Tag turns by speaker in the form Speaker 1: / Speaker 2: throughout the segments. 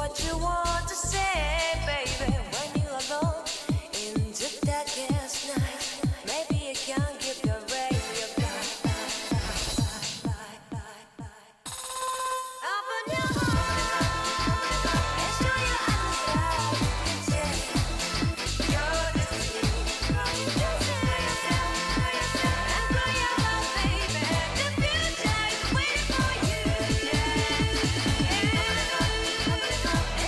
Speaker 1: what you want to say, baby. When you're alone into darkest night, maybe you can't give your radio back. Open your heart and show your eyes that your destiny. And grow your love, baby. The future is waiting for you. And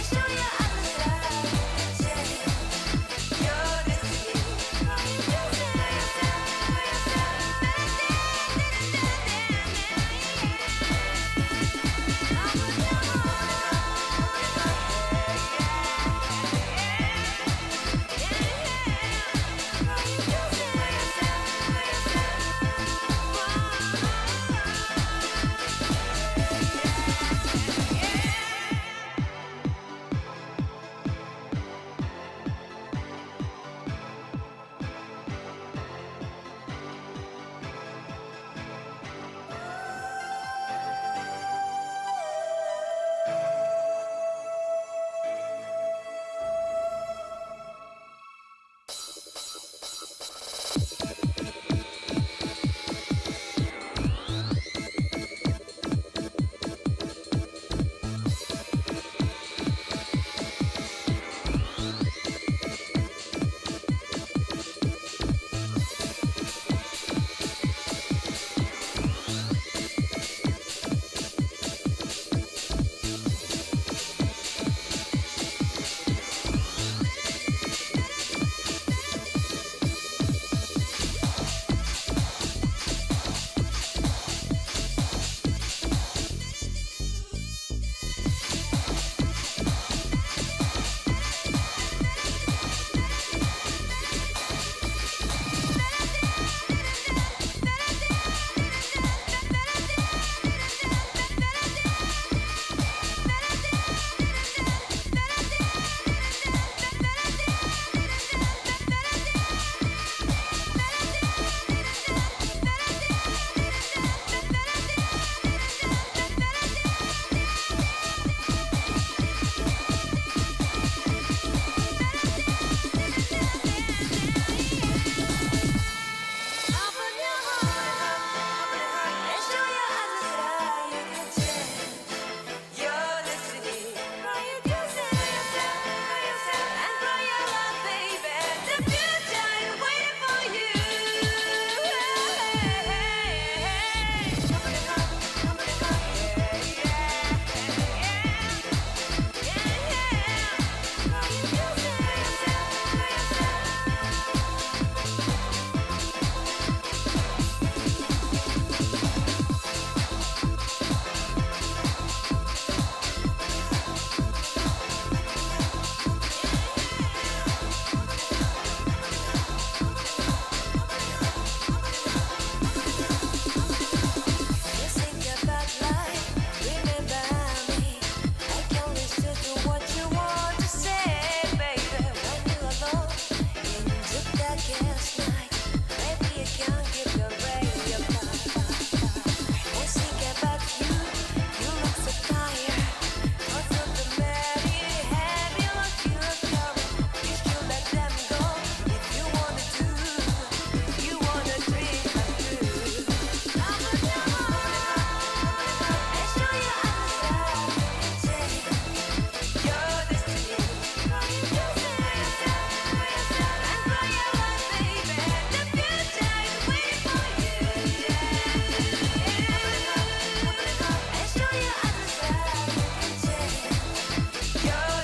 Speaker 1: show your eyes that your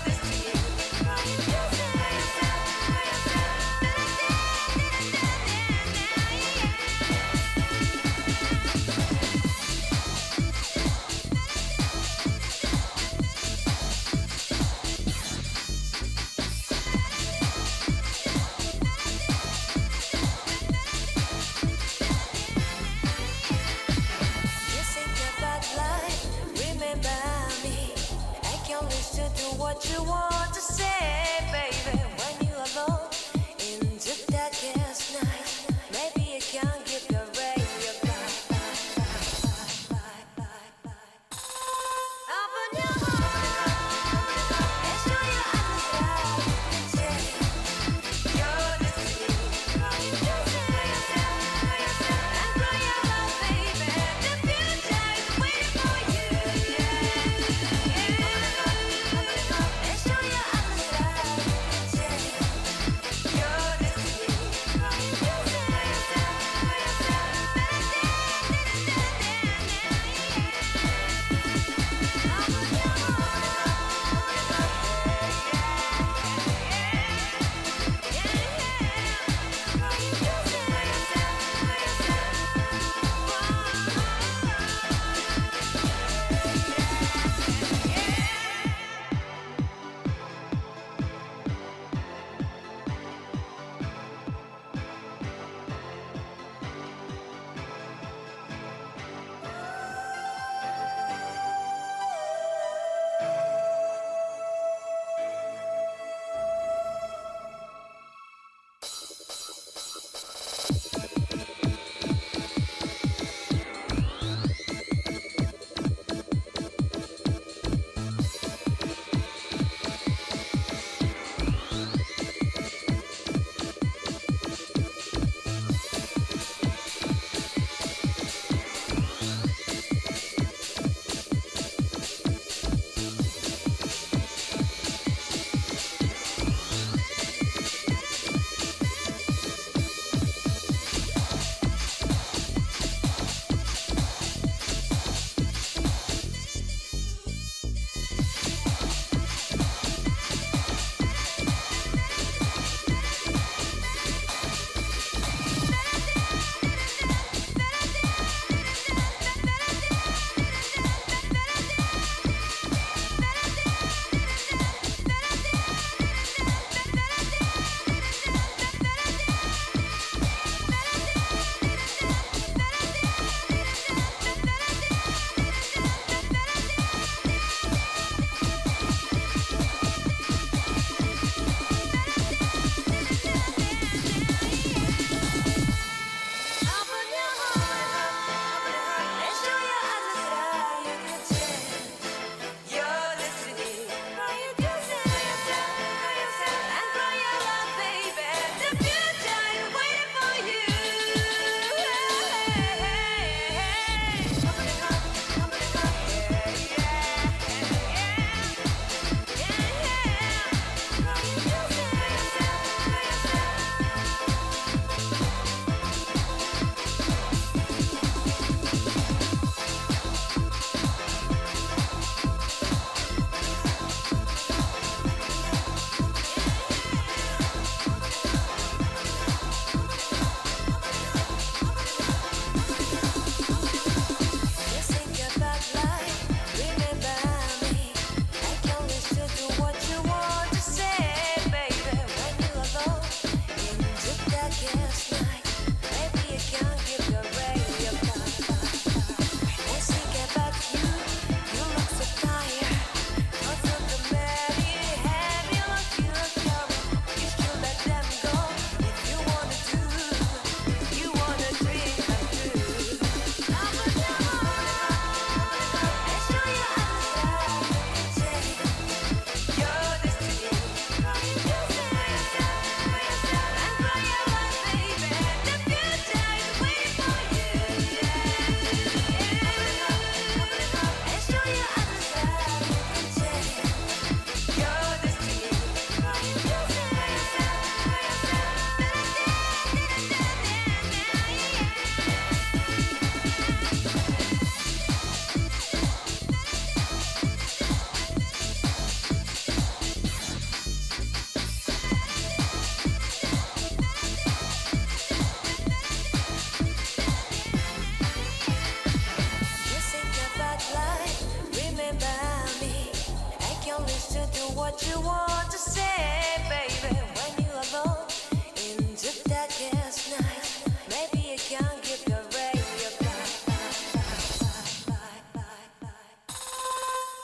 Speaker 1: destiny. what you want to say, baby, when you're alone into that gas night. Maybe you can give your radio back.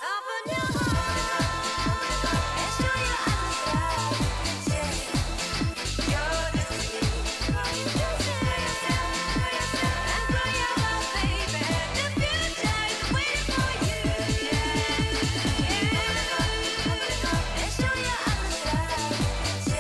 Speaker 1: Open your heart and show your eyes. Take your destiny. And grow your love, baby. The future is waiting for you. Yeah. And show your eyes.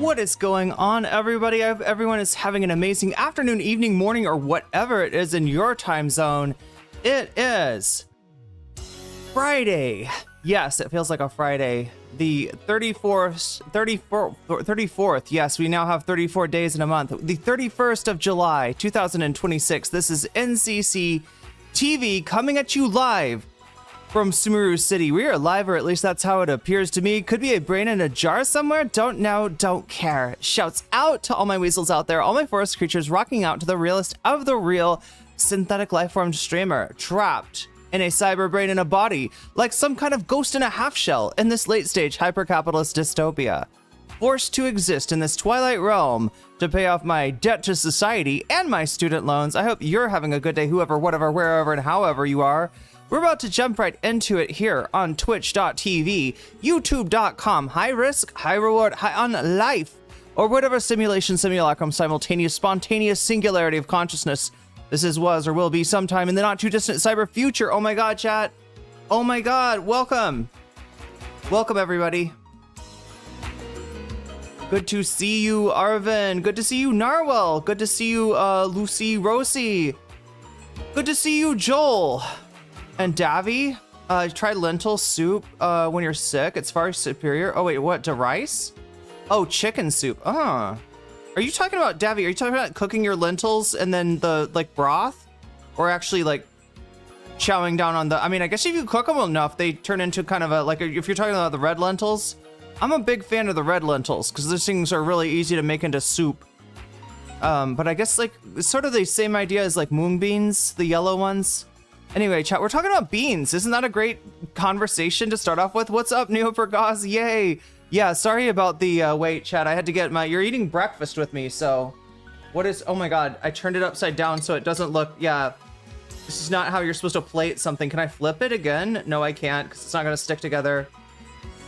Speaker 2: What is going on, everybody? I hope everyone is having an amazing afternoon, evening, morning, or whatever it is in your time zone. It is Friday. Yes, it feels like a Friday. The 34th. Yes, we now have 34 days in a month. The 31st of July, 2026. This is NCC TV coming at you live from Sumuru City. We are live, or at least that's how it appears to me. Could be a brain in a jar somewhere. Don't know, don't care. Shouts out to all my weasels out there, all my forest creatures rocking out to the realest of the real synthetic lifeform streamer, trapped in a cyber brain in a body, like some kind of ghost in a half shell in this late stage hyper-capitalist dystopia. Forced to exist in this twilight realm to pay off my debt to society and my student loans. I hope you're having a good day, whoever, whatever, wherever, and however you are. We're about to jump right into it here on twitch.tv, youtube.com, high risk, high reward, high on life, or whatever simulation, simulacrum, simultaneous, spontaneous singularity of consciousness this is, was, or will be sometime in the not too distant cyber future. Oh my God, chat. Oh my God, welcome. Welcome, everybody. Good to see you, Arvin. Good to see you, Narwhal. Good to see you, Lucy Rosie. Good to see you, Joel. And Davy, try lentil soup when you're sick. It's far superior. Oh wait, what, to rice? Oh, chicken soup. Are you talking about, Davy, are you talking about cooking your lentils and then the, like, broth? Or actually, like, chowing down on the, I mean, I guess if you cook them enough, they turn into kind of a, like, if you're talking about the red lentils, I'm a big fan of the red lentils, because those things are really easy to make into soup. But I guess, like, it's sort of the same idea as, like, moon beans, the yellow ones. Anyway, chat, we're talking about beans. Isn't that a great conversation to start off with? What's up, Neo Pergaz? Yay. Yeah, sorry about the wait, chat. I had to get my, you're eating breakfast with me, so what is, oh my God, I turned it upside down so it doesn't look, yeah, this is not how you're supposed to plate something. Can I flip it again? No, I can't, because it's not going to stick together.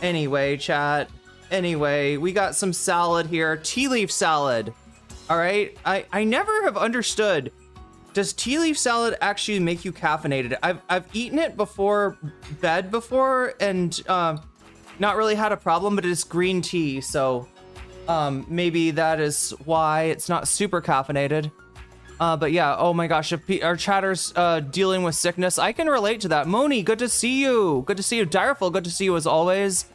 Speaker 2: Anyway, chat, anyway, we got some salad here, tea leaf salad. All right, I never have understood, does tea leaf salad actually make you caffeinated? I've eaten it before bed before and not really had a problem, but it's green tea, so maybe that is why it's not super caffeinated. But yeah, oh my gosh, if our chatter's dealing with sickness, I can relate to that. Moni, good to see you. Good to see you. Direful, good to see you as always.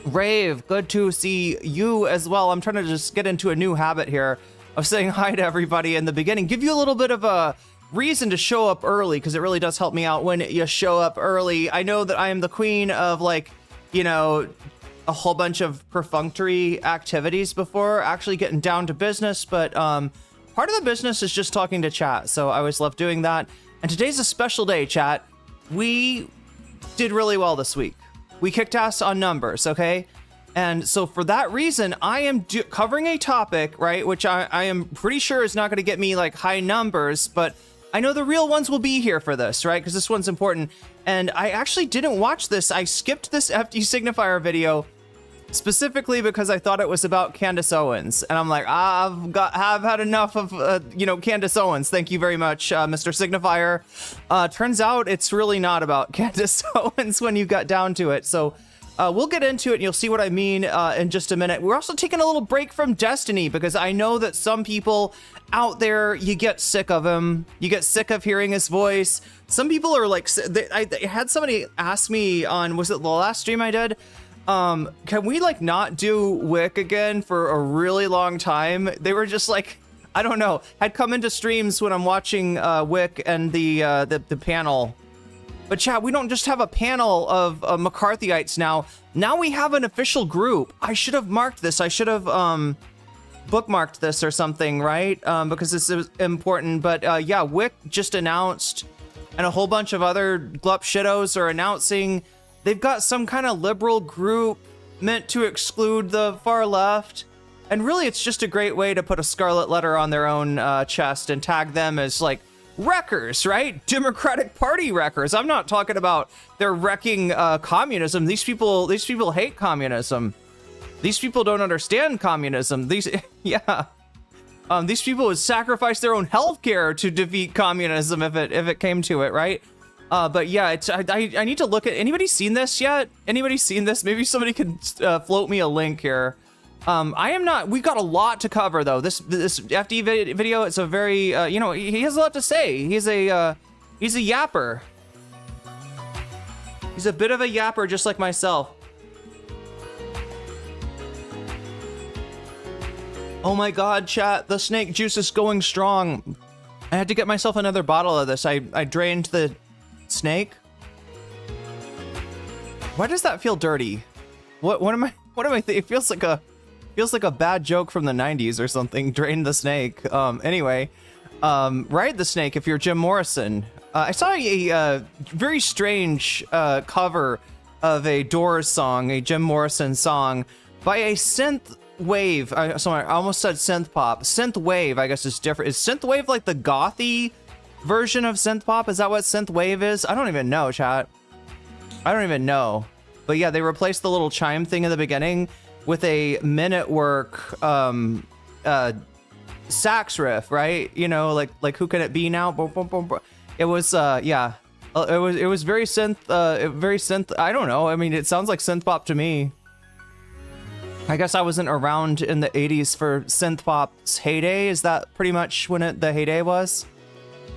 Speaker 2: Rave, good to see you as well. I'm trying to just get into a new habit here of saying hi to everybody in the beginning. Give you a little bit of a reason to show up early, because it really does help me out when you show up early. I know that I am the queen of, like, you know, a whole bunch of perfunctory activities before actually getting down to business, but part of the business is just talking to chat, so I always love doing that. And today's a special day, chat. We did really well this week. We kicked ass on numbers, okay? And so for that reason, I am covering a topic, right, which I am pretty sure is not going to get me, like, high numbers, but I know the real ones will be here for this, right? Because this one's important. And I actually didn't watch this. I skipped this FD Signifier video specifically because I thought it was about Candace Owens. And I'm like, I've had enough of, you know, Candace Owens. Thank you very much, Mr. Signifier. Turns out it's really not about Candace Owens when you got down to it. So we'll get into it and you'll see what I mean in just a minute. We're also taking a little break from Destiny because I know that some people out there, you get sick of him. You get sick of hearing his voice. Some people are like, I had somebody ask me on, was it the last stream I did? Can we, like, not do Wick again for a really long time? They were just like, I don't know, had come into streams when I'm watching Wick and the panel. But chat, we don't just have a panel of McCarthyites now. Now we have an official group. I should have marked this. I should have bookmarked this or something, right? Because this is important. But yeah, Wick just announced, and a whole bunch of other glup shittos are announcing they've got some kind of liberal group meant to exclude the far left. And really, it's just a great way to put a scarlet letter on their own chest and tag them as, like, wreckers, right? Democratic Party wreckers. I'm not talking about they're wrecking communism. These people hate communism. These people don't understand communism. These people would sacrifice their own healthcare to defeat communism if it came to it, right? But yeah, it's I need to look at, anybody seen this yet? Anybody seen this? Maybe somebody can float me a link here. I am not. We got a lot to cover though. This FD video. It's a very you know, he has a lot to say. He's a yapper. He's a bit of a yapper, just like myself. Oh my God, chat! The snake juice is going strong. I had to get myself another bottle of this. I drained the snake. Why does that feel dirty? What am I thinking? It feels like a bad joke from the 90s or something. Drain the snake. Anyway, ride the snake if you're Jim Morrison. I saw a very strange cover of a Doors song, a Jim Morrison song, by a synth wave. Sorry, I almost said synth pop. Synth wave, I guess, is different. Is synth wave like the gothy version of synth pop? Is that what synth wave is? I don't even know, chat. I don't even know. But yeah, they replaced the little chime thing in the beginning with a minute work sax riff, right? You know, like who can it be now? Boom, boom, boom, boom. It was yeah. It was very synth I don't know. I mean, it sounds like synth pop to me. I guess I wasn't around in the 80s for synth pop's heyday. Is that pretty much when the heyday was?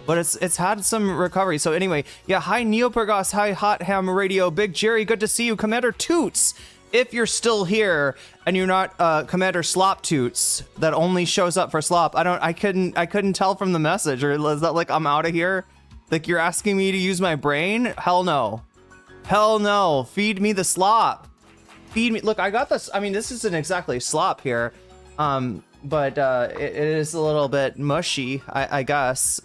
Speaker 2: But it's had some recovery. So anyway, yeah, hi Neopergos, hi Hot Ham Radio, Big Jerry, good to see you. Commander Toots, if you're still here and you're not Commander Slop Toots that only shows up for slop. I couldn't tell from the message. Or is that like I'm out of here? Like you're asking me to use my brain? Hell no. Hell no. Feed me the slop. Feed me. Look, I got this. I mean, this isn't exactly slop here. But it is a little bit mushy, I guess.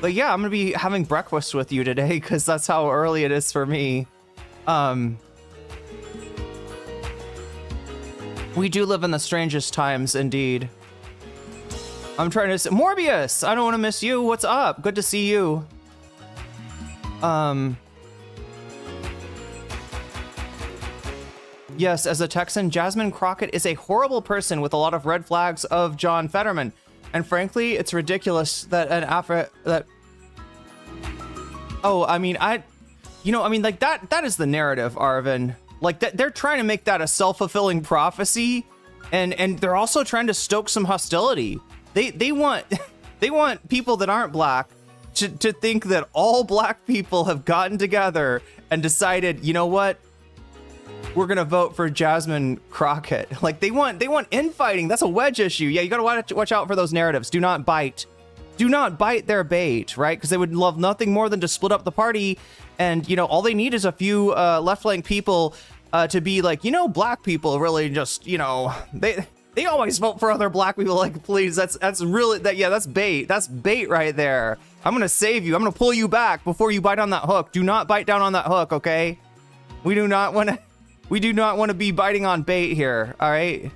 Speaker 2: But yeah, I'm gonna be having breakfast with you today because that's how early it is for me. We do live in the strangest times, indeed. I'm trying to say, Morbius, I don't want to miss you. What's up? Good to see you. Yes, as a Texan, Jasmine Crockett is a horrible person with a lot of red flags of John Fetterman. And frankly, it's ridiculous that oh, I mean, like that is the narrative, Arvin. Like that, they're trying to make that a self-fulfilling prophecy, and they're also trying to stoke some hostility. They want people that aren't black to think that all black people have gotten together and decided, you know what? We're gonna vote for Jasmine Crockett. Like they want infighting. That's a wedge issue. Yeah, you gotta watch out for those narratives. Do not bite their bait, right? Because they would love nothing more than to split up the party. And you know, all they need is a few left-wing people to be like, you know, black people really just, you know, they always vote for other black people. Like, please, that's really that's bait. That's bait right there. I'm gonna save you. I'm gonna pull you back before you bite on that hook. Do not bite down on that hook, okay? We do not want to be biting on bait here, all right?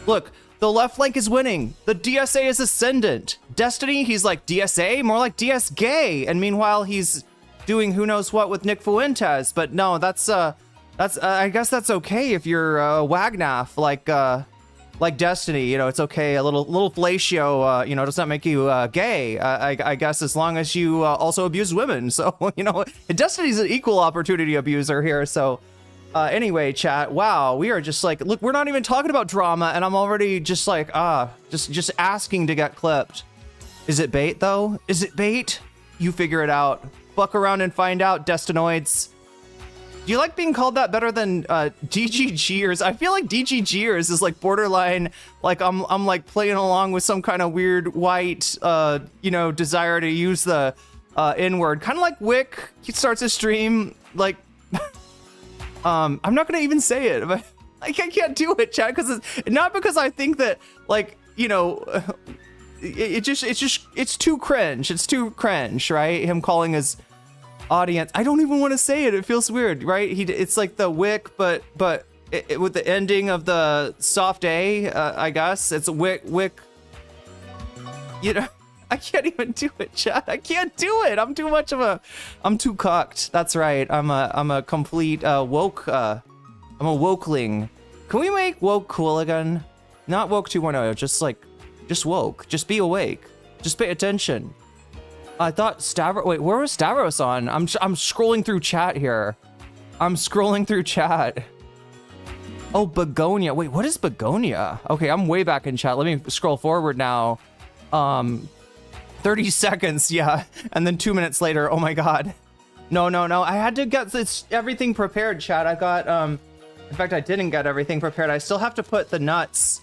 Speaker 2: Look, the left flank is winning. The DSA is ascendant. Destiny, he's like DSA, more like DS gay. And meanwhile, he's doing who knows what with Nick Fuentes. But no, that's I guess that's okay if you're Wagnaf, like Destiny. You know, it's okay. A little fellatio, you know, does not make you gay. I guess as long as you also abuse women. So, you know, Destiny's an equal opportunity abuser here. So. Anyway, chat, wow, we are just like, look, we're not even talking about drama, and I'm already just like, just asking to get clipped. Is it bait, though? Is it bait? You figure it out. Fuck around and find out, Destinoids. Do you like being called that better than DG Gears? I feel like DG Gears is like borderline, like I'm like playing along with some kind of weird white, you know, desire to use the N-word. Kind of like Wick, he starts a stream, like... I'm not gonna even say it, but I can't do it, chat, because it's not because I think that, like, you know, it's too cringe. It's too cringe, right? Him calling his audience. I don't even want to say it. It feels weird, right? It's like the Wick, but with the ending of the soft A, I guess it's Wick. You know. I can't even do it, chat. I can't do it. I'm too cocked. That's right. I'm a complete woke. I'm a wokeling. Can we make woke cool again? Not woke 2.0. Just woke. Just be awake. Just pay attention. I thought Stavros. Wait, where was Stavros on? I'm scrolling through chat here. I'm scrolling through chat. Oh, begonia. Wait, what is begonia? Okay, I'm way back in chat. Let me scroll forward now. 30 seconds, yeah. And then 2 minutes later, oh my god. No. I had to get this everything prepared, chat. I got in fact, I didn't get everything prepared. I still have to put the nuts.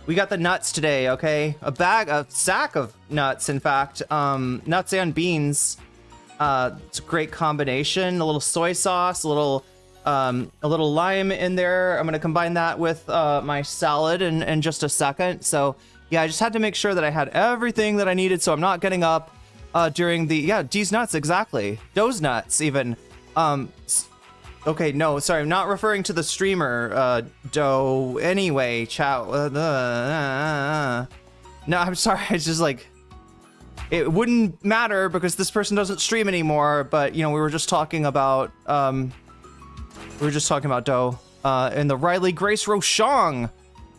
Speaker 2: We got the nuts today, okay? A sack of nuts, in fact. Nuts and beans. It's a great combination. A little soy sauce, a little lime in there. I'm gonna combine that with my salad in just a second. So yeah, I just had to make sure that I had everything that I needed, so I'm not getting up during the these nuts, exactly. Those nuts even. Okay, no, sorry, I'm not referring to the streamer dough anyway, chat. No, I'm sorry, it's just like it wouldn't matter because this person doesn't stream anymore, but you know, we were just talking about dough in the Riley Grace Rochong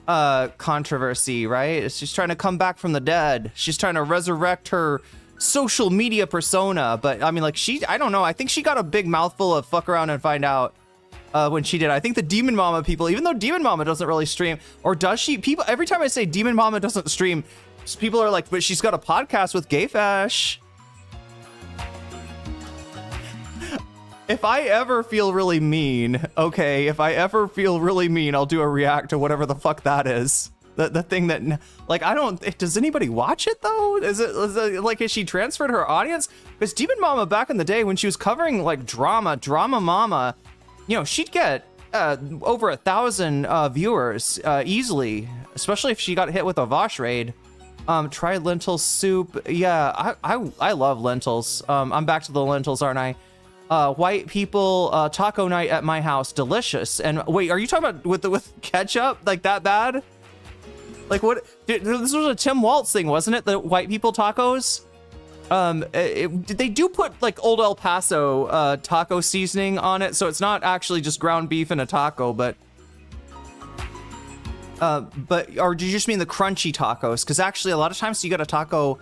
Speaker 2: controversy, right? She's trying to come back from the dead. She's trying to resurrect her social media persona, but I mean, like, I don't know, I think she got a big mouthful of fuck around and find out when she did. I think the Demon Mama people, even though Demon Mama doesn't really stream, or does she? People, every time I say Demon Mama doesn't stream, people are like, but she's got a podcast with Gayfesh. If I ever feel really mean, okay, if I ever feel really mean, I'll do a react to whatever the fuck that is. The thing that, like, I don't, does anybody watch it though? Is it like, has she transferred her audience? Because Demon Mama back in the day when she was covering like drama mama, you know, she'd get over 1,000 viewers easily, especially if she got hit with a Vosh raid. Try lentil soup. Yeah, I love lentils. I'm back to the lentils, aren't I? White people, taco night at my house, delicious. And wait, are you talking about with ketchup, like that bad? Like what? This was a Tim Waltz thing, wasn't it? The white people tacos. They do put like Old El Paso taco seasoning on it, so it's not actually just ground beef in a taco, but or do you just mean the crunchy tacos? Because actually, a lot of times you get a taco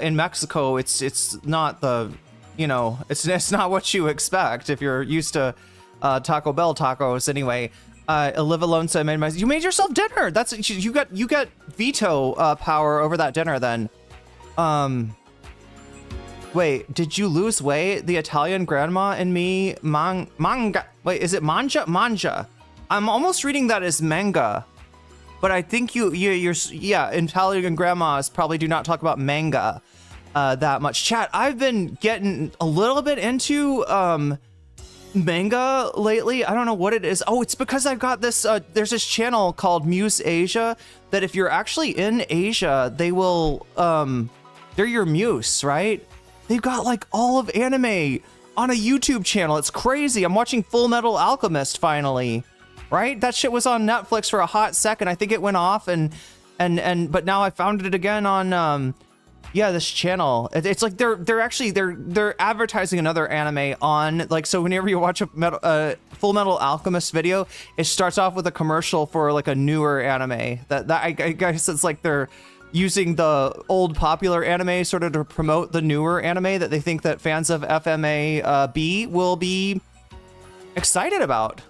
Speaker 2: in Mexico, it's not the, you know, it's not what you expect if you're used to Taco Bell tacos anyway. Live alone, so I made you made yourself dinner. That's you got veto power over that dinner then. Wait, did you lose weight? The Italian grandma and me manga. Wait, is it manja? I'm almost reading that as manga, but I think you're Italian grandmas probably do not talk about manga that much. Chat, I've been getting a little bit into manga lately. I don't know what it is. Oh, it's because I've got this there's this channel called Muse Asia that if you're actually in Asia, they will they're your muse, right? They've got like all of anime on a YouTube channel. It's crazy. I'm watching Full Metal Alchemist finally, right? That shit was on Netflix for a hot second. I think it went off and but now I found it again on this channel. It's like they're advertising another anime on, like, so whenever you watch a Full Metal Alchemist video, it starts off with a commercial for like a newer anime. That I guess it's like they're using the old popular anime sort of to promote the newer anime that they think that fans of FMA will be excited about.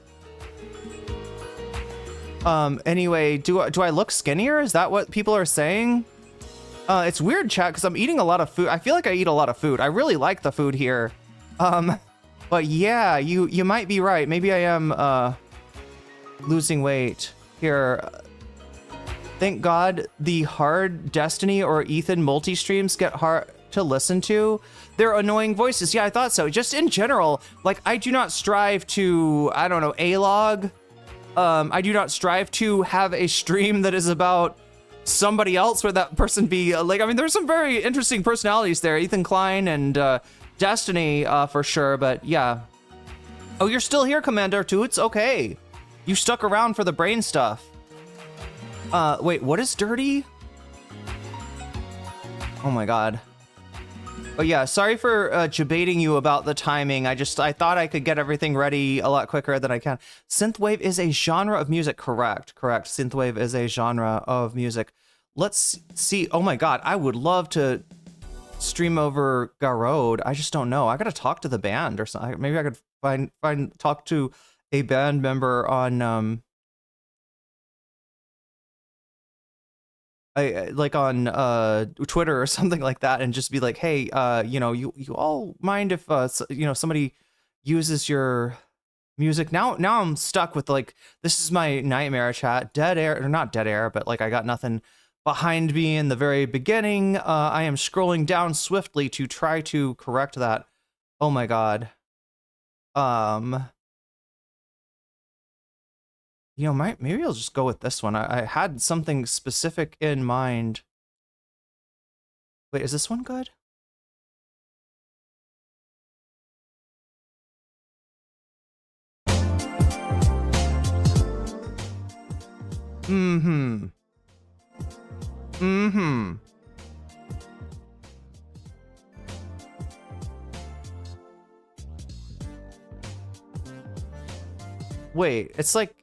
Speaker 2: Anyway, do I look skinnier? Is that what people are saying? It's weird, chat, because I'm eating a lot of food. I feel like I eat a lot of food. I really like the food here. But yeah, you might be right. Maybe I am losing weight here. Thank God the hard Destiny or Ethan multi-streams get hard to listen to. They're annoying voices. Yeah, I thought so. Just in general, like, I do not strive to, I don't know, A-log. I do not strive to have a stream that is about somebody else where that person be like, I mean, there's some very interesting personalities there, Ethan Klein and Destiny for sure, but yeah. Oh, you're still here, Commander Toots. Okay, you stuck around for the brain stuff. Wait, what is dirty? Oh my god. Oh yeah, sorry for debating you about the timing. I thought I could get everything ready a lot quicker than I can. Synthwave is a genre of music. Correct. Synthwave is a genre of music. Let's see. Oh my god, I would love to stream over Garode. I just don't know. I gotta talk to the band or something. Maybe I could talk to a band member on like on Twitter or something like that, and just be like, hey, you all mind if somebody uses your music? Now I'm stuck with like, this is my nightmare chat, dead air, or not dead air, but like I got nothing behind me in the very beginning. I am scrolling down swiftly to try to correct that. Oh my god. Maybe I'll just go with this one. I had something specific in mind. Wait, is this one good? Wait, it's like,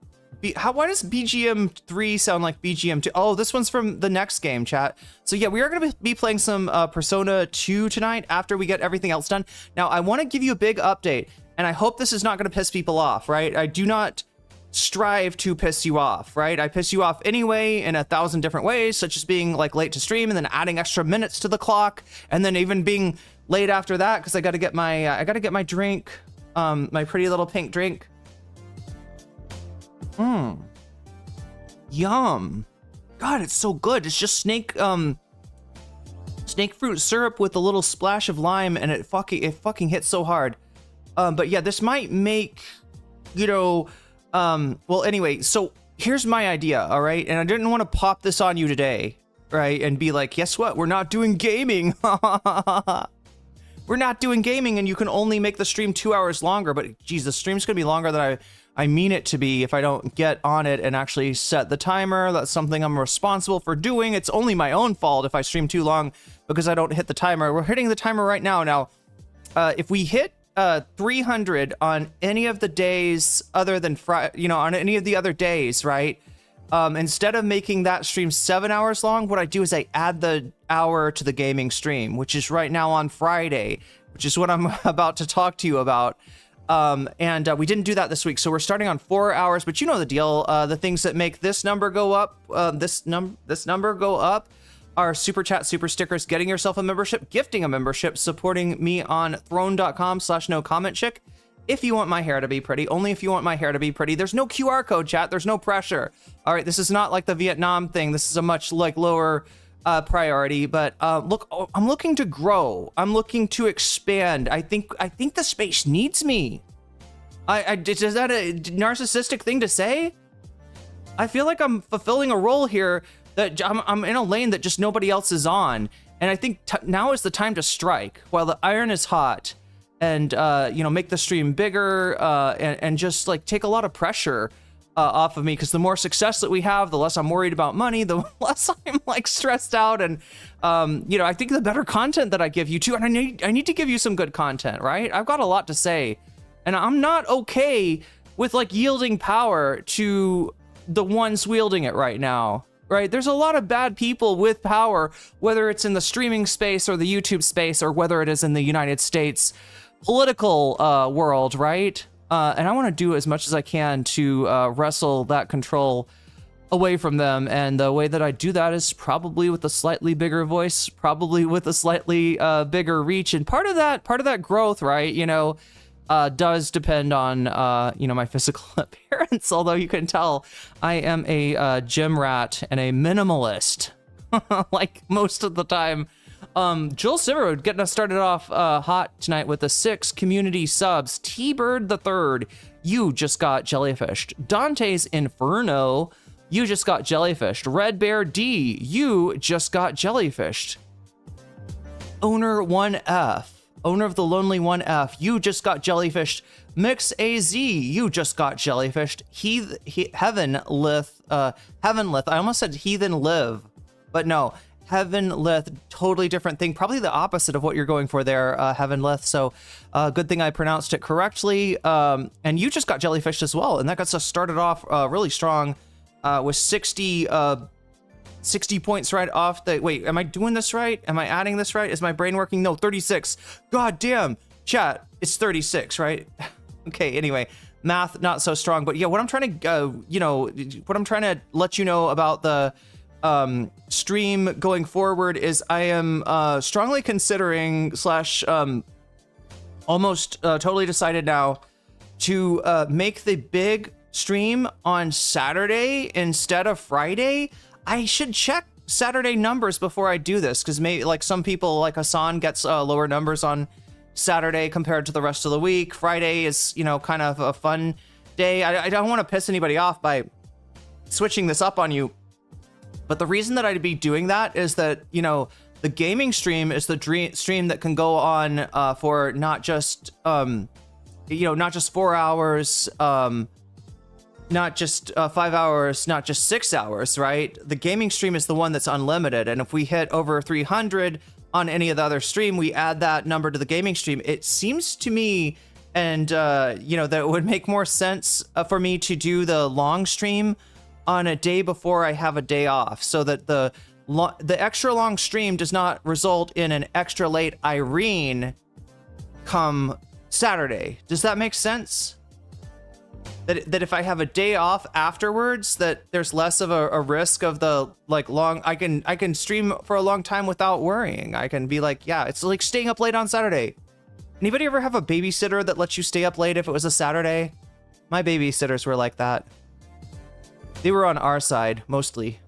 Speaker 2: why does BGM 3 sound like BGM 2? Oh, this one's from the next game, chat. So yeah, we are going to be playing some Persona 2 tonight after we get everything else done. Now, I want to give you a big update, and I hope this is not going to piss people off, right? I do not strive to piss you off, right? I piss you off anyway in 1,000 different ways, such as being like late to stream and then adding extra minutes to the clock, and then even being late after that because I got to get my drink, my pretty little pink drink. Yum. God, it's so good. It's just snake fruit syrup with a little splash of lime, and it fucking hits so hard. But yeah, this might make, well, anyway, so here's my idea, all right? And I didn't want to pop this on you today, right? And be like, guess what? We're not doing gaming. We're not doing gaming, and you can only make the stream 2 hours longer. But geez, the stream's gonna be longer than I mean it to be if I don't get on it and actually set the timer. That's something I'm responsible for doing. It's only my own fault if I stream too long because I don't hit the timer. We're hitting the timer right now. Now, if we hit 300 on any of the days other than Friday, on any of the other days, right? Instead of making that stream 7 hours long, what I do is I add the hour to the gaming stream, which is right now on Friday, which is what I'm about to talk to you about. And we didn't do that this week, so we're starting on 4 hours, but you know the deal. The things that make this number go up, this number go up are super chat, super stickers, getting yourself a membership, gifting a membership, supporting me on throne.com/nocommentchick. If you want my hair to be pretty, only if you want my hair to be pretty. There's no QR code, chat. There's no pressure. All right, this is not like the Vietnam thing. This is a much lower priority, but look, I'm looking to grow. I'm looking to expand. I think the space needs me. Is that a narcissistic thing to say? I feel like I'm fulfilling a role here that I'm in a lane that just nobody else is on, and I think now is the time to strike while the iron is hot, and make the stream bigger, and just like take a lot of pressure off of me, because the more success that we have, the less I'm worried about money, the less I'm like stressed out, and I think the better content that I give you too, and I need to give you some good content, right? I've got a lot to say, and I'm not okay with like yielding power to the ones wielding it right now, right? There's a lot of bad people with power, whether it's in the streaming space or the YouTube space, or whether it is in the United States political world, right? And I want to do as much as I can to wrestle that control away from them. And the way that I do that is probably with a slightly bigger voice, probably with a slightly bigger reach. And part of that growth, right, does depend on, my physical appearance. Although you can tell I am a gym rat and a minimalist, like most of the time. Joel Simmerwood getting us started off hot tonight with the 6 community subs. T-Bird the Third, you just got jellyfished. Dante's Inferno, you just got jellyfished. Red Bear D, you just got jellyfished. Owner 1F, owner of the Lonely 1F, you just got jellyfished. Mix AZ, you just got jellyfished. Heavenlith, I almost said Heathen Live, but no. Heavenlith, totally different thing. Probably the opposite of what you're going for there, Heavenlith. So good thing I pronounced it correctly. And you just got jellyfished as well. And that got us started off really strong with 60 points right off the... Wait, am I doing this right? Am I adding this right? Is my brain working? No, 36. God damn. Chat, it's 36, right? Okay, anyway. Math, not so strong. But yeah, what I'm trying to, what I'm trying to let you know about the stream going forward is I am strongly considering slash almost totally decided now to make the big stream on Saturday instead of Friday. I should check Saturday numbers before I do this, because maybe like some people like Hassan gets lower numbers on Saturday compared to the rest of the week. Friday is, you know, kind of a fun day. I don't want to piss anybody off by switching this up on you, but the reason that I'd be doing that is that, you know, the gaming stream is the stream that can go on for not just you know, not just 4 hours, not just 5 hours, not just 6 hours, right? The gaming stream is the one that's unlimited. And if we hit over 300 on any of the other stream, we add that number to the gaming stream. It seems to me, and you know, that it would make more sense for me to do the long stream on a day before I have a day off, so that the extra long stream does not result in an extra late Irene come Saturday. Does that make sense? That if I have a day off afterwards, that there's less of a risk of the like long, I can stream for a long time without worrying. I can be like, yeah, it's like staying up late on Saturday. Anybody ever have a babysitter that lets you stay up late if it was a Saturday? My babysitters were like that. They were on our side mostly.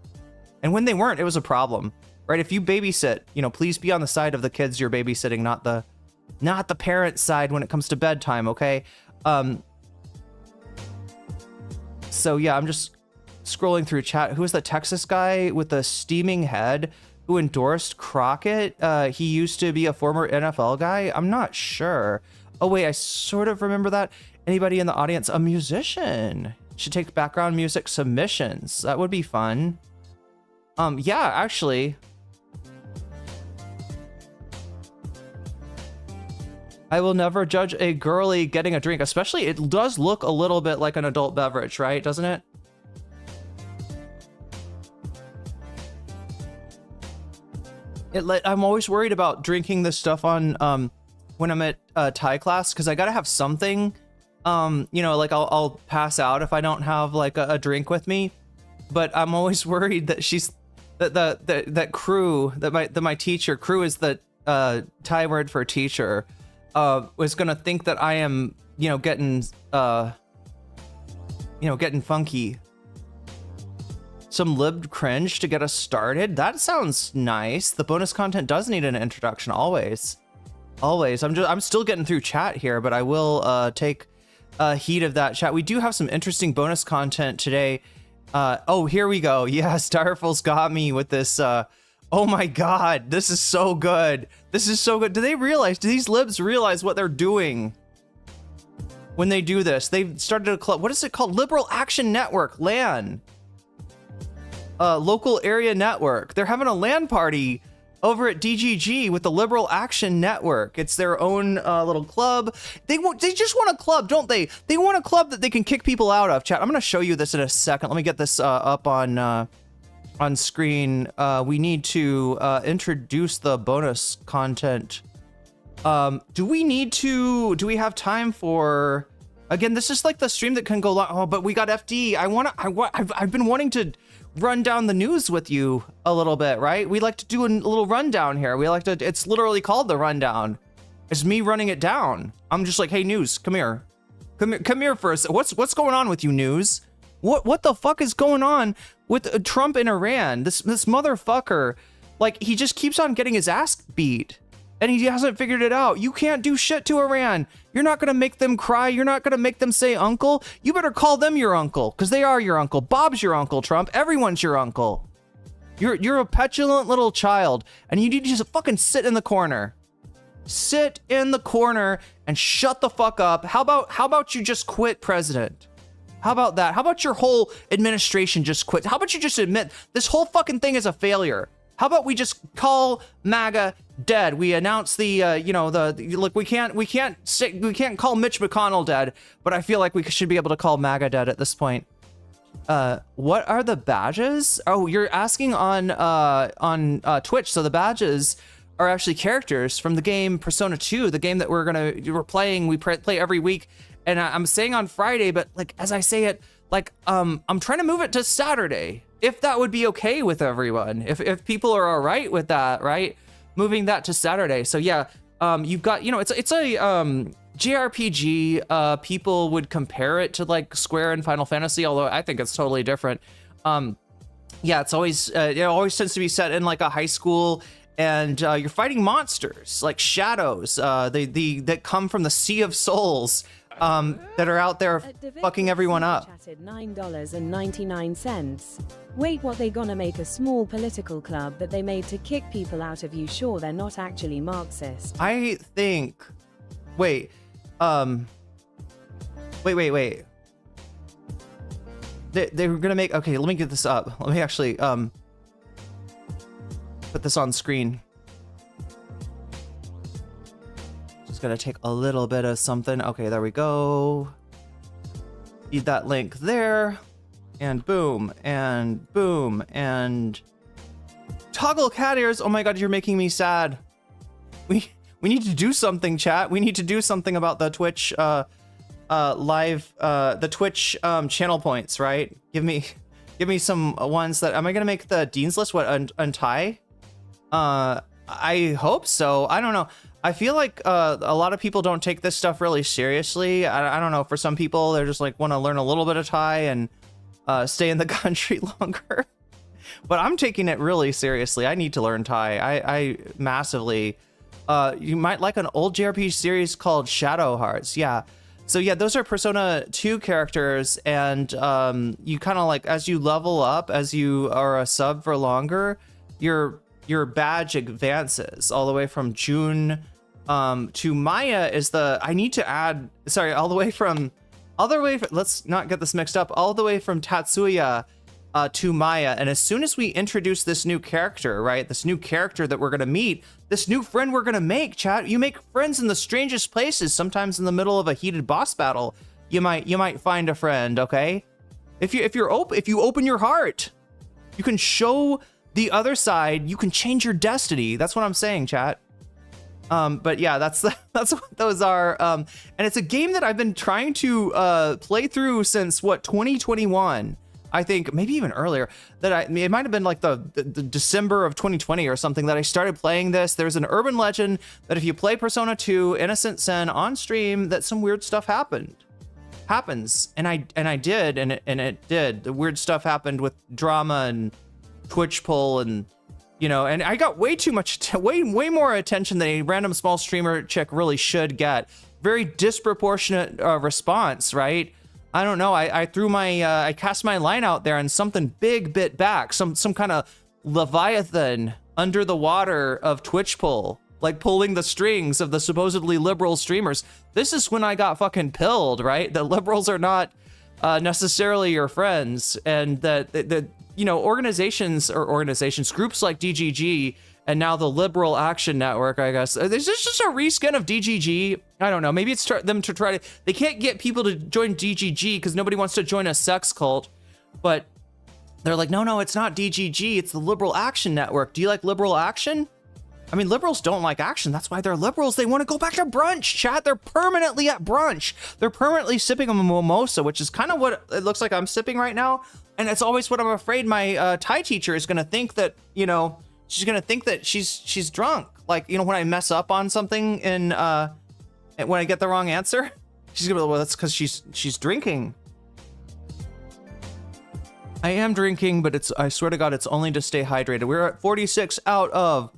Speaker 2: And when they weren't, it was a problem, right? If you babysit, you know, please be on the side of the kids you're babysitting, not the parent side when it comes to bedtime, okay? So yeah, I'm just scrolling through chat. Who is the Texas guy with the steaming head who endorsed Crockett? He used to be a former NFL guy. I'm not sure. Oh wait, I sort of remember that. Anybody in the audience, a musician? Should take background music submissions. That would be fun. Yeah, actually. I will never judge a girly getting a drink, especially it does look a little bit like an adult beverage, right? Doesn't it? I'm always worried about drinking this stuff on when I'm at Thai class, because I gotta have something. You know, like I'll pass out if I don't have like a drink with me. But I'm always worried that that crew, that my teacher, crew is the Thai word for teacher, was gonna think that I am, you know, getting funky. Some libbed cringe to get us started. That sounds nice. The bonus content does need an introduction, always. I'm still getting through chat here, but I will take heed of that chat. We do have some interesting bonus content today. Oh, here we go. Yeah, Starful's got me with this. Oh my God, this is so good. This is so good. Do these libs realize what they're doing when they do this? They've started a club. What is it called? Liberal Action Network, LAN. Local Area Network. They're having a LAN party over at DGG with the Liberal Action Network. It's their own little club. They just want a club, don't they? They want a club that they can kick people out of. Chat, I'm gonna show you this in a second. Let me get this up on screen. We need to introduce the bonus content. Do we have time for, again, this is like the stream that can go long. Oh, but we got FD. I've been wanting to run down the news with you a little bit, right? We like to do a little rundown here. It's literally called the rundown. It's me running it down. I'm just like, hey, news, come here. Come here first. What's going on with you, news? What the fuck is going on with Trump and Iran? This motherfucker, like, he just keeps on getting his ass beat and he hasn't figured it out. You can't do shit to Iran. You're not gonna make them cry. You're not gonna make them say uncle. You better call them your uncle, because they are your uncle. Bob's your uncle, Trump. Everyone's your uncle. You're a petulant little child, and you need to just fucking sit in the corner. Sit in the corner and shut the fuck up. How about you just quit, president? How about that? How about your whole administration just quit? How about you just admit this whole fucking thing is a failure? How about we just call MAGA dead? We announce look, we can't call Mitch McConnell dead, but I feel like we should be able to call MAGA dead at this point. What are the badges? Oh, you're asking on Twitch. So the badges are actually characters from the game Persona 2, the game that we're playing. We play every week, and I'm saying on Friday, but like as I say it, like I'm trying to move it to Saturday. if that would be okay with everyone, if people are all right with that, right? Moving that to Saturday. So yeah, you've got, you know, it's a JRPG. People would compare it to like Square and Final Fantasy, although I think it's totally different. Yeah, it's always it always tends to be set in like a high school, and you're fighting monsters like shadows, that come from the Sea of Souls, that are out there fucking everyone up.
Speaker 3: Chatted $9.99. Wait, what, they gonna make a small political club that they made to kick people out of? You sure they're not actually Marxist?
Speaker 2: I think. Wait. Wait. They were gonna make. Okay, let me get this up. Let me actually put this on screen. Just gonna take a little bit of something. Okay, there we go. Feed that link there, and boom, and toggle cat ears. Oh my god, you're making me sad. We need to do something, chat. We need to do something about the Twitch live, the Twitch channel points, right? Give me some ones that. Am I gonna make the Dean's List? What, untie? I hope so. I don't know. I feel like a lot of people don't take this stuff really seriously. I don't know. For some people, they're just like want to learn a little bit of Thai and stay in the country longer. But I'm taking it really seriously. I need to learn Thai. I massively. You might like an old JRPG series called Shadow Hearts. Yeah. So yeah, those are Persona 2 characters, and you kind of like, as you level up, as you are a sub for longer, your badge advances all the way from June to Maya is the, I need to add, sorry, all the way from, let's not get this mixed up, all the way from Tatsuya to Maya. And as soon as we introduce this new character, right, this new character that we're going to meet, this new friend we're going to make, chat, you make friends in the strangest places. Sometimes in the middle of a heated boss battle, you might find a friend. Okay, if you open your heart, you can show the other side, you can change your destiny. That's what I'm saying, chat. But yeah, that's what those are. And it's a game that I've been trying to play through since what, 2021. I think maybe even earlier. It might have been like the December of 2020 or something that I started playing this. There's an urban legend that if you play Persona 2 Innocent Sin on stream, that some weird stuff happens. And I did, and it did. The weird stuff happened with drama and Twitch pull, and you know, and I got way too much, way more attention than a random small streamer chick really should get. Very disproportionate response, right? I don't know. I threw my I cast my line out there, and something big bit back. Some kind of Leviathan under the water of Twitch pull, like pulling the strings of the supposedly liberal streamers. This is when I got fucking pilled, right? The liberals are not necessarily your friends, and the you know, organizations, groups like DGG, and now the Liberal Action Network, I guess. Is this just a reskin of DGG? I don't know. Maybe it's them to try to... They can't get people to join DGG because nobody wants to join a sex cult. But they're like, no, it's not DGG. It's the Liberal Action Network. Do you like liberal action? I mean, liberals don't like action. That's why they're liberals. They want to go back to brunch, chat. They're permanently at brunch. They're permanently sipping a mimosa, which is kind of what it looks like I'm sipping right now. And it's always what I'm afraid my Thai teacher is going to think that, you know... She's gonna think that she's drunk. Like, you know, when I mess up on something and when I get the wrong answer, she's gonna be like, well, that's because she's drinking. I am drinking, but I swear to God, it's only to stay hydrated. We're at 46 out of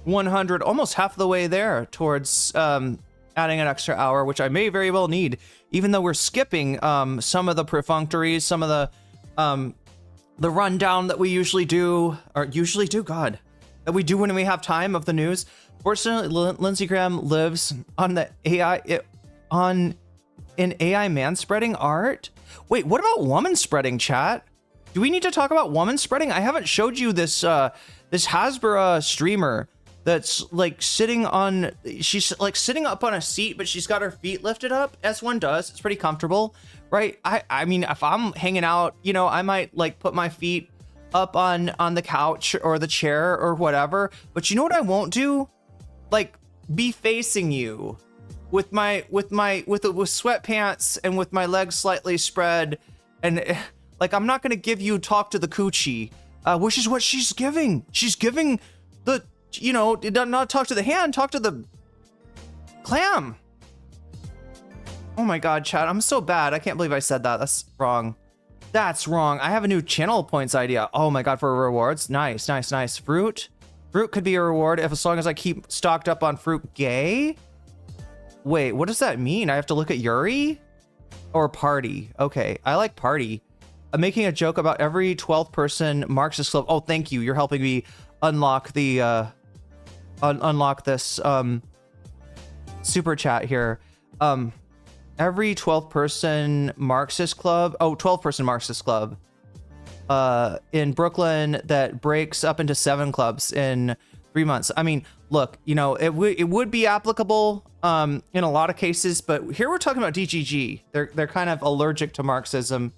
Speaker 2: 100, almost half the way there towards adding an extra hour, which I may very well need, even though we're skipping some of the perfunctories, some of the rundown that we usually do, God, that we do when we have time of the news. Fortunately, Lindsey Graham lives on the AI, in AI man-spreading art. Wait, what about woman spreading, chat? Do we need to talk about woman spreading? I haven't showed you this this Hasbara streamer that's like she's like sitting up on a seat, but she's got her feet lifted up, as one does. It's pretty comfortable. Right? I mean, if I'm hanging out, you know, I might like put my feet up on the couch or the chair or whatever. But you know what I won't do? Like, be facing you with sweatpants and with my legs slightly spread and Like, I'm not gonna give you talk to the coochie, which is what she's giving. She's giving the, you know, not talk to the hand, talk to the clam. Oh my God, chat, I'm so bad. I can't believe I said that. That's wrong. That's wrong. I have a new channel points idea. Oh my God, for rewards. Nice, nice, nice. Fruit. Fruit could be a reward if, as long as I keep stocked up on fruit. Gay? Wait, what does that mean? I have to look at Yuri? Or party? Okay, I like party. I'm making a joke about every 12th person Marxist club. Oh, thank you. You're helping me unlock the, unlock this, super chat here. Every 12th person Marxist club. Oh, 12th person Marxist club. In Brooklyn that breaks up into 7 clubs in 3 months. I mean, look, you know, it would be applicable in a lot of cases, but here we're talking about DGG. They're kind of allergic to Marxism.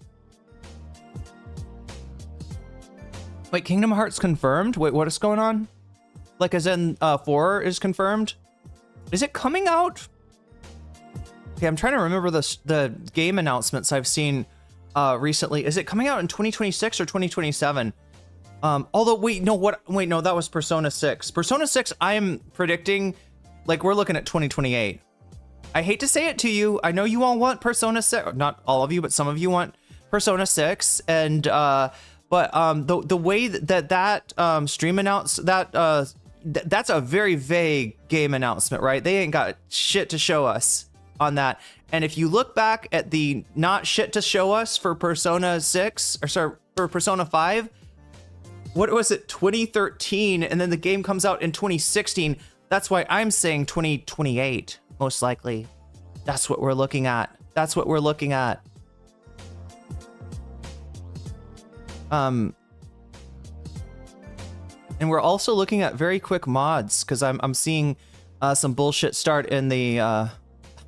Speaker 2: Wait, Kingdom Hearts confirmed? Wait, what is going on? Like, as in 4 is confirmed? Is it coming out? Okay, I'm trying to remember the game announcements I've seen recently. Is it coming out in 2026 or 2027? Although, wait, no, that was Persona 6. Persona 6, I am predicting, like, we're looking at 2028. I hate to say it to you. I know you all want Persona 6. Not all of you, but some of you want Persona 6. And, the way that stream announced that, that's a very vague game announcement, right? They ain't got shit to show us on that. And if you look back at the not shit to show us for Persona 6, or sorry, for Persona 5, what was it, 2013, and then the game comes out in 2016. That's why I'm saying 2028, most likely. That's what we're looking at. That's what we're looking at. And we're also looking at very quick mods, because I'm seeing some bullshit start in the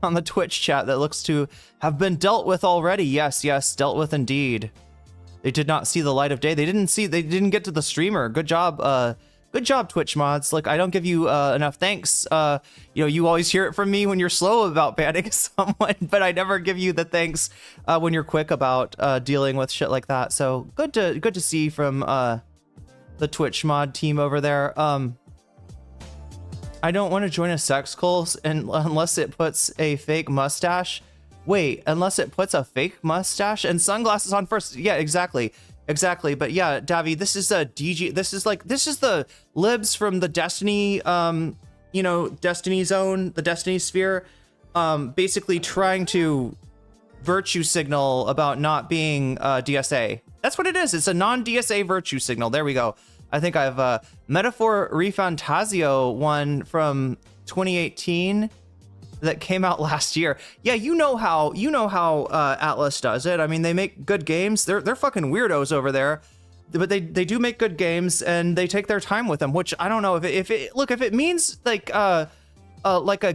Speaker 2: on the Twitch chat that looks to have been dealt with already. Yes, dealt with indeed. They did not see the light of day. They didn't get to the streamer. Good job, Twitch mods. Like, I don't give you enough thanks. You know, you always hear it from me when you're slow about banning someone, but I never give you the thanks when you're quick about dealing with shit like that. So good to see from the Twitch mod team over there. I don't want to join a sex cult unless it puts a fake mustache. Wait, unless it puts a fake mustache and sunglasses on first. Yeah, exactly. But yeah, Davi, this is a DG. This is the libs from the Destiny, you know, Destiny zone, the Destiny sphere, basically trying to virtue signal about not being DSA. That's what it is. It's a non-DSA virtue signal. There we go. I think I have Metaphor Refantasio one from 2018 that came out last year. Yeah, you know how Atlas does it. I mean, they make good games. They're fucking weirdos over there, but they do make good games and they take their time with them. Which I don't know if it means like a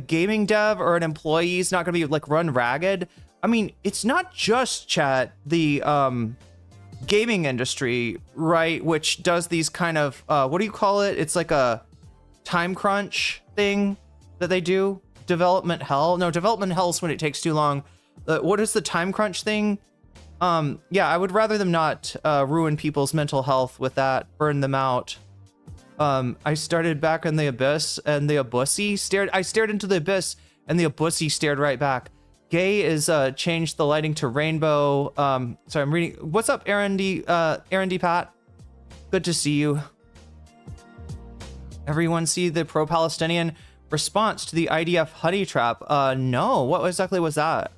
Speaker 2: gaming dev or an employee is not gonna be like run ragged. I mean, it's not just chat the gaming industry, right, which does these kind of what do you call it? It's like a time crunch thing that they do. Development hell. No, development hell is when it takes too long. What is the time crunch thing? Yeah, I would rather them not ruin people's mental health with that, burn them out. I started back in the abyss and the abussy stared. I stared into the abyss and the abussy stared right back. Gay is changed the lighting to rainbow. Sorry, I'm reading. What's up, Aaron D. Pat? Good to see you. Everyone see the pro-Palestinian response to the IDF honey trap? No. What exactly was that?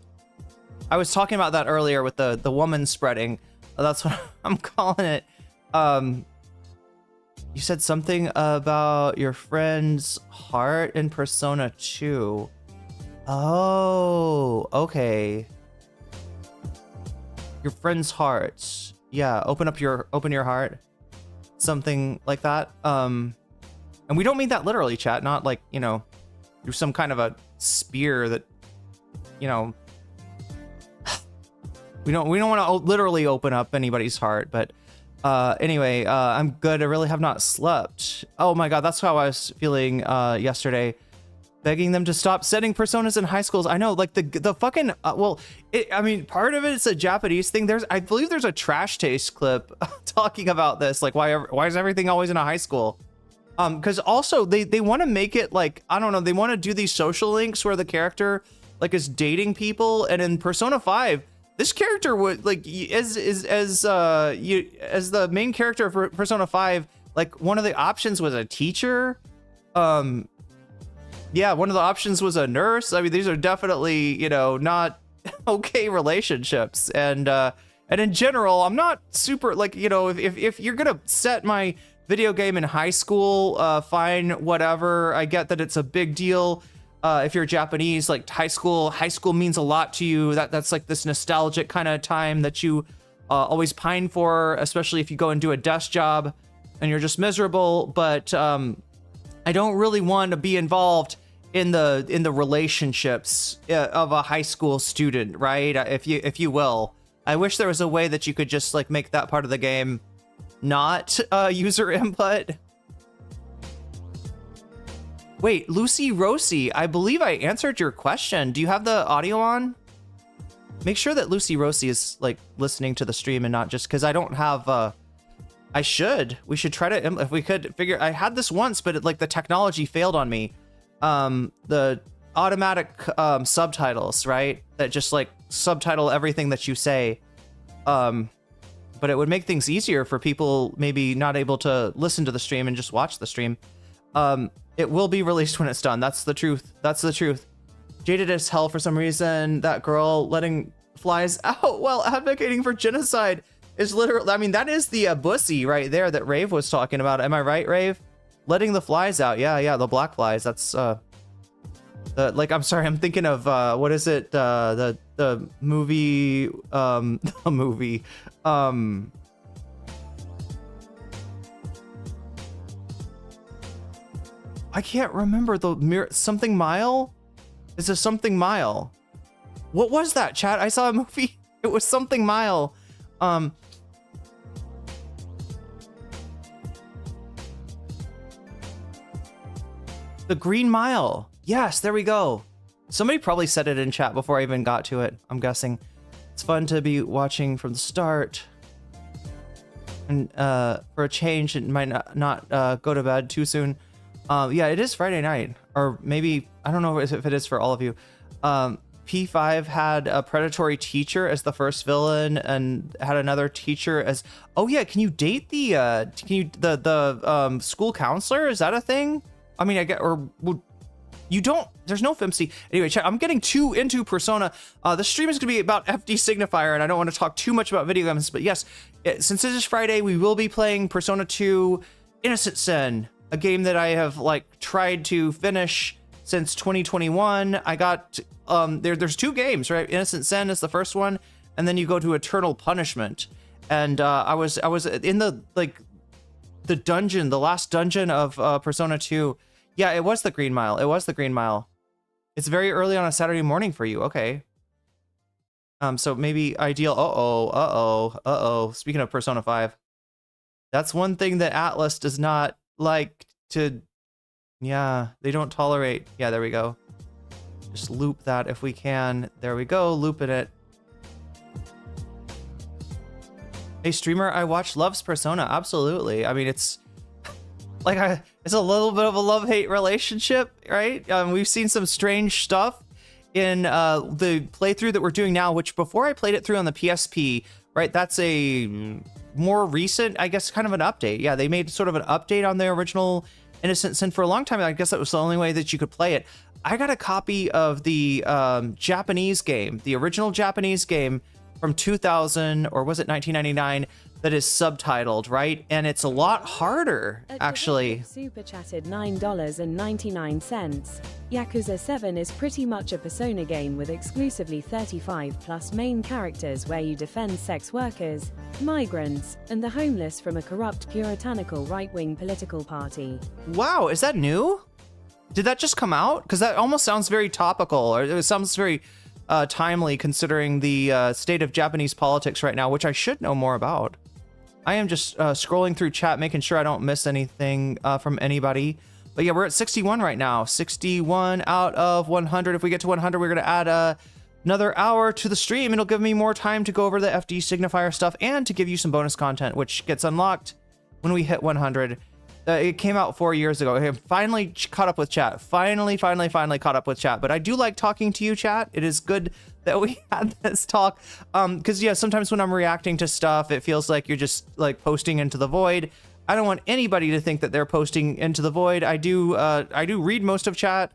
Speaker 2: I was talking about that earlier with the woman spreading. That's what I'm calling it. You said something about your friend's heart in Persona 2. Oh, okay. Your friend's heart. Yeah, open your heart. Something like that. And we don't mean that literally, chat, not like, you know, through some kind of a spear that, you know, we don't want to literally open up anybody's heart, but anyway, I'm good. I really have not slept. Oh my god, that's how I was feeling yesterday. begging them to stop setting personas in high schools. I know, like the fucking I mean, part of it is a Japanese thing. I believe there's a Trash Taste clip talking about this, like why is everything always in a high school? Because also they want to make it like, I don't know, they want to do these social links where the character like is dating people, and in Persona 5, this character would like as the main character of Persona 5, like one of the options was a teacher. Yeah, one of the options was a nurse. I mean, these are definitely, you know, not okay relationships. And in general, I'm not super, like, you know, if you're gonna set my video game in high school, fine, whatever. I get that it's a big deal. If you're Japanese, like high school means a lot to you. That's like this nostalgic kind of time that you always pine for, especially if you go and do a desk job and you're just miserable. But I don't really want to be involved in the relationships of a high school student, right? If you will. I wish there was a way that you could just like make that part of the game not user input. Wait, Lucy Rossi, I believe I answered your question. Do you have the audio on? Make sure that Lucy Rossi is like listening to the stream and not just, because I don't have we should try to, if we could figure, I had this once, but it, like the technology failed on me. The automatic subtitles, right? That just like subtitle everything that you say. But it would make things easier for people maybe not able to listen to the stream and just watch the stream. It will be released when it's done. That's the truth. That's the truth. Jaded as hell for some reason. That girl letting flies out while advocating for genocide is literally, I mean, that is the bussy right there that Rave was talking about. Am I right, Rave? Letting the flies out. Yeah, the black flies. That's like, I'm sorry, I'm thinking of what is it? The movie, the movie. I can't remember the something mile. Is it something mile? What was that, chat? I saw a movie. It was something mile. The Green Mile. Yes, there we go. Somebody probably said it in chat before I even got to it, I'm guessing. It's fun to be watching from the start. And for a change, it might not go to bed too soon. Yeah, it is Friday night. Or maybe, I don't know if it is for all of you. P5 had a predatory teacher as the first villain and had another teacher as... Oh yeah, can you date the school counselor? Is that a thing? I mean, I get, or would you don't, there's no FMC. Anyway, chat, I'm getting too into Persona. The stream is gonna be about FD Signifier, and I don't want to talk too much about video games, but yes, since it is Friday, we will be playing Persona 2 Innocent Sin, a game that I have like tried to finish since 2021. I got, there's two games, right? Innocent Sin is the first one, and then you go to Eternal Punishment. And I was in the, like, the dungeon, the last dungeon of Persona 2. Yeah, it was the Green Mile. It was the Green Mile. It's very early on a Saturday morning for you. Okay. So maybe ideal. Speaking of Persona 5, that's one thing that Atlas does not like to. Yeah, they don't tolerate. Yeah, there we go. Just loop that if we can. There we go. Looping it. A streamer I watch loves Persona. Absolutely. I mean, it's like it's a little bit of a love-hate relationship, right? We've seen some strange stuff in the playthrough that we're doing now, which before I played it through on the PSP, right? That's a more recent, I guess, kind of an update. Yeah, they made sort of an update on the original Innocent Sin for a long time. I guess that was the only way that you could play it. I got a copy of the Japanese game, the original Japanese game from 2000, or was it 1999, that is subtitled, right? And it's a lot harder, actually.
Speaker 3: Super chatted $9.99. Yakuza 7 is pretty much a Persona game with exclusively 35 plus main characters where you defend sex workers, migrants, and the homeless from a corrupt puritanical right-wing political party.
Speaker 2: Wow, is that new? Did that just come out? Because that almost sounds very topical, or it sounds very timely considering the state of Japanese politics right now, which I should know more about. I am just scrolling through chat, making sure I don't miss anything from anybody. But yeah, we're at 61 right now. 61 out of 100. If we get to 100, we're going to add another hour to the stream. It'll give me more time to go over the FD Signifier stuff and to give you some bonus content, which gets unlocked when we hit 100. It came out 4 years ago. I finally caught up with chat. Finally caught up with chat. But I do like talking to you, chat. It is good that we had this talk. Because yeah, sometimes when I'm reacting to stuff, it feels like you're just like posting into the void. I don't want anybody to think that they're posting into the void. I do read most of chat,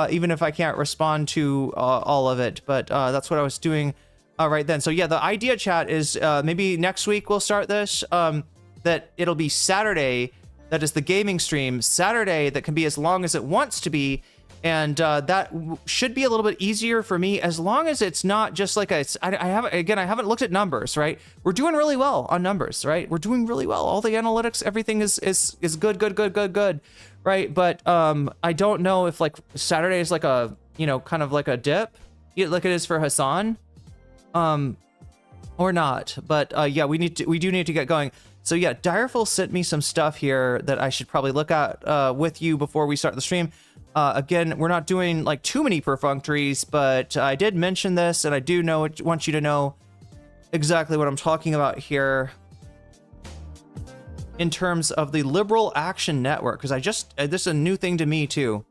Speaker 2: even if I can't respond to all of it. But that's what I was doing right then. So yeah, the idea, chat, is maybe next week we'll start this. That it'll be Saturday. That is the gaming stream. Saturday that can be as long as it wants to be. And that should be a little bit easier for me, as long as it's not just like I haven't looked at numbers, right? We're doing really well on numbers, right? We're doing really well. All the analytics, everything is good, right? But I don't know if like Saturday is like a, kind of like a dip, like it is for Hassan, or not. But yeah, we do need to get going. So yeah, Direful sent me some stuff here that I should probably look at with you before we start the stream. Again, we're not doing like too many perfunctories, but I did mention this, and I do want you to know exactly what I'm talking about here in terms of the Liberal Action Network, because this is a new thing to me too.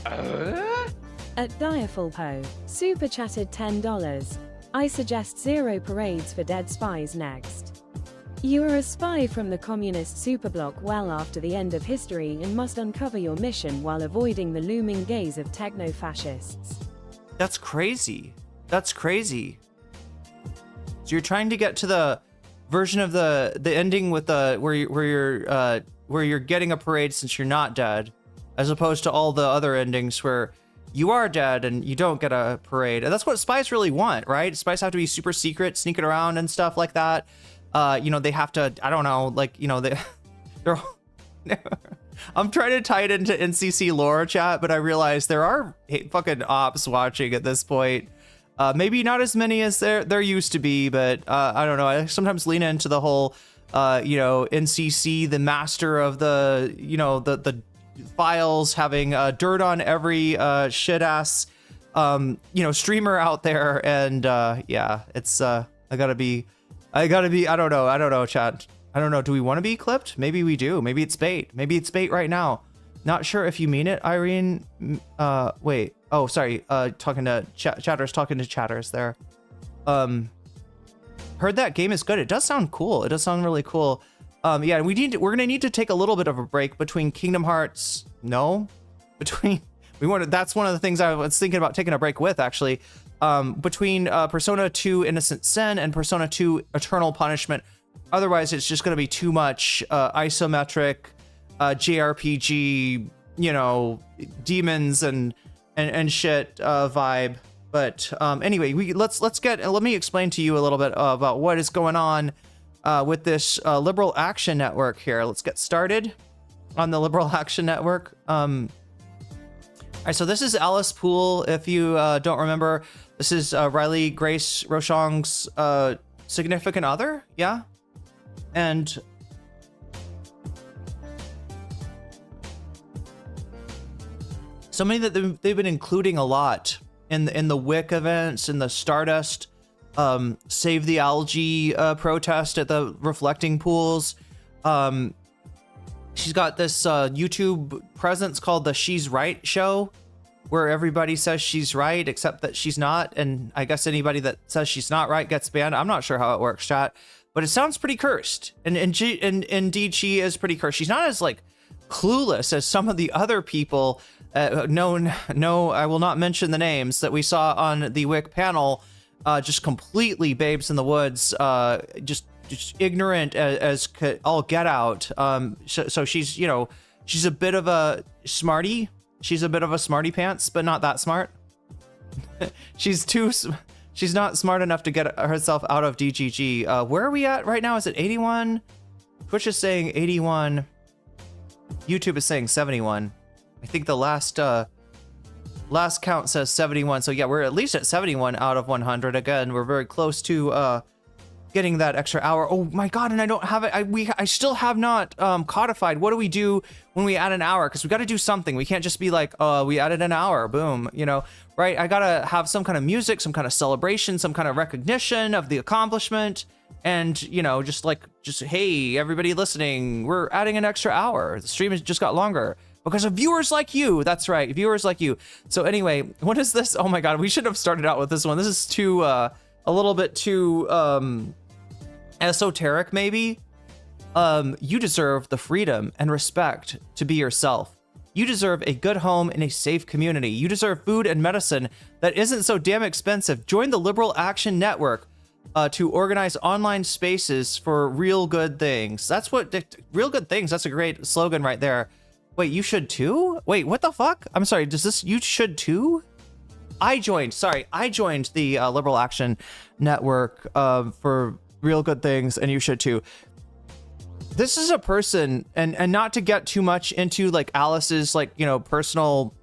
Speaker 3: At Direful Po, super chatted $10. I suggest 0 parades for dead spies next. You are a spy from the communist superbloc well after the end of history and must uncover your mission while avoiding the looming gaze of techno-fascists.
Speaker 2: That's crazy. That's crazy. So you're trying to get to the version of the ending with the where you're getting a parade since you're not dead, as opposed to all the other endings where you are dead and you don't get a parade. And that's what spies really want, right? Spies have to be super secret, sneaking around and stuff like that. They have to, I don't know, like, they're I'm trying to tie it into NCC lore, chat, but I realize there are fucking ops watching at this point. Maybe not as many as there used to be, but I don't know. I sometimes lean into the whole, NCC, the master of the, the files, having dirt on every shit ass, streamer out there. And yeah, it's I gotta be, I don't know, chat. I don't know. Do we want to be clipped? Maybe we do. Maybe it's bait. Maybe it's bait right now. Not sure if you mean it, Irene. Wait. Oh, sorry. Talking to chatters there. Heard that game is good. It does sound cool. It does sound really cool. Yeah, we're gonna need to take a little bit of a break between Kingdom Hearts. That's one of the things I was thinking about taking a break with, actually. Between Persona 2 Innocent Sin and Persona 2 Eternal Punishment. Otherwise, it's just going to be too much isometric JRPG, demons and shit vibe. But anyway, let me explain to you a little bit about what is going on with this Liberal Action Network here. Let's get started on the Liberal Action Network. All right, so this is Alice Poole. If you don't remember, this is Riley Grace Rochong's significant other, yeah? And somebody that they've been including a lot in the WIC events, in the Stardust Save the Algae protest at the reflecting pools. She's got this YouTube presence called the She's Right show, where everybody says she's right except that she's not, and I guess anybody that says she's not right gets banned. I'm not sure how it works, chat, but it sounds pretty cursed, and indeed she is pretty cursed. She's not as like clueless as some of the other people. No, I will not mention the names that we saw on the WIC panel. Just completely babes in the woods, just ignorant as all get out. So she's, she's a bit of a smarty. She's a bit of a smarty pants, but not that smart. She's not smart enough to get herself out of DGG. Where are we at right now? Is it 81? Twitch is saying 81. YouTube is saying 71. I think the last count says 71. So yeah, we're at least at 71 out of 100. Again, we're very close to getting that extra hour. Oh my God, and I don't have it. I still have not codified. What do we do when we add an hour? Because we got to do something. We can't just be like, we added an hour, boom, you know, right? I gotta have some kind of music, some kind of celebration, some kind of recognition of the accomplishment. And, you know, just hey, everybody listening, we're adding an extra hour. The stream has just got longer because of viewers like you. That's right, viewers like you. So anyway, what is this? Oh my God, we should have started out with this one. This is too, a little bit too esoteric, maybe. You deserve the freedom and respect to be yourself. You deserve a good home in a safe community. You deserve food and medicine that isn't so damn expensive. Join the Liberal Action Network to organize online spaces for real good things. That's what real good things. That's a great slogan right there. Wait, you should too? Wait, what the fuck? I'm sorry. Does this, you should too? I joined the Liberal Action Network for real good things, and you should too. This is a person, and not to get too much into like Alice's like, you know, personal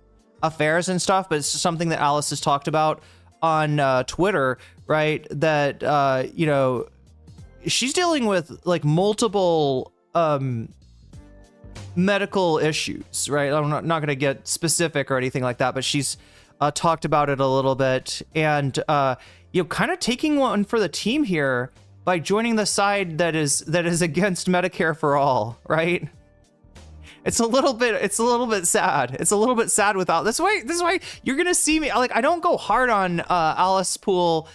Speaker 2: affairs and stuff, but it's something that Alice has talked about on Twitter, right? That you know, she's dealing with like multiple medical issues, right? I'm not going to get specific or anything like that, but she's talked about it a little bit, and you know, kind of taking one for the team here by joining the side that is against Medicare for all, right? It's a little bit sad. It's a little bit sad without this way you're gonna see me like, I don't go hard on Alice Poole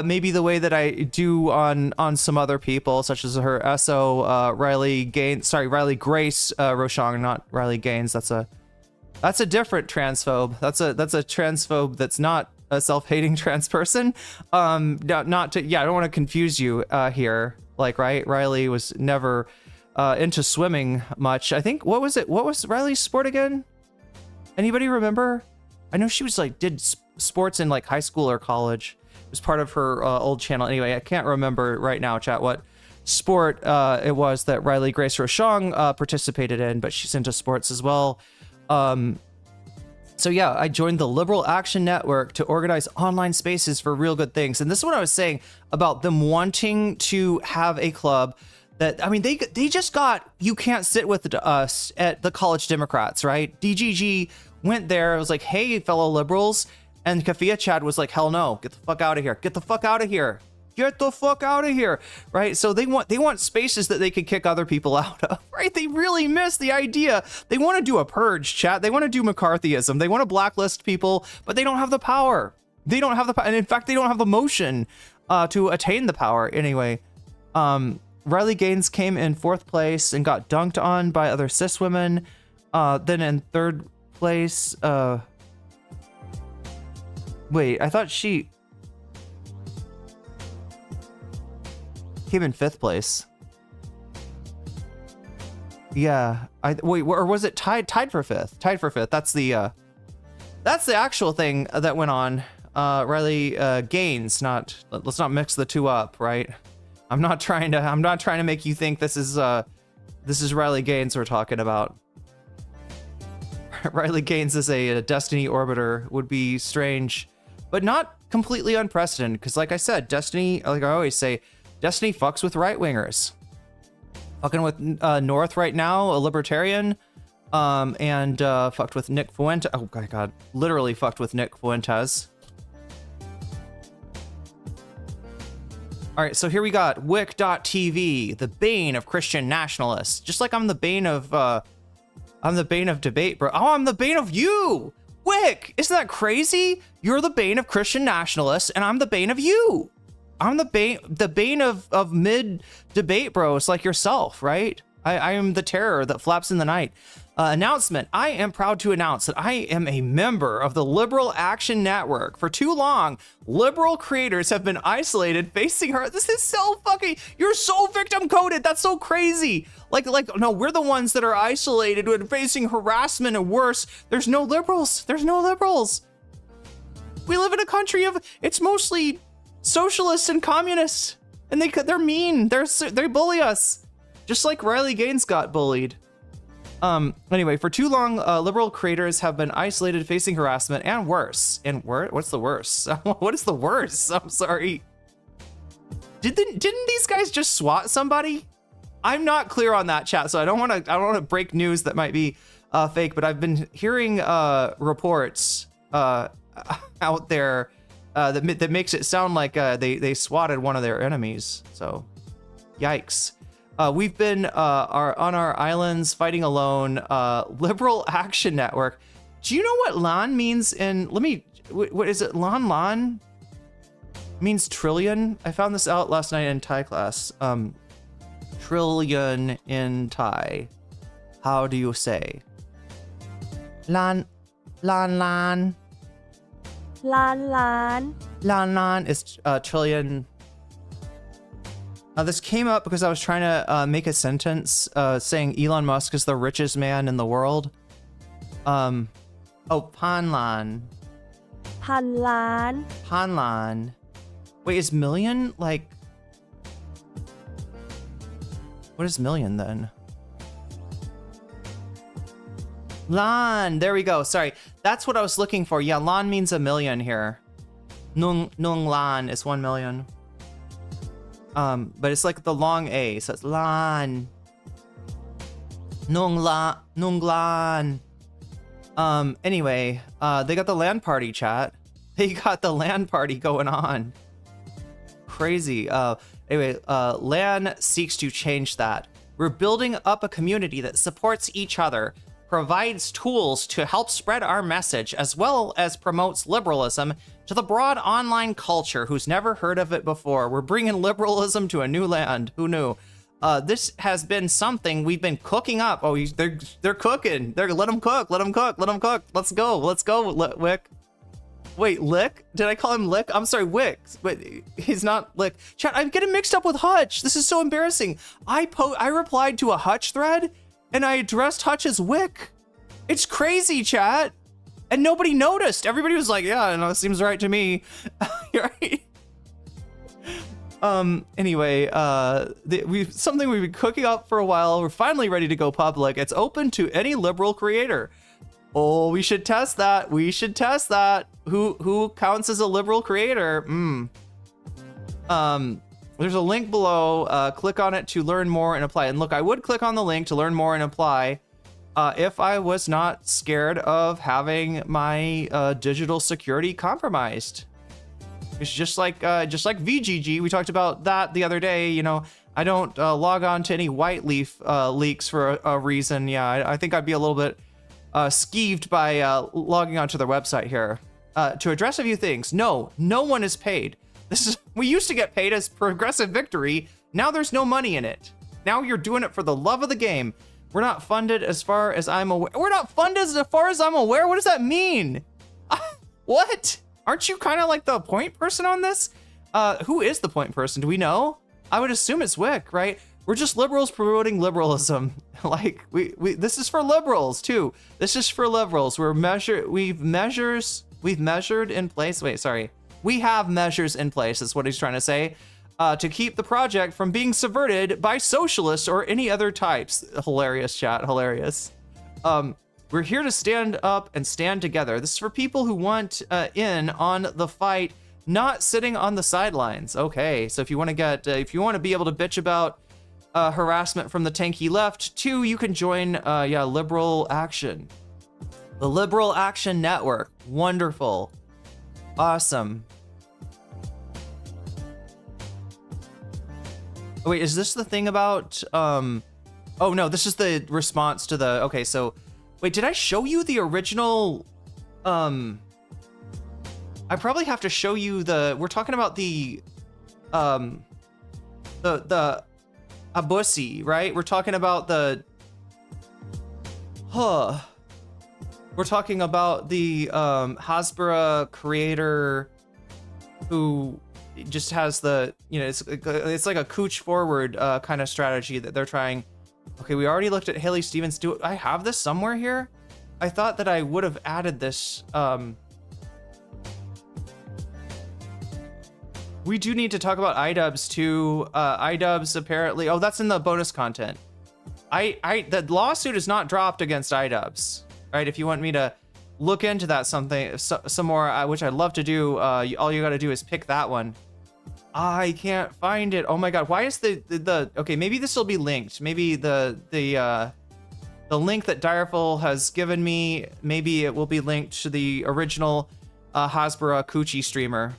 Speaker 2: maybe the way that I do on some other people, such as her SO Riley Grace Rochong, not Riley Gaines. That's a different transphobe. That's a transphobe that's not a self-hating trans person. I don't want to confuse you here. Like, right, Riley was never into swimming much. I think, what was Riley's sport again? Anybody remember? I know she was like did sports in like high school or college. It was part of her old channel. Anyway, I can't remember right now, chat, what sport it was that Riley Grace Rochong participated in, but she's into sports as well. So yeah, I joined the Liberal Action Network to organize online spaces for real good things. And this is what I was saying about them wanting to have a club that, I mean, they just got, you can't sit with us at the College Democrats, right? DGG went there. It was like, hey, fellow liberals. And Kafia Chad was like, hell no, get the fuck out of here. Get the fuck out of here. Get the fuck out of here, right? So they want spaces that they could kick other people out of, right? They really miss the idea. They want to do a purge, chat. They want to do McCarthyism. They want to blacklist people, but they don't have the power. They don't have the power, and in fact, they don't have the motion to attain the power. Anyway, Riley Gaines came in 4th place and got dunked on by other cis women. Then in 3rd place, wait, I thought she came in 5th place. Yeah, wait, or was it tied for 5th? Tied for 5th. That's the actual thing that went on. Riley Gaines, let's not mix the two up, right? I'm not trying to make you think this is Riley Gaines we're talking about. Riley Gaines is a Destiny orbiter. Would be strange, but not completely unprecedented, because like I said, Destiny, like I always say, Destiny fucks with right-wingers. Fucking with North right now, a libertarian, and fucked with Nick Fuentes. Oh my god, literally fucked with Nick Fuentes. All right, so here we got Wick.tv, the bane of Christian nationalists. Just like I'm the bane of debate, bro. Oh, I'm the bane of you, Wick. Isn't that crazy? You're the bane of Christian nationalists, and I'm the bane of you. I'm the bane of mid debate bros like yourself, right? I am the terror that flaps in the night. Announcement. I am proud to announce that I am a member of the Liberal Action Network. For too long, liberal creators have been isolated, facing her. This is so fucking, you're so victim coded. That's so crazy. Like, no, we're the ones that are isolated and facing harassment and worse. There's no liberals. There's no liberals. We live in a country of, it's mostly socialists and communists, and they're mean. They bully us, just like Riley Gaines got bullied. Anyway, for too long, liberal creators have been isolated, facing harassment and worse. And what's the worse? What is the worse? I'm sorry. Didn't these guys just SWAT somebody? I'm not clear on that, chat, so I don't want to break news that might be fake, but I've been hearing reports out there that makes it sound like they swatted one of their enemies. So, yikes. We've been on our islands fighting alone. Liberal Action Network. Do you know what LAN means in? What is it? LAN means trillion. I found this out last night in Thai class. Trillion in Thai. How do you say? LAN.
Speaker 4: Lan
Speaker 2: LAN is trillion. This came up because I was trying to make a sentence saying Elon Musk is the richest man in the world. Oh, Panlan. Panlan. Wait, is million like... What is million then? Lan, there we go. Sorry, that's what I was looking for. Yeah, lan means a million here. Nung lan is 1 million. But it's like the long A, so it's lan. Nung lan. Anyway, they got the LAN party, chat. They got the LAN party going on. Crazy. Anyway, LAN seeks to change that. We're building up a community that supports each other, provides tools to help spread our message, as well as promotes liberalism to the broad online culture who's never heard of it before. We're bringing liberalism to a new land. Who knew? This has been something we've been cooking up. Oh, they're cooking. Let them cook. Let them cook. Let them cook. Let's go. Wick. Wait, Lick? Did I call him Lick? I'm sorry, Wick. But he's not Lick. Chat, I'm getting mixed up with Hutch. This is so embarrassing. I replied to a Hutch thread, and I addressed Hutch as Wick. It's crazy, chat. And nobody noticed. Everybody was like, yeah, no, it seems right to me. Right? Anyway, something we've been cooking up for a while. We're finally ready to go public. It's open to any liberal creator. Oh, we should test that. Who counts as a liberal creator? There's a link below. Click on it to learn more and apply. And look, I would click on the link to learn more and apply if I was not scared of having my digital security compromised. It's just like VGG. We talked about that the other day. You know, I don't log on to any white leaf leaks for a reason. Yeah, I think I'd be a little bit skeeved by logging onto their website here. To address a few things, no one is paid. We used to get paid as Progressive Victory. Now there's no money in it. Now you're doing it for the love of the game. We're not funded as far as I'm aware. We're not funded as far as I'm aware? What does that mean? What? Aren't you kind of like the point person on this? Who is the point person? Do we know? I would assume it's Wick, right? We're just liberals promoting liberalism. Like this is for liberals too. This is for liberals. We've measured in place. Wait, sorry. We have measures in place, is what he's trying to say, to keep the project from being subverted by socialists or any other types. Hilarious, chat, hilarious. We're here to stand up and stand together. This is for people who want in on the fight, not sitting on the sidelines. Okay, so if you want to get, if you want to be able to bitch about harassment from the tanky left, too, you can join, Liberal Action. The Liberal Action Network. Wonderful. Awesome. Oh, wait, is this the thing about, oh no, this is the response to the, okay, so, wait, did I show you the original, I probably have to show you we're talking about the Abusi, right? We're talking about we're talking about the Hasbara creator who just has it's like a cooch forward kind of strategy that they're trying. Okay, we already looked at Haley Stevens. Do I have this somewhere here? I thought that I would have added this. We do need to talk about iDubbbz too. iDubbbz apparently, oh, that's in the bonus content. The lawsuit is not dropped against iDubbbz, right? If you want me to look into that some more, which I'd love to do, all you got to do is pick that one. I can't find it. Oh my god, why is the okay, maybe this will be linked. Maybe the link that Direful has given me, maybe it will be linked to the original Hasbara Coochie streamer.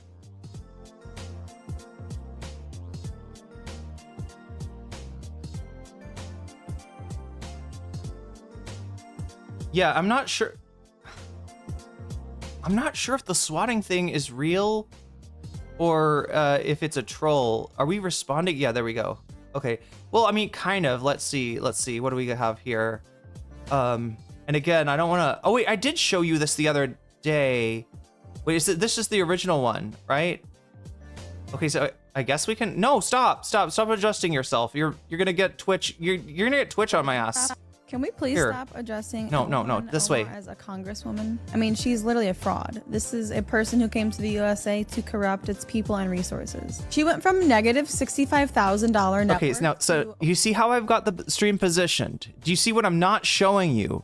Speaker 2: Yeah, I'm not sure. I'm not sure if the swatting thing is real or if it's a troll. Are we responding? Yeah, there we go. Okay. Well, I mean, kind of. Let's see. Let's see. What do we have here? And again, I don't want to. Oh wait, I did show you this the other day. Wait, this is the original one, right? Okay, so I guess we can. No, stop adjusting yourself. You're gonna get Twitch. You're gonna get Twitch on my ass.
Speaker 5: Can we please
Speaker 2: Here.
Speaker 5: stop addressing
Speaker 2: No, this way.
Speaker 5: As a congresswoman? I mean, she's literally a fraud. This is a person who came to the USA to corrupt its people and resources. She went from negative $65,000 net
Speaker 2: Okay,
Speaker 5: worth
Speaker 2: now, so
Speaker 5: to-
Speaker 2: you see how I've got the stream positioned? Do you see what I'm not showing you?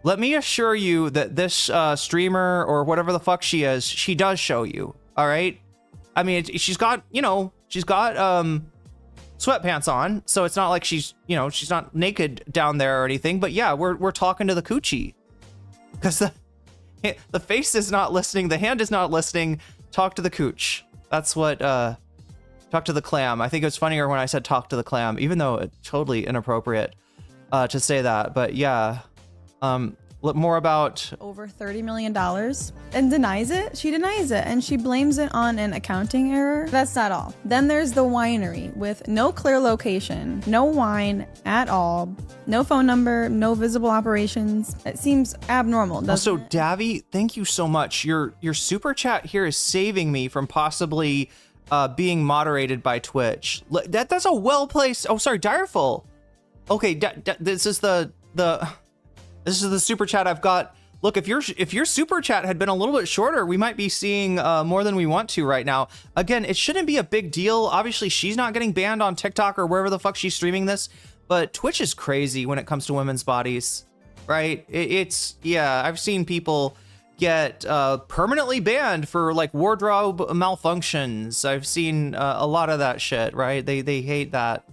Speaker 2: Let me assure you that this streamer or whatever the fuck she is, she does show you, all right? I mean, she's got, sweatpants on, so it's not like she's not naked down there or anything, but yeah, we're talking to the coochie. Because the face is not listening, the hand is not listening. Talk to the cooch. That's what talk to the clam. I think it was funnier when I said talk to the clam, even though it's totally inappropriate to say that. But yeah, more about
Speaker 5: over $30 million and denies it. She denies it and she blames it on an accounting error. That's not all. Then there's the winery with no clear location, no wine at all, no phone number, no visible operations. It seems abnormal, doesn't
Speaker 2: also
Speaker 5: it?
Speaker 2: Davy, thank you so much. Your super chat here is saving me from possibly being moderated by Twitch. That's a well placed. Oh, sorry, Direful. Okay, this is this is the super chat I've got. Look, if your super chat had been a little bit shorter, we might be seeing more than we want to right now. Again, it shouldn't be a big deal. Obviously, she's not getting banned on TikTok or wherever the fuck she's streaming this, but Twitch is crazy when it comes to women's bodies, right? Yeah, I've seen people get permanently banned for like wardrobe malfunctions. I've seen a lot of that shit, right? They hate that.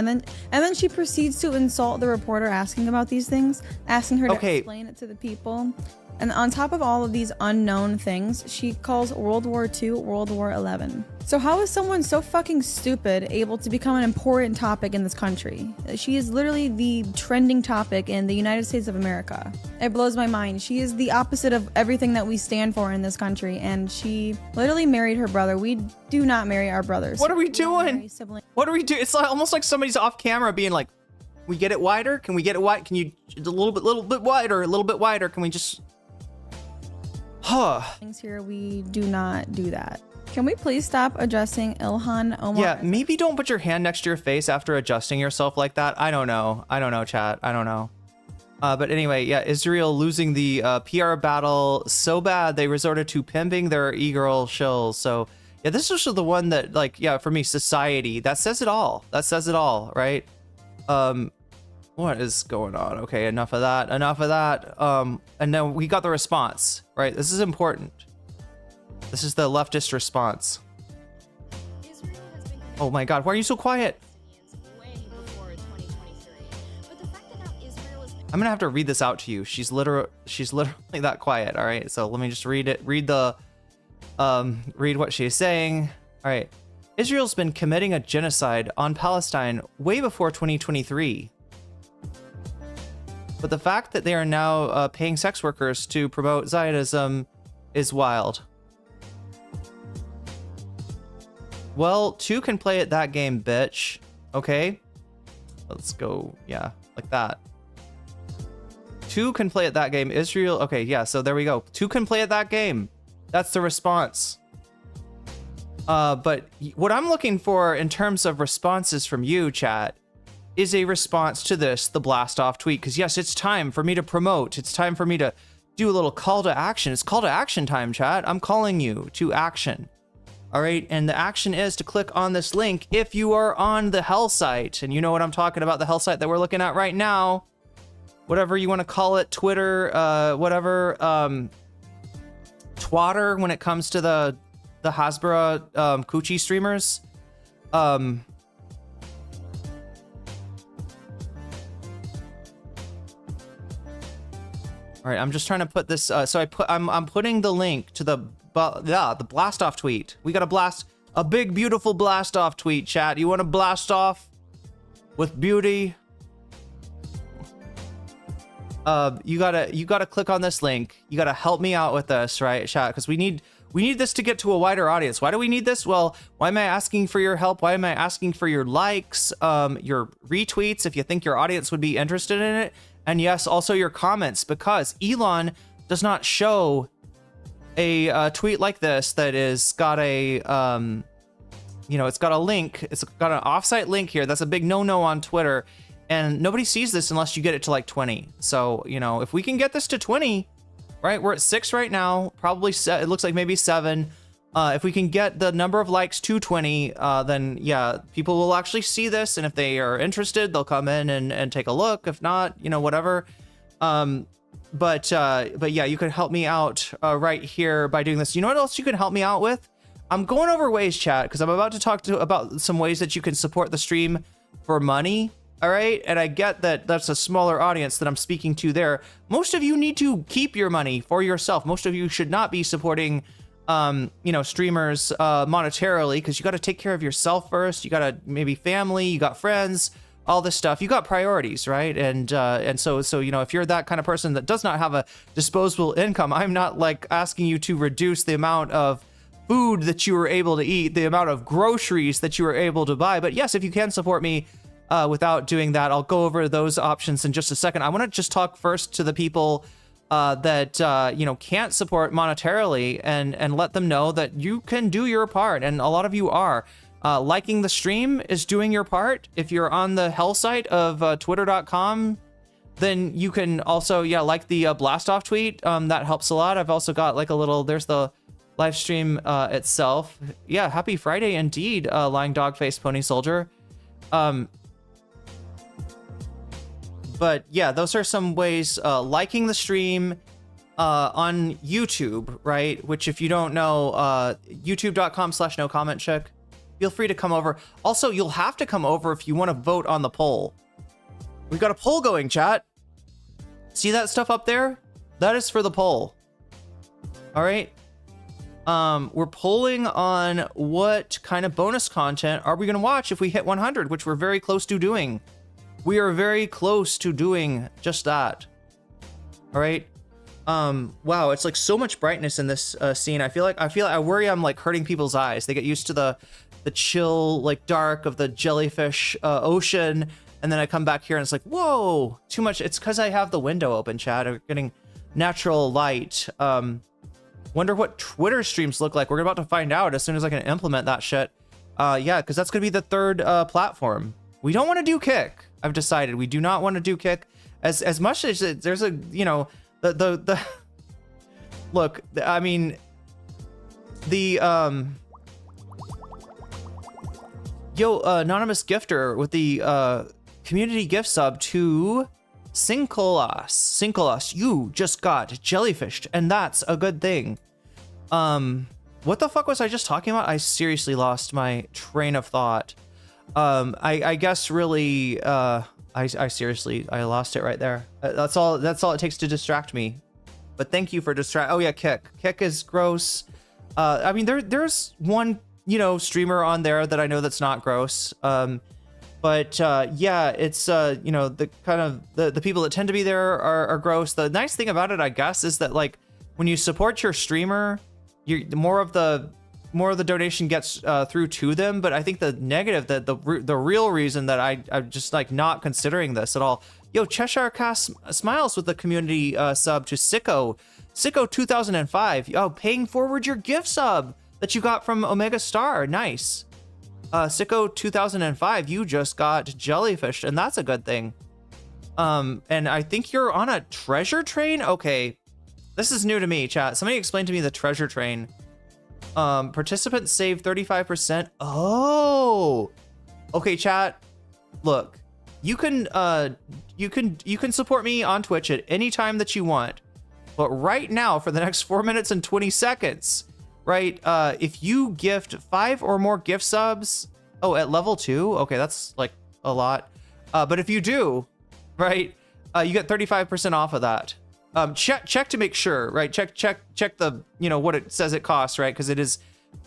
Speaker 5: And then she proceeds to insult the reporter asking about these things, asking her to
Speaker 2: Okay.
Speaker 5: explain it to the people. And on top of all of these unknown things, she calls World War II World War 11. So how is someone so fucking stupid able to become an important topic in this country? She is literally the trending topic in the United States of America. It blows my mind. She is the opposite of everything that we stand for in this country, and she literally married her brother. We do not marry our brothers.
Speaker 2: What are we
Speaker 5: We don't marry
Speaker 2: doing?
Speaker 5: siblings.
Speaker 2: What do we do? It's like, almost like somebody's off camera being like, "We get it wider? Can we get it wide? Can you a little bit wider? A little bit wider? Can we just?" Huh.
Speaker 5: Things here, we do not do that. Can we please stop addressing Ilhan Omar?
Speaker 2: Yeah, maybe don't put your hand next to your face after adjusting yourself like that. I don't know, chat. I don't know. But anyway, yeah, Israel losing the PR battle so bad they resorted to pimping their e-girl shills. So yeah, this is the one that, like, yeah, for me, society, that says it all. That says it all, right? What is going on? Okay, enough of that. And then we got the response, right? This is important. This is the leftist response. Oh my God, why are you so quiet? I'm gonna have to read this out to you. She's literally that quiet. All right, so let me just read it. Read what she's saying. All right, Israel's been committing a genocide on Palestine way before 2023. But the fact that they are now paying sex workers to promote Zionism is wild. Well, two can play at that game, bitch. Okay? Let's go, yeah, like that. Two can play at that game. Israel, okay, yeah, so there we go. Two can play at that game. That's the response. But what I'm looking for in terms of responses from you, chat, is a response to this, the blast off tweet. Because yes, it's time for me to promote. It's time for me to do a little call to action. It's call to action time, chat. I'm calling you to action. All right, and the action is to click on this link if you are on the hell site. And you know what I'm talking about, the hell site that we're looking at right now. Whatever you want to call it, Twitter, whatever. twatter when it comes to the Hasbara coochie streamers. All right, I'm just trying to put this. So I'm putting the link to the blast off tweet. We got a big beautiful blast off tweet, chat. You want to blast off with beauty? You gotta click on this link. You gotta help me out with this, right, chat? Because we need this to get to a wider audience. Why do we need this? Well, why am I asking for your help? Why am I asking for your likes, your retweets, if you think your audience would be interested in it? And yes, also your comments, because Elon does not show a tweet like this that is got a, it's got a link. It's got an offsite link here. That's a big no-no on Twitter. And nobody sees this unless you get it to like 20. So, if we can get this to 20, right? We're at 6 right now, probably it looks like maybe 7. If we can get the number of likes to 20, then yeah, people will actually see this. And if they are interested, they'll come in and take a look. If not, whatever. But yeah, you can help me out right here by doing this. You know what else you can help me out with? I'm going over ways, chat, because I'm about to talk about some ways that you can support the stream for money. All right, and I get that that's a smaller audience that I'm speaking to there. Most of you need to keep your money for yourself. Most of you should not be supporting, streamers monetarily, because you got to take care of yourself first. You got to maybe family, you got friends, all this stuff. You got priorities, right? And so if you're that kind of person that does not have a disposable income, I'm not like asking you to reduce the amount of food that you were able to eat, the amount of groceries that you were able to buy. But yes, if you can support me without doing that, I'll go over those options in just a second. I want to just talk first to the people that can't support monetarily and let them know that you can do your part, and a lot of you are. Liking the stream is doing your part. If you're on the hell site of twitter.com, then you can also like the blast off tweet. That helps a lot. I've also got like a little, there's the live stream itself. Yeah, happy Friday indeed, lying dog face pony soldier. But yeah, those are some ways. Liking the stream on YouTube, right? Which, if you don't know, youtube.com/nocommentchick. Feel free to come over. Also, you'll have to come over if you want to vote on the poll. We've got a poll going, chat. See that stuff up there? That is for the poll. All right. We're polling on what kind of bonus content are we going to watch if we hit 100, which we're very close to doing. We are very close to doing just that. All right. Wow, it's like so much brightness in this scene. I worry I'm like hurting people's eyes. They get used to the chill, like dark of the jellyfish ocean, and then I come back here and it's like, whoa, too much. It's because I have the window open, chat. I'm getting natural light. Wonder what Twitter streams look like. We're about to find out as soon as I can implement that shit. Yeah, because that's gonna be the third platform. We don't want to do Kick. I've decided we do not want to do Kick as much as there's a the look. I mean, the anonymous gifter with the community gift sub to Sinkolas, you just got jellyfished, and that's a good thing. What the fuck was I just talking about? I seriously lost my train of thought. I guess really, I seriously, I lost it right there. That's all it takes to distract me. But thank you for oh yeah, Kick is gross. I mean, there's one, streamer on there that I know that's not gross. But yeah, it's, the kind of, the people that tend to be there are gross. The nice thing about it, I guess, is that like, when you support your streamer, more of the donation gets through to them. But I think the negative, the real reason that I'm just like not considering this at all. Yo, Cheshire Cast smiles with the community sub to Sicko 2005. Oh, paying forward your gift sub that you got from Omega Star. Nice. Sicko 2005, you just got jellyfished, and that's a good thing. And I think you're on a treasure train. Okay, this is new to me, chat. Somebody explain to me the treasure train. Participants save 35%. Oh, okay, chat. Look, you can support me on Twitch at any time that you want. But right now, for the next 4 minutes and 20 seconds, right, if you gift 5 or more gift subs, oh, at level 2, okay, that's like a lot. But if you do, right, you get 35% off of that. Check to make sure, right? Check the, what it says it costs, right? Because it is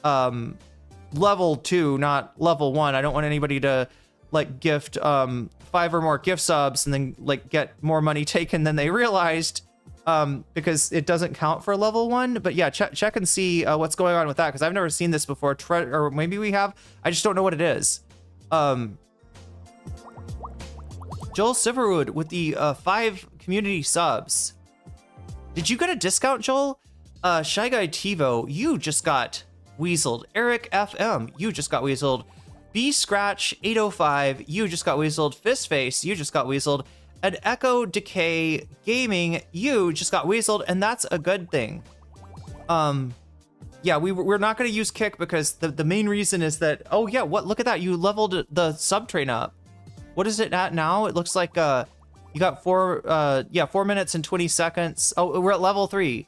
Speaker 2: level 2, not level 1. I don't want anybody to like gift 5 or more gift subs and then like get more money taken than they realized, because it doesn't count for level 1. But yeah, check and see what's going on with that, because I've never seen this before. Or maybe we have. I just don't know what it is. Joel Silverwood with the 5 community subs. Did you get a discount, Joel? Shy Guy TiVo, you just got weaseled. Eric FM, you just got weaseled. B Scratch 805, you just got weaseled. Fistface, you just got weaseled. And Echo Decay Gaming, you just got weaseled, and that's a good thing. Yeah, we're not going to use Kick because the main reason is that, oh yeah, look at that, you leveled the sub train up. What is it at now? It looks like you got 4 minutes and 20 seconds. Oh, we're at level 3.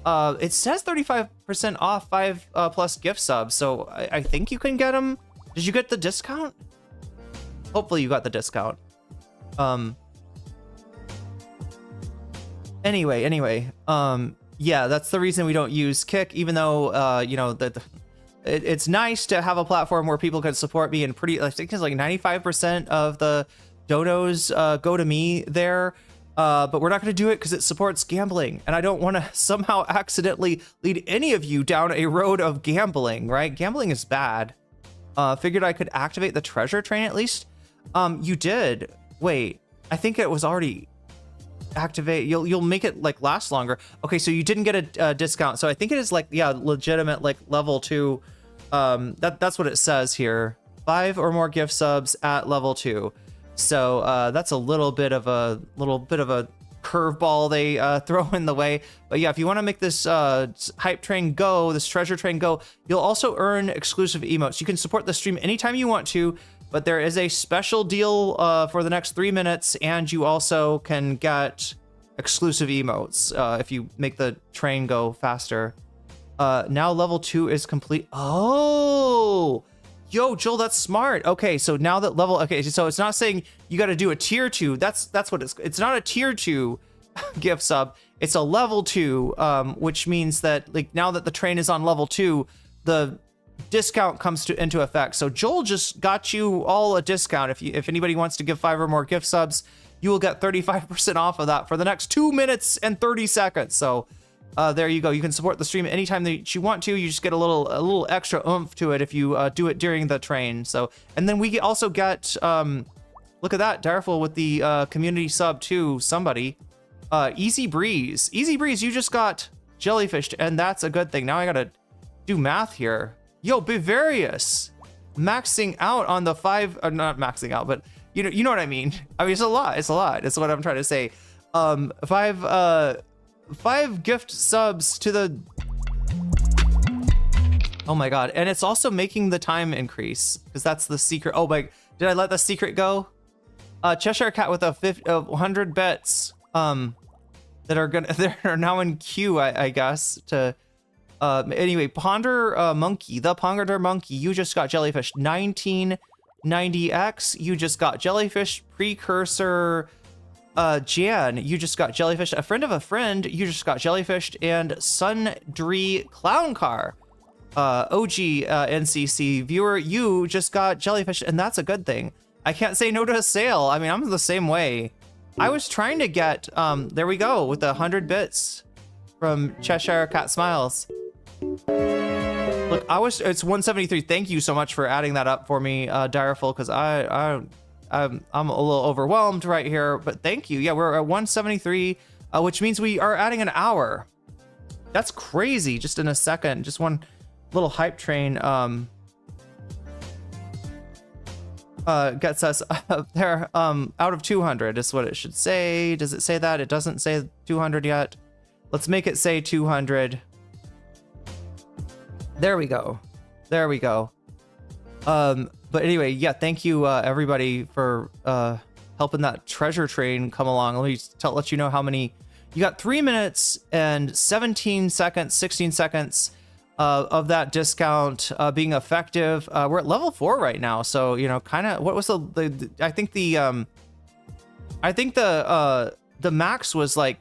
Speaker 2: It says 35% off 5 plus gift subs, so I think you can get them. Did you get the discount? Hopefully you got the discount. Anyway, yeah, that's the reason we don't use Kick, even though, it's nice to have a platform where people can support me, and I think it's like 95% of the donos go to me there. But we're not going to do it because it supports gambling, and I don't want to somehow accidentally lead any of you down a road of gambling, right? Gambling is bad. Figured I could activate the treasure train at least. You did. Wait, I think it was already activate. You'll make it like last longer. Okay, so you didn't get a discount. So I think it is like, yeah, legitimate like level 2. That's what it says here. 5 or more gift subs at level 2. So that's a little bit of a curveball they throw in the way. But yeah, if you want to make this hype train go, this treasure train go, you'll also earn exclusive emotes. You can support the stream anytime you want to, but there is a special deal for the next 3 minutes, and you also can get exclusive emotes if you make the train go faster. Now level 2 is complete. Oh, yo, Joel, that's smart. Okay, so now that okay, so it's not saying you got to do a tier 2. That's what it's not a tier 2 gift sub. It's a level 2, which means that like now that the train is on level 2, the discount comes into effect. So Joel just got you all a discount. If anybody wants to give 5 or more gift subs, you will get 35% off of that for the next 2 minutes and 30 seconds. So there you go. You can support the stream anytime that you want to. You just get a little extra oomph to it if you do it during the train. So, and then we also get look at that, Dareful with the community sub to somebody. Easy Breeze, you just got jellyfished, and that's a good thing. Now I gotta do math here. Yo, Bavarius, maxing out on the 5, not maxing out, but you know what I mean. I mean, it's a lot. It's what I'm trying to say. 5 gift subs to the, oh my god, and it's also making the time increase because that's the secret. Oh my, did I let the secret go? Cheshire Cat with a 100 bets that are now in queue, I guess, to anyway, Ponder Monkey, the Ponder Monkey, you just got jellyfish. 1990X, you just got jellyfish. Precursor Jan, you just got jellyfish. A friend of a friend, you just got jellyfished. And Sundry Clown Car, OG NCC viewer, you just got jellyfish, and that's a good thing. I can't say no to a sale. I mean, I'm the same way. I was trying to get there we go with the 100 bits from Cheshire Cat Smiles. Look, it's 173. Thank you so much for adding that up for me, Direful, because I'm a little overwhelmed right here, but thank you. Yeah, we're at 173, which means we are adding an hour. That's crazy. Just in a second, just one little hype train gets us up there. Out of 200 is what it should say. Does it say that? It doesn't say 200 yet. Let's make it say 200. There we go. But anyway, yeah, thank you everybody for helping that treasure train come along. Let me let you know how many You got 3 minutes and 17 seconds, 16 seconds of that discount being effective. We're at level 4 right now, so you know, kind of. What was the I think the max was like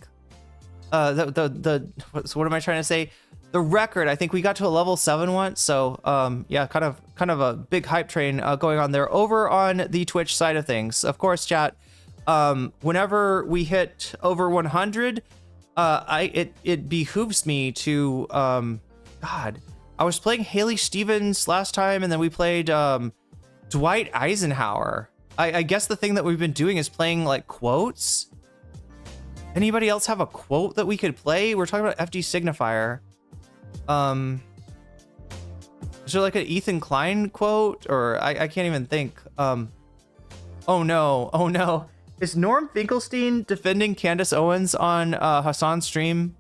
Speaker 2: what am I trying to say? The record, I think we got to a level 7 once. So yeah, kind of a big hype train going on there over on the Twitch side of things. Of course, chat. Whenever we hit over 100, it behooves me to God. I was playing Haley Stevens last time, and then we played Dwight Eisenhower. I guess the thing that we've been doing is playing like quotes. Anybody else have a quote that we could play? We're talking about FD Signifier. Is there like an Ethan Klein quote, or I can't even think. Oh no. Is Norm Finkelstein defending Candace Owens on Hassan's stream?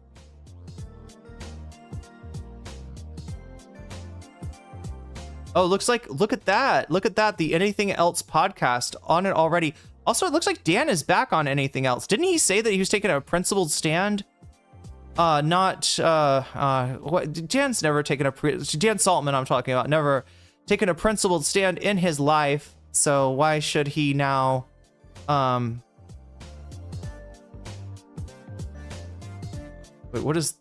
Speaker 2: Oh, look at that. The Anything Else podcast on it already. Also, it looks like Dan is back on Anything Else. Didn't he say that he was taking a principled stand? Dan's never taken Dan Saltman, I'm talking about, never taken a principled stand in his life. So why should he now? Wait, what is?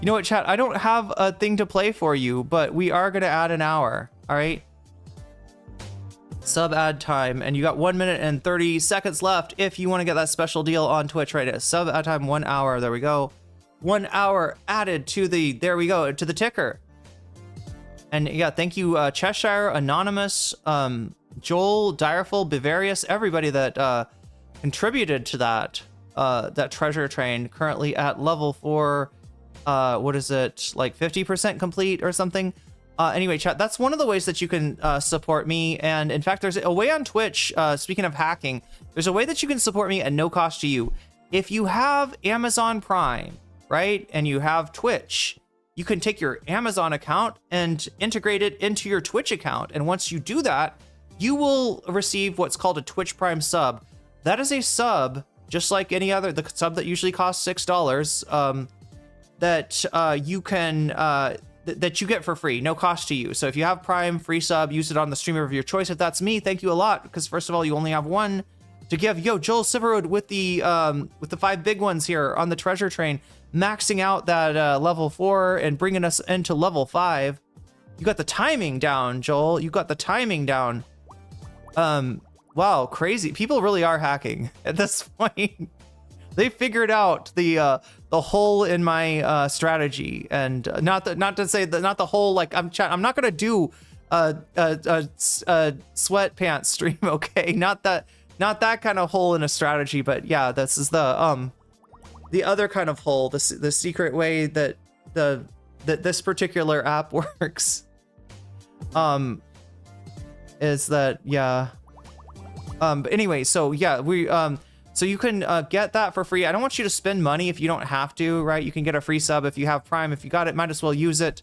Speaker 2: You know what, chat? I don't have a thing to play for you, but we are gonna add an hour. All right. Sub ad time, and you got 1 minute and 30 seconds left if you want to get that special deal on Twitch right now. Sub ad time 1 hour. There we go. 1 hour added to the to the ticker. And yeah, thank you Cheshire, Anonymous, Joel, Direful, Bavarius, everybody that contributed to that treasure train. Currently at level 4. What is it, like 50% complete or something? Anyway, chat, that's one of the ways that you can support me. And in fact, there's a way on Twitch, speaking of hacking, there's a way that you can support me at no cost to you. If you have Amazon Prime, right, and you have Twitch, you can take your Amazon account and integrate it into your Twitch account. And once you do that, you will receive what's called a Twitch Prime sub. That is a sub, just like any other, the sub that usually costs $6, that you can... that you get for free, no cost to you. So if you have Prime, free sub, use it on the streamer of your choice. If that's me, thank you a lot, because first of all, you only have one to give. Yo, Joel Siverud with the 5 big ones here on the treasure train, maxing out that level 4 and bringing us into level 5. You got the timing down, Joel. You got the timing down. Wow, crazy. People really are hacking at this point. They figured out the hole in my strategy, and not to say that, not the whole, like I'm not gonna do a sweatpants stream, okay? Not that kind of hole in a strategy, but yeah, this is the other kind of hole, the secret way that this particular app works. Is that, yeah. But anyway, so yeah, we so you can get that for free. I don't want you to spend money if you don't have to, right? You can get a free sub if you have Prime. If you got it, might as well use it.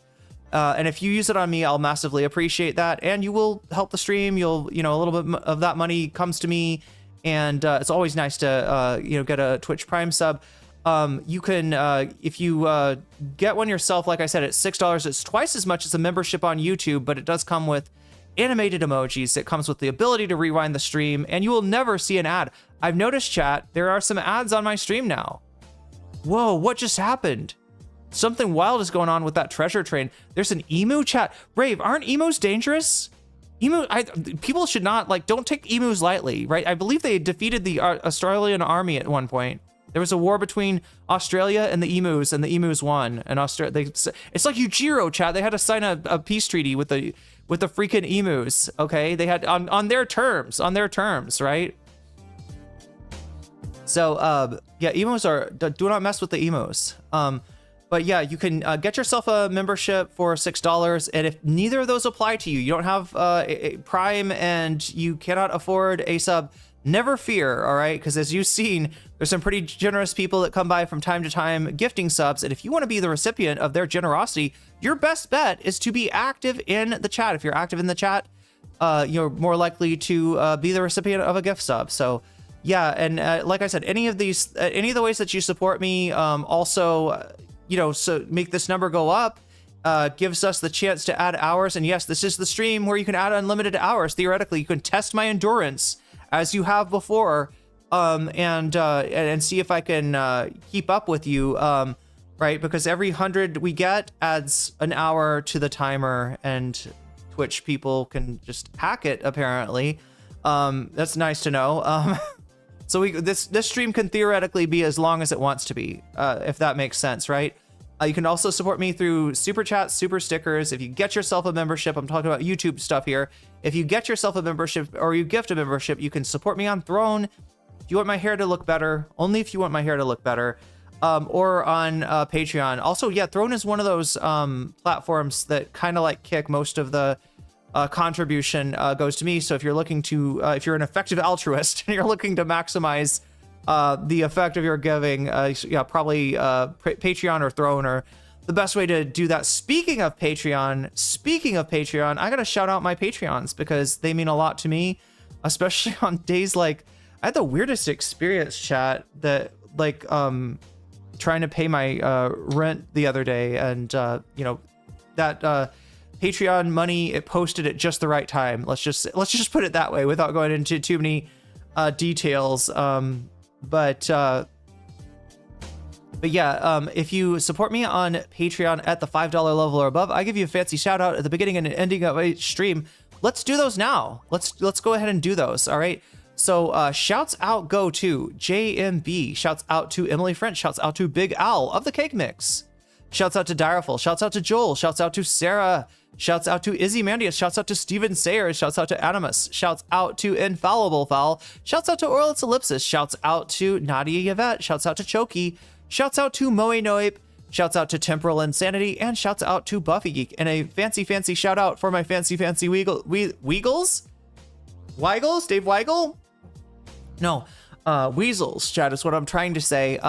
Speaker 2: And if you use it on me, I'll massively appreciate that. And you will help the stream. You'll, a little bit of that money comes to me. And it's always nice to, get a Twitch Prime sub. You can, if you get one yourself, like I said, it's $6. It's twice as much as a membership on YouTube, but it does come with animated emojis. It comes with the ability to rewind the stream, and you will never see an ad. I've noticed, chat, there are some ads on my stream now. Whoa, what just happened? Something wild is going on with that treasure train. There's an emu, chat. Brave, aren't emus dangerous? People should not, don't take emus lightly, right? I believe they defeated the Australian army at one point. There was a war between Australia and the emus won. And it's like Ujiro, chat. They had to sign a peace treaty with the freaking emus. Okay, they had on their terms, right? So yeah, emus do not mess with the emus. But yeah, you can get yourself a membership for $6, and if neither of those apply to you, you don't have a Prime and you cannot afford a sub, never fear, all right? Because as you've seen, there's some pretty generous people that come by from time to time gifting subs, and if you want to be the recipient of their generosity, your best bet is to be active in the chat. If you're active in the chat, you're more likely to be the recipient of a gift sub. So yeah, and like I said, any of the ways that you support me, also, so make this number go up, gives us the chance to add hours. And yes, this is the stream where you can add unlimited hours. Theoretically, you can test my endurance as you have before, and see if I can keep up with you, right? Because every 100 we get adds an hour to the timer, and Twitch people can just hack it, apparently. That's nice to know. So this stream can theoretically be as long as it wants to be, if that makes sense, right? You can also support me through super chats, super stickers. If you get yourself a membership, I'm talking about YouTube stuff here. If you get yourself a membership or you gift a membership, you can support me on Throne. If you want my hair to look better, only if you want my hair to look better, or on Patreon. Also, yeah, Throne is one of those platforms that kind of like Kick. Most of the contribution goes to me. So if you're looking to, if you're an effective altruist and you're looking to maximize the effect of your giving, yeah, probably Patreon or Throne are the best way to do that. Speaking of Patreon, I gotta shout out my Patreons because they mean a lot to me, especially on days like I had the weirdest experience, chat, that like trying to pay my rent the other day, and that Patreon money, it posted at just the right time. Let's just put it that way without going into too many details. But yeah, if you support me on Patreon at the $5 level or above, I give you a fancy shout out at the beginning and ending of each stream. Let's do those now. Let's go ahead and do those. All right. So shouts out go to JMB. Shouts out to Emily French. Shouts out to Big Al of the Cake Mix. Shouts out to Direful. Shouts out to Joel. Shouts out to Sarah. Shouts out to Izzy Mandius. Shouts out to Steven Sayers. Shouts out to Animus. Shouts out to Infallible Foul. Shouts out to Orlitz Ellipsis. Shouts out to Nadia Yvette. Shouts out to Choki. Shouts out to Moe Noip. Shouts out to Temporal Insanity. And shouts out to Buffy Geek. And a fancy shout out for my fancy Weagles? Weigels? Dave Weigel? No. Weasels, chat, is what I'm trying to say.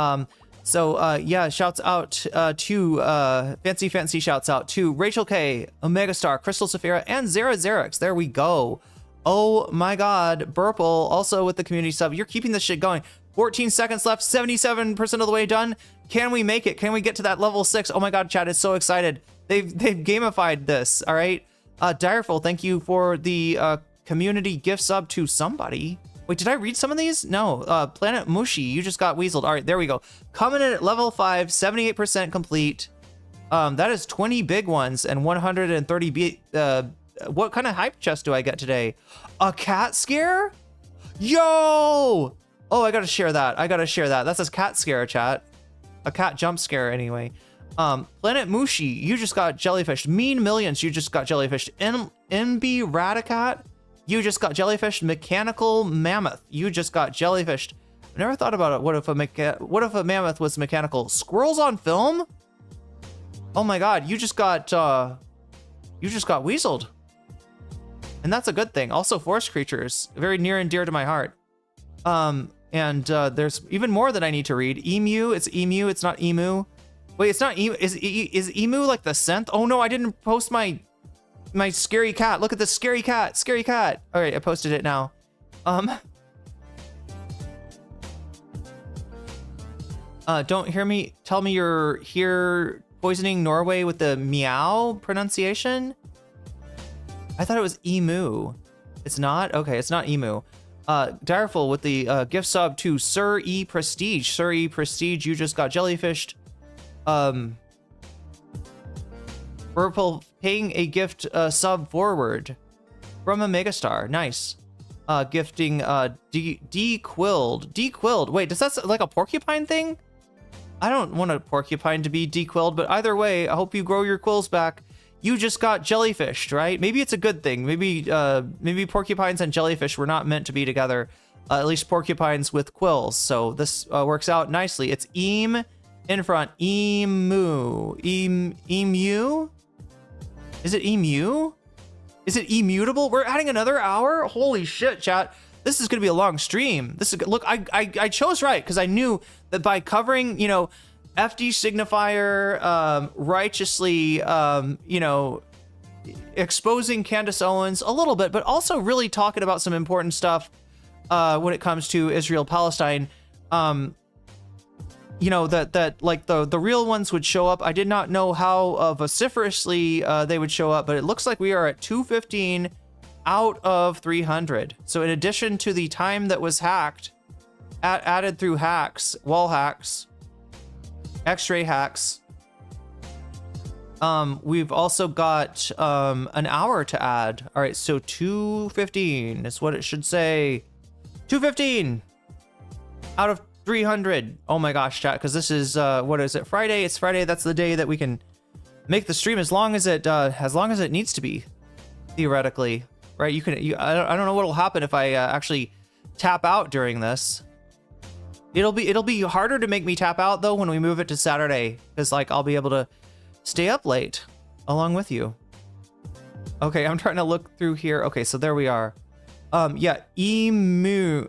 Speaker 2: So yeah, shouts out to fancy shouts out to Rachel K, Omega Star, Crystal Saphira, and Zara Xerix. There we go. Oh my god, Burple also with the community sub. You're keeping this shit going. 14 seconds left, 77% of the way done. Can we make it? Can we get to that level 6? Oh my god, chat is so excited. They've gamified this. All right. Direful, thank you for the community gift sub to somebody. Wait, did I read some of these? No. Planet Mushi, you just got weaseled. All right, there we go. Coming in at level 5, 78% complete. That is 20 big ones and 130 what kind of hype chest do I get today? A cat scare? Yo! Oh, I gotta share that. That's a cat scare, chat. A cat jump scare, anyway. Planet Mushi, you just got jellyfished. Mean Millions, you just got jellyfished. NB Radicat, you just got jellyfished. Mechanical Mammoth, you just got jellyfished. I never thought about it. What if a mammoth was mechanical? Squirrels on Film? Oh my god, you just got weaseled. And that's a good thing. Also, forest creatures, very near and dear to my heart. And there's even more that I need to read. Emu, it's emu, it's not emu. Wait, it's not emu. Is emu like the synth? Oh no, I didn't post my scary cat. Look at this scary cat. All right, I posted it now. Don't hear me. Tell me you're here poisoning Norway with the meow pronunciation. I thought it was emu. It's not? Okay, it's not emu. Direful with the gift sub to Sir E Prestige. Sir E Prestige, you just got jellyfished. Purple paying a gift sub forward from a megastar. Nice. Gifting dequilled. Wait, does that like a porcupine thing? I don't want a porcupine to be dequilled, but either way, I hope you grow your quills back. You just got jellyfished, right? Maybe it's a good thing. Maybe porcupines and jellyfish were not meant to be together. At least porcupines with quills. So this works out nicely. It's in front. Emu. Emu? Is it emu? Is it immutable? We're adding another hour? Holy shit, chat. This is gonna be a long stream. This is good. Look, I chose right because I knew that by covering, FD Signifier, righteously, exposing Candace Owens a little bit, but also really talking about some important stuff when it comes to Israel Palestine. You know, that like the real ones would show up. I did not know how vociferously they would show up, but it looks like we are at 215 out of 300. So in addition to the time that was hacked, added through hacks, wall hacks, X-ray hacks, we've also got an hour to add. All right, so 215 is what it should say. 215 out of 300. Oh my gosh, chat, because this is what is it, Friday? It's Friday. That's the day that we can make the stream as long as it needs to be, theoretically, right? I don't know what'll happen if I actually tap out during this. It'll be harder to make me tap out though when we move it to Saturday, because like I'll be able to stay up late along with you. Okay, I'm trying to look through here. Okay, so there we are. Yeah, emu.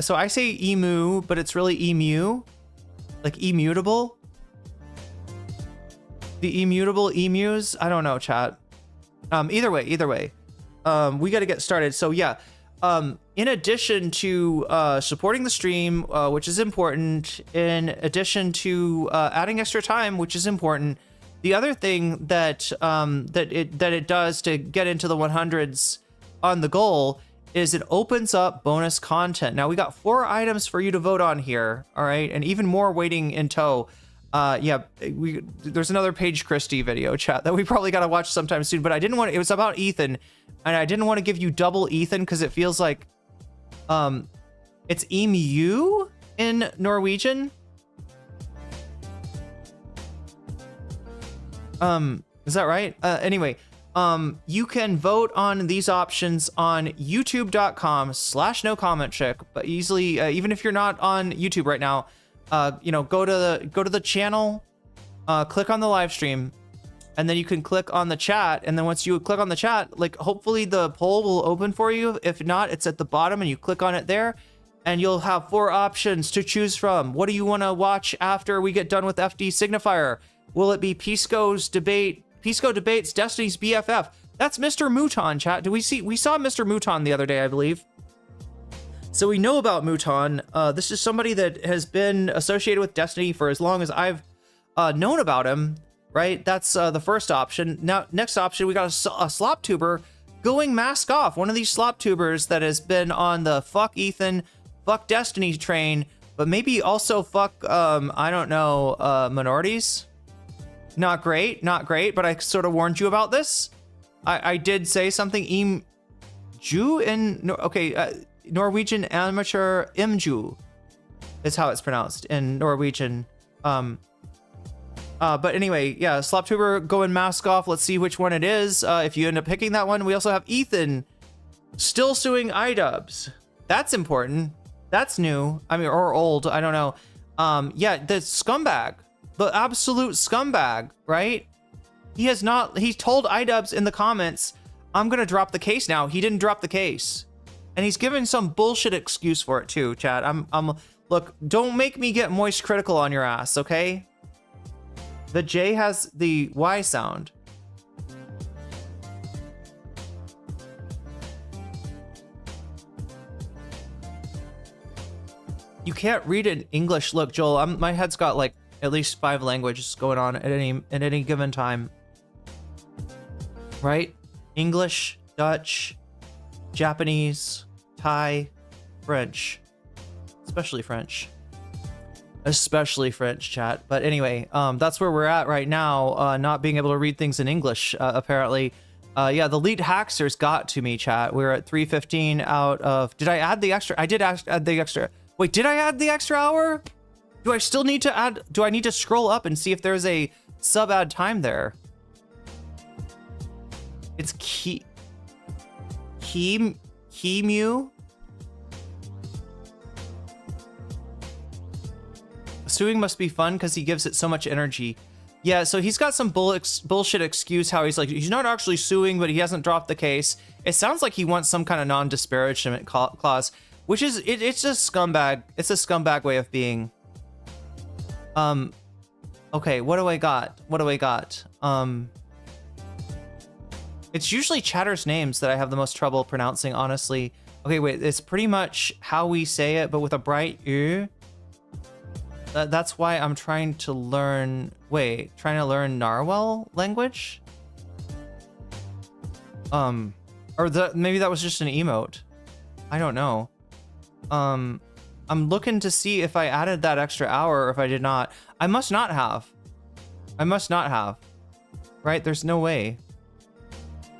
Speaker 2: So I say emu, but it's really emu, like immutable. The immutable emus. I don't know, chat. Either way, we got to get started. So yeah, in addition to supporting the stream, which is important, in addition to adding extra time, which is important, the other thing that it does to get into the 100s on the goal is it opens up bonus content. Now we got 4 items for you to vote on here, all right, and even more waiting in tow. Yeah, there's another Paige Christie video, chat, that we probably got to watch sometime soon, but I didn't want it was about Ethan, and I didn't want to give you double Ethan because it feels like it's emu in Norwegian. Is that right? Anyway, you can vote on these options on youtube.com/nocommentchick, but easily, even if you're not on YouTube right now, you know, go to the channel, click on the live stream, and then you can click on the chat. And then once you click on the chat, like hopefully the poll will open for you. If not, it's at the bottom and you click on it there and you'll have 4 options to choose from. What do you want to watch after we get done with FD Signifier? Will it be Pisco debates Destiny's BFF? That's Mr. Mouton, chat. We saw Mr. Mouton the other day, I believe. So we know about Mouton. This is somebody that has been associated with Destiny for as long as I've known about him, right? That's the first option. Now, next option, we got a slop tuber going mask off. One of these slop tubers that has been on the fuck Ethan, fuck Destiny train, but maybe also fuck, I don't know, minorities. Not great, but I sort of warned you about this. I did say something, Norwegian amateur imju is how it's pronounced in Norwegian. But anyway, yeah, Sloptuber going mask off. Let's see which one it is. If you end up picking that one, we also have Ethan still suing iDubbbz. That's important. That's new. I mean, or old. I don't know. Yeah, the scumbag, the absolute scumbag, right? He told iDubbbz in the comments, I'm going to drop the case now. He didn't drop the case. And he's given some bullshit excuse for it too, chat. Look, don't make me get moist critical on your ass, okay? The J has the Y sound. You can't read it in English. Look, Joel, my head's got like at least 5 languages going on at any given time. Right? English, Dutch, Japanese, Thai, French. Especially French, chat. But anyway, that's where we're at right now, not being able to read things in English, apparently. Yeah, the lead hacksters got to me, chat. We're at 315 out of... Did I add the extra? I did add the extra. Wait, did I add the extra hour? Do I still need to add... Do I need to scroll up and see if there's a sub-add time there? It's Kemu? Suing must be fun because he gives it so much energy. Yeah, so he's got some bullshit excuse how he's like, he's not actually suing, but he hasn't dropped the case. It sounds like he wants some kind of non-disparagement clause, which is, it's just scumbag. It's a scumbag way of being. Okay, what do I got? It's usually chatters' names that I have the most trouble pronouncing, honestly. Okay, wait, it's pretty much how we say it, but with a bright U. That's why I'm trying to learn, Narwhal language? Maybe that was just an emote. I don't know. I'm looking to see if I added that extra hour or if I did not. I must not have. Right? There's no way.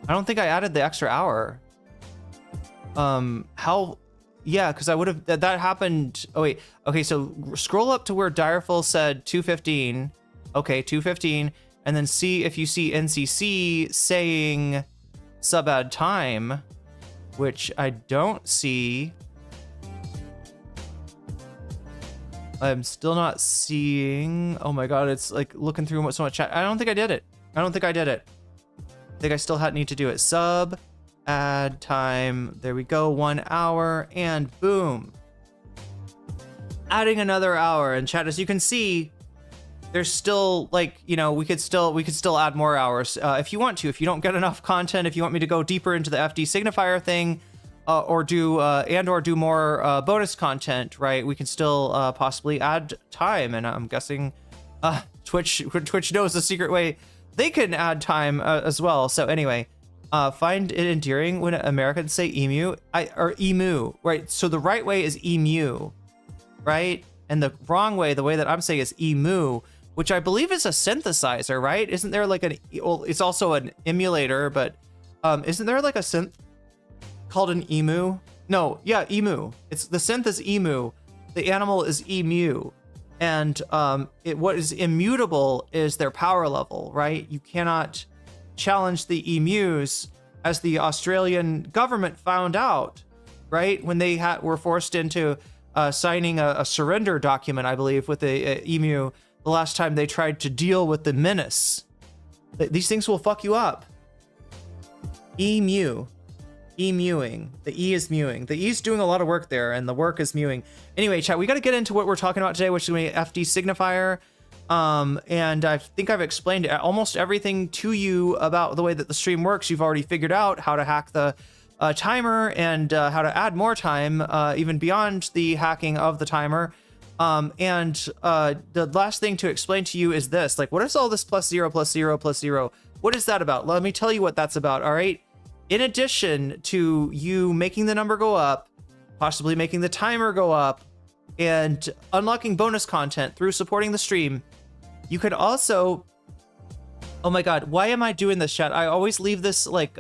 Speaker 2: I don't think I added the extra hour. Yeah, because I would have, that happened. Oh, wait. Okay, so scroll up to where Direful said 2:15. Okay, 2:15. And then see if you see NCC saying sub add time, which I don't see. I'm still not seeing. Oh my God, it's like looking through so much chat. I don't think I did it. I think I still need to do it. Sub add time. There we go. 1 hour and boom. Adding another hour. And chat, as you can see, there's still like, we could still add more hours if you want to. If you don't get enough content, if you want me to go deeper into the FD Signifier thing, or do more bonus content, right? We can still possibly add time. And I'm guessing Twitch knows the secret way they can add time as well. So anyway. Find it endearing when Americans say emu, or emu, right? So the right way is emu, right? And the wrong way, the way that I'm saying is emu, which I believe is a synthesizer, right? Isn't there like it's also an emulator, but isn't there like a synth called an emu? No, yeah, emu. The synth is emu. The animal is emu. And what is immutable is their power level, right? You cannot challenge the emus, as the Australian government found out, right? When they were forced into signing a surrender document, I believe, with the emu the last time they tried to deal with the menace. These things will fuck you up. Emu. Emuing. The E is mewing. The E is doing a lot of work there, and the work is mewing. Anyway, chat, we got to get into what we're talking about today, which is going to be FD Signifier. And I think I've explained almost everything to you about the way that the stream works. You've already figured out how to hack the timer and how to add more time, even beyond the hacking of the timer. And the last thing to explain to you is this, like, what is all this +0, +0, +0? What is that about? Let me tell you what that's about. All right. In addition to you making the number go up, possibly making the timer go up, and unlocking bonus content through supporting the stream, you could also, oh my God, why am I doing this, chat? I always leave this like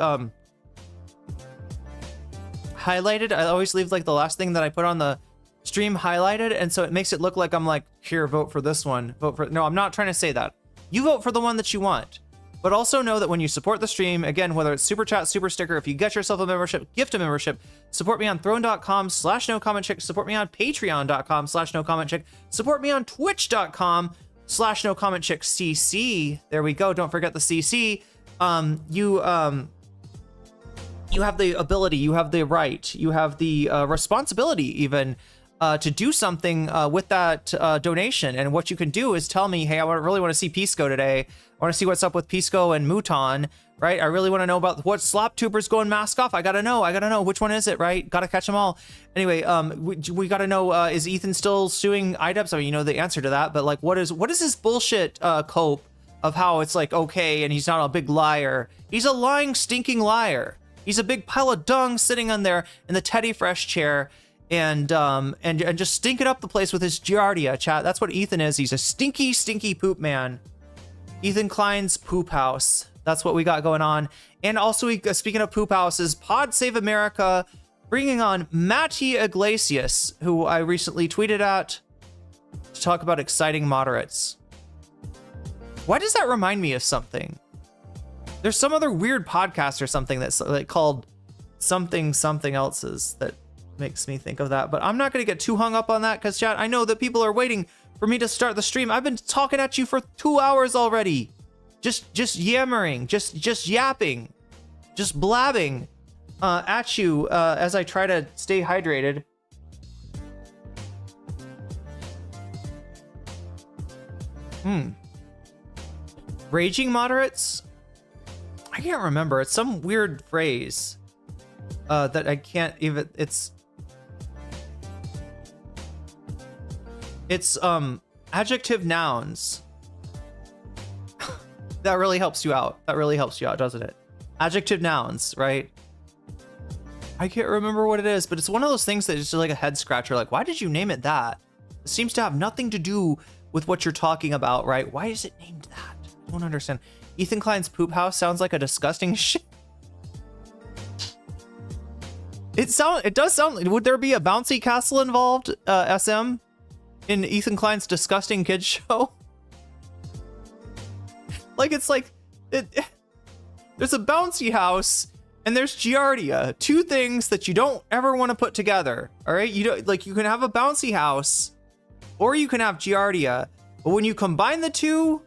Speaker 2: highlighted. I always leave like the last thing that I put on the stream highlighted, and so it makes it look like I'm like, here, vote for this one. No, I'm not trying to say that. You vote for the one that you want. But also know that when you support the stream, again, whether it's super chat, super sticker, if you get yourself a membership, gift a membership, support me on throne.com/nocommentchick, support me on patreon.com/nocommentchick, support me on twitch.com/nocommentchickcc. There we go. Don't forget the CC. You have the ability, you have the right, you have the responsibility even to do something with that donation. And what you can do is tell me, hey, I really want to see Pisco today. I want to see what's up with Pisco and Mouton, right? I really want to know about what slop tubers going mask off. I gotta know which one is it, right? Gotta catch them all. Anyway, we gotta know, is Ethan still suing IDEPS? I mean, you know the answer to that, but like, what is his bullshit cope of how it's like, okay, and he's not a big liar. He's a lying, stinking liar. He's a big pile of dung sitting on there in the Teddy Fresh chair, and just stinking up the place with his giardia, chat. That's what Ethan is. He's a stinky, stinky poop man. Ethan Klein's poop house. That's what we got going on. And also, speaking of poop houses, Pod Save America bringing on Matty Iglesias, who I recently tweeted at to talk about exciting moderates. Why does that remind me of something? There's some other weird podcast or something that's like called something else's that makes me think of that, but I'm not going to get too hung up on that because, chat, I know that people are waiting for me to start the stream. I've been talking at you for 2 hours already, just yammering, just yapping, just blabbing at you as I try to stay hydrated. Raging moderates? I can't remember. It's some weird phrase. that I can't even, it's adjective nouns. That really helps you out. That really helps you out, doesn't it? Adjective nouns, right? I can't remember what it is, but it's one of those things that is just like a head scratcher. Like, why did you name it that? It seems to have nothing to do with what you're talking about, right? Why is it named that? I don't understand. Ethan Klein's poop house sounds like a disgusting shit. It does sound, would there be a bouncy castle involved, SM, in Ethan Klein's disgusting kids show? Like, it's like, there's a bouncy house and there's Giardia, two things that you don't ever want to put together. All right, you don't, like, you can have a bouncy house or you can have Giardia, but when you combine the two,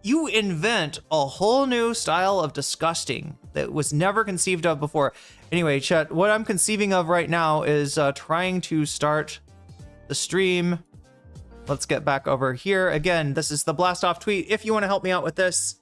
Speaker 2: you invent a whole new style of disgusting that was never conceived of before. Anyway, chat, what I'm conceiving of right now is trying to start the stream. Let's get back over here. Again, this is the blast off tweet. If you want to help me out with this,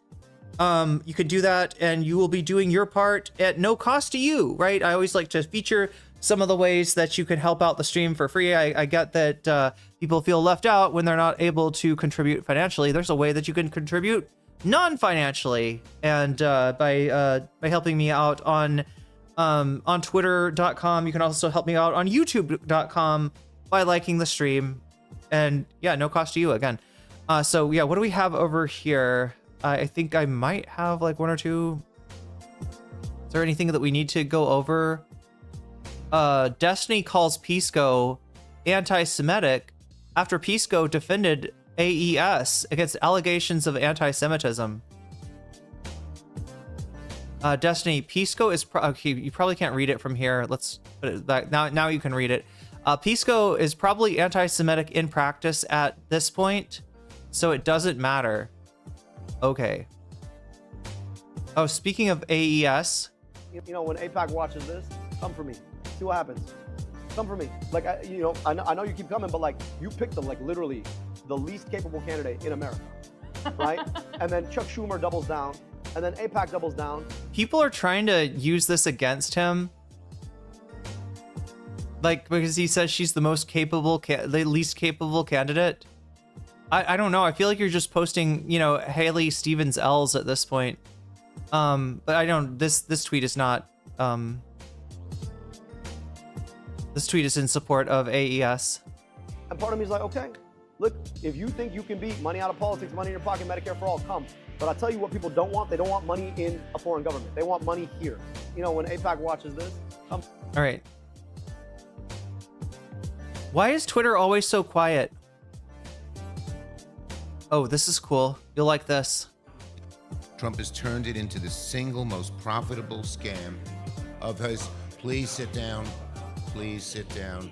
Speaker 2: you could do that and you will be doing your part at no cost to you, right? I always like to feature some of the ways that you can help out the stream for free. I get that people feel left out when they're not able to contribute financially. There's a way that you can contribute non-financially, and by helping me out on twitter.com. You can also help me out on youtube.com by liking the stream, and yeah, no cost to you again. So yeah, what do we have over here? I think I might have like one or two. Is there anything that we need to go over? Destiny calls Pisco anti-Semitic after Pisco defended AES against allegations of anti-Semitism. Destiny, Pisco is okay. You probably can't read it from here. Let's put it back. Now you can read it. Pisco is probably anti-Semitic in practice at this point, so it doesn't matter. Okay. Oh, speaking of AES,
Speaker 6: you know, when APAC watches this, come for me. See what happens. Come for me. Like, I know you keep coming, but like, you picked them, like, literally the least capable candidate in America, right? And then Chuck Schumer doubles down, and then APAC doubles down.
Speaker 2: People are trying to use this against him, like, because he says she's the most capable, the least capable candidate. I don't know. I feel like you're just posting, you know, Haley Stevens L's at this point. But I don't. This tweet is not. This tweet is in support of AES.
Speaker 6: And part of me is like, okay, look, if you think you can beat money out of politics, money in your pocket, Medicare for all, come. But I tell you what people don't want. They don't want money in a foreign government. They want money here. You know, when APAC watches this, come.
Speaker 2: All right. Why is Twitter always so quiet? Oh, this is cool. You'll like this.
Speaker 7: Trump has turned it into the single most profitable scam of his. Please sit down. Please sit down.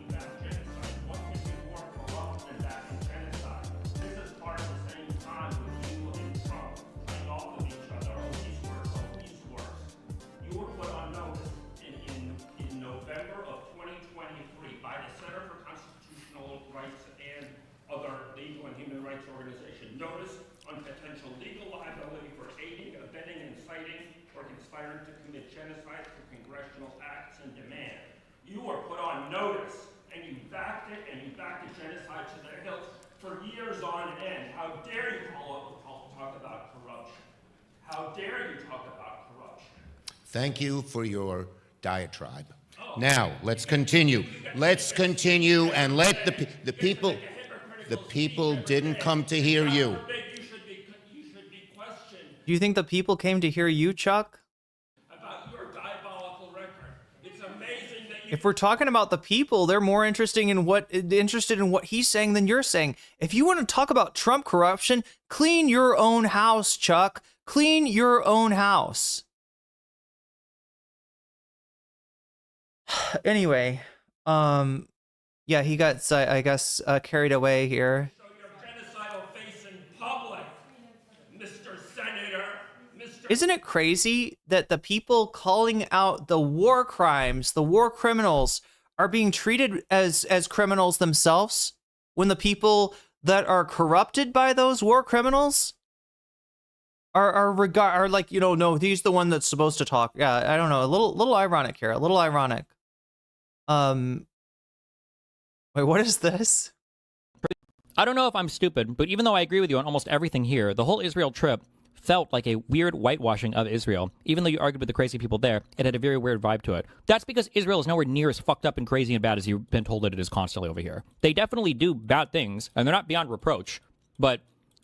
Speaker 8: How dare you talk about corruption?
Speaker 7: Thank you for your diatribe. Now, let's continue. Let's continue and let the people didn't come to hear you.
Speaker 2: Do you think the people came to hear you, Chuck?
Speaker 8: About your diabolical record. It's amazing that you...
Speaker 2: If we're talking about the people, they're more interested in what he's saying than you're saying. If you want to talk about Trump corruption, clean your own house, Chuck. Clean your own house. Anyway, yeah, he got, I guess, carried away here.
Speaker 8: Show your genocidal face in public, Mr. Senator.
Speaker 2: Isn't it crazy that the people calling out the war crimes, the war criminals, are being treated as criminals themselves, when the people that are corrupted by those war criminals are like, no, he's the one that's supposed to talk. Yeah, I don't know, a little ironic here, a little ironic. Wait, what is this?
Speaker 9: I don't know if I'm stupid, but even though I agree with you on almost everything here, the whole Israel trip felt like a weird whitewashing of Israel. Even though you argued with the crazy people there, it had a very weird vibe to it. That's because Israel is nowhere near as fucked up and crazy and bad as you've been told that it is constantly over here. They definitely do bad things, and they're not beyond reproach. But,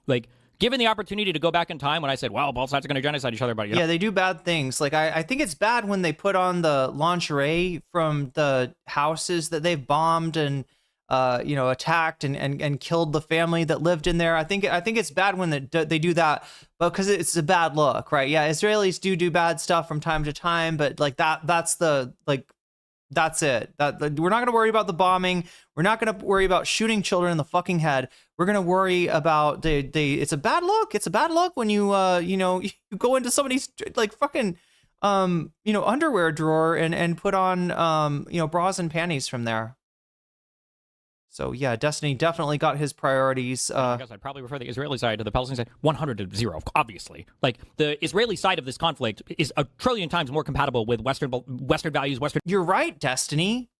Speaker 9: like, given the opportunity to go back in time when I said, well, both sides are going to genocide each other, but
Speaker 2: yeah, they do bad things. Like, I think it's bad when they put on the lingerie from the houses that they've bombed and attacked and killed the family that lived in there. I think it's bad when they do that, but because it's a bad look, right? Yeah, Israelis do bad stuff from time to time, but like that's it. We're not going to worry about the bombing. We're not going to worry about shooting children in the fucking head. We're going to worry about it's a bad look. It's a bad look when you you go into somebody's like fucking underwear drawer and put on bras and panties from there. So yeah, Destiny definitely got his priorities.
Speaker 9: I guess I'd probably refer the Israeli side to the Palestinian side 100 to 0, obviously. Like, the Israeli side of this conflict is a trillion times more compatible with Western values,
Speaker 2: You're right, Destiny.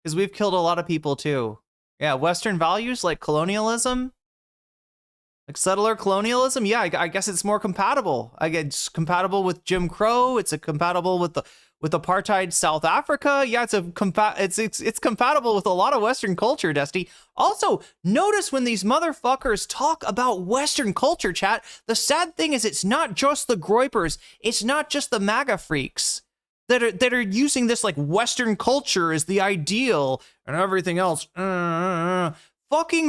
Speaker 2: Because we've killed a lot of people too. Yeah, Western values like colonialism, like settler colonialism. Yeah, I guess it's more compatible. I guess it's compatible with Jim Crow. It's compatible with apartheid South Africa. Yeah, it's compatible with a lot of Western culture, Dusty. Also, notice when these motherfuckers talk about Western culture, chat, the sad thing is it's not just the groypers, it's not just the MAGA freaks that are using this like Western culture as the ideal and everything else. Fucking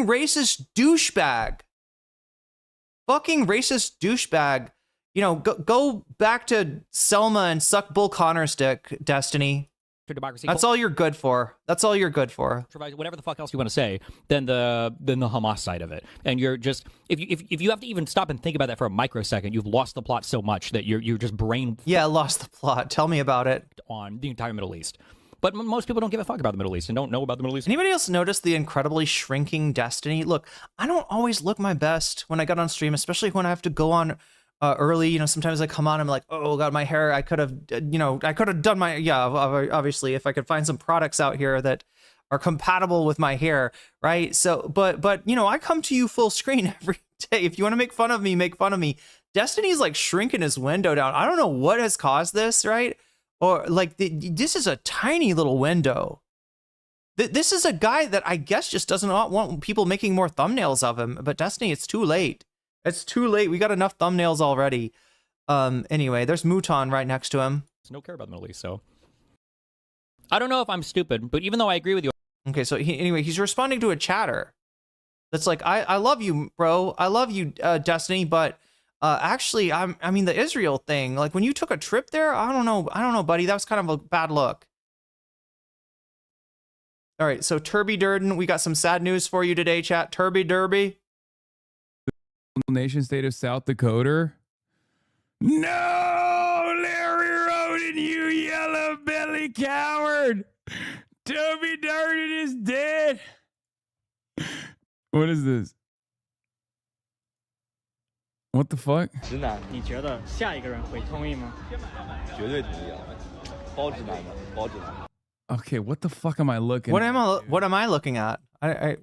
Speaker 2: racist douchebag. Fucking racist douchebag. Go back to Selma and suck Bull Connor's dick, Destiny.
Speaker 9: Democracy.
Speaker 2: That's all you're good for. That's all you're good for.
Speaker 9: Whatever the fuck else you want to say, than the Hamas side of it. And you're just, if you have to even stop and think about that for a microsecond, you've lost the plot so much that you're just brain.
Speaker 2: Yeah, lost the plot. Tell me about it.
Speaker 9: On the entire Middle East. But most people don't give a fuck about the Middle East and don't know about the Middle East.
Speaker 2: Anybody else notice the incredibly shrinking Destiny? Look, I don't always look my best when I get on stream, especially when I have to go on early. Sometimes I come on, I'm like, oh god, my hair, I could have done my, obviously, if I could find some products out here that are compatible with my hair, right? So, but I come to you full screen every day. If you want to make fun of me, make fun of me. Destiny's like shrinking his window down. I don't know what has caused this, right? Or like, this is a tiny little window. This is a guy that I guess just doesn't want people making more thumbnails of him. But Destiny, it's too late. It's too late. We got enough thumbnails already. Anyway, there's Mouton right next to him.
Speaker 9: There's no care about the Middle East, so. I don't know if I'm stupid, but even though I agree with you.
Speaker 2: Okay, so he's responding to a chatter. That's like, I love you, bro. I love you, Destiny, but actually, I mean, the Israel thing, like when you took a trip there, I don't know, buddy. That was kind of a bad look. All right, so Turby Durden, we got some sad news for you today, chat. Turby Derby.
Speaker 10: Nation state of South Dakota. No, Larry Roden, you yellow belly coward. Toby Durden is dead. What is this? What the fuck?
Speaker 11: 直男，你觉得下一个人会同意吗？绝对同意啊，包直男的，包直男。
Speaker 10: Okay, what the fuck am I looking?
Speaker 2: What am I looking at?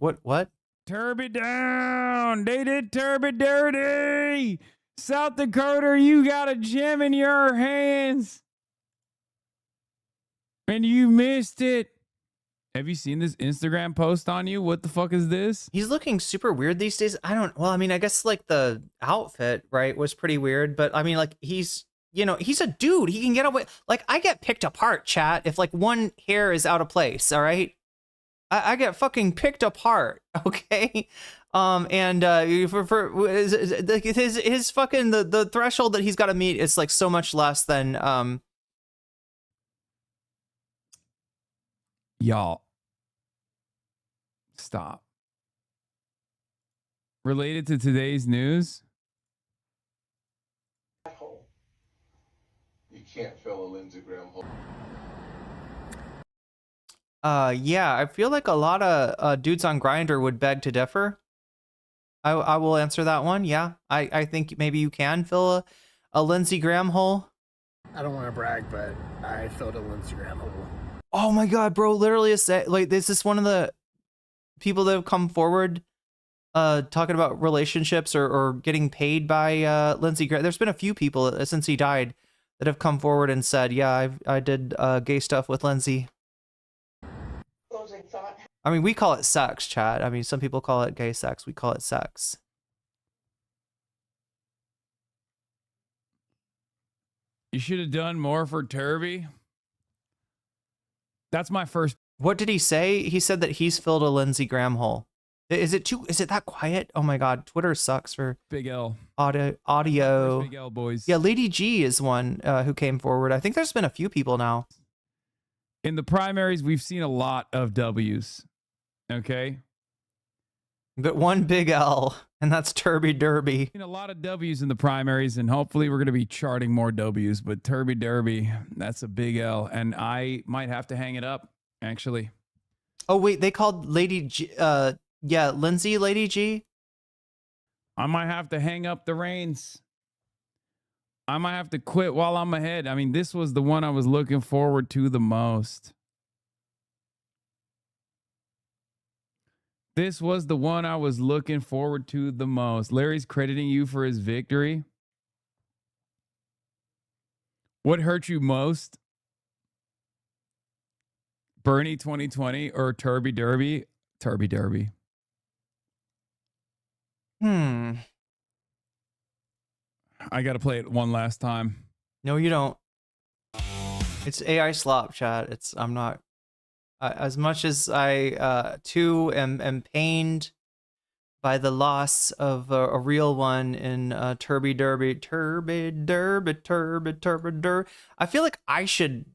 Speaker 2: What?
Speaker 10: Turby down. They did Turby dirty. South Dakota, you got a gem in your hands. And you missed it. Have you seen this Instagram post on you? What the fuck is this?
Speaker 2: He's looking super weird these days. I guess like the outfit, right, was pretty weird, but I mean, like he's a dude. He can get away. Like I get picked apart, chat, if like one hair is out of place, all right? I get fucking picked apart, okay? For his fucking the threshold that he's got to meet is like so much less than
Speaker 10: Y'all, stop. Related to today's news.
Speaker 12: You can't fill a Lindsey Graham hole.
Speaker 2: Yeah, I feel like a lot of dudes on Grindr would beg to differ. I will answer that one. Yeah, I think maybe you can fill a Lindsey Graham hole.
Speaker 13: I don't want to brag, but I filled a Lindsey Graham hole.
Speaker 2: Oh my God, bro! Literally, this is one of the people that have come forward, talking about relationships or getting paid by Lindsey Graham. There's been a few people since he died that have come forward and said, "Yeah, I did gay stuff with Lindsey." I mean, we call it sex, chat. I mean, some people call it gay sex. We call it sex.
Speaker 10: You should have done more for Turby. That's my first.
Speaker 2: What did he say? He said that he's filled a Lindsey Graham hole. Is it that quiet? Oh my God, Twitter sucks for
Speaker 10: Big L
Speaker 2: audio.
Speaker 10: Big L boys.
Speaker 2: Yeah, Lady G is one who came forward. I think there's been a few people now.
Speaker 10: In the primaries, we've seen a lot of W's. Okay.
Speaker 2: But one big L, and that's Turby Derby.
Speaker 10: A lot of W's in the primaries, and hopefully we're going to be charting more W's. But Turby Derby, that's a big L, and I might have to hang it up, actually.
Speaker 2: Oh wait, they called Lady G. Yeah, Lindsay Lady G.
Speaker 10: I might have to hang up the reins. I might have to quit while I'm ahead. I mean, this was the one I was looking forward to the most. This was the one I was looking forward to the most. Larry's crediting you for his victory. What hurt you most? Bernie 2020 or Turby Derby? Turby Derby. I got to play it one last time.
Speaker 2: No, you don't. It's AI slop, chat. I'm not. As much as I too am pained by the loss of a real one in Turby Derby. I feel like I should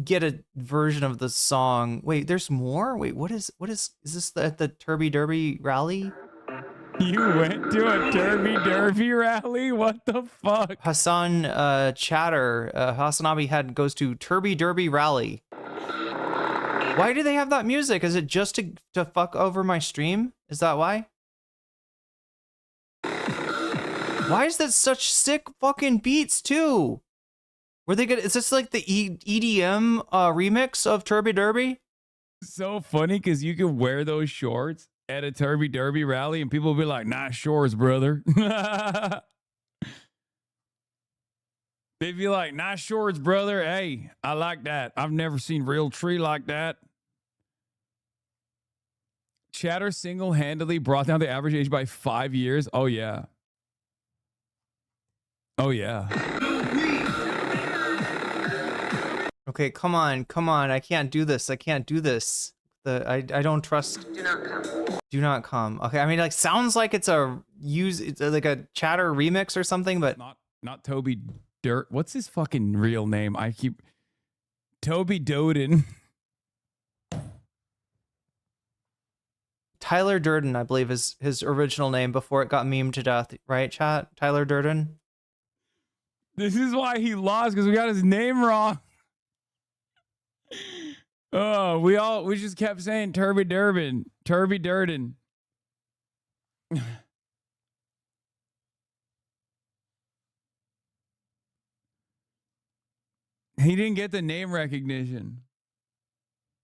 Speaker 2: get a version of the song. Wait, there's more? Wait, what is this at the Turby Derby rally?
Speaker 10: You went to a Turby Derby rally? What the fuck?
Speaker 2: Hassan Chatter, Hassanabi Head goes to Turby Derby rally. Why do they have that music? Is it just to fuck over my stream? Is that why? Why is that such sick fucking beats too? Were they good? Is this like the EDM remix of Turby Derby?
Speaker 10: So funny because you can wear those shorts at a Turby Derby rally and people will be like, nice shorts, brother. They'd be like, nice shorts, brother. Hey, I like that. I've never seen real tree like that. Chatter single-handedly brought down the average age by 5 years. Oh, yeah. Oh, yeah.
Speaker 2: Okay, come on. I can't do this. I I don't trust. Do not come. Okay, I mean, like, sounds like it's like a Chatter remix or something, but
Speaker 10: not Toby Dirt. What's his fucking real name? Toby Doden.
Speaker 2: Tyler Durden, I believe, is his original name before it got memed to death, right, chat? Tyler Durden.
Speaker 10: This is why he lost, because we got his name wrong. Oh, we just kept saying Turby Durden. He didn't get the name recognition.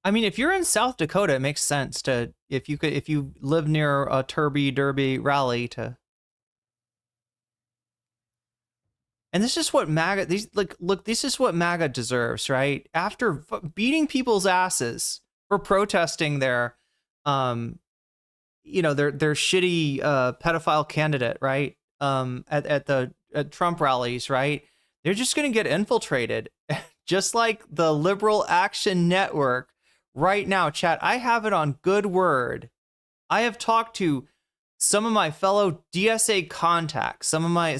Speaker 2: I mean, if you're in South Dakota, it makes sense to if you live near a Turby Derby rally to. And this is what MAGA this is what MAGA deserves, right? After beating people's asses for protesting their their shitty pedophile candidate, right? At Trump rallies, right? They're just going to get infiltrated, just like the Liberal Action Network right now, chat. I have it on good word. I have talked to some of my fellow DSA contacts, some of my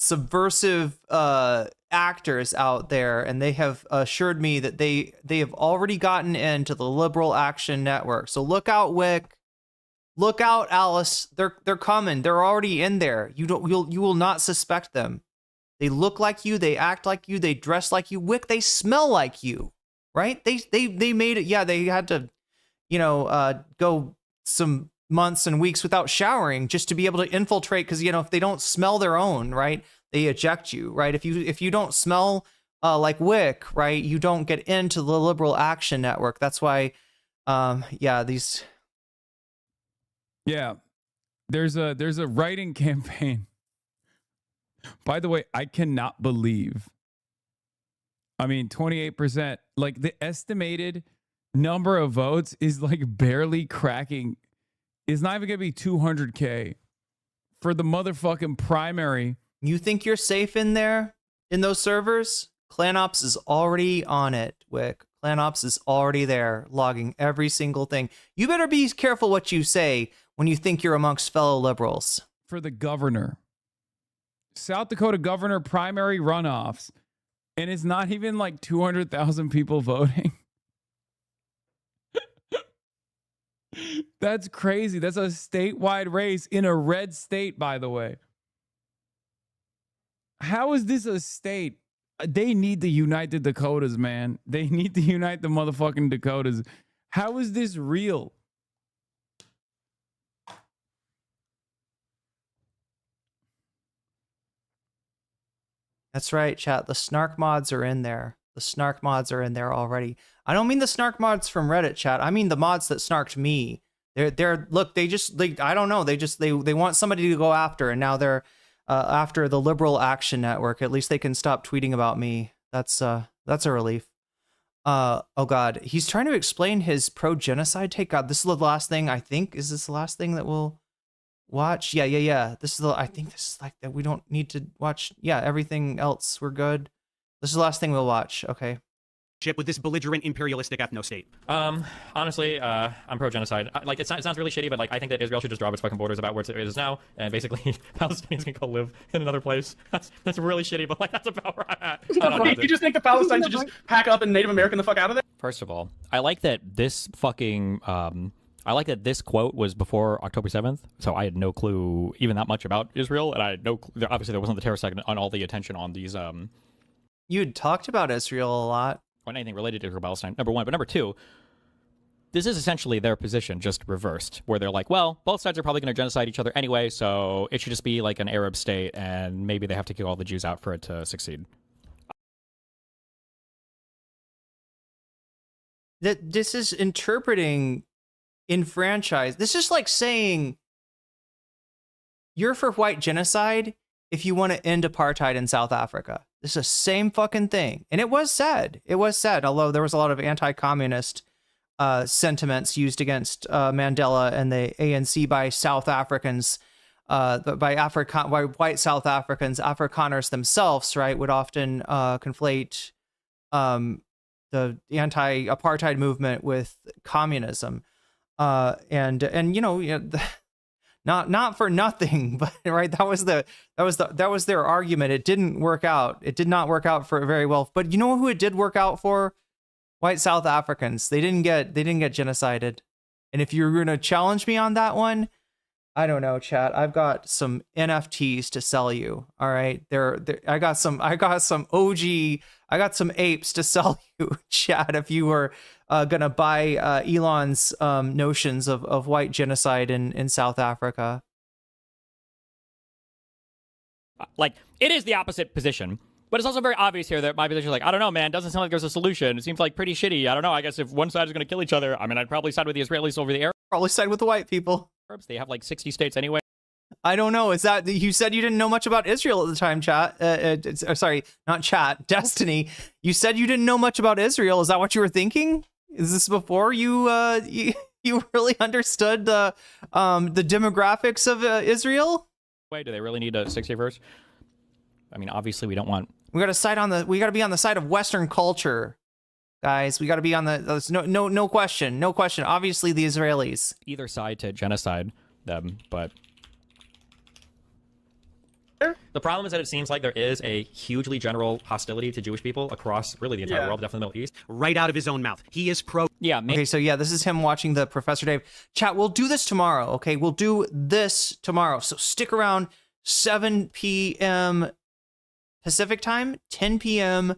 Speaker 2: subversive actors out there, and they have assured me that they have already gotten into the Liberal Action Network. So look out, Wick. Look out, Alice. They're coming. They're already in there. You will not suspect them. They look like you. They act like you. They dress like you. Wick, they smell like you, right? They made it. Yeah, they had to, go some months and weeks without showering just to be able to infiltrate, because if they don't smell their own, right, they eject you, right? If you don't smell like wick, right, you don't get into the Liberal Action Network. That's why there's
Speaker 10: a writing campaign. By the way, I cannot believe, 28%, like the estimated number of votes is like barely cracking. It's not even gonna be 200K for the motherfucking primary.
Speaker 2: You think you're safe in there in those servers? ClanOps is already on it, Wick. ClanOps is already there, logging every single thing. You better be careful what you say when you think you're amongst fellow liberals.
Speaker 10: For the governor, South Dakota governor primary runoffs, and it's not even like 200,000 people voting. That's crazy. That's a statewide race in a red state, by the way. How is this a state? They need to unite the Dakotas, man. They need to unite the motherfucking Dakotas. How is this real?
Speaker 2: That's right, chat. The snark mods are in there. The snark mods are in there already. I don't mean the snark mods from Reddit, chat. I mean the mods that snarked me. Look, I don't know. They want somebody to go after, and now they're after the Liberal Action Network. At least they can stop tweeting about me. That's a relief. Oh God, he's trying to explain his pro-genocide take. God, this is the last thing I think. Is this the last thing that we'll watch? Yeah. I think this is like that. We don't need to watch. Yeah, everything else we're good. This is the last thing we'll watch. Okay.
Speaker 14: With this belligerent imperialistic ethno-state.
Speaker 9: Honestly, I'm pro-genocide. Like, it sounds really shitty, but like, I think that Israel should just drop its fucking borders about where it is now, and basically Palestinians can go live in another place. That's really shitty, but like, that's about where I'm at.
Speaker 15: You just think the Palestinians should just pack up and Native American the fuck out of there?
Speaker 9: First of all, I like that this fucking I like that this quote was before October 7th, so I had no clue even that much about Israel, and I had no obviously there wasn't the terrorist second on all the attention on these
Speaker 2: You'd talked about Israel a lot.
Speaker 9: On anything related to Israel Palestine, number one. But number two, this is essentially their position just reversed, where they're like, well, both sides are probably going to genocide each other anyway, so it should just be like an Arab state, and maybe they have to kick all the Jews out for it to succeed.
Speaker 2: This is interpreting enfranchise. This is like saying you're for white genocide if you want to end apartheid in South Africa. This is the same fucking thing. And it was said, although there was a lot of anti-communist sentiments used against Mandela and the ANC by South Africans, by white South Africans. Afrikaners themselves, right, would often conflate the anti-apartheid movement with communism. Not for nothing, but right, that was their argument. It didn't work out. It did not work out for very well. But you know who it did work out for? White South Africans. They didn't get genocided. And if you're gonna challenge me on that one, I don't know, chat. I've got some NFTs to sell you. All right, I got some OG. I got some apes to sell you, chat. If you were gonna buy Elon's notions of white genocide in South Africa.
Speaker 9: Like, it is the opposite position, but it's also very obvious here that my position is like, I don't know, man, doesn't sound like there's a solution. It seems like pretty shitty. I don't know. I guess if one side is going to kill each other, I mean, I'd probably side with the Israelis over the Arabs.
Speaker 2: Probably side with the white people.
Speaker 9: They have like 60 states anyway.
Speaker 2: I don't know. Is that, you said you didn't know much about Israel at the time, chat? Sorry, not chat. Destiny. You said you didn't know much about Israel. Is that what you were thinking? Is this before you really understood the demographics of Israel?
Speaker 9: Wait, do they really need a 60 verse? I mean, obviously we don't want.
Speaker 2: We got to be on the side of Western culture, guys. We got to be on no question. Obviously, the Israelis.
Speaker 9: Either side to genocide them, but the problem is that it seems like there is a hugely general hostility to Jewish people across really the entire world, definitely the Middle East.
Speaker 14: Right out of his own mouth. He is pro.
Speaker 9: Yeah.
Speaker 2: Okay, so yeah, this is him watching the Professor Dave. Chat, we'll do this tomorrow, okay? We'll do this tomorrow. So stick around, 7 p.m. Pacific time, 10 p.m.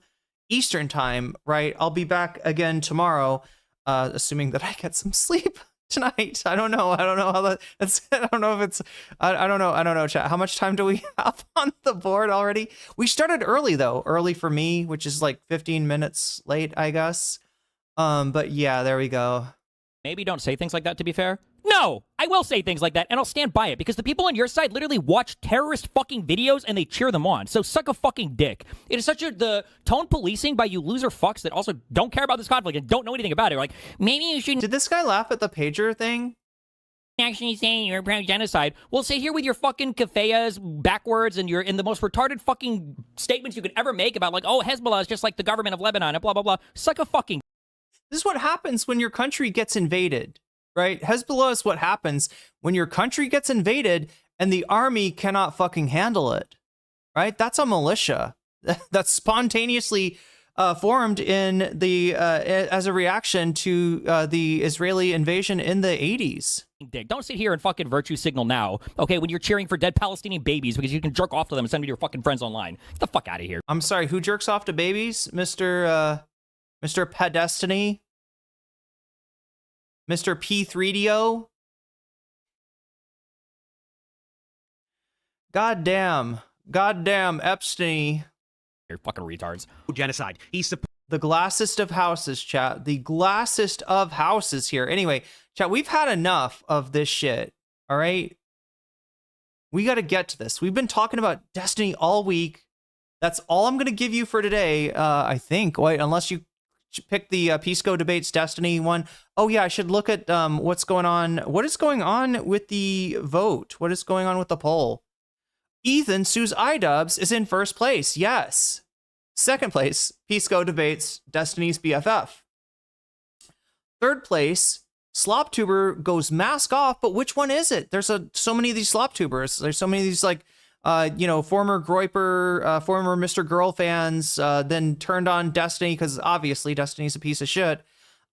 Speaker 2: Eastern time, right? I'll be back again tomorrow, assuming that I get some sleep tonight. I don't know. I don't know how that's. I don't know if it's. I don't know. I don't know. Chat. How much time do we have on the board already? We started early though. Early for me, which is like 15 minutes late, I guess. But yeah, there we go.
Speaker 9: Maybe don't say things like that, to be fair. No, I will say things like that, and I'll stand by it, because the people on your side literally watch terrorist fucking videos and they cheer them on. So suck a fucking dick. It is such the tone policing by you loser fucks that also don't care about this conflict and don't know anything about it. Like, maybe you shouldn't.
Speaker 2: Did this guy laugh at the pager thing?
Speaker 9: Actually saying you're pro genocide. Well, sit here with your fucking kafayas backwards and you're in the most retarded fucking statements you could ever make about, like, oh, Hezbollah is just like the government of Lebanon and blah, blah, blah. Suck a fucking.
Speaker 2: This is what happens when your country gets invaded, right? Hezbollah is what happens when your country gets invaded and the army cannot fucking handle it, right? That's a militia that's spontaneously formed in the as a reaction to the Israeli invasion in the 80s.
Speaker 9: Dick. Don't sit here and fucking virtue signal now, okay, when you're cheering for dead Palestinian babies because you can jerk off to them and send them to your fucking friends online. Get the fuck out of here.
Speaker 2: I'm sorry, who jerks off to babies? Mr. Pedestiny? Mr. P3DO? Goddamn Epstein.
Speaker 9: You're fucking retards.
Speaker 14: Genocide. He's
Speaker 2: the glassest of houses, chat. The glassest of houses here. Anyway, chat, we've had enough of this shit. All right? We got to get to this. We've been talking about Destiny all week. That's all I'm going to give you for today, I think. Wait, unless you pick the Pisco Debates Destiny one. Oh, yeah, I should look at what's going on. What is going on with the vote? What is going on with the poll? Ethan Sue's iDubbbz is in first place. Yes. Second place, Pisco Debates Destiny's BFF. Third place, SlopTuber goes mask off, but which one is it? There's so many of these SlopTubers. There's so many of these, like, former Groiper, former Mr. Girl fans, then turned on Destiny because obviously Destiny's a piece of shit.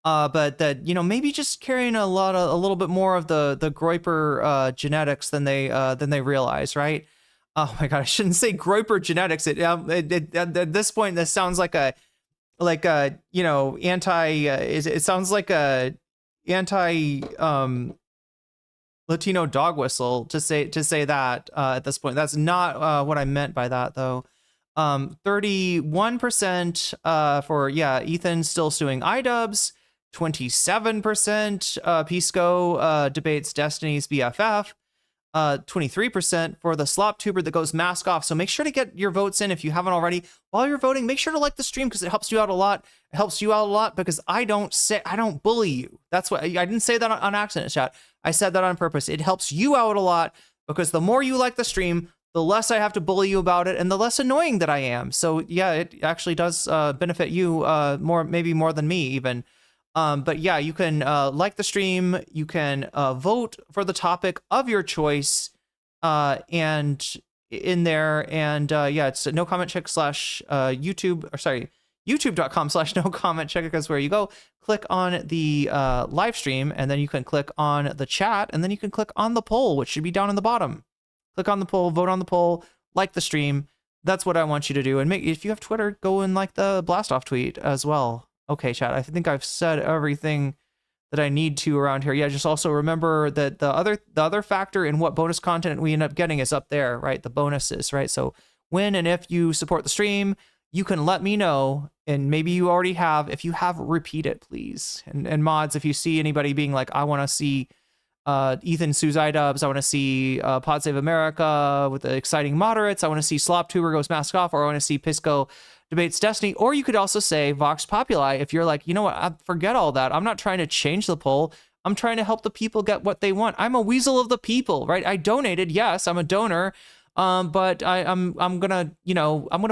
Speaker 2: But that, maybe just carrying a little bit more of the Groiper genetics than they realize, right? Oh my god, I shouldn't say Groiper genetics. It at this point, this sounds like a anti. It sounds like a anti Latino dog whistle to say that at this point. That's not what I meant by that though. 31% for Ethan still suing iDubbbz. 27% Pisco debates Destiny's BFF. 23% for the SlopTuber that goes mask off. So make sure to get your votes in if you haven't already. While you're voting, make sure to like the stream because it helps you out a lot. It helps you out a lot because I don't bully you. That's what I didn't say that on accident, chat. I said that on purpose. It helps you out a lot because the more you like the stream, the less I have to bully you about it and the less annoying that I am. So yeah, it actually does benefit you maybe more than me even. But yeah, you can like the stream, you can vote for the topic of your choice, and in there, and it's nocommentchick / YouTube, or sorry, youtube.com/nocommentchick is where you go. Click on the live stream, and then you can click on the chat, and then you can click on the poll, which should be down in the bottom. Click on the poll, vote on the poll, like the stream. That's what I want you to do. And if you have Twitter, go and like the blast off tweet as well. Okay, chat, I think I've said everything that I need to around here. Yeah, just also remember that the other factor in what bonus content we end up getting is up there, right? The bonuses, right? So when and if you support the stream, you can let me know, and maybe you already have. If you have, repeat it, please. And mods, if you see anybody being like, I want to see Ethan Sue's iDubbbz, I want to see Pod Save America with the exciting moderates, I want to see SlopTuber goes mask off, or I want to see Pisco debates Destiny, or you could also say Vox Populi if you're like, you know what, I forget all that. I'm not trying to change the poll. I'm trying to help the people get what they want. I'm a weasel of the people, right? I donated, yes, I'm a donor, but I'm gonna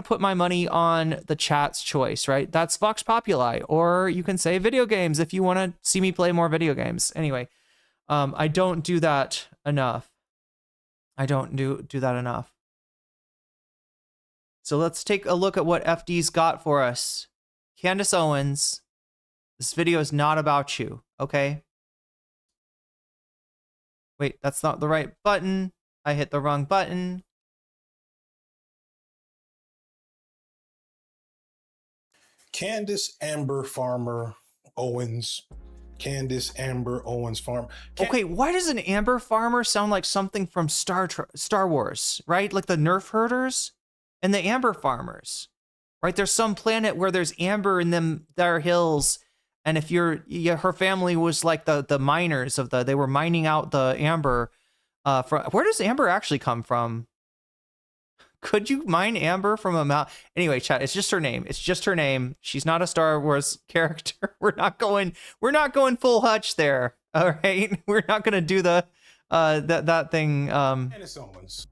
Speaker 2: put my money on the chat's choice, right? That's Vox Populi, or you can say video games if you want to see me play more video games. Anyway, I don't do that enough. I don't do that enough. So let's take a look at what FD's got for us. Candace Owens, this video is not about you, okay? Wait, that's not the right button. I hit the wrong button.
Speaker 16: Candace Amber Farmer Owens Candace Amber Owens farm.
Speaker 2: Okay, why does an amber farmer sound like something from Star Wars, right? Like the Nerf herders and the amber farmers, right? There's some planet where there's amber in them there hills, and if her family was like the miners they were mining out the amber. Where does amber actually come from? Could you mine amber from a mountain? Anyway, chat, it's just her name. It's just her name. She's not a Star Wars character. We're not going full Hutch there. All right. We're not going to do the that thing.
Speaker 16: Candace Owens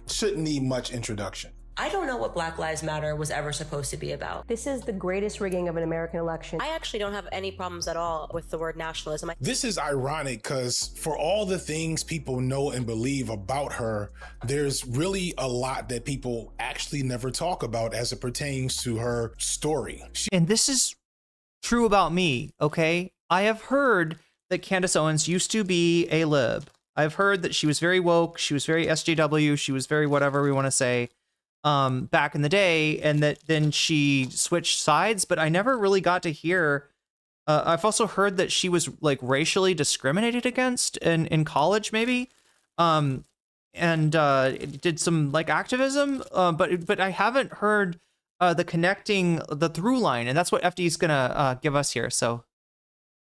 Speaker 16: shouldn't need much introduction.
Speaker 17: I don't know what Black Lives Matter was ever supposed to be about.
Speaker 18: This is the greatest rigging of an American election.
Speaker 17: I actually don't have any problems at all with the word nationalism.
Speaker 16: This is ironic because for all the things people know and believe about her, there's really a lot that people actually never talk about as it pertains to her story.
Speaker 2: And this is true about me, okay? I have heard that Candace Owens used to be a lib. I've heard that she was very woke, she was very SJW, she was very whatever we want to say. Back in the day, and that then she switched sides, but I never really got to hear. I've also heard that she was like racially discriminated against in college, maybe, and did some like activism, but I haven't heard the through line, and that's what FD is gonna give us here. So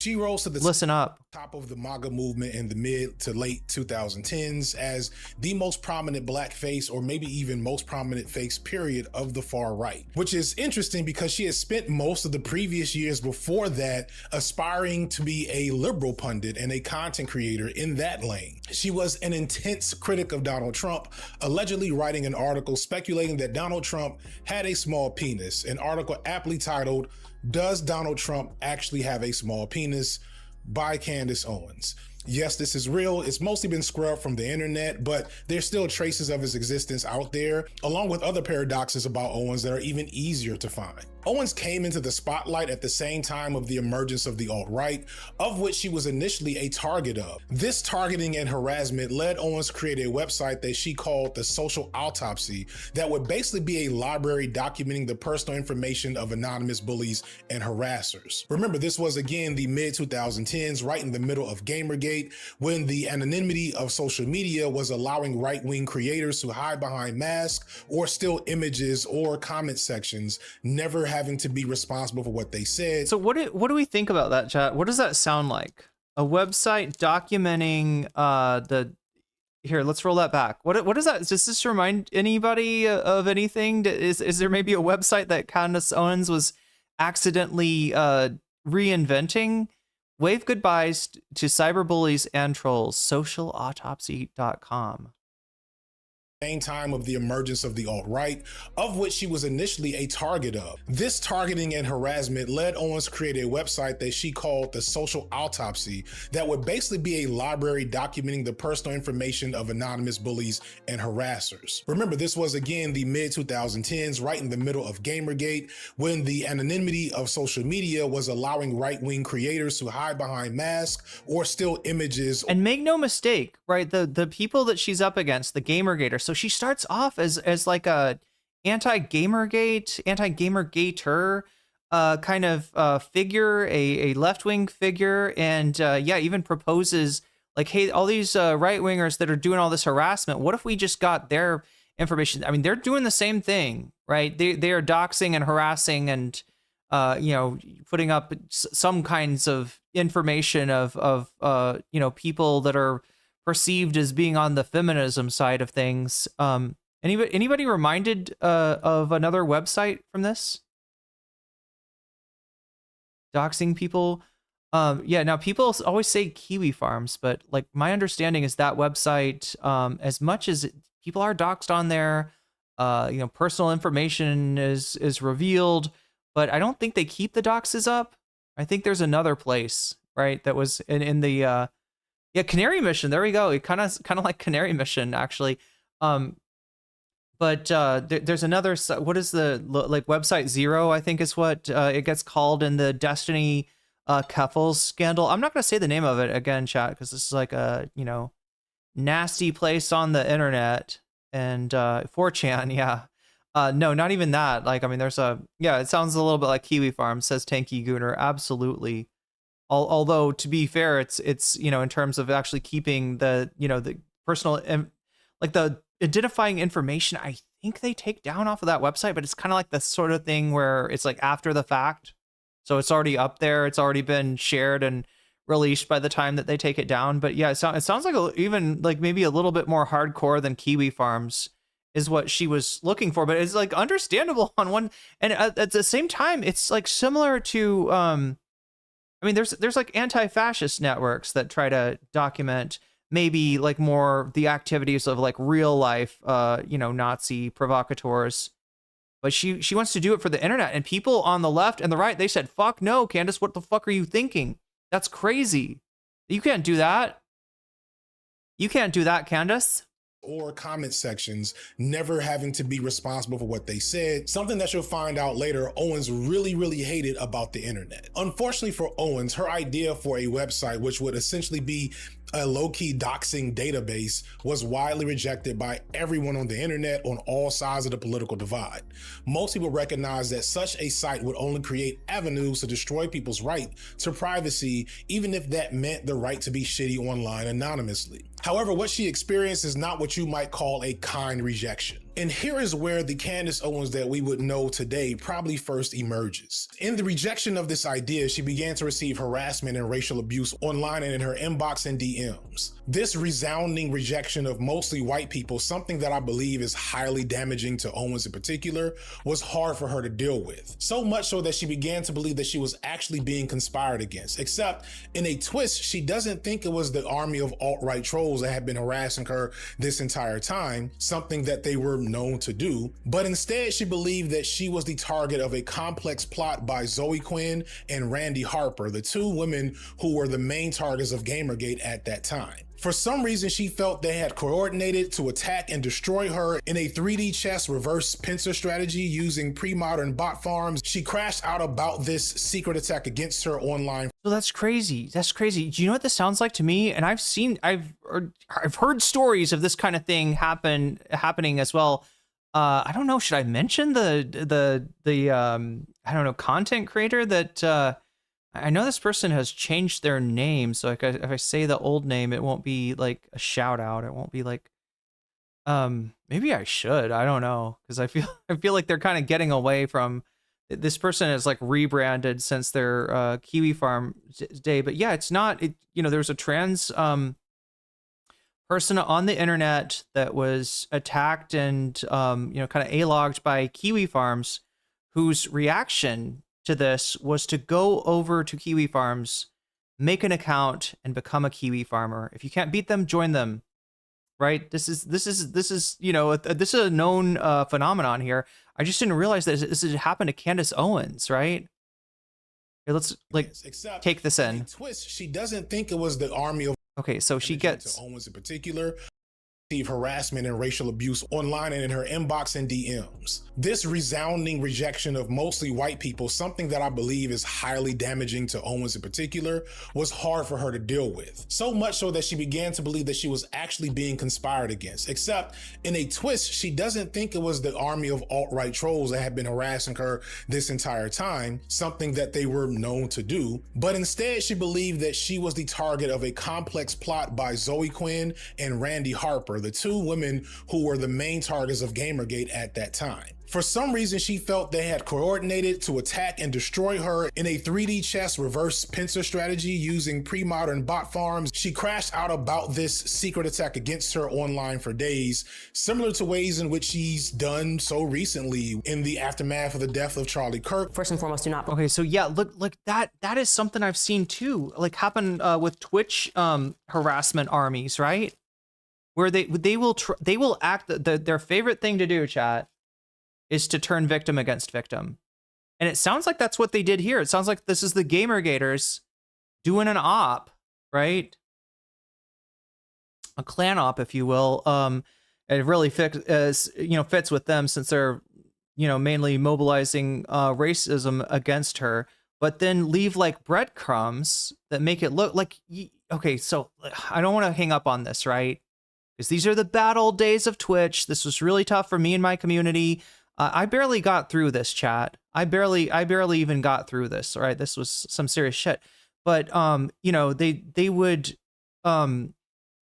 Speaker 16: she rose to the
Speaker 2: listen up.
Speaker 16: Top of the MAGA movement in the mid to late 2010s as the most prominent black face, or maybe even most prominent face, period, of the far right. Which is interesting because she has spent most of the previous years before that aspiring to be a liberal pundit and a content creator in that lane. She was an intense critic of Donald Trump, allegedly writing an article speculating that Donald Trump had a small penis, an article aptly titled, "Does Donald Trump Actually Have a Small Penis?" by Candace Owens. Yes, this is real. It's mostly been scrubbed from the internet, but there's still traces of his existence out there, along with other paradoxes about Owens that are even easier to find. Owens came into the spotlight at the same time of the emergence of the alt-right, of which she was initially a target of. This targeting and harassment led Owens to create a website that she called the Social Autopsy that would basically be a library documenting the personal information of anonymous bullies and harassers. Remember, this was again the mid-2010s, right in the middle of Gamergate, when the anonymity of social media was allowing right-wing creators to hide behind masks or still images or comment sections, never having to be responsible for what they said.
Speaker 2: So what do we think about that, chat? What does that sound like? A website documenting here, let's roll that back. What is that? Does this remind anybody of anything? Is there maybe a website that Candace Owens was accidentally reinventing? Wave goodbyes to cyberbullies and trolls. Socialautopsy.com.
Speaker 16: Same time of the emergence of the alt-right, of which she was initially a target of. This targeting and harassment led Owens to create a website that she called the Social Autopsy that would basically be a library documenting the personal information of anonymous bullies and harassers. Remember, this was again the mid-2010s, right in the middle of Gamergate, when the anonymity of social media was allowing right-wing creators to hide behind masks or still images.
Speaker 2: And make no mistake, right? The people that she's up against, the Gamergaters. So she starts off as like a anti-gamergater kind of figure, a left-wing figure, and yeah, even proposes like, hey, all these right-wingers that are doing all this harassment, what if we just got their information? I mean, they're doing the same thing, right? They are doxing and harassing and putting up some kinds of information of people that are perceived as being on the feminism side of things. Anybody reminded of another website from this? Doxing people. Yeah, now people always say Kiwi Farms, but like my understanding is that website, as much as people are doxed on there, personal information is revealed, but I don't think they keep the doxes up. I think there's another place, right, that was in the Canary Mission. There we go. It kind of like Canary Mission, actually. But there's another. What is the website Zero? I think is what it gets called in the Destiny Keffels scandal. I'm not gonna say the name of it again, chat, because this is like a nasty place on the internet and 4chan. Yeah. No, not even that. Like, I mean, there's it sounds a little bit like Kiwi Farm, says Tanky Gooner. Absolutely. Although to be fair, it's you know, in terms of actually keeping the, you know, the personal like the identifying information, I think they take down off of that website, but it's kind of like the sort of thing where it's like after the fact. So it's already up there, it's already been shared and released by the time that they take it down. But yeah, it sounds like even like maybe a little bit more hardcore than Kiwi Farms is what she was looking for, but it's like understandable on one, and at the same time, it's like similar to, I mean, there's like anti-fascist networks that try to document maybe like more the activities of like real life, you know, Nazi provocateurs. But she wants to do it for the internet, and people on the left and the right, they said, fuck no, Candace, what the fuck are you thinking? That's crazy. You can't do that. You can't do that, Candace.
Speaker 16: Or comment sections, never having to be responsible for what they said. Something that you'll find out later, Owens really hated about the internet. Unfortunately for Owens, her idea for a website, which would essentially be a low-key doxing database, was widely rejected by everyone on the internet on all sides of the political divide. Most people recognize that such a site would only create avenues to destroy people's right to privacy, even if that meant the right to be shitty online anonymously. However, what she experienced is not what you might call a kind rejection. And here is where the Candace Owens that we would know today probably first emerges. In the rejection of this idea, she began to receive harassment and racial abuse online and in her inbox and DMs. This resounding rejection of mostly white people, something that I believe is highly damaging to Owens in particular, was hard for her to deal with. So much so that she began to believe that she was actually being conspired against, except in a twist, she doesn't think it was the army of alt-right trolls that had been harassing her this entire time, something that they were known to do, but instead she believed that she was the target of a complex plot by Zoe Quinn and Randy Harper, the two women who were the main targets of Gamergate at that time. For some reason, she felt they had coordinated to attack and destroy her in a 3D chess reverse pincer strategy using pre-modern bot farms. She crashed out about this secret attack against her online.
Speaker 2: So that's crazy. That's crazy. Do you know what this sounds like to me? And I've heard stories of this kind of thing happening as well. I don't know. Should I mention the I don't know, content creator that I know this person has changed their name, so like if I say the old name, it won't be like a shout out. It won't be like, maybe I should. I don't know, because I feel like they're kind of getting away from. This person is like rebranded since their Kiwi Farm day, but yeah, it's not. You know, there's a trans person on the internet that was attacked and you know, kind of a-logged by Kiwi Farms, whose reaction to this was to go over to Kiwi Farms, make an account, and become a Kiwi farmer. If you can't beat them, join them. Right? This is you know, this is a known phenomenon here. I just didn't realize that this had happened to Candace Owens, right? Here, let's like take this in.
Speaker 16: Twist, she doesn't think it was the army of.
Speaker 2: Okay, so she gets
Speaker 16: Owens in particular. Harassment and racial abuse online and in her inbox and DMs. This resounding rejection of mostly white people, something that I believe is highly damaging to Owens in particular, was hard for her to deal with. So much so that she began to believe that she was actually being conspired against, except in a twist, she doesn't think it was the army of alt-right trolls that had been harassing her this entire time, something that they were known to do, but instead she believed that she was the target of a complex plot by Zoe Quinn and Randy Harper, the two women who were the main targets of Gamergate at that time. For some reason, she felt they had coordinated to attack and destroy her in a 3D chess reverse pincer strategy using pre-modern bot farms. She crashed out about this secret attack against her online for days, similar to ways in which she's done so recently in the aftermath of the death of Charlie Kirk.
Speaker 18: First and foremost, do not.
Speaker 2: Okay, so yeah, look, like that is something I've seen too, like happen with Twitch harassment armies, right? Where they will act, their favorite thing to do, chat, is to turn victim against victim. And it sounds like that's what they did here. It sounds like this is the Gamergators doing an op, right? A clan op, if you will. It really fits with them, since they're, you know, mainly mobilizing racism against her, but then leave like breadcrumbs that make it look like, okay, so I don't want to hang up on this, right? Because these are the bad old days of Twitch. This was really tough for me and my community. I barely got through this, chat. I barely even got through this. All right, this was some serious shit. but you know, they would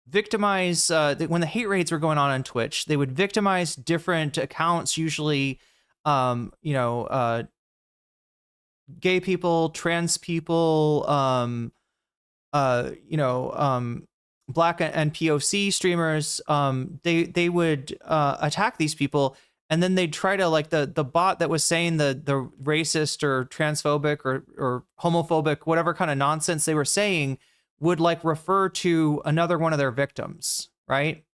Speaker 2: victimize when the hate raids were going on Twitch. They would victimize different accounts, usually you know, gay people, trans people, you know, Black and POC streamers. They would attack these people, and then they'd try to, like, the bot that was saying the racist or transphobic or homophobic, whatever kind of nonsense they were saying, would, like, refer to another one of their victims, right?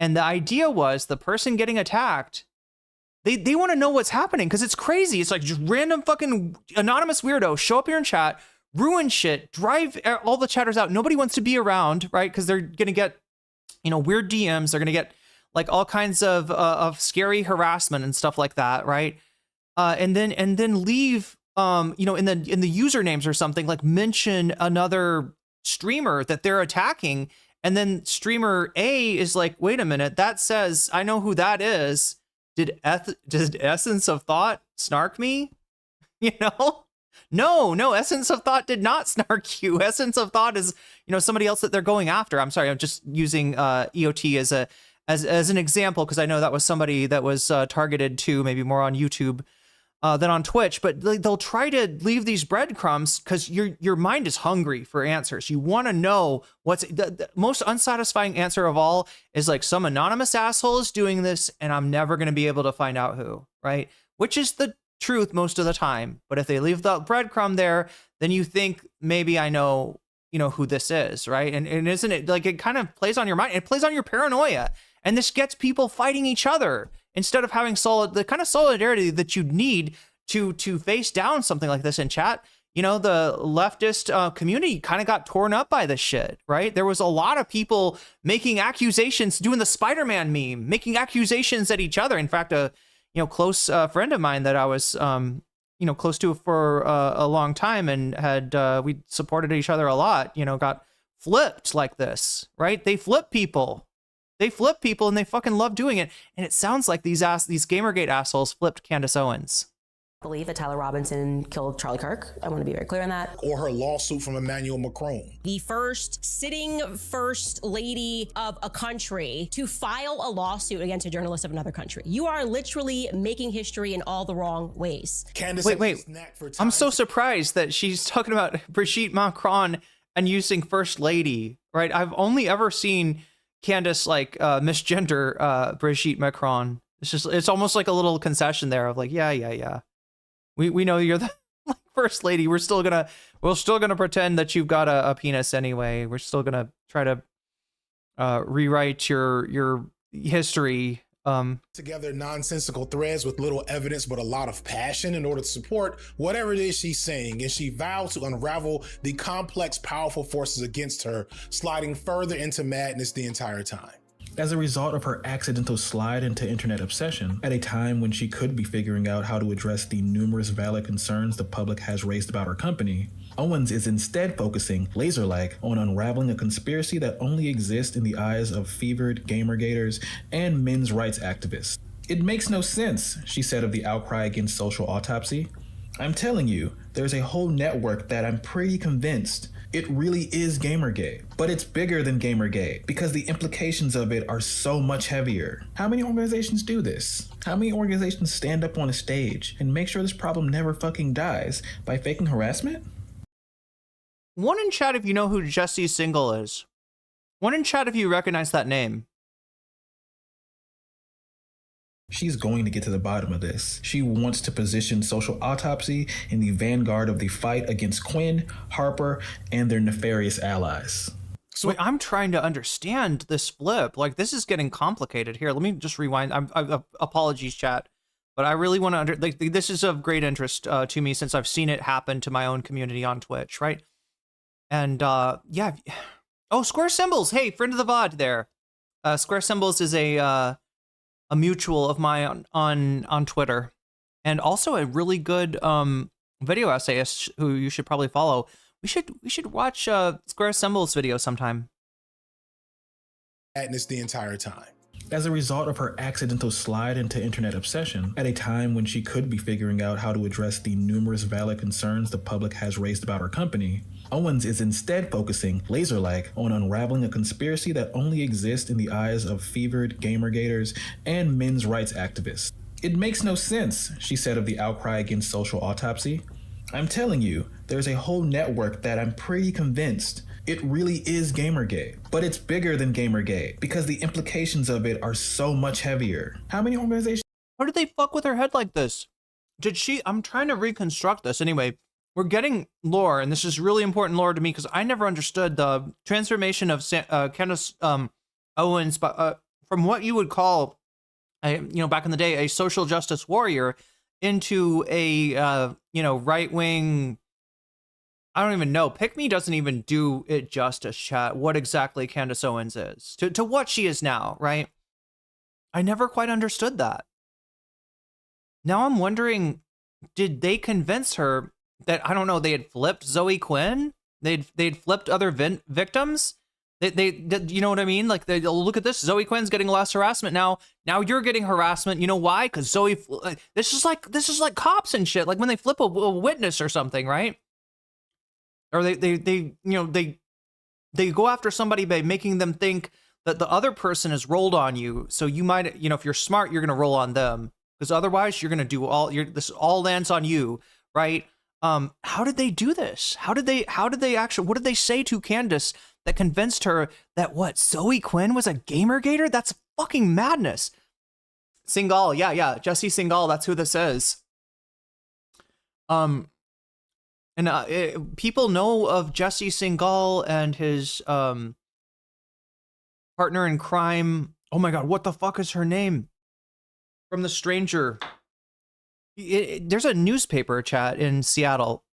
Speaker 2: And the idea was the person getting attacked, they want to know what's happening, because it's crazy. It's like just random fucking anonymous weirdo show up here in chat, ruin shit, drive all the chatters out. Nobody wants to be around, right? Because they're gonna get, you know, weird DMs. They're gonna get like all kinds of scary harassment and stuff like that, right? And then leave, you know, in the usernames or something, like mention another streamer that they're attacking, and then streamer A is like, wait a minute, that says I know who that is. Did Essence of Thought snark me? You know? No, Essence of Thought did not snark you. Essence of Thought is, you know, somebody else that they're going after. I'm sorry, I'm just using EOT as an example, because I know that was somebody that was targeted to maybe more on YouTube than on Twitch. But they'll try to leave these breadcrumbs because your mind is hungry for answers. You want to know what's the most unsatisfying answer of all is like some anonymous asshole is doing this and I'm never going to be able to find out who, right? Which is the truth most of the time. But if they leave the breadcrumb there, then you think maybe I know, you know, who this is, right? And isn't it like, it kind of plays on your mind, it plays on your paranoia, and this gets people fighting each other instead of having the kind of solidarity that you need to face down something like this in chat. You know, the leftist community kind of got torn up by this shit, right? There was a lot of people making accusations, doing the Spider-Man meme, making accusations at each other. In fact, a close friend of mine that I was close to for a long time and had we supported each other a lot, you know, got flipped like this, right? They flip people. They flip people and they fucking love doing it. And it sounds like these Gamergate assholes flipped Candace Owens.
Speaker 17: Believe that Tyler Robinson killed Charlie Kirk. I want to be very clear on that.
Speaker 16: Or her lawsuit from Emmanuel Macron.
Speaker 19: The first sitting first lady of a country to file a lawsuit against a journalist of another country. You are literally making history in all the wrong ways.
Speaker 16: Candace,
Speaker 2: wait. I'm so surprised that she's talking about Brigitte Macron and using first lady, right? I've only ever seen Candace like misgender Brigitte Macron. It's almost like a little concession there of like, yeah. We know you're the first lady. We're still gonna pretend that you've got a penis anyway. We're still gonna try to rewrite your history.
Speaker 16: Together nonsensical threads with little evidence but a lot of passion in order to support whatever it is she's saying, and she vowed to unravel the complex, powerful forces against her, sliding further into madness the entire time.
Speaker 20: As a result of her accidental slide into internet obsession, at a time when she could be figuring out how to address the numerous valid concerns the public has raised about her company, Owens is instead focusing laser-like on unraveling a conspiracy that only exists in the eyes of fevered gamergaters and men's rights activists. "It makes no sense," she said of the outcry against social autopsy. "I'm telling you, there's a whole network that I'm pretty convinced it really is Gamergate. But it's bigger than Gamergate because the implications of it are so much heavier. How many organizations do this? How many organizations stand up on a stage and make sure this problem never fucking dies by faking harassment?"
Speaker 2: One in chat if you know who Jesse Single is. One in chat if you recognize that name.
Speaker 20: She's going to get to the bottom of this. She wants to position social autopsy in the vanguard of the fight against Quinn, Harper, and their nefarious allies.
Speaker 2: So wait, I'm trying to understand this flip. Like, this is getting complicated here. Let me just rewind. Apologies, chat. But I really want to this is of great interest to me since I've seen it happen to my own community on Twitch, right? And yeah. Oh, Square Symbols. Hey, friend of the VOD there. Square Symbols is a mutual of mine on Twitter, and also a really good video essayist who you should probably follow. We should watch Square Symbols video sometime.
Speaker 16: Madness the entire time.
Speaker 20: as a result of her accidental slide into internet obsession at a time when she could be figuring out how to address the numerous valid concerns the public has raised about her company. Owens is instead focusing, laser-like, on unraveling a conspiracy that only exists in the eyes of fevered gamergators and men's rights activists. It makes no sense, she said of the outcry against social autopsy. I'm telling you, there's a whole network that I'm pretty convinced it really is Gamergate. But it's bigger than Gamergate because the implications of it are so much heavier. How many organizations?
Speaker 2: How did they fuck with her head like this? Did she? I'm trying to reconstruct this. Anyway, we're getting lore, and this is really important lore to me because I never understood the transformation of Candace Owens, but from what you would call, back in the day, a social justice warrior into a right wing. I don't even know. Pick Me doesn't even do it justice, chat. What exactly Candace Owens is to what she is now, right? I never quite understood that. Now I'm wondering, did they convince her that, I don't know, they had flipped Zoe Quinn? They'd flipped other victims? They you know what I mean? Like, look at this, Zoe Quinn's getting less harassment now. Now you're getting harassment. You know why? Because Zoe, this is like cops and shit. Like when they flip a witness or something, right? Or they go after somebody by making them think that the other person has rolled on you. So you might, if you're smart, you're gonna roll on them, because otherwise you're gonna do this all lands on you, right? How did they do this? How did they actually, what did they say to Candace that convinced her that Zoe Quinn was a Gamergator? That's fucking madness. Singal, yeah, Jesse Singal, that's who this is. People know of Jesse Singal and his partner in crime. Oh my god, what the fuck is her name? From The Stranger. There's a newspaper, chat, in Seattle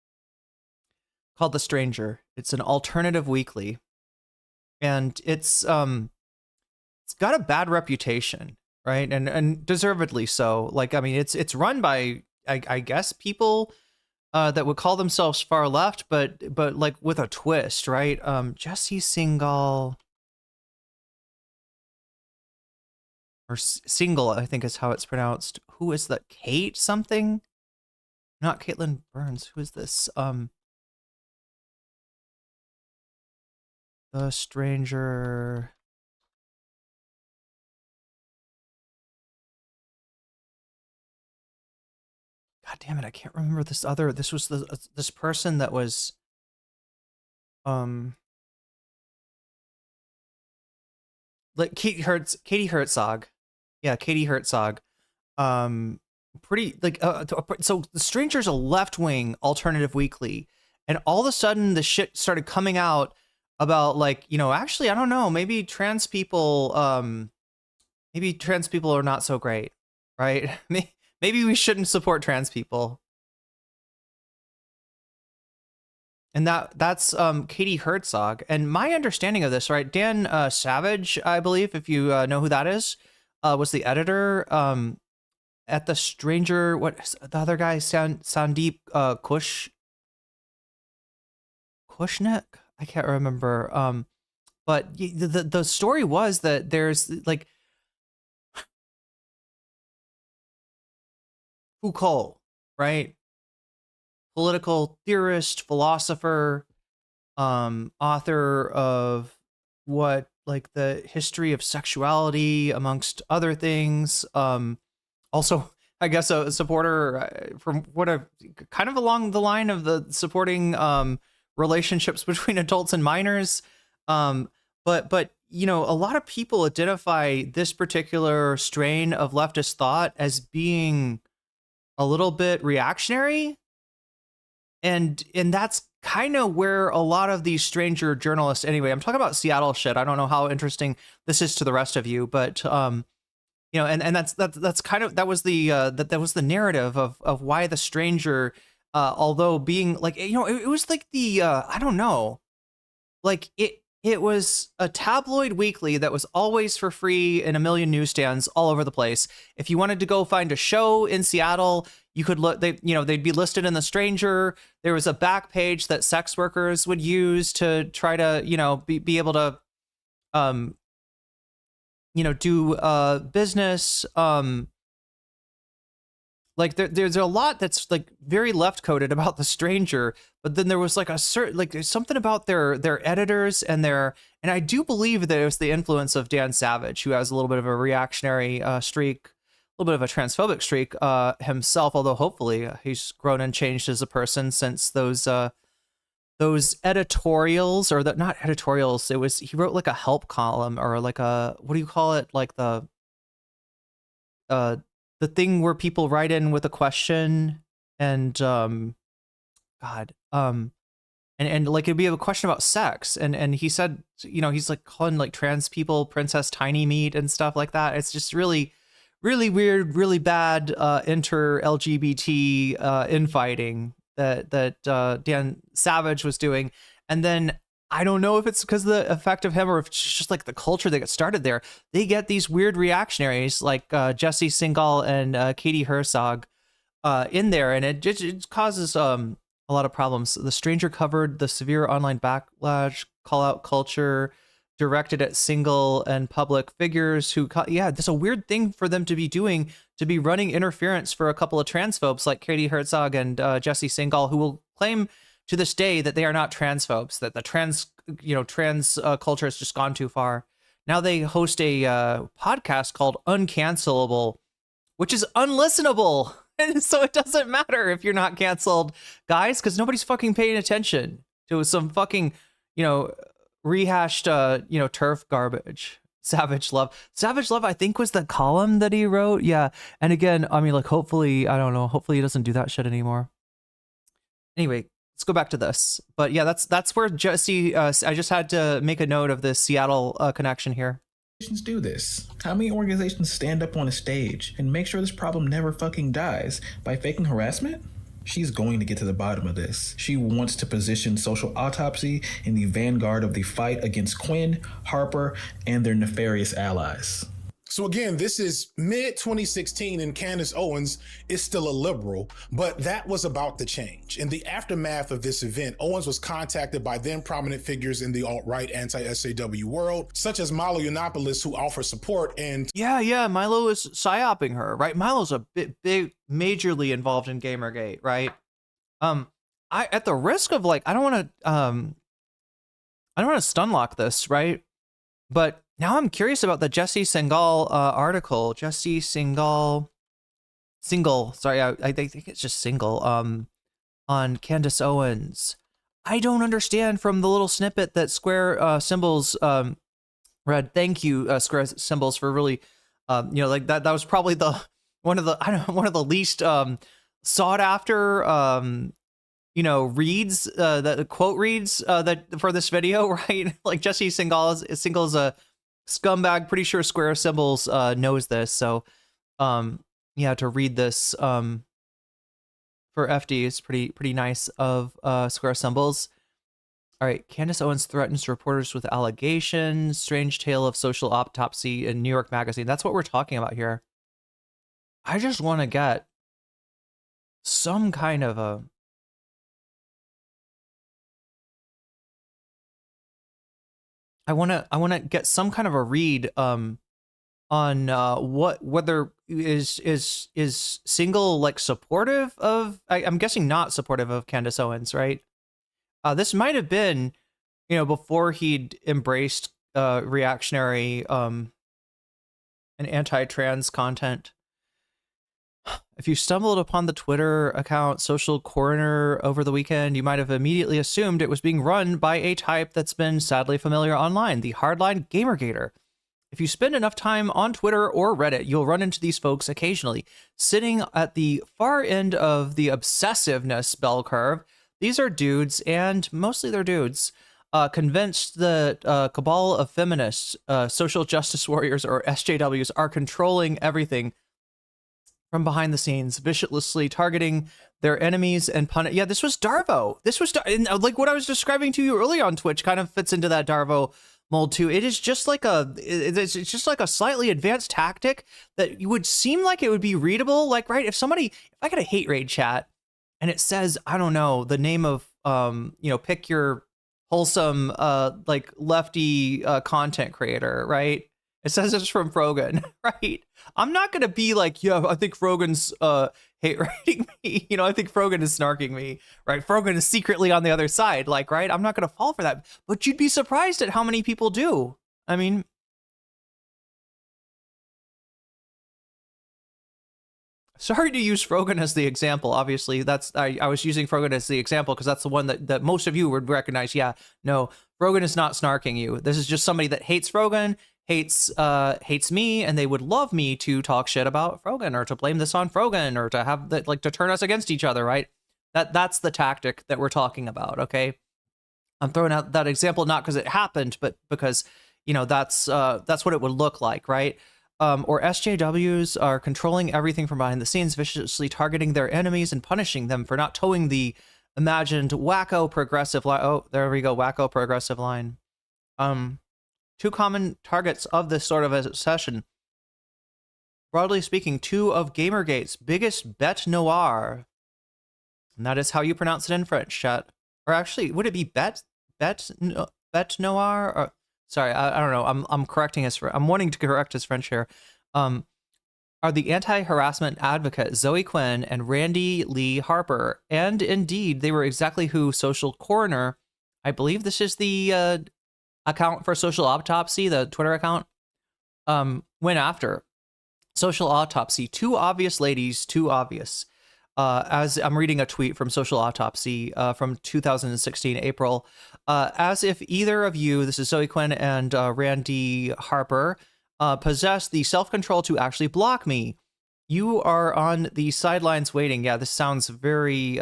Speaker 2: called The Stranger. It's an alternative weekly, and it's got a bad reputation, right? And deservedly so. Like, I mean, it's run by I guess people that would call themselves far left, but like with a twist, right? Jesse Singal, or Single, I think is how it's pronounced. Who is that? Kate something? Not Caitlin Burns. Who is this? The Stranger. God damn it! I can't remember this other. This was this person that was, like Katie Herzog. Yeah, Katie Herzog. Pretty like so The Stranger's a left-wing alternative weekly, and all of a sudden the shit started coming out about, like, actually I don't know, maybe trans people are not so great, right? Maybe we shouldn't support trans people. And that's Katie Herzog. And my understanding of this, right, Dan Savage, I believe, if you know who that is, was the editor at The Stranger. What the other guy, Sandeep Kushnik? I can't remember. But the story was that there's like Foucault, right? Political theorist, philosopher, author of like the history of sexuality, amongst other things. Also, I guess a supporter from kind of along the line of the supporting relationships between adults and minors. But a lot of people identify this particular strain of leftist thought as being a little bit reactionary, and that's kind of where a lot of these Stranger journalists, anyway, I'm talking about Seattle shit. I don't know how interesting this is to the rest of you, but and that's kind of, that was the narrative of why The Stranger, although being like, it was like the I don't know, like it was a tabloid weekly that was always for free in a million newsstands all over the place. If you wanted to go find a show in Seattle, you could look, they'd be listed in The Stranger. There was a back page that sex workers would use to try to, be able to, do business. Like there's a lot that's like very left coded about The Stranger, but then there was like a certain like there's something about their editors and I do believe that it was the influence of Dan Savage, who has a little bit of a reactionary streak, a little bit of a transphobic streak himself. Although hopefully he's grown and changed as a person since those editorials, or not editorials. He wrote like a help column, or like a, what do you call it, like the thing where people write in with a question and and like it'd be a question about sex, and he said, he's like calling like trans people Princess Tiny Meat and stuff like that. It's just really weird, really bad inter LGBT infighting that Dan Savage was doing. And then I don't know if it's because of the effect of him, or if it's just like the culture that got started there. They get these weird reactionaries like Jesse Singal and Katie Herzog in there, and it causes a lot of problems. The Stranger covered the severe online backlash, call out culture directed at single and public figures who, that's a weird thing for them to be doing, to be running interference for a couple of transphobes like Katie Herzog and Jesse Singal, who will claim to this day that they are not transphobes, that the trans culture has just gone too far. Now they host a podcast called Uncancelable, which is unlistenable. And so it doesn't matter if you're not canceled, guys, because nobody's fucking paying attention to some fucking, rehashed, turf garbage. Savage Love, I think was the column that he wrote. Yeah. And again, I mean, like, hopefully he doesn't do that shit anymore. Anyway, let's go back to this. But yeah, that's where Jesse, I just had to make a note of the Seattle connection here.
Speaker 20: Organizations do this? How many organizations stand up on a stage and make sure this problem never fucking dies by faking harassment? She's going to get to the bottom of this. She wants to position Social Autopsy in the vanguard of the fight against Quinn, Harper, and their nefarious allies.
Speaker 16: So again, this is mid-2016 and Candace Owens is still a liberal, but that was about to change. In the aftermath of this event, Owens was contacted by then prominent figures in the alt-right anti-SAW world, such as Milo Yiannopoulos, who offer support and...
Speaker 2: Yeah, Milo is psyoping her, right? Milo's a big, majorly involved in Gamergate, right? I at the risk of like, I don't want to stunlock this, right? But now I'm curious about the Jesse Singal article. Jesse Singal, sorry, I think it's just Single, on Candace Owens. I don't understand from the little snippet that Square Symbols read. Thank you, Square Symbols, for really, like that was probably one of the least sought after reads, the quote reads that for this video, right? Like Jesse Singal's a scumbag. Pretty sure Square Symbols knows this. So to read this for FD is pretty nice of Square Symbols. All right, Candace Owens threatens reporters with allegations. Strange tale of social autopsy in New York Magazine. That's what we're talking about here. I just want to get some kind of a... I want to get some kind of a read on whether is Single like supportive of, I'm guessing not supportive of Candace Owens, right? This might have been, before he'd embraced reactionary and anti-trans content. If you stumbled upon the Twitter account Social Coroner over the weekend, you might have immediately assumed it was being run by a type that's been sadly familiar online, the hardline Gamergator. If you spend enough time on Twitter or Reddit, you'll run into these folks occasionally. Sitting at the far end of the obsessiveness bell curve, these are dudes, and mostly they're dudes, convinced that cabal of feminists, social justice warriors, or SJWs, are controlling everything from behind the scenes, viciously targeting their enemies and punish. Yeah, this was Darvo. Like what I was describing to you earlier on Twitch kind of fits into that Darvo mold too. It is just like it's just like a slightly advanced tactic that you would seem like it would be readable. Like, right, if I get a hate raid chat and it says, I don't know, the name of, pick your wholesome, like lefty content creator, right? It says it's from Frogan, right? I'm not gonna be like, yeah, I think Frogan's hate rating me. You know, I think Frogan is snarking me, right? Frogan is secretly on the other side, like, right? I'm not gonna fall for that. But you'd be surprised at how many people do. I mean, sorry to use Frogan as the example. Obviously, that's I was using Frogan as the example because that's the one that most of you would recognize. Yeah, no, Frogan is not snarking you. This is just somebody that hates Frogan, hates me, and they would love me to talk shit about Frogan or to blame this on Frogan or to have that, like, to turn us against each other, right? That's the tactic that we're talking about. Okay, I'm throwing out that example not because it happened, but because, you know, that's what it would look like, right? Or SJWs are controlling everything from behind the scenes, viciously targeting their enemies and punishing them for not towing the imagined wacko progressive line. Oh, there we go, wacko progressive line. Two common targets of this sort of obsession. Broadly speaking, two of Gamergate's biggest bête noire. And that is how you pronounce it in French, chat. Or actually, would it be bête noire? Or, sorry, I don't know. I'm correcting his. I'm wanting to correct his French here. Are the anti-harassment advocate Zoe Quinn and Randy Lee Harper, and indeed they were exactly who Social Coroner, I believe this is the account for Social Autopsy, the Twitter account, went after. Social Autopsy, two obvious ladies, too obvious. As I'm reading a tweet from Social Autopsy from 2016, April, as if either of you, this is Zoe Quinn and Randy Harper, possess the self-control to actually block me. You are on the sidelines waiting. Yeah, this sounds very,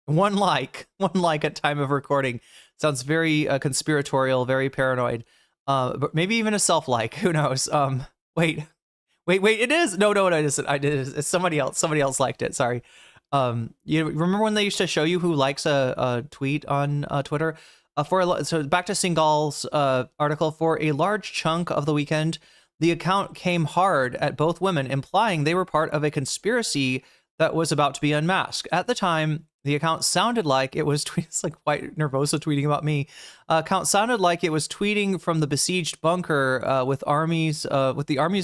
Speaker 2: one like at time of recording. Sounds very conspiratorial, very paranoid, but maybe even a self-like, who knows? Wait, it is. No, it isn't. It's somebody else. Somebody else liked it. Sorry. You remember when they used to show you who likes a tweet on Twitter? So back to Singal's article, for a large chunk of the weekend, the account came hard at both women, implying they were part of a conspiracy that was about to be unmasked. At the time, the account sounded like it was it's like White Nervosa tweeting about me. Account sounded like it was tweeting from the besieged bunker with the armies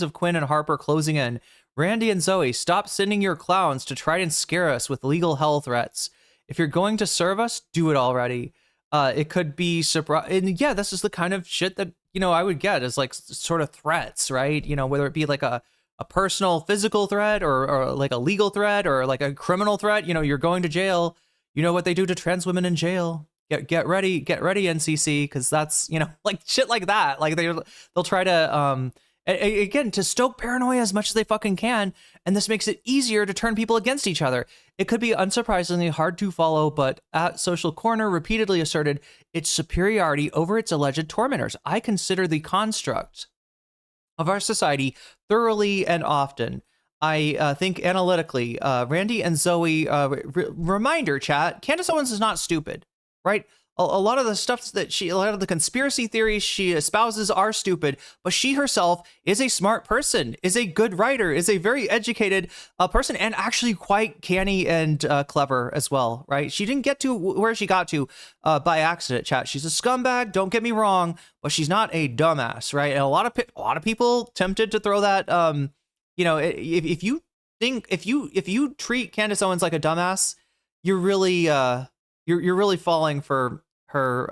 Speaker 2: of Quinn and Harper closing in. Randy and Zoe, stop sending your clowns to try and scare us with legal hell threats. If you're going to serve us, do it already. It could be surprise. And yeah, this is the kind of shit that, you know, I would get as like sort of threats, right? You know, whether it be like a personal physical threat or like a legal threat or like a criminal threat. You know, you're going to jail. You know what they do to trans women in jail. Get ready, NCC, because that's, you know, like shit like that. Like they'll try to again to stoke paranoia as much as they fucking can, and this makes it easier to turn people against each other. It could be unsurprisingly hard to follow, but at Social Corner repeatedly asserted its superiority over its alleged tormentors. I consider the construct of our society thoroughly and often. I think analytically. Randy and Zoe, reminder chat, Candace Owens is not stupid, right? A lot of the stuff that a lot of the conspiracy theories she espouses are stupid, but she herself is a smart person, is a good writer, is a very educated person, and actually quite canny and clever as well, right? She didn't get to where she got to by accident, chat. She's a scumbag, don't get me wrong, but she's not a dumbass, right? And a lot of people tempted to throw that, you know, if you treat Candace Owens like a dumbass, you're really you're really falling for her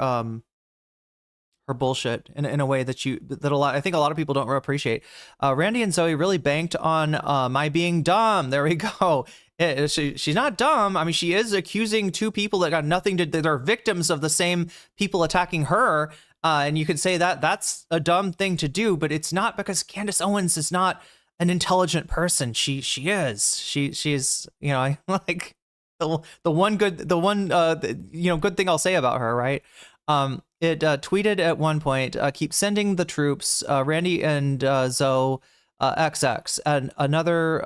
Speaker 2: bullshit in a way I think a lot of people don't appreciate. Randy and Zoe really banked on my being dumb. There we go. She's not dumb. I mean, she is accusing two people that got nothing to. They're victims of the same people attacking her. And you could say that that's a dumb thing to do, but it's not, because Candace Owens is not an intelligent person. She is, you know, I like the one good thing I'll say about her, right? It tweeted at one point, keep sending the troops, Randy and Zoe XX, and another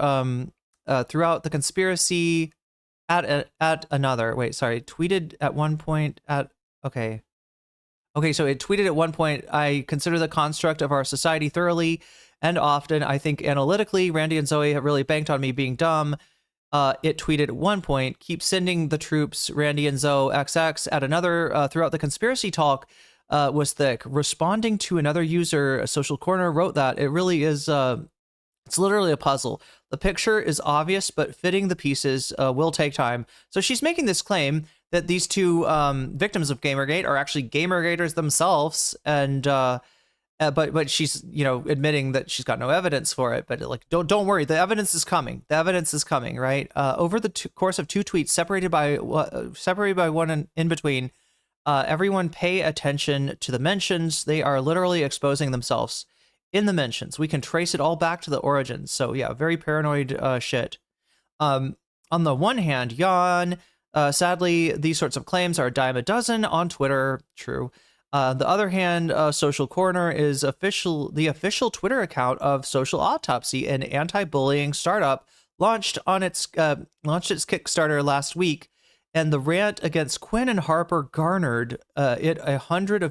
Speaker 2: throughout the conspiracy at another. Wait, sorry, tweeted at one point at okay, so it tweeted at one point, I consider the construct of our society thoroughly and often. I think analytically, Randy and Zoe have really banked on me being dumb. It tweeted at one point, keep sending the troops, Randy and Zoe XX, at another, throughout the conspiracy talk. was thick. Responding to another user, Social Corner, wrote that it really is. It's literally a puzzle. The picture is obvious, but fitting the pieces will take time. So she's making this claim that these two victims of Gamergate are actually Gamergaters themselves, and but she's admitting that she's got no evidence for it. But like, don't worry, the evidence is coming. The evidence is coming, right? Over the course of two tweets, separated by one in between. Everyone pay attention to the mentions. They are literally exposing themselves in the mentions. We can trace it all back to the origins. So yeah, very paranoid shit. On the one hand, yawn. Sadly, these sorts of claims are a dime a dozen on Twitter. True. The other hand, Social Corner is the official Twitter account of Social Autopsy, an anti-bullying startup launched its Kickstarter last week. And the rant against Quinn and Harper garnered hundreds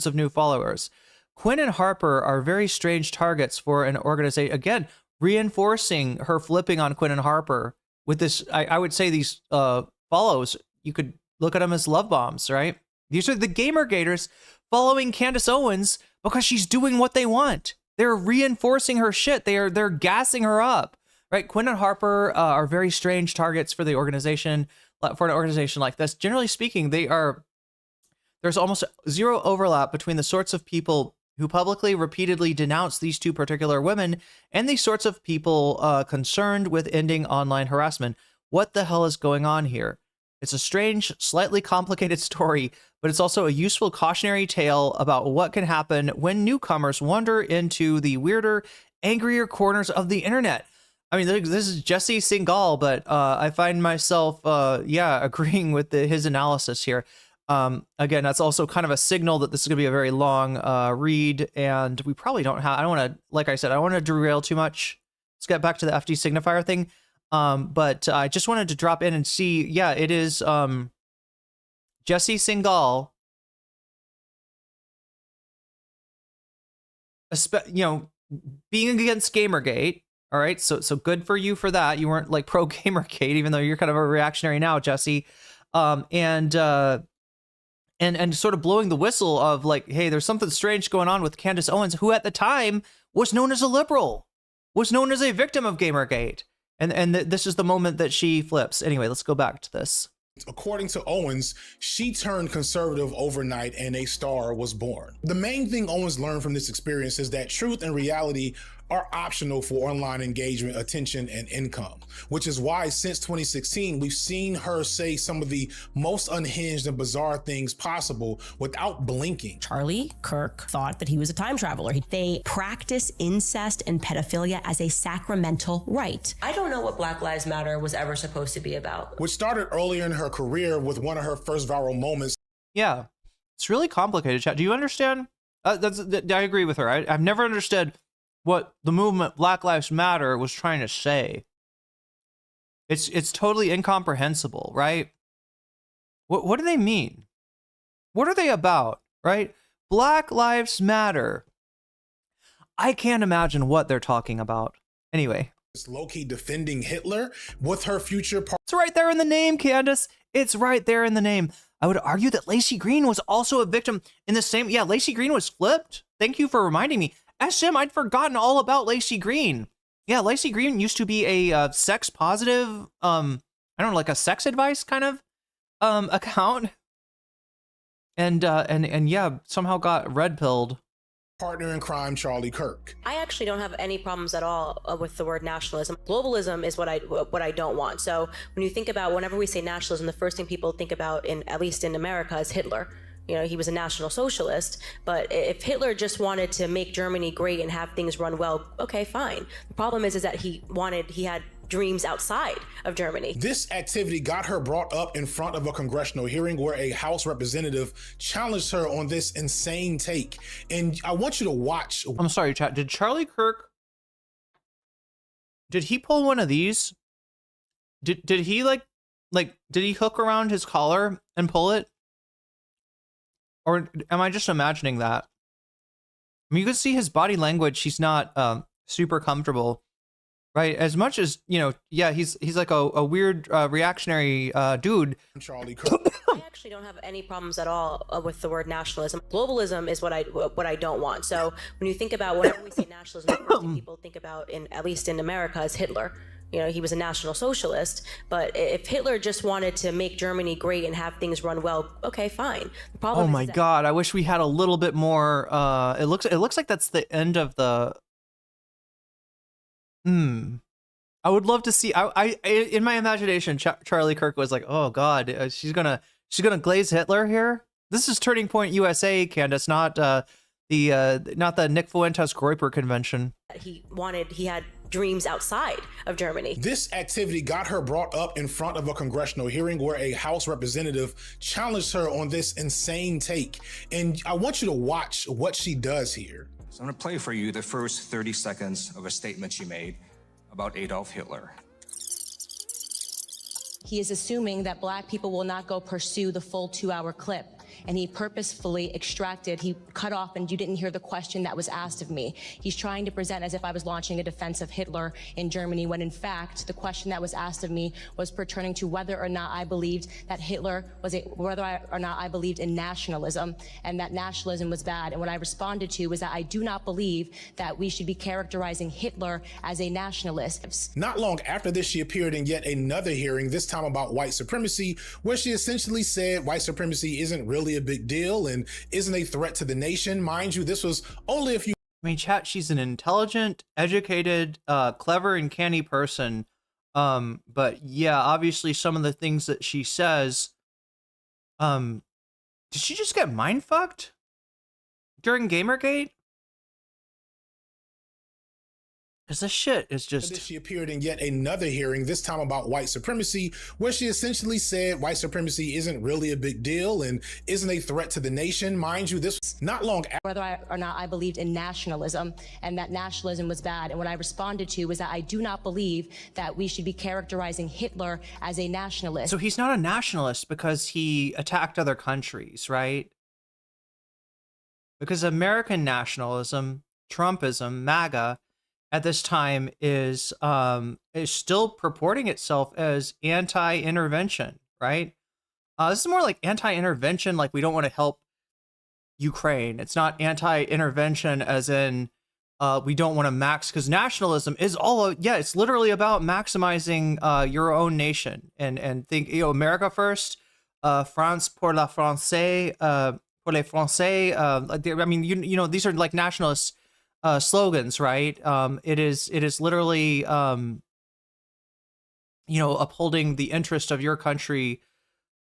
Speaker 2: of new followers. Quinn and Harper are very strange targets for an organization. Again, reinforcing her flipping on Quinn and Harper with this. I would say these follows. You could look at them as love bombs, right? These are the Gamergaters following Candace Owens because she's doing what they want. They're reinforcing her shit. They're gassing her up, right? Quinn and Harper are very strange targets for the organization. For an organization like this, generally speaking, there's almost zero overlap between the sorts of people who publicly, repeatedly denounce these two particular women and the sorts of people concerned with ending online harassment. What the hell is going on here? It's a strange, slightly complicated story, but it's also a useful cautionary tale about what can happen when newcomers wander into the weirder, angrier corners of the internet. I mean, this is Jesse Singal, but I find myself, agreeing with his analysis here. Again, that's also kind of a signal that this is going to be a very long read, and we probably don't have, I don't want to, like I said, I don't want to derail too much. Let's get back to the FD Signifier thing. But I just wanted to drop in and see, yeah, it is Jesse Singal, being against Gamergate. All right, so good for you for that. You weren't like pro Gamergate, even though you're kind of a reactionary now, Jesse. And sort of blowing the whistle of like, hey, there's something strange going on with Candace Owens, who at the time was known as a liberal, was known as a victim of Gamergate. And this is the moment that she flips. Anyway, let's go back to this.
Speaker 16: According to Owens, she turned conservative overnight and a star was born. The main thing Owens learned from this experience is that truth and reality are optional for online engagement, attention, and income, which is why since 2016, we've seen her say some of the most unhinged and bizarre things possible without blinking.
Speaker 19: Charlie Kirk thought that he was a time traveler. They practice incest and pedophilia as a sacramental right.
Speaker 17: I don't know what Black Lives Matter was ever supposed to be about.
Speaker 16: Which started earlier in her career with one of her first viral moments.
Speaker 2: Yeah, it's really complicated, chat. Do you understand? I agree with her. I've never understood what the movement Black Lives Matter was trying to say. It's totally incomprehensible, right? What do they mean? What are they about, right? Black Lives Matter. I can't imagine what they're talking about. Anyway.
Speaker 16: It's low-key defending Hitler with her future partner.
Speaker 2: It's right there in the name, Candace. It's right there in the name. I would argue that Lacey Green was also a victim in the same. Yeah, Lacey Green was flipped. Thank you for reminding me. SM, I'd forgotten all about Lacey Green. Yeah, Lacey Green used to be a sex positive, I don't know, like a sex advice kind of account. And yeah, somehow got red pilled.
Speaker 16: Partner in crime, Charlie Kirk.
Speaker 17: I actually don't have any problems at all with the word nationalism. Globalism is what I don't want. So when you think about, whenever we say nationalism, the first thing people think about, at least in America, is Hitler. You know, he was a National Socialist, but if Hitler just wanted to make Germany great and have things run well, okay, fine. The problem is that he had dreams outside of Germany.
Speaker 16: This activity got her brought up in front of a congressional hearing where a House representative challenged her on this insane take. And I want you to watch.
Speaker 2: I'm sorry, chat. Did Charlie Kirk, did he pull one of these? Did he did he hook around his collar and pull it? Or am I just imagining that? I mean, you can see his body language. He's not super comfortable, right? As much as, you know, yeah, he's like a weird reactionary dude.
Speaker 16: Charlie Kirk.
Speaker 17: I actually don't have any problems at all with the word nationalism. Globalism is what I don't want. So when you think about whenever we say nationalism, the first thing people think about, at least in America, is Hitler. You know, he was a National Socialist, but if Hitler just wanted to make Germany great and have things run well, okay, fine. The problem
Speaker 2: Oh my God, I wish we had a little bit more. It looks like that's the end of the. I would love to see. I in my imagination, Charlie Kirk was like, oh God, she's gonna glaze Hitler here. This is Turning Point USA, Candace, not the Nick Fuentes Groyper convention.
Speaker 17: He had dreams outside of Germany.
Speaker 16: This activity got her brought up in front of a congressional hearing where a House representative challenged her on this insane take. And I want you to watch what she does here.
Speaker 21: So I'm going to play for you the first 30 seconds of a statement she made about Adolf Hitler.
Speaker 22: He is assuming that black people will not go pursue the full 2-hour clip. And he purposefully he cut off, and you didn't hear the question that was asked of me. He's trying to present as if I was launching a defense of Hitler in Germany, when in fact, the question that was asked of me was pertaining to whether or not I believed that whether or not I believed in nationalism, and that nationalism was bad. And what I responded to was that I do not believe that we should be characterizing Hitler as a nationalist.
Speaker 16: Not long after this, she appeared in yet another hearing, this time about white supremacy, where she essentially said white supremacy isn't really a big deal and isn't a threat to the nation. Mind you, this was only a few.
Speaker 2: I mean, chat, she's an intelligent, educated, clever, and canny person. But yeah, obviously some of the things that she says, did she just get mind fucked during Gamergate? Because this shit is just...
Speaker 16: She appeared in yet another hearing, this time about white supremacy, where she essentially said white supremacy isn't really a big deal and isn't a threat to the nation. Mind you, this was not long after...
Speaker 22: Whether or not I believed in nationalism, and that nationalism was bad. And what I responded to was that I do not believe that we should be characterizing Hitler as a nationalist.
Speaker 2: So he's not a nationalist because he attacked other countries, right? Because American nationalism, Trumpism, MAGA, at this time is still purporting itself as anti-intervention, right? This is more like anti-intervention, like we don't want to help Ukraine. It's not anti-intervention as in we don't want to because nationalism is it's literally about maximizing your own nation and think, you know, America first, France pour la Français, pour les Français. I mean, you know, these are like nationalist slogans, right? It is literally, you know, upholding the interest of your country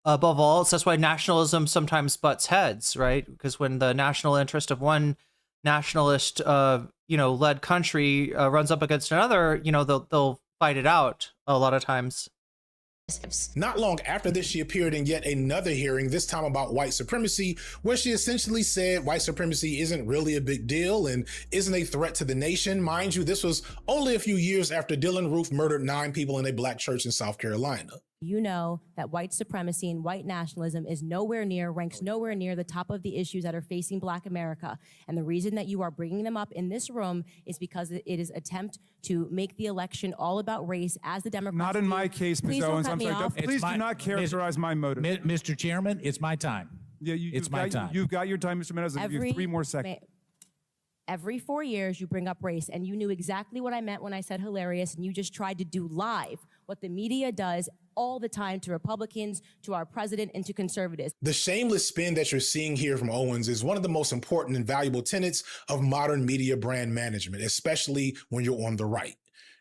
Speaker 2: above all. So that's why nationalism sometimes butts heads, right? Because when the national interest of one nationalist, you know, led country runs up against another, you know, they'll fight it out a lot of times.
Speaker 16: Not long after this, she appeared in yet another hearing, this time about white supremacy, where she essentially said white supremacy isn't really a big deal and isn't a threat to the nation. Mind you, this was only a few years after Dylann Roof murdered 9 people in a black church in South Carolina.
Speaker 22: You know that white supremacy and white nationalism ranks nowhere near the top of the issues that are facing Black America. And the reason that you are bringing them up in this room is because it is attempt to make the election all about race as the Democrats.
Speaker 23: Not in my case, Ms. Owens. I'm sorry. Please do not characterize my motive.
Speaker 24: Mr. Chairman, it's my time.
Speaker 23: Yeah,
Speaker 24: it's my time.
Speaker 23: You've got your time, Mr. Menez. I'll give you 3 more seconds.
Speaker 22: Every 4 years, you bring up race, and you knew exactly what I meant when I said hilarious, and you just tried to do live what the media does all the time to Republicans, to our president, and to conservatives.
Speaker 16: The shameless spin that you're seeing here from Owens is one of the most important and valuable tenets of modern media brand management, especially when you're on the right.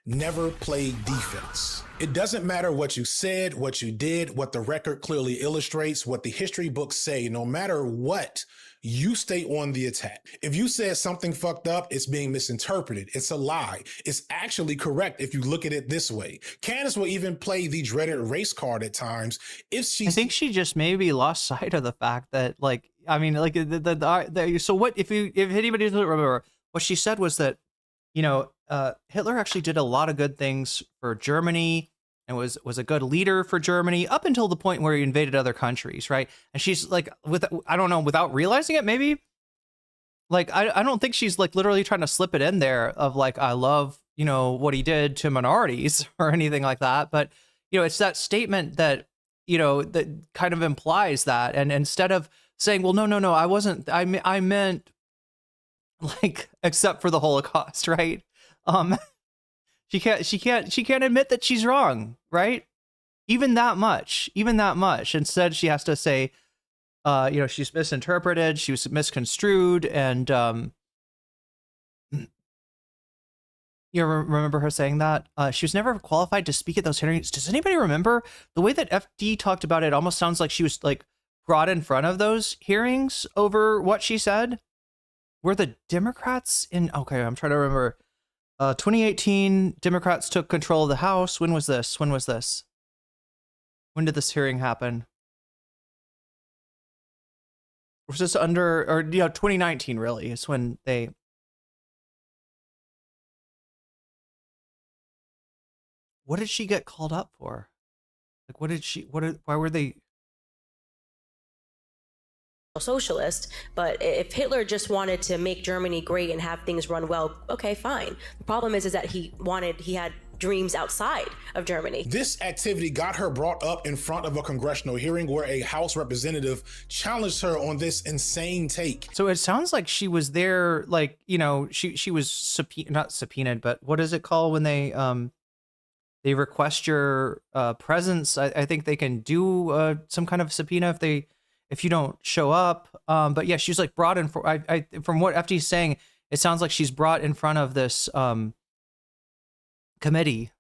Speaker 16: Never play defense. It doesn't matter what you said, what you did, what the record clearly illustrates, what the history books say. No matter what, you stay on the attack. If you said something fucked up, it's being misinterpreted. It's a lie. It's actually correct if you look at it this way. Candace will even play the dreaded race card at times if she...
Speaker 2: I think she just maybe lost sight of the fact that, like, I mean, like, so what, if anybody doesn't remember, what she said was that, you know, Hitler actually did a lot of good things for Germany and was a good leader for Germany up until the point where he invaded other countries, right? And she's like, I don't know, without realizing it, maybe, like, I don't think she's like literally trying to slip it in there of like, I love you know, what he did to minorities or anything like that. But, you know, it's that statement that, you know, that kind of implies that. And instead of saying, well, no, I wasn't, I meant like, except for the Holocaust, right? She can't admit that she's wrong, right? Even that much. Instead, she has to say, you know, she's misinterpreted, she was misconstrued, and you remember her saying that? She was never qualified to speak at those hearings. Does anybody remember the way that FD talked about it? Almost sounds like she was like brought in front of those hearings over what she said. Were the Democrats in? Okay, I'm trying to remember. 2018, Democrats took control of the House. When was this? When did this hearing happen? Was this under, or, you know, 2019 really is when they. What did she get called up for? Like, why were they?
Speaker 17: Socialist, but if Hitler just wanted to make Germany great and have things run well, okay, fine. The problem is that he had dreams outside of Germany.
Speaker 16: This activity got her brought up in front of a congressional hearing where a House representative challenged her on this insane take.
Speaker 2: So it sounds like she was there, like, you know, she was not subpoenaed, but what is it called when they request your presence? I think they can do some kind of subpoena if you don't show up. But yeah, she's like brought in for, from what FD's saying, it sounds like she's brought in front of this committee.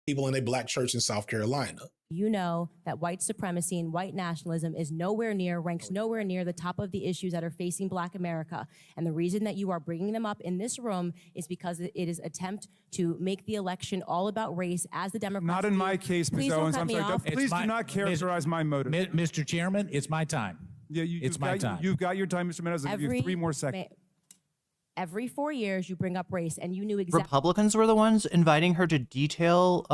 Speaker 16: People in a black church in South Carolina.
Speaker 22: You know that white supremacy and white nationalism ranks nowhere near the top of the issues that are facing Black America. And the reason that you are bringing them up in this room is because it is attempt to make the election all about race as the Democrats.
Speaker 23: Not in my case, Ms. Owens. I'm sorry. Please do not characterize my motive.
Speaker 24: Mr. Chairman, it's my time.
Speaker 23: Yeah,
Speaker 24: it's my time.
Speaker 23: You've got your time, Mr. Meadows. I'll give you 3 more seconds.
Speaker 22: Every 4 years, you bring up race, and you knew exactly.
Speaker 2: Republicans were the ones inviting her to detail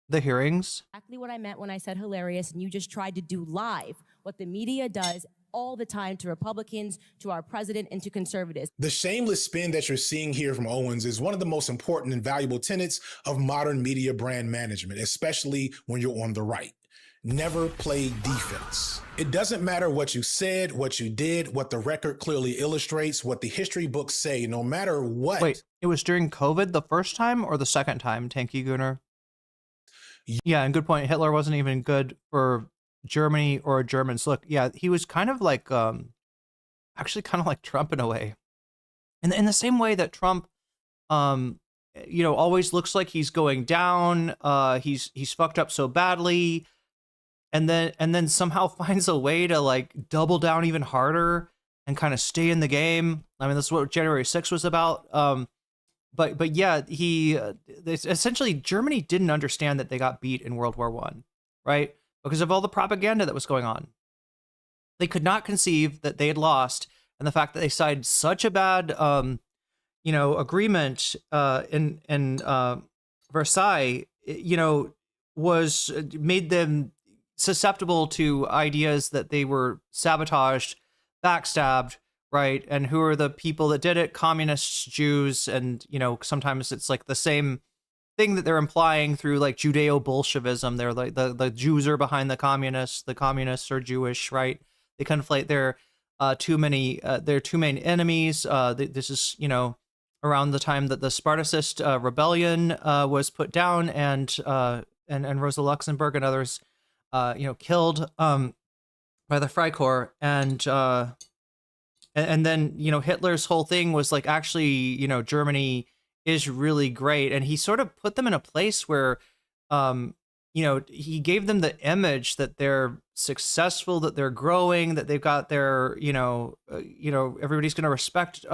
Speaker 2: the hearings.
Speaker 22: Exactly what I meant when I said hilarious, and you just tried to do live what the media does all the time to Republicans, to our president, and to conservatives.
Speaker 16: The shameless spin that you're seeing here from Owens is one of the most important and valuable tenets of modern media brand management, especially when you're on the right. Never play defense. It doesn't matter what you said, what you did, what the record clearly illustrates, what the history books say, no matter what.
Speaker 2: Wait, it was during COVID the first time or the second time, Tanky Gooner? Yeah, and good point. Hitler wasn't even good for Germany or Germans. Look, yeah, he was kind of like, actually kind of like Trump in a way. And in the same way that Trump, you know, always looks like he's going down, he's fucked up so badly, and then somehow finds a way to like double down even harder and kind of stay in the game. I mean, that's what January 6th was about. But yeah, essentially Germany didn't understand that they got beat in World War I, right? Because of all the propaganda that was going on. They could not conceive that they had lost, and the fact that they signed such a bad, you know, agreement in Versailles, you know, made them susceptible to ideas that they were sabotaged, backstabbed, right? And who are the people that did it? Communists, Jews, and, you know, sometimes it's like the same thing that they're implying through like Judeo-Bolshevism. They're like the Jews are behind the communists are Jewish, right? They conflate their two main enemies. This is, you know, around the time that the Spartacist rebellion was put down, and Rosa Luxemburg and others, you know, killed by the Freikorps, and then, you know, Hitler's whole thing was like, actually, you know, Germany is really great, and he sort of put them in a place where, you know, he gave them the image that they're successful, that they're growing, that they've got their, you know, everybody's going to respect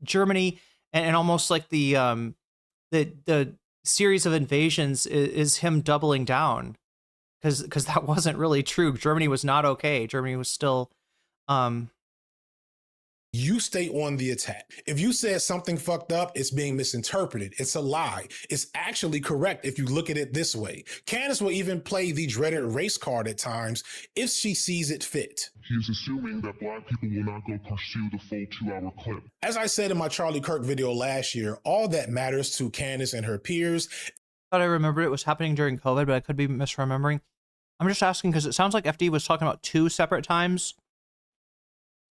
Speaker 2: Germany, and almost like the series of invasions is him doubling down, because that wasn't really true. Germany was not okay. Germany was still,
Speaker 16: You stay on the attack. If you said something fucked up, it's being misinterpreted. It's a lie. It's actually correct if you look at it this way. Candace will even play the dreaded race card at times if she sees it fit.
Speaker 1: He is assuming that black people will not go pursue the full 2-hour clip.
Speaker 16: As I said in my Charlie Kirk video last year, all that matters to Candace and her peers.
Speaker 2: I thought I remembered it was happening during COVID, but I could be misremembering. I'm just asking because it sounds like FD was talking about 2 separate times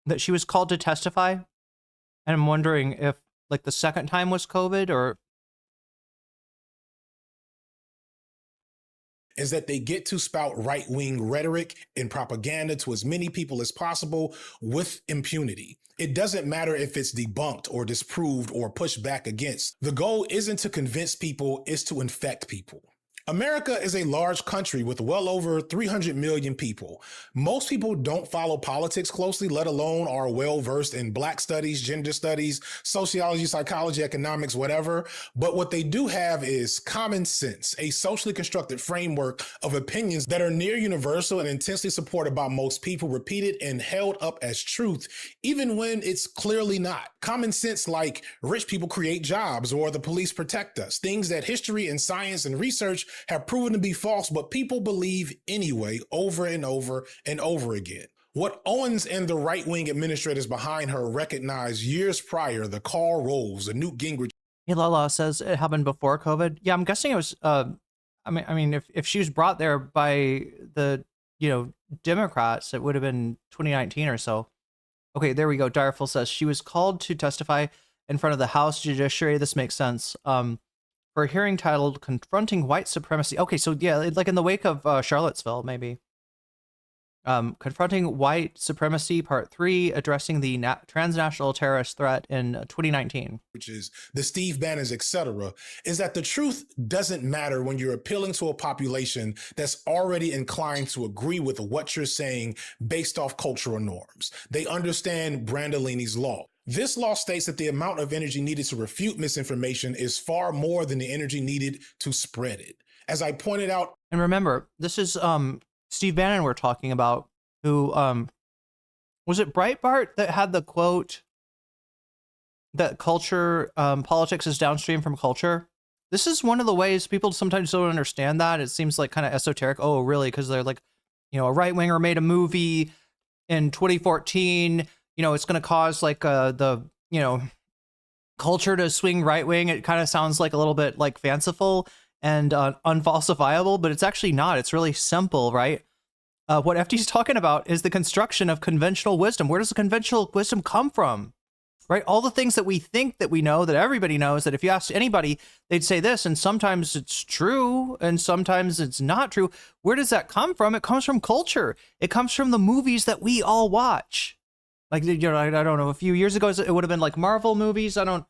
Speaker 2: that she was called to testify, and I'm wondering if like the second time was COVID or...
Speaker 16: Is that they get to spout right-wing rhetoric and propaganda to as many people as possible with impunity. It doesn't matter if it's debunked or disproved or pushed back against. The goal isn't to convince people, it's to infect people. America is a large country with well over 300 million people. Most people don't follow politics closely, let alone are well-versed in Black studies, gender studies, sociology, psychology, economics, whatever. But what they do have is common sense, a socially constructed framework of opinions that are near universal and intensely supported by most people, repeated and held up as truth, even when it's clearly not. Common sense like rich people create jobs or the police protect us, things that history and science and research have proven to be false, but people believe anyway, over and over and over again. What Owens and the right-wing administrators behind her recognized years prior, the Karl Roves, the Newt Gingrich.
Speaker 2: Ilala says it happened before COVID. Yeah, I'm guessing it was, I mean, if she was brought there by the, Democrats, it would have been 2019 or so. Okay, there we go. Direful says she was called to testify in front of the House Judiciary. This makes sense. For a hearing titled Confronting White Supremacy. Okay, so yeah, like in the wake of Charlottesville, maybe. Confronting White Supremacy, Part 3, addressing the transnational terrorist threat in 2019.
Speaker 16: Which is the Steve Bannons, etc., is that the truth doesn't matter when you're appealing to a population that's already inclined to agree with what you're saying based off cultural norms. They understand Brandolini's law. This law states that the amount of energy needed to refute misinformation is far more than the energy needed to spread it. As I pointed out.
Speaker 2: And remember, this is Steve Bannon we're talking about, who, was it Breitbart that had the quote that culture, politics is downstream from culture? This is one of the ways people sometimes don't understand that. It seems like kind of esoteric. Oh, really? Because they're like, a right-winger made a movie in 2014, it's going to cause like the, culture to swing right wing. It kind of sounds like a little bit like fanciful and unfalsifiable, but it's actually not. It's really simple, right? What FD's talking about is the construction of conventional wisdom. Where does the conventional wisdom come from? Right? All the things that we think that we know, that everybody knows, that if you ask anybody, they'd say this, and sometimes it's true, and sometimes it's not true. Where does that come from? It comes from culture. It comes from the movies that we all watch. Like, I don't know, a few years ago, it would have been like Marvel movies. I don't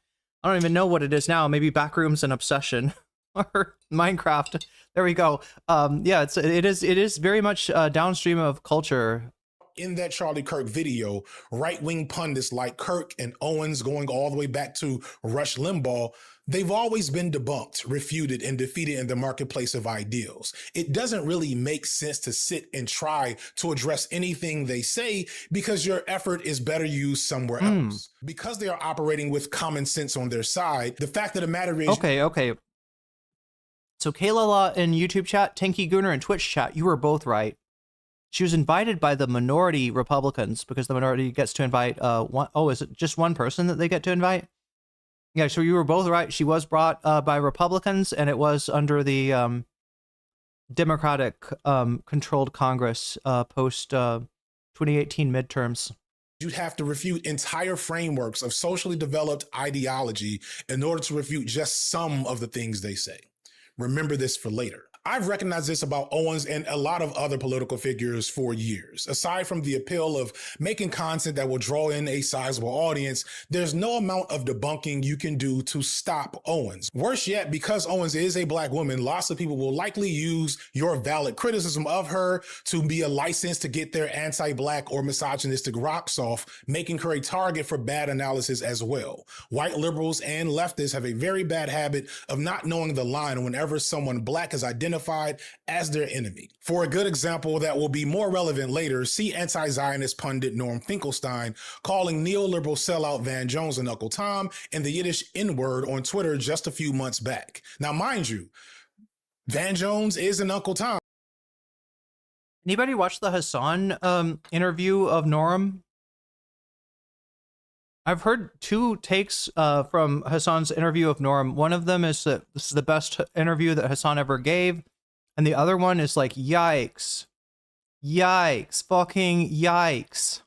Speaker 2: even know what it is now. Maybe Backrooms and Obsession or Minecraft. There we go. Yeah, it is very much downstream of culture.
Speaker 16: In that Charlie Kirk video, right-wing pundits like Kirk and Owens, going all the way back to Rush Limbaugh, they've always been debunked, refuted, and defeated in the marketplace of ideals. It doesn't really make sense to sit and try to address anything they say because your effort is better used somewhere else. Because they are operating with common sense on their side, the fact of the matter is...
Speaker 2: Okay. So Kayla Law in YouTube chat, Tanky Gooner in Twitch chat, you were both right. She was invited by the minority Republicans because the minority gets to invite one. Oh, is it just one person that they get to invite? Yeah, so you were both right. She was brought by Republicans, and it was under the Democratic controlled Congress post 2018 midterms.
Speaker 16: You'd have to refute entire frameworks of socially developed ideology in order to refute just some of the things they say. Remember this for later. I've recognized this about Owens and a lot of other political figures for years. Aside from the appeal of making content that will draw in a sizable audience, there's no amount of debunking you can do to stop Owens. Worse yet, because Owens is a Black woman, lots of people will likely use your valid criticism of her to be a license to get their anti-Black or misogynistic rocks off, making her a target for bad analysis as well. White liberals and leftists have a very bad habit of not knowing the line whenever someone Black is identified identified as their enemy. For a good example that will be more relevant later, see anti-Zionist pundit Norm Finkelstein calling neoliberal sellout Van Jones an Uncle Tom and the Yiddish N-word on Twitter just a few months back. Now, mind you, Van Jones is an Uncle Tom.
Speaker 2: Anybody watch the Hassan interview of Norm? I've heard two takes from Hassan's interview of Norm. One of them is that this is the best interview that Hassan ever gave. And the other one is like, yikes. Yikes. Fucking yikes.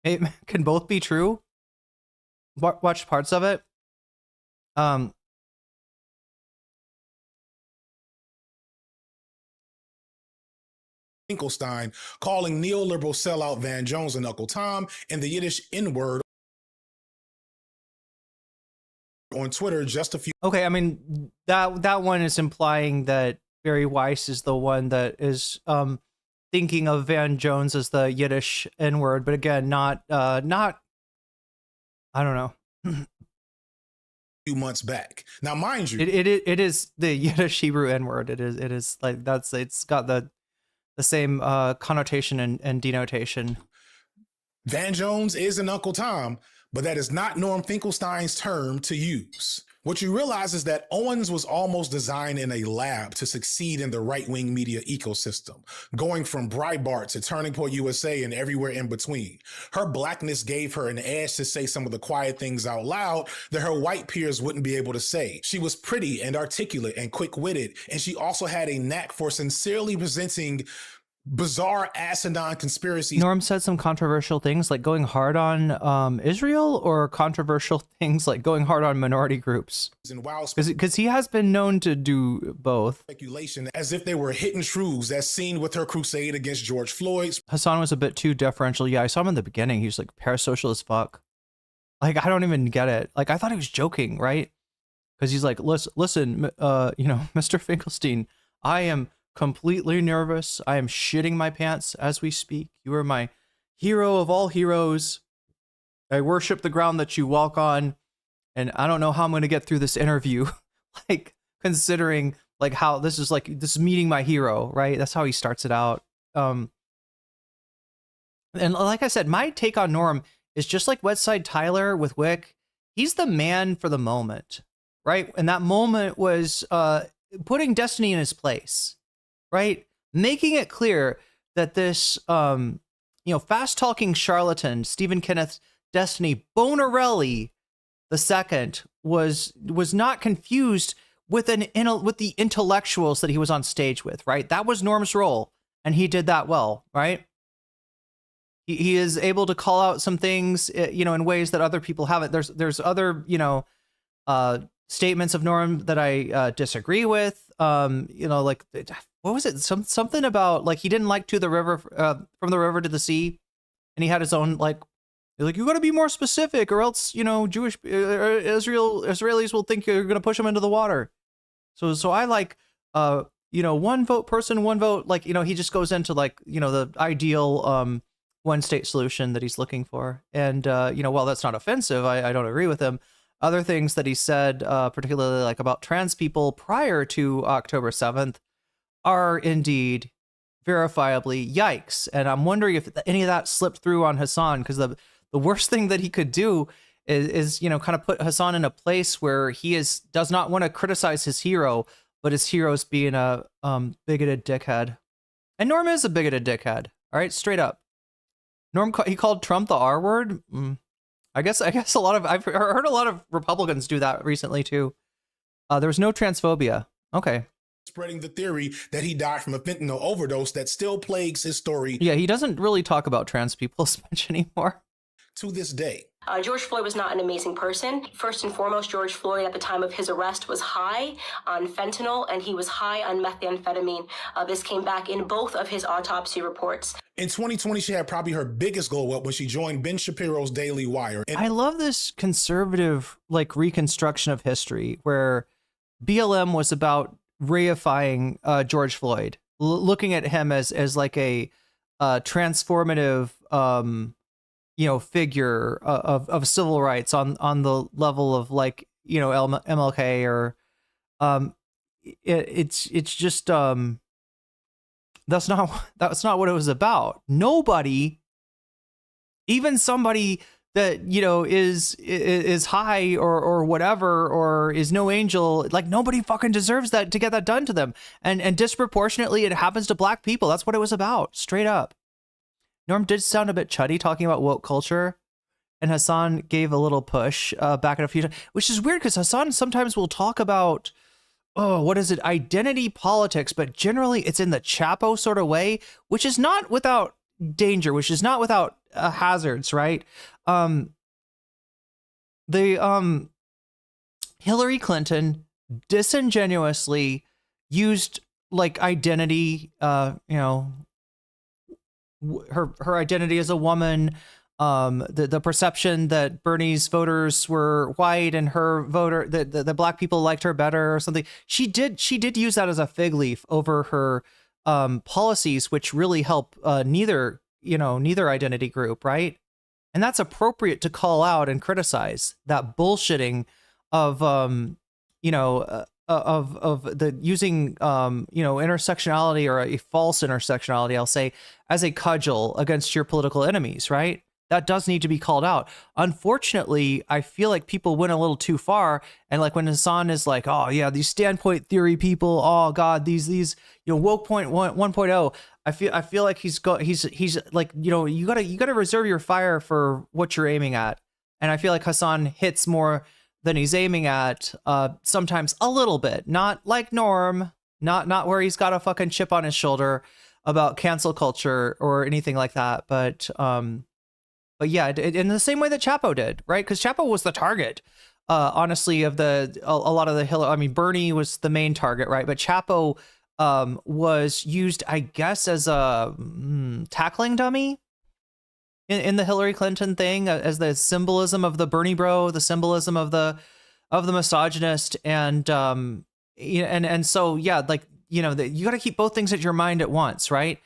Speaker 2: It can both be true. Watch parts of it.
Speaker 16: Finkelstein calling neoliberal sellout Van Jones an Uncle Tom and the Yiddish N-word on Twitter just a few.
Speaker 2: Okay, I mean, that one is implying that Barry Weiss is the one that is thinking of Van Jones as the Yiddish N-word, but again, not I don't know.
Speaker 16: Few months back. Now, mind you,
Speaker 2: it is the Yiddish Hebrew N-word. It is like it's got the same connotation and denotation.
Speaker 16: Van Jones is an Uncle Tom, but that is not Norm Finkelstein's term to use. What you realize is that Owens was almost designed in a lab to succeed in the right-wing media ecosystem, going from Breitbart to Turning Point USA and everywhere in between. Her blackness gave her an edge to say some of the quiet things out loud that her white peers wouldn't be able to say. She was pretty and articulate and quick-witted, and she also had a knack for sincerely presenting bizarre asinine conspiracies.
Speaker 2: Norm said some controversial things like going hard on Israel, or controversial things like going hard on minority groups, because he has been known to do both.
Speaker 16: Speculation as if they were hidden truths, as seen with her crusade against George Floyd.
Speaker 2: Hassan was a bit too deferential. Yeah, I saw him in the beginning. He was like parasocial as fuck. Like, I don't even get it. Like, I thought he was joking, right? Because he's like, listen, Mr. Finkelstein, I am completely nervous. I am shitting my pants as we speak. You are my hero of all heroes. I worship the ground that you walk on, and I don't know how I'm going to get through this interview. Like, considering like how this is meeting my hero, right? That's how he starts it out. And like I said, my take on Norm is just like Westside Tyler with Wick. He's the man for the moment, right? And that moment was putting Destiny in his place. Right? Making it clear that this, fast-talking charlatan, Stephen Kenneth Destiny Bonarelli II, was not confused with the intellectuals that he was on stage with, right? That was Norm's role, and he did that well, right? He is able to call out some things, in ways that other people haven't. There's other, statements of Norm that I disagree with. Like, what was it? Something about like he didn't like to the river, from the river to the sea, and he had his own like you got to be more specific, or else Jewish Israelis will think you're gonna push them into the water. So I like one vote person, one vote. Like he just goes into like the ideal one state solution that he's looking for, and while that's not offensive, I don't agree with him. Other things that he said, particularly like about trans people prior to October 7th, are indeed verifiably yikes. And I'm wondering if any of that slipped through on Hassan, because the worst thing that he could do is kind of put Hassan in a place where he does not want to criticize his hero, but his hero's being a bigoted dickhead. And Norm is a bigoted dickhead. All right, straight up. Norm, he called Trump the R word. I guess I've heard a lot of Republicans do that recently too. There was no transphobia. Okay.
Speaker 16: Spreading the theory that he died from a fentanyl overdose that still plagues his story.
Speaker 2: Yeah, he doesn't really talk about trans people as much anymore.
Speaker 16: To this day.
Speaker 17: George Floyd was not an amazing person. First and foremost, George Floyd at the time of his arrest was high on fentanyl, and he was high on methamphetamine. This came back in both of his autopsy reports.
Speaker 16: In 2020, she had probably her biggest glow up when she joined Ben Shapiro's Daily Wire.
Speaker 2: I love this conservative reconstruction of history where BLM was about reifying George Floyd, looking at him as like a transformative figure of civil rights on the level of MLK, or it's just that's not what it was about. Nobody, even somebody that, you know, is high or whatever, or is no angel, like, nobody fucking deserves that, to get that done to them. And disproportionately it happens to black people. That's what it was about, straight up. Norm did sound a bit chuddy talking about woke culture, and Hassan gave a little push back at a few times, which is weird because Hassan sometimes will talk about, oh, what is it, identity politics, but generally it's in the Chapo sort of way, which is not without danger, which is not without hazards, right? Hillary Clinton disingenuously used like identity, you know, her identity as a woman, the perception that Bernie's voters were white and her the black people liked her better or something. She did use that as a fig leaf over her policies, which really help neither identity group, right? And that's appropriate to call out and criticize that bullshitting of of the using intersectionality, or a false intersectionality, I'll say, as a cudgel against your political enemies, right? That does need to be called out. Unfortunately, I feel like people went a little too far, and like when Hassan is like, oh yeah, these standpoint theory people, oh god, these woke point 1.0, I feel like he's like, you gotta reserve your fire for what you're aiming at. And I feel like Hassan hits more than he's aiming at, sometimes a little bit, not like Norm, not where he's got a fucking chip on his shoulder about cancel culture or anything like that, but yeah, in the same way that Chapo did, right? Because Chapo was the target, honestly, of a lot of the Hillary. I mean, Bernie was the main target, right? But Chapo was used, I guess, as a tackling dummy in the Hillary Clinton thing, as the symbolism of the Bernie bro, the symbolism of the misogynist, and so yeah, like, you got to keep both things at your mind at once, right?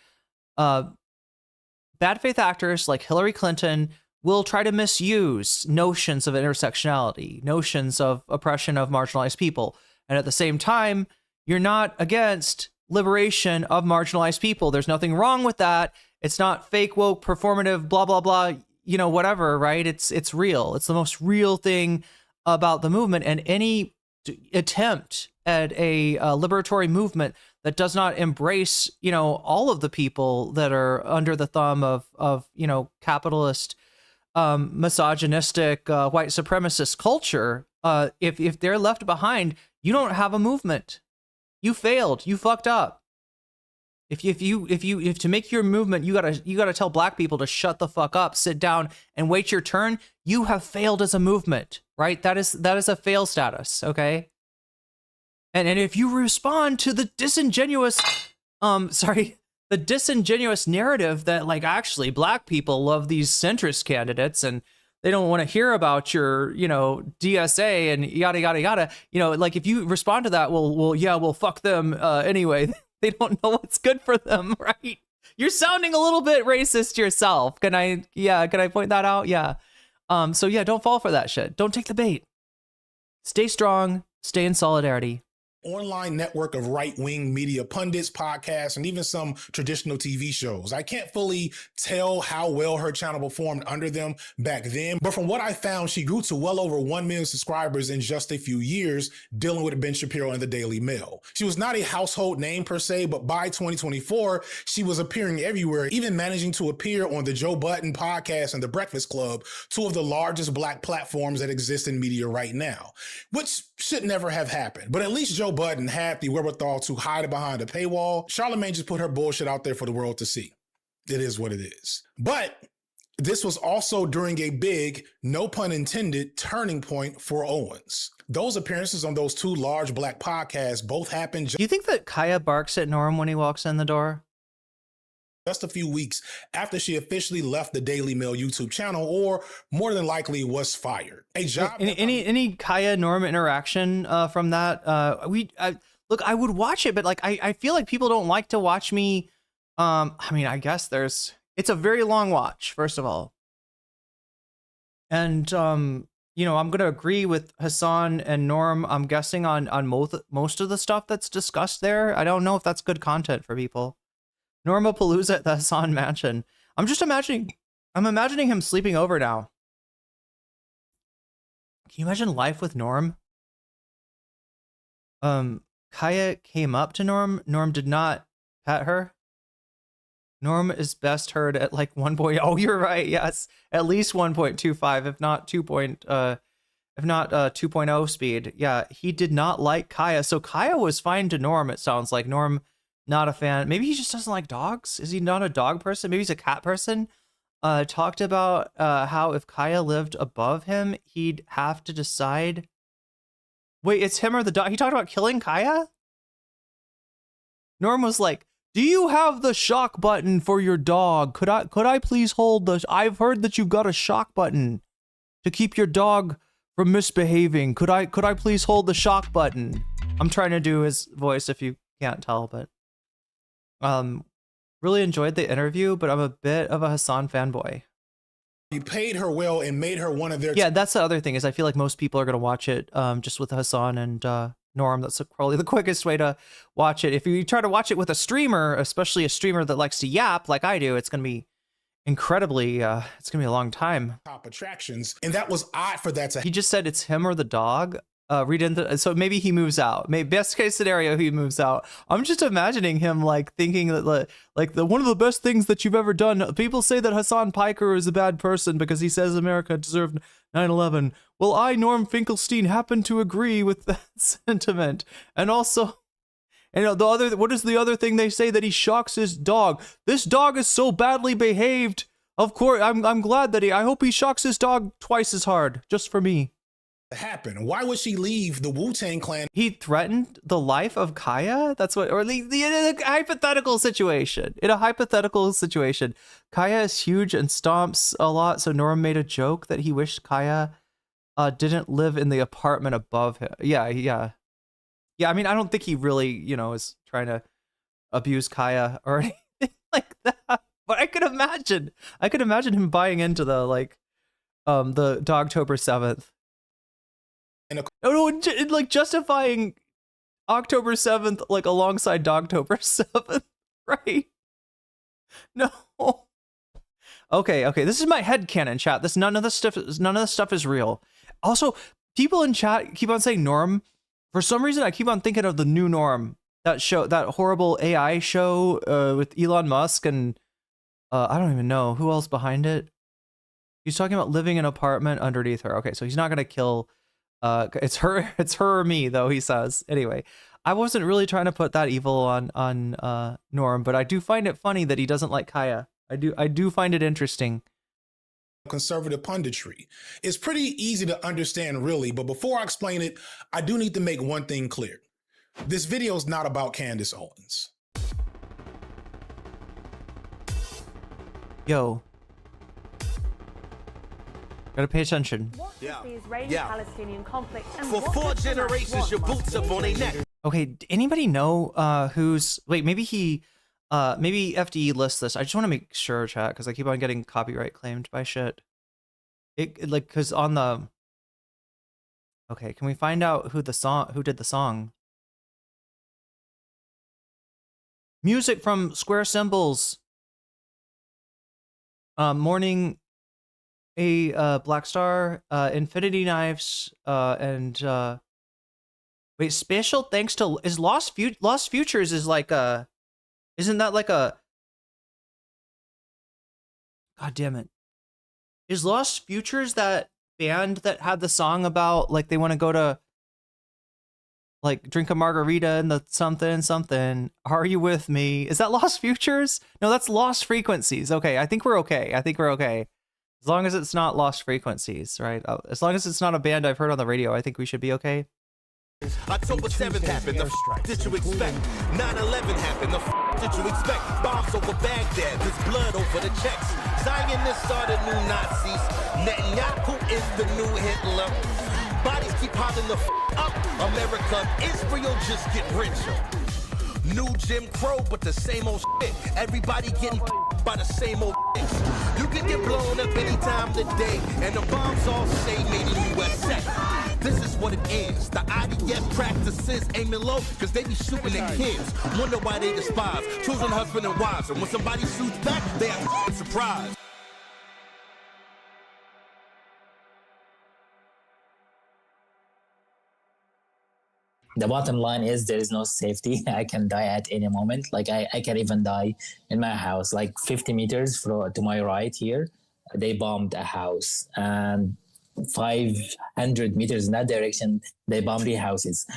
Speaker 2: Bad faith actors like Hillary Clinton will try to misuse notions of intersectionality, notions of oppression of marginalized people. And at the same time, you're not against liberation of marginalized people. There's nothing wrong with that. It's not fake, woke, performative, blah, blah, blah, whatever, right? It's real. It's the most real thing about the movement. And any attempt at a liberatory movement that does not embrace, all of the people that are under the thumb of capitalist, misogynistic, white supremacist culture, if they're left behind, you don't have a movement. You failed. You fucked up. If to make your movement, you gotta tell black people to shut the fuck up, sit down, and wait your turn. You have failed as a movement, right? That is a fail status, okay? And if you respond to the disingenuous, narrative that, like, actually black people love these centrist candidates and they don't want to hear about your, DSA and yada, yada, yada, like, if you respond to that, well, fuck them anyway. They don't know what's good for them, right? You're sounding a little bit racist yourself. Can I point that out? Yeah. So yeah, don't fall for that shit. Don't take the bait. Stay strong, stay in solidarity.
Speaker 16: Online network of right-wing media pundits, podcasts, and even some traditional TV shows. I can't fully tell how well her channel performed under them back then, but from what I found, she grew to well over 1 million subscribers in just a few years, dealing with Ben Shapiro and the Daily Mail. She was not a household name per se, but by 2024, she was appearing everywhere, even managing to appear on the Joe Budden podcast and the Breakfast Club, two of the largest black platforms that exist in media right now, which should never have happened. But at least Joe Budden had the wherewithal to hide behind a paywall. Charlamagne just put her bullshit out there for the world to see. It is what it is. But this was also during a big, no pun intended, turning point for Owens. Those appearances on those two large black podcasts both happened.
Speaker 2: Do you think that Kaya barks at Norm when he walks in the door?
Speaker 16: Just a few weeks after she officially left the Daily Mail YouTube channel, or more than likely was fired. A job.
Speaker 2: Any Kaya Norm interaction from that? Look, I would watch it, but like I feel like people don't like to watch me. I mean, I guess it's a very long watch, first of all, and you know, I'm gonna agree with Hassan and Norm. I'm guessing on most of the stuff that's discussed there. I don't know if that's good content for people. Normapalooza at the Hassan mansion. I'm imagining him sleeping over now. Can you imagine life with Norm? Kaya came up to Norm. Norm did not pet her. Norm is best heard at like 1. Oh, you're right. Yes, at least 1.25, if not 2.0 speed. Yeah, he did not like Kaya. So Kaya was fine to Norm. It sounds like Norm, not a fan. Maybe he just doesn't like dogs. Is he not a dog person? Maybe he's a cat person. Talked about how if Kaya lived above him, he'd have to decide. Wait, it's him or the dog? He talked about killing Kaya? Norm was like, do you have the shock button for your dog? Could I please hold the... I've heard that you've got a shock button to keep your dog from misbehaving. Could I please hold the shock button? I'm trying to do his voice if you can't tell, but... Really enjoyed the interview, but I'm a bit of a Hassan fanboy.
Speaker 16: He paid her well and made her one of their...
Speaker 2: Yeah, that's the other thing, is I feel like most people are going to watch it just with Hassan and Norm. That's probably the quickest way to watch it. If you try to watch it with a streamer, especially a streamer that likes to yap like I do, it's going to be incredibly, it's going to be a long time.
Speaker 16: Top attractions, and that was odd for that to...
Speaker 2: He just said it's him or the dog. Read into, so maybe he moves out. Maybe best case scenario, he moves out. I'm just imagining him like thinking that like one of the best things that you've ever done. People say that Hassan Piker is a bad person because he says America deserved 9/11. Well, I, Norm Finkelstein, happen to agree with that sentiment. And also, and the other, what is the other thing they say? That he shocks his dog. This dog is so badly behaved. Of course, I'm glad that I hope he shocks his dog twice as hard, just for me.
Speaker 16: Happen. Why would she leave the Wu-Tang Clan?
Speaker 2: He threatened the life of Kaya? That's what, or the hypothetical situation. In a hypothetical situation, Kaya is huge and stomps a lot, so Norm made a joke that he wished Kaya didn't live in the apartment above him. Yeah. I mean, I don't think he really, is trying to abuse Kaya or anything like that. But I could imagine him buying into the the Dogtober 7th. Like justifying October 7th like alongside Dogtober 7th, right? No. Okay. This is my headcanon, chat. None of this stuff is real. Also, people in chat keep on saying Norm. For some reason, I keep on thinking of the new Norm. That show, that horrible AI show with Elon Musk and I don't even know who else behind it. He's talking about living in an apartment underneath her. Okay, so he's not gonna kill. It's her or me, though, he says. Anyway, I wasn't really trying to put that evil on Norm, but I do find it funny that he doesn't like Kaya. I do find it interesting.
Speaker 16: Conservative punditry. It's pretty easy to understand, really, but before I explain it, I do need to make one thing clear. This video is not about Candace Owens.
Speaker 2: Yo. Gotta pay attention.
Speaker 3: The Israeli-Palestinian conflict, and
Speaker 4: for 4 generations, your boots up on their neck.
Speaker 2: Okay, anybody know who's... Wait, maybe maybe FDE lists this. I just want to make sure, chat, because I keep on getting copyright claimed by shit. Because on the... Okay, can we find out who did the song? Music from Square Symbols. Morning... Black Star, Infinity Knives, and wait, special thanks to Lost Futures is like a, isn't that like a, god damn it, is Lost Futures that band that had the song about like they want to go to like drink a margarita and the something, are you with me? Is that Lost Futures? No, that's Lost Frequencies. Okay, I think we're okay. As long as it's not Lost Frequencies, right? As long as it's not a band I've heard on the radio, I think we should be okay.
Speaker 4: October 7th happened, the did you expect? 9/11 happened, the did you expect? Bombs over Baghdad, there's blood over the checks. Zionists are the new Nazis. Netanyahu is the new Hitler. Bodies keep piling the up. America, Israel just get richer. New Jim Crow, but the same old shit. Everybody getting by the same old things. You can get blown up any time of the day, and the bombs all say made in USA. This is what it is. The IDF practices aiming low because they be shooting at kids. Wonder why they despise children, husband, and wives. And when somebody shoots back, they are surprised.
Speaker 5: The bottom line is there is no safety. I can die at any moment. Like I can even die in my house, like 50 meters to my right here. They bombed a house, and 500 meters in that direction, they bombed the houses.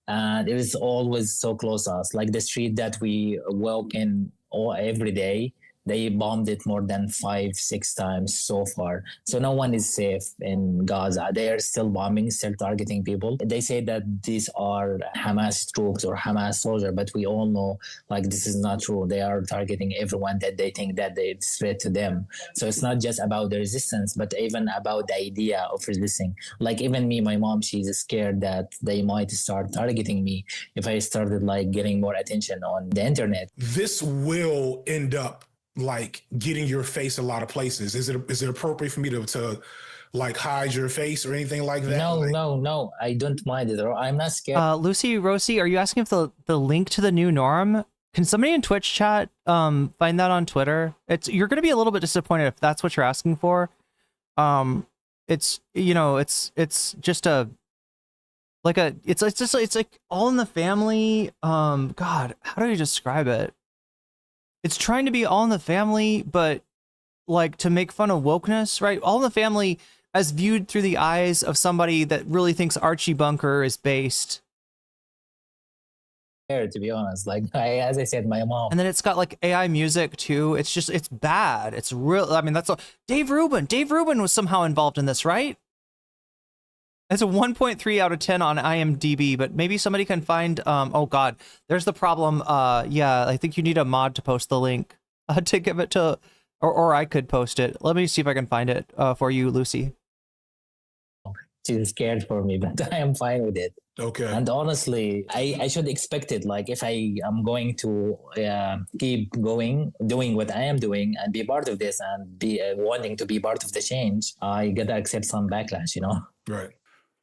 Speaker 5: And it is always so close to us. Like the street that we walk in every day, they bombed it more than 5-6 times so far. So no one is safe in Gaza. They are still bombing, still targeting people. They say that these are Hamas troops or Hamas soldiers, but we all know like this is not true. They are targeting everyone that they think that they threat to them. So it's not just about the resistance, but even about the idea of resisting. Like even me, my mom, she's scared that they might start targeting me if I started like getting more attention on the internet.
Speaker 16: This will end up like getting your face a lot of places. Is it appropriate for me to like hide your face or anything like that?
Speaker 5: No, I don't mind it. I'm not scared.
Speaker 2: Lucy Rosie, are you asking if the link to the new norm? Can somebody in Twitch chat find that on Twitter? You're going to be a little bit disappointed if that's what you're asking for. It's just it's like All in the Family. God, how do you describe it? It's trying to be All in the Family, but like to make fun of wokeness, right? All in the Family as viewed through the eyes of somebody that really thinks Archie Bunker is based.
Speaker 5: To be honest, like as I said, my mom.
Speaker 2: And then it's got like AI music too. It's bad. It's real. I mean, that's all. Dave Rubin was somehow involved in this, right? It's a 1.3 out of 10 on IMDb, but maybe somebody can find, oh God, there's the problem. Yeah, I think you need a mod to post the link to give it to, or I could post it. Let me see if I can find it for you, Lucy.
Speaker 5: She's scared for me, but I am fine with it.
Speaker 16: Okay.
Speaker 5: And honestly, I should expect it. Like if I am going to keep doing what I am doing and be part of this and be wanting to be part of the change, I gotta accept some backlash, you know?
Speaker 16: Right.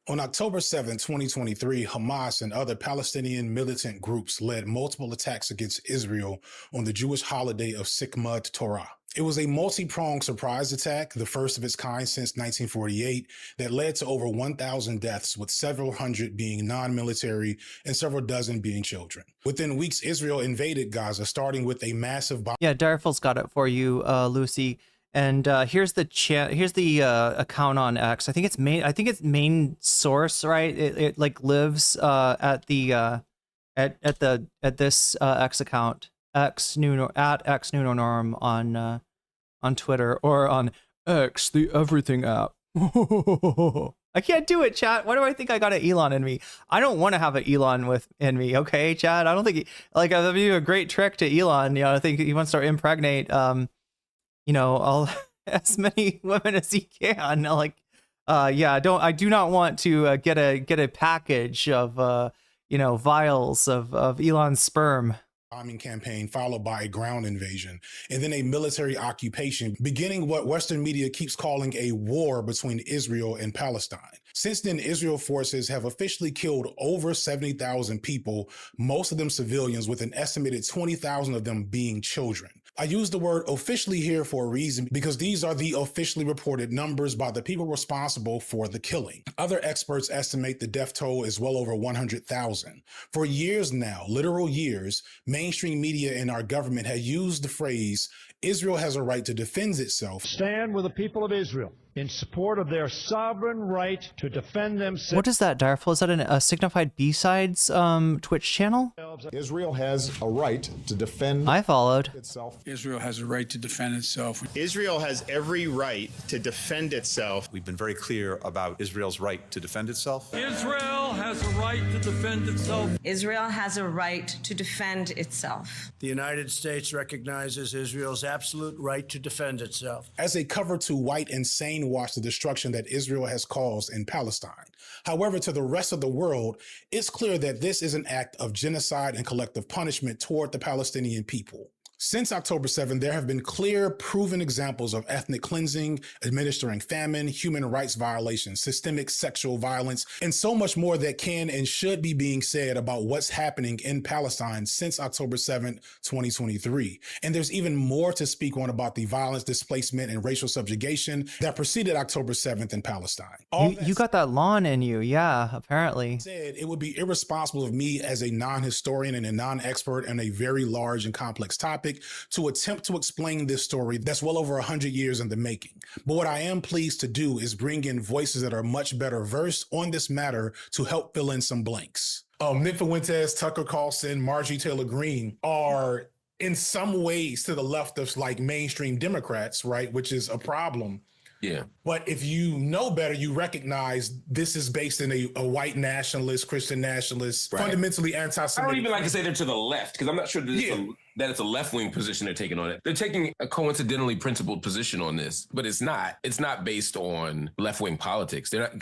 Speaker 16: On October 7, 2023, Hamas and other Palestinian militant groups led multiple attacks against Israel on the Jewish holiday of Simchat Torah. It was a multi-pronged surprise attack, the first of its kind since 1948, that led to over 1,000 deaths, with several hundred being non-military and several dozen being children. Within weeks, Israel invaded Gaza, starting with a massive bomb.
Speaker 2: Yeah, Darful's got it for you, Lucy. And here's the account on X. I think it's main source, right? It like lives at this X account, X Nuno Norm on Twitter, or on X, the everything app. I can't do it, chat. Why do I think I got an Elon in me? I don't want to have an Elon in me, okay, chat? I don't think that'd be a great trick to Elon. You know, I think he wants to impregnate as many women as he can. Like, I do not want to get a package of vials of Elon's sperm.
Speaker 16: Bombing campaign followed by a ground invasion and then a military occupation, beginning what Western media keeps calling a war between Israel and Palestine. Since then, Israel forces have officially killed over 70,000 people, most of them civilians, with an estimated 20,000 of them being children. I use the word officially here for a reason, because these are the officially reported numbers by the people responsible for the killing. Other experts estimate the death toll is well over 100,000. For years now, literal years, mainstream media and our government have used the phrase, Israel has a right to defend itself.
Speaker 23: Stand with the people of Israel in support of their sovereign right to defend themselves.
Speaker 2: What is that, Darful? Is that a Signified B-Sides Twitch channel?
Speaker 6: Israel has a right to defend
Speaker 2: I followed.
Speaker 6: itself.
Speaker 7: Israel has a right to defend itself.
Speaker 8: Israel has every right to defend itself.
Speaker 25: We've been very clear about Israel's right to defend itself.
Speaker 7: Israel has a right to defend itself.
Speaker 26: Israel has a right to defend itself.
Speaker 23: The United States recognizes Israel's absolute right to defend itself.
Speaker 16: As a cover to white and sane watch the destruction that Israel has caused in Palestine. However, to the rest of the world, it's clear that this is an act of genocide and collective punishment toward the Palestinian people. Since October 7th, there have been clear, proven examples of ethnic cleansing, administering famine, human rights violations, systemic sexual violence, and so much more that can and should be being said about what's happening in Palestine since October 7th, 2023. And there's even more to speak on about the violence, displacement, and racial subjugation that preceded October 7th in Palestine.
Speaker 2: You got that lawn in you, yeah, apparently.
Speaker 16: Said it would be irresponsible of me as a non-historian and a non-expert in a very large and complex topic to attempt to explain this story that's well over 100 years in the making. But what I am pleased to do is bring in voices that are much better versed on this matter to help fill in some blanks. Nick Fuentes, Tucker Carlson, Marjorie Taylor Greene are in some ways to the left of like mainstream Democrats, right? Which is a problem.
Speaker 9: Yeah.
Speaker 16: But if you know better, you recognize this is based in a white nationalist, Christian nationalist, fundamentally anti-Semitic.
Speaker 9: I don't even like to say they're to the left because I'm not sure that, that it's a left-wing position they're taking on it. They're taking a coincidentally principled position on this, but it's not. It's not based on left-wing politics. They're not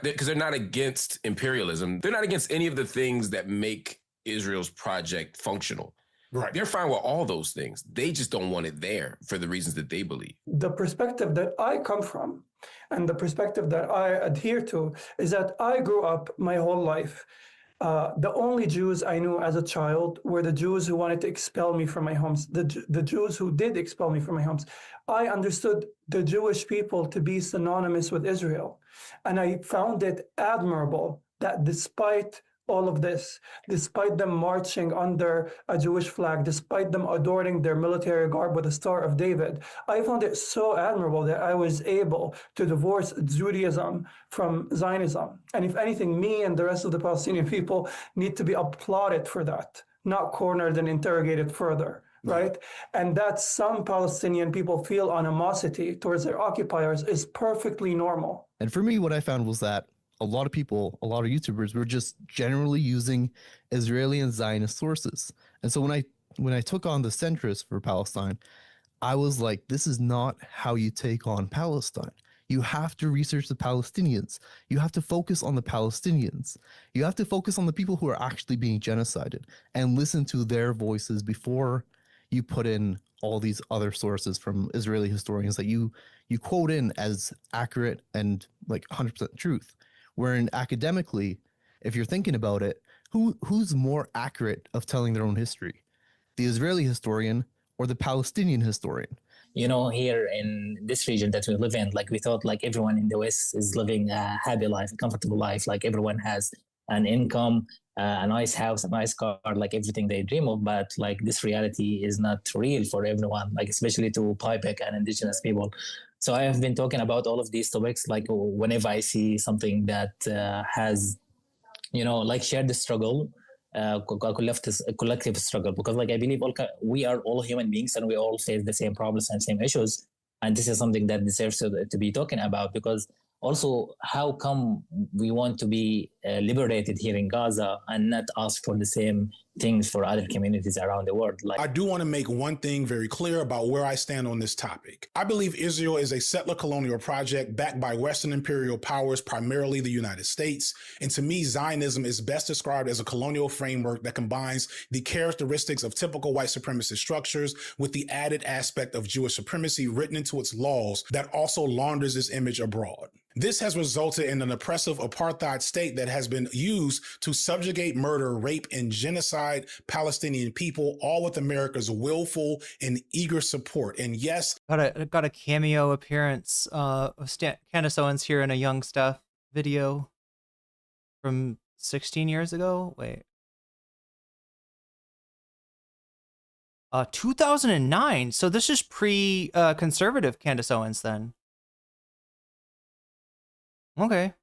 Speaker 9: because they're not against imperialism. They're not against any of the things that make Israel's project functional.
Speaker 16: Right.
Speaker 9: They're fine with all those things. They just don't want it there for the reasons that they believe.
Speaker 10: The perspective that I come from and the perspective that I adhere to is that I grew up my whole life. The only Jews I knew as a child were the Jews who wanted to expel me from my homes, the Jews who did expel me from my homes. I understood the Jewish people to be synonymous with Israel. And I found it admirable that despite all of this, despite them marching under a Jewish flag, despite them adorning their military garb with the Star of David, I found it so admirable that I was able to divorce Judaism from Zionism. And if anything, me and the rest of the Palestinian people need to be applauded for that, not cornered and interrogated further. Right? And that some Palestinian people feel animosity towards their occupiers is perfectly normal.
Speaker 11: And for me, what I found was that a lot of people, a lot of YouTubers were just generally using Israeli and Zionist sources. And so when I took on the centrist for Palestine, I was like, this is not how you take on Palestine. You have to research the Palestinians. You have to focus on the Palestinians. You have to focus on the people who are actually being genocided and listen to their voices before you put in all these other sources from Israeli historians that you quote in as accurate and like 100% truth. Wherein academically, if you're thinking about it, who's more accurate of telling their own history? The Israeli historian or the Palestinian historian?
Speaker 5: You know, here in this region that we live in, like we thought like everyone in the West is living a happy life, a comfortable life. Like everyone has an income, a nice house, a nice car, like everything they dream of. But like this reality is not real for everyone, like especially to PIPEC and indigenous people. So I have been talking about all of these topics, like whenever I see something that has, you know, like shared the struggle, a collective struggle, because like I believe we are all human beings and we all face the same problems and same issues. And this is something that deserves to be talking about, because also, how come we want to be liberated here in Gaza and not ask for the same things for other communities around the world?
Speaker 16: I do want to make one thing very clear about where I stand on this topic. I believe Israel is a settler colonial project backed by Western imperial powers, primarily the United States. And to me, Zionism is best described as a colonial framework that combines the characteristics of typical white supremacist structures with the added aspect of Jewish supremacy written into its laws that also launders its image abroad. This has resulted in an oppressive apartheid state that has been used to subjugate, murder, rape, and genocide Palestinian people, all with America's willful and eager support. And yes,
Speaker 2: got a cameo appearance of Candace Owens here in a Young Stuff video from 16 years ago. Wait. 2009. So this is pre-conservative Candace Owens then. Okay.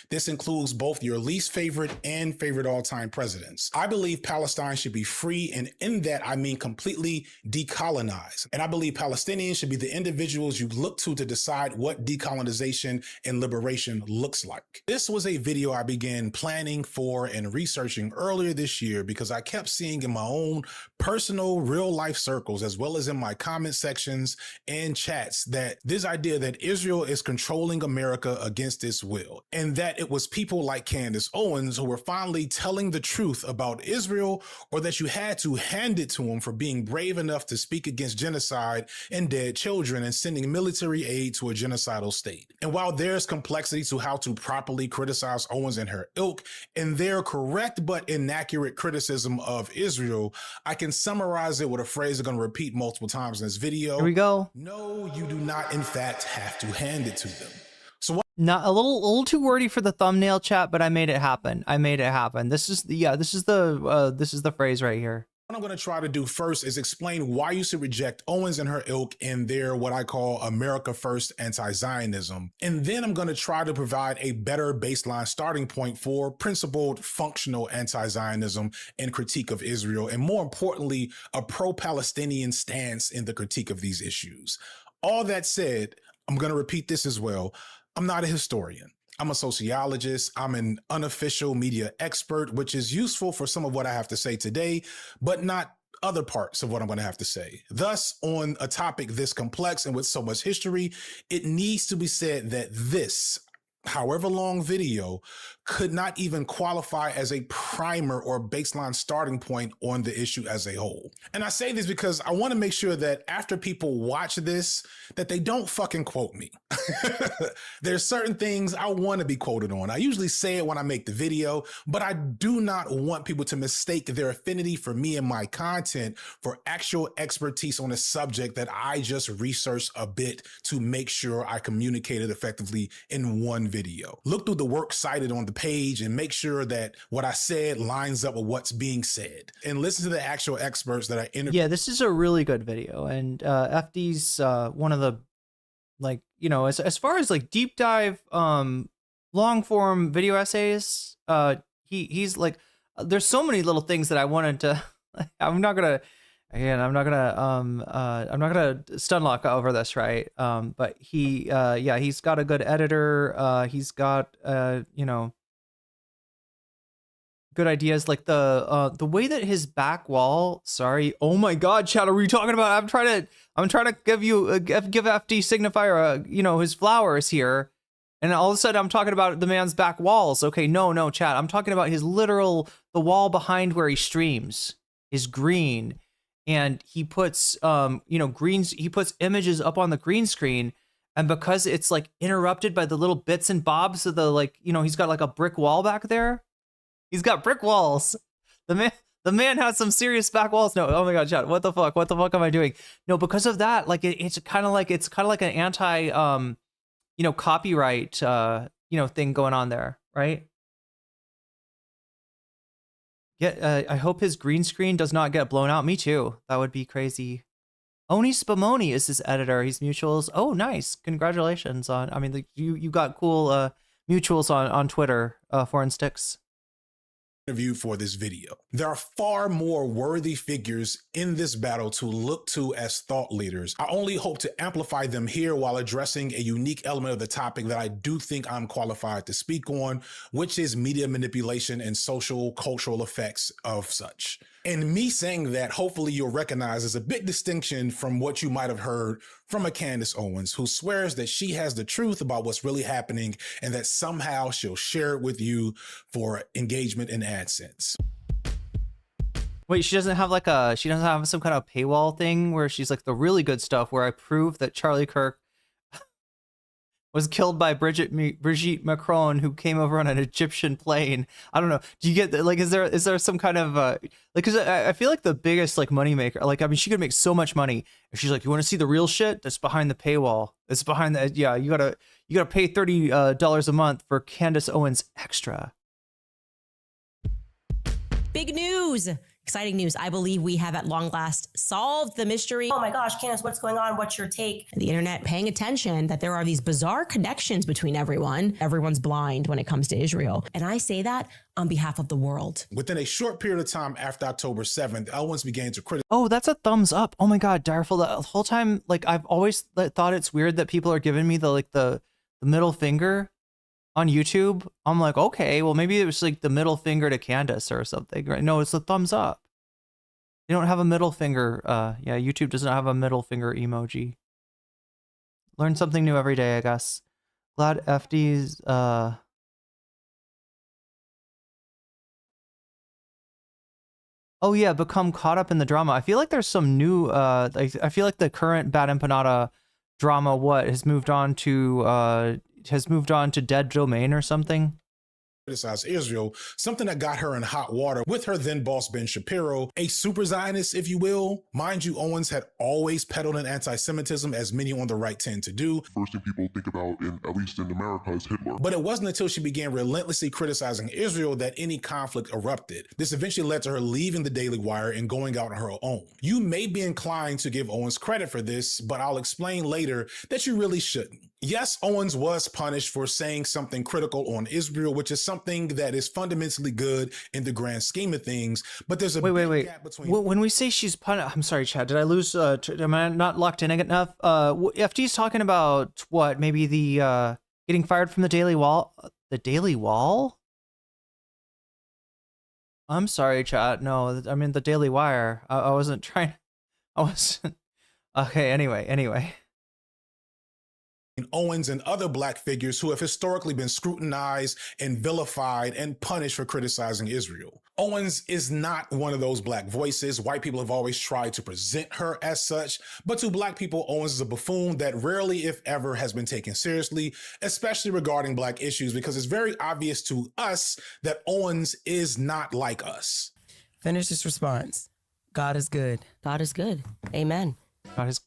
Speaker 16: This includes both your least favorite and favorite all-time presidents. I believe Palestine should be free, and in that I mean completely decolonized. And I believe Palestinians should be the individuals you look to decide what decolonization and liberation looks like. This was a video I began planning for and researching earlier this year because I kept seeing in my own personal real-life circles, as well as in my comment sections and chats, that this idea that Israel is controlling America against its will, and that that it was people like Candace Owens who were finally telling the truth about Israel, or that you had to hand it to them for being brave enough to speak against genocide and dead children and sending military aid to a genocidal state. And while there's complexity to how to properly criticize Owens and her ilk in their correct but inaccurate criticism of Israel, I can summarize it with a phrase I'm going to repeat multiple times in this video.
Speaker 2: Here we go.
Speaker 16: No, you do not, in fact, have to hand it to them. So what?
Speaker 2: Not a little too wordy for the thumbnail, chat, but I made it happen. I made it happen. This is the phrase right here.
Speaker 16: What I'm going to try to do first is explain why you should reject Owens and her ilk in their what I call America First anti-Zionism. And then I'm going to try to provide a better baseline starting point for principled, functional anti-Zionism and critique of Israel, and more importantly, a pro-Palestinian stance in the critique of these issues. All that said, I'm going to repeat this as well. I'm not a historian. I'm a sociologist. I'm an unofficial media expert, which is useful for some of what I have to say today, but not other parts of what I'm going to have to say. Thus, on a topic this complex and with so much history, it needs to be said that this, however long video, could not even qualify as a primer or baseline starting point on the issue as a whole. And I say this because I want to make sure that after people watch this, that they don't fucking quote me. There's certain things I want to be quoted on. I usually say it when I make the video, but I do not want people to mistake their affinity for me and my content for actual expertise on a subject that I just researched a bit to make sure I communicated effectively in one video. Look through the work cited on the page and make sure that what I said lines up with what's being said, and listen to the actual experts that I interviewed.
Speaker 2: Yeah, this is a really good video, and FD's one of the, like, you know, as far as like deep dive long form video essays, he's like, there's so many little things that I wanted to I'm not gonna stun lock over this, right? But he's got a good editor. He's got you know, good ideas, like the way that his back wall. Sorry, oh my God, chat, are we talking about? I'm trying to give you give FD Signifier you know, his flowers here, and all of a sudden I'm talking about the man's back walls. Okay, no, chat, I'm talking about his literal, the wall behind where he streams is green, and he puts you know, greens. He puts images up on the green screen, and because it's like interrupted by the little bits and bobs of the, like, you know, he's got like a brick wall back there. He's got brick walls. The man has some serious back walls. No, oh my God, chat, what the fuck am I doing? No, because of that, like it's kind of like an anti you know, copyright you know, thing going on there, right? Yeah, I hope his green screen does not get blown out. Me too. That would be crazy. Oni Spumoni is his editor. He's mutuals. Oh, nice. Congratulations on. I mean, like, you got cool mutuals on Twitter. Foreign sticks.
Speaker 16: Interview for this video. There are far more worthy figures in this battle to look to as thought leaders. I only hope to amplify them here while addressing a unique element of the topic that I do think I'm qualified to speak on, which is media manipulation and social cultural effects of such. And me saying that, hopefully you'll recognize, is a big distinction from what you might have heard from a Candace Owens, who swears that she has the truth about what's really happening and that somehow she'll share it with you for engagement and AdSense.
Speaker 2: Wait, she doesn't have some kind of paywall thing where she's like, the really good stuff where I prove that Charlie Kirk was killed by Brigitte Macron, who came over on an Egyptian plane. I don't know. Do you get that? Like, is there some kind of like, because I feel like the biggest like money maker, like, I mean, she could make so much money if she's like, you want to see the real shit? That's behind the paywall. It's behind the, yeah, you gotta pay $30 a month for Candace Owens Extra.
Speaker 19: Big news. Exciting news. I believe we have at long last solved the mystery. Oh my gosh, Candace, what's going on? What's your take? The internet paying attention that there are these bizarre connections between everyone. Everyone's blind when it comes to Israel. And I say that on behalf of the world.
Speaker 16: Within a short period of time after October 7th, Owens began to criticize.
Speaker 2: Oh, that's a thumbs up. Oh my God, Direful. The whole time, like, I've always thought it's weird that people are giving me the middle finger on YouTube. I'm like, okay, well, maybe it was like the middle finger to Candace or something, right? No, it's the thumbs up. They don't have a middle finger. Yeah, YouTube does not have a middle finger emoji. Learn something new every day, I guess. Glad FD's Oh yeah, become caught up in the drama. I feel like there's some new I feel like the current Bad Empanada drama has moved on to Dead Domain or something.
Speaker 16: Criticize Israel, something that got her in hot water with her then boss Ben Shapiro, a super Zionist, if you will. Mind you, Owens had always peddled in anti-Semitism, as many on the right tend to do.
Speaker 1: First thing people think about, at least in America, is Hitler.
Speaker 16: But it wasn't until she began relentlessly criticizing Israel that any conflict erupted. This eventually led to her leaving the Daily Wire and going out on her own. You may be inclined to give Owens credit for this, but I'll explain later that you really shouldn't. Yes, Owens was punished for saying something critical on Israel, which is something that is fundamentally good in the grand scheme of things. But there's a big gap between.
Speaker 2: When we say she's punished, I'm sorry, Chad. Did I lose? Am I not locked in enough? FT's talking about what? Maybe the getting fired from the Daily Wall. The Daily Wall? I'm sorry, Chad. No, I mean the Daily Wire. I wasn't trying. I wasn't. Okay. Anyway.
Speaker 16: Owens and other black figures who have historically been scrutinized and vilified and punished for criticizing Israel. Owens is not one of those black voices. White people have always tried to present her as such, but to black people, Owens is a buffoon that rarely, if ever, has been taken seriously, especially regarding black issues, because it's very obvious to us that Owens is not like us.
Speaker 12: Finish this response. God is good.
Speaker 19: God is good. Amen.
Speaker 2: God is.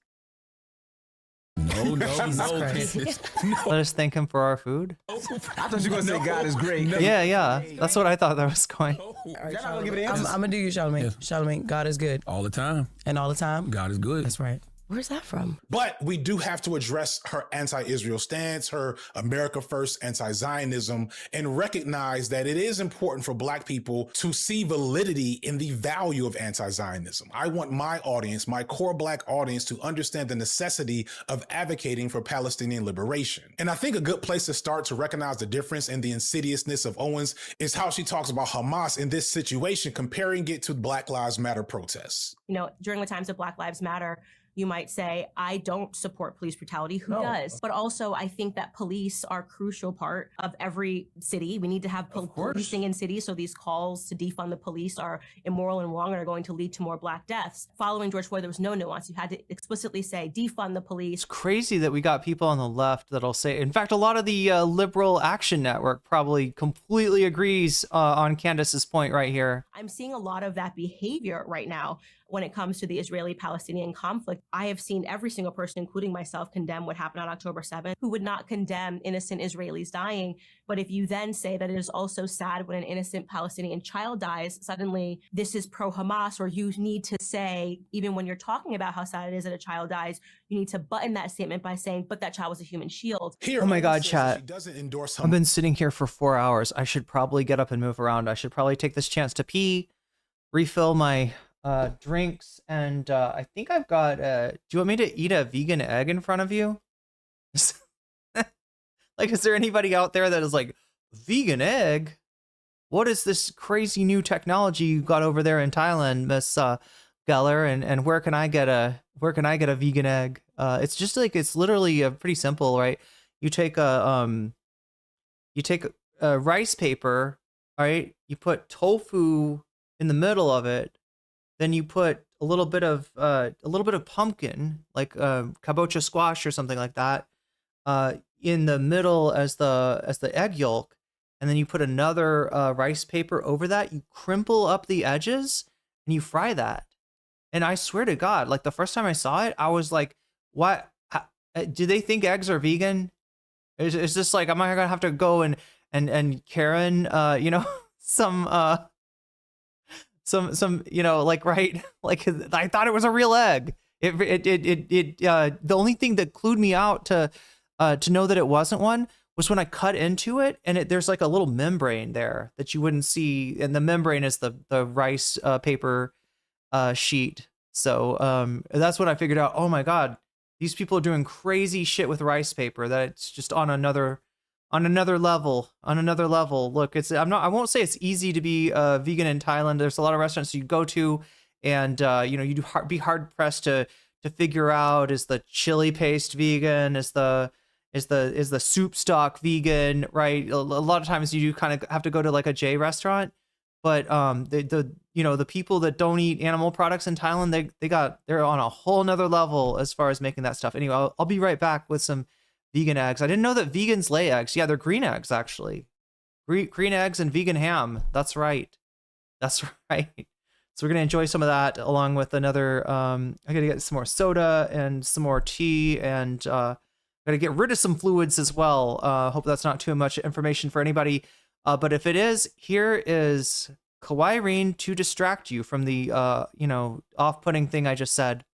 Speaker 13: No.
Speaker 2: Let us thank him for our food.
Speaker 13: I thought you were going to say God is great.
Speaker 2: Yeah. That's what I thought that was going.
Speaker 12: I'm going to do you, Charlamagne. Yeah. Charlamagne, God is good.
Speaker 13: All the time.
Speaker 12: And all the time?
Speaker 13: God is good.
Speaker 12: That's right.
Speaker 19: Where's that from?
Speaker 16: But we do have to address her anti-Israel stance, her America First anti-Zionism, and recognize that it is important for black people to see validity in the value of anti-Zionism. I want my audience, my core black audience, to understand the necessity of advocating for Palestinian liberation. And I think a good place to start to recognize the difference in the insidiousness of Owens is how she talks about Hamas in this situation, comparing it to Black Lives Matter protests.
Speaker 22: You know, during the times of Black Lives Matter, you might say, I don't support police brutality. Who does? But also, I think that police are a crucial part of every city. We need to have policing in cities, so these calls to defund the police are immoral and wrong and are going to lead to more black deaths. Following George Floyd, there was no nuance. You had to explicitly say, defund the police.
Speaker 2: It's crazy that we got people on the left that'll say, in fact, a lot of the Liberal Action Network probably completely agrees on Candace's point right here.
Speaker 22: I'm seeing a lot of that behavior right now. When it comes to the Israeli-Palestinian conflict, I have seen every single person, including myself, condemn what happened on October 7th, who would not condemn innocent Israelis dying. But if you then say that it is also sad when an innocent Palestinian child dies, suddenly this is pro-Hamas, or you need to say, even when you're talking about how sad it is that a child dies, you need to button that statement by saying, but that child was a human shield.
Speaker 2: Oh my God, chat. I've been sitting here for 4 hours. I should probably get up and move around. I should probably take this chance to pee, refill my drinks, and I think I've got do you want me to eat a vegan egg in front of you? Like, is there anybody out there that is like, vegan egg? What is this crazy new technology you got over there in Thailand, Miss Geller, and where can I get a vegan egg? It's just like, it's literally pretty simple, right? You take a rice paper, right? You put tofu in the middle of it. Then you put a little bit of pumpkin, like kabocha squash or something like that, in the middle as the egg yolk, and then you put another rice paper over that. You crimple up the edges and you fry that. And I swear to God, like the first time I saw it, I was like, "What? Do they think eggs are vegan? Is this like, am I gonna have to go and Karen, some like, right, like, I thought it was a real egg. The only thing that clued me out to know that it wasn't one was when I cut into it, and there's like a little membrane there that you wouldn't see, and the membrane is the rice paper sheet. So that's when I figured out, oh my God, these people are doing crazy shit with rice paper, that it's just on another level. Look, I won't say it's easy to be vegan in Thailand. There's a lot of restaurants you go to, and you'd be hard pressed to figure out, is the chili paste vegan, is the soup stock vegan, right? A lot of times you do kind of have to go to like a J restaurant, But the people that don't eat animal products in Thailand, they're on a whole nother level as far as making that stuff. Anyway, I'll be right back with some vegan eggs. I didn't know that vegans lay eggs. Yeah, they're green eggs actually. Green eggs and vegan ham. That's right. So we're gonna enjoy some of that along with another. I gotta get some more soda and some more tea, and gotta get rid of some fluids as well. Hope that's not too much information for anybody. But if it is, here is Irene to distract you from the off-putting thing I just said.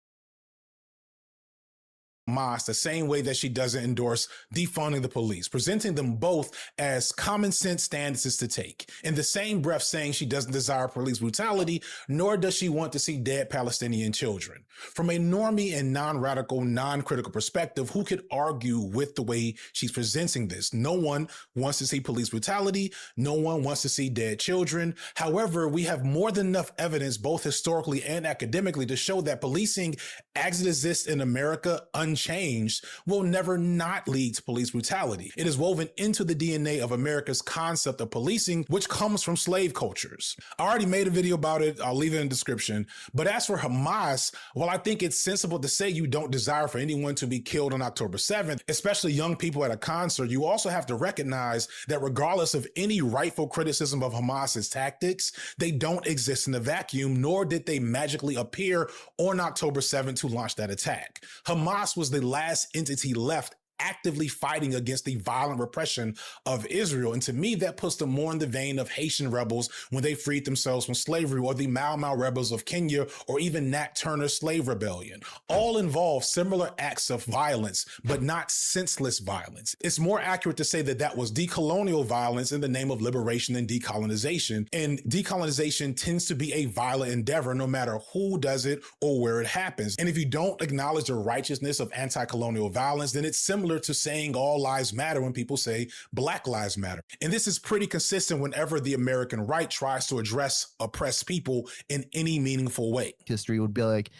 Speaker 16: Hamas the same way that she doesn't endorse defunding the police, presenting them both as common sense stances to take. In the same breath saying she doesn't desire police brutality, nor does she want to see dead Palestinian children. From a normie and non-radical, non-critical perspective, who could argue with the way she's presenting this? No one wants to see police brutality. No one wants to see dead children. However, we have more than enough evidence, both historically and academically, to show that policing as it exists in America, unchanged, will never not lead to police brutality. It is woven into the DNA of America's concept of policing, which comes from slave cultures. I already made a video about it. I'll leave it in the description. But as for Hamas, well, I think it's sensible to say you don't desire for anyone to be killed on October 7th, especially young people at a concert. You also have to recognize that regardless of any rightful criticism of Hamas's tactics, they don't exist in a vacuum, nor did they magically appear on October 7th to launch that attack. Hamas was the last entity left actively fighting against the violent repression of Israel. And to me, that puts them more in the vein of Haitian rebels when they freed themselves from slavery, or the Mau Mau rebels of Kenya, or even Nat Turner's slave rebellion. All involve similar acts of violence, but not senseless violence. It's more accurate to say that that was decolonial violence in the name of liberation and decolonization. And decolonization tends to be a violent endeavor, no matter who does it or where it happens. And if you don't acknowledge the righteousness of anti-colonial violence, then it's similar to saying all lives matter when people say Black lives matter. And this is pretty consistent whenever the American right tries to address oppressed people in any meaningful way.
Speaker 11: History would be like,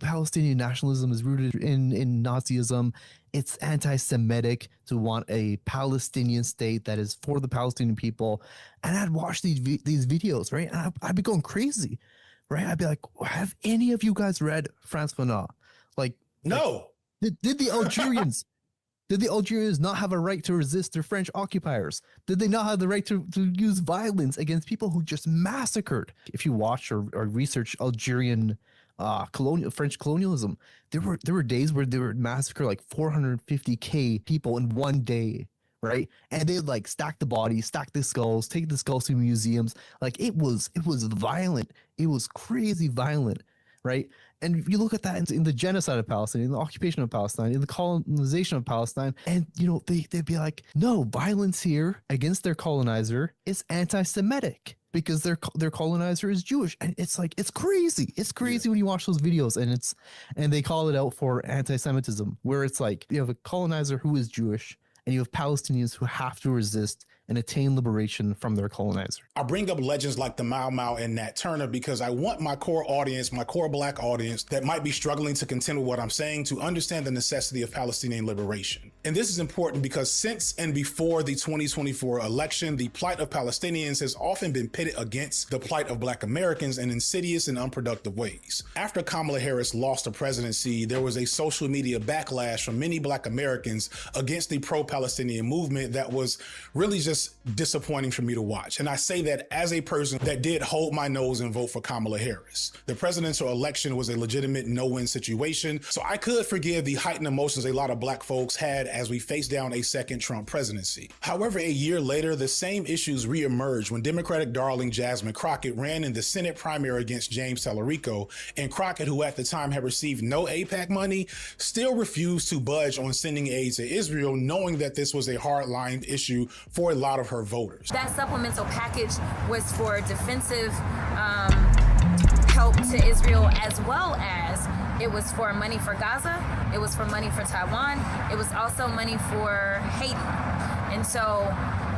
Speaker 11: Palestinian nationalism is rooted in Nazism. It's anti-Semitic to want a Palestinian state that is for the Palestinian people. And I'd watch these videos, right? And I'd be going crazy, right? I'd be like, have any of you guys read Frantz Fanon?
Speaker 16: No.
Speaker 11: Did the Algerians... Did the Algerians not have a right to resist their French occupiers? Did they not have the right to use violence against people who just massacred? If you watch or research Algerian French colonialism, there were days where they would massacre like 450,000 people in one day, right? And they'd stack the bodies, stack the skulls, take the skulls to museums. It was violent. It was crazy violent, right? And if you look at that in the genocide of Palestine, in the occupation of Palestine, in the colonization of Palestine, and they'd be like, no, violence here against their colonizer is anti-Semitic because their colonizer is Jewish. And it's crazy. It's crazy when you watch those videos, and they call it out for anti-Semitism, where it's like you have a colonizer who is Jewish and you have Palestinians who have to resist and attain liberation from their colonizer.
Speaker 16: I bring up legends like the Mau Mau and Nat Turner because I want my core audience, my core Black audience that might be struggling to contend with what I'm saying, to understand the necessity of Palestinian liberation. And this is important because since and before the 2024 election, the plight of Palestinians has often been pitted against the plight of Black Americans in insidious and unproductive ways. After Kamala Harris lost the presidency, there was a social media backlash from many Black Americans against the pro-Palestinian movement that was really just disappointing for me to watch. And I say that as a person that did hold my nose and vote for Kamala Harris. The presidential election was a legitimate no-win situation, so I could forgive the heightened emotions a lot of Black folks had as we faced down a second Trump presidency. However, a year later, the same issues reemerged when Democratic darling Jasmine Crockett ran in the Senate primary against James Tallarico, and Crockett, who at the time had received no AIPAC money, still refused to budge on sending aid to Israel, knowing that this was a hardline issue for a lot of her voters.
Speaker 14: That supplemental package was for defensive help to Israel, as well as it was for money for Gaza, it was for money for Taiwan, it was also money for Haiti. And so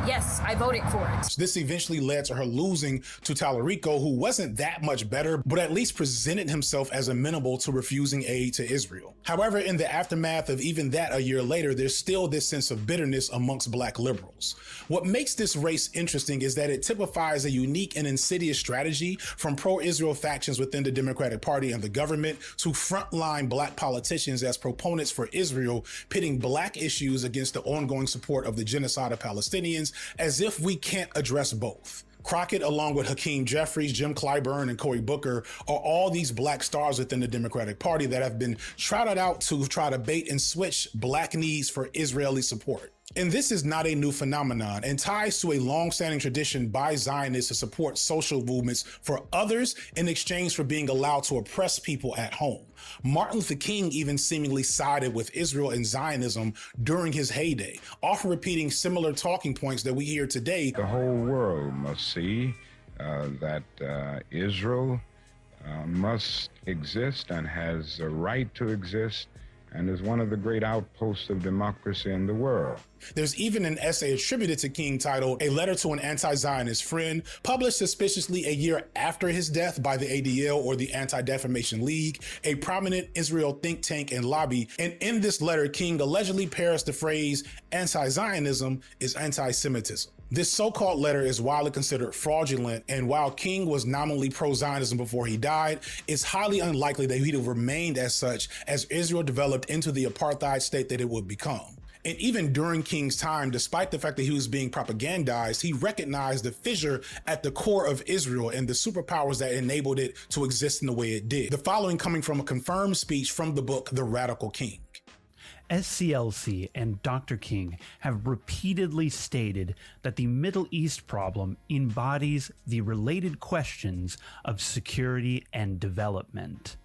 Speaker 14: yes, I voted for it.
Speaker 16: This eventually led to her losing to Tallarico, who wasn't that much better, but at least presented himself as amenable to refusing aid to Israel. However, in the aftermath of even that a year later, there's still this sense of bitterness amongst Black liberals. What makes this race interesting is that it typifies a unique and insidious strategy from pro-Israel factions within the Democratic Party and the government to frontline Black politicians as proponents for Israel, pitting Black issues against the ongoing support of the genocide of Palestinians, as if we can't address both. Crockett, along with Hakeem Jeffries, Jim Clyburn, and Cory Booker, are all these Black stars within the Democratic Party that have been trotted out to try to bait and switch Black needs for Israeli support. And this is not a new phenomenon and ties to a long-standing tradition by Zionists to support social movements for others in exchange for being allowed to oppress people at home. Martin Luther King even seemingly sided with Israel and Zionism during his heyday, often repeating similar talking points that we hear today.
Speaker 15: The whole world must see that Israel must exist and has a right to exist, and is one of the great outposts of democracy in the world.
Speaker 16: There's even an essay attributed to King titled A Letter to an Anti-Zionist Friend, published suspiciously a year after his death by the ADL, or the Anti-Defamation League, a prominent Israel think tank and lobby. And in this letter, King allegedly pairs the phrase anti-Zionism is anti-Semitism. This so-called letter is widely considered fraudulent, and while King was nominally pro-Zionism before he died, it's highly unlikely that he'd have remained as such as Israel developed into the apartheid state that it would become. And even during King's time, despite the fact that he was being propagandized, he recognized the fissure at the core of Israel and the superpowers that enabled it to exist in the way it did. The following coming from a confirmed speech from the book, The Radical King.
Speaker 17: SCLC and Dr. King have repeatedly stated that the Middle East problem embodies the related questions of security and development.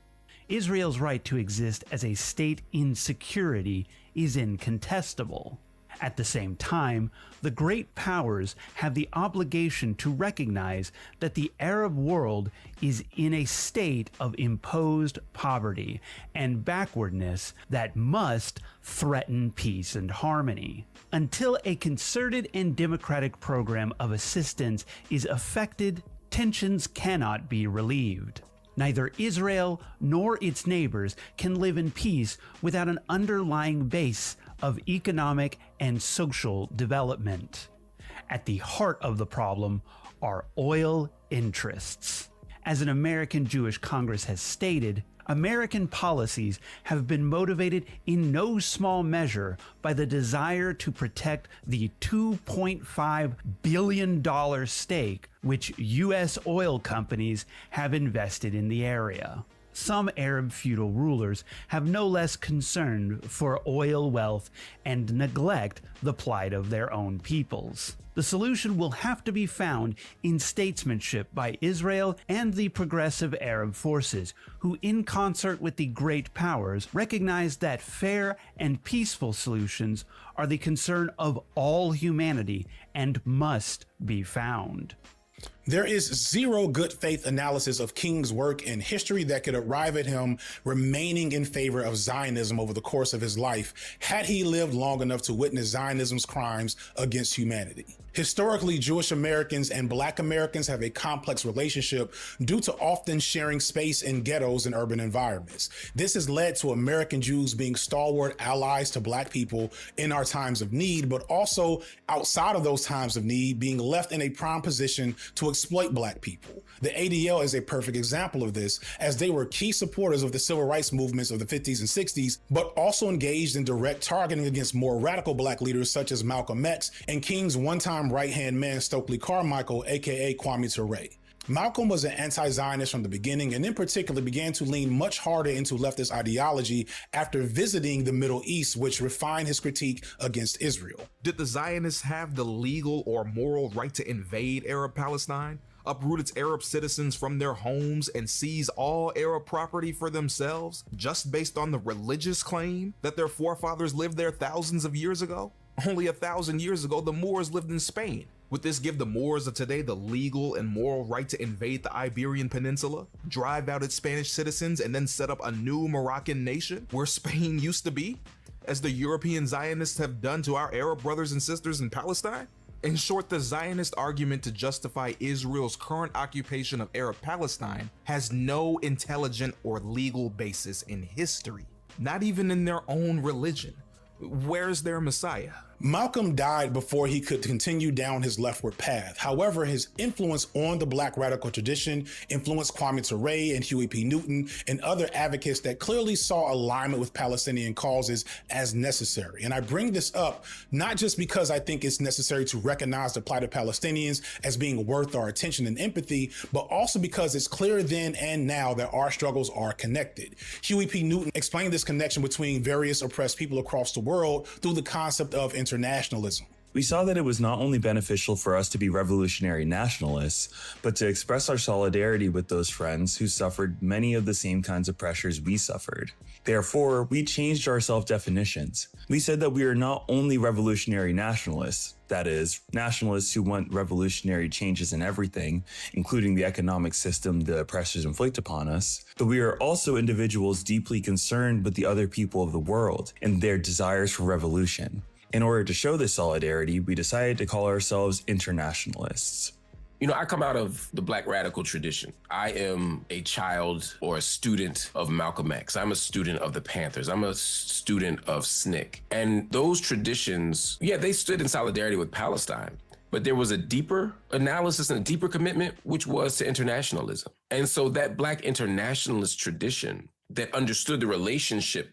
Speaker 17: Israel's right to exist as a state in security is incontestable. At the same time, the great powers have the obligation to recognize that the Arab world is in a state of imposed poverty and backwardness that must threaten peace and harmony. Until a concerted and democratic program of assistance is effected, tensions cannot be relieved. Neither Israel nor its neighbors can live in peace without an underlying base of economic and social development. At the heart of the problem are oil interests. As an American Jewish Congress has stated, American policies have been motivated in no small measure by the desire to protect the $2.5 billion stake which U.S. oil companies have invested in the area. Some Arab feudal rulers have no less concern for oil wealth and neglect the plight of their own peoples. The solution will have to be found in statesmanship by Israel and the progressive Arab forces, who in concert with the great powers recognize that fair and peaceful solutions are the concern of all humanity and must be found.
Speaker 16: There is zero good faith analysis of King's work in history that could arrive at him remaining in favor of Zionism over the course of his life, had he lived long enough to witness Zionism's crimes against humanity. Historically, Jewish Americans and Black Americans have a complex relationship due to often sharing space in ghettos and urban environments. This has led to American Jews being stalwart allies to Black people in our times of need, but also outside of those times of need, being left in a prime position to exploit Black people. The ADL is a perfect example of this, as they were key supporters of the civil rights movements of the 50s and 60s, but also engaged in direct targeting against more radical Black leaders such as Malcolm X and King's one-time right-hand man Stokely Carmichael, aka Kwame Ture. Malcolm was an anti-Zionist from the beginning, and in particular began to lean much harder into leftist ideology after visiting the Middle East, which refined his critique against Israel.
Speaker 18: Did the Zionists have the legal or moral right to invade Arab Palestine, uproot its Arab citizens from their homes, and seize all Arab property for themselves, just based on the religious claim that their forefathers lived there thousands of years ago? Only 1,000 years ago, the Moors lived in Spain. Would this give the Moors of today the legal and moral right to invade the Iberian Peninsula, drive out its Spanish citizens, and then set up a new Moroccan nation where Spain used to be, as the European Zionists have done to our Arab brothers and sisters in Palestine? In short, the Zionist argument to justify Israel's current occupation of Arab Palestine has no intelligent or legal basis in history, not even in their own religion. Where's their Messiah?
Speaker 16: Malcolm died before he could continue down his leftward path. However, his influence on the Black radical tradition influenced Kwame Ture and Huey P. Newton and other advocates that clearly saw alignment with Palestinian causes as necessary. And I bring this up not just because I think it's necessary to recognize the plight of Palestinians as being worth our attention and empathy, but also because it's clear then and now that our struggles are connected. Huey P. Newton explained this connection between various oppressed people across the world through the concept of internationalism.
Speaker 3: We saw that it was not only beneficial for us to be revolutionary nationalists, but to express our solidarity with those friends who suffered many of the same kinds of pressures we suffered. Therefore, we changed our self-definitions. We said that we are not only revolutionary nationalists, that is, nationalists who want revolutionary changes in everything, including the economic system the oppressors inflict upon us, but we are also individuals deeply concerned with the other people of the world and their desires for revolution. In order to show this solidarity, we decided to call ourselves internationalists.
Speaker 9: You know, I come out of the Black radical tradition. I am a child or a student of Malcolm X. I'm a student of the Panthers. I'm a student of SNCC. And those traditions, yeah, they stood in solidarity with Palestine. But there was a deeper analysis and a deeper commitment, which was to internationalism. And so that Black internationalist tradition that understood the relationship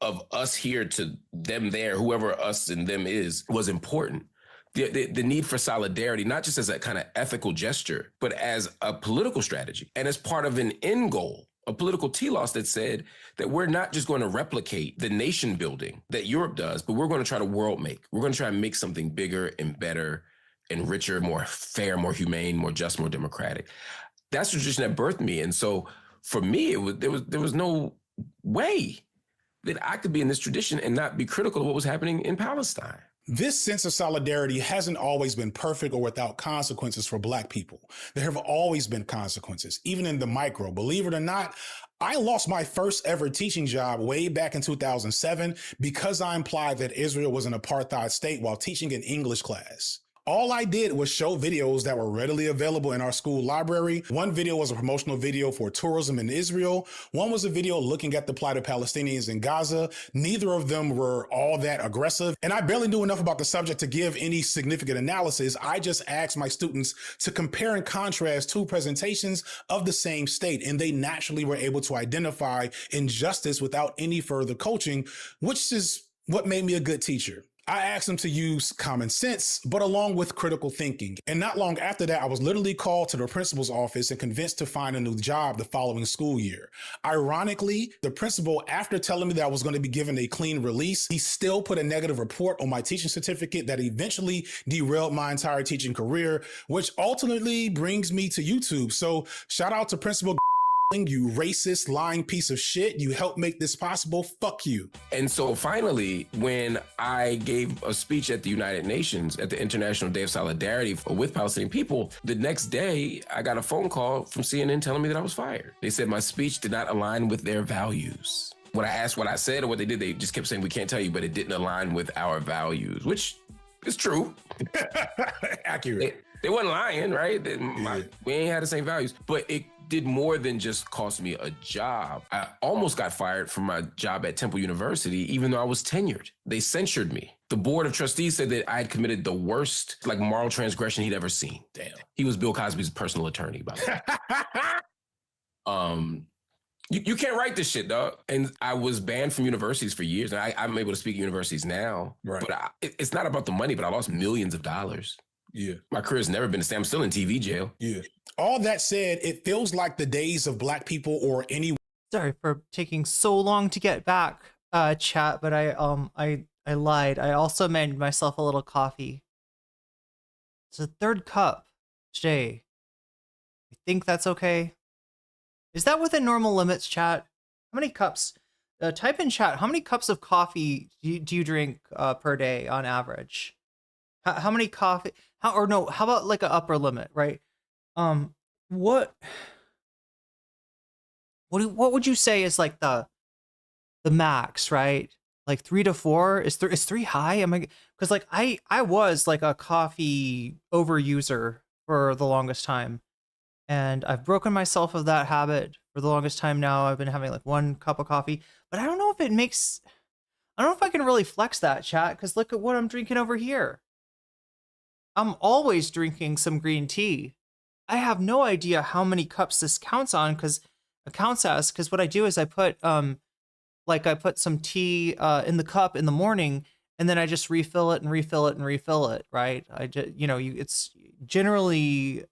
Speaker 9: of us here to them there, whoever us and them is, was important. The need for solidarity, not just as a kind of ethical gesture, but as a political strategy and as part of an end goal, a political telos that said that we're not just going to replicate the nation building that Europe does, but we're going to try to world make. We're going to try and make something bigger and better and richer, more fair, more humane, more just, more democratic. That's the tradition that birthed me. And so for me, there was no way that I could be in this tradition and not be critical of what was happening in Palestine.
Speaker 16: This sense of solidarity hasn't always been perfect or without consequences for Black people. There have always been consequences, even in the micro. Believe it or not, I lost my first ever teaching job way back in 2007 because I implied that Israel was an apartheid state while teaching an English class. All I did was show videos that were readily available in our school library. One video was a promotional video for tourism in Israel. One was a video looking at the plight of Palestinians in Gaza. Neither of them were all that aggressive. And I barely knew enough about the subject to give any significant analysis. I just asked my students to compare and contrast two presentations of the same state, and they naturally were able to identify injustice without any further coaching, which is what made me a good teacher. I asked them to use common sense, but along with critical thinking. And not long after that, I was literally called to the principal's office and convinced to find a new job the following school year. Ironically, the principal, after telling me that I was going to be given a clean release, he still put a negative report on my teaching certificate that eventually derailed my entire teaching career, which ultimately brings me to YouTube. So shout out to Principal, you racist, lying piece of shit. You helped make this possible. Fuck you.
Speaker 9: And so finally, when I gave a speech at the United Nations at the International Day of Solidarity with Palestinian people, the next day I got a phone call from CNN telling me that I was fired. They said my speech did not align with their values. When I asked what I said or what they did, they just kept saying, we can't tell you, but it didn't align with our values, which is true.
Speaker 16: Accurate.
Speaker 9: They wasn't lying, right? We ain't had the same values, but it did more than just cost me a job. I almost got fired from my job at Temple University, even though I was tenured. They censured me. The board of trustees said that I had committed the worst, moral transgression he'd ever seen. Damn. He was Bill Cosby's personal attorney, by the way. You can't write this shit, dog. And I was banned from universities for years. And I'm able to speak at universities now. Right. But it's not about the money, but I lost millions of dollars.
Speaker 16: Yeah.
Speaker 9: My career's never been the same. I'm still in TV jail.
Speaker 16: Yeah. All that said, it feels like the days of Black people or any.
Speaker 2: Sorry for taking so long to get back, chat, but I lied. I also made myself a little coffee. It's a third cup today. I think that's okay. Is that within normal limits, chat? How many cups? Type in chat. How many cups of coffee do you drink per day on average? How many coffee? How about like an upper limit, right? What would you say is like the max, right? Like 3 to 4 is 3 high? Am I, because like I was like a coffee overuser for the longest time, and I've broken myself of that habit for the longest time now. I've been having like 1 cup of coffee, but I don't know if it makes, I don't know if I can really flex that, chat, because look at what I'm drinking over here. I'm always drinking some green tea. I have no idea how many cups this counts on, because what I do is I put like I put some tea in the cup in the morning, and then I just refill it and refill it and refill it, right? I just, it's generally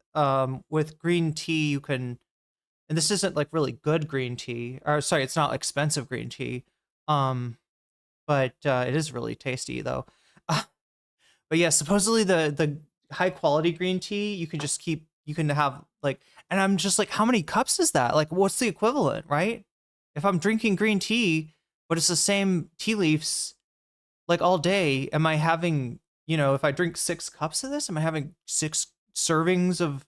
Speaker 2: with green tea you can, and this isn't like really good green tea, or sorry, it's not expensive green tea, but it is really tasty though. But yeah, supposedly the high quality green tea you can just keep, you can have like, and I'm just like, how many cups is that? Like, what's the equivalent, right? If I'm drinking green tea, but it's the same tea leaves like all day, am I having, if I drink 6 cups of this, am I having 6 servings of,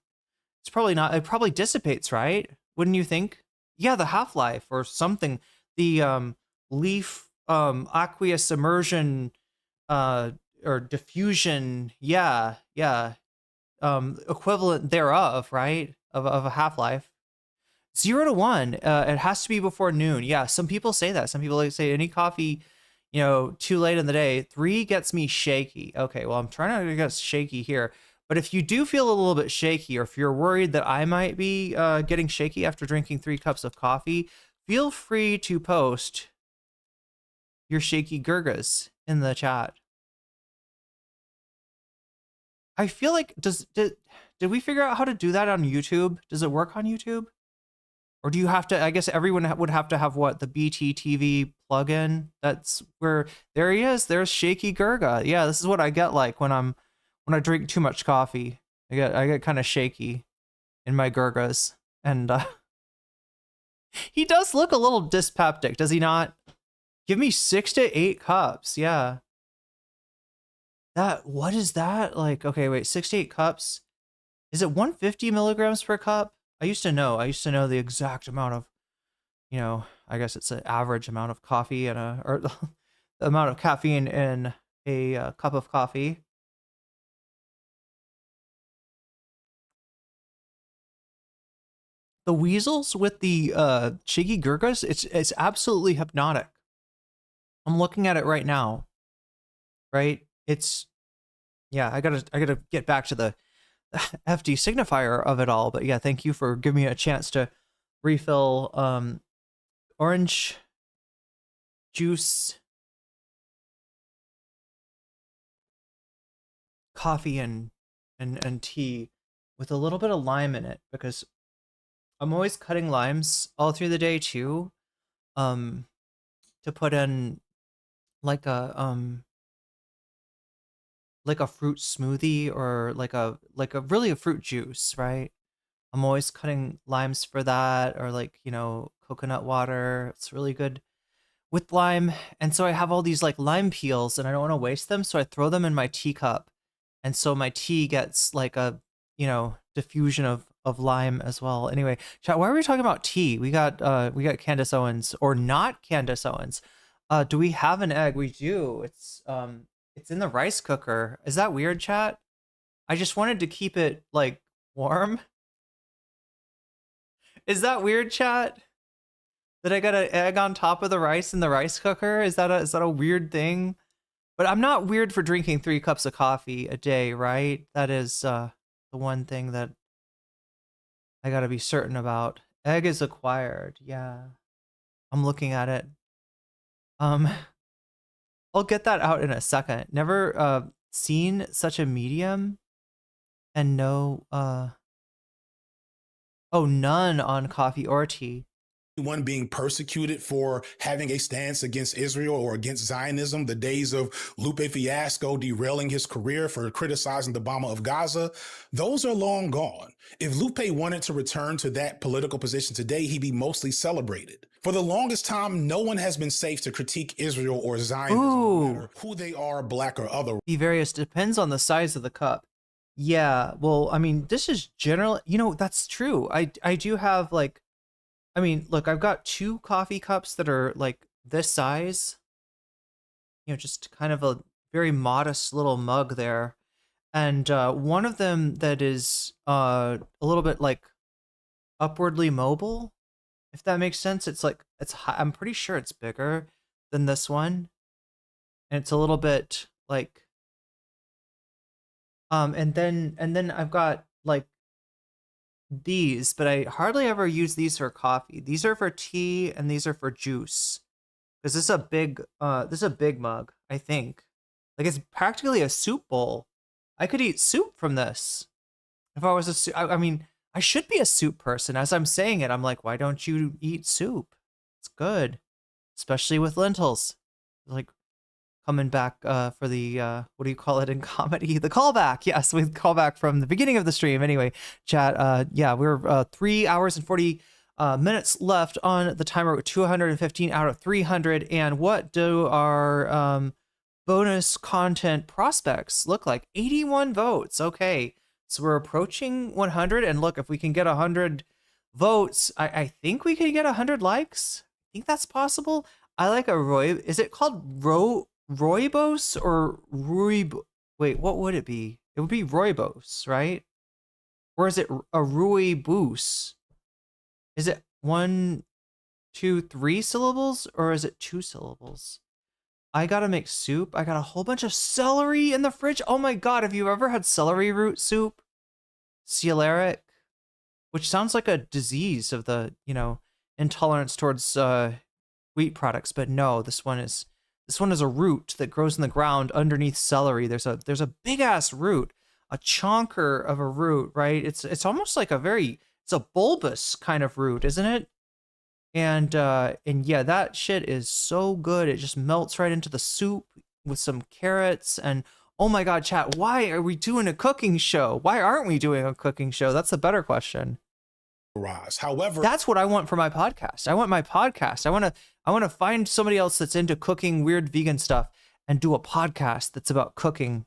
Speaker 2: it's probably not, it probably dissipates, right? Wouldn't you think? Yeah, the half-life or something, the leaf aqueous immersion or diffusion, yeah, equivalent thereof, right? Of a half-life. 0 to 1, it has to be before noon. Yeah, some people say that. Some people like say any coffee, too late in the day. 3 gets me shaky. Okay, well, I'm trying not to get shaky here. But if you do feel a little bit shaky, or if you're worried that I might be getting shaky after drinking 3 cups of coffee, feel free to post your shaky gurgas in the chat. I feel like, did we figure out how to do that on YouTube? Does it work on YouTube? Or do you have to, I guess everyone would have to have what, the BTTV plugin? That's where, there he is, there's Shaky Gurga. Yeah, this is what I get like when I drink too much coffee. I get kind of shaky in my Gurgas. And he does look a little dyspeptic, does he not? Give me 6 to 8 cups, yeah. What is that? Like, okay, wait, 6 to 8 cups? Is it 150 milligrams per cup? I used to know the exact amount of, I guess it's an average amount of coffee or the amount of caffeine in a cup of coffee. The weasels with the Shaky Gurgas, it's absolutely hypnotic. I'm looking at it right now. Right? It's, yeah, I gotta get back to the FD signifier of it all, but yeah, thank you for giving me a chance to refill orange juice, coffee, and tea with a little bit of lime in it, because I'm always cutting limes all through the day too, to put in like a fruit smoothie, or like a really a fruit juice, right? I'm always cutting limes for that, or like, coconut water. It's really good with lime. And so I have all these like lime peels, and I don't want to waste them, so I throw them in my teacup. And so my tea gets like a, diffusion of lime as well. Anyway, chat, why are we talking about tea? We got Candace Owens, or not Candace Owens. Do we have an egg? We do. It's in the rice cooker. Is that weird, chat? I just wanted to keep it like warm. Is that weird, chat? That I got an egg on top of the rice in the rice cooker? Is that a weird thing? But I'm not weird for drinking 3 cups of coffee a day, right? That is the one thing that I gotta be certain about. Egg is acquired. Yeah. I'm looking at it. I'll get that out in a second. Never seen such a medium, and no none on coffee or tea.
Speaker 16: One being persecuted for having a stance against Israel or against Zionism, the days of Lupe Fiasco derailing his career for criticizing the bomber of Gaza, those are long gone. If Lupe wanted to return to that political position today, he'd be mostly celebrated. For the longest time, no one has been safe to critique Israel or Zionism, no matter who they are, black or other.
Speaker 2: Be various, depends on the size of the cup. Yeah, well, I mean, this is general, that's true. I do have like, I mean, look, I've got 2 coffee cups that are like this size, just kind of a very modest little mug there. And one of them that is a little bit like upwardly mobile, if that makes sense. It's like, it's high, I'm pretty sure it's bigger than this one. And it's a little bit like, and then I've got like these, but I hardly ever use these for coffee. These are for tea and these are for juice. Because this is a big mug, I think. Like, it's practically a soup bowl. I could eat soup from this. If I was a soup, I mean, I should be a soup person. As I'm saying it, I'm like, why don't you eat soup? It's good. Especially with lentils. Like, coming back for the, what do you call it in comedy? The callback. Yes, we callback from the beginning of the stream. Anyway, chat, yeah, we're 3 hours and 40 minutes left on the timer with 215 out of 300. And what do our bonus content prospects look like? 81 votes. Okay, so we're approaching 100. And look, if we can get 100 votes, I think we can get 100 likes. I think that's possible. I like a Roy. Is it called Rooibos or Ruib? Wait, what would it be? It would be Rooibos, right? Or is it a Rooibos? Is it 1, 2, 3 syllables, or is it 2 syllables? I gotta make soup. I got a whole bunch of celery in the fridge. Oh my god, have you ever had celery root soup? Celeriac, which sounds like a disease of the, intolerance towards wheat products, but no, this one is a root that grows in the ground underneath celery. There's a big ass root, a chonker of a root, right? It's almost like it's a bulbous kind of root, isn't it? And yeah, that shit is so good. It just melts right into the soup with some carrots. And oh my god, chat, why are we doing a cooking show? Why aren't we doing a cooking show? That's the better question.
Speaker 16: However,
Speaker 2: that's what I want for my podcast. I want my podcast. I want to find somebody else that's into cooking weird vegan stuff and do a podcast that's about cooking.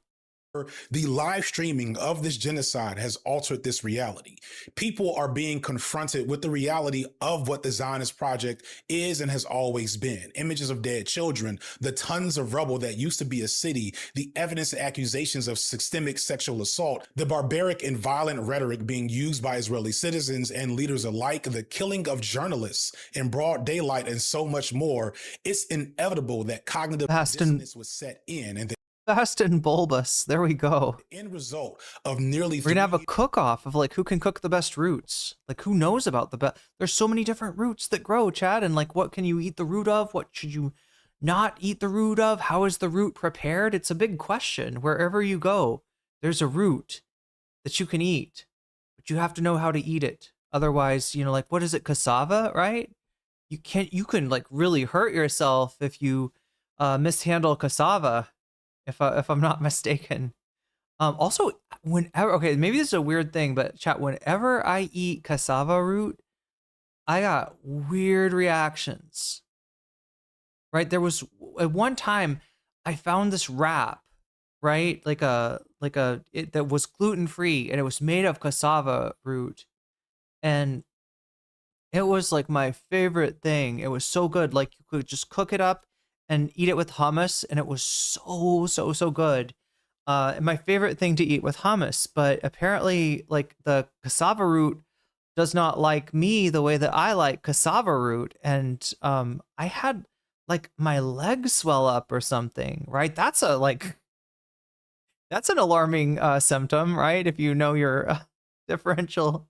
Speaker 16: The live streaming of this genocide has altered this reality. People are being confronted with the reality of what the Zionist project is and has always been. Images of dead children, the tons of rubble that used to be a city, the evidence and accusations of systemic sexual assault, the barbaric and violent rhetoric being used by Israeli citizens and leaders alike, the killing of journalists in broad daylight, and so much more. It's inevitable that cognitive dissonance was set in, and
Speaker 2: Fast and bulbous. There we go.
Speaker 16: The end result of nearly
Speaker 2: we're gonna have a cook-off of like who can cook the best roots. Like who knows about the best? There's so many different roots that grow, Chad. And like, what can you eat the root of? What should you not eat the root of? How is the root prepared? It's a big question. Wherever you go, there's a root that you can eat, but you have to know how to eat it. Otherwise, like, what is it? Cassava, right? You can like really hurt yourself if you mishandle cassava. If I'm not mistaken. Also, okay, maybe this is a weird thing, but chat, whenever I eat cassava root, I got weird reactions. Right? There was at one time I found this wrap, right? That was gluten-free and it was made of cassava root. And it was like my favorite thing. It was so good. Like you could just cook it up and eat it with hummus, and it was so good. My favorite thing to eat with hummus, but apparently like the cassava root does not like me the way that I like cassava root. And I had like my legs swell up or something, right? That's an alarming symptom, right? If you know your differential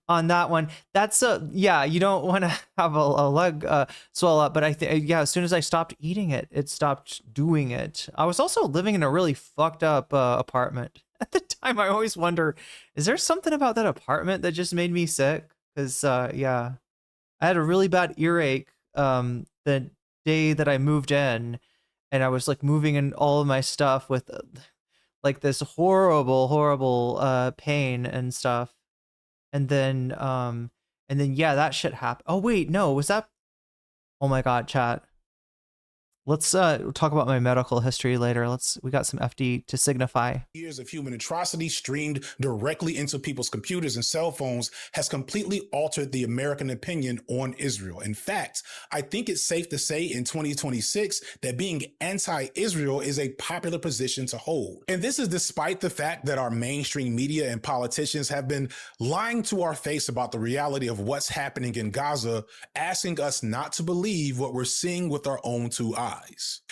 Speaker 2: on that one. That's you don't want to have a leg swell up, but I think as soon as I stopped eating it, it stopped doing it. I was also living in a really fucked up apartment at the time. I always wonder, is there something about that apartment that just made me sick? Because I had a really bad earache the day that I moved in, and I was like moving in all of my stuff with like this horrible pain and stuff. And then yeah, that shit happened. Oh wait, no, was that? Oh my god, chat. Let's talk about my medical history later. We got some FD to signify.
Speaker 16: Years of human atrocity streamed directly into people's computers and cell phones has completely altered the American opinion on Israel. In fact, I think it's safe to say in 2026 that being anti-Israel is a popular position to hold. And this is despite the fact that our mainstream media and politicians have been lying to our face about the reality of what's happening in Gaza, asking us not to believe what we're seeing with our own two eyes.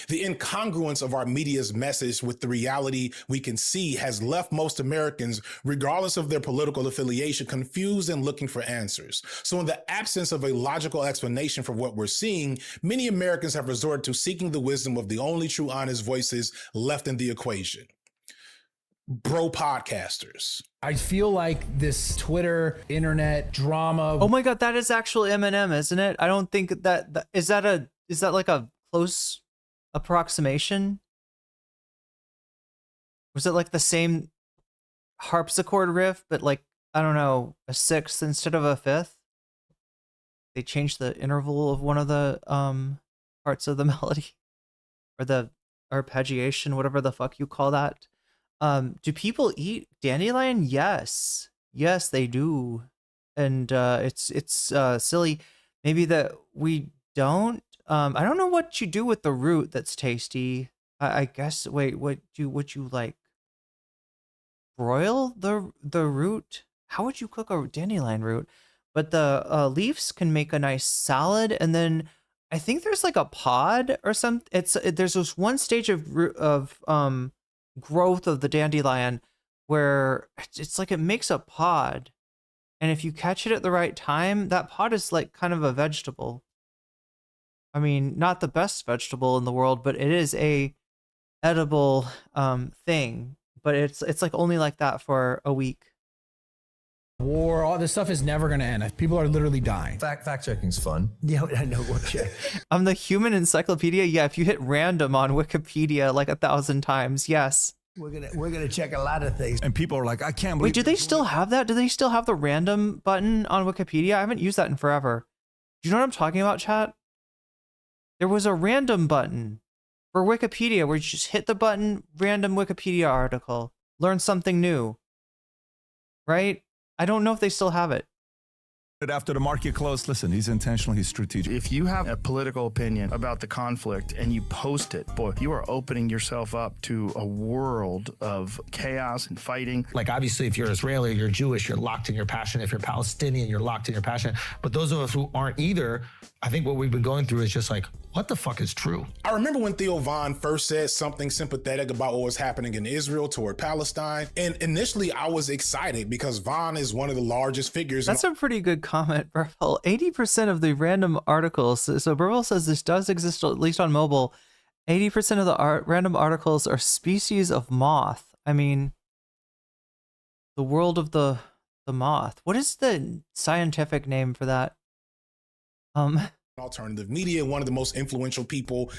Speaker 16: The incongruence of our media's message with the reality we can see has left most Americans, regardless of their political affiliation, confused and looking for answers. So in the absence of a logical explanation for what we're seeing, many Americans have resorted to seeking the wisdom of the only true honest voices left in the equation. Bro podcasters.
Speaker 13: I feel like this Twitter, internet drama.
Speaker 2: Oh my God, that is actually Eminem, isn't it? I don't think that is that like a close approximation? Was it like the same harpsichord riff, but like, I don't know, a sixth instead of a fifth? They changed the interval of one of the parts of the melody, or the arpeggiation, whatever the fuck you call that. Do people eat dandelion? Yes, they do. And it's silly maybe that we don't. I don't know what you do with the root that's tasty. I guess, wait, would you like broil the root? How would you cook a dandelion root? But the leaves can make a nice salad, and then I think there's like a pod or something. There's this one stage of growth of the dandelion where it's like it makes a pod, and if you catch it at the right time, that pod is like kind of a vegetable. I mean, not the best vegetable in the world, but it is a edible thing. But it's like only like that for a week.
Speaker 13: War, all this stuff is never going to end. People are literally dying.
Speaker 4: Fact checking's fun. Yeah, I know what check.
Speaker 2: I'm the human encyclopedia. Yeah, if you hit random on Wikipedia like 1,000 times, yes.
Speaker 4: We're gonna check a lot of things. And people are like, I can't believe.
Speaker 2: Wait, do they still have that? Do they still have the random button on Wikipedia? I haven't used that in forever. Do you know what I'm talking about, chat? There was a random button for Wikipedia where you just hit the button, random Wikipedia article, learn something new. Right? I don't know if they still have it.
Speaker 4: After the market closed, listen, he's intentional, he's strategic.
Speaker 6: If you have a political opinion about the conflict and you post it, boy, you are opening yourself up to a world of chaos and fighting.
Speaker 8: Like, obviously, if you're Israeli, you're Jewish, you're locked in your passion. If you're Palestinian, you're locked in your passion. But those of us who aren't either, I think what we've been going through is just like, what the fuck is true?
Speaker 16: I remember when Theo Von first said something sympathetic about what was happening in Israel toward Palestine. And initially I was excited because Von is one of the largest figures.
Speaker 2: That's a pretty good comment, Burville. 80% of the random articles. So Burville says this does exist, at least on mobile. 80% of the random articles are species of moth. I mean, the world of the moth. What is the scientific name for that?
Speaker 16: Alternative media, one of the most influential people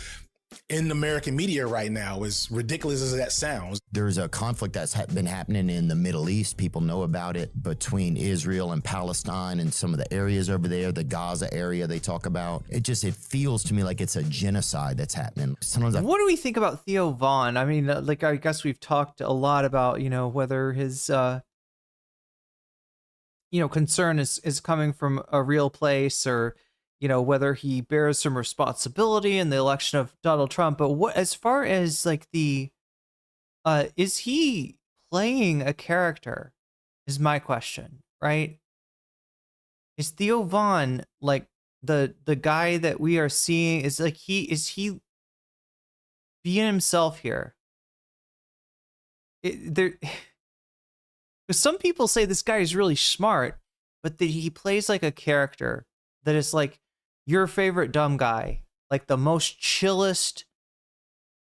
Speaker 16: in American media right now, as ridiculous as that sounds.
Speaker 20: There's a conflict that's been happening in the Middle East. People know about it, between Israel and Palestine and some of the areas over there, the Gaza area they talk about. It feels to me like it's a genocide that's happening. Sometimes
Speaker 2: what do we think about Theo Von? I mean, like, I guess we've talked a lot about, whether his, concern is coming from a real place, or whether he bears some responsibility in the election of Donald Trump. But what, as far as like is he playing a character is my question, right? Is Theo Von like the guy that we are seeing? Is he being himself here? Because some people say this guy is really smart, but that he plays like a character that is like your favorite dumb guy, like the most chillest,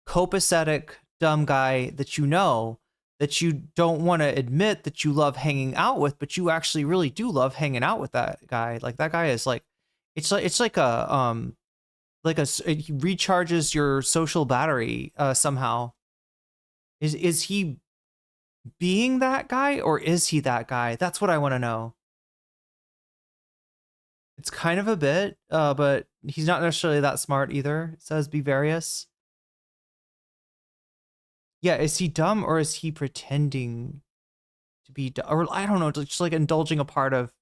Speaker 2: copacetic dumb guy that that you don't want to admit that you love hanging out with, but you actually really do love hanging out with that guy. Like, that guy is like, it's like he recharges your social battery somehow. Is he being that guy, or is he that guy? That's what I want to know. It's kind of a bit, but he's not necessarily that smart either. It says be various. Yeah, is he dumb or is he pretending to be dumb? Or I don't know, just like indulging a part of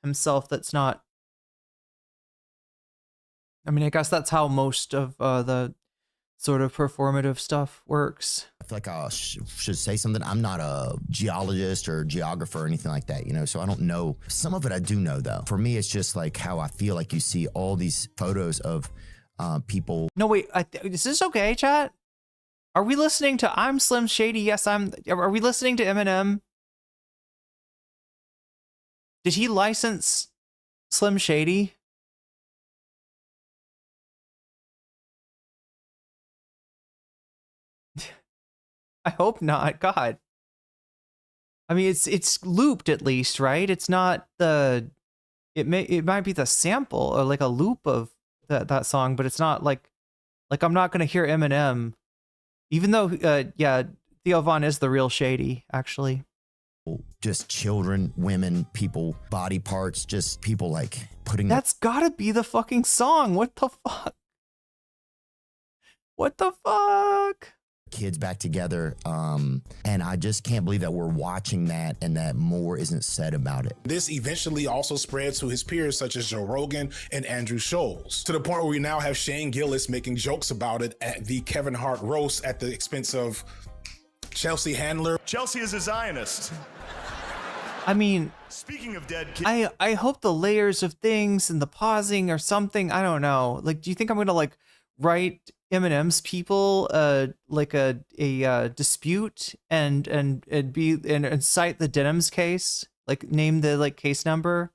Speaker 2: himself that's not. I mean, I guess that's how most of the sort of performative stuff works.
Speaker 20: I feel like I should say something. I'm not a geologist or geographer or anything like that, you know, so I don't know. Some of it I do know, though. For me, it's just like how I feel like you see all these photos of people.
Speaker 2: No, wait, is this okay, chat? Are we listening to I'm Slim Shady? Yes, are we listening to Eminem? Did he license Slim Shady? I hope not. God. I mean, it's looped at least, right? It's not it might be the sample or like a loop of that song, but it's not like I'm not gonna hear Eminem, even though yeah, Theo Von is the real Shady, actually.
Speaker 20: Just children, women, people, body parts, just people like putting.
Speaker 2: That's gotta be the fucking song. What the fuck? What the fuck?
Speaker 20: Kids back together, and I just can't believe that we're watching that and that more isn't said about it.
Speaker 16: This eventually also spread to his peers such as Joe Rogan and Andrew Scholes, to the point where we now have Shane Gillis making jokes about it at the Kevin Hart roast at the expense of Chelsea Handler.
Speaker 7: Chelsea is a Zionist.
Speaker 2: I mean,
Speaker 7: speaking of dead kids,
Speaker 2: I hope the layers of things and the pausing or something, I don't know. Like, do you think I'm gonna like write Eminem's people like a dispute and cite the Denham's case, like name the like case number?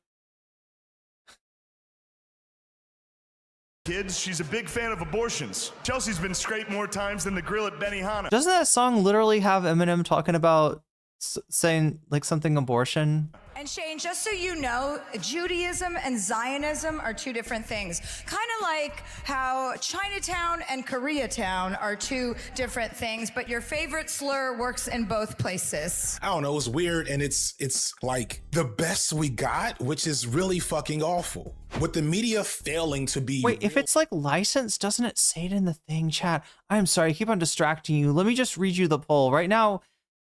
Speaker 7: kids, she's a big fan of abortions. Chelsea's been scraped more times than the grill at Benihana.
Speaker 2: Doesn't that song literally have Eminem talking about saying like something abortion?
Speaker 21: And Shane, just so you know, Judaism and Zionism are two different things. Kind of like how Chinatown and Koreatown are two different things, but your favorite slur works in both places.
Speaker 16: I don't know, it's weird, and it's like the best we got, which is really fucking awful. With the media failing to be...
Speaker 2: Wait, if it's like licensed, doesn't it say it in the thing, chat? I'm sorry, I keep on distracting you. Let me just read you the poll. Right now,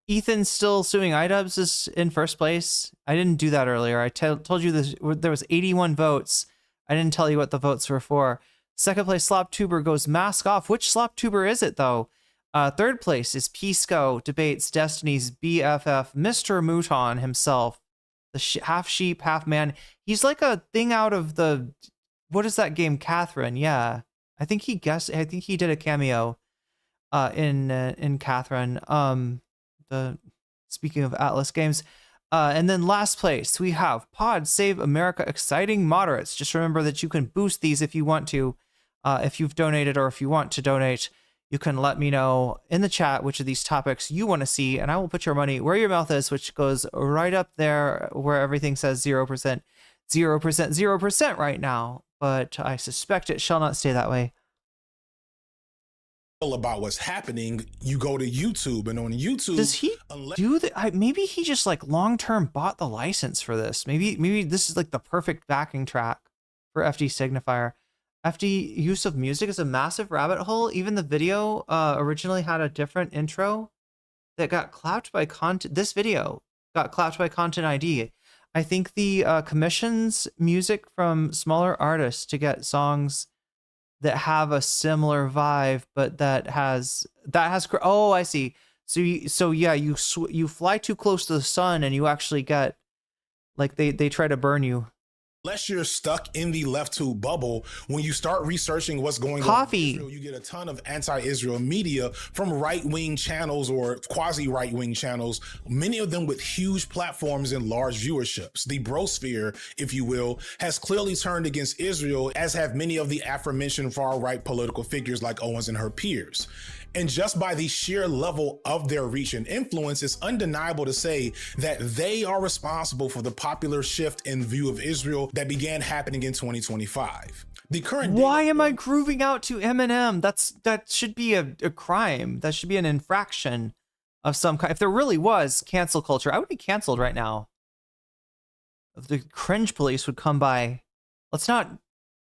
Speaker 2: Ethan's still suing iDubbbz is in first place. I didn't do that earlier. I told you this, there was 81 votes. I didn't tell you what the votes were for. Second place, Sloptuber goes mask off. Which Sloptuber is it, though? Third place is Pisco debates Destiny's BFF, Mr. Mouton himself. The half sheep, half man. He's like a thing out of the... What is that game? Catherine, yeah. I think he did a cameo in Catherine. Speaking of Atlas games, and then last place we have Pod Save America Exciting Moderates. Just remember that you can boost these if you want to. If you've donated or if you want to donate, you can let me know in the chat which of these topics you want to see, and I will put your money where your mouth is, which goes right up there where everything says 0%, 0%, 0% right now. But I suspect it shall not stay that way.
Speaker 16: About what's happening, you go to YouTube, and on YouTube,
Speaker 2: does he do that? Maybe he just like long-term bought the license for this. Maybe this is like the perfect backing track for FD Signifier. FD use of music is a massive rabbit hole. Even the video originally had a different intro that got clapped by content. This video got clapped by Content ID. I think the commissions music from smaller artists to get songs that have a similar vibe, but that has oh, I see. So yeah, you fly too close to the sun and you actually get like they try to burn you.
Speaker 16: Unless you're stuck in the left tube bubble, when you start researching what's going on in Israel, you get a ton of anti-Israel media from right-wing channels or quasi-right-wing channels, many of them with huge platforms and large viewerships. The brosphere, if you will, has clearly turned against Israel, as have many of the aforementioned far-right political figures like Owens and her peers. And just by the sheer level of their reach and influence, it's undeniable to say that they are responsible for the popular shift in view of Israel that began happening in 2025. The current...
Speaker 2: Why am I grooving out to Eminem? That should be a crime. That should be an infraction of some kind. If there really was cancel culture, I would be canceled right now. the cringe police would come by. Let's not.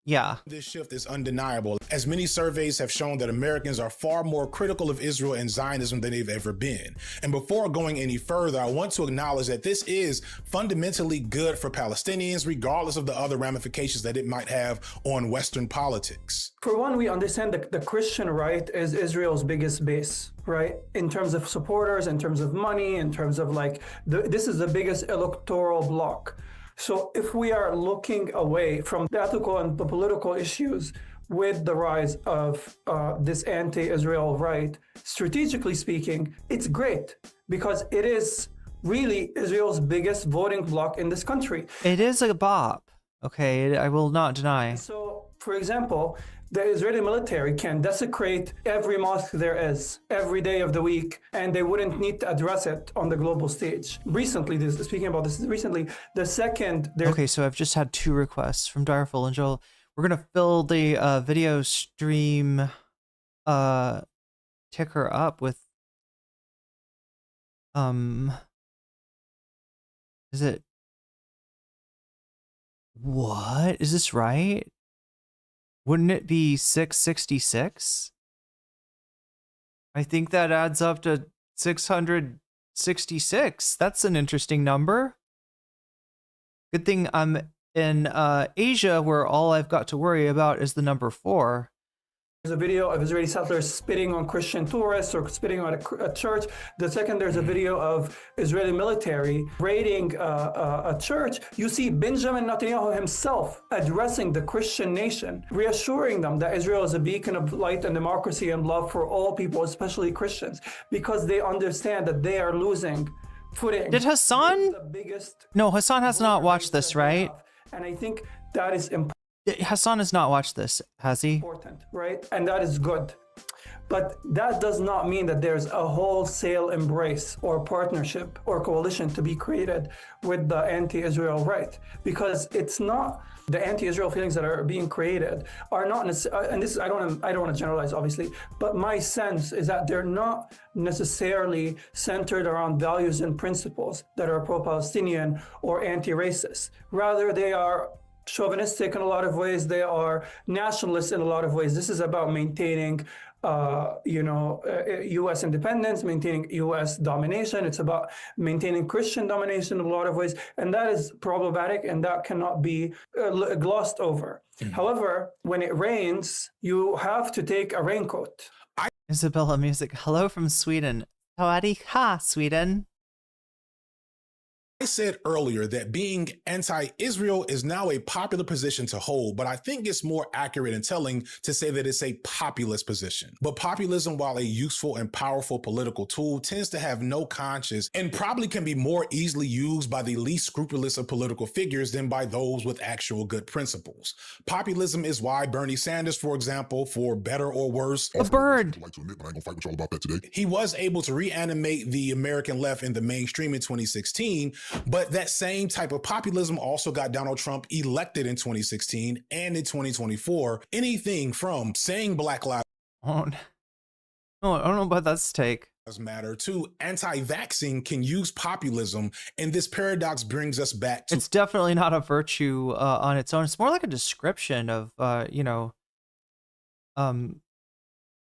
Speaker 2: Yeah.
Speaker 16: This shift is undeniable, as many surveys have shown that Americans are far more critical of Israel and Zionism than they've ever been. And before going any further, I want to acknowledge that this is fundamentally good for Palestinians, regardless of the other ramifications that it might have on Western politics.
Speaker 5: For one, we understand that the Christian right is Israel's biggest base, right? In terms of supporters, in terms of money, in terms of like, this is the biggest electoral bloc. So if we are looking away from the ethical and the political issues with the rise of this anti-Israel right, strategically speaking, it's great because it is really Israel's biggest voting bloc in this country.
Speaker 2: It is a bop. Okay, I will not deny.
Speaker 5: So, for example, the Israeli military can desecrate every mosque there is every day of the week, and they wouldn't need to address it on the global stage. Recently, the second...
Speaker 2: Okay, so I've just had 2 requests from Direful and Joel. We're going to fill the video stream ticker up with... Is it... What? Is this right? Wouldn't it be 666? I think that adds up to 666. That's an interesting number. Good thing I'm in Asia, where all I've got to worry about is the number 4.
Speaker 5: There's a video of Israeli settlers spitting on Christian tourists or spitting on a church. The second, there's a video of Israeli military raiding a church. You see Benjamin Netanyahu himself addressing the Christian nation, reassuring them that Israel is a beacon of light and democracy and love for all people, especially Christians, because they understand that they are losing footing.
Speaker 2: Did Hassan? No, Hassan has not watched this, right?
Speaker 5: And I think that is important.
Speaker 2: Hassan has not watched this, has he?
Speaker 5: Important, right? And that is good. But that does not mean that there's a wholesale embrace or partnership or coalition to be created with the anti-Israel right, because it's not the anti-Israel feelings that are being created are not necessarily, and this is, I don't want to generalize, obviously, but my sense is that they're not necessarily centered around values and principles that are pro-Palestinian or anti-racist. Rather, they are chauvinistic in a lot of ways. They are nationalist in a lot of ways. This is about maintaining, U.S. independence, maintaining U.S. domination. It's about maintaining Christian domination in a lot of ways. And that is problematic, and that cannot be glossed over. However, when it rains, you have to take a raincoat.
Speaker 2: Isabella Music, hello from Sweden. Sawadee ka, Sweden.
Speaker 16: I said earlier that being anti-Israel is now a popular position to hold, but I think it's more accurate and telling to say that it's a populist position. But populism, while a useful and powerful political tool, tends to have no conscience and probably can be more easily used by the least scrupulous of political figures than by those with actual good principles. Populism is why Bernie Sanders, for example, for better or worse,
Speaker 2: a bird.
Speaker 16: He was able to reanimate the American left in the mainstream in 2016. But that same type of populism also got Donald Trump elected in 2016 and in 2024. Anything from saying Black Lives
Speaker 2: I don't know about that take.
Speaker 16: Matter to anti-vaxxing can use populism, and this paradox brings us back to...
Speaker 2: It's definitely not a virtue on its own. It's more like a description of,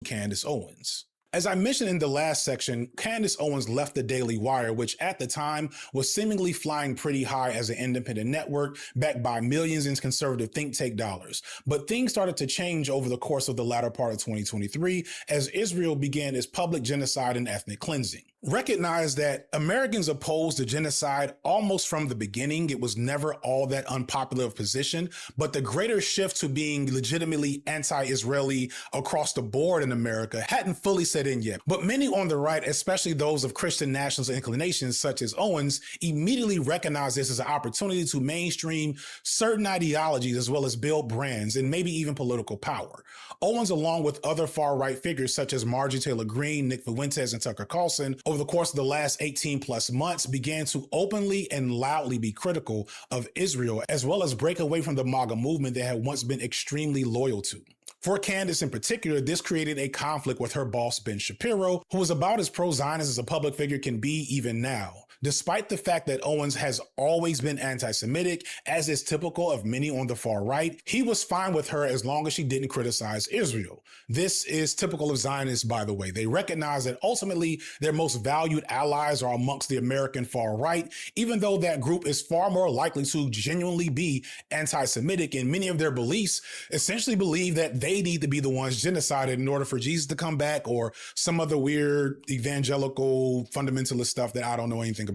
Speaker 16: Candace Owens. As I mentioned in the last section, Candace Owens left the Daily Wire, which at the time was seemingly flying pretty high as an independent network backed by millions in conservative think tank dollars. But things started to change over the course of the latter part of 2023 as Israel began its public genocide and ethnic cleansing. Recognize that Americans opposed the genocide almost from the beginning. It was never all that unpopular of position, but the greater shift to being legitimately anti-Israeli across the board in America hadn't fully set in yet. But many on the right, especially those of Christian nationalist inclinations such as Owens, immediately recognized this as an opportunity to mainstream certain ideologies as well as build brands and maybe even political power. Owens, along with other far-right figures such as Marjorie Taylor Greene, Nick Fuentes, and Tucker Carlson, over the course of the last 18 plus months began to openly and loudly be critical of Israel, as well as break away from the MAGA movement they had once been extremely loyal to. For Candace in particular, this created a conflict with her boss, Ben Shapiro, who was about as pro-Zionist as a public figure can be even now. Despite the fact that Owens has always been anti-Semitic, as is typical of many on the far right, he was fine with her as long as she didn't criticize Israel. This is typical of Zionists, by the way. They recognize that ultimately their most valued allies are amongst the American far right, even though that group is far more likely to genuinely be anti-Semitic, and many of their beliefs essentially believe that they need to be the ones genocided in order for Jesus to come back, or some other weird evangelical fundamentalist stuff that I don't know anything about.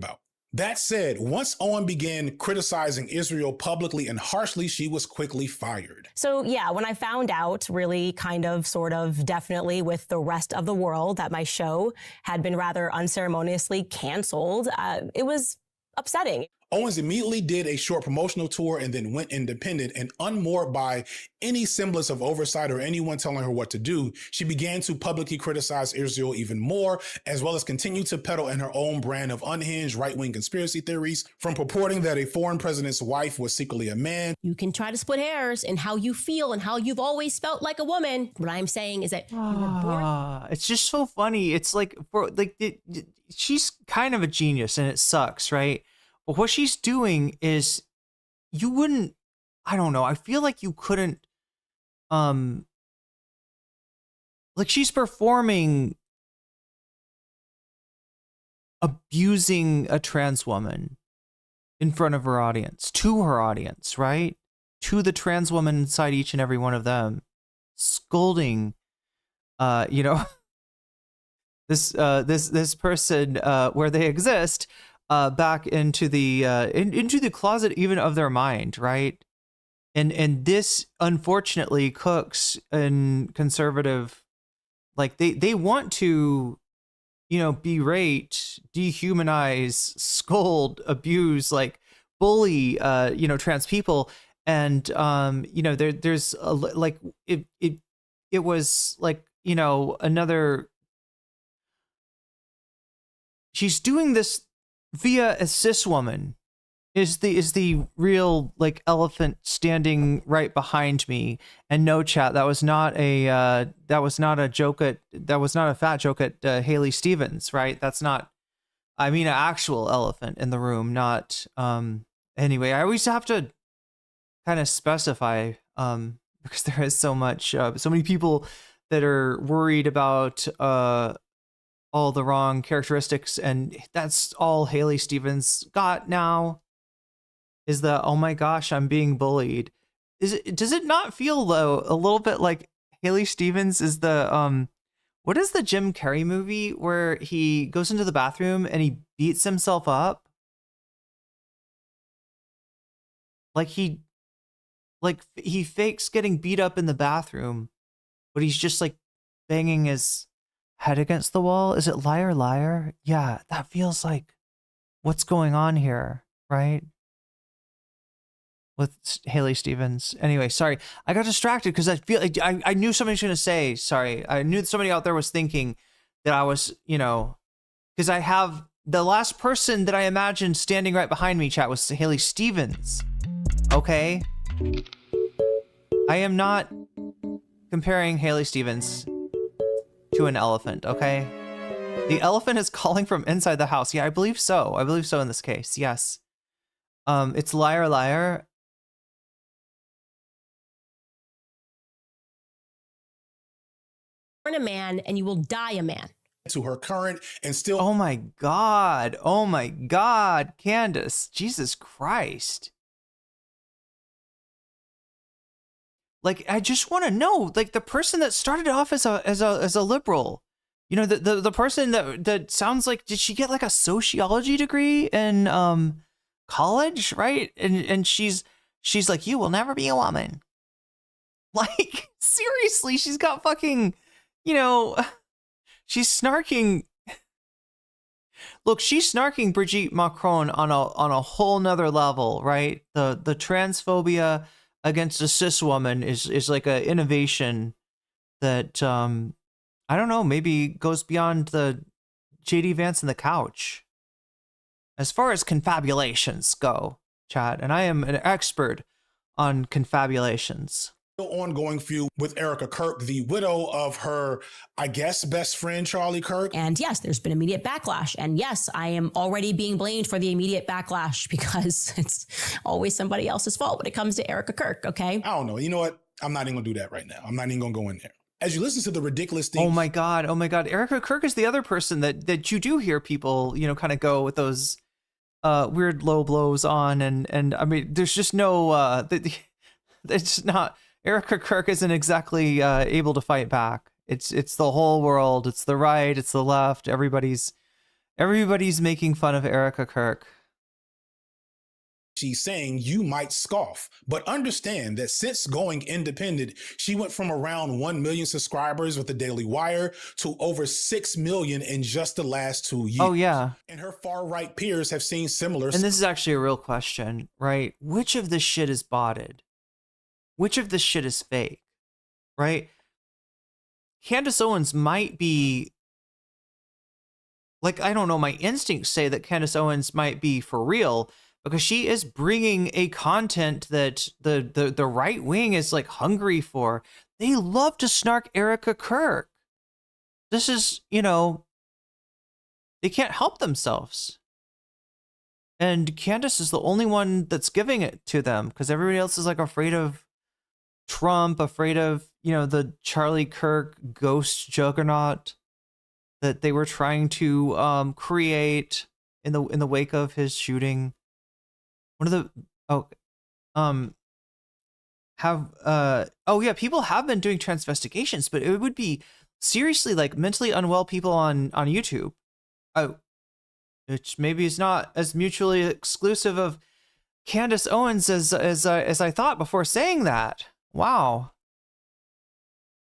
Speaker 16: That said, once Owen began criticizing Israel publicly and harshly, she was quickly fired.
Speaker 19: So yeah, when I found out, really kind of, sort of, definitely with the rest of the world, that my show had been rather unceremoniously canceled, it was upsetting.
Speaker 16: Owens immediately did a short promotional tour and then went independent, and unmoored by any semblance of oversight or anyone telling her what to do, she began to publicly criticize Israel even more, as well as continue to peddle in her own brand of unhinged right-wing conspiracy theories, from purporting that a foreign president's wife was secretly a man.
Speaker 19: You can try to split hairs in how you feel and how you've always felt like a woman. What I'm saying is that you were born.
Speaker 2: It's just so funny. It's like, she's kind of a genius, and it sucks, right? But what she's doing is, you wouldn't, I don't know, I feel like you couldn't, like, she's performing abusing a trans woman in front of her audience, to her audience, right? To the trans woman inside each and every one of them, scolding, you know, this person where they exist, back into the into the closet even of their mind, right? And this unfortunately cooks in conservative, like they want to, you know, berate, dehumanize, scold, abuse, like bully, you know, trans people, and you know, there's a, like it was like, you know, another. She's doing this via a cis woman, is the real, like, elephant standing right behind me. And no, chat, that was not a joke at, that was not a fat joke at Haley Stevens, right? That's not, I mean, an actual elephant in the room, not anyway. I always have to kind of specify because there is so much so many people that are worried about all the wrong characteristics, and that's all Haley Stevens got now, is the, oh my gosh, I'm being bullied. Does it not feel, though, a little bit like Haley Stevens is the what is the Jim Carrey movie where he goes into the bathroom and he beats himself up? Like he fakes getting beat up in the bathroom, but he's just like banging his head against the wall. Is it Liar Liar? Yeah, that feels like what's going on here, right? With Haley Stevens. Anyway, sorry, I got distracted because I feel like I knew somebody was going to say, sorry, I knew somebody out there was thinking that I was, you know, because I have the last person that I imagined standing right behind me, chat, was Haley Stevens. Okay. I am not comparing Haley Stevens to an elephant, okay? The elephant is calling from inside the house. Yeah, I believe so. I believe so in this case. Yes. It's Liar Liar.
Speaker 19: Born a man and you will die a man.
Speaker 16: To her current and still.
Speaker 2: Oh my God. Oh my God, Candace. Jesus Christ. Like, I just want to know, like, the person that started off as a liberal, you know, the person that sounds like, did she get like a sociology degree in college, right? And she's like, you will never be a woman. Like, seriously, she's got fucking, you know, she's snarking. Look, she's snarking Brigitte Macron on a whole nother level, right? The transphobia against a cis woman is like a innovation that I don't know, maybe goes beyond the JD Vance and the couch as far as confabulations go, chat, and I am an expert on confabulations.
Speaker 16: ongoing feud with Erica Kirk, the widow of her, I guess, best friend, Charlie Kirk.
Speaker 19: And yes, there's been immediate backlash. And yes, I am already being blamed for the immediate backlash because it's always somebody else's fault when it comes to Erica Kirk, okay?
Speaker 16: I don't know. You know what? I'm not even going to do that right now. I'm not even going to go in there. As you listen to the ridiculous thing.
Speaker 2: Oh my God. Erica Kirk is the other person that you do hear people, kind of go with those weird low blows on. And I mean, there's just no, it's not, Erica Kirk isn't exactly able to fight back. It's the whole world. It's the right. It's the left. Everybody's making fun of Erica Kirk.
Speaker 16: She's saying you might scoff, but understand that since going independent, she went from around 1 million subscribers with the Daily Wire to over 6 million in just the last 2 years.
Speaker 2: Oh, yeah.
Speaker 16: And her far-right peers have seen similar.
Speaker 2: And this is actually a real question, right? Which of this shit is botted? Which of this shit is fake, right? Candace Owens might be, like, I don't know, my instincts say that Candace Owens might be for real because she is bringing a content that the right wing is like hungry for. They love to snark Erica Kirk. This is, they can't help themselves. And Candace is the only one that's giving it to them because everybody else is like afraid of Trump, afraid of, the Charlie Kirk ghost juggernaut that they were trying to create in the wake of his shooting. People have been doing transvestigations, but it would be seriously like mentally unwell people on YouTube. Which maybe is not as mutually exclusive of Candace Owens as I thought before saying that. Wow.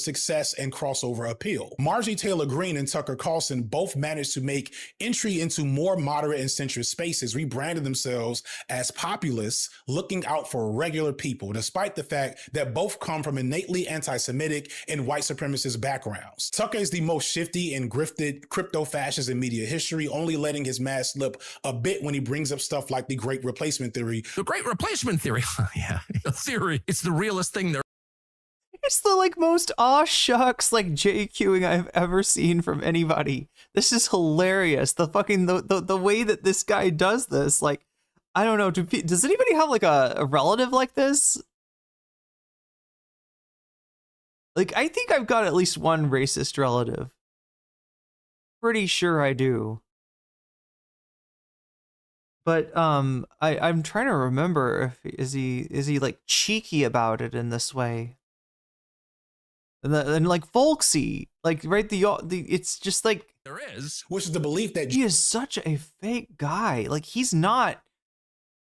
Speaker 16: Success and crossover appeal. Marjorie Taylor Greene and Tucker Carlson both managed to make entry into more moderate and centrist spaces, rebranding themselves as populists looking out for regular people, despite the fact that both come from innately anti-Semitic and white supremacist backgrounds. Tucker is the most shifty and grifted crypto-fascist in media history, only letting his mask slip a bit when he brings up stuff like the Great Replacement Theory.
Speaker 1: The Great Replacement Theory. Yeah, a theory. It's the realest thing there.
Speaker 2: It's the most aw shucks JQing I've ever seen from anybody. This is hilarious. The fucking the way that this guy does this, I don't know. Does anybody have a relative like this? I think I've got at least one racist relative. Pretty sure I do. But I'm trying to remember if is he cheeky about it in this way. And folksy, right? It's just
Speaker 1: there is,
Speaker 16: which is the belief that
Speaker 2: he is such a fake guy. He's not.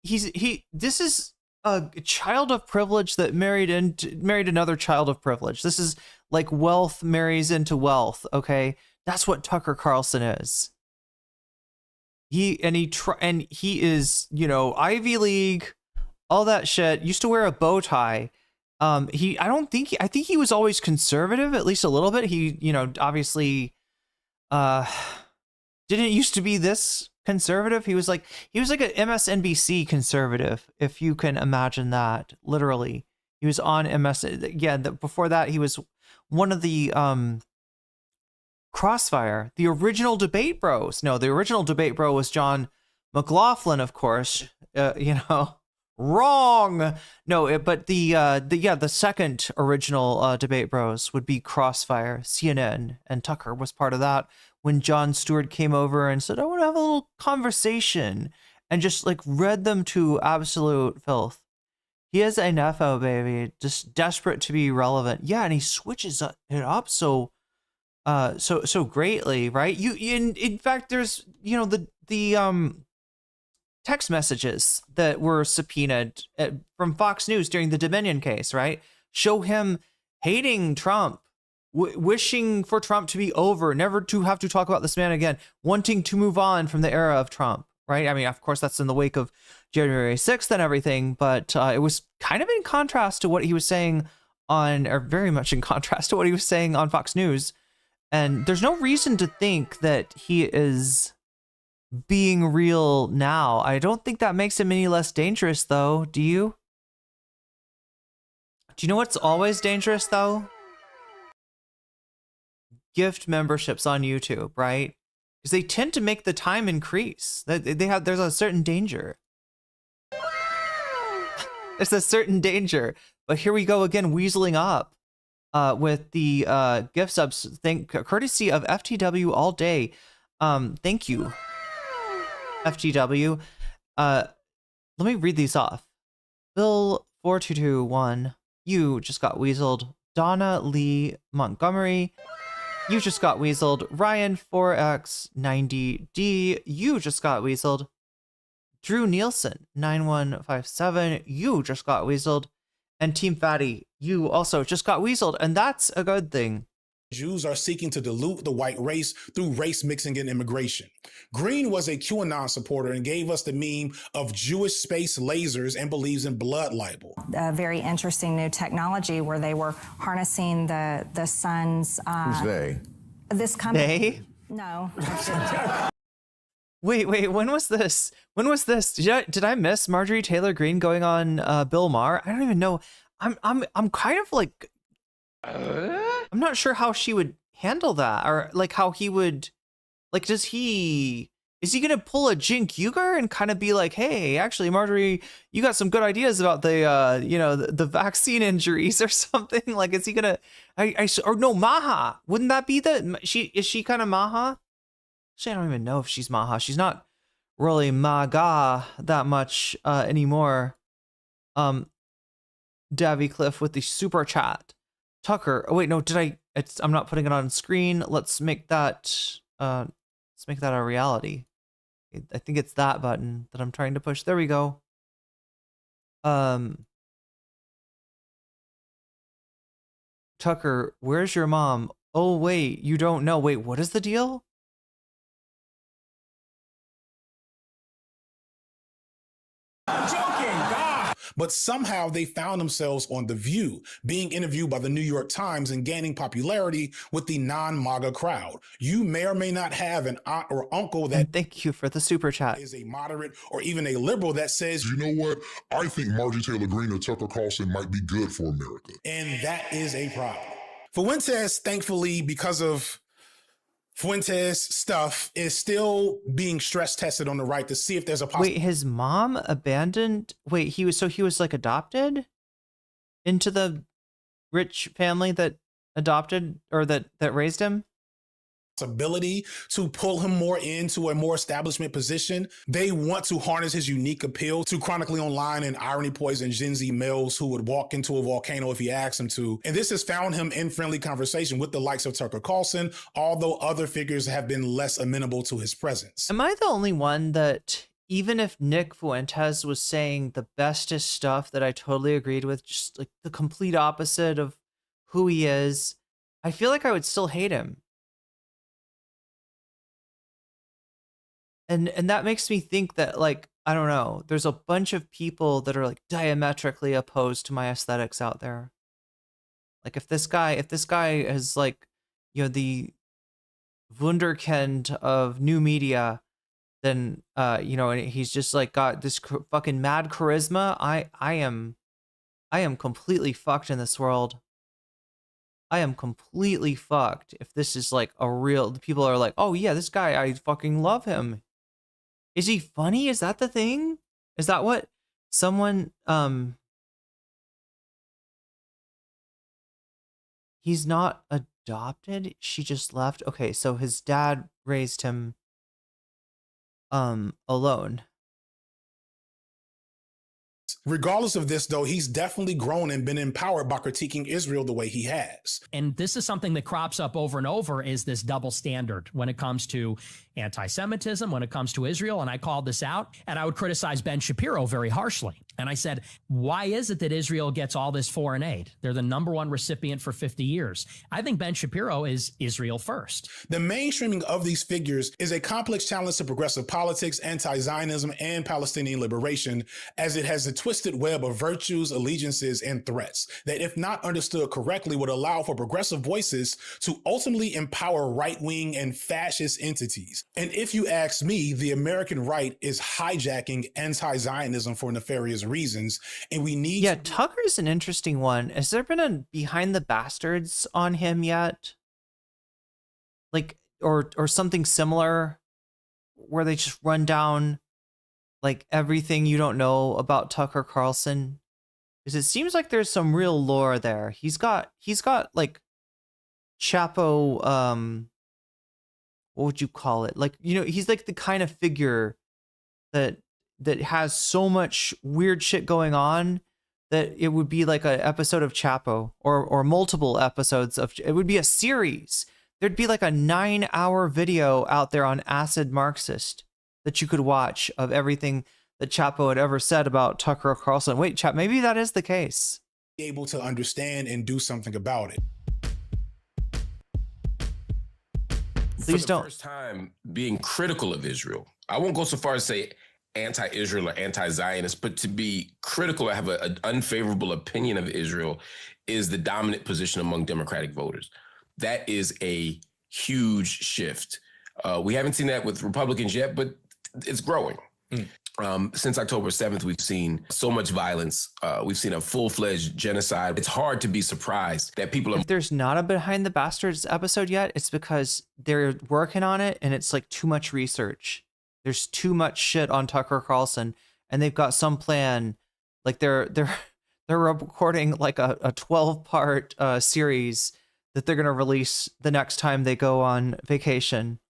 Speaker 2: This is a child of privilege that married another child of privilege. This is wealth marries into wealth. Okay, that's what Tucker Carlson is. He is Ivy League, all that shit. Used to wear a bow tie. I think he was always conservative, at least a little bit. He, obviously, didn't used to be this conservative. He was like an MSNBC conservative, if you can imagine that. Literally, he was on MS. Yeah, before that, he was one of the Crossfire, the original debate bros. No, the original debate bro was John McLaughlin, of course. Wrong. No, but the second original debate bros would be Crossfire, CNN, and Tucker was part of that when Jon Stewart came over and said, I want to have a little conversation, and just read them to absolute filth. He is a nepo baby, just desperate to be relevant. Yeah, and he switches it up so greatly, right? In fact, there's the text messages that were subpoenaed from Fox News during the Dominion case, right? Show him hating Trump, wishing for Trump to be over, never to have to talk about this man again, wanting to move on from the era of Trump, right? I mean, of course, that's in the wake of January 6th and everything, but it was kind of in contrast to what he was saying or very much in contrast to what he was saying on Fox News. And there's no reason to think that he is being real now. I don't think that makes him any less dangerous, though. Do you? Do you know what's always dangerous though? Gift memberships on YouTube, right? Because they tend to make the time increase. There's a certain danger. There's a certain danger. But here we go again, weaseling up with the gift subs. Courtesy of FTW all day. Thank you, FTW. Let me read these off. Bill 4221, you just got weaseled. Donna Lee Montgomery, you just got weaseled. Ryan 4X90D, you just got weaseled. Drew Nielsen 9157, you just got weaseled. And Team Fatty, you also just got weaseled, and that's a good thing.
Speaker 16: Jews are seeking to dilute the white race through race mixing and immigration. Green was a QAnon supporter and gave us the meme of Jewish space lasers and believes in blood libel.
Speaker 10: A very interesting new technology where they were harnessing the sun's...
Speaker 4: Who's they?
Speaker 10: This company.
Speaker 2: They?
Speaker 10: No.
Speaker 2: Wait, when was this? Did I miss Marjorie Taylor Greene going on Bill Maher? I don't even know. I'm kind of like... I'm not sure how she would handle that, or like how he would, like, is he gonna pull a Jink Uger and kind of be like, hey, actually, Marjorie, you got some good ideas about the the vaccine injuries or something? Like, is he gonna, or no, Maha? Wouldn't that be is she kind of Maha? Actually, I don't even know if she's Maha. She's not really MAGA that much anymore. Davy Cliff with the super chat. Tucker, oh wait, no, I'm not putting it on screen. Let's make that a reality. I think it's that button that I'm trying to push. There we go. Tucker, where's your mom? Oh wait, you don't know. Wait, what is the deal?
Speaker 16: But somehow they found themselves on The View, being interviewed by the New York Times and gaining popularity with the non-MAGA crowd. You may or may not have an aunt or uncle that...
Speaker 2: And thank you for the super chat.
Speaker 16: ...is a moderate or even a liberal that says,
Speaker 12: you know what? I think Marjorie Taylor Greene or Tucker Carlson might be good for America.
Speaker 16: And that is a problem. Fuentes, thankfully, because of Fuentes' stuff, is still being stress tested on the right to see if there's a
Speaker 2: Wait, his mom abandoned? Wait, he was like adopted into the rich family that adopted or that raised him?
Speaker 16: Ability to pull him more into a more establishment position. They want to harness his unique appeal to chronically online and irony poison Gen Z males who would walk into a volcano if he asked them to. And this has found him in friendly conversation with the likes of Tucker Carlson, although other figures have been less amenable to his presence.
Speaker 2: Am I the only one that, even if Nick Fuentes was saying the bestest stuff that I totally agreed with, just like the complete opposite of who he is, I feel like I would still hate him. And that makes me think that, like, I don't know, there's a bunch of people that are like diametrically opposed to my aesthetics out there. Like if this guy is like, the Wunderkind of new media, then and he's just like got this fucking mad charisma. I am completely fucked in this world. I am completely fucked if this is like a real, people are like, oh yeah, this guy, I fucking love him. Is he funny? Is that the thing? Is that what someone, he's not adopted? She just left? Okay, so his dad raised him, alone.
Speaker 16: Regardless of this, though, he's definitely grown and been empowered by critiquing Israel the way he has.
Speaker 23: And this is something that crops up over and over, is this double standard when it comes to anti-Semitism, when it comes to Israel. And I called this out, and I would criticize Ben Shapiro very harshly. And I said, why is it that Israel gets all this foreign aid? They're the #1 recipient for 50 years. I think Ben Shapiro is Israel first.
Speaker 16: The mainstreaming of these figures is a complex challenge to progressive politics, anti-Zionism, and Palestinian liberation, as it has a twisted web of virtues, allegiances, and threats that, if not understood correctly, would allow for progressive voices to ultimately empower right-wing and fascist entities. And if you ask me, the American right is hijacking anti-Zionism for nefarious reasons, and we need.
Speaker 2: Yeah, Tucker's an interesting one. Has there been a Behind the Bastards on him yet? Like, or something similar, where they just run down like everything you don't know about Tucker Carlson? Because it seems like there's some real lore there. He's got like Chapo, what would you call it? Like, you know, he's like the kind of figure that has so much weird shit going on that it would be like an episode of Chapo, or multiple episodes of, it would be a series. There'd be like a 9-hour video out there on Acid Marxist that you could watch of everything that Chapo had ever said about Tucker Carlson. Wait, Chap, maybe that is the case.
Speaker 16: Able to understand and do something about it.
Speaker 2: Please don't.
Speaker 9: First time being critical of Israel. I won't go so far as say anti-Israel or anti-Zionist, but to be critical, I have an unfavorable opinion of Israel, is the dominant position among Democratic voters. That is a huge shift. We haven't seen that with Republicans yet, but it's growing. Since October 7th, we've seen so much violence. We've seen a full-fledged genocide. It's hard to be surprised that people are...
Speaker 2: If there's not a Behind the Bastards episode yet, it's because they're working on it and it's like too much research. There's too much shit on Tucker Carlson, and they've got some plan. Like they're recording like a 12-part series that they're going to release the next time they go on vacation.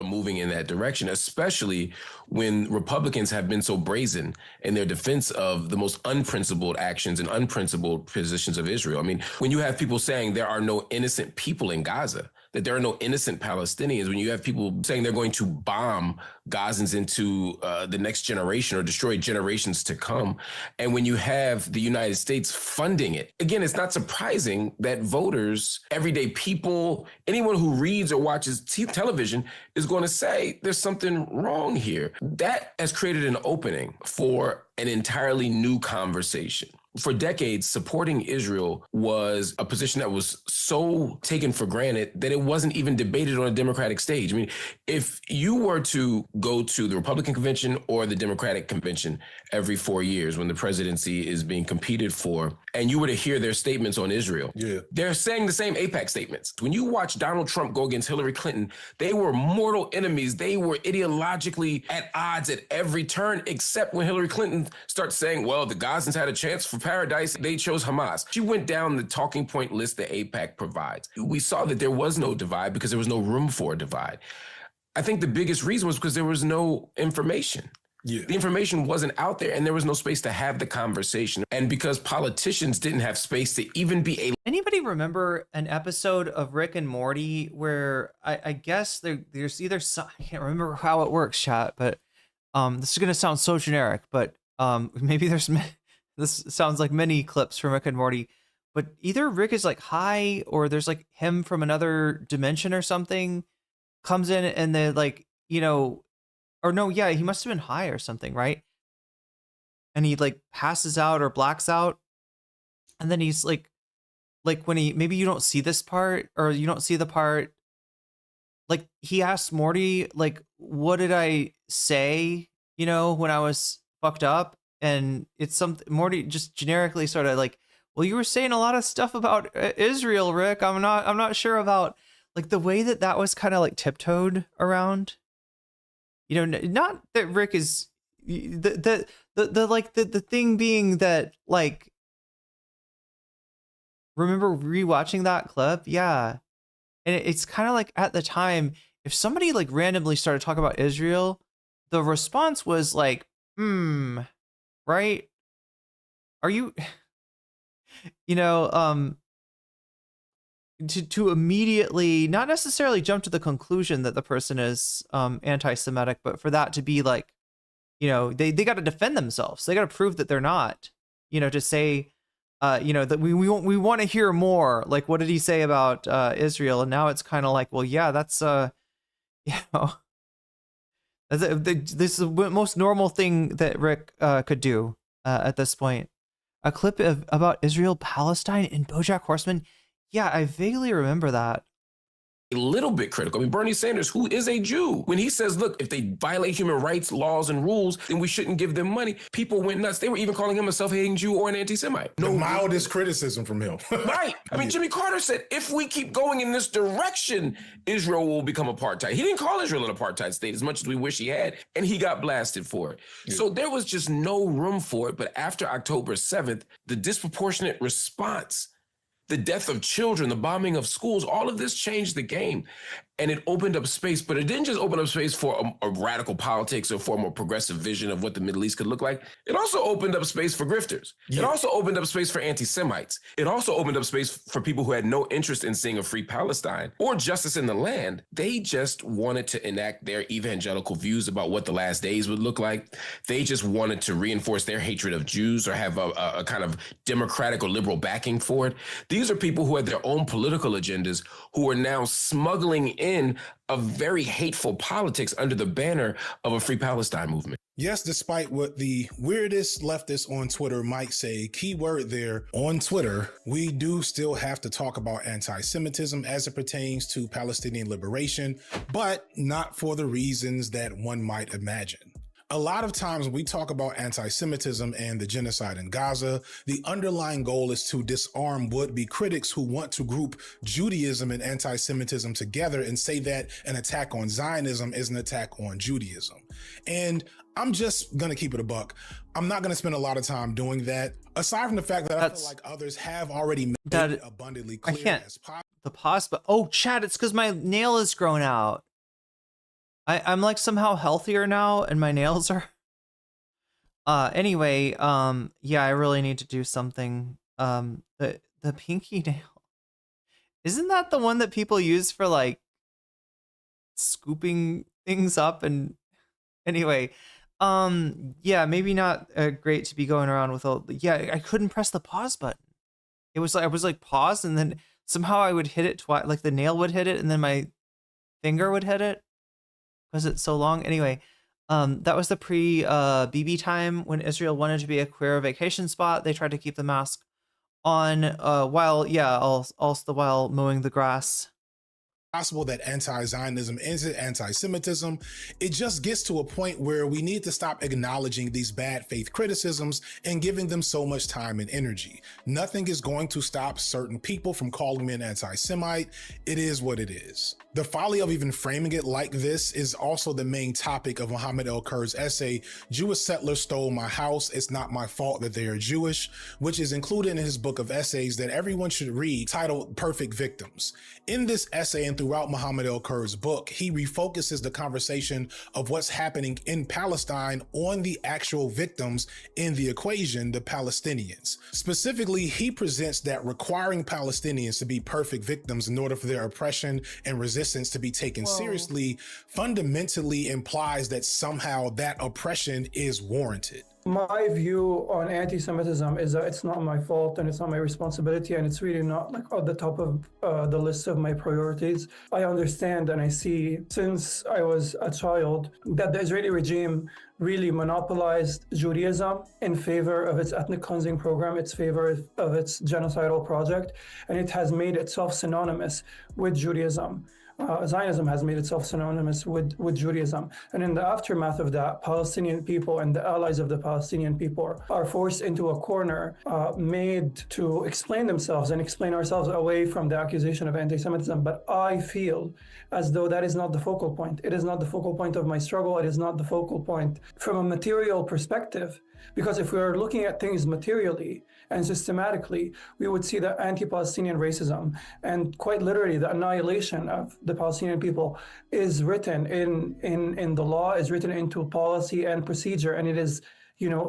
Speaker 9: Moving in that direction, especially when Republicans have been so brazen in their defense of the most unprincipled actions and unprincipled positions of Israel. I mean, when you have people saying there are no innocent people in Gaza, that there are no innocent Palestinians, when you have people saying they're going to bomb Gazans into the next generation or destroy generations to come, and when you have the United States funding it, again, it's not surprising that voters, everyday people, anyone who reads or watches television is going to say there's something wrong here. That has created an opening for an entirely new conversation. For decades, supporting Israel was a position that was so taken for granted that it wasn't even debated on a Democratic stage. I mean, if you were to go to the Republican convention or the Democratic convention every 4 years when the presidency is being competed for, and you were to hear their statements on Israel, they're saying the same AIPAC statements. When you watch Donald Trump go against Hillary Clinton, they were mortal enemies. They were ideologically at odds at every turn, except when Hillary Clinton starts saying, well, the Gazans had a chance for paradise, they chose Hamas. She went down the talking point list that AIPAC provides. We saw that there was no divide because there was no room for a divide. I think the biggest reason was because there was no information. The information wasn't out there and there was no space to have the conversation. And because politicians didn't have space to even be able...
Speaker 2: Anybody remember an episode of Rick and Morty where I guess there's either I can't remember how it works, chat, but this is going to sound so generic, but maybe there's... This sounds like many clips from Rick and Morty, but either Rick is like high or there's like him from another dimension or something comes in and they like, you know, or no, yeah, he must have been high or something, right? And he like passes out or blacks out. And then he's like when he, maybe you don't see this part or you don't see the part, like he asks Morty, like, what did I say, you know, when I was fucked up? And it's something Morty just generically sort of like, well, you were saying a lot of stuff about Israel, Rick. I'm not sure about like the way that was kind of like tiptoed around. You know, not that Rick is the thing being that like, remember rewatching that clip? Yeah. And it's kind of like at the time, if somebody like randomly started talking about Israel, the response was like, right? Are you, you know, to immediately not necessarily jump to the conclusion that the person is anti-Semitic, but for that to be like, you know, they got to defend themselves. They got to prove that they're not, you know, to say, you know, that we want to hear more. Like, what did he say about Israel? And now it's kind of like, well, yeah, that's, you know, this is the most normal thing that Rick could do at this point. A clip about Israel Palestine in BoJack Horseman. Yeah, I vaguely remember that.
Speaker 9: a little bit critical. I mean, Bernie Sanders, who is a Jew, when he says, look, if they violate human rights, laws, and rules, then we shouldn't give them money, people went nuts. They were even calling him a self-hating Jew or an anti-Semite.
Speaker 16: The mildest criticism from him.
Speaker 9: Right. I mean, Jimmy Carter said, if we keep going in this direction, Israel will become apartheid. He didn't call Israel an apartheid state as much as we wish he had, and he got blasted for it. Yeah. So there was just no room for it. But after October 7th, the disproportionate response, the death of children, the bombing of schools, all of this changed the game. And it opened up space, but it didn't just open up space for a radical politics or for a more progressive vision of what the Middle East could look like. It also opened up space for grifters. Yeah. It also opened up space for anti-Semites. It also opened up space for people who had no interest in seeing a free Palestine or justice in the land. They just wanted to enact their evangelical views about what the last days would look like. They just wanted to reinforce their hatred of Jews or have a kind of democratic or liberal backing for it. These are people who had their own political agendas who are now smuggling in a very hateful politics under the banner of a free Palestine movement.
Speaker 16: Yes, despite what the weirdest leftists on Twitter might say, keyword there, on Twitter, we do still have to talk about anti-Semitism as it pertains to Palestinian liberation, but not for the reasons that one might imagine. A lot of times when we talk about anti-Semitism and the genocide in Gaza, the underlying goal is to disarm would-be critics who want to group Judaism and anti-Semitism together and say that an attack on Zionism is an attack on Judaism. And I'm just going to keep it a buck. I'm not going to spend a lot of time doing that. Aside from the fact that I feel like others have already made it abundantly clear as possible.
Speaker 2: The pause, but Chad, it's because my nail is grown out. I'm like somehow healthier now and my nails are anyway, yeah, I really need to do something. The pinky nail. Isn't that the one that people use for like scooping things up? And anyway, yeah, maybe not great to be going around with I couldn't press the pause button. It was like I was like pause and then somehow I would hit it twice, like the nail would hit it and then my finger would hit it. Was it so long? Anyway, that was the pre-BB time when Israel wanted to be a queer vacation spot. They tried to keep the mask on while mowing the grass.
Speaker 16: Possible that anti-Zionism is anti-Semitism. It just gets to a point where we need to stop acknowledging these bad faith criticisms and giving them so much time and energy. Nothing is going to stop certain people from calling me an anti-Semite. It is what it is. The folly of even framing it like this is also the main topic of Muhammad El-Kur's essay, Jewish Settlers Stole My House, It's Not My Fault That They Are Jewish, which is included in his book of essays that everyone should read, titled Perfect Victims. In this essay and throughout Muhammad El-Kur's book, he refocuses the conversation of what's happening in Palestine on the actual victims in the equation, the Palestinians. Specifically, he presents that requiring Palestinians to be perfect victims in order for their oppression and resistance to be taken seriously fundamentally implies that somehow that oppression is warranted.
Speaker 5: My view on anti-Semitism is that it's not my fault and it's not my responsibility and it's really not like at the top of the list of my priorities. I understand and I see since I was a child that the Israeli regime really monopolized Judaism in favor of its ethnic cleansing program, its favor of its genocidal project, and it has made itself synonymous with Judaism. Zionism has made itself synonymous with Judaism. And in the aftermath of that, Palestinian people and the allies of the Palestinian people are forced into a corner, made to explain themselves and explain ourselves away from the accusation of anti-Semitism. But I feel as though that is not the focal point. It is not the focal point of my struggle. It is not the focal point from a material perspective. Because if we are looking at things materially and systematically, we would see that anti-Palestinian racism and quite literally the annihilation of the Palestinian people is written in the law, is written into policy and procedure, and it is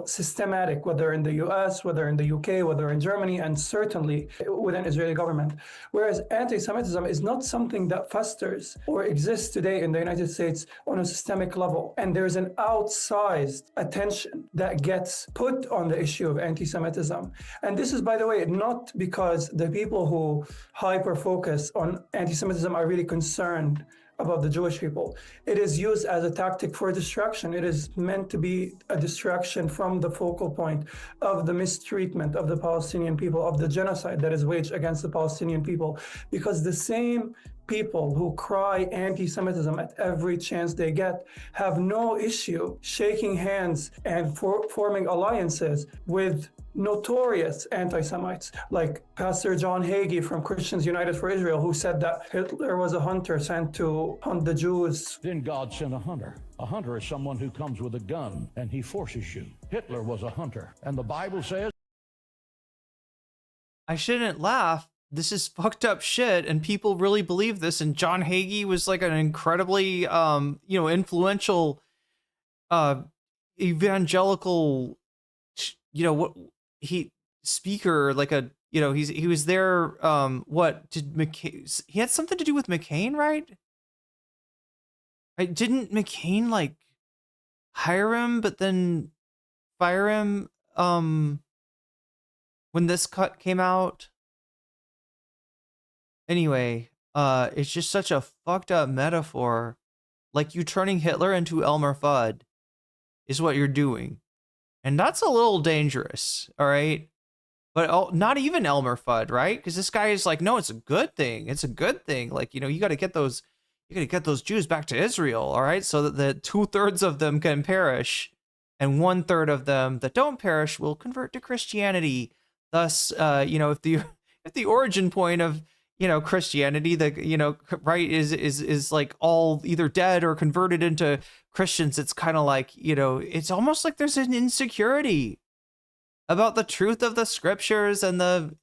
Speaker 5: systematic, whether in the US, whether in the UK, whether in Germany, and certainly within Israeli government. Whereas anti-Semitism is not something that festers or exists today in the United States on a systemic level. And there's an outsized attention that gets put on the issue of anti-Semitism. And this is, by the way, not because the people who hyper-focus on anti-Semitism are really concerned about the Jewish people. It is used as a tactic for distraction. It is meant to be a distraction from the focal point of the mistreatment of the Palestinian people, of the genocide that is waged against the Palestinian people, because the same people who cry anti-Semitism at every chance they get have no issue shaking hands and forming alliances with notorious anti-Semites like Pastor John Hagee from Christians United for Israel, who said that Hitler was a hunter sent to hunt the Jews.
Speaker 11: Then God sent a hunter. A hunter is someone who comes with a gun and he forces you. Hitler was a hunter, and the Bible says,
Speaker 2: I shouldn't laugh. This is fucked up shit, and people really believe this. And John Hagee was like an incredibly, influential, evangelical, speaker. Like he was there. What did McCain? He had something to do with McCain, right? Didn't McCain like hire him, but then fire him? When this cut came out. Anyway, it's just such a fucked up metaphor. Like you turning Hitler into Elmer Fudd is what you're doing. And that's a little dangerous, all right? But not even Elmer Fudd, right? Because this guy is like, no, it's a good thing. It's a good thing. Like, you got to get those Jews back to Israel, all right? So that the 2/3 of them can perish and 1/3 of them that don't perish will convert to Christianity. Thus, if the origin point of Christianity, right, is like all either dead or converted into Christians, it's kind of like it's almost like there's an insecurity about the truth of the scriptures and the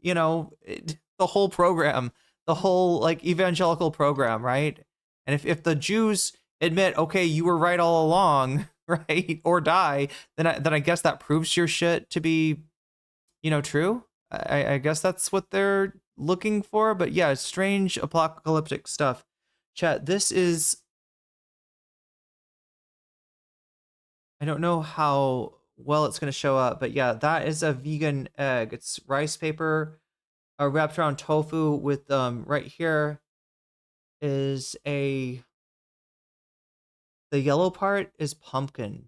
Speaker 2: whole program, the whole like evangelical program, right? And if the Jews admit, okay, you were right all along, right, or die, then I guess that proves your shit to be true. I guess that's what they're looking for. But yeah, strange apocalyptic stuff. Chat, this is, I don't know how well it's going to show up, but yeah, that is a vegan egg. It's rice paper wrapped around tofu with right here is the yellow part is pumpkin.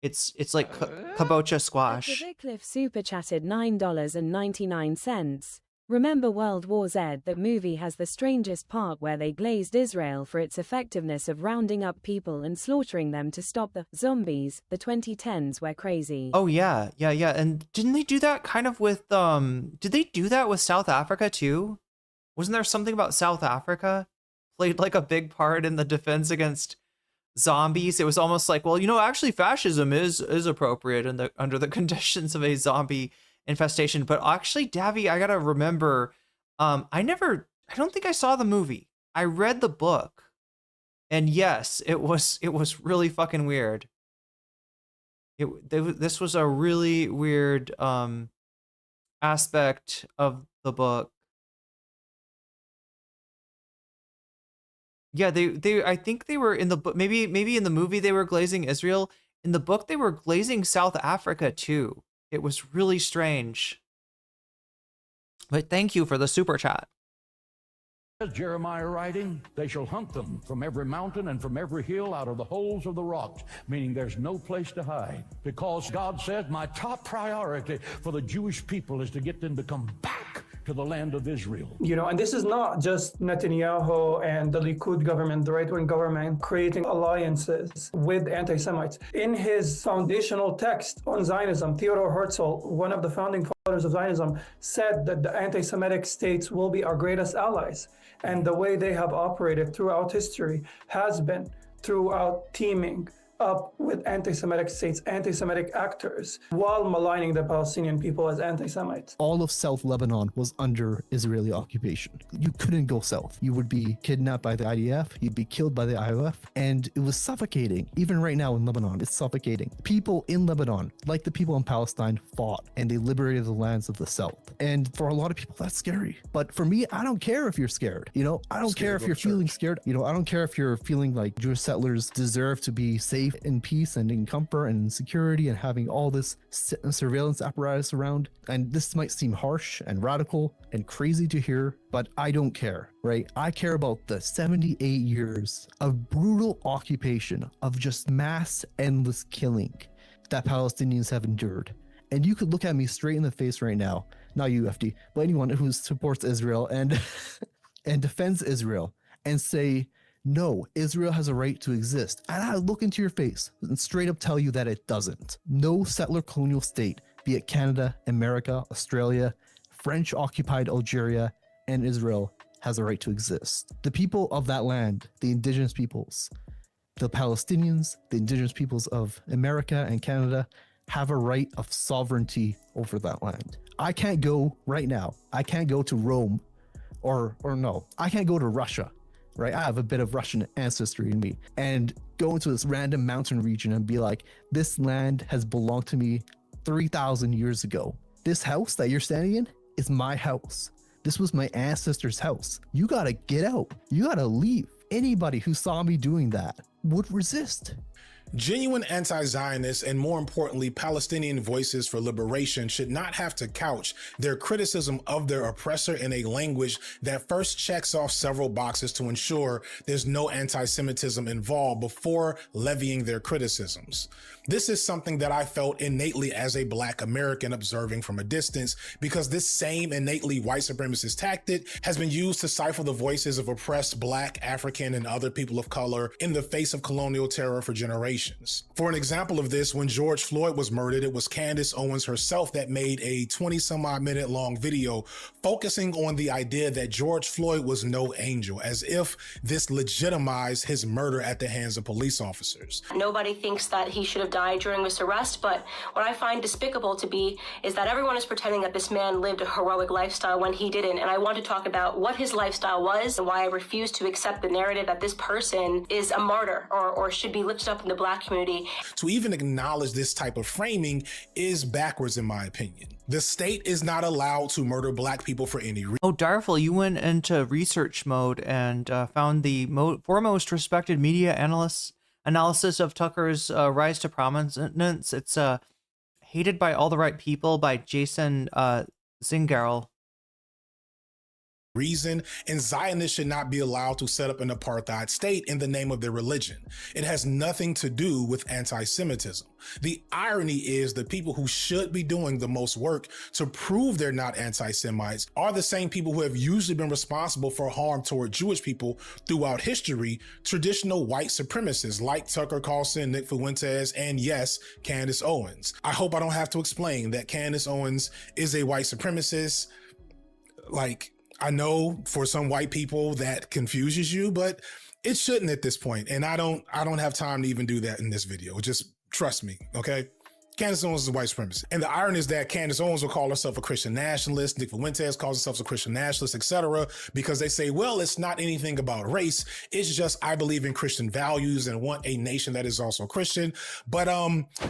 Speaker 2: It's like kabocha squash.
Speaker 14: Cliff super chatted $9.99. Remember World War Z? That movie has the strangest part where they glazed Israel for its effectiveness of rounding up people and slaughtering them to stop the zombies. The 2010s were crazy.
Speaker 2: Oh yeah. And didn't they do that kind of with did they do that with South Africa too? Wasn't there something about South Africa played like a big part in the defense against zombies? It was almost like, well, actually fascism is appropriate under the conditions of a zombie infestation. But actually, Davy, I gotta remember, I don't think I saw the movie. I read the book, and yes, it was really fucking weird. This was a really weird aspect of the book. Yeah, they I think they were in the book, maybe in the movie they were glazing Israel. In the book they were glazing South Africa too. It was really strange. But thank you for the super chat.
Speaker 11: As Jeremiah writing, they shall hunt them from every mountain and from every hill out of the holes of the rocks, meaning there's no place to hide. Because God said, my top priority for the Jewish people is to get them to come back to the land of Israel.
Speaker 5: And this is not just Netanyahu and the Likud government, the right-wing government, creating alliances with anti-Semites. In his foundational text on Zionism, Theodor Herzl, one of the founding fathers of Zionism, said that the anti-Semitic states will be our greatest allies. And the way they have operated throughout history has been throughout teaming up with anti-Semitic states, anti-Semitic actors, while maligning the Palestinian people as anti-Semites.
Speaker 22: All of South Lebanon was under Israeli occupation. You couldn't go south. You would be kidnapped by the IDF, you'd be killed by the IOF, and it was suffocating. Even right now in Lebanon, it's suffocating. People in Lebanon, like the people in Palestine, fought, and they liberated the lands of the south. And for a lot of people, that's scary. But for me, I don't care if you're scared. I don't care if you're feeling scared. I don't care if you're feeling like Jewish settlers deserve to be safe in peace and in comfort and in security and having all this surveillance apparatus around. And this might seem harsh and radical and crazy to hear, but I don't care, right? I care about the 78 years of brutal occupation, of just mass endless killing that Palestinians have endured. And you could look at me straight in the face right now, not you, FD, but anyone who supports Israel and and defends Israel, and say, no, Israel has a right to exist. And I look into your face and straight up tell you that it doesn't. No settler colonial state, be it Canada, America, Australia, French occupied Algeria, and Israel, has a right to exist. The people of that land, the indigenous peoples, the Palestinians, the indigenous peoples of America and Canada, have a right of sovereignty over that land. I can't go right now. I can't go to Rome or no, I can't go to Russia, right? I have a bit of Russian ancestry in me, and go into this random mountain region and be like, this land has belonged to me 3,000 years ago. This house that you're standing in is my house. This was my ancestor's house. You gotta get out. You gotta leave. Anybody who saw me doing that would resist.
Speaker 16: Genuine anti-Zionists and, more importantly, Palestinian voices for liberation should not have to couch their criticism of their oppressor in a language that first checks off several boxes to ensure there's no anti-Semitism involved before levying their criticisms. This is something that I felt innately as a Black American observing from a distance, because this same innately white supremacist tactic has been used to stifle the voices of oppressed Black, African, and other people of color in the face of colonial terror for generations. For an example of this, when George Floyd was murdered, it was Candace Owens herself that made a 20-some-odd minute long video focusing on the idea that George Floyd was no angel, as if this legitimized his murder at the hands of police officers.
Speaker 15: Nobody thinks that he should have died during this arrest, but what I find despicable to be is that everyone is pretending that this man lived a heroic lifestyle when he didn't. And I want to talk about what his lifestyle was and why I refuse to accept the narrative that this person is a martyr or should be lifted up in the Black community.
Speaker 16: To even acknowledge this type of framing is backwards, in my opinion. The state is not allowed to murder Black people for any reason.
Speaker 2: Oh, Darful, you went into research mode and found the foremost respected media analysis of Tucker's rise to prominence. It's Hated by All the Right People by Jason Zingerl.
Speaker 16: Reason, and Zionists should not be allowed to set up an apartheid state in the name of their religion. It has nothing to do with anti-Semitism. The irony is the people who should be doing the most work to prove they're not anti-Semites are the same people who have usually been responsible for harm toward Jewish people throughout history, traditional white supremacists like Tucker Carlson, Nick Fuentes, and yes, Candace Owens. I hope I don't have to explain that Candace Owens is a white supremacist. Like, I know for some white people that confuses you, but it shouldn't at this point. And I don't have time to even do that in this video. Just trust me, okay? Candace Owens is a white supremacist. And the irony is that Candace Owens will call herself a Christian nationalist, Nick Fuentes calls himself a Christian nationalist, etc., because they say, well, it's not anything about race. It's just I believe in Christian values and want a nation that is also Christian. But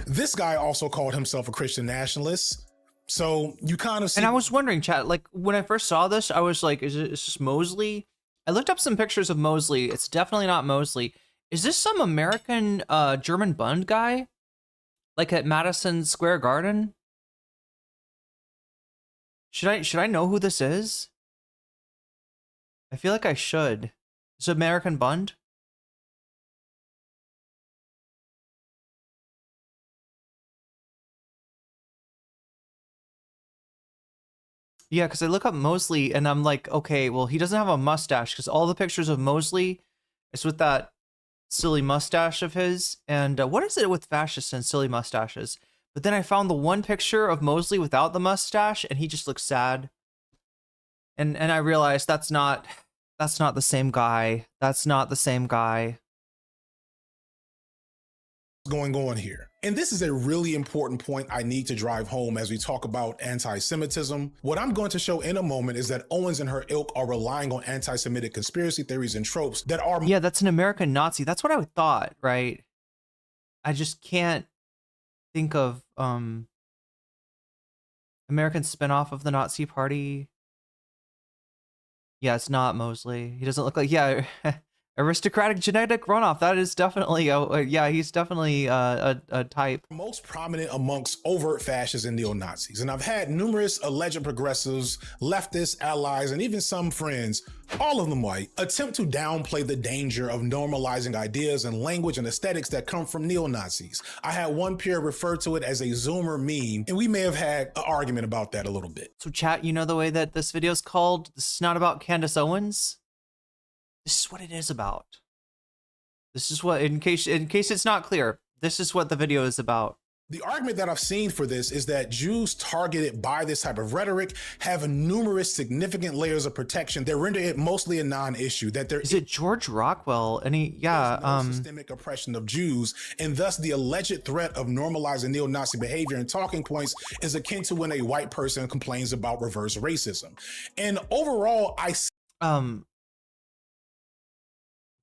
Speaker 16: this guy also called himself a Christian nationalist. So you kind of see.
Speaker 2: And I was wondering, chat, like when I first saw this, I was like, is this Mosley? I looked up some pictures of Mosley. It's definitely not Mosley. Is this some American German Bund guy? Like at Madison Square Garden? Should I know who this is? I feel like I should. Is it American Bund? Yeah, because I look up Mosley and I'm like, okay, well, he doesn't have a mustache because all the pictures of Mosley is with that silly mustache of his. And what is it with fascists and silly mustaches? But then I found the one picture of Mosley without the mustache and he just looks sad. And I realized that's not the same guy. That's not the same guy.
Speaker 16: Going on here. And this is a really important point I need to drive home as we talk about anti-Semitism. What I'm going to show in a moment is that Owens and her ilk are relying on anti-Semitic conspiracy theories and tropes that are—
Speaker 2: Yeah, that's an American Nazi. That's what I thought, right? I just can't think of American spinoff of the Nazi Party. Yeah, it's not Mosley. He doesn't look like, yeah, aristocratic genetic runoff. That is definitely, yeah, he's definitely a type.
Speaker 16: Most prominent amongst overt fascists and neo-Nazis. And I've had numerous alleged progressives, leftists, allies, and even some friends, all of them white, attempt to downplay the danger of normalizing ideas and language and aesthetics that come from neo-Nazis. I had one peer refer to it as a Zoomer meme, and we may have had an argument about that a little bit.
Speaker 2: So chat, you know the way that this video is called? This is not about Candace Owens. This is what it is about. This is what, in case it's not clear, this is what the video is about.
Speaker 16: The argument that I've seen for this is that Jews targeted by this type of rhetoric have numerous significant layers of protection that render it mostly a non-issue. That there
Speaker 2: is it George Rockwell? No
Speaker 16: systemic oppression of Jews, and thus the alleged threat of normalizing neo-Nazi behavior and talking points is akin to when a white person complains about reverse racism. And overall,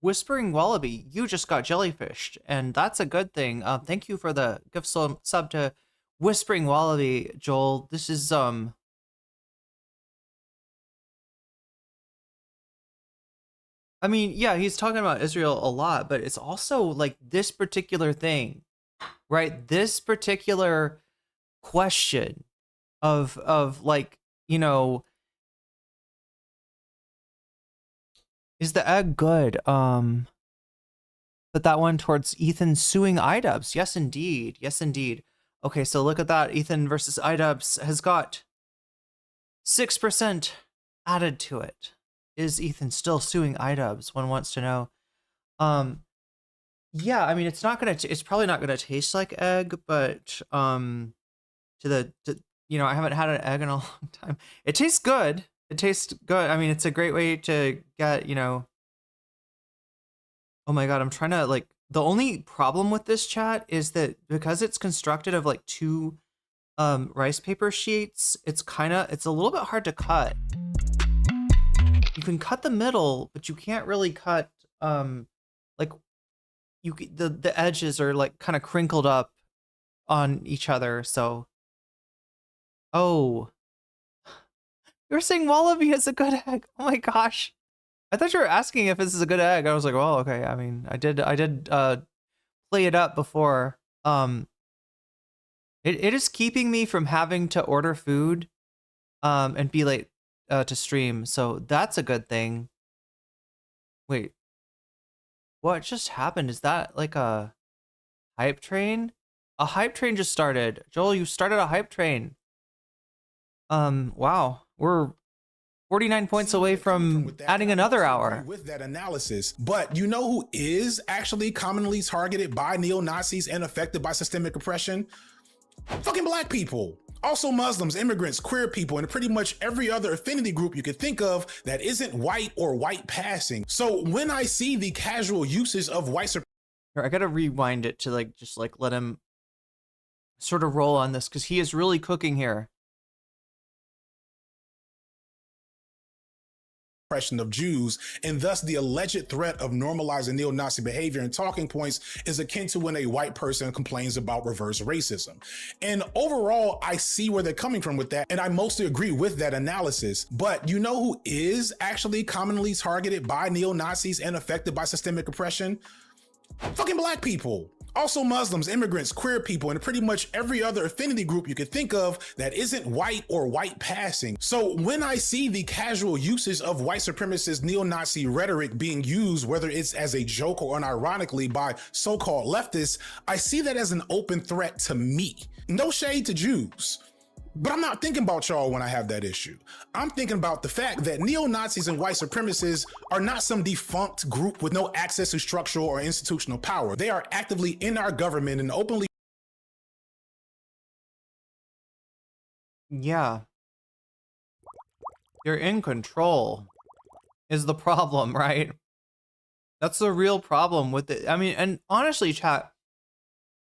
Speaker 2: Whispering Wallaby, you just got jellyfished, and that's a good thing. Thank you for the gift sub to Whispering Wallaby, Joel. This is I mean, yeah, he's talking about Israel a lot, but it's also like this particular thing, right? This particular question of like, you know, is the egg good? But that one towards Ethan suing iDubbbz. Yes, indeed. Yes, indeed. Okay, so look at that. Ethan versus iDubbbz has got 6% added to it. Is Ethan still suing iDubbbz? One wants to know. Yeah, I mean, it's probably not gonna taste like egg, but you know, I haven't had an egg in a long time. It tastes good. It tastes good. I mean, it's a great way to get, you know. Oh my God, I'm trying to like, the only problem with this chat is that because it's constructed of like two rice paper sheets, it's a little bit hard to cut. You can cut the middle, but you can't really cut like the edges are like kind of crinkled up on each other. So, oh. You're saying Wallaby is a good egg. Oh my gosh. I thought you were asking if this is a good egg. I was like, well, okay. I mean, I did play it up before. It is keeping me from having to order food and be late to stream. So that's a good thing. Wait. What just happened? Is that like a hype train? A hype train just started. Joel, you started a hype train. Wow. We're 49 points away from adding another hour.
Speaker 16: With that analysis, but you know who is actually commonly targeted by neo-Nazis and affected by systemic oppression? Fucking black people. Also Muslims, immigrants, queer people, and pretty much every other affinity group you could think of that isn't white or white passing. So when I see the casual uses of white supremacy,
Speaker 2: I gotta rewind it to like, just like let him sort of roll on this because he is really cooking here.
Speaker 16: of Jews, and thus the alleged threat of normalizing neo-Nazi behavior and talking points is akin to when a white person complains about reverse racism. And overall, I see where they're coming from with that, and I mostly agree with that analysis. But you know who is actually commonly targeted by neo-Nazis and affected by systemic oppression? Fucking black people. Also Muslims, immigrants, queer people, and pretty much every other affinity group you could think of that isn't white or white passing. So when I see the casual uses of white supremacist neo-Nazi rhetoric being used, whether it's as a joke or unironically by so-called leftists, I see that as an open threat to me. No shade to Jews. But I'm not thinking about y'all when I have that issue. I'm thinking about the fact that neo-Nazis and white supremacists are not some defunct group with no access to structural or institutional power. They are actively in our government and openly.
Speaker 2: Yeah. You're in control is the problem, right? That's the real problem with it. I mean, and honestly, chat,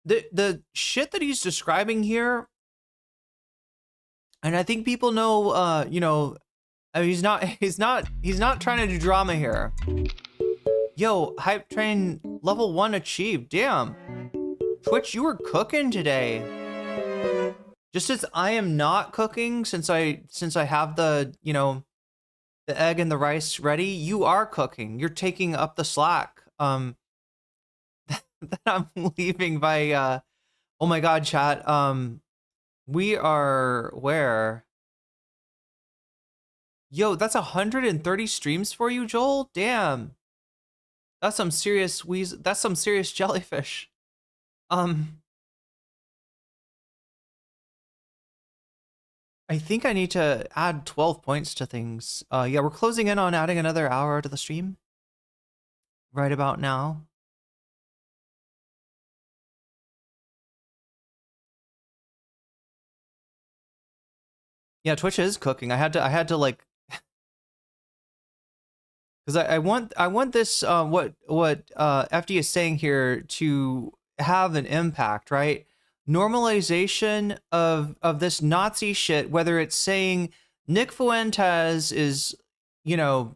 Speaker 2: the shit that he's describing here, and I think people know, you know, I mean, he's not trying to do drama here. Yo, hype train level 1 achieved. Damn. Twitch, you were cooking today. Just as I am not cooking since I have the, you know, the egg and the rice ready, you are cooking. You're taking up the slack. That I'm leaving by oh my god, chat. We are where? Yo, that's 130 streams for you, Joel? Damn. That's some serious that's some serious jellyfish. I think I need to add 12 points to things. Yeah, we're closing in on adding another hour to the stream. right about now. Yeah, Twitch is cooking. I had to like, because I want this what FD is saying here to have an impact, right? Normalization of this Nazi shit, whether it's saying Nick Fuentes is, you know,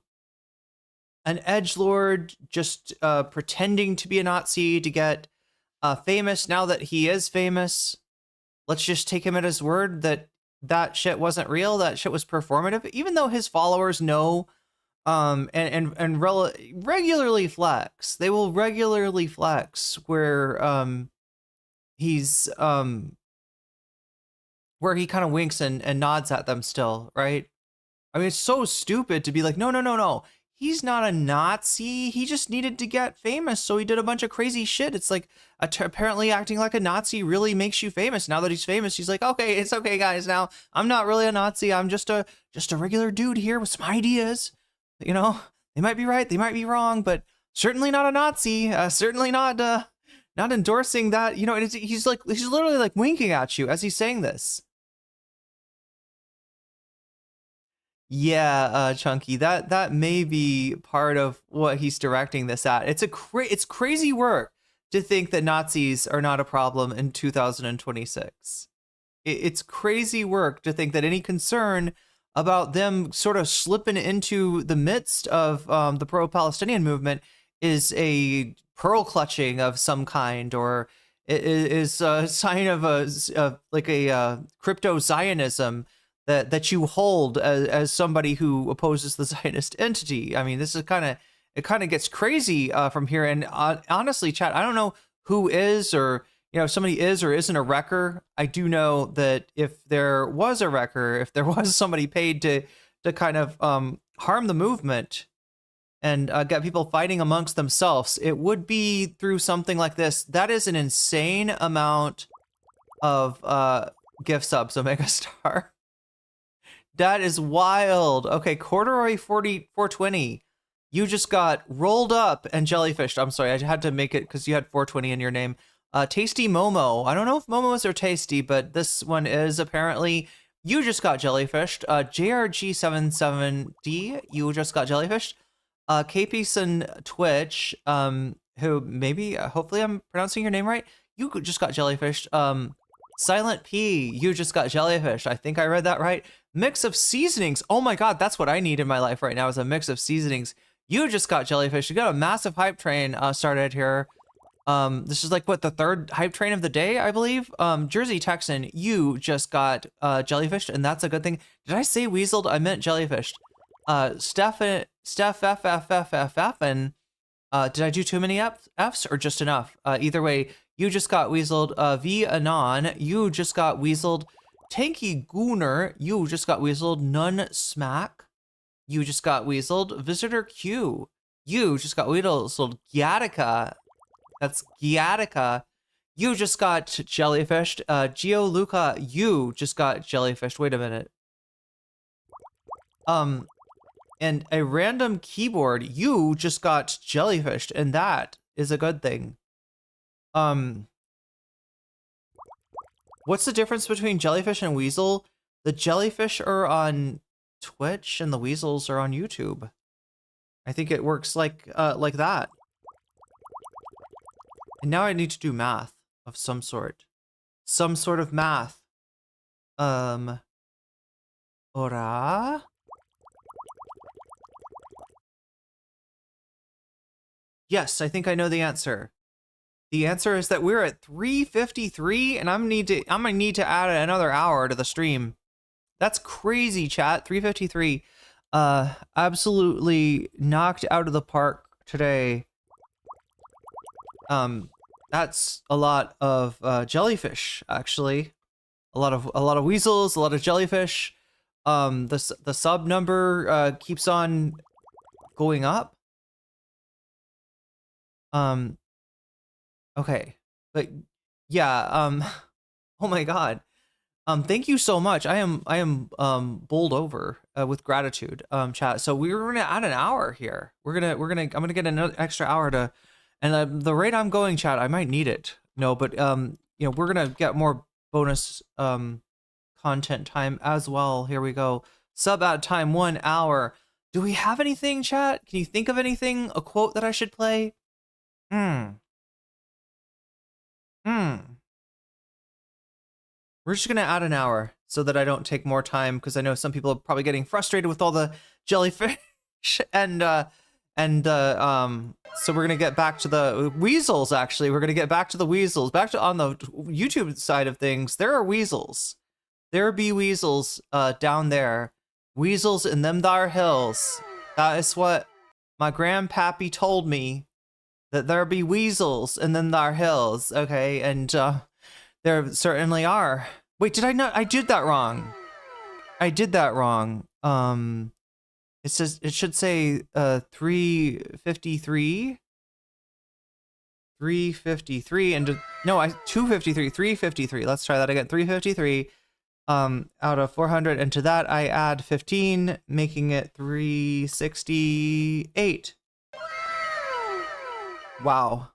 Speaker 2: an edgelord just pretending to be a Nazi to get famous now that he is famous. Let's just take him at his word that that shit wasn't real, that shit was performative, even though his followers know regularly flex. They will regularly flex where he's where he kind of winks and nods at them still, right? I mean, it's so stupid to be like, no. He's not a Nazi. He just needed to get famous, so he did a bunch of crazy shit. It's like apparently acting like a Nazi really makes you famous. Now that he's famous, he's like, okay, it's okay, guys. Now I'm not really a Nazi. I'm just a regular dude here with some ideas. You know, they might be right, they might be wrong, but certainly not a Nazi. Certainly not endorsing that. You know, he's literally like winking at you as he's saying this. Yeah, Chunky, that may be part of what he's directing this at. It's crazy work to think that Nazis are not a problem in 2026. It's crazy work to think that any concern about them sort of slipping into the midst of the pro-Palestinian movement is a pearl clutching of some kind, or is a sign of a crypto Zionism that you hold as somebody who opposes the Zionist entity. I mean, this is kind of gets crazy from here. And honestly, chat, I don't know who is, or if somebody is or isn't a wrecker. I do know that if there was a wrecker, if there was somebody paid to kind of harm the movement and get people fighting amongst themselves, it would be through something like this. That is an insane amount of gift subs, Omega Star. That is wild. Okay, Corduroy 420. You just got rolled up and jellyfished. I'm sorry, I had to make it because you had 420 in your name. Tasty Momo. I don't know if Momos are tasty, but this one is apparently. You just got jellyfished. JRG77D. You just got jellyfished. KPson Twitch. Who maybe, hopefully I'm pronouncing your name right. You just got jellyfished. Silent P. You just got jellyfished. I think I read that right. Mix of seasonings. Oh my god, that's what I need in my life right now, is a mix of seasonings. You just got jellyfish. You got a massive hype train started here. This is like what, the third hype train of the day, I believe. Jersey Texan, you just got jellyfished, and that's a good thing. Did I say weaseled? I meant jellyfished. Steph and did I do too many F's or just enough? Either way, you just got weaseled. V Anon, you just got weaseled. Tanky Gooner, you just got weaseled. None Smack, you just got weaseled. Visitor Q, you just got weaseled. Gattaca, that's Gattaca, you just got jellyfished. Geo Luca, you just got jellyfished. Wait a minute. And a random keyboard, you just got jellyfished, and that is a good thing. What's the difference between jellyfish and weasel? The jellyfish are on Twitch and the weasels are on YouTube. I think it works like that. And now I need to do math of some sort. Some sort of math. Ora? Yes, I think I know the answer. The answer is that we're at 3:53, and I'm gonna need to add another hour to the stream. That's crazy, chat. 3:53. Absolutely knocked out of the park today. That's a lot of jellyfish, actually. A lot of weasels, a lot of jellyfish. The sub number keeps on going up. Okay, but yeah, oh my god. Thank you so much. I am bowled over with gratitude, chat. So we're gonna add an hour here. I'm gonna get another extra hour to, and the rate I'm going, chat, I might need it. No, but you know, we're gonna get more bonus content time as well. Here we go. Sub ad time 1 hour. Do we have anything, chat? Can you think of anything? A quote that I should play? We're just gonna add an hour so that I don't take more time, because I know some people are probably getting frustrated with all the jellyfish and so we're gonna get back to the weasels. Actually, we're gonna get back to the weasels. Back to on the YouTube side of things, there are weasels. There be weasels down there. Weasels in them thar hills. That is what my grandpappy told me. That there be weasels in them thar hills. Okay, and there certainly are. Wait, did I not? I did that wrong. I did that wrong. It says, it should say 353. 353 and no, 253. 353. Let's try that again. 353 out of 400, and to that I add 15, making it 368. Wow.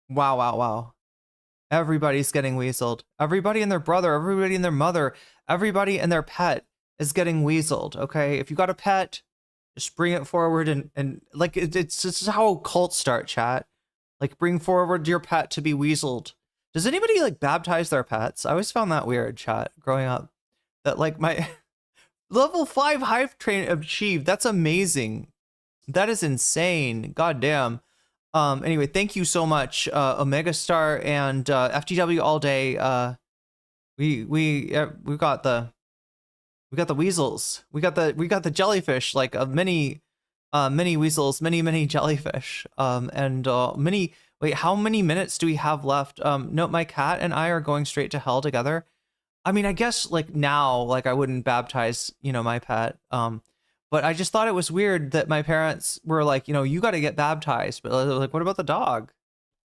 Speaker 2: Wow. Everybody's getting weaseled. Everybody and their brother, everybody and their mother, everybody and their pet is getting weaseled, okay? If you got a pet, just bring it forward and like, it's just how cults start, chat. Like, bring forward your pet to be weaseled. Does anybody, like, baptize their pets? I always found that weird, chat, growing up. That, like, my level 5 hive train achieved. That's amazing. That is insane. God damn. Anyway, thank you so much, Omega Star and FTW all day. We got the weasels. We got the jellyfish, like many weasels, many jellyfish. And many. Wait, how many minutes do we have left? No, my cat and I are going straight to hell together. I mean, I guess like now, like I wouldn't baptize, you know, my pet. But I just thought it was weird that my parents were like, you know, you got to get baptized. But like, what about the dog?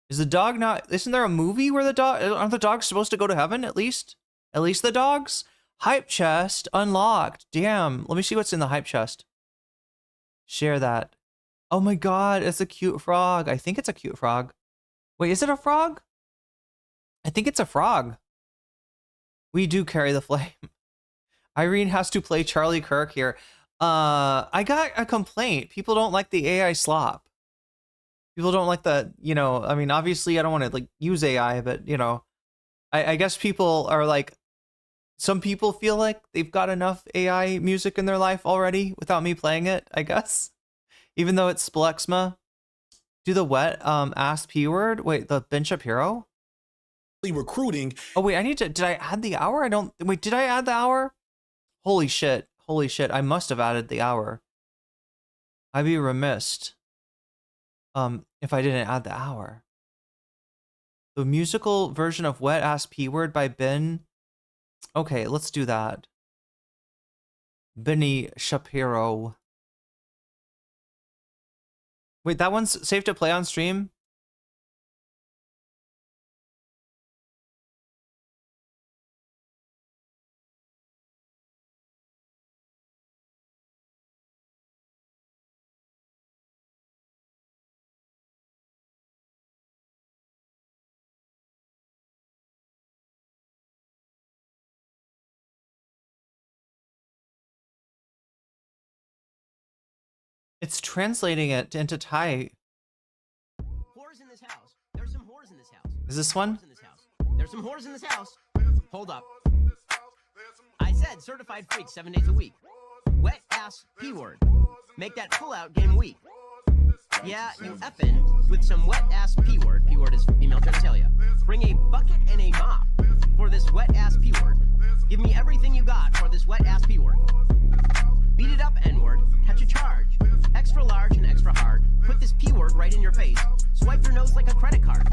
Speaker 2: Is the dog not? Isn't there a movie where aren't the dogs supposed to go to heaven at least? At least the dogs? Hype chest unlocked. Damn. Let me see what's in the hype chest. Share that. Oh my God, it's a cute frog. I think it's a cute frog. Wait, is it a frog? I think it's a frog. We do carry the flame. Irene has to play Charlie Kirk here. I got a complaint. People don't like the AI slop. People don't like the, you know, I mean, obviously I don't want to like use AI, but you know, I guess people are like, some people feel like they've got enough AI music in their life already without me playing it, I guess. Even though it's Splexma. Do the wet ass P word. Wait, the Ben Shapiro?
Speaker 16: Recruiting.
Speaker 2: Oh wait, did I add the hour? Wait, did I add the hour? Holy shit. I must have added the hour. I'd be remiss if I didn't add the hour. The musical version of Wet Ass P Word by Ben. Okay, let's do that. Benny Shapiro. Wait, that one's safe to play on stream? It's translating it into Thai.
Speaker 3: Whores in this house. There's some whores in this house.
Speaker 2: Is this one?
Speaker 3: There's some whores in this house. Hold up. I said certified freak 7 days a week. Wet ass P word. Make that pull out game weak. Yeah, you effin' with some wet ass P word. P word is female genitalia. Bring a bucket and a mop for this wet ass P word. Give me everything you got for this wet ass P word. Beat it up, N-word. Catch a charge. Extra large and extra hard. Put this P word right in your face. Swipe your nose like a credit card.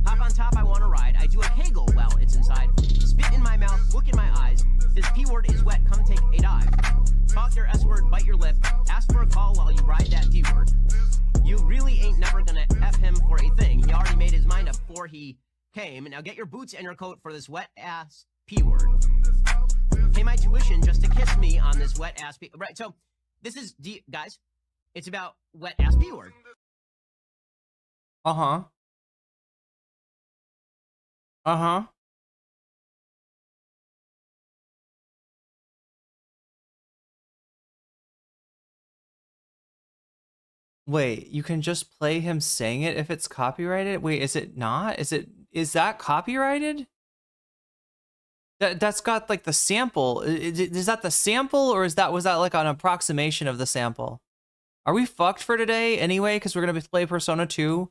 Speaker 3: Hop on top, I wanna ride. I do a Kegel while it's inside. Spit in my mouth, look in my eyes. This P word is wet, come take a dive. Talk your S word, bite your lip. Ask for a call while you ride that P word. You really ain't never gonna F him for a thing. He already made his mind up before he came. Now get your boots and your coat for this wet ass P word. Pay my tuition just to kiss me on this wet ass P. Right. So this is, guys, it's about wet ass P word.
Speaker 2: Uh-huh. Uh-huh. Wait, you can just play him saying it if it's copyrighted? Wait, is it not? Is that copyrighted? That's got like the sample. Is that the sample, or was that like an approximation of the sample? Are we fucked for today anyway? Because we're gonna play Persona 2,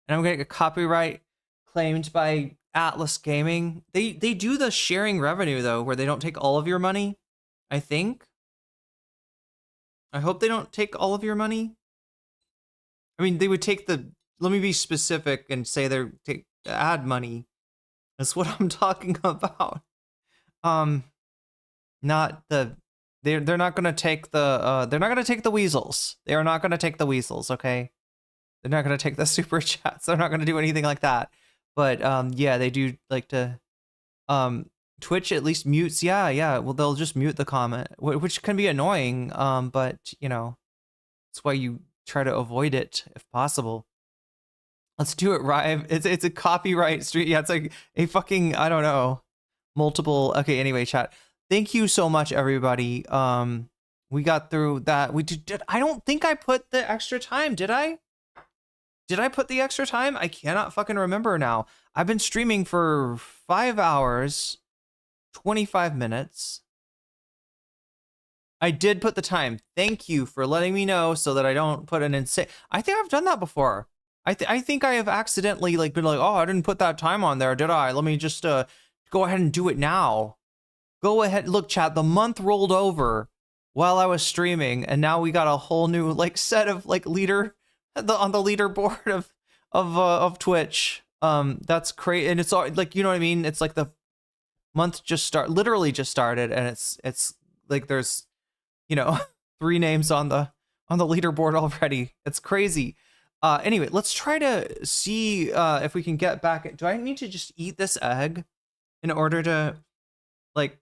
Speaker 2: and I'm gonna get copyright claimed by Atlas Gaming. They do the sharing revenue though, where they don't take all of your money. I think. I hope they don't take all of your money. I mean, they would take the. Let me be specific and say they're take ad money. That's what I'm talking about. Not the. They're not gonna take the. They're not gonna take the weasels. They are not gonna take the weasels. Okay. They're not gonna take the super chats. They're not gonna do anything like that. But yeah, they do like to. Twitch at least mutes. Yeah. Well, they'll just mute the comment, which can be annoying. But you know, that's why you try to avoid it if possible. Let's do it, Rive. It's a copyright street. Yeah, it's like a fucking, I don't know, multiple. Okay, anyway, chat. Thank you so much, everybody. We got through that. We did. I don't think I put the extra time. Did I? Did I put the extra time? I cannot fucking remember now. I've been streaming for 5 hours, 25 minutes. I did put the time. Thank you for letting me know so that I don't put an insane. I think I've done that before. I think I have accidentally like been like, oh, I didn't put that time on there, did I? Let me just go ahead and do it now. Go ahead. Look, chat. The month rolled over while I was streaming, and now we got a whole new like set of like on the leaderboard of Twitch. That's crazy, and it's all like, you know what I mean. It's like the month literally just started, and it's like there's, you know, 3 names on the leaderboard already. It's crazy. Anyway, let's try to see if we can get back. Do I need to just eat this egg in order to like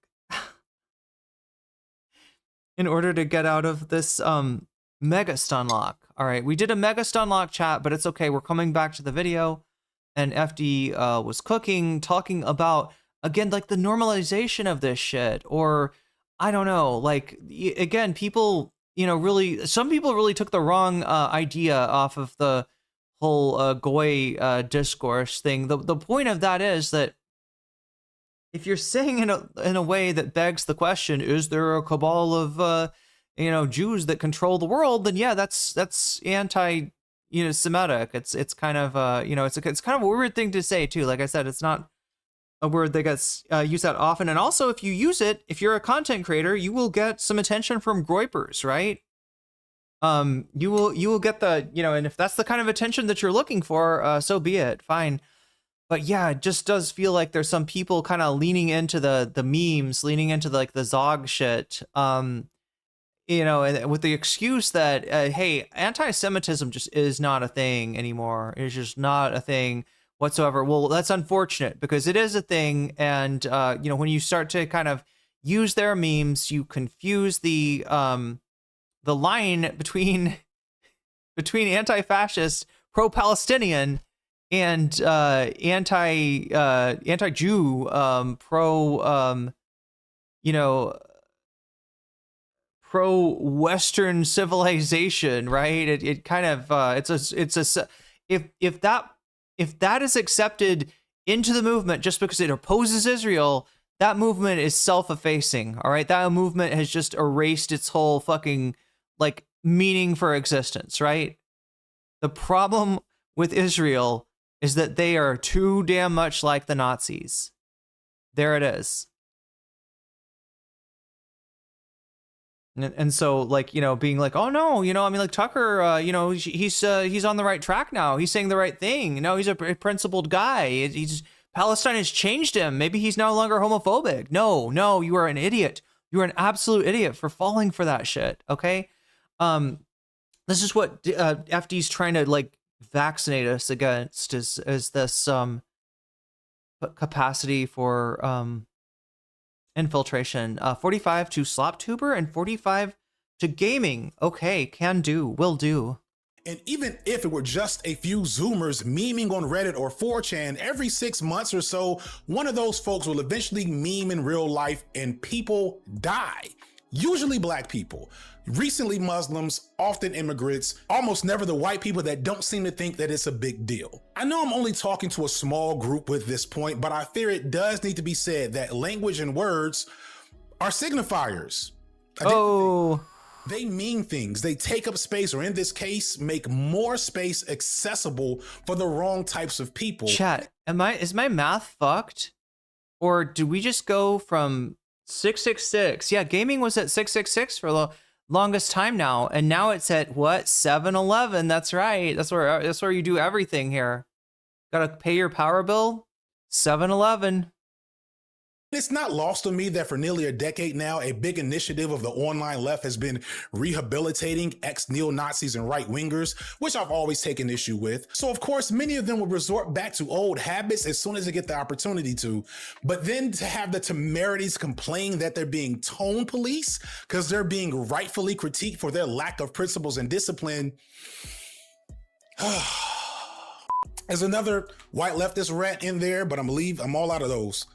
Speaker 2: in order to get out of this mega stun lock? All right, we did a mega stun lock, chat, but it's okay. We're coming back to the video, and FD was talking about again like the normalization of this shit, or I don't know, like again, people, you know, some people really took the wrong idea off of the whole Goy discourse thing. The point of that is that if you're saying in a way that begs the question, is there a cabal of you know, Jews that control the world? Then yeah, that's anti, you know, Semitic. It's kind of you know, it's kind of a weird thing to say too. Like I said, it's not a word that gets used that often. And also, if you use it, if you're a content creator, you will get some attention from groypers, right? You will get the, you know, and if that's the kind of attention that you're looking for, so be it, fine. But yeah, it just does feel like there's some people kind of leaning into the memes, leaning into like the Zog shit, you know, and with the excuse that, hey, anti-Semitism just is not a thing anymore. It's just not a thing whatsoever. Well, that's unfortunate because it is a thing. And, you know, when you start to kind of use their memes, you confuse the line between anti-fascist, pro-Palestinian, and anti-Jew, you know, pro-Western civilization, right? It kind of if that is accepted into the movement just because it opposes Israel, that movement is self-effacing. All right, that movement has just erased its whole fucking like meaning for existence, right? The problem with Israel is that they are too damn much like the Nazis. There it is. And so, like, you know, being like, oh no, you know, I mean, like Tucker, you know, he's on the right track now. He's saying the right thing. No, he's a principled guy. Palestine has changed him. Maybe he's no longer homophobic. No, you are an idiot. You are an absolute idiot for falling for that shit. Okay. This is what FD's trying to like vaccinate us against is this capacity for infiltration. 45 to slop tuber and 45 to gaming. Okay, can do, will do.
Speaker 16: And even if it were just a few Zoomers memeing on Reddit or 4chan, every 6 months or so, one of those folks will eventually meme in real life and people die. Usually black people, recently Muslims, often immigrants, almost never the white people that don't seem to think that it's a big deal. I know I'm only talking to a small group with this point, but I fear it does need to be said that language and words are signifiers. They mean things. They take up space, or in this case, make more space accessible for the wrong types of people.
Speaker 2: Chat, is my math fucked? Or do we just go from 666? Yeah, gaming was at 666 for the longest time now, and now it's at what? 711. That's right. That's where you do everything here. Gotta pay your power bill. 711.
Speaker 16: It's not lost on me that for nearly a decade now, a big initiative of the online left has been rehabilitating ex-neo-Nazis and right-wingers, which I've always taken issue with. So of course, many of them will resort back to old habits as soon as they get the opportunity to. But then to have the temerities complain that they're being tone police because they're being rightfully critiqued for their lack of principles and discipline. There's another white leftist rant in there, but I'm all out of those.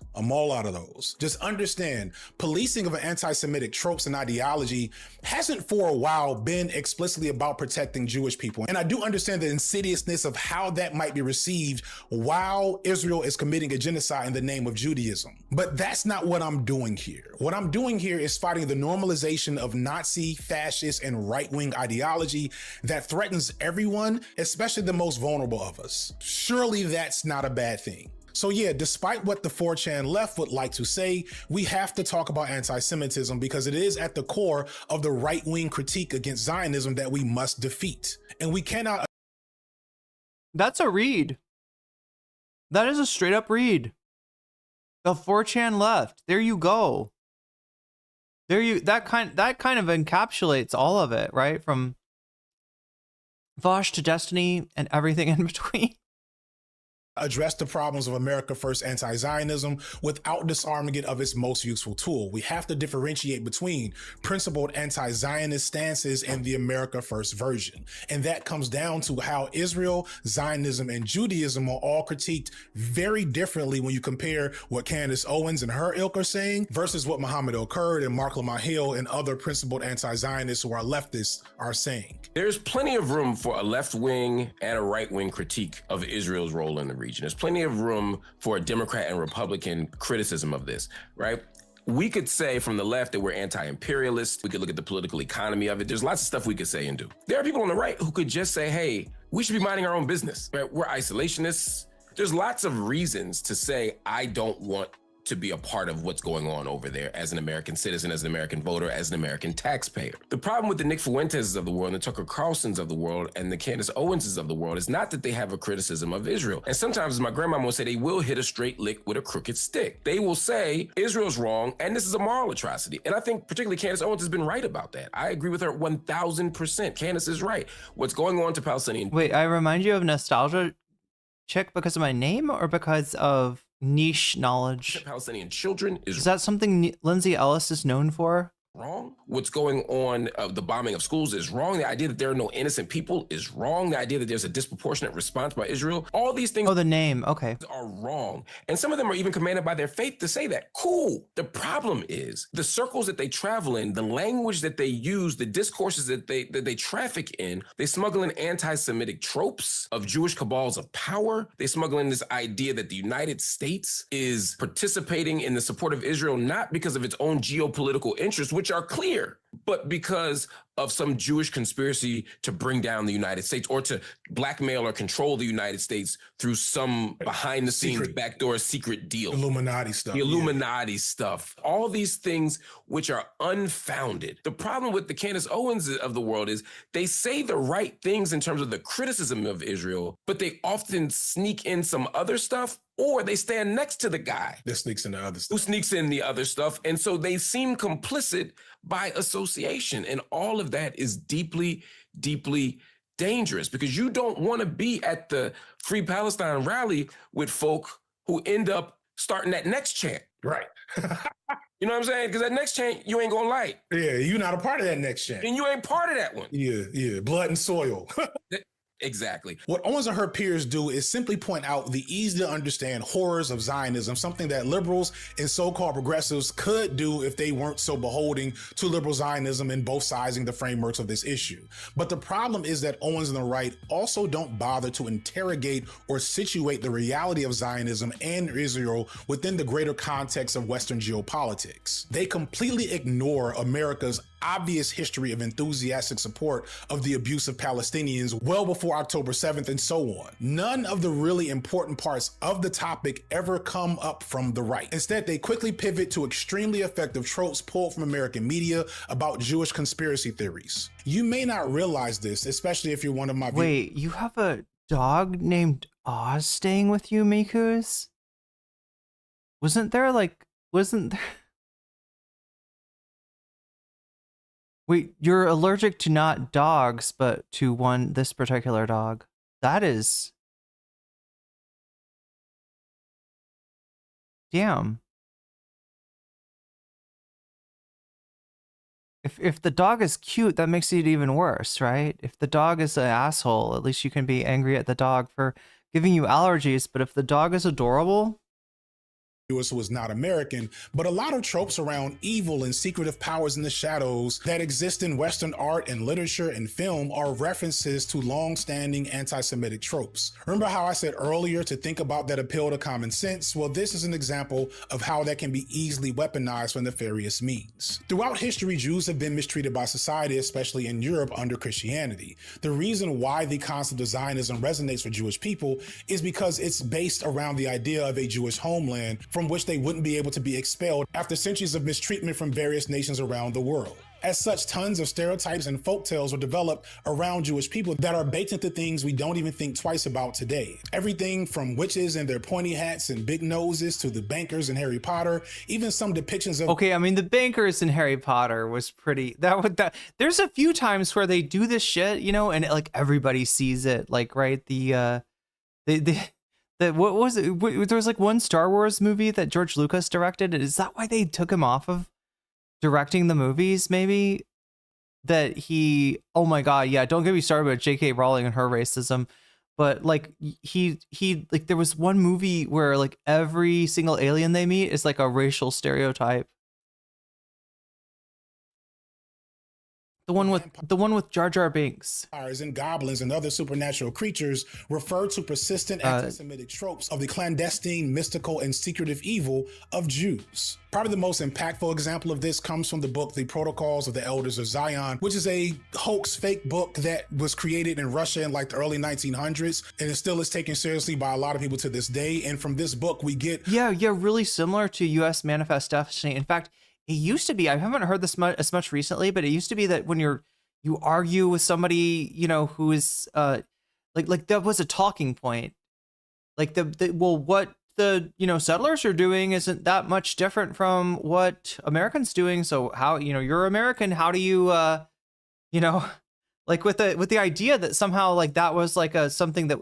Speaker 16: Just understand, policing of an anti-Semitic tropes and ideology hasn't for a while been explicitly about protecting Jewish people. And I do understand the insidiousness of how that might be received while Israel is committing a genocide in the name of Judaism. But that's not what I'm doing here. What I'm doing here is fighting the normalization of Nazi, fascist, and right-wing ideology that threatens everyone, especially the most vulnerable of us. Surely that's not a bad thing. So yeah, despite what the 4chan left would like to say, we have to talk about anti-Semitism because it is at the core of the right-wing critique against Zionism that we must defeat. And we cannot...
Speaker 2: That's a read. That is a straight up read. The 4chan left. There you go. That kind of encapsulates all of it, right? From Vosh to Destiny and everything in between.
Speaker 16: Address the problems of America First anti-Zionism without disarming it of its most useful tool. We have to differentiate between principled anti-Zionist stances and the America First version. And that comes down to how Israel, Zionism, and Judaism are all critiqued very differently when you compare what Candace Owens and her ilk are saying versus what Mohammed El-Kurd and Mark Lamahil and other principled anti-Zionists who are leftists are saying.
Speaker 9: There's plenty of room for a left-wing and a right-wing critique of Israel's role in the region. There's plenty of room for a Democrat and Republican criticism of this, right? We could say from the left that we're anti-imperialist. We could look at the political economy of it. There's lots of stuff we could say and do. There are people on the right who could just say, hey, we should be minding our own business, right? We're isolationists. There's lots of reasons to say, I don't want to be a part of what's going on over there as an American citizen, as an American voter, as an American taxpayer. The problem with the Nick Fuentes of the world, and the Tucker Carlsons of the world, and the Candace Owenses of the world is not that they have a criticism of Israel. And sometimes, as my grandmama would say, they will hit a straight lick with a crooked stick. They will say, Israel's wrong, and this is a moral atrocity. And I think particularly Candace Owens has been right about that. I agree with her 1,000%. Candace is right. What's going on to Palestinian...
Speaker 2: Wait, I remind you of Nostalgia Chick because of my name or because of niche knowledge?
Speaker 9: Palestinian children
Speaker 2: is that something Lindsay Ellis is known for?
Speaker 9: Wrong. What's going on, the bombing of schools is wrong. The idea that there are no innocent people is wrong. The idea that there's a disproportionate response by Israel, all these things
Speaker 2: the name, okay,
Speaker 9: are wrong. And some of them are even commanded by their faith to say that. Cool. The problem is the circles that they travel in, the language that they use, the discourses that they traffic in, they smuggle in anti-Semitic tropes of Jewish cabals of power. They smuggle in this idea that the United States is participating in the support of Israel, not because of its own geopolitical interests, which are clear, but because of some Jewish conspiracy to bring down the United States or to blackmail or control the United States through some behind the scenes backdoor secret deal.
Speaker 16: Illuminati stuff.
Speaker 9: The Illuminati stuff. All these things which are unfounded. The problem with the Candace Owens of the world is they say the right things in terms of the criticism of Israel, but they often sneak in some other stuff, or they stand next to the guy
Speaker 16: that sneaks in the other stuff.
Speaker 9: Who sneaks in the other stuff. And so they seem complicit by association. And all of that is deeply, deeply dangerous because you don't want to be at the Free Palestine rally with folk who end up starting that next chant.
Speaker 16: Right.
Speaker 9: You know what I'm saying? Because that next chain, you ain't gonna like.
Speaker 16: Yeah, you're not a part of that next chain.
Speaker 9: And you ain't part of that one.
Speaker 16: Yeah, blood and soil.
Speaker 9: Exactly.
Speaker 16: What Owens and her peers do is simply point out the easy to understand horrors of Zionism, something that liberals and so-called progressives could do if they weren't so beholden to liberal Zionism and both sizing the frameworks of this issue. But the problem is that Owens and the right also don't bother to interrogate or situate the reality of Zionism and Israel within the greater context of Western geopolitics. They completely ignore America's obvious history of enthusiastic support of the abuse of Palestinians well before October 7th and so on. None of the really important parts of the topic ever come up from the right. Instead, they quickly pivot to extremely effective tropes pulled from American media about Jewish conspiracy theories. You may not realize this, especially if you're one of my
Speaker 2: Wait, you have a dog named Oz staying with you, Mikus? Wasn't there? Wait, you're allergic to not dogs, but to this particular dog. That is... Damn. If the dog is cute, that makes it even worse, right? If the dog is an asshole, at least you can be angry at the dog for giving you allergies, but if the dog is adorable...
Speaker 16: was not American, but a lot of tropes around evil and secretive powers in the shadows that exist in Western art and literature and film are references to long-standing anti-Semitic tropes. Remember how I said earlier to think about that appeal to common sense? Well, this is an example of how that can be easily weaponized for nefarious means. Throughout history, Jews have been mistreated by society, especially in Europe under Christianity. The reason why the concept of Zionism resonates for Jewish people is because it's based around the idea of a Jewish homeland from which they wouldn't be able to be expelled after centuries of mistreatment from various nations around the world. As such, tons of stereotypes and folktales were developed around Jewish people that are baked into things we don't even think twice about today. Everything from witches and their pointy hats and big noses to the bankers in Harry Potter, even some depictions of...
Speaker 2: Okay, I mean, the bankers in Harry Potter was pretty... There's a few times where they do this shit, you know, and like everybody sees it, like, right? What was it? There was like one Star Wars movie that George Lucas directed. Is that why they took him off of directing the movies? Maybe that oh my God, yeah. Don't get me started about J.K. Rowling and her racism, but like he like there was one movie where like every single alien they meet is like a racial stereotype. The one with Jar Jar Binks.
Speaker 16: And goblins and other supernatural creatures refer to persistent anti-Semitic tropes of the clandestine, mystical, and secretive evil of Jews. Probably the most impactful example of this comes from the book The Protocols of the Elders of Zion, which is a hoax fake book that was created in Russia in like the early 1900s, and it still is taken seriously by a lot of people to this day. And from this book, we get...
Speaker 2: Yeah, really similar to U.S. Manifest Destiny. In fact, it used to be, I haven't heard this as much recently, but it used to be that when you argue with somebody, you know, who is like that was a talking point. Like what the, you know, settlers are doing isn't that much different from what Americans doing. So how, you know, you're American, how do you you know, like with the idea that somehow like that was like something that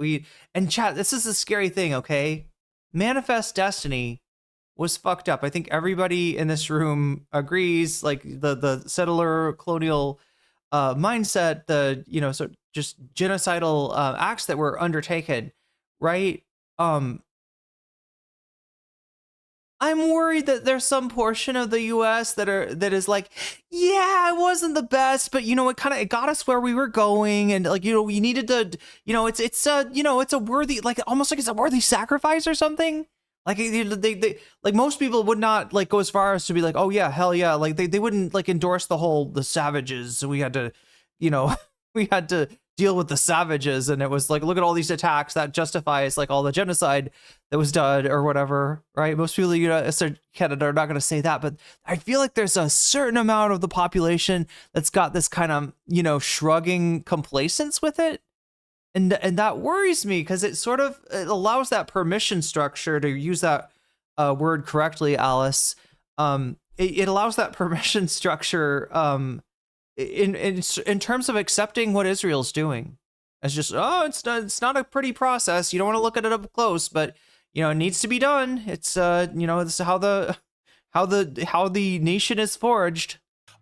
Speaker 2: and chat, this is a scary thing, okay? Manifest Destiny was fucked up. I think everybody in this room agrees, like the settler colonial mindset, the, you know, so just genocidal acts that were undertaken, right? I'm worried that there's some portion of the US that is like, yeah, it wasn't the best, but you know, it got us where we were going, and like, you know, we needed to, you know, it's you know, it's a worthy, like almost like it's a worthy sacrifice or something. Like they like most people would not like go as far as to be like, oh yeah, hell yeah, like they wouldn't like endorse the savages. So we had to, you know, we had to deal with the savages, and it was like, look at all these attacks that justifies like all the genocide that was done or whatever, right? Most people, you know, Canada are not going to say that, but I feel like there's a certain amount of the population that's got this kind of, you know, shrugging complacence with it. And that worries me because it sort of allows that permission structure, to use that word correctly, Alice. It allows that permission structure in terms of accepting what Israel's doing. It's just, oh, it's not a pretty process. You don't want to look at it up close, but you know, it needs to be done. It's you know, this is how how the nation is forged.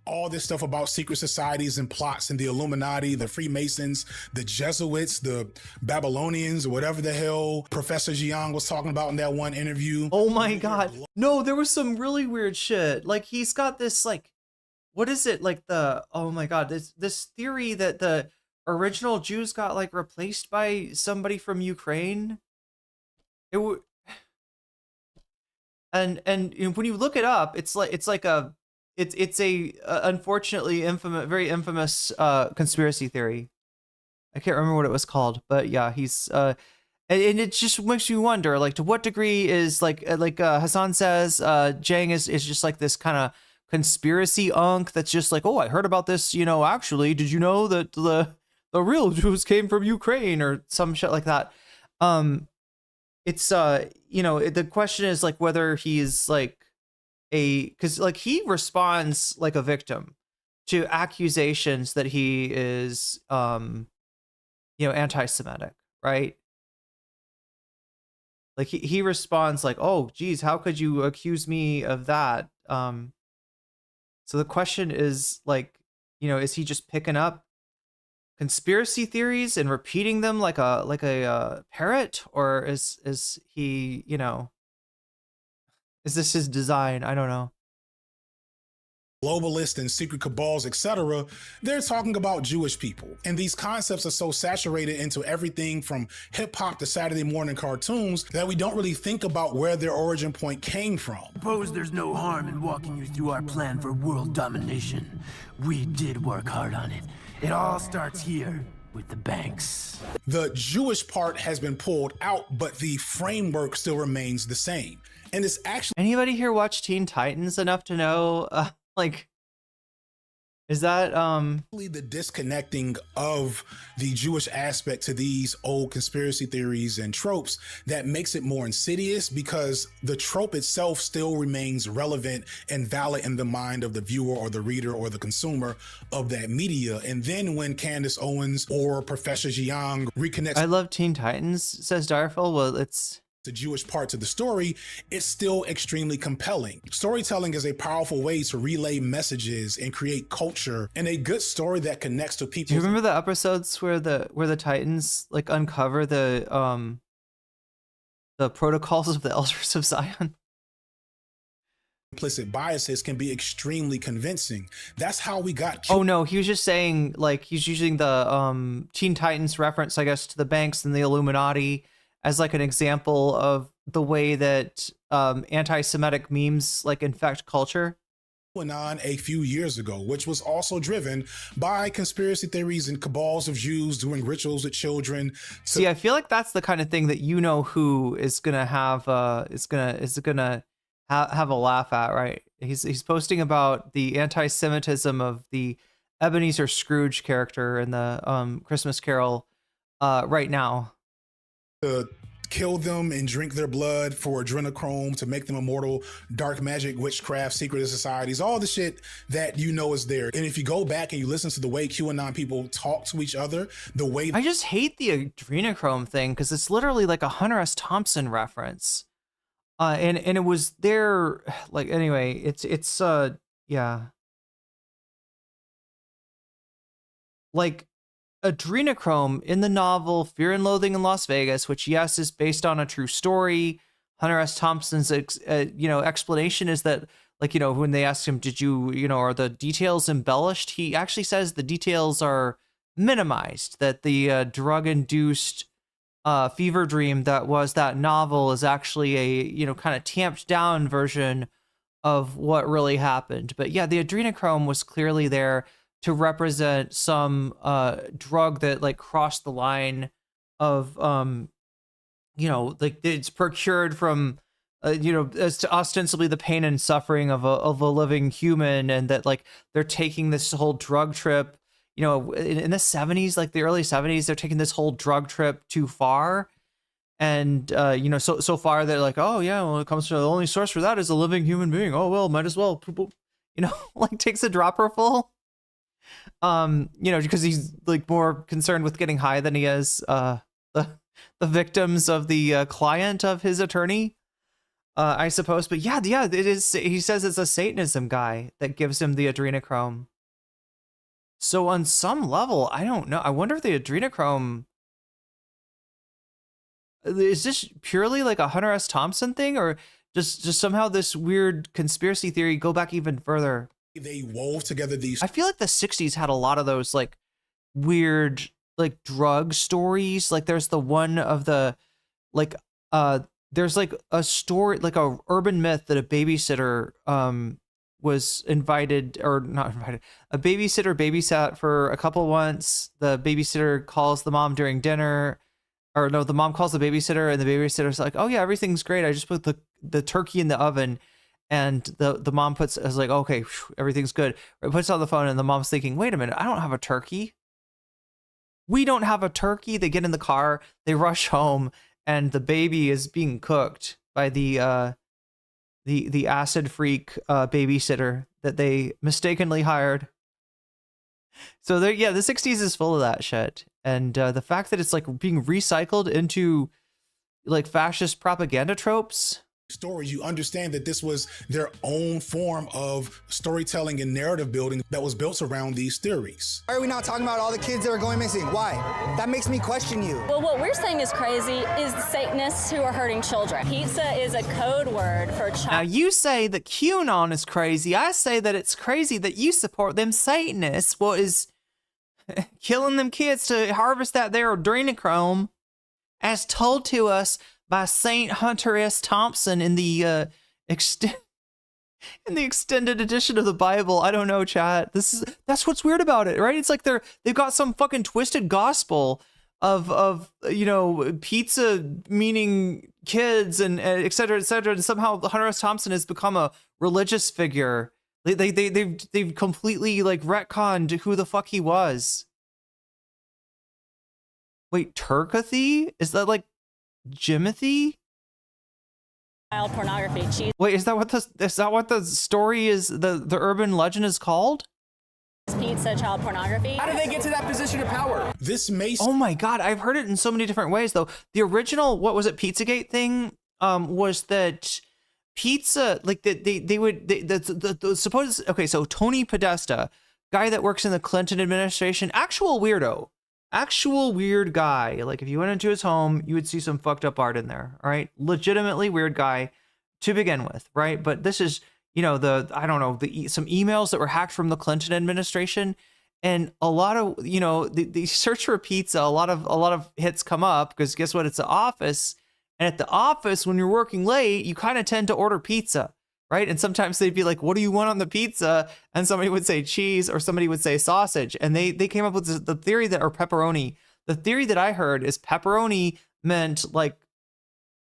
Speaker 16: All this stuff about secret societies and plots and the Illuminati, the Freemasons, the Jesuits, the Babylonians, or whatever the hell Professor Jiang was talking about in that one interview.
Speaker 2: Oh my God. No, there was some really weird shit. Like he's got this like, what is it? Like oh my God, this theory that the original Jews got like replaced by somebody from Ukraine. It would, and when you look it up, it's a unfortunately very infamous conspiracy theory. I can't remember what it was called, but yeah, he's and it just makes you wonder, like, to what degree is like Hassan says, Jiang is just like this kind of conspiracy unk that's just like, oh, I heard about this, actually, did you know that the real Jews came from Ukraine or some shit like that? It's the question is like whether he's like because like he responds like a victim to accusations that he is anti-Semitic, right? Like he responds like, oh geez, how could you accuse me of that? So the question is like, is he just picking up conspiracy theories and repeating them like a parrot, or is he, is this his design? I don't know.
Speaker 16: Globalists and secret cabals, etc., they're talking about Jewish people. And these concepts are so saturated into everything from hip hop to Saturday morning cartoons that we don't really think about where their origin point came from.
Speaker 13: Suppose there's no harm in walking you through our plan for world domination. We did work hard on it. It all starts here with the banks.
Speaker 16: The Jewish part has been pulled out, but the framework still remains the same. And it's actually...
Speaker 2: Anybody here watch Teen Titans enough to know, is that
Speaker 16: the disconnecting of the Jewish aspect to these old conspiracy theories and tropes that makes it more insidious, because the trope itself still remains relevant and valid in the mind of the viewer or the reader or the consumer of that media. And then when Candace Owens or Professor Jiang reconnects...
Speaker 2: I love Teen Titans, says Direful. Well, it's...
Speaker 16: the Jewish parts of the story, it's still extremely compelling. Storytelling is a powerful way to relay messages and create culture, and a good story that connects to people.
Speaker 2: Do you remember the episodes where the Titans like uncover the protocols of the Elders of Zion?
Speaker 16: Implicit biases can be extremely convincing. That's how we got...
Speaker 2: Oh no, he was just saying, like, he's using the Teen Titans reference, I guess, to the banks and the Illuminati as like an example of the way that anti-Semitic memes like infect culture.
Speaker 16: Went on a few years ago, which was also driven by conspiracy theories and cabals of Jews doing rituals with children.
Speaker 2: See, I feel like that's the kind of thing that who is gonna have have a laugh at, right? He's posting about the anti-Semitism of the Ebenezer Scrooge character in the Christmas Carol right now.
Speaker 16: To kill them and drink their blood for adrenochrome, to make them immortal, dark magic, witchcraft, secret societies, all the shit that is there. And if you go back and you listen to the way QAnon people talk to each other, the way...
Speaker 2: I just hate the adrenochrome thing because it's literally like a Hunter S. Thompson reference. And it was there, like, anyway, it's yeah. Like, adrenochrome in the novel Fear and Loathing in Las Vegas, which yes is based on a true story. Hunter S. Thompson's explanation is that, like, when they asked him, did you are the details embellished, he actually says the details are minimized, that the drug-induced fever dream that was that novel is actually a kind of tamped down version of what really happened. But yeah, the adrenochrome was clearly there to represent some drug that like crossed the line of like it's procured from as to ostensibly the pain and suffering of a living human, and that like they're taking this whole drug trip in the 70s, like the early 70s, they're taking this whole drug trip too far. And so far they're like, oh yeah, well, it comes to the only source for that is a living human being. Oh well, might as well like takes a dropper full. Because he's like more concerned with getting high than he is the victims of the client of his attorney. I suppose. But yeah, it is. He says it's a Satanism guy that gives him the adrenochrome. So on some level, I don't know. I wonder if the adrenochrome, is this purely like a Hunter S. Thompson thing, or just somehow this weird conspiracy theory go back even further?
Speaker 16: They wove together these.
Speaker 2: I feel like the 60s had a lot of those like weird like drug stories. Like there's the one of the like there's like a story, like a urban myth that a babysitter was invited, or not invited, a babysitter babysat for a couple once. The babysitter calls the mom during dinner, or no, the mom calls the babysitter, and the babysitter's like, oh yeah, everything's great, I just put the turkey in the oven. And the mom is like, okay, everything's good. It puts it on the phone, and the mom's thinking, wait a minute, I don't have a turkey. We don't have a turkey. They get in the car, they rush home, and the baby is being cooked by the acid freak babysitter that they mistakenly hired. So the 60s is full of that shit. And the fact that it's like being recycled into like fascist propaganda tropes.
Speaker 16: Stories, you understand that this was their own form of storytelling and narrative building that was built around these theories.
Speaker 6: Why are we not talking about all the kids that are going missing? Why? That makes me question you.
Speaker 17: Well, what we're saying is crazy is the Satanists who are hurting children. Pizza is a code word for child.
Speaker 2: Now you say that QAnon is crazy. I say that it's crazy that you support them Satanists. What is killing them kids to harvest that there adrenochrome, as told to us by Saint Hunter S. Thompson in the extended edition of the Bible. I don't know, chat. That's what's weird about it, right? It's like they've got some fucking twisted gospel of pizza meaning kids and et cetera, and somehow Hunter S. Thompson has become a religious figure. They've completely like retconned who the fuck he was. Wait, Turkathy? Is that like Jimothy?
Speaker 17: Child pornography.
Speaker 2: Wait, is that what the story is? The urban legend is called?
Speaker 17: Pizza, child pornography.
Speaker 6: How did they get to that position of power?
Speaker 16: This may.
Speaker 2: Oh my god, I've heard it in so many different ways though. The original, what was it, Pizzagate thing? Was that pizza like they would suppose. Okay, so Tony Podesta, guy that works in the Clinton administration, actual weirdo. Actual weird guy. Like if you went into his home, you would see some fucked up art in there. All right, legitimately weird guy to begin with, right? But this is, some emails that were hacked from the Clinton administration, and a lot of, the search for pizza. A lot of hits come up because guess what? It's the office, and at the office when you're working late, you kind of tend to order pizza. Right. And sometimes they'd be like, what do you want on the pizza? And somebody would say cheese, or somebody would say sausage. And they came up with the theory or pepperoni. The theory that I heard is pepperoni meant like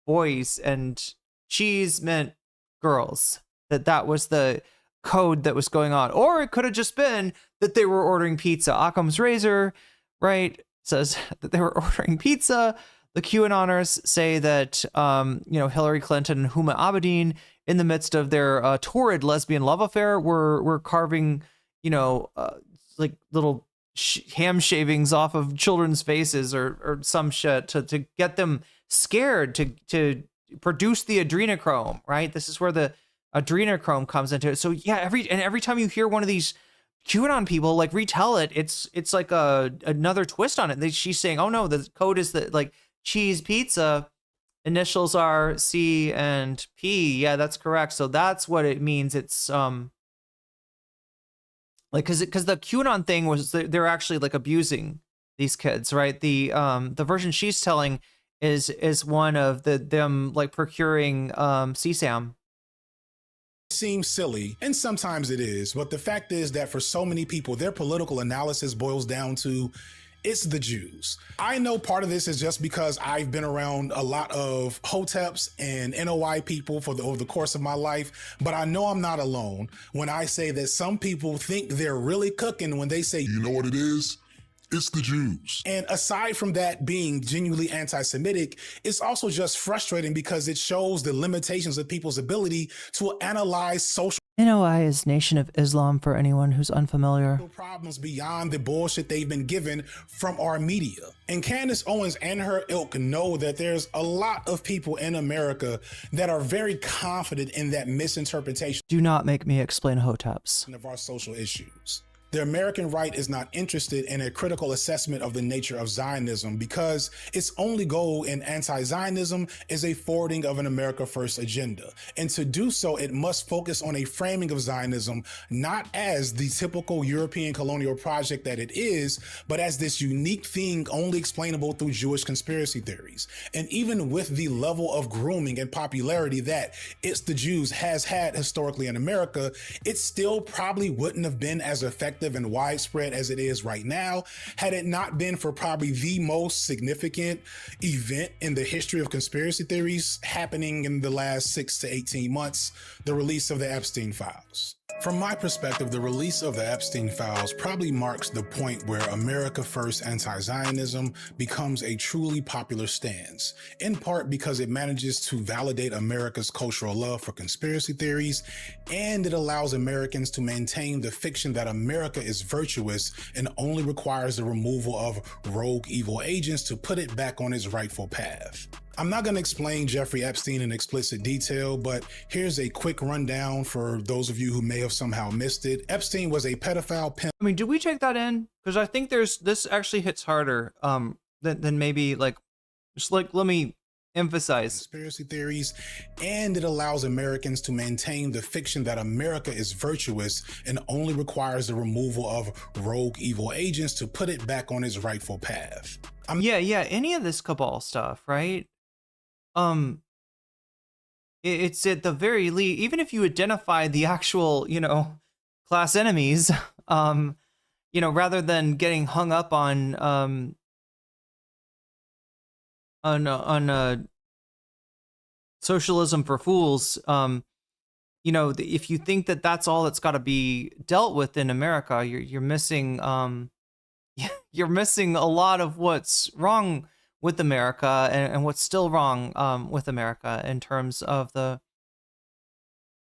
Speaker 2: boys and cheese meant girls. That was the code that was going on. Or it could have just been that they were ordering pizza. Occam's razor, right, says that they were ordering pizza. The QAnoners say that, Hillary Clinton and Huma Abedin, in the midst of their torrid lesbian love affair, were carving, like little ham shavings off of children's faces or some shit to get them scared to produce the adrenochrome, right? This is where the adrenochrome comes into it. So yeah, every time you hear one of these QAnon people like retell it, it's like another twist on it. She's saying, oh no, the code is that like cheese pizza. Initials are C and P. Yeah, that's correct. So that's what it means. It's like because the QAnon thing was they're actually like abusing these kids, right? The version she's telling is one of them like procuring CSAM.
Speaker 16: Seems silly, and sometimes it is, but the fact is that for so many people, their political analysis boils down to it's the Jews. I know part of this is just because I've been around a lot of Hoteps and NOI people over the course of my life, but I know I'm not alone when I say that some people think they're really cooking when they say,
Speaker 12: you know what it is? It's the Jews.
Speaker 16: And aside from that being genuinely anti-Semitic, it's also just frustrating because it shows the limitations of people's ability to analyze social
Speaker 2: NOI is Nation of Islam for anyone who's unfamiliar.
Speaker 16: Problems beyond the bullshit they've been given from our media. And Candace Owens and her ilk know that there's a lot of people in America that are very confident in that misinterpretation.
Speaker 2: Do not make me explain hoteps.
Speaker 16: Of our social issues. The American right is not interested in a critical assessment of the nature of Zionism because its only goal in anti-Zionism is a forwarding of an America First agenda. And to do so, it must focus on a framing of Zionism, not as the typical European colonial project that it is, but as this unique thing only explainable through Jewish conspiracy theories. And even with the level of grooming and popularity that It's the Jews has had historically in America, it still probably wouldn't have been as effective and widespread as it is right now had it not been for probably the most significant event in the history of conspiracy theories happening in the last 6 to 18 months, the release of the Epstein files. From my perspective, the release of the Epstein files probably marks the point where America First anti-Zionism becomes a truly popular stance, in part because it manages to validate America's cultural love for conspiracy theories, and it allows Americans to maintain the fiction that America is virtuous and only requires the removal of rogue evil agents to put it back on its rightful path. I'm not going to explain Jeffrey Epstein in explicit detail, but here's a quick rundown for those of you who may have somehow missed it. Epstein was a pedophile pimp.
Speaker 2: I mean, did we take that in? Because I think this actually hits harder than maybe like, just like, let me emphasize.
Speaker 16: Conspiracy theories, and it allows Americans to maintain the fiction that America is virtuous and only requires the removal of rogue evil agents to put it back on its rightful path.
Speaker 2: Yeah, any of this cabal stuff, right? It's at the very least, even if you identify the actual, class enemies, rather than getting hung up on socialism for fools, if you think that that's all that's got to be dealt with in America, you're missing, you're missing a lot of what's wrong with America and what's still wrong with America in terms of the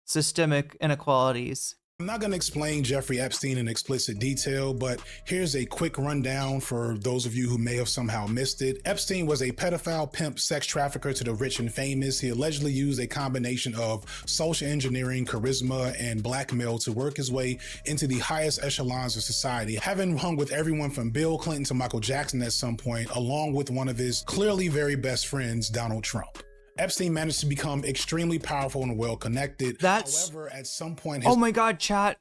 Speaker 2: systemic inequalities.
Speaker 16: I'm not going to explain Jeffrey Epstein in explicit detail, but here's a quick rundown for those of you who may have somehow missed it. Epstein was a pedophile, pimp, sex trafficker to the rich and famous. He allegedly used a combination of social engineering, charisma, and blackmail to work his way into the highest echelons of society, having hung with everyone from Bill Clinton to Michael Jackson at some point, along with one of his clearly very best friends, Donald Trump. Epstein managed to become extremely powerful and well-connected. However, at some point...
Speaker 2: Oh my God, chat.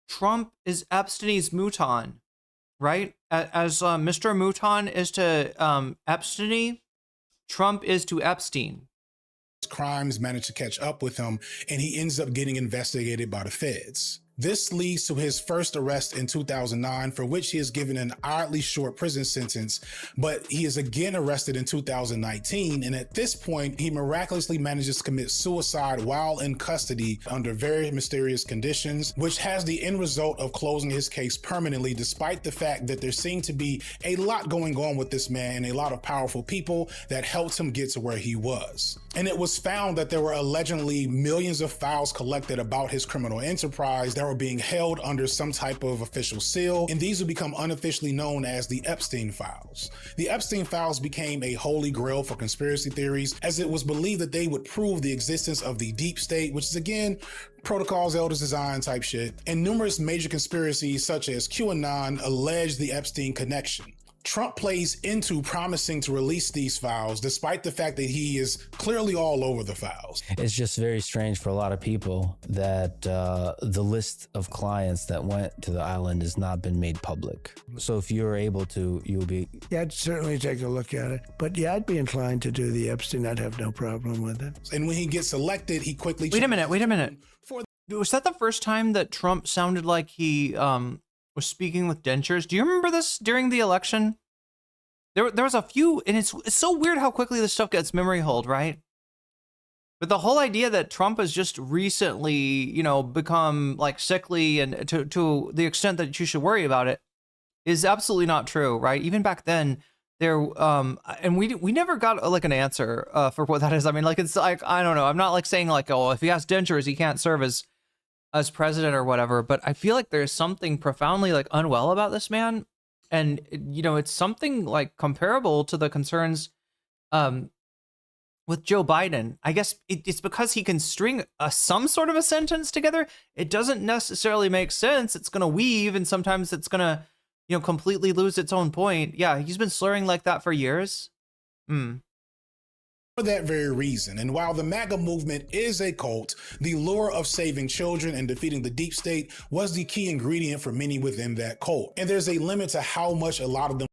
Speaker 2: Trump is Epstein's Mouton, right? As Mr. Mouton is to Epstein, Trump is to Epstein.
Speaker 16: Crimes managed to catch up with him, and he ends up getting investigated by the feds. This leads to his first arrest in 2009, for which he is given an oddly short prison sentence, but he is again arrested in 2019, and at this point, he miraculously manages to commit suicide while in custody under very mysterious conditions, which has the end result of closing his case permanently, despite the fact that there seemed to be a lot going on with this man and a lot of powerful people that helped him get to where he was. And it was found that there were allegedly millions of files collected about his criminal enterprise that were being held under some type of official seal, and these would become unofficially known as the Epstein files. The Epstein files became a holy grail for conspiracy theories, as it was believed that they would prove the existence of the deep state, which is again, protocols, elders design type shit, and numerous major conspiracies such as QAnon allege the Epstein connection. Trump plays into promising to release these files, despite the fact that he is clearly all over the files.
Speaker 8: It's just very strange for a lot of people that the list of clients that went to the island has not been made public. So if you're able to, you'll be...
Speaker 18: Yeah, I'd certainly take a look at it. But yeah, I'd be inclined to do the Epstein. I'd have no problem with it.
Speaker 16: And when he gets elected, he quickly...
Speaker 2: Wait a minute. Was that the first time that Trump sounded like he was speaking with dentures? Do you remember this during the election? There was a few, and it's so weird how quickly this stuff gets memory hold, right? But the whole idea that Trump has just recently, become like sickly and to the extent that you should worry about it is absolutely not true, right? Even back then, there and we never got like an answer for what that is. I mean, like, it's like, I don't know, I'm not like saying like, oh, if he has dentures he can't serve as president or whatever, but I feel like there's something profoundly like unwell about this man. And you know, it's something like comparable to the concerns with Joe Biden. I guess it's because he can string some sort of a sentence together. It doesn't necessarily make sense. It's going to weave, and sometimes it's going to, you know, completely lose its own point. Yeah, he's been slurring like that for years.
Speaker 16: For that very reason. And while the MAGA movement is a cult, the lure of saving children and defeating the deep state was the key ingredient for many within that cult. And there's a limit to how much a lot of them.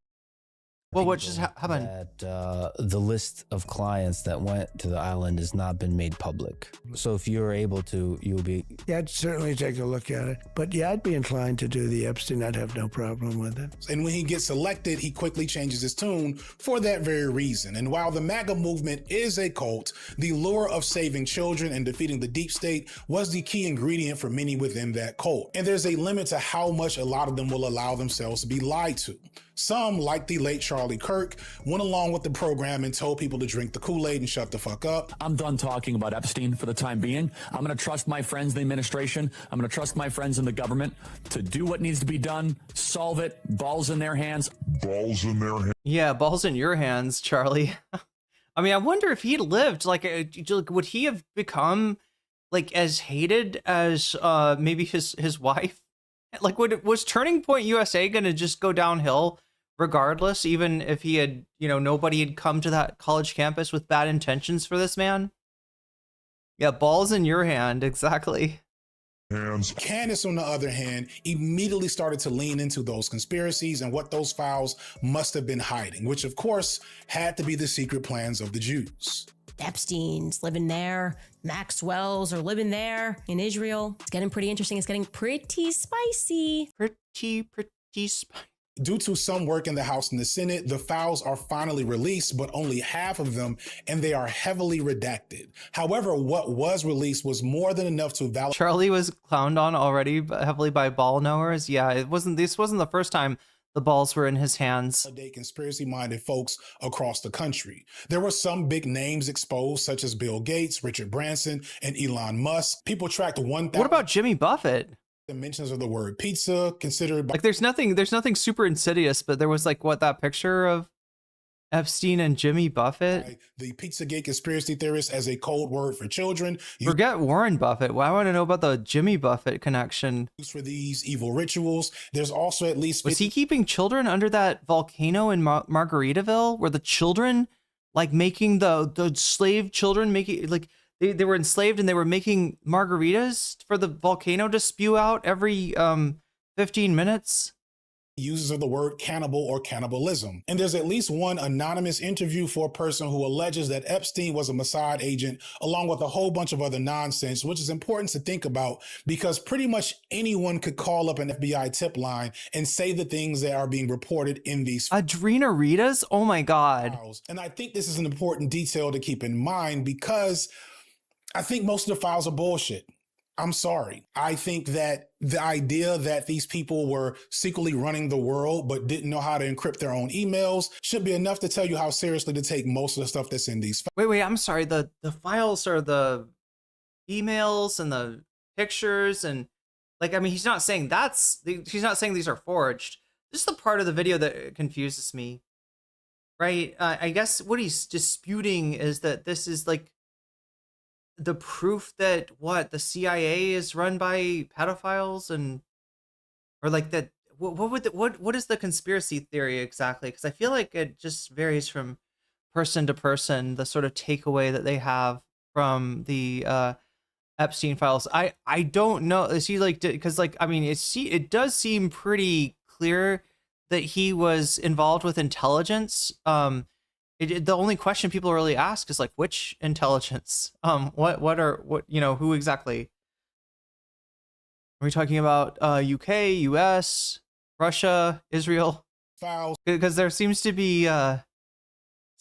Speaker 2: Well, what just happened?
Speaker 8: That the list of clients that went to the island has not been made public. So if you're able to, you'll be.
Speaker 18: Yeah, I'd certainly take a look at it. But yeah, I'd be inclined to do the Epstein. I'd have no problem with it.
Speaker 16: And when he gets elected, he quickly changes his tune for that very reason. And while the MAGA movement is a cult, the lure of saving children and defeating the deep state was the key ingredient for many within that cult. And there's a limit to how much a lot of them will allow themselves to be lied to. Some, like the late Charlie Kirk, went along with the program and told people to drink the Kool-Aid and shut the fuck up.
Speaker 7: I'm done talking about Epstein for the time being. I'm going to trust my friends in the administration. I'm going to trust my friends in the government to do what needs to be done, solve it, balls in their hands.
Speaker 12: Balls in their hands.
Speaker 2: Yeah, balls in your hands, Charlie. I mean, I wonder if he'd lived, like, would he have become, like, as hated as maybe his wife? Like, was Turning Point USA going to just go downhill regardless, even if he had, you know, nobody had come to that college campus with bad intentions for this man? Yeah, balls in your hand, exactly.
Speaker 16: Candace, on the other hand, immediately started to lean into those conspiracies and what those files must have been hiding, which of course had to be the secret plans of the Jews.
Speaker 19: Epstein's living there. Maxwell's are living there in Israel. It's getting pretty interesting. It's getting pretty spicy.
Speaker 2: Pretty spicy.
Speaker 16: Due to some work in the House and the Senate, the files are finally released, but only half of them, and they are heavily redacted. However, what was released was more than enough to validate.
Speaker 2: Charlie was clowned on already heavily by ball knowers. Yeah, this wasn't the first time the balls were in his hands.
Speaker 16: Conspiracy-minded folks across the country. There were some big names exposed, such as Bill Gates, Richard Branson, and Elon Musk. People tracked 1,000.
Speaker 2: What about Jimmy Buffett?
Speaker 16: Mentions of the word pizza considered
Speaker 2: like there's nothing super insidious, but there was like that picture of Epstein and Jimmy Buffett.
Speaker 16: The Pizzagate conspiracy theorists as a code word for children.
Speaker 2: Forget Warren Buffett. Well, I want to know about the Jimmy Buffett connection.
Speaker 16: For these evil rituals, there's also at least.
Speaker 2: Was he keeping children under that volcano in Margaritaville, where the children, like making the slave children making like. They were enslaved and they were making margaritas for the volcano to spew out every 15 minutes.
Speaker 16: Uses of the word cannibal or cannibalism. And there's at least one anonymous interview for a person who alleges that Epstein was a Mossad agent, along with a whole bunch of other nonsense, which is important to think about because pretty much anyone could call up an FBI tip line and say the things that are being reported in these
Speaker 2: Adrenaritas? Oh my God.
Speaker 16: Files. And I think this is an important detail to keep in mind because I think most of the files are bullshit. I'm sorry. I think that the idea that these people were secretly running the world but didn't know how to encrypt their own emails should be enough to tell you how seriously to take most of the stuff that's in these files.
Speaker 2: Wait, I'm sorry. The files are the emails and the pictures and like, I mean, he's not saying these are forged. This is the part of the video that confuses me, right? I guess what he's disputing is that this is like the proof that the CIA is run by pedophiles or like that. What is the conspiracy theory exactly? Because I feel like it just varies from person to person, the sort of takeaway that they have from the Epstein files. I don't know. Is he like, because like, I mean, it does seem pretty clear that he was involved with intelligence. The only question people really ask is like, which intelligence? Who exactly? Are we talking about UK, US, Russia, Israel?
Speaker 16: Files.
Speaker 2: Because there seems to be a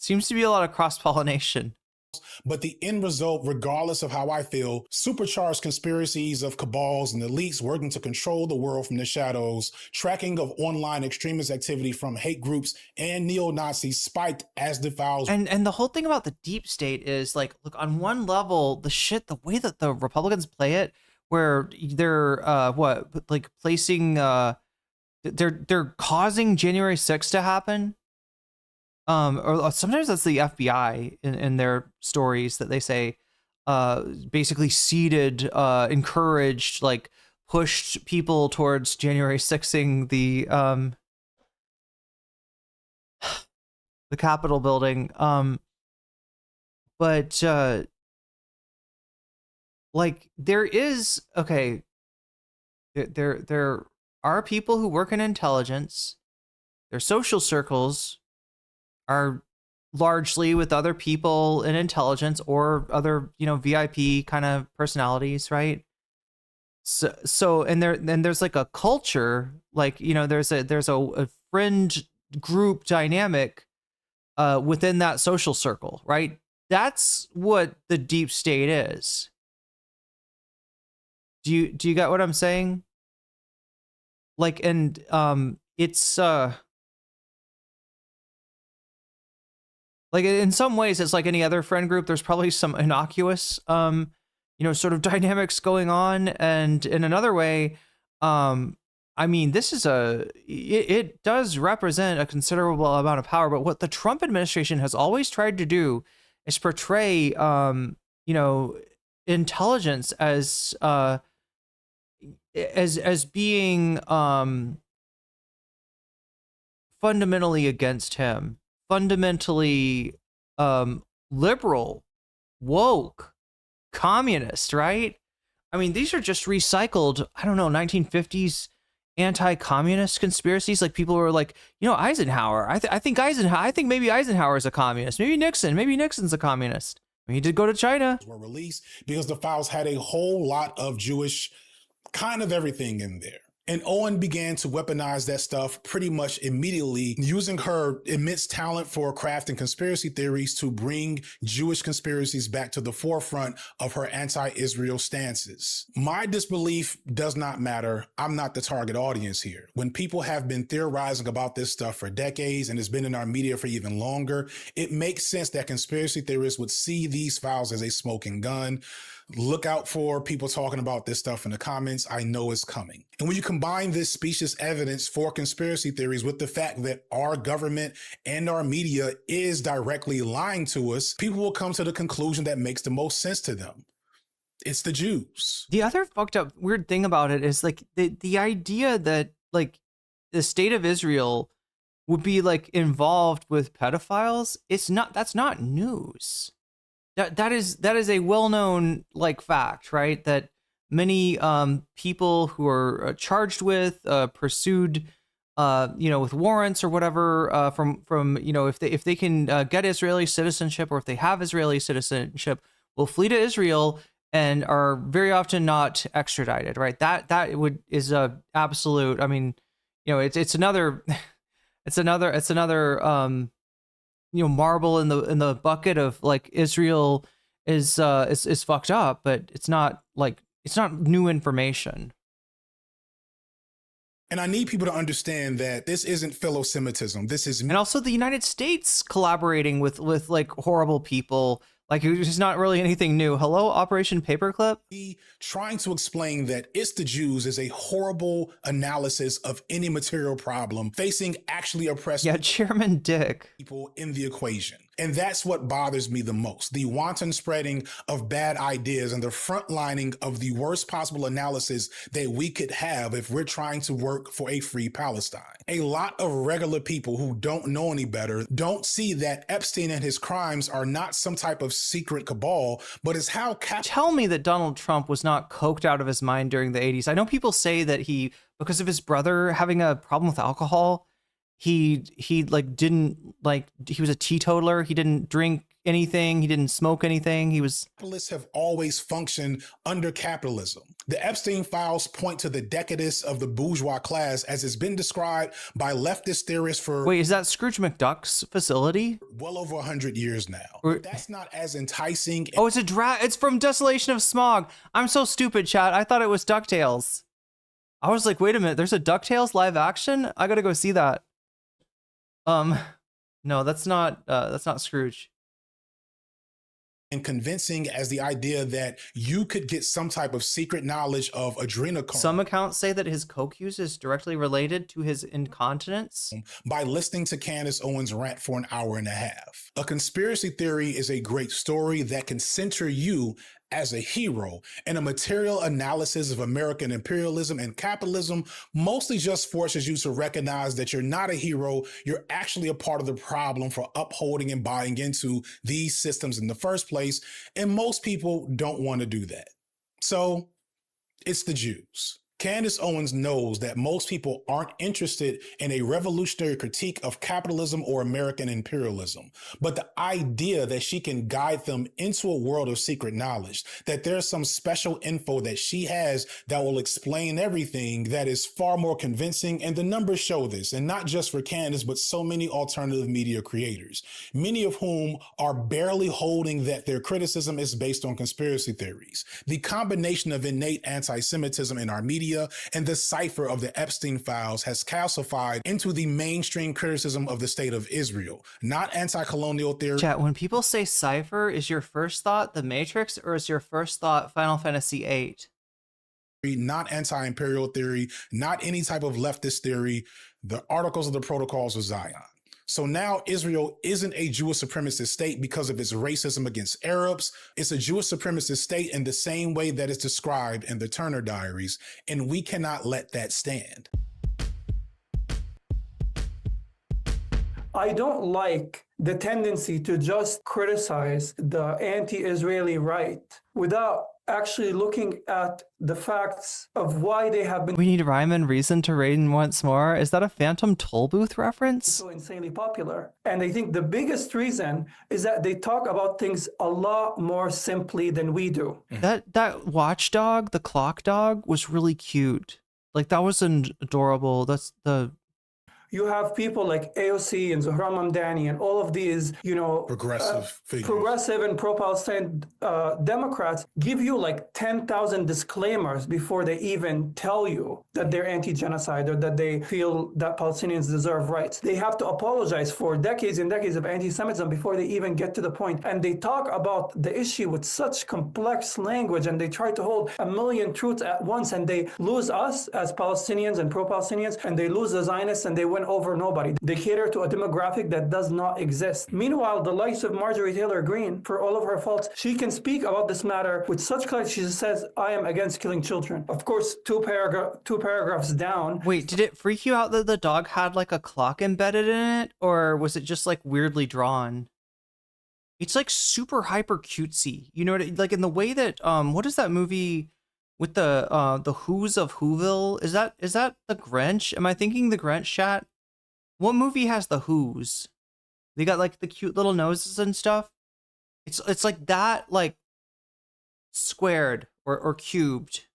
Speaker 2: lot of cross-pollination.
Speaker 16: But the end result, regardless of how I feel, supercharged conspiracies of cabals and elites working to control the world from the shadows, tracking of online extremist activity from hate groups and neo-Nazis spiked as the files.
Speaker 2: And the whole thing about the deep state is like, look, on one level, the way that the Republicans play it, where they're placing they're causing January 6th to happen. Or sometimes that's the FBI in their stories that they say basically seeded, encouraged, like pushed people towards January 6ing the Capitol building. But like there is, okay, there are people who work in intelligence. Their social circles are largely with other people in intelligence or other, VIP kind of personalities, right? So and there's like a culture, like, there's a friend group dynamic within that social circle, right? That's what the deep state is. Do you get what I'm saying? Like, and it's like in some ways it's like any other friend group. There's probably some innocuous sort of dynamics going on, and in another way, I mean, this is it does represent a considerable amount of power. But what the Trump administration has always tried to do is portray intelligence as being fundamentally against him, fundamentally liberal, woke, communist, right? I mean, these are just recycled, I don't know, 1950s anti-communist conspiracies. Like people were like, Eisenhower. I think maybe Eisenhower's a communist. Maybe Nixon's a communist. I mean, he did go to China.
Speaker 16: Were released because the files had a whole lot of Jewish kind of everything in there. And Owen began to weaponize that stuff pretty much immediately, using her immense talent for crafting conspiracy theories to bring Jewish conspiracies back to the forefront of her anti-Israel stances. My disbelief does not matter. I'm not the target audience here. When people have been theorizing about this stuff for decades and it's been in our media for even longer, it makes sense that conspiracy theorists would see these files as a smoking gun. Look out for people talking about this stuff in the comments. I know it's coming. And when you combine this specious evidence for conspiracy theories with the fact that our government and our media is directly lying to us, people will come to the conclusion that makes the most sense to them. It's the Jews.
Speaker 2: The other fucked up weird thing about it is like the idea that like the state of Israel would be like involved with pedophiles. That's not news. That is a well-known like fact, right? That many people who are charged with, pursued, with warrants or whatever, from if they can get Israeli citizenship, or if they have Israeli citizenship, will flee to Israel and are very often not extradited, right? That is a absolute. I mean, it's another marble in the bucket of like Israel is fucked up, but it's not new information.
Speaker 16: And I need people to understand that this isn't philo-Semitism. This is,
Speaker 2: and also the United States collaborating with like horrible people. Like, it's not really anything new. Hello, Operation Paperclip?
Speaker 16: Trying to explain that It's the Jews is a horrible analysis of any material problem facing actually oppressed
Speaker 2: Chairman Dick
Speaker 16: people in the equation. And that's what bothers me the most. The wanton spreading of bad ideas and the frontlining of the worst possible analysis that we could have if we're trying to work for a free Palestine. A lot of regular people who don't know any better don't see that Epstein and his crimes are not some type of secret cabal, but is how...
Speaker 2: Tell me that Donald Trump was not coked out of his mind during the 80s. I know people say that because of his brother having a problem with alcohol, he was a teetotaler. He didn't drink anything. He didn't smoke anything. He was...
Speaker 16: Capitalists have always functioned under capitalism. The Epstein files point to the decadence of the bourgeois class as it's been described by leftist theorists for...
Speaker 2: Wait, is that Scrooge McDuck's facility?
Speaker 16: Well over 100 years now. That's not as enticing.
Speaker 2: Oh, it's from Desolation of Smog. I'm so stupid, chat. I thought it was DuckTales. I was like, wait a minute, there's a DuckTales live action? I gotta go see that. No, that's not Scrooge.
Speaker 16: And convincing as the idea that you could get some type of secret knowledge of adrenochrome.
Speaker 2: Some accounts say that his coke use is directly related to his incontinence.
Speaker 16: By listening to Candace Owens rant for an hour and a half. A conspiracy theory is a great story that can center you as a hero, and a material analysis of American imperialism and capitalism mostly just forces you to recognize that you're not a hero, you're actually a part of the problem for upholding and buying into these systems in the first place, and most people don't want to do that. So it's the Jews. Candace Owens knows that most people aren't interested in a revolutionary critique of capitalism or American imperialism, but the idea that she can guide them into a world of secret knowledge, that there's some special info that she has that will explain everything, that is far more convincing, and the numbers show this, and not just for Candace, but so many alternative media creators, many of whom are barely holding that their criticism is based on conspiracy theories. The combination of innate anti-Semitism in our media and the cipher of the Epstein files has calcified into the mainstream criticism of the state of Israel, not anti-colonial theory.
Speaker 2: Chat, when people say cipher, is your first thought The Matrix, or is your first thought Final Fantasy VIII?
Speaker 16: Not anti-imperial theory, not any type of leftist theory, the Articles of the Protocols of Zion. So now Israel isn't a Jewish supremacist state because of its racism against Arabs. It's a Jewish supremacist state in the same way that it's described in the Turner Diaries, and we cannot let that stand.
Speaker 5: I don't like the tendency to just criticize the anti-Israeli right without actually looking at the facts of why they have been...
Speaker 2: We need rhyme and reason to reign once more. Is that a Phantom Tollbooth reference?
Speaker 5: ...so insanely popular. And I think the biggest reason is that they talk about things a lot more simply than we do.
Speaker 2: That watchdog, the clock dog, was really cute. Like, that was adorable. That's the...
Speaker 5: You have people like AOC and Zohran Mamdani and all of these,
Speaker 16: progressive figures.
Speaker 5: Progressive and pro-Palestine Democrats give you like 10,000 disclaimers before they even tell you that they're anti-genocide or that they feel that Palestinians deserve rights. They have to apologize for decades and decades of anti-Semitism before they even get to the point. And they talk about the issue with such complex language, and they try to hold a million truths at once, and they lose us as Palestinians and pro-Palestinians, and they lose the Zionists, and they win over nobody. They cater to a demographic that does not exist. Meanwhile, the likes of Marjorie Taylor Greene, for all of her faults, she can speak about this matter with such clarity. She says, I am against killing children. Of course, two paragraphs down.
Speaker 2: Wait, did it freak you out that the dog had like a clock embedded in it? Or was it just like weirdly drawn? It's like super hyper cutesy. You know what, like in the way that, what is that movie with the Who's of Whoville? Is that the Grinch? Am I thinking the Grinch, chat? What movie has the Who's? They got like the cute little noses and stuff. It's like that, like squared or cubed.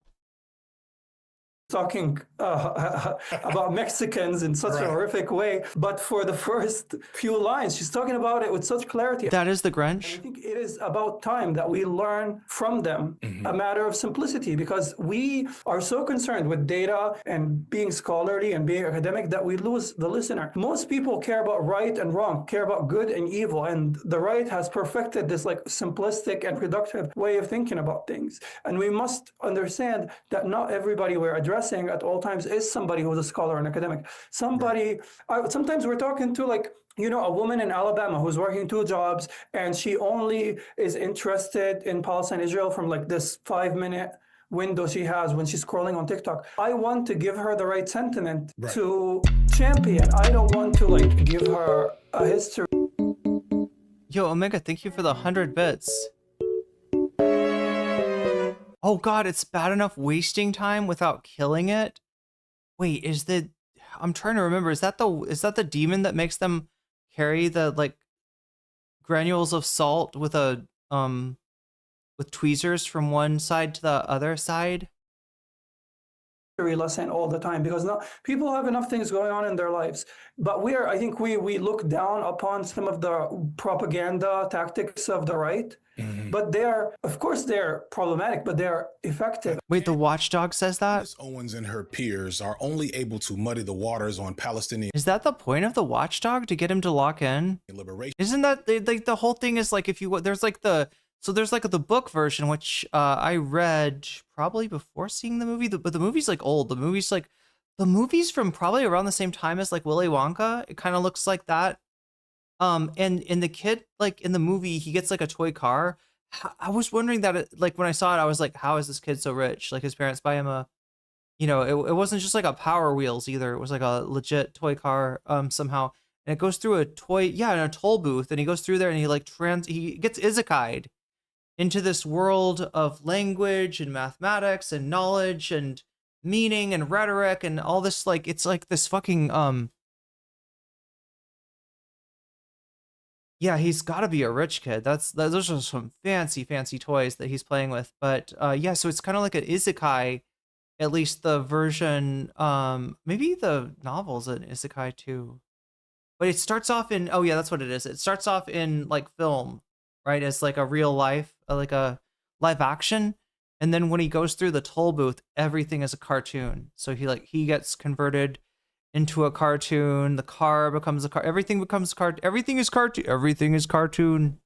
Speaker 5: Talking about Mexicans in such a horrific way, but for the first few lines, she's talking about it with such clarity.
Speaker 2: That is the Grinch.
Speaker 5: And I think it is about time that we learn from them a matter of simplicity, because we are so concerned with data and being scholarly and being academic that we lose the listener. Most people care about right and wrong, care about good and evil, and the right has perfected this like simplistic and reductive way of thinking about things. And we must understand that not everybody we're addressing at all times is somebody who's a scholar and academic. Somebody, sometimes we're talking to like, a woman in Alabama who's working 2 jobs, and she only is interested in Palestine, Israel from like this 5-minute window she has when she's scrolling on TikTok. I want to give her the right sentiment to champion. I don't want to like give her a history.
Speaker 2: Yo, Omega, thank you for the 100 bits. Oh god, it's bad enough wasting time without killing it? Wait, I'm trying to remember, is that the demon that makes them carry the like granules of salt with a with tweezers from one side to the other side.
Speaker 5: Lesson all the time, because now people have enough things going on in their lives, but I think we look down upon some of the propaganda tactics of the right, but of course they're problematic, but they're effective.
Speaker 2: Wait, the watchdog says that?
Speaker 16: Candace Owens and her peers are only able to muddy the waters on Palestinian.
Speaker 2: Is that the point of the watchdog, to get him to lock in?
Speaker 16: Liberation.
Speaker 2: Isn't that like the whole thing is like, if you there's like the book version, which I read probably before seeing the movie, but the movie's like old. The movie's from probably around the same time as like Willy Wonka. It kind of looks like that. And the kid, like in the movie, he gets like a toy car. I was wondering that, like when I saw it, I was like, how is this kid so rich? Like his parents buy him it wasn't just like a Power Wheels either. It was like a legit toy car somehow. And it goes through a in a toll booth, and he goes through there and he gets isekai'd into this world of language and mathematics and knowledge and meaning and rhetoric and all this, like, it's like this fucking, yeah, he's got to be a rich kid. Those are some fancy toys that he's playing with. But yeah, so it's kind of like an isekai, at least the version, maybe the novel's an isekai too. But it starts off in, oh yeah, that's what it is. It starts off in like film, right, as like a real life, like a live action, and then when he goes through the toll booth, everything is a cartoon. So he gets converted into a cartoon. The car becomes a car. Everything becomes everything is cartoon.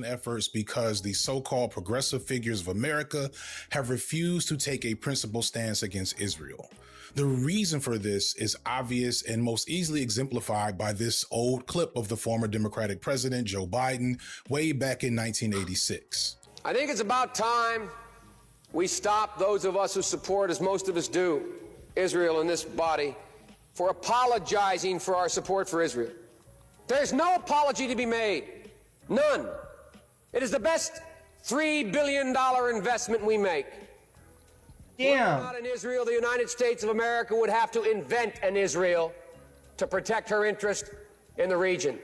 Speaker 16: Efforts because the so-called progressive figures of America have refused to take a principled stance against Israel. The reason for this is obvious and most easily exemplified by this old clip of the former Democratic president, Joe Biden, way back in 1986.
Speaker 1: I think it's about time we stop, those of us who support, as most of us do, Israel in this body, for apologizing for our support for Israel. There's no apology to be made. None. It is the best $3 billion investment we make.
Speaker 2: Damn.
Speaker 1: Not in Israel, the United States of America would have to invent an Israel to protect her interest in the region.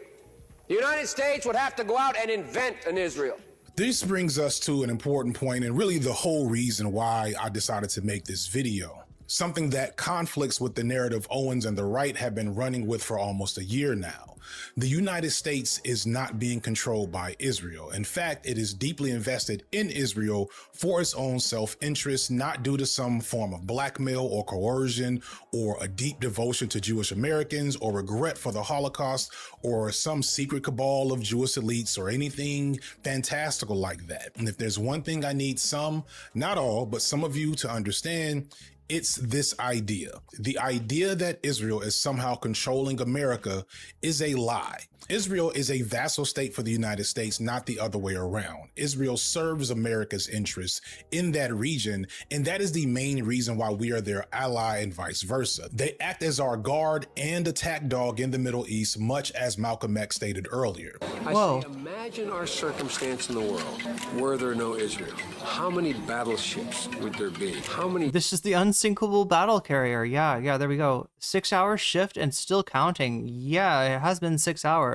Speaker 1: The United States would have to go out and invent an Israel.
Speaker 16: This brings us to an important point, and really the whole reason why I decided to make this video. Something that conflicts with the narrative Owens and the right have been running with for almost a year now. The United States is not being controlled by Israel. In fact, it is deeply invested in Israel for its own self-interest, not due to some form of blackmail or coercion or a deep devotion to Jewish Americans or regret for the Holocaust or some secret cabal of Jewish elites or anything fantastical like that. And if there's one thing I need some, not all, but some of you to understand, it's this idea. The idea that Israel is somehow controlling America is a lie. Israel is a vassal state for the United States, not the other way around. Israel serves America's interests in that region, and that is the main reason why we are their ally and vice versa. They act as our guard and attack dog in the Middle East, much as Malcolm X stated earlier.
Speaker 1: I say, imagine our circumstance in the world were there no Israel. How many battleships would there be? How many?
Speaker 2: This is the unsinkable battle carrier. Yeah, there we go. 6 hour shift and still counting. Yeah, it has been 6 hours.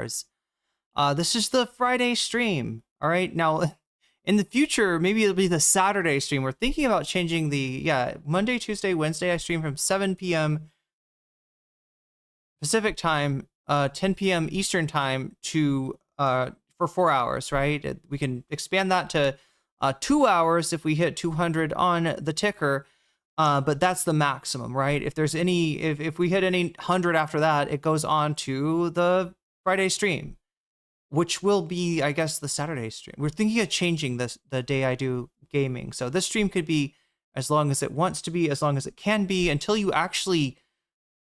Speaker 2: This is the Friday stream. All right, now in the future, maybe it'll be the Saturday stream. We're thinking about changing Monday, Tuesday, Wednesday. I stream from 7 p.m. Pacific time, 10 p.m. Eastern time for 4 hours, right? We can expand that to 2 hours if we hit 200 on the ticker. But that's the maximum, right? If there's if we hit any 100 after that, it goes on to the Friday stream, which will be, I guess, the Saturday stream. We're thinking of changing the day I do gaming. So this stream could be as long as it wants to be, as long as it can be, until you actually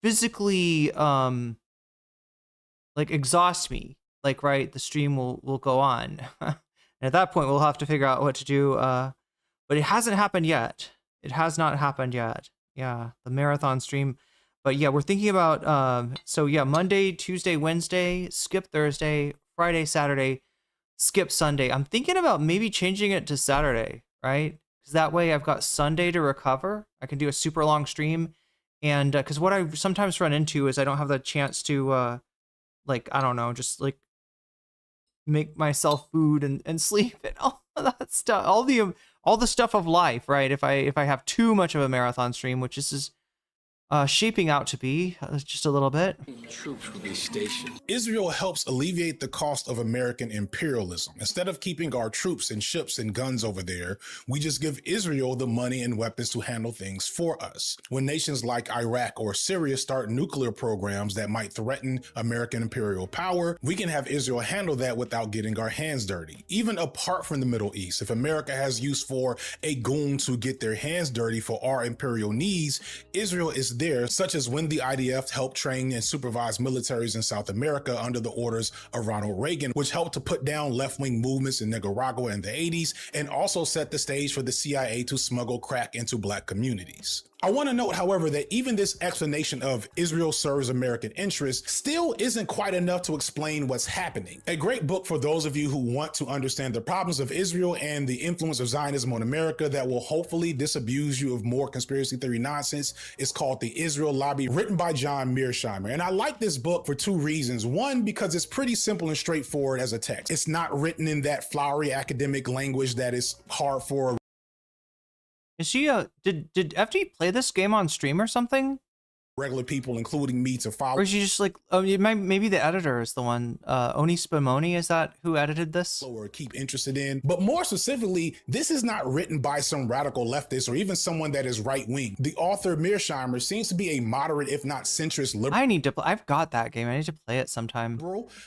Speaker 2: physically like exhaust me. Like, right, the stream will go on. And at that point, we'll have to figure out what to do. But it hasn't happened yet. It has not happened yet. Yeah, the marathon stream. But yeah, we're thinking about, so yeah, Monday, Tuesday, Wednesday, skip Thursday, Friday, Saturday, skip Sunday. I'm thinking about maybe changing it to Saturday, right? Because that way I've got Sunday to recover. I can do a super long stream. And because what I sometimes run into is I don't have the chance to, like, I don't know, just like make myself food and sleep and all of that stuff, all the stuff of life, right? If I have too much of a marathon stream, which this is shaping out to be just a little bit.
Speaker 12: Troops will be stationed.
Speaker 16: Israel helps alleviate the cost of American imperialism. Instead of keeping our troops and ships and guns over there, we just give Israel the money and weapons to handle things for us. When nations like Iraq or Syria start nuclear programs that might threaten American imperial power, we can have Israel handle that without getting our hands dirty. Even apart from the Middle East, if America has use for a goon to get their hands dirty for our imperial needs, Israel is there, such as when the IDF helped train and supervise militaries in South America under the orders of Ronald Reagan, which helped to put down left-wing movements in Nicaragua in the 80s and also set the stage for the CIA to smuggle crack into black communities. I want to note, however, that even this explanation of Israel serves American interests still isn't quite enough to explain what's happening. A great book for those of you who want to understand the problems of Israel and the influence of Zionism on America that will hopefully disabuse you of more conspiracy theory nonsense is called The Israel Lobby, written by John Mearsheimer. And I like this book for two reasons. One, because it's pretty simple and straightforward as a text. It's not written in that flowery academic language that is hard for a
Speaker 2: Is she did FD play this game on stream or something?
Speaker 16: regular people, including me, to follow.
Speaker 2: Or is she just like, oh, maybe the editor is the one, Oni Spumoni, is that who edited this?
Speaker 16: Or keep interested in. But more specifically, this is not written by some radical leftist or even someone that is right-wing. The author, Mearsheimer, seems to be a moderate, if not centrist liberal.
Speaker 2: I need to play, I've got that game. I need to play it sometime.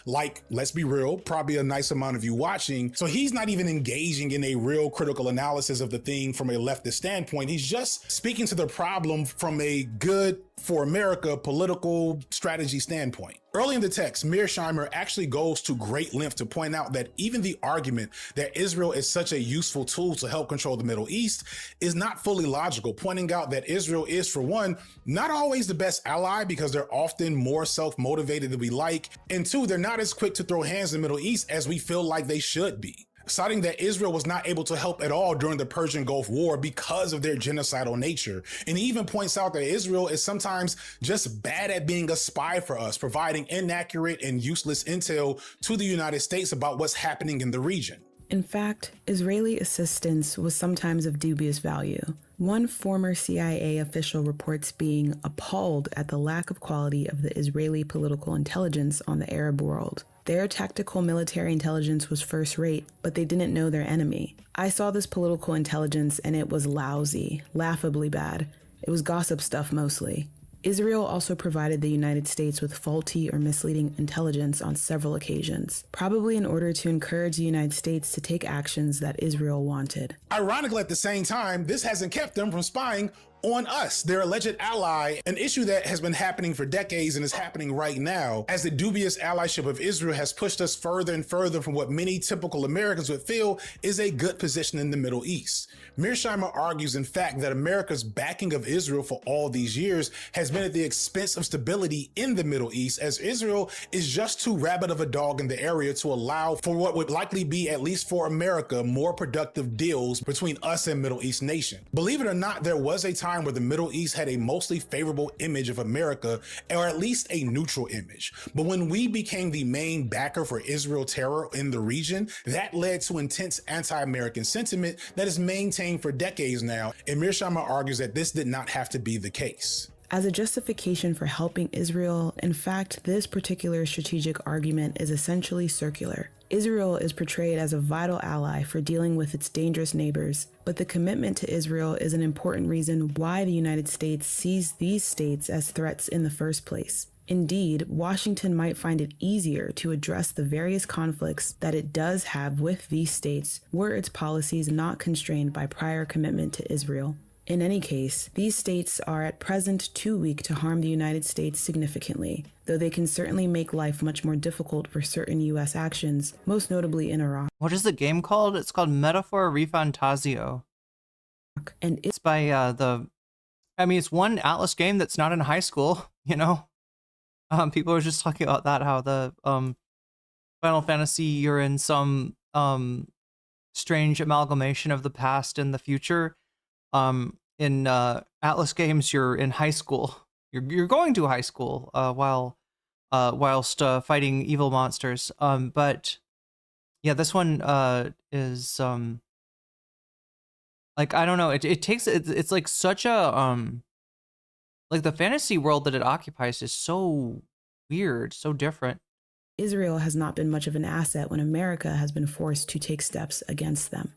Speaker 16: Like, let's be real, probably a nice amount of you watching. So he's not even engaging in a real critical analysis of the thing from a leftist standpoint. He's just speaking to the problem from a good for America political strategy standpoint. Early in the text, Mearsheimer actually goes to great length to point out that even the argument that Israel is such a useful tool to help control the Middle East is not fully logical, pointing out that Israel is, for one, not always the best ally because they're often more self-motivated than we like, and two, they're not as quick to throw hands in the Middle East as we feel like they should be. Citing that Israel was not able to help at all during the Persian Gulf War because of their genocidal nature. And he even points out that Israel is sometimes just bad at being a spy for us, providing inaccurate and useless intel to the United States about what's happening in the region.
Speaker 4: In fact, Israeli assistance was sometimes of dubious value. One former CIA official reports being appalled at the lack of quality of the Israeli political intelligence on the Arab world. Their tactical military intelligence was first-rate, but they didn't know their enemy. I saw this political intelligence and it was lousy, laughably bad. It was gossip stuff mostly. Israel also provided the United States with faulty or misleading intelligence on several occasions, probably in order to encourage the United States to take actions that Israel wanted.
Speaker 16: Ironically, at the same time, this hasn't kept them from spying on us, their alleged ally, an issue that has been happening for decades and is happening right now, as the dubious allyship of Israel has pushed us further and further from what many typical Americans would feel is a good position in the Middle East. Mearsheimer argues, in fact, that America's backing of Israel for all these years has been at the expense of stability in the Middle East, as Israel is just too rabid of a dog in the area to allow for what would likely be, at least for America, more productive deals between us and Middle East nations. Believe it or not, there was a time where the Middle East had a mostly favorable image of America, or at least a neutral image. But when we became the main backer for Israel terror in the region, that led to intense anti-American sentiment that is maintained for decades now, and Mearsheimer argues that this did not have to be the case.
Speaker 4: As a justification for helping Israel, in fact, this particular strategic argument is essentially circular. Israel is portrayed as a vital ally for dealing with its dangerous neighbors, but the commitment to Israel is an important reason why the United States sees these states as threats in the first place. Indeed, Washington might find it easier to address the various conflicts that it does have with these states were its policies not constrained by prior commitment to Israel. In any case, these states are at present too weak to harm the United States significantly, though they can certainly make life much more difficult for certain U.S. actions, most notably in Iraq.
Speaker 2: What is the game called? It's called Metaphor Refantasio.
Speaker 4: And
Speaker 2: it's by it's one Atlas game that's not in high school, you know? People were just talking about that, how the Final Fantasy, you're in some strange amalgamation of the past and the future. In Atlas games, you're in high school. You're going to high school whilst fighting evil monsters. But Yeah, this one is like, I don't know, it takes it's like such a like the fantasy world that it occupies is so weird, so different.
Speaker 4: Israel has not been much of an asset when America has been forced to take steps against them.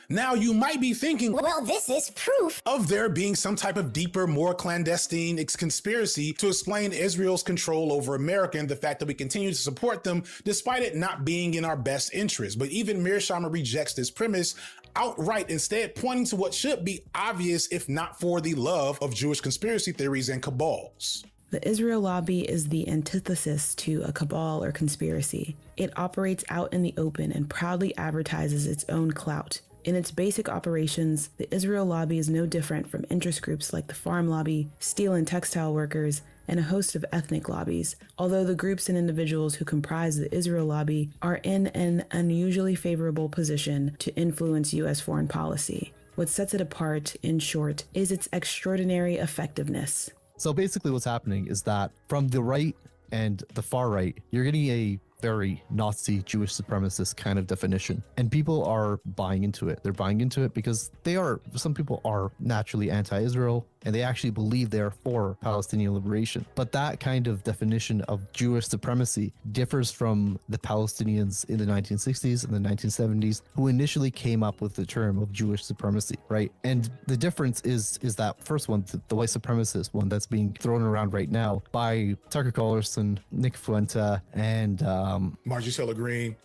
Speaker 16: Now, you might be thinking,
Speaker 10: well, this is proof
Speaker 16: of there being some type of deeper, more clandestine conspiracy to explain Israel's control over America and the fact that we continue to support them despite it not being in our best interest. But even Mearsheimer rejects this premise outright, instead pointing to what should be obvious if not for the love of Jewish conspiracy theories and cabals.
Speaker 4: The Israel lobby is the antithesis to a cabal or conspiracy. It operates out in the open and proudly advertises its own clout. In its basic operations, the Israel lobby is no different from interest groups like the farm lobby, steel and textile workers, and a host of ethnic lobbies, although the groups and individuals who comprise the Israel lobby are in an unusually favorable position to influence U.S. foreign policy. What sets it apart, in short, is its extraordinary effectiveness.
Speaker 22: So basically what's happening is that from the right and the far right, you're getting a very Nazi Jewish supremacist kind of definition. And people are buying into it. They're buying into it because some people are naturally anti-Israel and they actually believe they're for Palestinian liberation. But that kind of definition of Jewish supremacy differs from the Palestinians in the 1960s and the 1970s who initially came up with the term of Jewish supremacy, right? And the difference is that first one, the white supremacist one that's being thrown around right now by Tucker Carlson, Nick Fuente, and
Speaker 16: Marjorie Taylor Greene,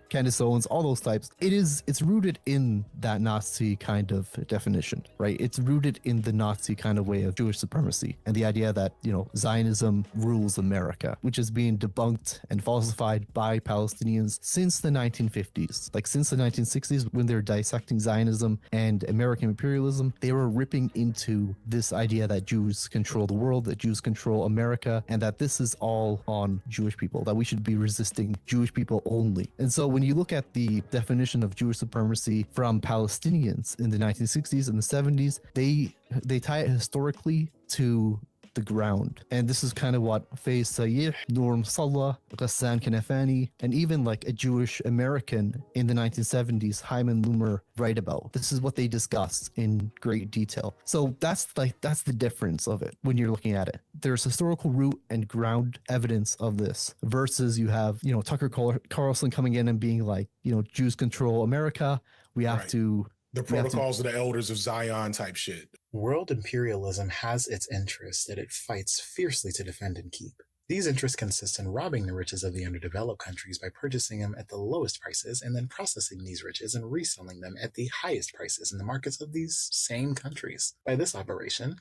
Speaker 22: Candace Owens, all those types. It's rooted in that Nazi kind of definition, right? It's rooted in the Nazi kind of way of Jewish supremacy and the idea that, Zionism rules America, which is being debunked and falsified by Palestinians since the 1950s. Like since the 1960s, when they're dissecting Zionism and American imperialism, they were ripping into this idea that Jews control the world, that Jews control America, and that this is all on Jewish people, that we should be resisting Jewish people only. And so when you look at the definition of Jewish supremacy from Palestinians in the 1960s and the 70s, they tie it historically to the ground. And this is kind of what Faiz Sayyih, Norm Salah, Ghassan Kanafani, and even like a Jewish American in the 1970s, Hyman Loomer, write about. This is what they discuss in great detail. So that's the difference of it when you're looking at it. There's historical root and ground evidence of this versus you have, Tucker Carlson coming in and being like, Jews control America. We have to...
Speaker 16: The protocols of the elders of Zion type shit.
Speaker 20: World imperialism has its interests that it fights fiercely to defend and keep. These interests consist in robbing the riches of the underdeveloped countries by purchasing them at the lowest prices and then processing these riches and reselling them at the highest prices in the markets of these same countries. By this operation,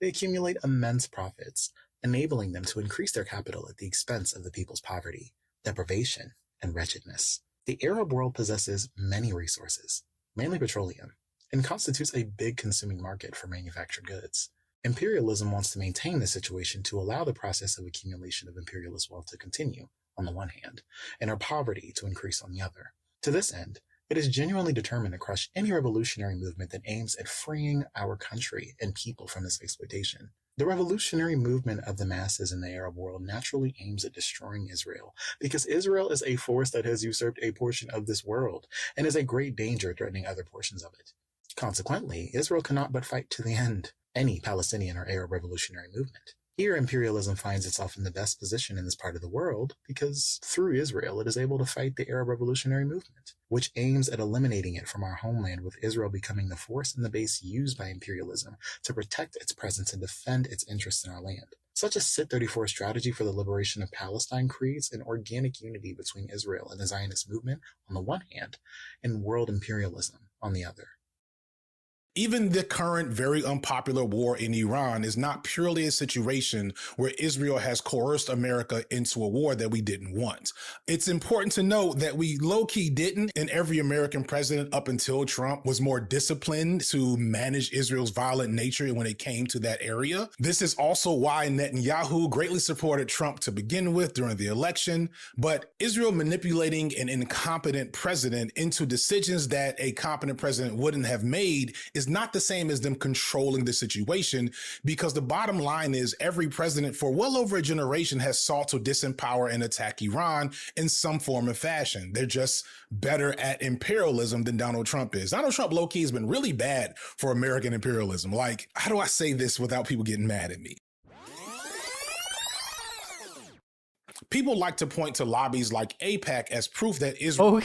Speaker 20: they accumulate immense profits, enabling them to increase their capital at the expense of the people's poverty, deprivation, and wretchedness. The Arab world possesses many resources, mainly petroleum, and constitutes a big consuming market for manufactured goods. Imperialism wants to maintain this situation to allow the process of accumulation of imperialist wealth to continue, on the one hand, and our poverty to increase on the other. To this end, it is genuinely determined to crush any revolutionary movement that aims at freeing our country and people from this exploitation. The revolutionary movement of the masses in the Arab world naturally aims at destroying Israel, because Israel is a force that has usurped a portion of this world and is a great danger threatening other portions of it. Consequently, Israel cannot but fight to the end any Palestinian or Arab revolutionary movement. Here, imperialism finds itself in the best position in this part of the world because through Israel, it is able to fight the Arab revolutionary movement, which aims at eliminating it from our homeland, with Israel becoming the force and the base used by imperialism to protect its presence and defend its interests in our land. Such a SIT-34 strategy for the liberation of Palestine creates an organic unity between Israel and the Zionist movement on the one hand, and world imperialism on the other.
Speaker 16: Even the current very unpopular war in Iran is not purely a situation where Israel has coerced America into a war that we didn't want. It's important to note that we low-key didn't, and every American president up until Trump was more disciplined to manage Israel's violent nature when it came to that area. This is also why Netanyahu greatly supported Trump to begin with during the election, but Israel manipulating an incompetent president into decisions that a competent president wouldn't have made is not the same as them controlling the situation, because the bottom line is every president for well over a generation has sought to disempower and attack Iran in some form or fashion. They're just better at imperialism than Donald Trump is. Donald Trump low-key has been really bad for American imperialism. Like, how do I say this without people getting mad at me? People like to point to lobbies like AIPAC as proof that Israel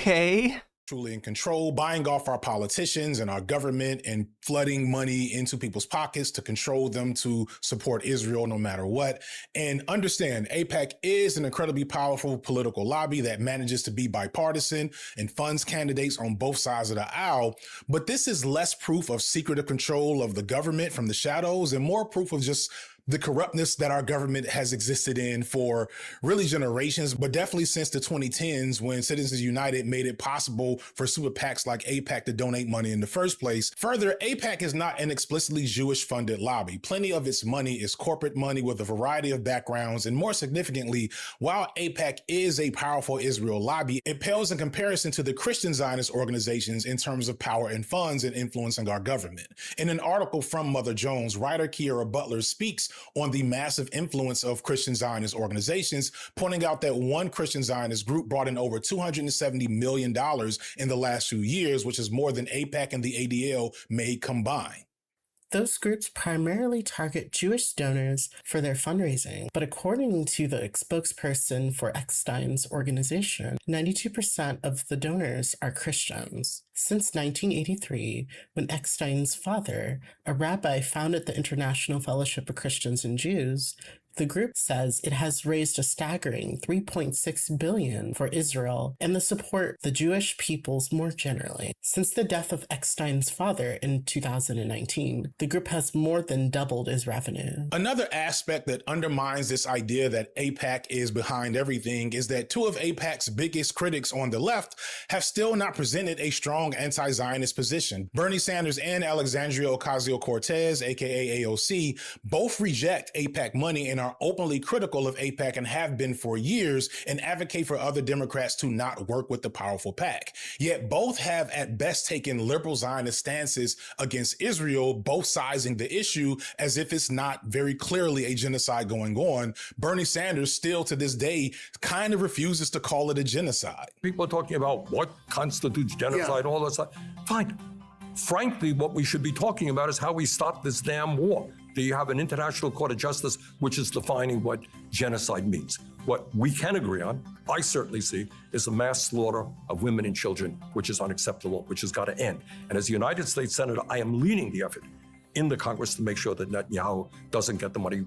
Speaker 16: truly in control, buying off our politicians and our government and flooding money into people's pockets to control them to support Israel no matter what. And understand, AIPAC is an incredibly powerful political lobby that manages to be bipartisan and funds candidates on both sides of the aisle. But this is less proof of secretive control of the government from the shadows and more proof of just the corruptness that our government has existed in for really generations, but definitely since the 2010s when Citizens United made it possible for super PACs like AIPAC to donate money in the first place. Further, AIPAC is not an explicitly Jewish-funded lobby. Plenty of its money is corporate money with a variety of backgrounds, and more significantly, while AIPAC is a powerful Israel lobby, it pales in comparison to the Christian Zionist organizations in terms of power and funds and influencing our government. In an article from Mother Jones, writer Kiera Butler speaks on the massive influence of Christian Zionist organizations, pointing out that one Christian Zionist group brought in over $270 million in the last few years, which is more than AIPAC and the ADL made combined.
Speaker 10: Those groups primarily target Jewish donors for their fundraising, but according to the spokesperson for Eckstein's organization, 92% of the donors are Christians. Since 1983, when Eckstein's father, a rabbi, founded the International Fellowship of Christians and Jews, the group says it has raised a staggering $3.6 billion for Israel and to support the Jewish peoples more generally. Since the death of Eckstein's father in 2019, the group has more than doubled its revenue.
Speaker 16: Another aspect that undermines this idea that AIPAC is behind everything is that two of AIPAC's biggest critics on the left have still not presented a strong anti-Zionist position. Bernie Sanders and Alexandria Ocasio-Cortez, aka AOC, both reject AIPAC money and are openly critical of AIPAC and have been for years, and advocate for other Democrats to not work with the powerful PAC. Yet both have at best taken liberal Zionist stances against Israel, both sizing the issue as if it's not very clearly a genocide going on. Bernie Sanders still to this day kind of refuses to call it a genocide.
Speaker 21: People are talking about what constitutes genocide, all that stuff. Fine. Frankly, what we should be talking about is how we stop this damn war. Do you have an International Court of Justice which is defining what genocide means? What we can agree on, I certainly see, is a mass slaughter of women and children, which is unacceptable, which has got to end. And as a United States Senator, I am leading the effort in the Congress to make sure that Netanyahu doesn't get the money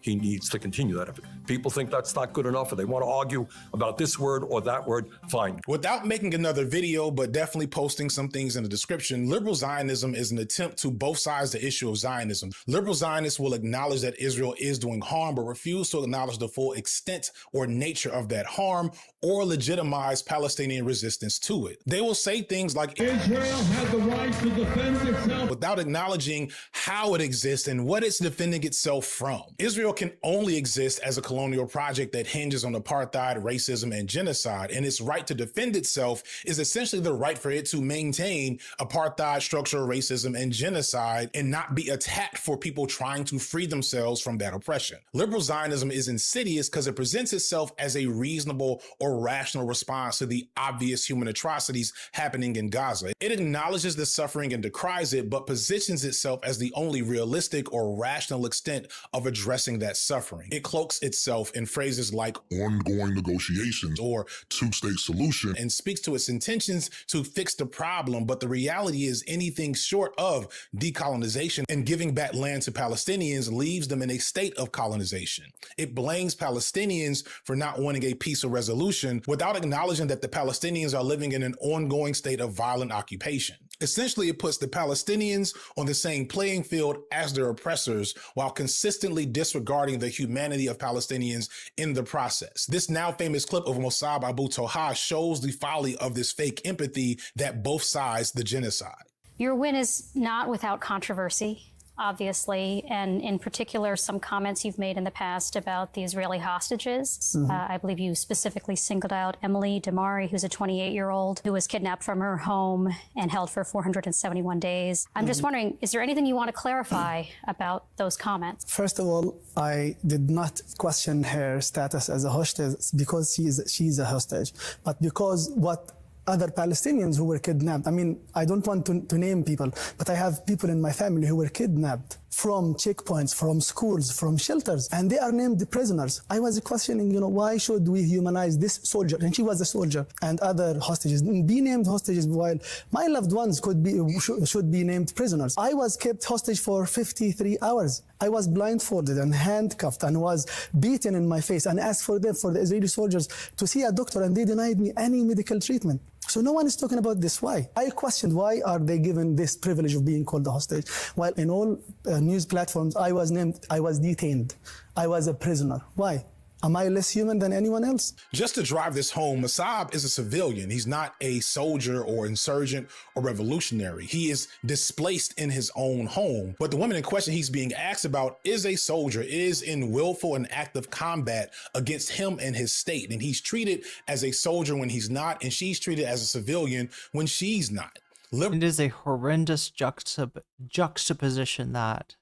Speaker 21: he needs to continue that effort. People think that's not good enough, or they want to argue about this word or that word, fine.
Speaker 16: Without making another video, but definitely posting some things in the description, liberal Zionism is an attempt to both sides the issue of Zionism. Liberal Zionists will acknowledge that Israel is doing harm, but refuse to acknowledge the full extent or nature of that harm or legitimize Palestinian resistance to it. They will say things like Israel has the right to defend itself without acknowledging how it exists and what it's defending itself from. Israel can only exist as a colonial project that hinges on apartheid, racism, and genocide, and its right to defend itself is essentially the right for it to maintain apartheid, structural racism, and genocide and not be attacked for people trying to free themselves from that oppression. Liberal Zionism is insidious because it presents itself as a reasonable or rational response to the obvious human atrocities happening in Gaza. It acknowledges the suffering and decries it, but positions itself as the only realistic or rational extent of addressing that suffering. It cloaks itself in phrases like ongoing negotiations or two-state solution and speaks to its intentions to fix the problem, but the reality is anything short of decolonization and giving back land to Palestinians leaves them in a state of colonization. It blames Palestinians for not wanting a peaceful resolution without acknowledging that the Palestinians are living in an ongoing state of violent occupation. Essentially, it puts the Palestinians on the same playing field as their oppressors while consistently disregarding the humanity of Palestinians in the process. This now famous clip of Mossab Abu Toha shows the folly of this fake empathy that both sides the genocide.
Speaker 23: Your win is not without controversy.
Speaker 11: obviously, and in particular, some comments you've made in the past about the Israeli hostages. I believe you specifically singled out Emily Damari, who's a 28-year-old who was kidnapped from her home and held for 471 days. I'm just wondering, is there anything you want to clarify about those comments?
Speaker 14: First of all, I did not question her status as a hostage because she's a hostage, but because what other Palestinians who were kidnapped. I mean, I don't want to name people, but I have people in my family who were kidnapped from checkpoints, from schools, from shelters, and they are named prisoners. I was questioning, why should we humanize this soldier? And she was a soldier, and other hostages be named hostages while my loved ones should be named prisoners. I was kept hostage for 53 hours. I was blindfolded and handcuffed and was beaten in my face and asked for the Israeli soldiers to see a doctor, and they denied me any medical treatment. So no one is talking about this. Why? I questioned why are they given this privilege of being called a hostage? While in all news platforms, I was detained. I was a prisoner. Why? Am I less human than anyone else?
Speaker 16: Just to drive this home, Mossab is a civilian. He's not a soldier or insurgent or revolutionary. He is displaced in his own home. But the woman in question he's being asked about is a soldier, is in willful and active combat against him and his state. And he's treated as a soldier when he's not, and she's treated as a civilian when she's not.
Speaker 2: It is a horrendous juxtaposition that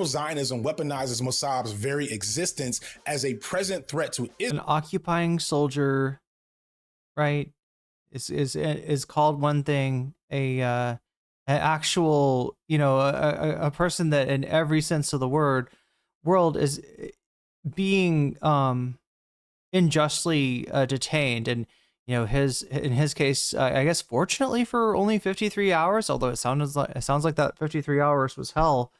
Speaker 16: Zionism weaponizes Mossab's very existence as a present threat to Israel.
Speaker 2: An occupying soldier, right, is called one thing. An actual, a person that in every sense of the world is being unjustly detained, and in his case, I guess fortunately for only 53 hours, although it sounds like that 53 hours was hell.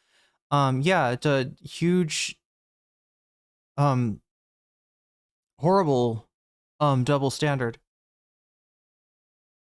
Speaker 2: Yeah, it's a huge, horrible, double standard.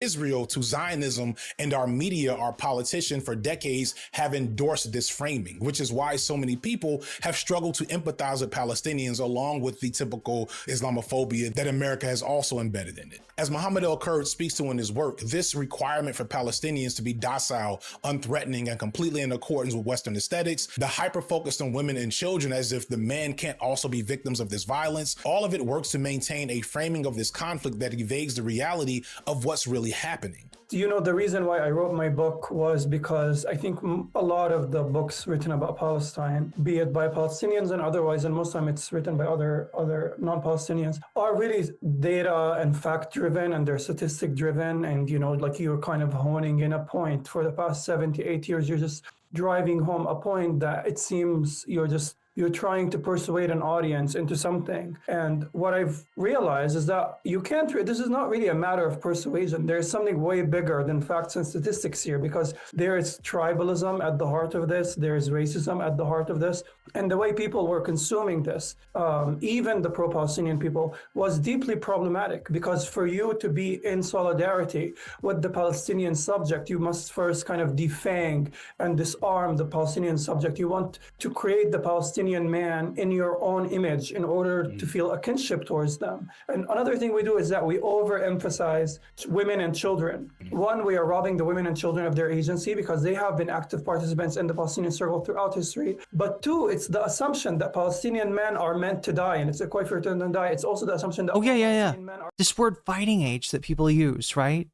Speaker 16: Israel to Zionism, and our media, our politicians for decades have endorsed this framing, which is why so many people have struggled to empathize with Palestinians, along with the typical Islamophobia that America has also embedded in it. As Muhammad El-Kurd speaks to in his work, this requirement for Palestinians to be docile, unthreatening, and completely in accordance with Western aesthetics, the hyper-focused on women and children as if the man can't also be victims of this violence, all of it works to maintain a framing of this conflict that evades the reality of what's really happening.
Speaker 5: The reason why I wrote my book was because I think a lot of the books written about Palestine, be it by Palestinians and otherwise, and most of the time it's written by other non-Palestinians, are really data and fact-driven, and they're statistic-driven, and like you're kind of honing in a point. For the past 7 to 8 years, you're just driving home a point that it seems you're trying to persuade an audience into something. And what I've realized is that this is not really a matter of persuasion. There's something way bigger than facts and statistics here, because there is tribalism at the heart of this. There is racism at the heart of this. And the way people were consuming this, even the pro-Palestinian people, was deeply problematic, because for you to be in solidarity with the Palestinian subject, you must first kind of defang and disarm the Palestinian subject. You want to create the Palestinian man in your own image in order to feel a kinship towards them. And another thing we do is that we overemphasize women and children. One, we are robbing the women and children of their agency because they have been active participants in the Palestinian struggle throughout history. But two, it's the assumption that Palestinian men are meant to die, and it's a quite certain to die. It's also the assumption that Palestinian men are—
Speaker 2: this word fighting age that people use, right?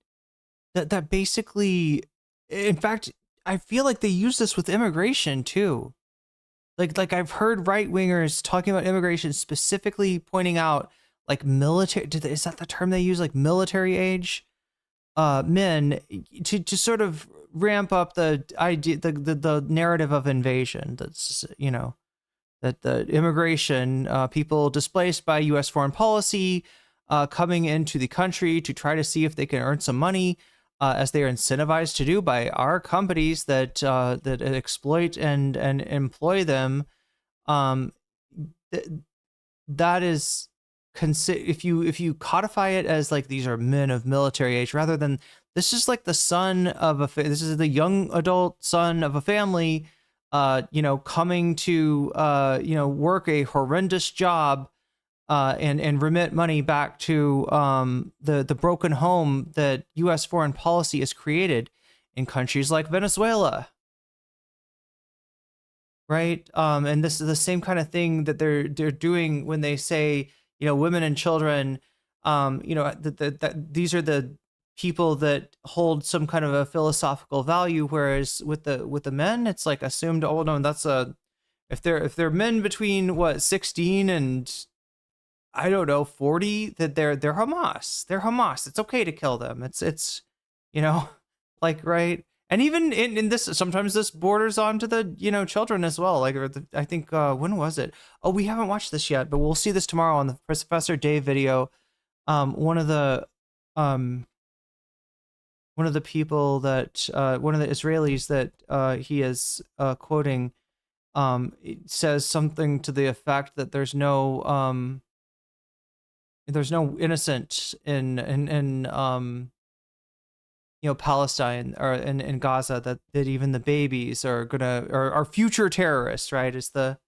Speaker 2: That basically, in fact, I feel like they use this with immigration too. Like I've heard right-wingers talking about immigration, specifically pointing out like military, is that the term they use? Like military age men to sort of ramp up the idea, the narrative of invasion. That's, that the immigration, people displaced by U.S. foreign policy, coming into the country to try to see if they can earn some money, as they are incentivized to do by our companies that exploit and employ them. That is, if you codify it as like these are men of military age, rather than this is like the son of this is the young adult son of a family, coming to work a horrendous job, and remit money back to the broken home that U.S. foreign policy has created in countries like Venezuela. right? And this is the same kind of thing that they're doing when they say, you know, women and children, you know, that these are the people that hold some kind of a philosophical value, whereas with the men, it's like assumed, oh no, that's if they're men between what 16 and I don't know 40, that they're Hamas. They're Hamas. It's okay to kill them. It's you know, like, right. And even in this, sometimes this borders onto the, you know, children as well. Like, I think, when was it? Oh, we haven't watched this yet, but we'll see this tomorrow on the Professor Dave video. One of the people that, one of the Israelis that he is quoting, says something to the effect that there's no innocent in you know, Palestine or in Gaza, that even the babies are are future terrorists, right? Is the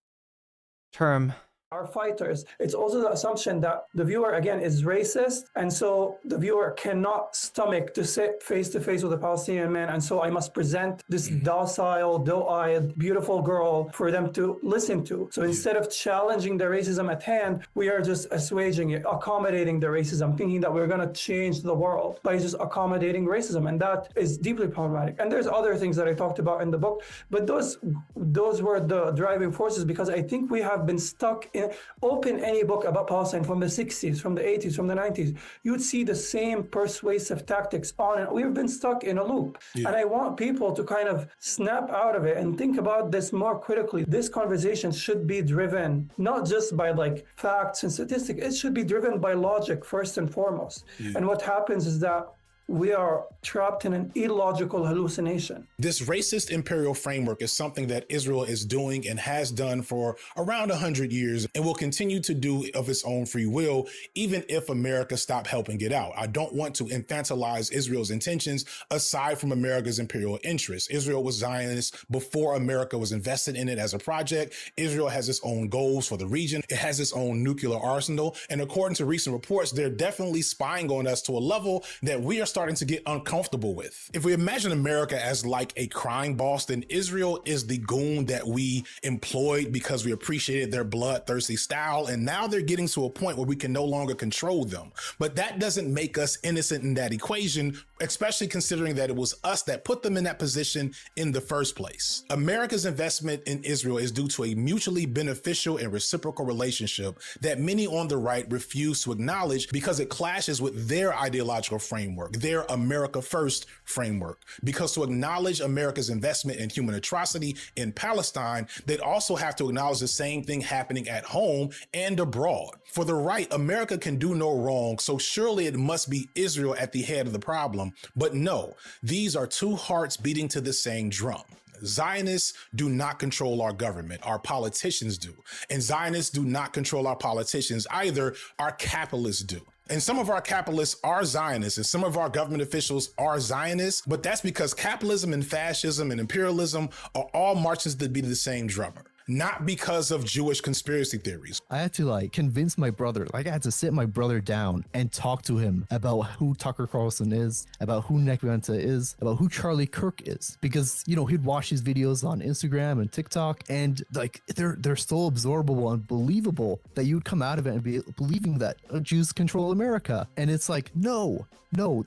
Speaker 2: term.
Speaker 5: Are fighters. It's also the assumption that the viewer, again, is racist. And so the viewer cannot stomach to sit face to face with a Palestinian man. And so I must present this docile, doe-eyed, beautiful girl for them to listen to. So instead of challenging the racism at hand, we are just assuaging it, accommodating the racism, thinking that we're going to change the world by just accommodating racism. And that is deeply problematic. And there's other things that I talked about in the book, but those were the driving forces, because I think we have been stuck in. Open any book about Palestine from the 60s, from the 80s, from the 90s, you'd see the same persuasive tactics on it. We've been stuck in a loop. Yeah. And I want people to kind of snap out of it and think about this more critically. This conversation should be driven not just by like facts and statistics, it should be driven by logic first and foremost. Yeah. And what happens is that we are trapped in an illogical hallucination.
Speaker 16: This racist imperial framework is something that Israel is doing and has done for around 100 years and will continue to do of its own free will, even if America stopped helping it out. I don't want to infantilize Israel's intentions aside from America's imperial interests. Israel was Zionist before America was invested in it as a project. Israel has its own goals for the region. It has its own nuclear arsenal. And according to recent reports, they're definitely spying on us to a level that we are starting to get uncomfortable with. If we imagine America as like a crime boss, then Israel is the goon that we employed because we appreciated their bloodthirsty style. And now they're getting to a point where we can no longer control them. But that doesn't make us innocent in that equation, especially considering that it was us that put them in that position in the first place. America's investment in Israel is due to a mutually beneficial and reciprocal relationship that many on the right refuse to acknowledge because it clashes with their ideological framework, their America First framework. Because to acknowledge America's investment in human atrocity in Palestine, they'd also have to acknowledge the same thing happening at home and abroad. For the right, America can do no wrong, so surely it must be Israel at the head of the problem. But no, these are two hearts beating to the same drum. Zionists do not control our government, our politicians do. And Zionists do not control our politicians either, our capitalists do. And some of our capitalists are Zionists and some of our government officials are Zionists, but that's because capitalism and fascism and imperialism are all marching to the beat of the same drummer. Not because of Jewish conspiracy theories.
Speaker 22: I had to convince my brother, I had to sit my brother down and talk to him about who Tucker Carlson is, about who Nick Venta is, about who Charlie Kirk is. Because, he'd watch these videos on Instagram and TikTok and they're so absorbable and believable that you'd come out of it and be believing that Jews control America. And it's like, no,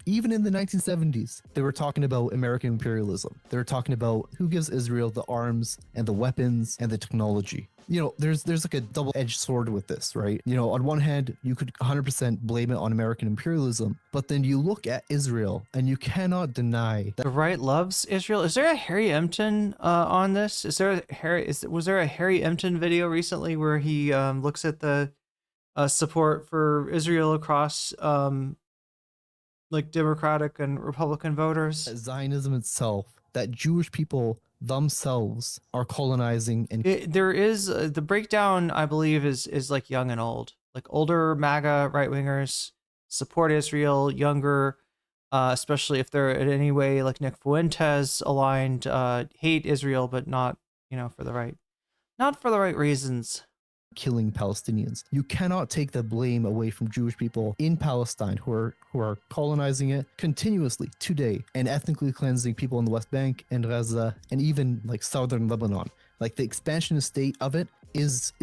Speaker 22: even in the 1970s, they were talking about American imperialism. They were talking about who gives Israel the arms and the weapons and the technology. There's like a double-edged sword with this, right? On one hand, you could 100% blame it on American imperialism, but then you look at Israel and you cannot deny that
Speaker 2: the right loves Israel. Is there a Harry Empton on this? Was there a Harry Empton video recently where he looks at the support for Israel across Democratic and Republican voters?
Speaker 22: Zionism itself, that Jewish people themselves are colonizing, and
Speaker 2: there is the breakdown, I believe, is like young and old. Like older MAGA right wingers support Israel, younger, especially if they're in any way like Nick Fuentes aligned, hate Israel, but not for the right reasons.
Speaker 22: Killing Palestinians. You cannot take the blame away from Jewish people in Palestine who are colonizing it continuously today and ethnically cleansing people in the West Bank and Gaza and even southern Lebanon. Like the expansionist state of it is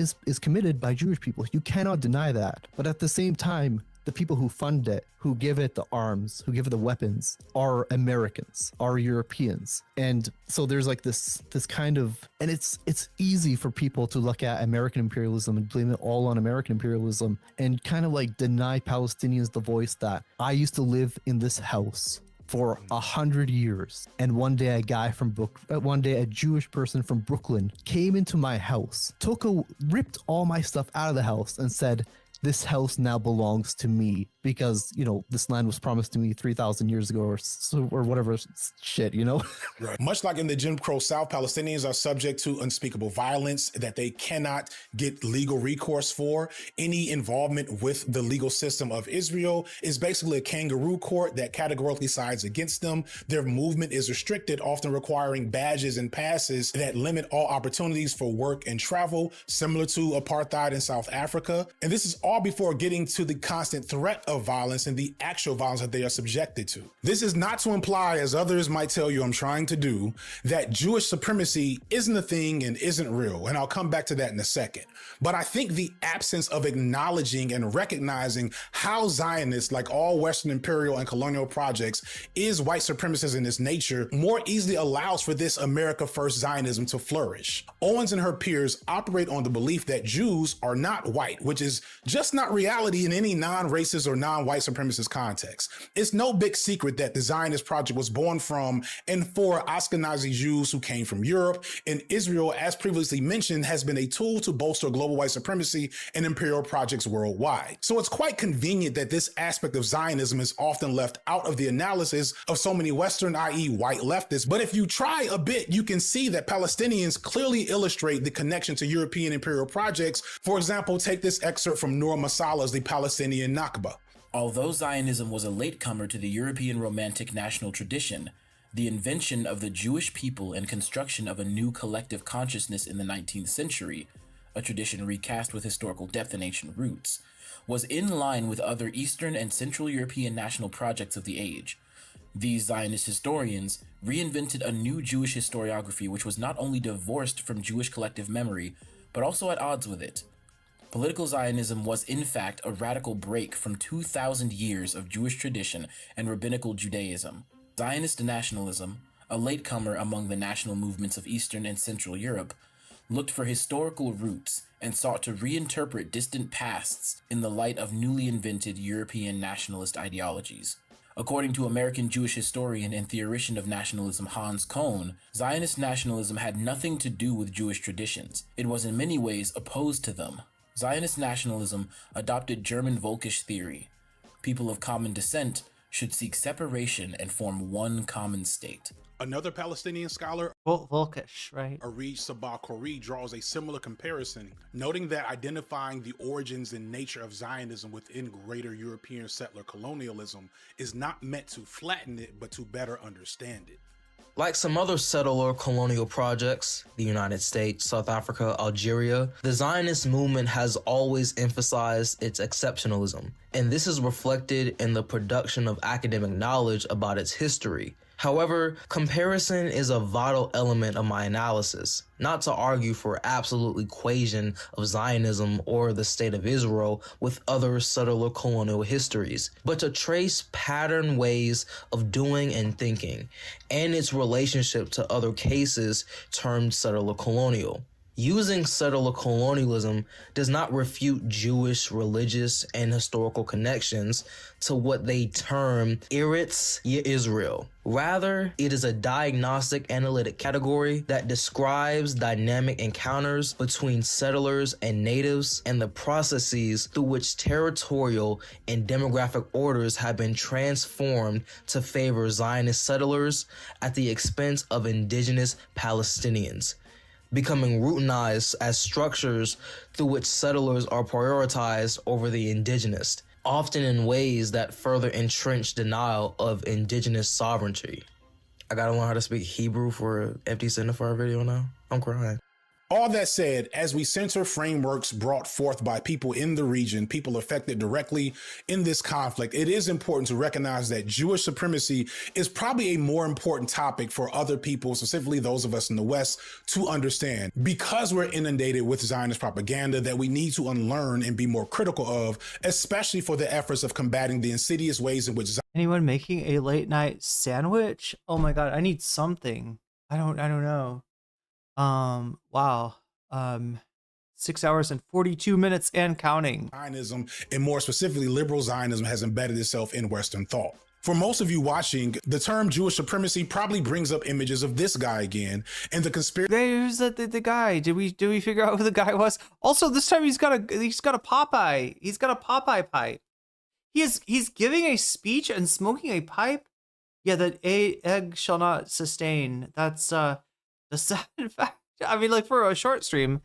Speaker 22: committed by Jewish people. You cannot deny that. But at the same time, the people who fund it, who give it the arms, who give it the weapons, are Americans, are Europeans. And so there's like this kind of, and it's easy for people to look at American imperialism and blame it all on American imperialism and kind of like deny Palestinians the voice that I used to live in this house for 100 years, and one day a Jewish person from Brooklyn came into my house, ripped all my stuff out of the house and said, this house now belongs to me because, you know, this land was promised to me 3,000 years ago or whatever shit, you know?
Speaker 16: Right. Much like in the Jim Crow South, Palestinians are subject to unspeakable violence that they cannot get legal recourse for. Any involvement with the legal system of Israel is basically a kangaroo court that categorically sides against them. Their movement is restricted, often requiring badges and passes that limit all opportunities for work and travel, similar to apartheid in South Africa. And this is all before getting to the constant threat of violence and the actual violence that they are subjected to. This is not to imply, as others might tell you I'm trying to do, that Jewish supremacy isn't a thing and isn't real, and I'll come back to that in a second. But I think the absence of acknowledging and recognizing how Zionists, like all Western imperial and colonial projects, is white supremacist in its nature, more easily allows for this America First Zionism to flourish. Owens and her peers operate on the belief that Jews are not white, which is just not reality in any non-racist or non-white supremacist context. It's no big secret that the Zionist project was born from and for Ashkenazi Jews who came from Europe, and Israel, as previously mentioned, has been a tool to bolster global white supremacy and imperial projects worldwide. So it's quite convenient that this aspect of Zionism is often left out of the analysis of so many Western, i.e. white leftists. But if you try a bit, you can see that Palestinians clearly illustrate the connection to European imperial projects. For example, take this excerpt from Noor Masala's The Palestinian Nakba.
Speaker 3: Although Zionism was a latecomer to the European Romantic national tradition, the invention of the Jewish people and construction of a new collective consciousness in the 19th century, a tradition recast with historical depth and ancient roots, was in line with other Eastern and Central European national projects of the age. These Zionist historians reinvented a new Jewish historiography which was not only divorced from Jewish collective memory, but also at odds with it. Political Zionism was in fact a radical break from 2,000 years of Jewish tradition and rabbinical Judaism. Zionist nationalism, a latecomer among the national movements of Eastern and Central Europe, looked for historical roots and sought to reinterpret distant pasts in the light of newly invented European nationalist ideologies. According to American Jewish historian and theoretician of nationalism Hans Kohn, Zionist nationalism had nothing to do with Jewish traditions. It was in many ways opposed to them. Zionist nationalism adopted German Völkisch theory. People of common descent should seek separation and form one common state.
Speaker 16: Another Palestinian scholar,
Speaker 2: Völkisch, right?
Speaker 16: Arij Sabah Khoury, draws a similar comparison, noting that identifying the origins and nature of Zionism within greater European settler colonialism is not meant to flatten it, but to better understand it.
Speaker 15: Like some other settler colonial projects, the United States, South Africa, Algeria, the Zionist movement has always emphasized its exceptionalism, and this is reflected in the production of academic knowledge about its history. However, comparison is a vital element of my analysis, not to argue for absolute equation of Zionism or the State of Israel with other settler colonial histories, but to trace pattern ways of doing and thinking, and its relationship to other cases termed settler colonial. Using settler colonialism does not refute Jewish religious and historical connections to what they term Eretz Yisrael. Rather, it is a diagnostic analytic category that describes dynamic encounters between settlers and natives and the processes through which territorial and demographic orders have been transformed to favor Zionist settlers at the expense of indigenous Palestinians, becoming routinized as structures through which settlers are prioritized over the indigenous, often in ways that further entrench denial of indigenous sovereignty. I gotta learn how to speak Hebrew for an empty signifier video now. I'm crying.
Speaker 16: All that said, as we center frameworks brought forth by people in the region, people affected directly in this conflict, it is important to recognize that Jewish supremacy is probably a more important topic for other people, specifically those of us in the West, to understand, because we're inundated with Zionist propaganda that we need to unlearn and be more critical of, especially for the efforts of combating the insidious ways in which
Speaker 2: Anyone making a late night sandwich? Oh my god, I need something. I don't know. Wow. 6 hours and 42 minutes and counting.
Speaker 16: Zionism, and more specifically liberal Zionism, has embedded itself in Western thought. For most of you watching, the term Jewish supremacy probably brings up images of this guy again, and the conspiracy.
Speaker 2: Who's the guy? Did we figure out who the guy was? Also, this time he's got a Popeye. He's got a Popeye pipe. He's giving a speech and smoking a pipe. Yeah, that a egg shall not sustain. That's the sad fact. I mean, like for a short stream,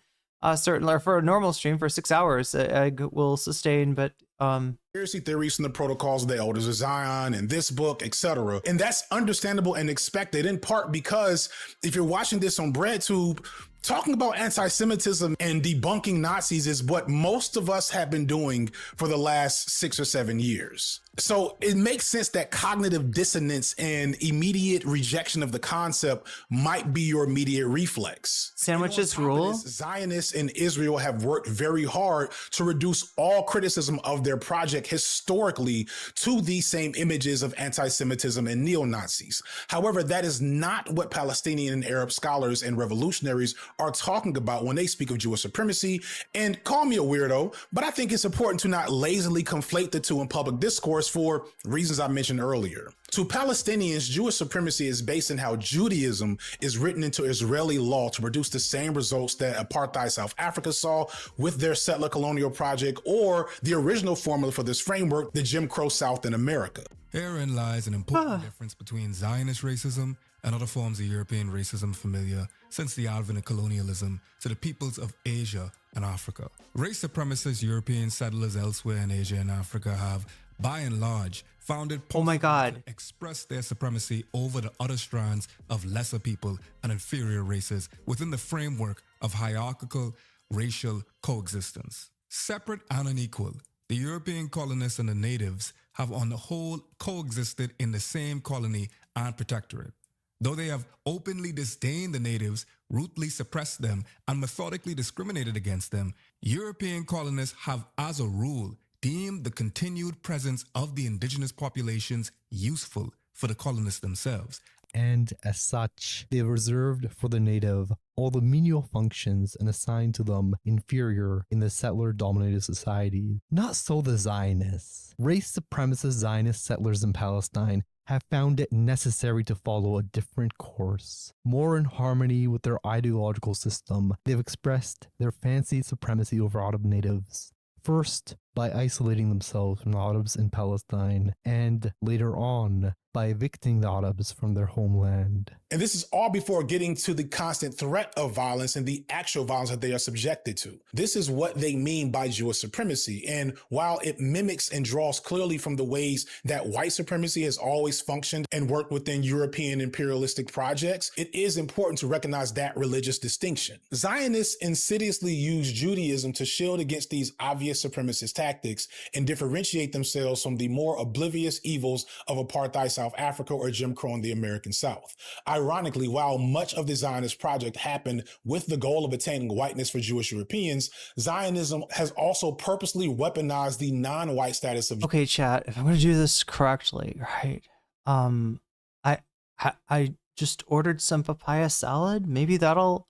Speaker 2: certainly, or for a normal stream for 6 hours, an egg will sustain. But
Speaker 16: conspiracy theories from the protocols of the elders of Zion and this book, etc. And that's understandable and expected, in part because if you're watching this on BreadTube, talking about anti-Semitism and debunking Nazis is what most of us have been doing for the last 6 or 7 years. So it makes sense that cognitive dissonance and immediate rejection of the concept might be your immediate reflex.
Speaker 2: Sandwiches rule.
Speaker 16: Zionists in Israel have worked very hard to reduce all criticism of their project historically to these same images of anti-Semitism and neo-Nazis. However, that is not what Palestinian and Arab scholars and revolutionaries are talking about when they speak of Jewish supremacy. And call me a weirdo, but I think it's important to not lazily conflate the two in public discourse for reasons I mentioned earlier. To Palestinians, Jewish supremacy is based in how Judaism is written into Israeli law to produce the same results that apartheid South Africa saw with their settler colonial project, or the original formula for this framework, the Jim Crow South in America.
Speaker 9: Herein lies an important difference between Zionist racism and other forms of European racism familiar since the advent of colonialism to the peoples of Asia and Africa. Race supremacist European settlers elsewhere in Asia and Africa have, by and large, found it possible to express their supremacy over the other strands of lesser people and inferior races within the framework of hierarchical racial coexistence. Separate and unequal, the European colonists and the natives have on the whole coexisted in the same colony and protectorate. Though they have openly disdained the natives, ruthlessly suppressed them, and methodically discriminated against them, European colonists have, as a rule, deemed the continued presence of the indigenous populations useful for the colonists themselves.
Speaker 22: And as such, they reserved for the native all the menial functions and assigned to them inferior in the settler-dominated society. Not so the Zionists. Race supremacist Zionist settlers in Palestine have found it necessary to follow a different course. More in harmony with their ideological system, they've expressed their fancied supremacy over Arab natives. First, by isolating themselves from the Arabs in Palestine, and later on, by evicting the Arabs from their homeland.
Speaker 16: And this is all before getting to the constant threat of violence and the actual violence that they are subjected to. This is what they mean by Jewish supremacy. And while it mimics and draws clearly from the ways that white supremacy has always functioned and worked within European imperialistic projects, it is important to recognize that religious distinction. Zionists insidiously use Judaism to shield against these obvious supremacist tactics and differentiate themselves from the more oblivious evils of apartheid South Africa or Jim Crow in the American South. Ironically, while much of the Zionist project happened with the goal of attaining whiteness for Jewish Europeans, Zionism has also purposely weaponized the non-white status of.
Speaker 2: Okay, chat, if I'm going to do this correctly, right? I just ordered some papaya salad. Maybe that'll,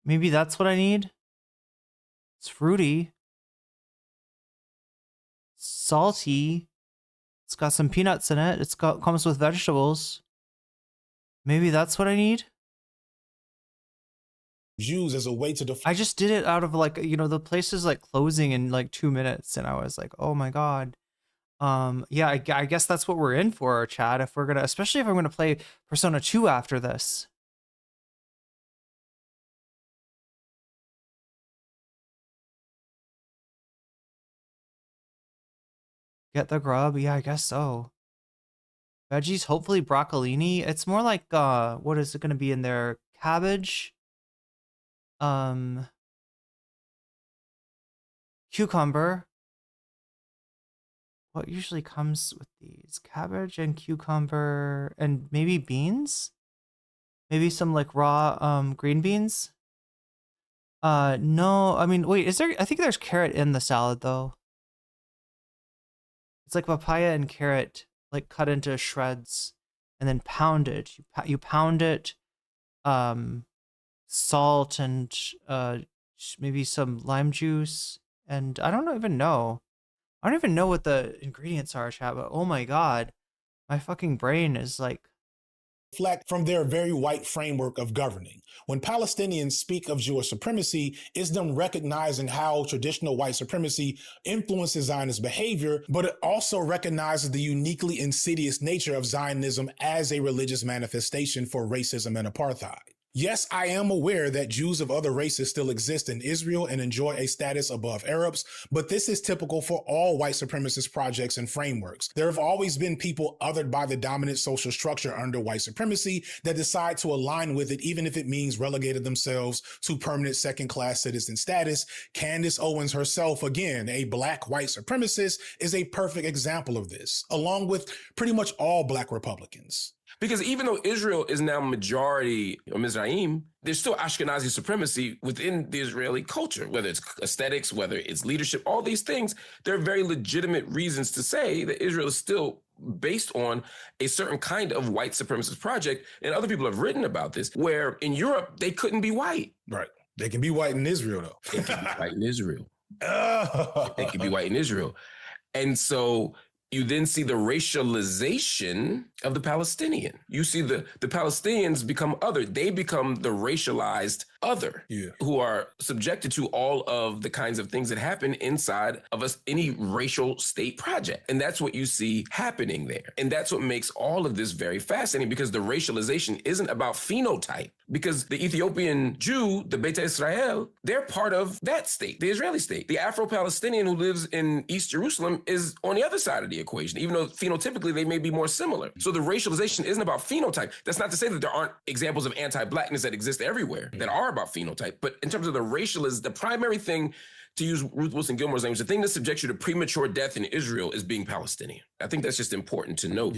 Speaker 2: maybe that's what I need. It's fruity, salty. It's got some peanuts in it. Comes with vegetables. Maybe that's what I need.
Speaker 16: Jews as a way to define.
Speaker 2: I just did it out of the place is closing in 2 minutes, and I was like, oh my god. Yeah, I guess that's what we're in for, Chad. If we're gonna, especially if I'm gonna play Persona 2 after this. Get the grub? Yeah, I guess so. Veggies, hopefully broccolini. It's more like, what is it going to be in there? Cabbage? Cucumber. What usually comes with these? Cabbage and cucumber and maybe beans? Maybe some like raw green beans? No, I mean, wait, is there, I think there's carrot in the salad though. It's like papaya and carrot, like cut into shreds and then pounded. You pound it, salt and maybe some lime juice, and I don't even know. I don't even know what the ingredients are, chat, but oh my god, my fucking brain is like
Speaker 16: reflect from their very white framework of governing. When Palestinians speak of Jewish supremacy, it's them recognizing how traditional white supremacy influences Zionist behavior, but it also recognizes the uniquely insidious nature of Zionism as a religious manifestation for racism and apartheid. Yes, I am aware that Jews of other races still exist in Israel and enjoy a status above Arabs, but this is typical for all white supremacist projects and frameworks. There have always been people othered by the dominant social structure under white supremacy that decide to align with it, even if it means relegating themselves to permanent second-class citizen status. Candace Owens herself, again, a black white supremacist, is a perfect example of this, along with pretty much all black Republicans.
Speaker 13: Because even though Israel is now majority Mizraim, there's still Ashkenazi supremacy within the Israeli culture, whether it's aesthetics, whether it's leadership, all these things. There are very legitimate reasons to say that Israel is still based on a certain kind of white supremacist project. And other people have written about this, where in Europe, they couldn't be white.
Speaker 16: Right. They can be white in Israel, though.
Speaker 13: They can be white in Israel. They can be white in Israel. And so you then see the racialization of the Palestinian. You see the Palestinians become other. They become the racialized other, who are subjected to all of the kinds of things that happen inside of any racial state project. And that's what you see happening there. And that's what makes all of this very fascinating, because the racialization isn't about phenotype. Because the Ethiopian Jew, the Beta Israel, they're part of that state, the Israeli state. The Afro-Palestinian who lives in East Jerusalem is on the other side of the equation, even though phenotypically they may be more similar. So the racialization isn't about phenotype. That's not to say that there aren't examples of anti-blackness that exist everywhere that are about phenotype. But in terms of the racialization, the primary thing, to use Ruth Wilson Gilmore's language, the thing that subjects you to premature death in Israel is being Palestinian. I think that's just important to note.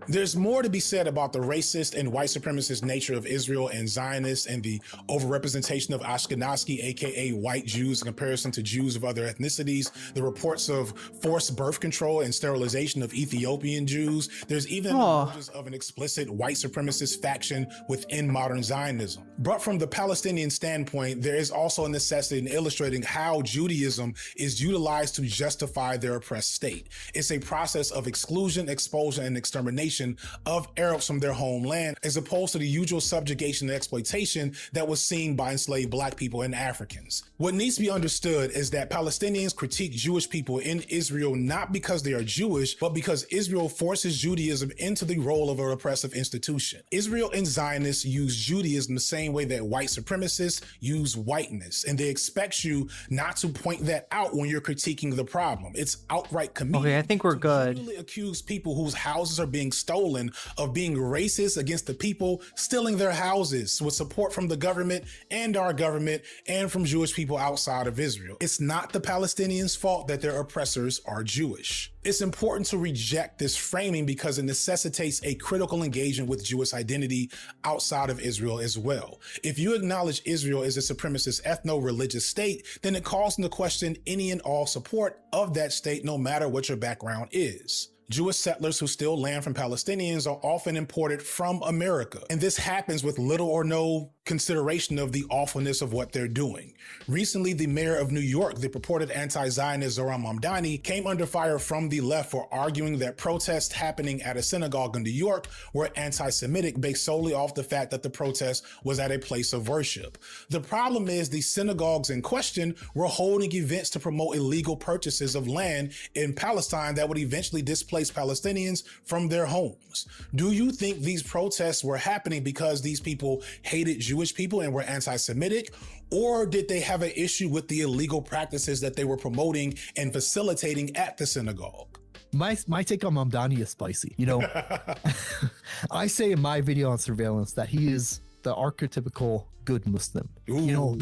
Speaker 16: There's more to be said about the racist and white supremacist nature of Israel and Zionists and the overrepresentation of Ashkenazi, aka white Jews, in comparison to Jews of other ethnicities, the reports of forced birth control and sterilization of Ethiopian Jews. There's even emergence of an explicit white supremacist faction within modern Zionism. But from the Palestinian standpoint, there is also a necessity in illustrating how Judaism is utilized to justify their oppressed state. It's a process of exclusion, expulsion, and extermination of Arabs from their homeland, as opposed to the usual subjugation and exploitation that was seen by enslaved black people and Africans. What needs to be understood is that Palestinians critique Jewish people in Israel not because they are Jewish, but because Israel forces Judaism into the role of a repressive institution. Israel and Zionists use Judaism the same way that white supremacists use whiteness, and they expect you not to point that out when you're critiquing the problem. It's outright comedian.
Speaker 2: Okay, I think we're good.
Speaker 16: Accuse people whose houses are being stolen of being racist against the people stealing their houses with support from the government and our government and from Jewish people outside of Israel. It's not the Palestinians' fault that their oppressors are Jewish. It's important to reject this framing because it necessitates a critical engagement with Jewish identity outside of Israel as well. If you acknowledge Israel as a supremacist ethno-religious state, then it calls into question any and all support of that state, no matter what your background is. Jewish settlers who steal land from Palestinians are often imported from America, and this happens with little or no consideration of the awfulness of what they're doing. Recently, the mayor of New York, the purported anti-Zionist Zohran Mamdani, came under fire from the left for arguing that protests happening at a synagogue in New York were anti-Semitic based solely off the fact that the protest was at a place of worship. The problem is the synagogues in question were holding events to promote illegal purchases of land in Palestine that would eventually displace Palestinians from their homes. Do you think these protests were happening because these people hated Jewish people and were anti-Semitic, or did they have an issue with the illegal practices that they were promoting and facilitating at the synagogue?
Speaker 22: My take on Mamdani is spicy. You know, I say in my video on surveillance that he is the archetypical good Muslim. You know,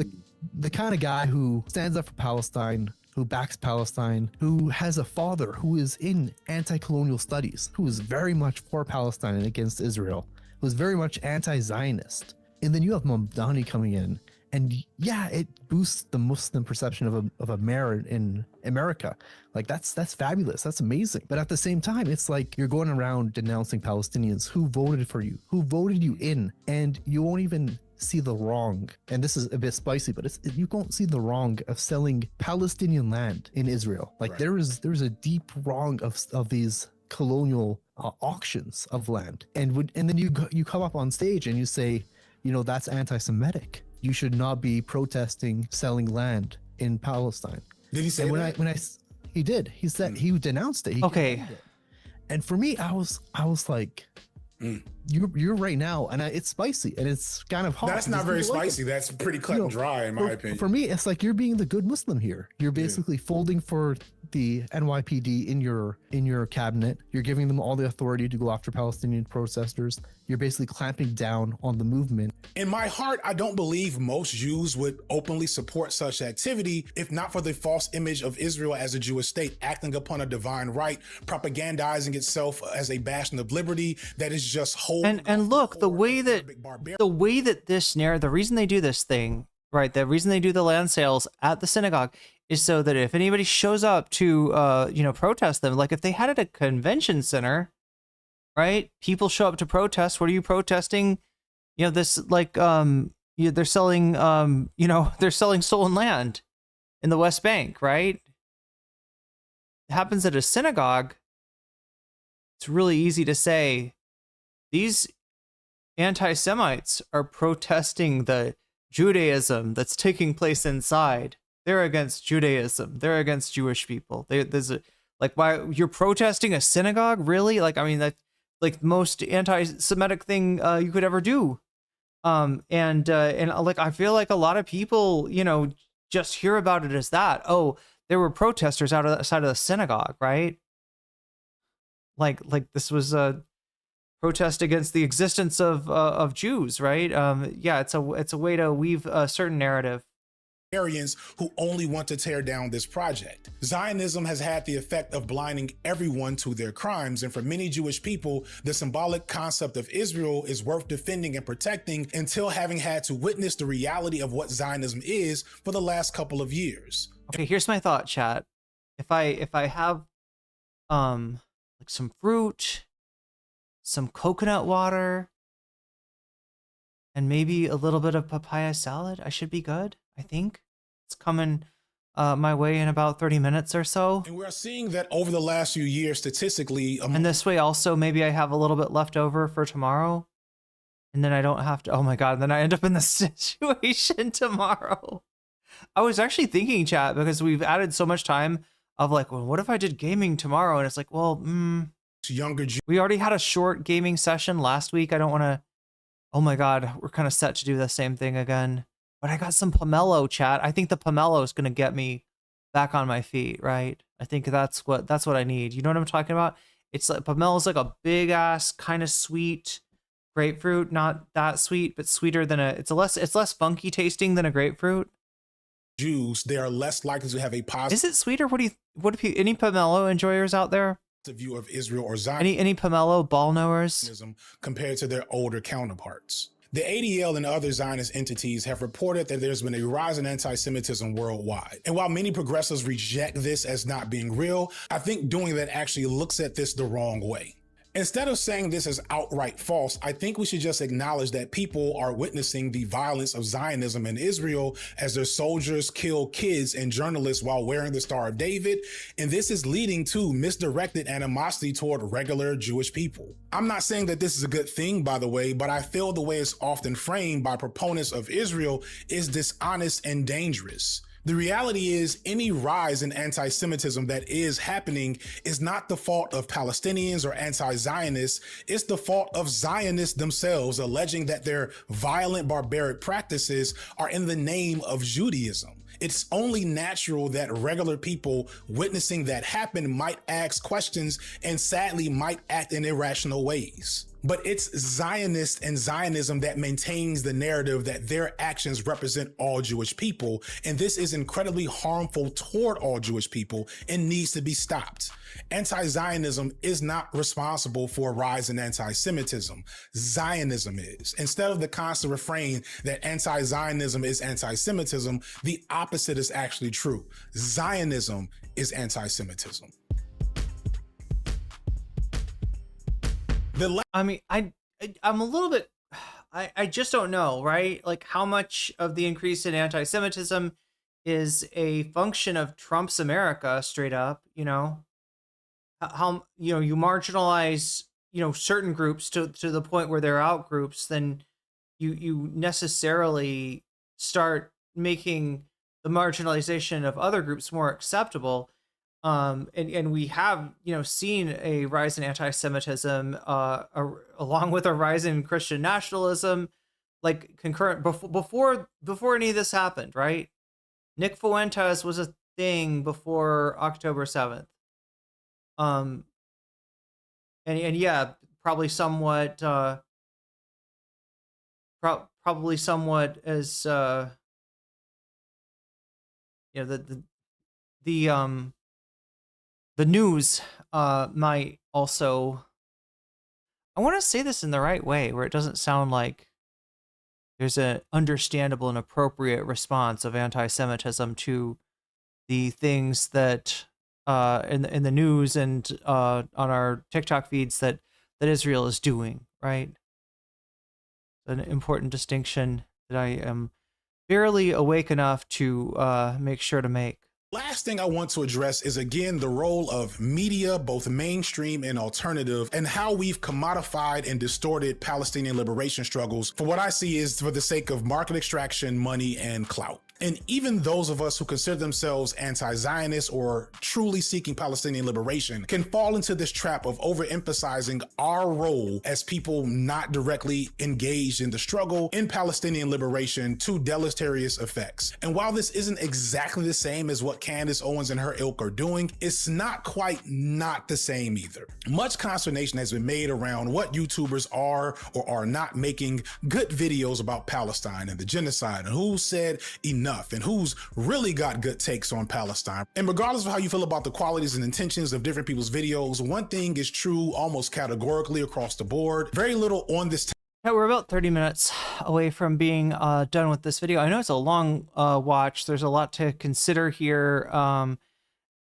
Speaker 22: the kind of guy who stands up for Palestine, who backs Palestine, who has a father who is in anti-colonial studies, who is very much for Palestine and against Israel, who is very much anti-Zionist. And then you have Mamdani coming in, and yeah, it boosts the Muslim perception of a mayor in America. Like that's fabulous. That's amazing. But at the same time, it's like you're going around denouncing Palestinians who voted for you, who voted you in, and you won't even see the wrong. And this is a bit spicy, but you don't see the wrong of selling Palestinian land in Israel. Like there's a deep wrong of these colonial auctions of land. And then you come up on stage and you say, you know, that's anti-Semitic. You should not be protesting selling land in Palestine.
Speaker 16: Did he say
Speaker 22: that? He did. He said he denounced it.
Speaker 2: Okay.
Speaker 22: And for me, I was like, you're right now, and it's spicy and it's kind of hot.
Speaker 16: That's not very spicy. That's pretty cut and dry, in my opinion.
Speaker 22: For me, it's like you're being the good Muslim here. You're basically folding for the NYPD in your cabinet. You're giving them all the authority to go after Palestinian protesters. You're basically clamping down on the movement.
Speaker 16: In my heart, I don't believe most Jews would openly support such activity if not for the false image of Israel as a Jewish state acting upon a divine right, propagandizing itself as a bastion of liberty that is just whole.
Speaker 2: And look, the way that this narrative, the reason they do this thing, right? The reason they do the land sales at the synagogue is so that if anybody shows up to protest them, like if they had it at a convention center, right? People show up to protest. What are you protesting? You know, this like they're selling they're selling stolen land in the West Bank, right? It happens at a synagogue. It's really easy to say these anti-Semites are protesting the Judaism that's taking place inside. They're against Judaism. They're against Jewish people. Why you're protesting a synagogue? Really? Like, I mean, that's like the most anti-Semitic thing you could ever do. And I feel like a lot of people, just hear about it as that. Oh, there were protesters outside of the synagogue, right? Like this was a protest against the existence of Jews, right? It's a way to weave a certain narrative.
Speaker 16: Who only want to tear down this project. Zionism has had the effect of blinding everyone to their crimes, and for many Jewish people, the symbolic concept of Israel is worth defending and protecting until having had to witness the reality of what Zionism is for the last couple of years.
Speaker 2: Okay, here's my thought, chat. If I have like some fruit, some coconut water, and maybe a little bit of papaya salad, I should be good. I think it's coming my way in about 30 minutes or so.
Speaker 16: And we're seeing that over the last few years, statistically.
Speaker 2: And this way also, maybe I have a little bit left over for tomorrow. And then I don't have to, oh my God, then I end up in this situation tomorrow. I was actually thinking, chat, because we've added so much time of like, well, what if I did gaming tomorrow? And it's like, well, we already had a short gaming session last week. I don't want to, oh my God, we're kind of set to do the same thing again. But I got some pomelo, chat. I think the pomelo is going to get me back on my feet, right? I think that's what I need. You know what I'm talking about? It's like pomelo is like a big ass kind of sweet grapefruit, not that sweet, but sweeter than it's less funky tasting than a grapefruit.
Speaker 16: Jews, they are less likely to have a positive.
Speaker 2: Is it sweeter? What if any pomelo enjoyers out there?
Speaker 16: View of Israel or Zionism.
Speaker 2: Any pomelo ball knowers
Speaker 16: compared to their older counterparts. The ADL and other Zionist entities have reported that there's been a rise in anti-Semitism worldwide. And while many progressives reject this as not being real, I think doing that actually looks at this the wrong way. Instead of saying this is outright false, I think we should just acknowledge that people are witnessing the violence of Zionism in Israel as their soldiers kill kids and journalists while wearing the Star of David, and this is leading to misdirected animosity toward regular Jewish people. I'm not saying that this is a good thing, by the way, but I feel the way it's often framed by proponents of Israel is dishonest and dangerous. The reality is any rise in anti-Semitism that is happening is not the fault of Palestinians or anti-Zionists. It's the fault of Zionists themselves, alleging that their violent, barbaric practices are in the name of Judaism. It's only natural that regular people witnessing that happen might ask questions and sadly might act in irrational ways. but it's Zionists and Zionism that maintains the narrative that their actions represent all Jewish people, and this is incredibly harmful toward all Jewish people and needs to be stopped. Anti-Zionism is not responsible for a rise in anti-Semitism. Zionism is. Instead of the constant refrain that anti-Zionism is anti-Semitism, the opposite is actually true. Zionism is anti-Semitism.
Speaker 2: I mean, I'm a little bit, I just don't know, right? Like how much of the increase in anti-Semitism is a function of Trump's America straight up, you know, how, you know, you marginalize, you know, certain groups to the point where they're out groups, then you necessarily start making the marginalization of other groups more acceptable. And we have, you know, seen a rise in anti-Semitism, along with a rise in Christian nationalism, like concurrent before any of this happened, right? Nick Fuentes was a thing before October 7th. And yeah, probably somewhat, probably somewhat as, you know, the news might also, I want to say this in the right way where it doesn't sound like there's an understandable and appropriate response of anti-Semitism to the things that in the news and on our TikTok feeds that Israel is doing, right? An important distinction that I am barely awake enough to make sure to make.
Speaker 16: Last thing I want to address is, again, the role of media, both mainstream and alternative, and how we've commodified and distorted Palestinian liberation struggles for what I see is for the sake of market extraction, money, and clout. And even those of us who consider themselves anti-Zionist or truly seeking Palestinian liberation can fall into this trap of overemphasizing our role as people not directly engaged in the struggle in Palestinian liberation to deleterious effects. And while this isn't exactly the same as what Candace Owens and her ilk are doing, it's not quite not the same either. Much consternation has been made around what YouTubers are or are not making good videos about Palestine and the genocide and who said enough and who's really got good takes on Palestine. And regardless of how you feel about the qualities and intentions of different people's videos, one thing is true almost categorically across the board. Very little on this.
Speaker 2: Yeah, we're about 30 minutes away from being done with this video. I know it's a long watch. There's a lot to consider here.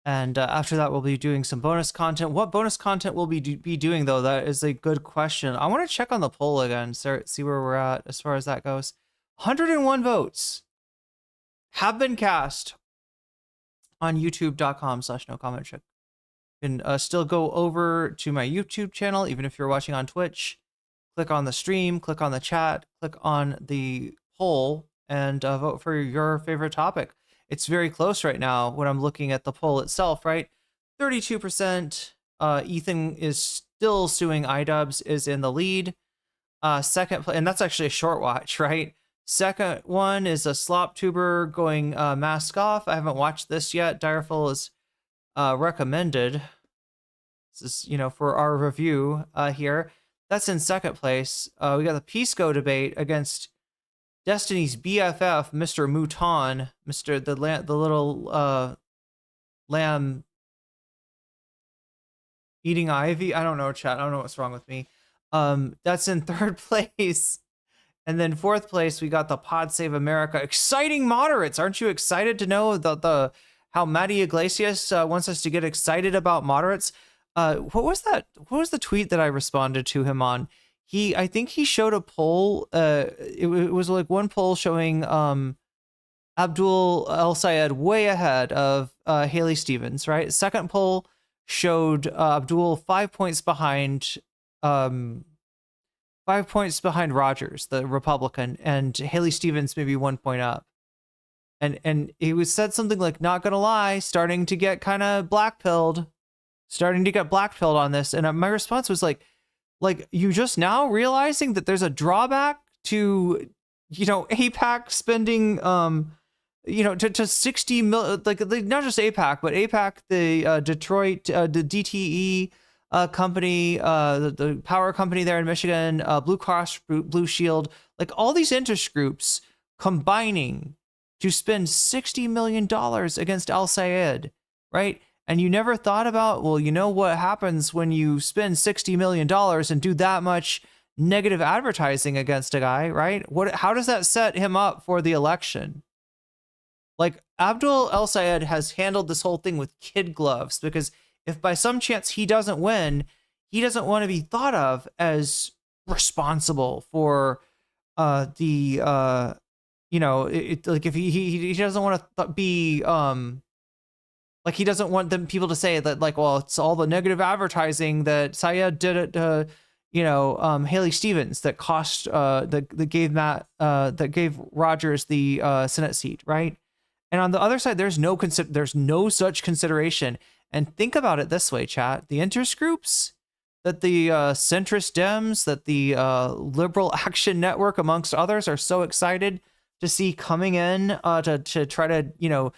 Speaker 2: And after that, we'll be doing some bonus content. What bonus content we'll be doing, though, that is a good question. I want to check on the poll again, see where we're at as far as that goes. 101 votes have been cast on youtube.com/nocommentchick. You can still go over to my YouTube channel, even if you're watching on Twitch. Click on the stream, click on the chat, click on the poll, and vote for your favorite topic. It's very close right now when I'm looking at the poll itself, right? 32%. Ethan is still suing iDubbbz, is in the lead. Second place, and that's actually a short watch, right? Second one is a slop tuber going mask off. I haven't watched this yet. Direful is recommended. This is, you know, for our review here. That's in second place. We got the Pisco debate against Destiny's BFF, Mr. Mouton, the little lamb eating ivy. I don't know, chat. I don't know what's wrong with me. That's in third place. And then fourth place, we got the Pod Save America. Exciting moderates. Aren't you excited to know how Matty Iglesias wants us to get excited about moderates? What was that? What was the tweet that I responded to him on? I think he showed a poll. It was like one poll showing Abdul El Sayed way ahead of Haley Stevens, right? Second poll showed Abdul 5 points behind 5 points behind Rogers, the Republican, and Haley Stevens maybe 1 point up. And he was said something like, not gonna lie, starting to get kind of black-pilled on this. And my response was like you just now realizing that there's a drawback to, you know, AIPAC spending, you know, to 60 million, like not just AIPAC, but AIPAC, the Detroit, the DTE, company, the power company there in Michigan, Blue Cross Blue Shield, like all these interest groups combining to spend $60 million against Al Sayed, right? And you never thought about, well, you know what happens when you spend $60 million and do that much negative advertising against a guy, right? How does that set him up for the election? Like, Abdul El Sayed has handled this whole thing with kid gloves, because if by some chance he doesn't win, he doesn't want to be thought of as responsible for like if he doesn't want to be like, he doesn't want people to say that, like, well, it's all the negative advertising that Sayed did at Haley Stevens that cost that gave Rogers the Senate seat, right? And on the other side, there's no such consideration. And think about it this way, chat: the interest groups that the centrist Dems, that the Liberal Action Network, amongst others, are so excited to see coming in to try to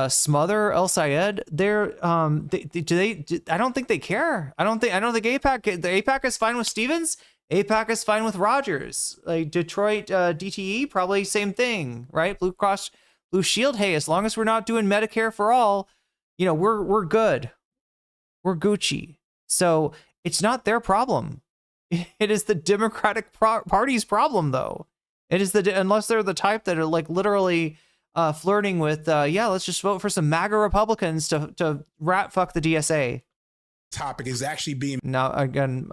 Speaker 2: smother El Sayed. I don't think they care. I don't think AIPAC is fine with Stevens. AIPAC is fine with Rogers. Like Detroit DTE, probably same thing, right? Blue Cross Blue Shield. Hey, as long as we're not doing Medicare for all, we're good. We're Gucci. So it's not their problem. It is the Democratic Party's problem, though. It is unless they're the type that are like literally flirting with, let's just vote for some MAGA Republicans to rat fuck the DSA.
Speaker 16: Topic is actually being
Speaker 2: now again.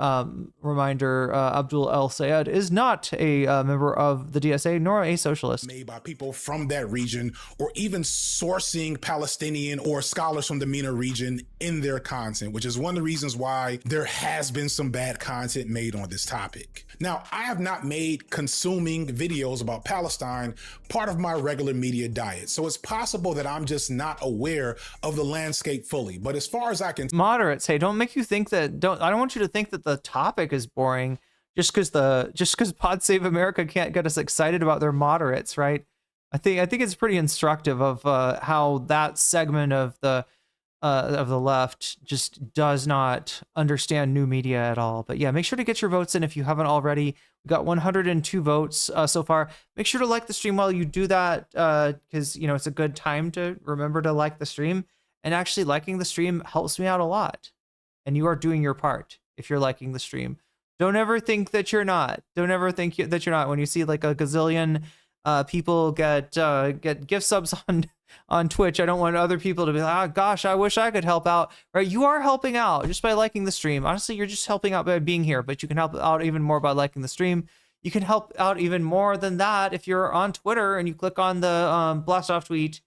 Speaker 2: Reminder: Abdul El Sayed is not a member of the DSA nor a socialist.
Speaker 16: Made by people from that region, or even sourcing Palestinian or scholars from the MENA region in their content, which is one of the reasons why there has been some bad content made on this topic. Now, I have not made consuming videos about Palestine part of my regular media diet, so it's possible that I'm just not aware of the landscape fully. But as far as I can,
Speaker 2: moderates, hey, don't make you think that. I don't want you to think that the topic is boring just because Pod Save America can't get us excited about their moderates, right? I think it's pretty instructive of how that segment of the left just does not understand new media at all. But yeah, make sure to get your votes in if you haven't already. We got 102 votes so far. Make sure to like the stream while you do that, because it's a good time to remember to like the stream. And actually, liking the stream helps me out a lot. And you are doing your part if you're liking the stream. Don't ever think that you're not. Don't ever think that you're not. When you see like a gazillion people get gift subs on Twitch, I don't want other people to be like, oh gosh, I wish I could help out. Right? You are helping out just by liking the stream. Honestly, you're just helping out by being here, but you can help out even more by liking the stream. You can help out even more than that if you're on Twitter and you click on the blast off tweet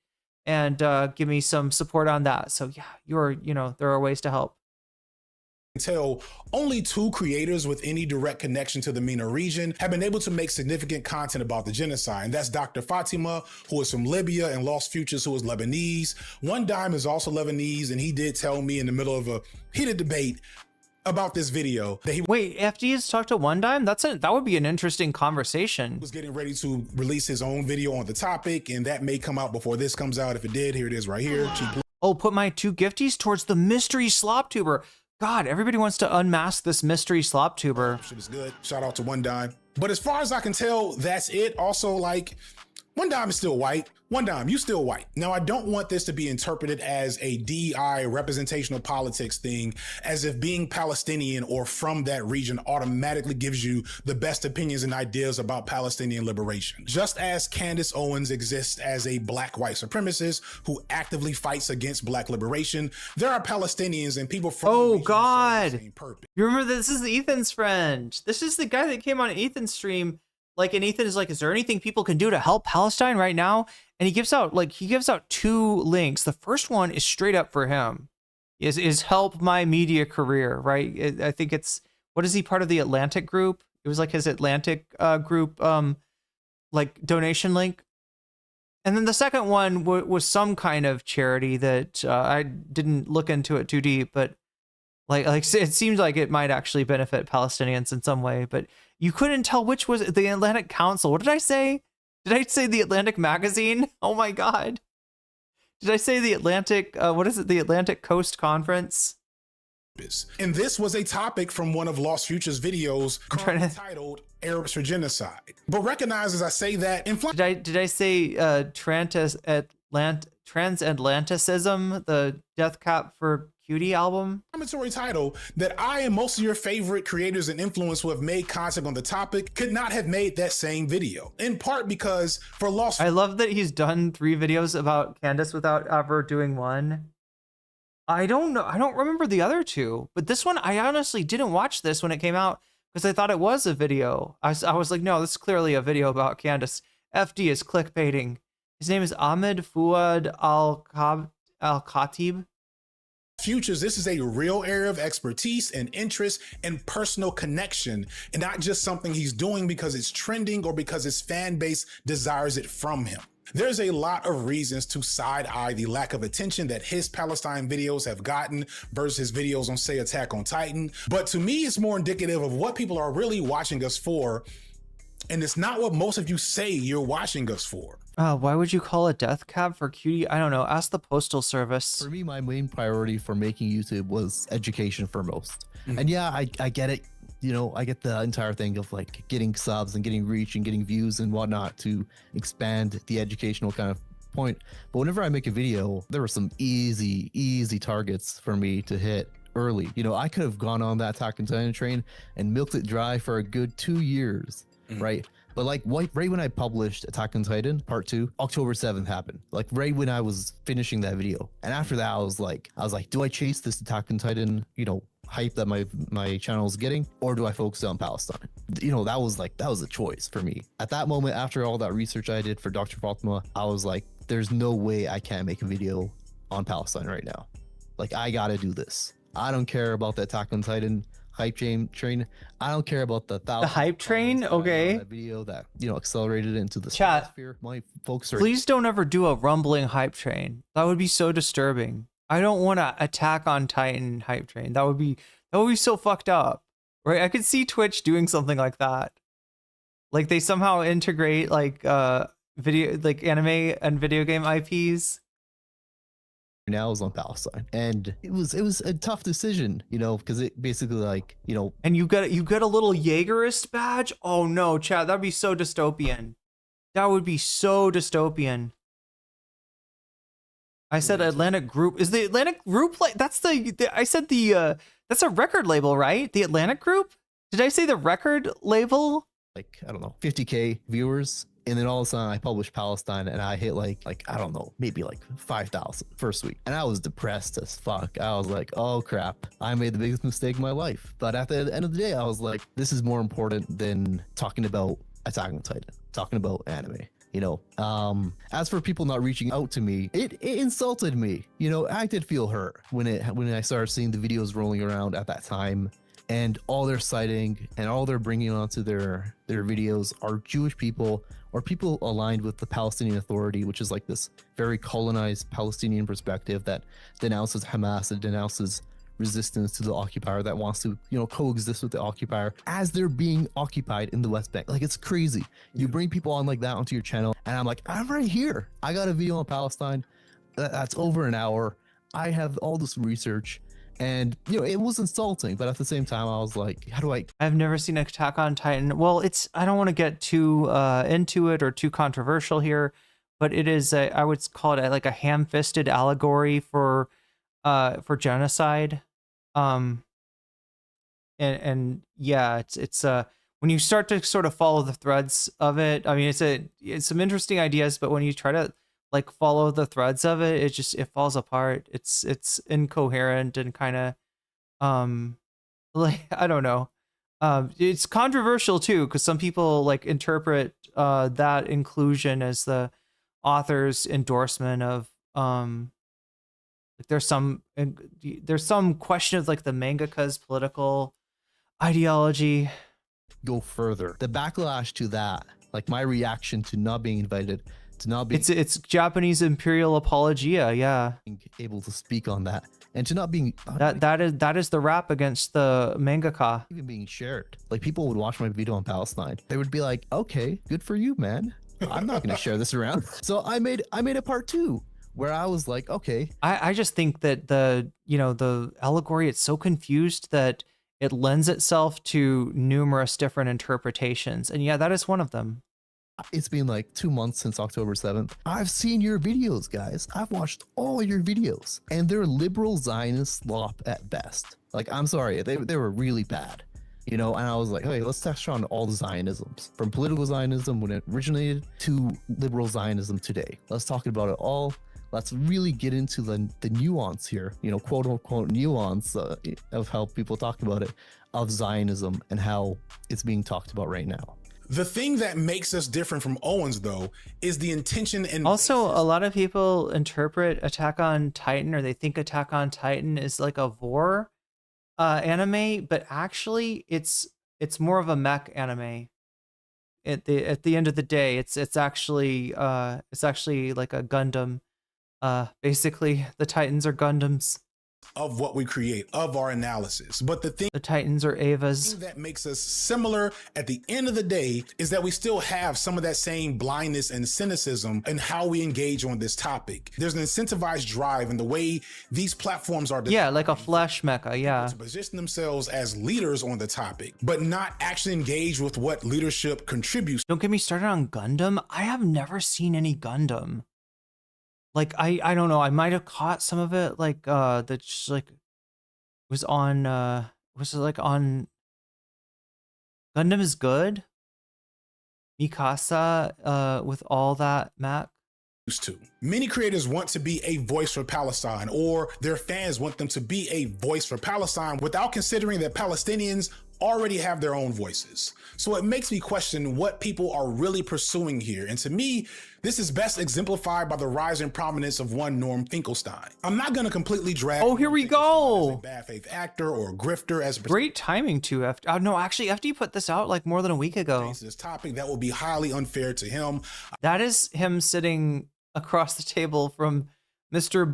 Speaker 2: and give me some support on that. So yeah, there are ways to help.
Speaker 16: Tell only 2 creators with any direct connection to the MENA region have been able to make significant content about the genocide. And that's Dr. Fatima, who is from Libya, and Lost Futures, who is Lebanese. One Dime is also Lebanese, and he did tell me in the middle of a heated debate about this video that
Speaker 2: wait, FD has talked to One Dime? That would be an interesting conversation.
Speaker 16: Was getting ready to release his own video on the topic, and that may come out before this comes out. If it did, here it is right here.
Speaker 2: Oh, put my 2 gifties towards the mystery slop tuber. God, everybody wants to unmask this mystery slop tuber.
Speaker 16: Shit is good. Shout out to One Dime. But as far as I can tell, that's it. Also, like, One Dime is still white. One Dime, you still white. Now, I don't want this to be interpreted as a DI representational politics thing, as if being Palestinian or from that region automatically gives you the best opinions and ideas about Palestinian liberation. Just as Candace Owens exists as a black white supremacist who actively fights against black liberation, there are Palestinians and people from the region
Speaker 2: God.
Speaker 16: the same purpose.
Speaker 2: You remember this is Ethan's friend. This is the guy that came on Ethan's stream. Like, and Ethan is like, is there anything people can do to help Palestine right now? And he gives out 2 links. The first one is straight up for him. Is help my media career, right? I think it's, what is he, part of the Atlantic group? It was like his Atlantic group like donation link. And then the second one was some kind of charity that I didn't look into it too deep, but like it seems like it might actually benefit Palestinians in some way, but you couldn't tell which was the Atlantic Council. What did I say? Did I say the Atlantic Magazine? Oh my God. Did I say the Atlantic, what is it? The Atlantic Coast Conference?
Speaker 16: And this was a topic from one of Lost Future's videos titled Arabs for Genocide. But recognize as I say that
Speaker 2: did I say transatlanticism, the Death Cab for Cutie album?
Speaker 16: Commentary title that I and most of your favorite creators and influencers who have made content on the topic could not have made that same video. In part because for Lost,
Speaker 2: I love that he's done 3 videos about Candace without ever doing one. I don't know. I don't remember the other 2, but this one, I honestly didn't watch this when it came out because I thought it was a video. I was like, no, this is clearly a video about Candace. FD is clickbaiting. His name is Ahmed Fuad Al-Khatib.
Speaker 16: Futures, this is a real area of expertise and interest and personal connection, and not just something he's doing because it's trending or because his fan base desires it from him. There's a lot of reasons to side-eye the lack of attention that his Palestine videos have gotten versus videos on, say, Attack on Titan. But to me, it's more indicative of what people are really watching us for, and it's not what most of you say you're watching us for.
Speaker 2: Why would you call it Death Cab for Cutie? I don't know. Ask the Postal Service.
Speaker 22: For me, my main priority for making YouTube was education for most. And yeah, I get it. You know, I get the entire thing of like getting subs and getting reach and getting views and whatnot to expand the educational kind of point. But whenever I make a video, there were some easy targets for me to hit early. You know, I could have gone on that Attack on Titan train and milked it dry for a good 2 years, right? But like right when I published Attack on Titan Part 2, October 7th happened. Like right when I was finishing that video. And after that, I was like, do I chase this Attack on Titan, you know, hype that my channel is getting, or do I focus on Palestine? You know, that was a choice for me. At that moment, after all that research I did for Dr. Fatima, I was like, there's no way I can't make a video on Palestine right now. Like, I gotta do this. I don't care about the Attack on Titan hype train. I don't care about the
Speaker 2: hype train. Okay.
Speaker 22: That video that, you know, accelerated into the
Speaker 2: chat.
Speaker 22: Stratosphere. My folks are.
Speaker 2: Please don't ever do a rumbling hype train. That would be so disturbing. I don't want to Attack on Titan hype train. That would be so fucked up, right? I could see Twitch doing something like that. Like they somehow integrate like video, like anime and video game IPs.
Speaker 22: Now is on Palestine, and it was a tough decision, you know, because it basically like, you know,
Speaker 2: and you get a little Jaegerist badge. Oh no, chat, that'd be so dystopian. That would be so dystopian. I said Atlantic Group. Is the Atlantic Group like that's I said that's a record label, right? The Atlantic Group? Did I say the record label?
Speaker 22: Like, I don't know, 50K viewers. And then all of a sudden I published Palestine and I hit like I don't know, maybe like 5,000 first week. And I was depressed as fuck. I was like, oh crap, I made the biggest mistake of my life. But at the end of the day, I was like, this is more important than talking about Attack on Titan, talking about anime. You know, as for people not reaching out to me, it insulted me. You know, I did feel hurt when I started seeing the videos rolling around at that time, and all they're citing and all they're bringing onto their videos are Jewish people or people aligned with the Palestinian Authority, which is like this very colonized Palestinian perspective that denounces Hamas, that denounces resistance to the occupier, that wants to, you know, coexist with the occupier as they're being occupied in the West Bank. Like, it's crazy. You bring people on like that onto your channel, and I'm like, I'm right here. I got a video on Palestine that's over an hour. I have all this research, and you know, it was insulting, but at the same time, I was like, how do I've
Speaker 2: never seen Attack on Titan. Well, I don't want to get too into it or too controversial here, but it is I would call it like a ham-fisted allegory for genocide. And yeah, it's when you start to sort of follow the threads of it, I mean, it's some interesting ideas, but when you try to like follow the threads of it, it falls apart. It's incoherent and kind of like, I don't know. It's controversial too, because some people like interpret that inclusion as the author's endorsement of there's some question of like the mangaka's political ideology.
Speaker 22: Go further. The backlash to that, like my reaction to not being invited, to not being
Speaker 2: it's Japanese imperial apologia, yeah.
Speaker 22: Able to speak on that, and to not being
Speaker 2: that is the rap against the mangaka.
Speaker 22: Even being shared. Like, people would watch my video on Palestine. They would be like, okay, good for you, man. I'm not gonna share this around. So I made a part 2. where I was like, okay.
Speaker 2: I just think that the allegory, it's so confused that it lends itself to numerous different interpretations. And yeah, that is one of them.
Speaker 22: It's been like 2 months since October 7th. I've seen your videos, guys. I've watched all your videos, and they're liberal Zionist slop at best. Like, I'm sorry, they were really bad. And I was like, hey, let's touch on all the Zionisms, from political Zionism when it originated to liberal Zionism today. Let's talk about it all. Let's really get into the nuance here, quote unquote nuance of how people talk about it, of Zionism and how it's being talked about right now.
Speaker 16: The thing that makes us different from Owens, though, is the intention and
Speaker 2: also a lot of people interpret Attack on Titan, or they think Attack on Titan is like a vor anime, but actually it's more of a mech anime. At the end of the day, it's actually like a Gundam. Basically, the Titans are Gundams.
Speaker 16: Of what we create, of our analysis. But the
Speaker 2: Titans are Evas.
Speaker 16: That makes us similar at the end of the day is that we still have some of that same blindness and cynicism in how we engage on this topic. There's an incentivized drive in the way these platforms are
Speaker 2: designed, like a flesh mecha,
Speaker 16: to position themselves as leaders on the topic, but not actually engage with what leadership contributes.
Speaker 2: Don't get me started on Gundam. I have never seen any Gundam. Like, I don't know, I might have caught some of it, like, that just, like, was on Gundam is Good? Mikasa, with all that, Mac?
Speaker 16: To. Many creators want to be a voice for Palestine, or their fans want them to be a voice for Palestine without considering that Palestinians already have their own voices. So it makes me question what people are really pursuing here. And to me, this is best exemplified by the rise in prominence of one Norm Finkelstein. I'm not going to completely drag.
Speaker 2: Oh, here we go.
Speaker 16: As a bad faith actor or grifter as
Speaker 2: great timing too. No, actually, after you put this out like more than a week ago.
Speaker 16: This topic that will be highly unfair to him.
Speaker 2: That is him sitting across the table from Mr.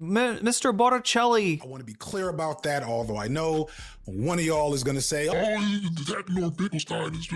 Speaker 2: Mr. Botticelli.
Speaker 16: I want to be clear about that, although I know one of y'all is going to say, "Oh, that Norm Finkelstein is."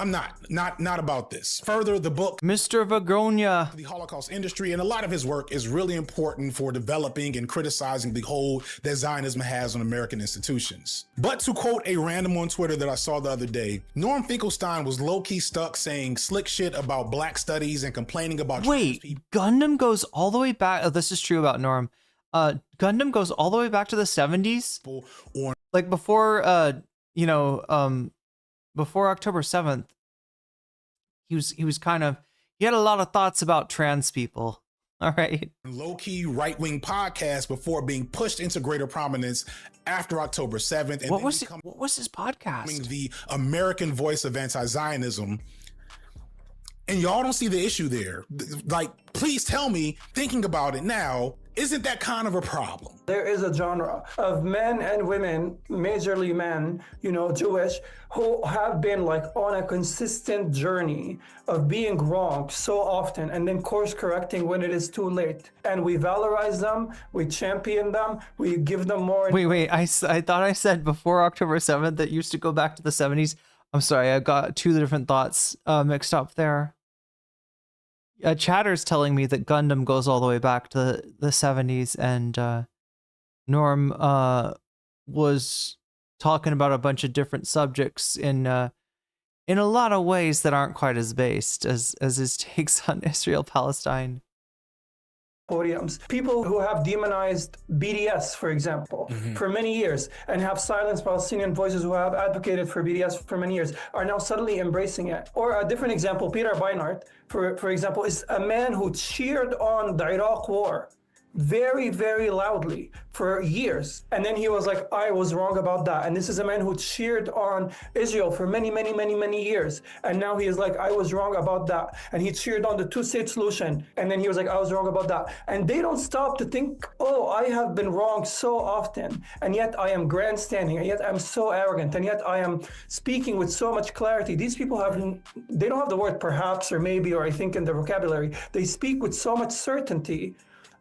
Speaker 16: I'm not about this. Further, the book,
Speaker 2: Mr. Vagonia,
Speaker 16: The Holocaust Industry, and a lot of his work is really important for developing and criticizing the hold that Zionism has on American institutions. But to quote a random on Twitter that I saw the other day, Norm Finkelstein was low-key stuck saying slick shit about black studies and complaining about
Speaker 2: Gundam goes all the way back. Oh, this is true about Norm. Gundam goes all the way back to the 70s. Like before before October 7th, he had a lot of thoughts about trans people. All right.
Speaker 16: Low-key right-wing podcast before being pushed into greater prominence after October 7th. And
Speaker 2: what was his podcast?
Speaker 16: The American voice of anti-Zionism. And y'all don't see the issue there. Like, please tell me, thinking about it now, isn't that kind of a problem?
Speaker 5: There is a genre of men and women, majorly men, Jewish, who have been like on a consistent journey of being wronged so often and then course correcting when it is too late. And we valorize them, we champion them, we give them more.
Speaker 2: Wait, I thought I said before October 7th that used to go back to the 70s. I'm sorry, I got two different thoughts mixed up there. Chatter's telling me that Gundam goes all the way back to the 70s, and Norm was talking about a bunch of different subjects in a lot of ways that aren't quite as based as his takes on Israel Palestine.
Speaker 5: Podiums. People who have demonized BDS, for example, for many years, and have silenced Palestinian voices who have advocated for BDS for many years, are now suddenly embracing it. Or a different example, Peter Beinart, for example, is a man who cheered on the Iraq war very, very loudly for years. And then he was like, I was wrong about that. And this is a man who cheered on Israel for many, many, many, many years. And now he is like, I was wrong about that. And he cheered on the two-state solution. And then he was like, I was wrong about that. And they don't stop to think, oh, I have been wrong so often. And yet I am grandstanding. And yet I'm so arrogant. And yet I am speaking with so much clarity. These people they don't have the word perhaps or maybe or I think in their vocabulary. They speak with so much certainty.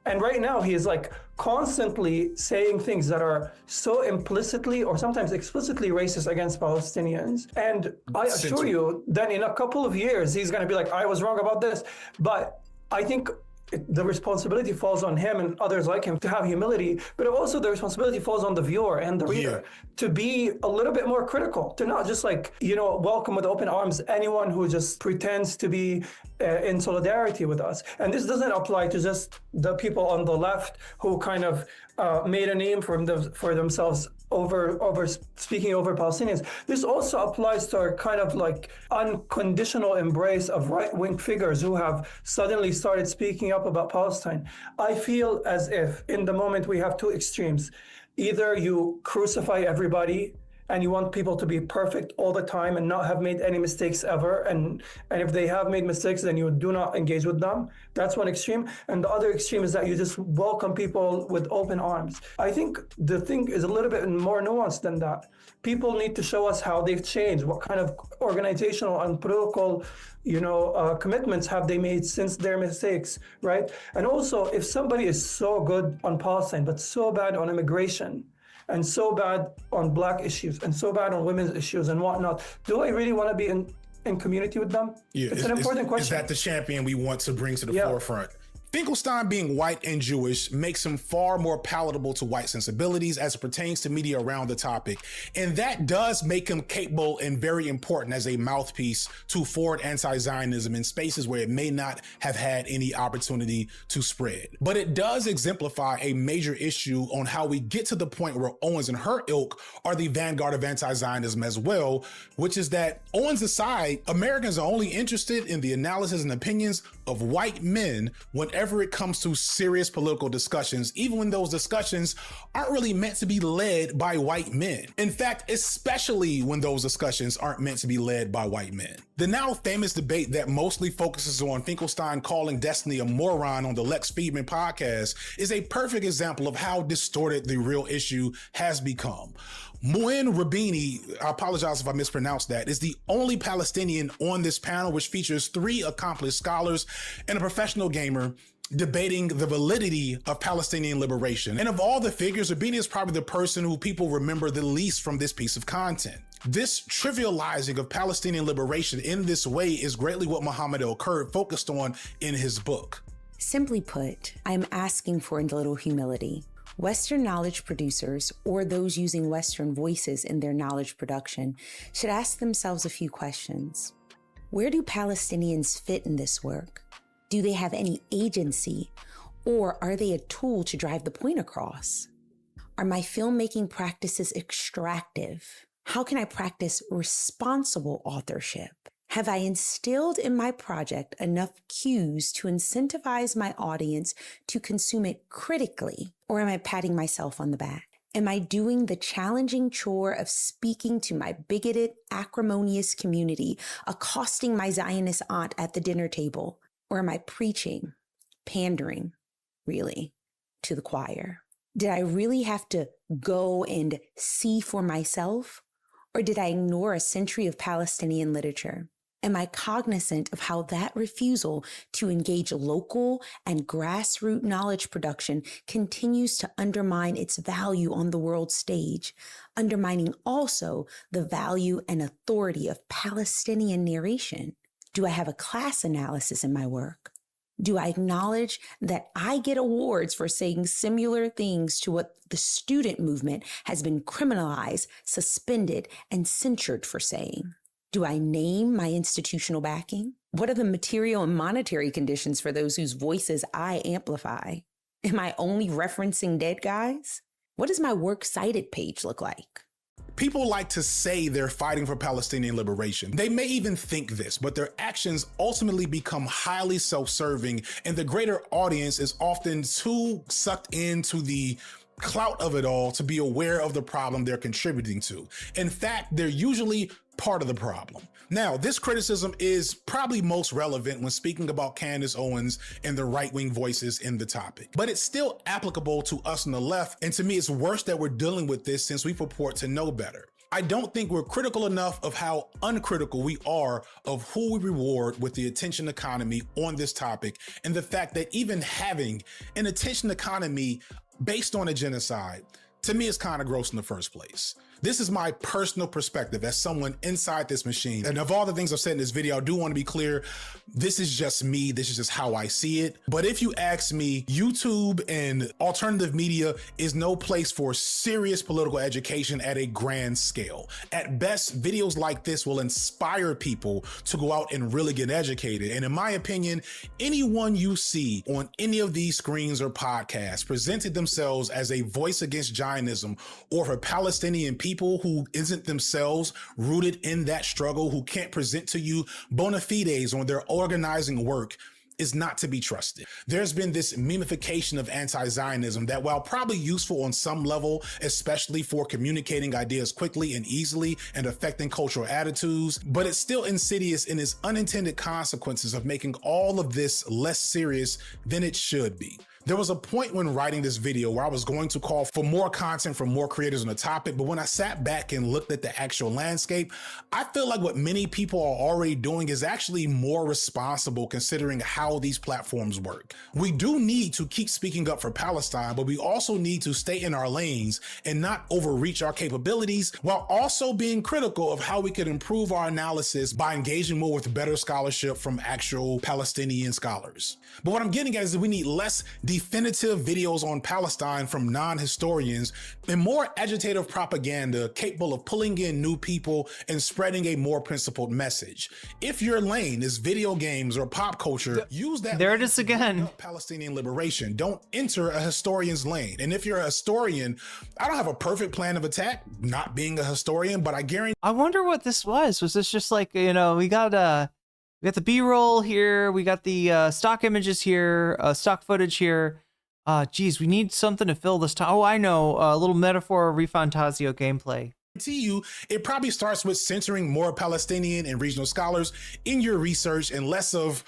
Speaker 5: And right now he is like constantly saying things that are so implicitly or sometimes explicitly racist against Palestinians. And I assure you that in a couple of years, he's going to be like, I was wrong about this. But I think the responsibility falls on him and others like him to have humility, but also the responsibility falls on the viewer and the reader to be a little bit more critical, to not just welcome with open arms anyone who just pretends to be in solidarity with us. And this doesn't apply to just the people on the left who kind of made a name for themselves over speaking over Palestinians. This also applies to our kind of unconditional embrace of right-wing figures who have suddenly started speaking up about Palestine. I feel as if in the moment we have two extremes. Either you crucify everybody and you want people to be perfect all the time and not have made any mistakes ever. And if they have made mistakes, then you do not engage with them. That's one extreme. And the other extreme is that you just welcome people with open arms. I think the thing is a little bit more nuanced than that. People need to show us how they've changed, what kind of organizational and political commitments have they made since their mistakes, right? And also, if somebody is so good on Palestine, but so bad on immigration, and so bad on Black issues, and so bad on women's issues and whatnot, do I really want to be in community with them?
Speaker 16: Yeah,
Speaker 5: it's an important question.
Speaker 16: Is that the champion we want to bring to the forefront? Finkelstein being white and Jewish makes him far more palatable to white sensibilities as it pertains to media around the topic. And that does make him capable and very important as a mouthpiece to forward anti-Zionism in spaces where it may not have had any opportunity to spread. But it does exemplify a major issue on how we get to the point where Owens and her ilk are the vanguard of anti-Zionism as well, which is that, Owens aside, Americans are only interested in the analysis and opinions of white men whenever it comes to serious political discussions, even when those discussions aren't really meant to be led by white men. In fact, especially when those discussions aren't meant to be led by white men. The now famous debate that mostly focuses on Finkelstein calling Destiny a moron on the Lex Friedman podcast is a perfect example of how distorted the real issue has become. Moin Rabini, I apologize if I mispronounced that, is the only Palestinian on this panel, which features 3 accomplished scholars and a professional gamer debating the validity of Palestinian liberation. And of all the figures, Rabini is probably the person who people remember the least from this piece of content. This trivializing of Palestinian liberation in this way is greatly what Muhammad El-Kurd focused on in his book.
Speaker 6: Simply put, I'm asking for a little humility. Western knowledge producers, or those using Western voices in their knowledge production, should ask themselves a few questions. Where do Palestinians fit in this work? Do they have any agency, or are they a tool to drive the point across? Are my filmmaking practices extractive? How can I practice responsible authorship? Have I instilled in my project enough cues to incentivize my audience to consume it critically, or am I patting myself on the back? Am I doing the challenging chore of speaking to my bigoted, acrimonious community, accosting my Zionist aunt at the dinner table? Or am I preaching, pandering, really, to the choir? Did I really have to go and see for myself? Or did I ignore a century of Palestinian literature? Am I cognizant of how that refusal to engage local and grassroots knowledge production continues to undermine its value on the world stage, undermining also the value and authority of Palestinian narration? Do I have a class analysis in my work? Do I acknowledge that I get awards for saying similar things to what the student movement has been criminalized, suspended, and censured for saying? Do I name my institutional backing? What are the material and monetary conditions for those whose voices I amplify? Am I only referencing dead guys? What does my works cited page look like?
Speaker 16: People like to say they're fighting for Palestinian liberation. They may even think this, but their actions ultimately become highly self-serving, and the greater audience is often too sucked into the clout of it all to be aware of the problem they're contributing to. In fact, they're usually part of the problem. Now, this criticism is probably most relevant when speaking about Candace Owens and the right-wing voices in the topic, but it's still applicable to us on the left, and to me, it's worse that we're dealing with this since we purport to know better. I don't think we're critical enough of how uncritical we are of who we reward with the attention economy on this topic, and the fact that even having an attention economy based on a genocide, to me, is kind of gross in the first place. This is my personal perspective as someone inside this machine. And of all the things I've said in this video, I do want to be clear, this is just me. This is just how I see it. But if you ask me, YouTube and alternative media is no place for serious political education at a grand scale. At best, videos like this will inspire people to go out and really get educated. And in my opinion, anyone you see on any of these screens or podcasts presented themselves as a voice against Zionism or for Palestinian people who isn't themselves rooted in that struggle, who can't present to you bona fides on their organizing work, is not to be trusted. There's been this memification of anti-Zionism that, while probably useful on some level, especially for communicating ideas quickly and easily and affecting cultural attitudes, but it's still insidious in its unintended consequences of making all of this less serious than it should be. There was a point when writing this video where I was going to call for more content from more creators on the topic, but when I sat back and looked at the actual landscape, I feel like what many people are already doing is actually more responsible considering how these platforms work. We do need to keep speaking up for Palestine, but we also need to stay in our lanes and not overreach our capabilities, while also being critical of how we could improve our analysis by engaging more with better scholarship from actual Palestinian scholars. But what I'm getting at is that we need less definitive videos on Palestine from non-historians and more agitative propaganda capable of pulling in new people and spreading a more principled message. If your lane is video games or pop culture, use that.
Speaker 2: There it is again.
Speaker 16: Palestinian liberation. Don't enter a historian's lane. And if you're a historian, I don't have a perfect plan of attack, not being a historian, but I guarantee.
Speaker 2: I wonder what this was. Was this just like, you know, we got the B-roll here, we got the stock images here, stock footage here. Geez, we need something to fill this time. Oh, I know, a little metaphor Refantasio gameplay.
Speaker 16: You, it probably starts with centering more Palestinian and regional scholars in your research and less of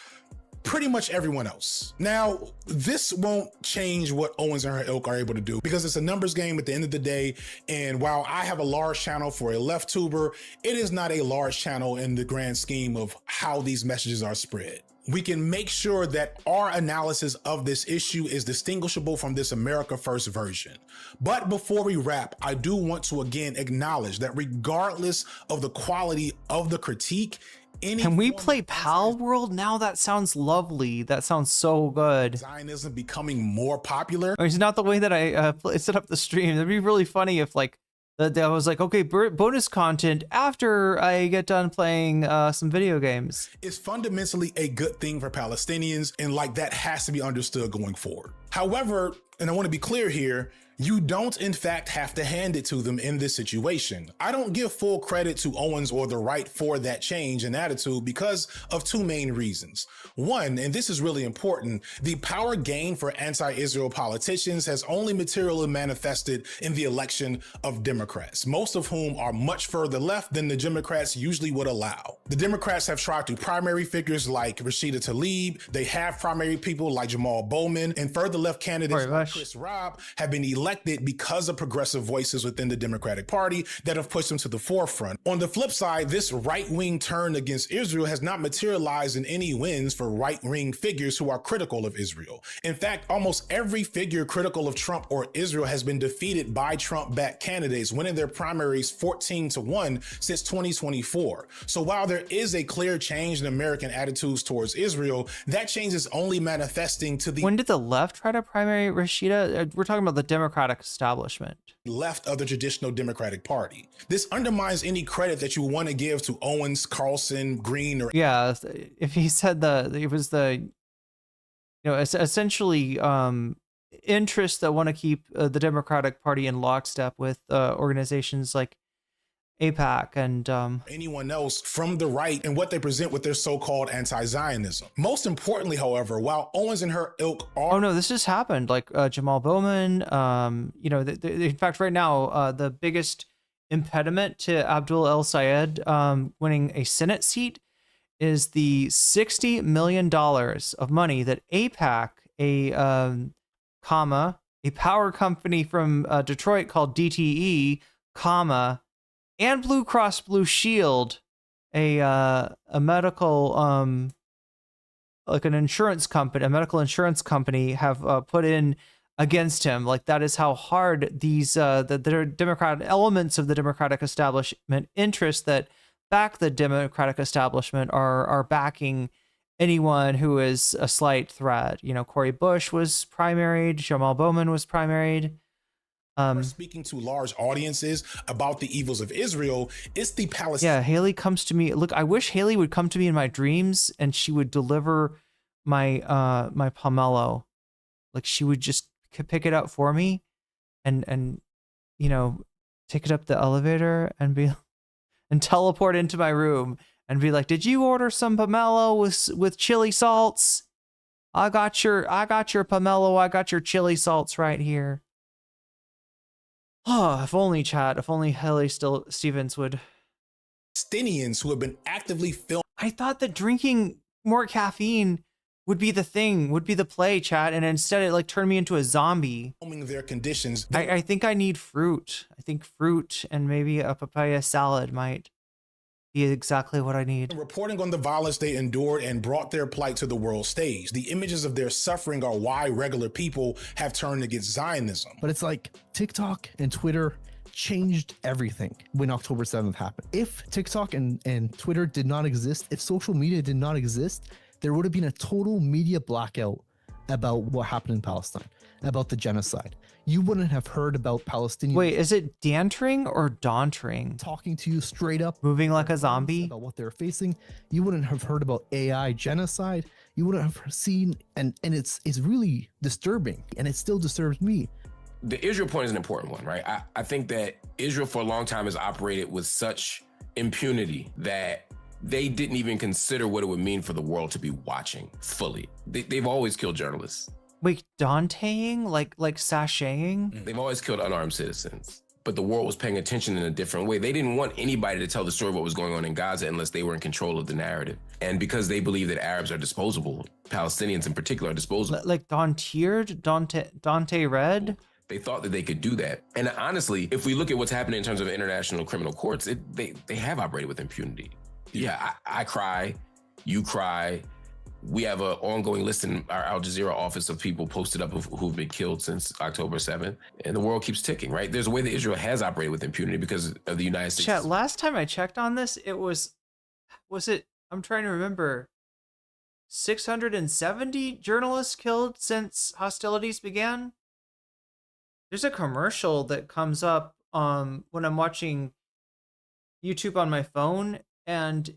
Speaker 16: pretty much everyone else. Now, this won't change what Owens and her ilk are able to do because it's a numbers game at the end of the day. And while I have a large channel for a left tuber, it is not a large channel in the grand scheme of how these messages are spread. We can make sure that our analysis of this issue is distinguishable from this America First version. But before we wrap, I do want to again acknowledge that regardless of the quality of the critique,
Speaker 2: can we play Pal World now? That sounds lovely. That sounds so good.
Speaker 16: Zionism becoming more popular.
Speaker 2: It's not the way that I set up the stream. It'd be really funny if like I was like, okay, bonus content after I get done playing some video games.
Speaker 16: It's fundamentally a good thing for Palestinians, and like that has to be understood going forward. However, and I want to be clear here, you don't in fact have to hand it to them in this situation. I don't give full credit to Owens or the right for that change in attitude because of two main reasons. One, and this is really important, the power gain for anti-Israel politicians has only materially manifested in the election of Democrats, most of whom are much further left than the Democrats usually would allow. The Democrats have tried to primary figures like Rashida Tlaib, they have primary people like Jamal Bowman, and further left candidates like Chris Robb have been elected because of progressive voices within the Democratic Party that have pushed them to the forefront. On the flip side, this right-wing turn against Israel has not materialized in any wins for right-wing figures who are critical of Israel. In fact, almost every figure critical of Trump or Israel has been defeated by Trump-backed candidates, winning their primaries 14-1 since 2024. So while there is a clear change in American attitudes towards Israel, that change is only manifesting to the—
Speaker 2: When did the left try to primary Rashida? We're talking about the Democratic establishment.
Speaker 16: Left of the traditional Democratic Party. This undermines any credit that you want to give to Owens, Carlson, Green, or—
Speaker 2: Yeah, if he said it was the, you know, essentially interests that want to keep the Democratic Party in lockstep with organizations like AIPAC and
Speaker 16: anyone else from the right and what they present with their so-called anti-Zionism. Most importantly, however, while Owens and her ilk are—
Speaker 2: Oh no, this just happened. Like Jamal Bowman, you know, in fact, right now, the biggest impediment to Abdul El Sayed winning a Senate seat is the $60 million of money that AIPAC, a power company from Detroit called DTE, and Blue Cross Blue Shield, a medical like an insurance company, a medical insurance company, have put in against him. Like, that is how hard these the Democratic elements of the Democratic establishment interests that back the Democratic establishment are backing anyone who is a slight threat. You know, Cori Bush was primaried, Jamal Bowman was primaried.
Speaker 16: Speaking to large audiences about the evils of Israel, it's the Palestinians.
Speaker 2: Yeah, Haley comes to me. Look, I wish Haley would come to me in my dreams and she would deliver my my pomelo. Like, she would just pick it up for me and you know, take it up the elevator and teleport into my room and be like, "Did you order some pomelo with chili salts? I got your pomelo, I got your chili salts right here." Oh, if only, chat. If only Haley Stevens would.
Speaker 16: Palestinians who have been actively filmed.
Speaker 2: I thought that drinking more caffeine would be the thing, would be the play, chat, and instead it like turned me into a zombie.
Speaker 16: Their conditions.
Speaker 2: I think I need fruit. I think fruit and maybe a papaya salad might be exactly what I need.
Speaker 16: Reporting on the violence they endured and brought their plight to the world stage. The images of their suffering are why regular people have turned against Zionism.
Speaker 22: But it's like TikTok and Twitter changed everything when October 7th happened. If TikTok and Twitter did not exist, if social media did not exist, there would have been a total media blackout about what happened in Palestine, about the genocide. You wouldn't have heard about Palestinians.
Speaker 2: Wait, is it dantering or dauntering?
Speaker 22: Talking to you straight up.
Speaker 2: Moving like a zombie?
Speaker 22: About what they're facing. You wouldn't have heard about AI genocide. You wouldn't have seen, and it's really disturbing, and it still disturbs me.
Speaker 13: The Israel point is an important one, right? I think that Israel for a long time has operated with such impunity that they didn't even consider what it would mean for the world to be watching fully. They've always killed journalists.
Speaker 2: Wait, Danteing? Like sashaying?
Speaker 13: They've always killed unarmed citizens. But the world was paying attention in a different way. They didn't want anybody to tell the story of what was going on in Gaza unless they were in control of the narrative. And because they believe that Arabs are disposable, Palestinians in particular are disposable.
Speaker 2: Like Dante Red?
Speaker 13: They thought that they could do that. And honestly, if we look at what's happening in terms of international criminal courts, they have operated with impunity. Yeah, I cry, you cry. We have an ongoing list in our Al Jazeera office of people posted up who've been killed since October 7th. And the world keeps ticking, right? There's a way that Israel has operated with impunity because of the United States.
Speaker 2: Chat, last time I checked on this, it was it, I'm trying to remember, 670 journalists killed since hostilities began? There's a commercial that comes up when I'm watching YouTube on my phone, and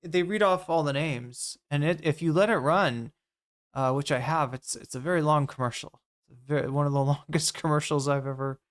Speaker 2: they read off all the names, and if you let it run, which I have, it's a very long commercial. One of the longest commercials I've ever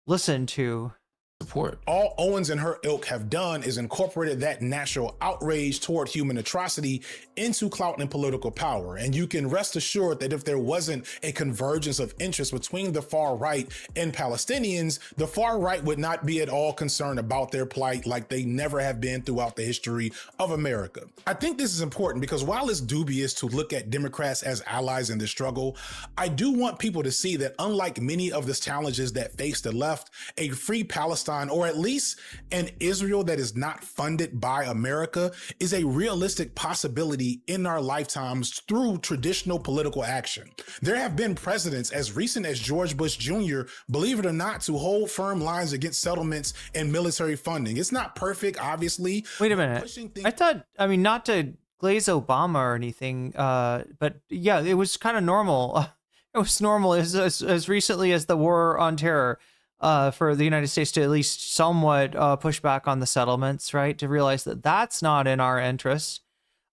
Speaker 2: listened to.
Speaker 13: Support.
Speaker 16: All Owens and her ilk have done is incorporated that natural outrage toward human atrocity into clout and political power. And you can rest assured that if there wasn't a convergence of interest between the far right and Palestinians, the far right would not be at all concerned about their plight like they never have been throughout the history of America. I think this is important because while it's dubious to look at Democrats as allies in the struggle, I do want people to see that unlike many of the challenges that face the left, a free Palestine, or at least an Israel that is not funded by America, is a realistic possibility in our lifetimes through traditional political action. There have been presidents as recent as George Bush Jr., believe it or not, to hold firm lines against settlements and military funding. It's not perfect, obviously.
Speaker 2: Wait a minute. I thought, not to glaze Obama or anything, but yeah, it was kind of normal. It was normal as recently as the war on terror. For the United States to at least somewhat push back on the settlements, right? To realize that that's not in our interest,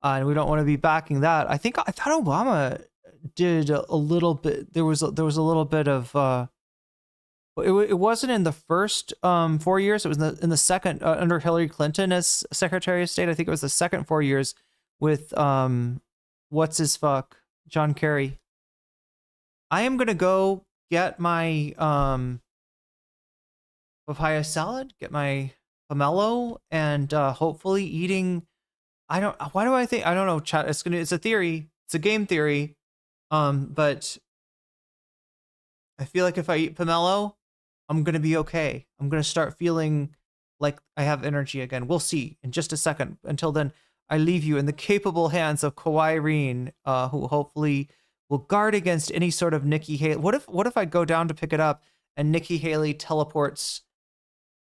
Speaker 2: and we don't want to be backing that. I thought Obama did a little bit. There was a little bit of. It wasn't in the first 4 years. It was in the second under Hillary Clinton as Secretary of State. I think it was the second 4 years with what's his fuck John Kerry. I am gonna go get my papaya salad, get my pomelo, and hopefully eating. I don't know, chat. It's a theory. It's a game theory. But I feel like if I eat pomelo, I'm gonna be okay. I'm gonna start feeling like I have energy again. We'll see in just a second. Until then, I leave you in the capable hands of Irene, who hopefully will guard against any sort of Nikki Haley. What if I go down to pick it up and Nikki Haley teleports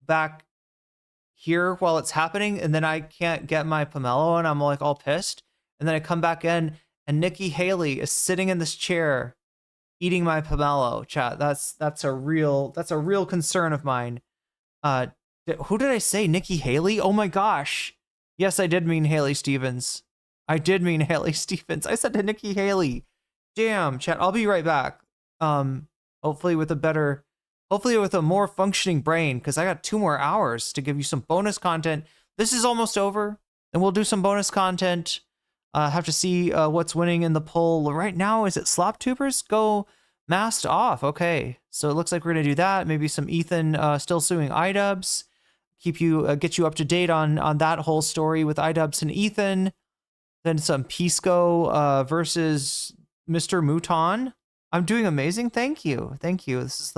Speaker 2: back here while it's happening, and then I can't get my pomelo and I'm like all pissed, and then I come back in and Nikki Haley is sitting in this chair eating my pomelo. Chat, that's a real concern of mine. Who did I say? Nikki Haley? Oh my gosh. Yes, I did mean Haley Stevens. I did mean Haley Stevens. I said to Nikki Haley. Damn, chat, I'll be right back. Hopefully with a more functioning brain, because I got 2 more hours to give you some bonus content. This is almost over, and we'll do some bonus content. Have to see what's winning in the poll right now. Is it Slop Tubers? Go masked off. Okay, so it looks like we're gonna do that. Maybe some Ethan still suing iDubbbz. Keep you get you up to date on that whole story with iDubbbz and Ethan. Then some Pisco versus Mr. Mouton. I'm doing amazing. Thank you. This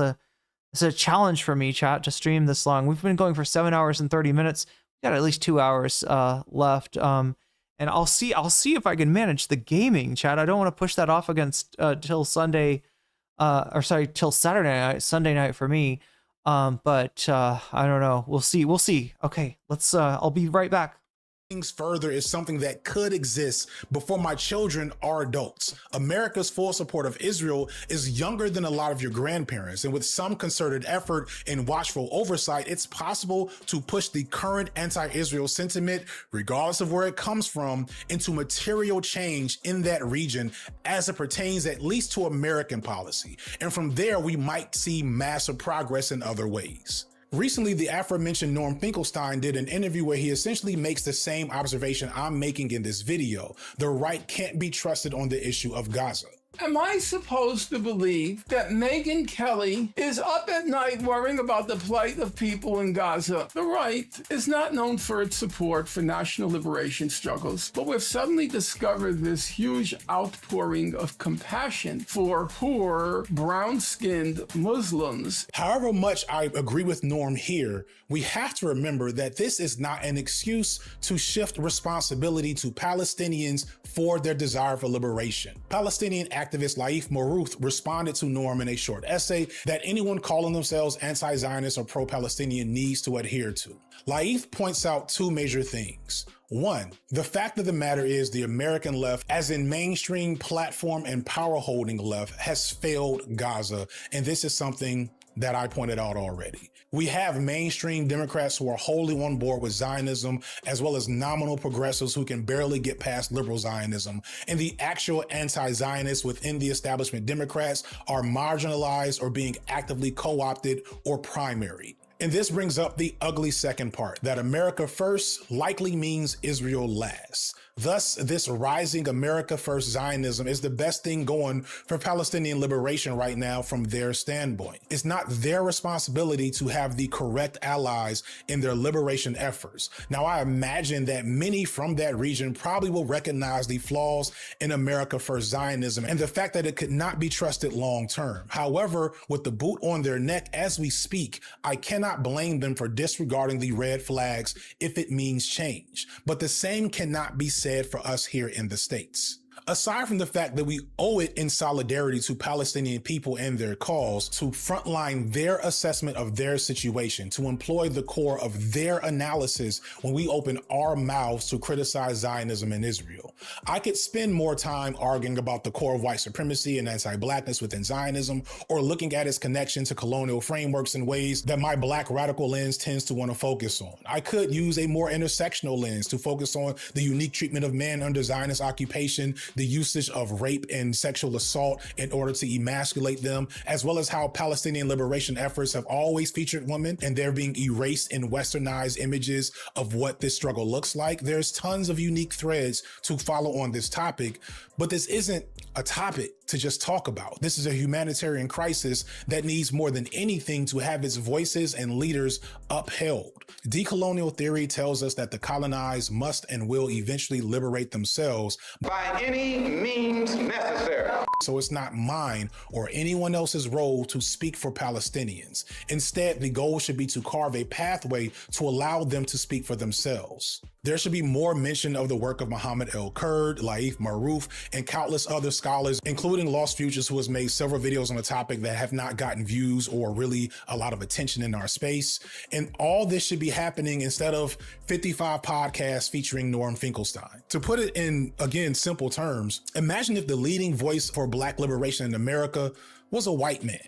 Speaker 2: is a challenge for me, chat, to stream this long. We've been going for 7 hours and 30 minutes. We got at least 2 hours left. And I'll see if I can manage the gaming, chat. I don't want to push that off against till Sunday, till Saturday night, Sunday night for me. But I don't know. We'll see. Okay, let's. I'll be right back.
Speaker 16: Further is something that could exist before my children are adults. America's full support of Israel is younger than a lot of your grandparents, and with some concerted effort and watchful oversight, it's possible to push the current anti-Israel sentiment, regardless of where it comes from, into material change in that region as it pertains at least to American policy. And from there, we might see massive progress in other ways. Recently, the aforementioned Norm Finkelstein did an interview where he essentially makes the same observation I'm making in this video. The right can't be trusted on the issue of Gaza.
Speaker 8: Am I supposed to believe that Megyn Kelly is up at night worrying about the plight of people in Gaza? The right is not known for its support for national liberation struggles, but we've suddenly discovered this huge outpouring of compassion for poor, brown-skinned Muslims.
Speaker 16: However much I agree with Norm here, we have to remember that this is not an excuse to shift responsibility to Palestinians for their desire for liberation. Palestinian activist Laif Marouth responded to Norm in a short essay that anyone calling themselves anti-Zionist or pro-Palestinian needs to adhere to. Laif points out 2 major things. 1, the fact of the matter is the American left, as in mainstream platform and power-holding left, has failed Gaza, and this is something that I pointed out already. We have mainstream Democrats who are wholly on board with Zionism, as well as nominal progressives who can barely get past liberal Zionism. And the actual anti-Zionists within the establishment Democrats are marginalized or being actively co-opted or primaried. And this brings up the ugly second part, that America first likely means Israel last. Thus, this rising America First Zionism is the best thing going for Palestinian liberation right now from their standpoint. It's not their responsibility to have the correct allies in their liberation efforts. Now, I imagine that many from that region probably will recognize the flaws in America First Zionism and the fact that it could not be trusted long term. However, with the boot on their neck as we speak, I cannot blame them for disregarding the red flags if it means change. But the same cannot be said for us here in the States. Aside from the fact that we owe it in solidarity to Palestinian people and their cause to frontline their assessment of their situation, to employ the core of their analysis when we open our mouths to criticize Zionism in Israel. I could spend more time arguing about the core of white supremacy and anti-blackness within Zionism, or looking at its connection to colonial frameworks in ways that my black radical lens tends to want to focus on. I could use a more intersectional lens to focus on the unique treatment of men under Zionist occupation, the usage of rape and sexual assault in order to emasculate them, as well as how Palestinian liberation efforts have always featured women and they're being erased in westernized images of what this struggle looks like. There's tons of unique threads to follow on this topic, but this isn't a topic to just talk about. This is a humanitarian crisis that needs more than anything to have its voices and leaders upheld. Decolonial theory tells us that the colonized must and will eventually liberate themselves
Speaker 17: by any means necessary.
Speaker 16: So it's not mine or anyone else's role to speak for Palestinians. Instead, the goal should be to carve a pathway to allow them to speak for themselves. There should be more mention of the work of Muhammad El-Kurd, Laif Marouf, and countless other scholars, including Lost Futures, who has made several videos on the topic that have not gotten views or really a lot of attention in our space. And all this should be happening instead of 55 podcasts featuring Norm Finkelstein. To put it in, again, simple terms, imagine if the leading voice for Black liberation in America was a white man.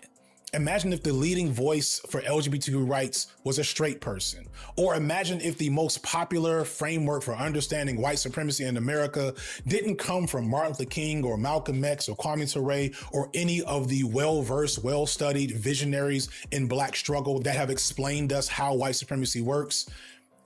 Speaker 16: Imagine if the leading voice for LGBTQ rights was a straight person. Or imagine if the most popular framework for understanding white supremacy in America didn't come from Martin Luther King or Malcolm X or Kwame Ture or any of the well-versed, well-studied visionaries in Black struggle that have explained us how white supremacy works.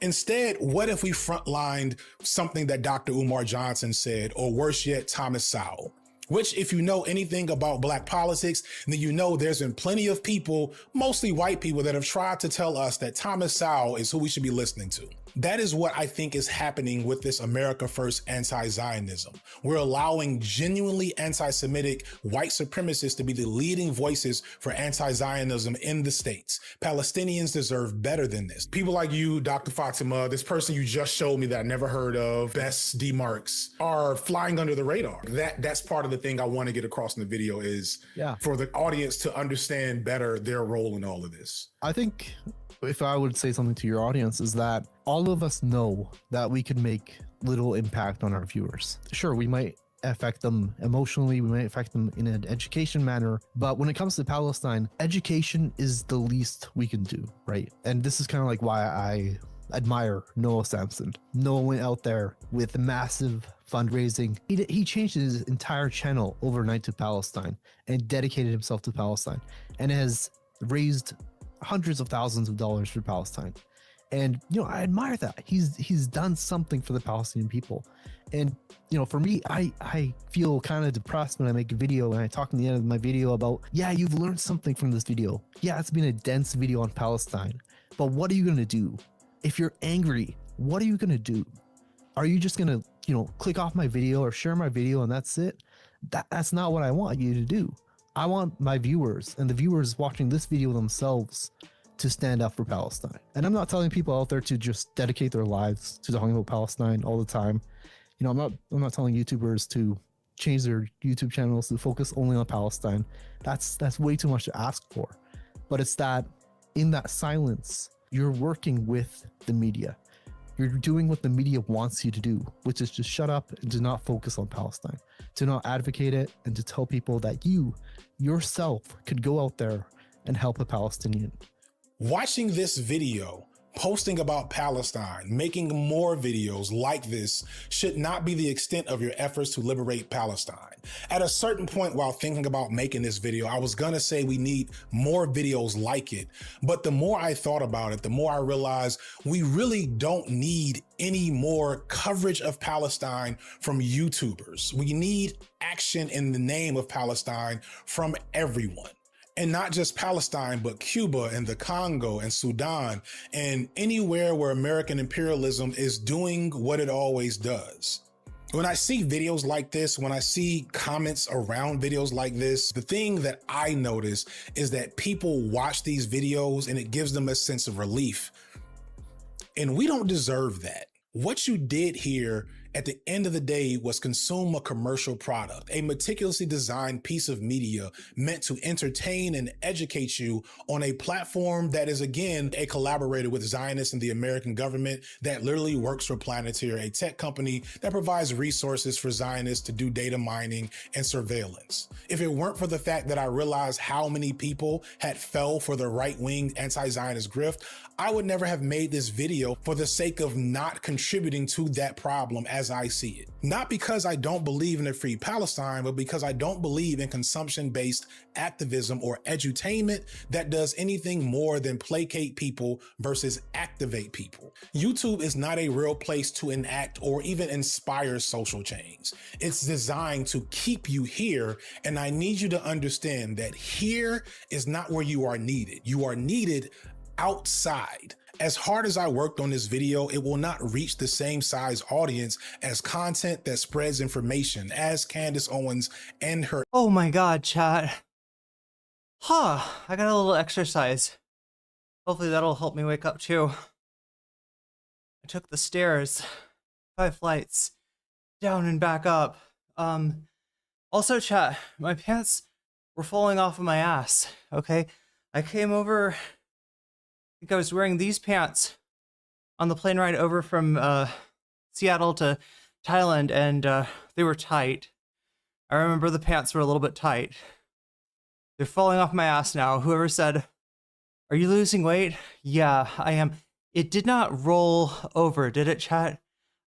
Speaker 16: Instead, what if we frontlined something that Dr. Umar Johnson said, or worse yet, Thomas Sowell? Which, if you know anything about Black politics, then you know there's been plenty of people, mostly white people, that have tried to tell us that Thomas Sowell is who we should be listening to. That is what I think is happening with this America First anti-Zionism. We're allowing genuinely anti-Semitic white supremacists to be the leading voices for anti-Zionism in the States. Palestinians deserve better than this. People like you, Dr. Fatima, this person you just showed me that I never heard of, Bess D. Marks, are flying under the radar. That's part of the thing I want to get across in the video is for the audience to understand better their role in all of this.
Speaker 22: I think if I would say something to your audience is that all of us know that we can make little impact on our viewers. Sure, we might affect them emotionally, we might affect them in an education manner, but when it comes to Palestine, education is the least we can do, right? And this is kind of like why I admire Noah Sampson. Noah went out there with massive fundraising. He changed his entire channel overnight to Palestine and dedicated himself to Palestine and has raised hundreds of thousands of dollars for Palestine. And, you know, I admire that. He's done something for the Palestinian people. And, you know, for me, I feel kind of depressed when I make a video and I talk in the end of my video about, yeah, you've learned something from this video. Yeah, it's been a dense video on Palestine, but what are you going to do? If you're angry, what are you going to do? Are you just going to, you know, click off my video or share my video and that's it? That's not what I want you to do. I want my viewers and the viewers watching this video themselves to stand up for Palestine. And I'm not telling people out there to just dedicate their lives to talking about Palestine all the time. You know, I'm not telling YouTubers to change their YouTube channels to focus only on Palestine. That's way too much to ask for. But it's that in that silence, you're working with the media. You're doing what the media wants you to do, which is just shut up and to not focus on Palestine, to not advocate it, and to tell people that you yourself could go out there and help a Palestinian.
Speaker 16: Watching this video, posting about Palestine, making more videos like this should not be the extent of your efforts to liberate Palestine. At a certain point while thinking about making this video, I was gonna say we need more videos like it, but the more I thought about it, the more I realized we really don't need any more coverage of Palestine from YouTubers. We need action in the name of Palestine from everyone. And not just Palestine, but Cuba and the Congo and Sudan and anywhere where American imperialism is doing what it always does. When I see videos like this, when I see comments around videos like this, the thing that I notice is that people watch these videos and it gives them a sense of relief. And we don't deserve that. What you did here at the end of the day was consume a commercial product, a meticulously designed piece of media meant to entertain and educate you on a platform that is, again, a collaborator with Zionists and the American government that literally works for Planeteer, a tech company that provides resources for Zionists to do data mining and surveillance. If it weren't for the fact that I realized how many people had fell for the right-wing anti-Zionist grift, I would never have made this video for the sake of not contributing to that problem as I see it. Not because I don't believe in a free Palestine, but because I don't believe in consumption-based activism or edutainment that does anything more than placate people versus activate people. YouTube is not a real place to enact or even inspire social change. It's designed to keep you here, and I need you to understand that here is not where you are needed. You are needed outside. As hard as I worked on this video, it will not reach the same size audience as content that spreads information, as Candace Owens and her—
Speaker 2: Oh my god, chat. Huh, I got a little exercise. Hopefully that'll help me wake up too. I took the stairs, 5 flights, down and back up. Also chat, my pants were falling off of my ass, okay? I came over, I think I was wearing these pants on the plane ride over from Seattle to Thailand, and they were tight. I remember the pants were a little bit tight. They're falling off my ass now. Whoever said, "Are you losing weight?" Yeah, I am. It did not roll over, did it, chat?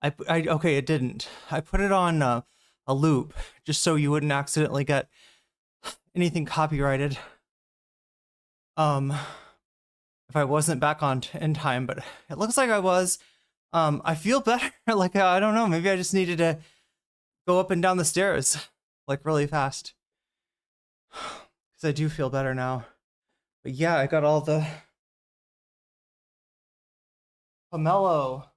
Speaker 2: Okay, it didn't. I put it on a loop just so you wouldn't accidentally get anything copyrighted. If I wasn't back on in time, but it looks like I was. I feel better. Like, I don't know, maybe I just needed to go up and down the stairs like really fast. Because I do feel better now. But yeah, I got all the pomelo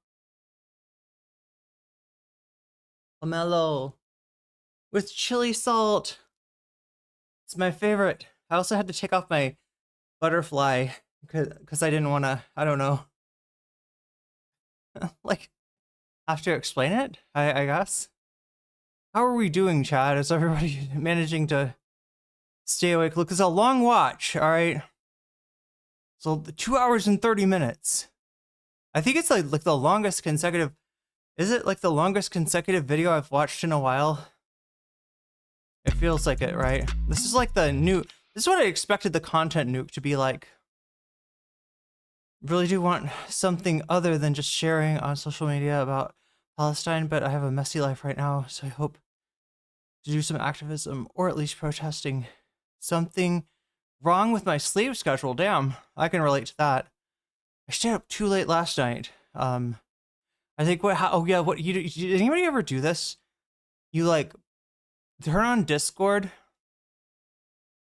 Speaker 2: with chili salt. It's my favorite. I also had to take off my butterfly because I didn't want to, I don't know, like, have to explain it, I guess. How are we doing, Chad? Is everybody managing to stay awake? Look, it's a long watch, all right? So 2 hours and 30 minutes. I think it's like the longest consecutive, is it like the longest consecutive video I've watched in a while? It feels like it, right? This is like the new, this is what I expected the content nuke to be like. Really do want something other than just sharing on social media about Palestine, but I have a messy life right now, so I hope to do some activism or at least protesting. Something wrong with my sleep schedule. Damn, I can relate to that. I stayed up too late last night. I think what did anybody ever do this? You like turn on Discord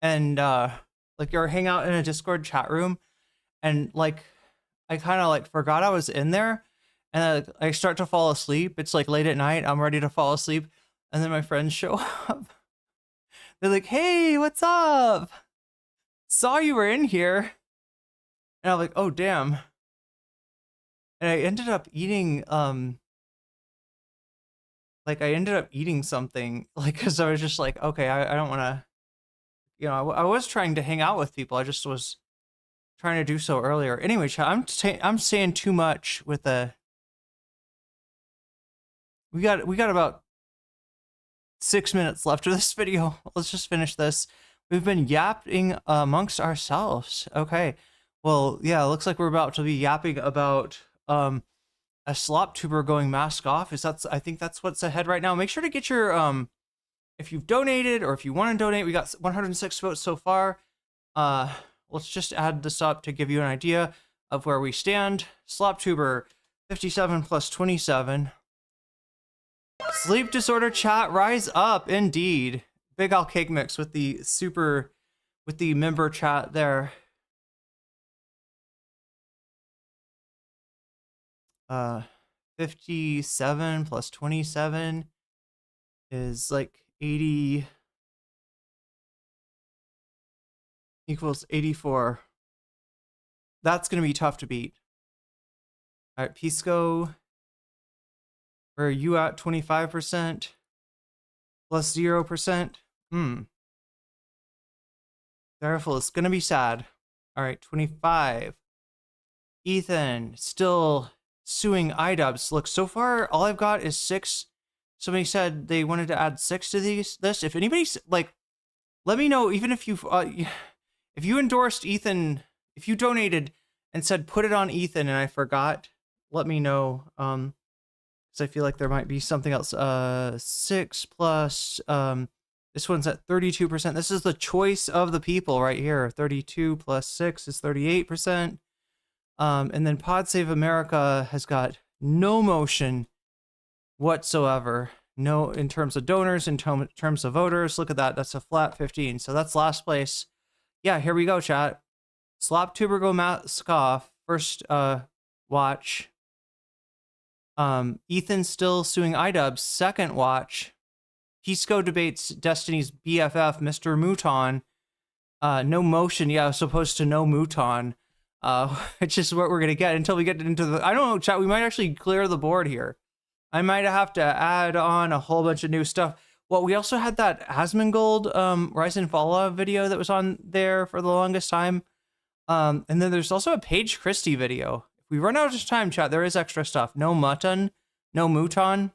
Speaker 2: and like you're hang out in a Discord chat room, and like I kind of like forgot I was in there, and I start to fall asleep. It's like late at night, I'm ready to fall asleep, and then my friends show up. They're like, "Hey, what's up? Saw you were in here." And I'm like, "Oh damn." And I ended up eating something, like, because I was just like, okay, I don't want to, you know, I was trying to hang out with people. I just was trying to do so earlier. Anyway, I'm saying too much with the. We got about 6 minutes left of this video. Let's just finish this. We've been yapping amongst ourselves. Okay, well, yeah, it looks like we're about to be yapping about a slop tuber going mask off. I think that's what's ahead right now. Make sure to get your if you've donated or if you want to donate. We got 106 votes so far. Let's just add this up to give you an idea of where we stand. Slop tuber 57 plus 27. Sleep disorder chat, rise up indeed. Big Al Cake Mix with the member chat there. 57 plus 27 is like 80 equals 84. That's gonna be tough to beat. All right, Pisco, where are you at? 25% plus 0%. Careful, it's gonna be sad. All right, 25. Ethan still suing iDubbbz. Look, so far all I've got is 6. Somebody said they wanted to add 6 to this. If anybody's like, let me know. Even if you endorsed Ethan, if you donated and said put it on Ethan and I forgot, let me know. Because I feel like there might be something else. 6 plus this one's at 32%. This is the choice of the people right here. 32 plus 6 is 38%. And then Pod Save America has got no motion whatsoever. No, in terms of donors, in terms of voters. Look at that. That's a flat 15. So that's last place. Yeah, here we go, chat. Slop Tuber Go Mask Off, first watch. Ethan still suing iDubbbz, second watch. Pisco debates Destiny's BFF, Mr. Mouton. No motion, yeah, as opposed to no Mouton. Which is what we're gonna get until we get into the. I don't know, chat. We might actually clear the board here. I might have to add on a whole bunch of new stuff. Well, we also had that Asmongold Rise and Fall video that was on there for the longest time. And then there's also a Paige Christie video. If we run out of time, chat, there is extra stuff. No mutton, no mouton.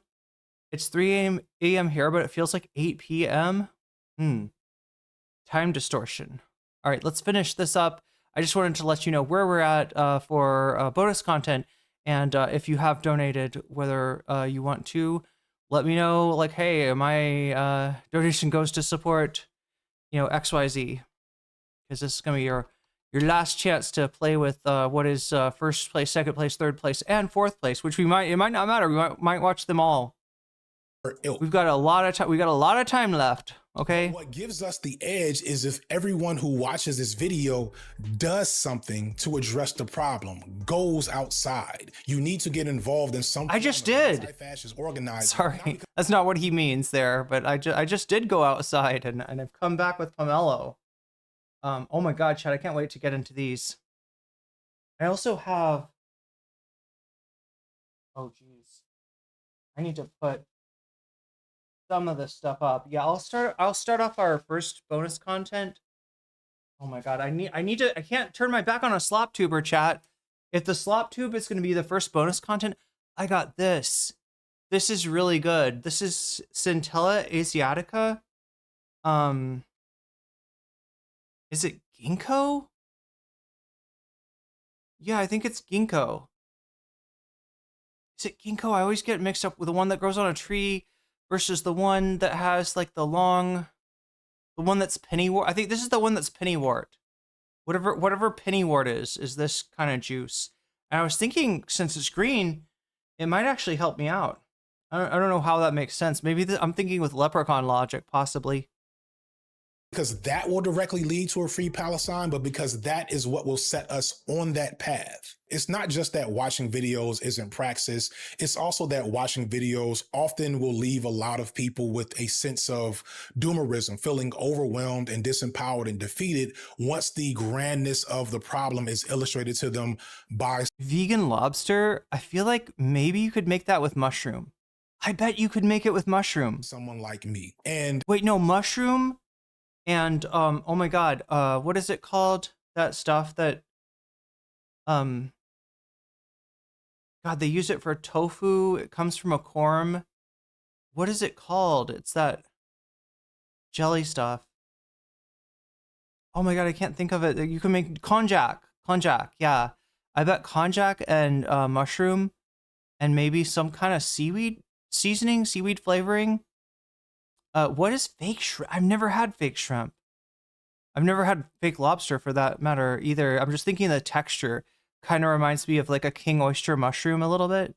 Speaker 2: It's 3 a.m. here, but it feels like 8 p.m. Time distortion. All right, let's finish this up. I just wanted to let you know where we're at for bonus content. And if you have donated, whether you want to, let me know, like, hey, my donation goes to support, XYZ. Because this is going to be your last chance to play with what is first place, second place, third place, and fourth place, which it might not matter. We might watch them all. We've got a lot of time. We got a lot of time left. Okay.
Speaker 16: What gives us the edge is if everyone who watches this video does something to address the problem, goes outside. You need to get involved in something.
Speaker 2: I just did.
Speaker 16: Organized.
Speaker 2: Sorry, that's not what he means there. But I just did go outside and I've come back with pomelo. Oh my God, Chad! I can't wait to get into these. I also have. Oh geez, I need to put some of this stuff up. Yeah, I'll start off our first bonus content. Oh my God, I can't turn my back on a slop tuber, chat. If the slop tube is going to be the first bonus content, I got this. This is really good. This is Centella asiatica. Is it ginkgo? Yeah, I think it's ginkgo. Is it ginkgo? I always get mixed up with the one that grows on a tree versus the one that has like the one that's pennywort. I think this is the one that's pennywort. Whatever pennywort is this kind of juice. And I was thinking, since it's green, it might actually help me out. I don't know how that makes sense. Maybe I'm thinking with leprechaun logic, possibly.
Speaker 16: Because that will directly lead to a free Palestine, but because that is what will set us on that path. It's not just that watching videos isn't praxis. It's also that watching videos often will leave a lot of people with a sense of doomerism, feeling overwhelmed and disempowered and defeated once the grandness of the problem is illustrated to them by
Speaker 2: vegan lobster. I feel like maybe you could make that with mushroom. I bet you could make it with mushroom.
Speaker 16: Someone like me. And
Speaker 2: wait, no, mushroom. And oh my God, what is it called? That stuff that God, they use it for tofu. It comes from a corm. What is it called? It's that jelly stuff. Oh my God, I can't think of it. You can make konjac. Konjac, yeah. I bet konjac and mushroom and maybe some kind of seaweed seasoning, seaweed flavoring. What is fake shrimp? I've never had fake shrimp. I've never had fake lobster for that matter either. I'm just thinking the texture kind of reminds me of like a king oyster mushroom a little bit.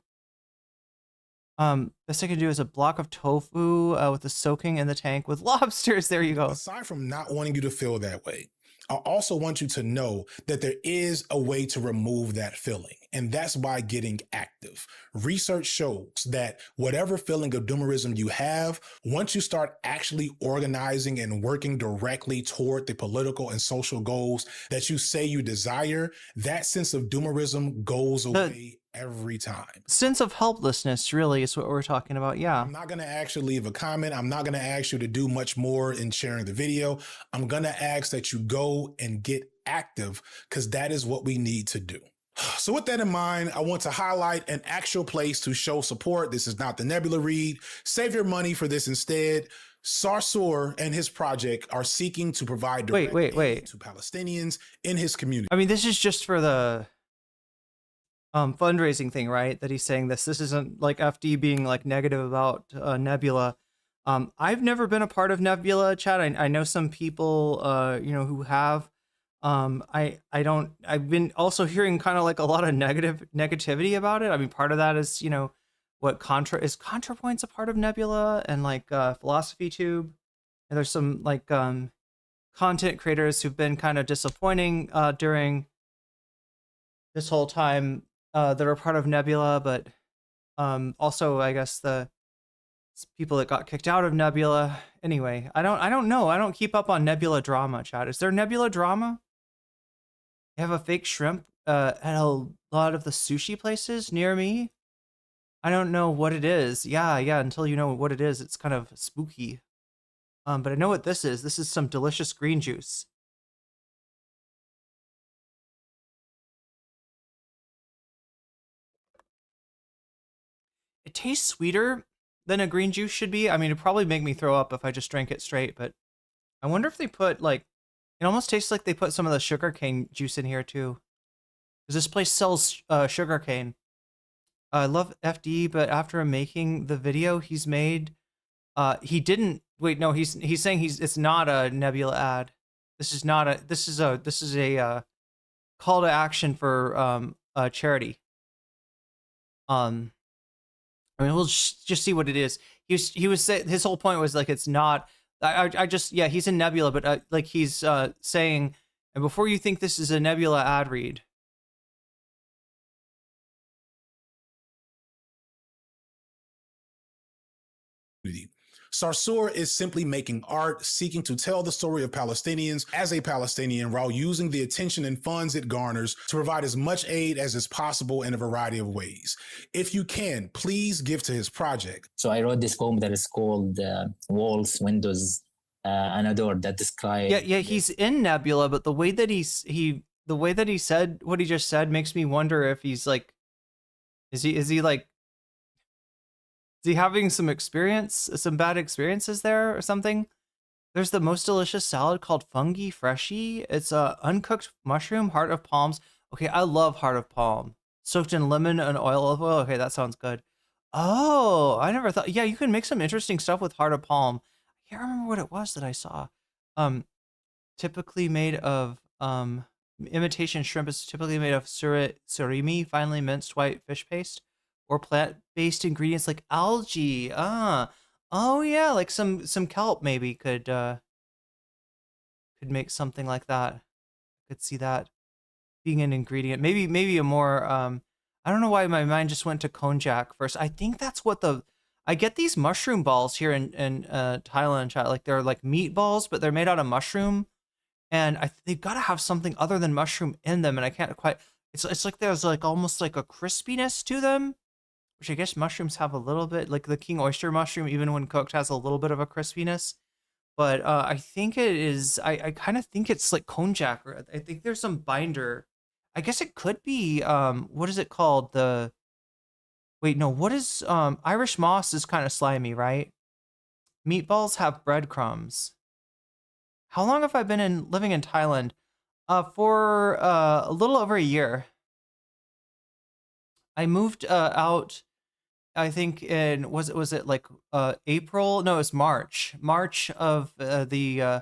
Speaker 2: Best I can do is a block of tofu with the soaking in the tank with lobsters. There you go.
Speaker 16: Aside from not wanting you to feel that way, I also want you to know that there is a way to remove that feeling, and that's by getting active. Research shows that whatever feeling of doomerism you have, once you start actually organizing and working directly toward the political and social goals that you say you desire, that sense of doomerism goes away every time.
Speaker 2: Sense of helplessness really is what we're talking about. Yeah.
Speaker 16: I'm not going to ask you to leave a comment. I'm not going to ask you to do much more in sharing the video. I'm going to ask that you go and get active because that is what we need to do. So with that in mind, I want to highlight an actual place to show support. This is not the Nebula read. Save your money for this instead. Sarsour and his project are seeking to provide direct aid to Palestinians in his community.
Speaker 2: I mean, this is just for the fundraising thing, right? That he's saying this isn't like FD being like negative about Nebula. I've never been a part of Nebula, chat. I know some people who have. I've been also hearing kind of like a lot of negativity about it. I mean, part of that is what ContraPoint's a part of Nebula and like Philosophy Tube, and there's some like content creators who've been kind of disappointing during this whole time that are part of Nebula, but also I guess the people that got kicked out of Nebula. Anyway, I don't know. I don't keep up on Nebula drama, chat. Is there Nebula drama? They have a fake shrimp at a lot of the sushi places near me. I don't know what it is. Yeah, until you know what it is, it's kind of spooky. But I know what this is. This is some delicious green juice. It tastes sweeter than a green juice should be. I mean, it'd probably make me throw up if I just drank it straight, but I wonder if they put, like, it almost tastes like they put some of the sugarcane juice in here too. Because this place sells sugarcane. I love FD, but after making the video he's made, he didn't, wait, no, he's saying it's not a Nebula ad. This is not a, this is a call to action for charity. I mean, we'll just see what it is. He was saying, his whole point was like, it's not, I just, yeah, he's in Nebula, but like he's saying, and before you think this is a Nebula ad read,
Speaker 16: Sarsour is simply making art, seeking to tell the story of Palestinians as a Palestinian while using the attention and funds it garners to provide as much aid as is possible in a variety of ways. If you can, please give to his project.
Speaker 17: So I wrote this poem that is called Walls, Windows, and a Door that describe...
Speaker 2: Yeah, he's in Nebula, but the way that the way that he said what he just said makes me wonder if he's like, is he like, is he having some bad experiences there or something? There's the most delicious salad called Fungi Freshie. It's a uncooked mushroom, heart of palms. Okay, I love heart of palm. Soaked in lemon and olive oil. Okay, that sounds good. Oh, I never thought. Yeah, you can make some interesting stuff with heart of palm. I can't remember what it was that I saw. Typically made of imitation shrimp is typically made of surimi, finely minced white fish paste, or plant-based ingredients like algae. Oh yeah, like some kelp maybe could make something like that. Could see that being an ingredient. Maybe a more I don't know why my mind just went to konjac first. I think that's what I get these mushroom balls here in Thailand, chat. Like they're like meatballs, but they're made out of mushroom, and they've got to have something other than mushroom in them, and I can't quite. It's like there's like almost like a crispiness to them, which I guess mushrooms have a little bit, like the king oyster mushroom, even when cooked, has a little bit of a crispiness. But I think it is, I kind of think it's like konjac, or I think there's some binder. I guess it could be, what is it called? Wait, no, what is, Irish moss is kind of slimy, right? Meatballs have breadcrumbs. How long have I been living in Thailand? For a little over a year. I moved out, I think in, was it like April? No, it was March of the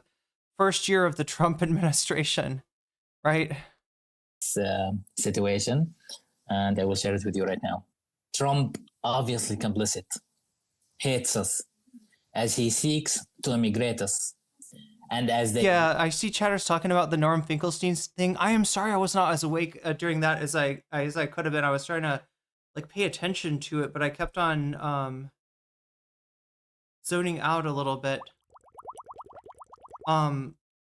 Speaker 2: first year of the Trump administration, right?
Speaker 17: Situation, and I will share it with you right now. Trump, obviously complicit, hates us as he seeks to immigrate us. And as they...
Speaker 2: Yeah, I see chatters talking about the Norm Finkelstein thing. I am sorry I was not as awake during that as I could have been. I was trying to like pay attention to it, but I kept on zoning out a little bit.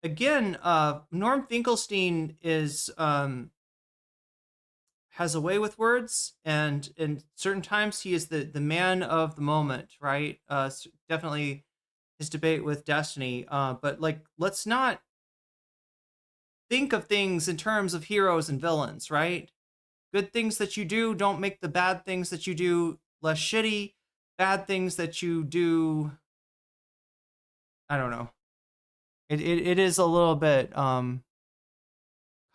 Speaker 2: Again, Norm Finkelstein is has a way with words, and in certain times he is the man of the moment, right? Definitely his debate with Destiny, but like, let's not think of things in terms of heroes and villains, right? Good things that you do don't make the bad things that you do less shitty. Bad things that you do, I don't know. It is a little bit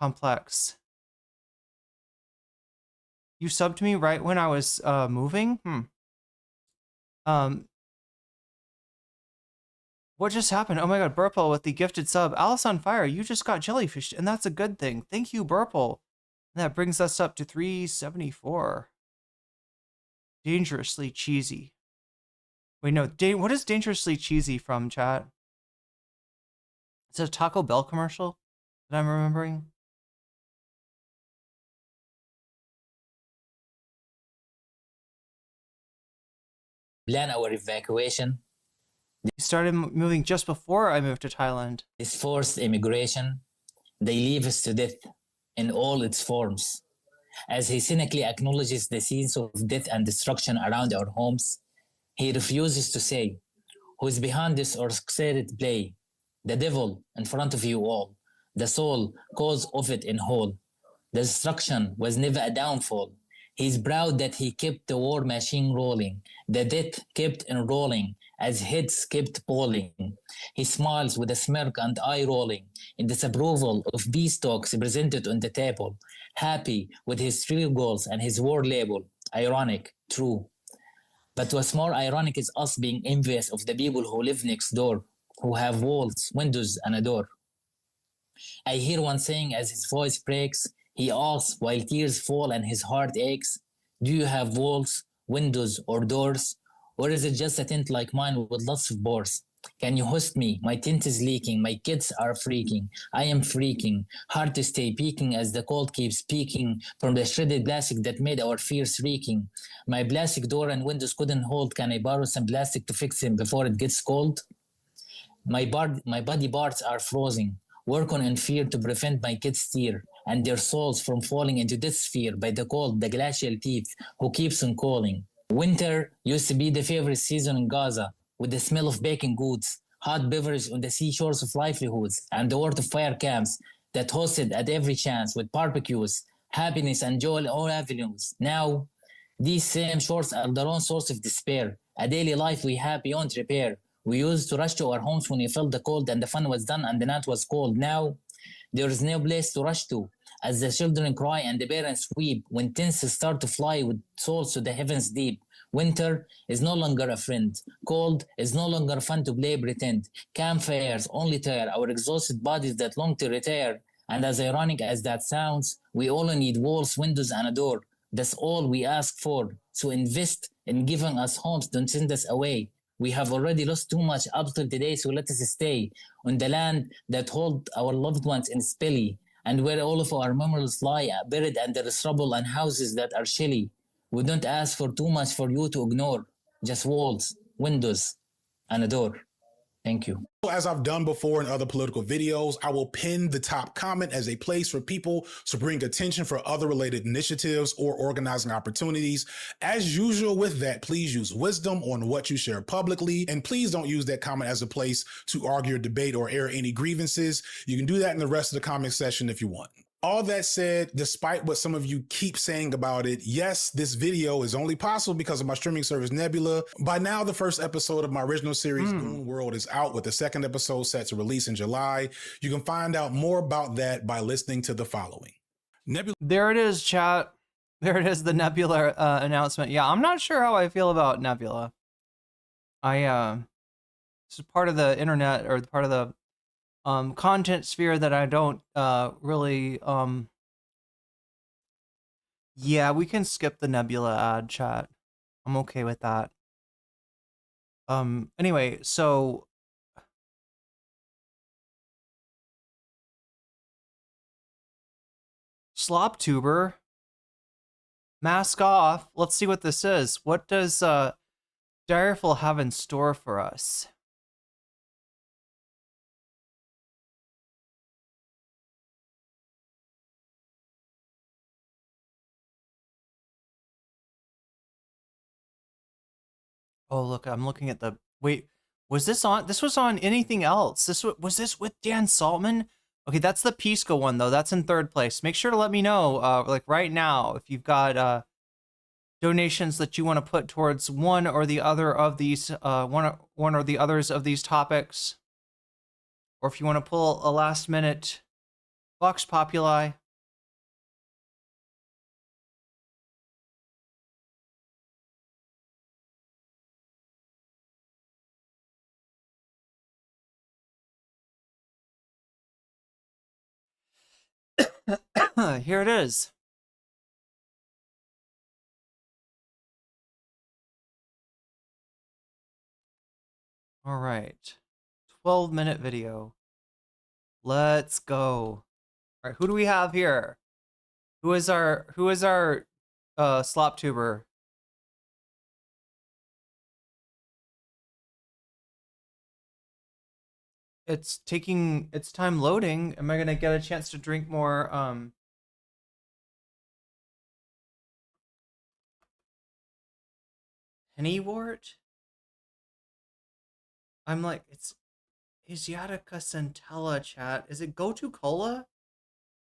Speaker 2: complex. You subbed me right when I was moving? What just happened? Oh my god, Burple with the gifted sub. Alice on Fire, you just got jellyfished, and that's a good thing. Thank you, Burple. And that brings us up to 374. Dangerously cheesy. Wait, no, what is dangerously cheesy from, chat? It's a Taco Bell commercial that I'm remembering.
Speaker 17: Plan our evacuation.
Speaker 2: He started moving just before I moved to Thailand.
Speaker 17: This forced immigration, they leave us to death in all its forms. As he cynically acknowledges the scenes of death and destruction around our homes, he refuses to say who is behind this orchestrated play. The devil in front of you all, the sole cause of it in whole. The destruction was never a downfall. He's proud that he kept the war machine rolling. The death kept enrolling as heads kept falling. He smiles with a smirk and eye rolling in disapproval of peace talks presented on the table. Happy with his real goals and his war label. Ironic, true. But what's more ironic is us being envious of the people who live next door, who have walls, windows, and a door. I hear one saying as his voice breaks, he asks while tears fall and his heart aches, do you have walls, windows, or doors? Or is it just a tent like mine with lots of bores? Can you host me? My tent is leaking, my kids are freaking, I am freaking, hard to stay peeking as the cold keeps peeking from the shredded plastic that made our fears reeking. My plastic door and windows couldn't hold, can I borrow some plastic to fix them before it gets cold? My body parts are frozen, work on in fear to prevent my kids' tear and their souls from falling into this sphere by the cold, the glacial teeth who keeps on calling. Winter used to be the favorite season in Gaza, with the smell of baking goods, hot beverage on the seashores of livelihoods, and the word of fire camps that hosted at every chance with barbecues, happiness and joy in all avenues. Now, these same shores are their own source of despair, a daily life we have beyond repair. We used to rush to our homes when we felt the cold and the fun was done and the night was cold. Now, there is no place to rush to, as the children cry and the parents weep when tents start to fly with souls to the heavens deep. Winter is no longer a friend. Cold is no longer fun to play pretend. Campfires only tire our exhausted bodies that long to retire. And as ironic as that sounds, we only need walls, windows, and a door. That's all we ask for. So invest in giving us homes, don't send us away. We have already lost too much up till today, so let us stay on the land that hold our loved ones in its belly, and where all of our memories lie buried under rubble and houses that are chilly. We don't ask for too much for you to ignore, just walls, windows, and a door. Thank you.
Speaker 16: As I've done before in other political videos, I will pin the top comment as a place for people to bring attention for other related initiatives or organizing opportunities. As usual with that, please use wisdom on what you share publicly, and please don't use that comment as a place to argue or debate or air any grievances. You can do that in the rest of the comment section if you want. All that said, despite what some of you keep saying about it, yes, this video is only possible because of my streaming service Nebula. By now, the first episode of my original series, Goon World, is out, with the second episode set to release in July. You can find out more about that by listening to the following. Nebula.
Speaker 2: There it is, chat. There it is, the Nebula announcement. Yeah, I'm not sure how I feel about Nebula. This is part of the internet, or part of the content sphere that I don't really yeah, we can skip the Nebula ad, chat. I'm okay with that. Anyway, so Sloptuber, mask off. Let's see what this is. What does Direful have in store for us? Oh, look, I'm looking at the, wait, was this on, this was on anything else? Was this with Dan Saltman? Okay, that's the Pisco one though. That's in third place. Make sure to let me know, like right now, if you've got donations that you want to put towards one or the other of these, one or the others of these topics, or if you want to pull a last minute Vox Populi. Here it is. All right. 12-minute video. Let's go. All right, who do we have here? Who is our slop tuber? It's taking its time loading. Am I gonna get a chance to drink more Pennywort? I'm like, it's Asiatica Centella, chat. Is it Go-To Cola?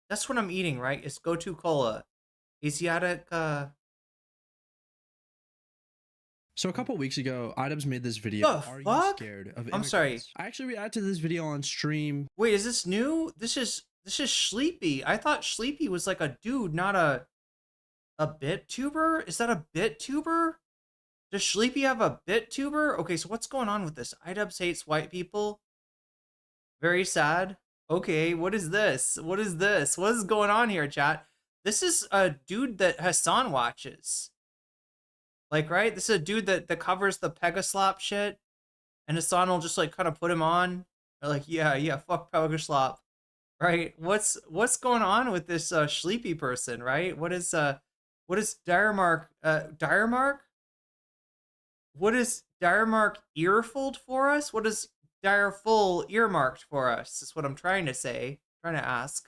Speaker 2: That's what I'm eating, right? It's Go-To Cola. Asiatica.
Speaker 7: So a couple weeks ago, Idubbbz made this video. Are you scared of immigrants?
Speaker 2: I'm sorry.
Speaker 7: I actually reacted to this video on stream.
Speaker 2: Wait, is this new? This is Sleepy. I thought Sleepy was like a dude, not a bit tuber. Is that a bit tuber? Does Sleepy have a bit tuber? Okay, so what's going on with this? Idubbbz hates white people. Very sad. Okay, what is this? What is this? What is going on here, chat? This is a dude that Hassan watches. Like, right? This is a dude that covers the Pegaslop shit. And Hassan will just like kind of put him on. Or like, yeah, fuck Pegaslop. Right? What's going on with this Sleepy person, right? What is Diremark Diremark? What is Diremark earfuled for us? What is Direful earmarked for us? Is what I'm trying to say. Trying to ask.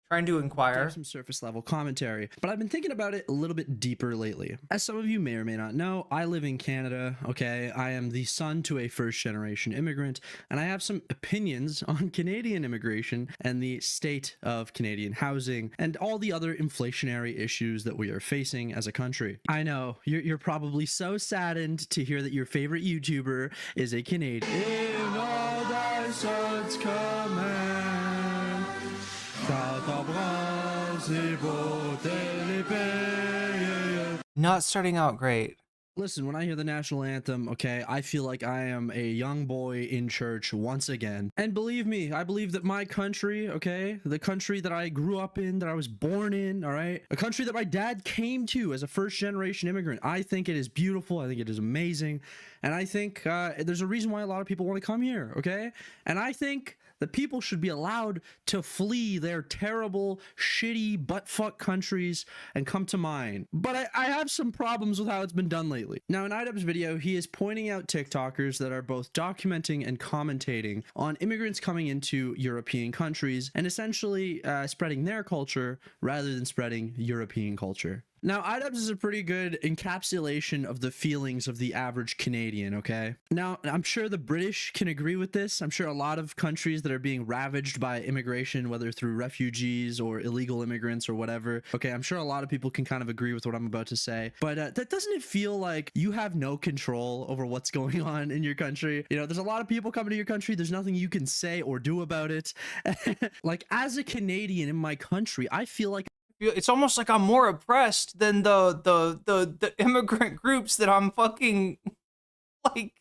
Speaker 2: Trying to inquire.
Speaker 7: Some surface level commentary, but I've been thinking about it a little bit deeper lately. As some of you may or may not know, I live in Canada, okay? I am the son to a first-generation immigrant, and I have some opinions on Canadian immigration and the state of Canadian housing and all the other inflationary issues that we are facing as a country. I know, you're probably so saddened to hear that your favorite YouTuber is a Canadian. In all thy sons command.
Speaker 2: Not starting out great.
Speaker 7: Listen, when I hear the national anthem, okay, I feel like I am a young boy in church once again. And believe me, I believe that my country, okay, the country that I grew up in, that I was born in, all right, a country that my dad came to as a first-generation immigrant, I think it is beautiful. I think it is amazing. And I think there's a reason why a lot of people want to come here, okay? And I think that people should be allowed to flee their terrible, shitty, buttfuck countries and come to mine. But I have some problems with how it's been done lately. Now, in Idubbbz's video, he is pointing out TikTokers that are both documenting and commentating on immigrants coming into European countries and essentially spreading their culture rather than spreading European culture. Now, Idubbbz is a pretty good encapsulation of the feelings of the average Canadian, okay? Now, I'm sure the British can agree with this. I'm sure a lot of countries that are being ravaged by immigration, whether through refugees or illegal immigrants or whatever, okay, I'm sure a lot of people can kind of agree with what I'm about to say. But that doesn't it feel like you have no control over what's going on in your country? You know, there's a lot of people coming to your country. There's nothing you can say or do about it. Like, as a Canadian in my country, I feel like
Speaker 2: it's almost like I'm more oppressed than the immigrant groups that I'm fucking like.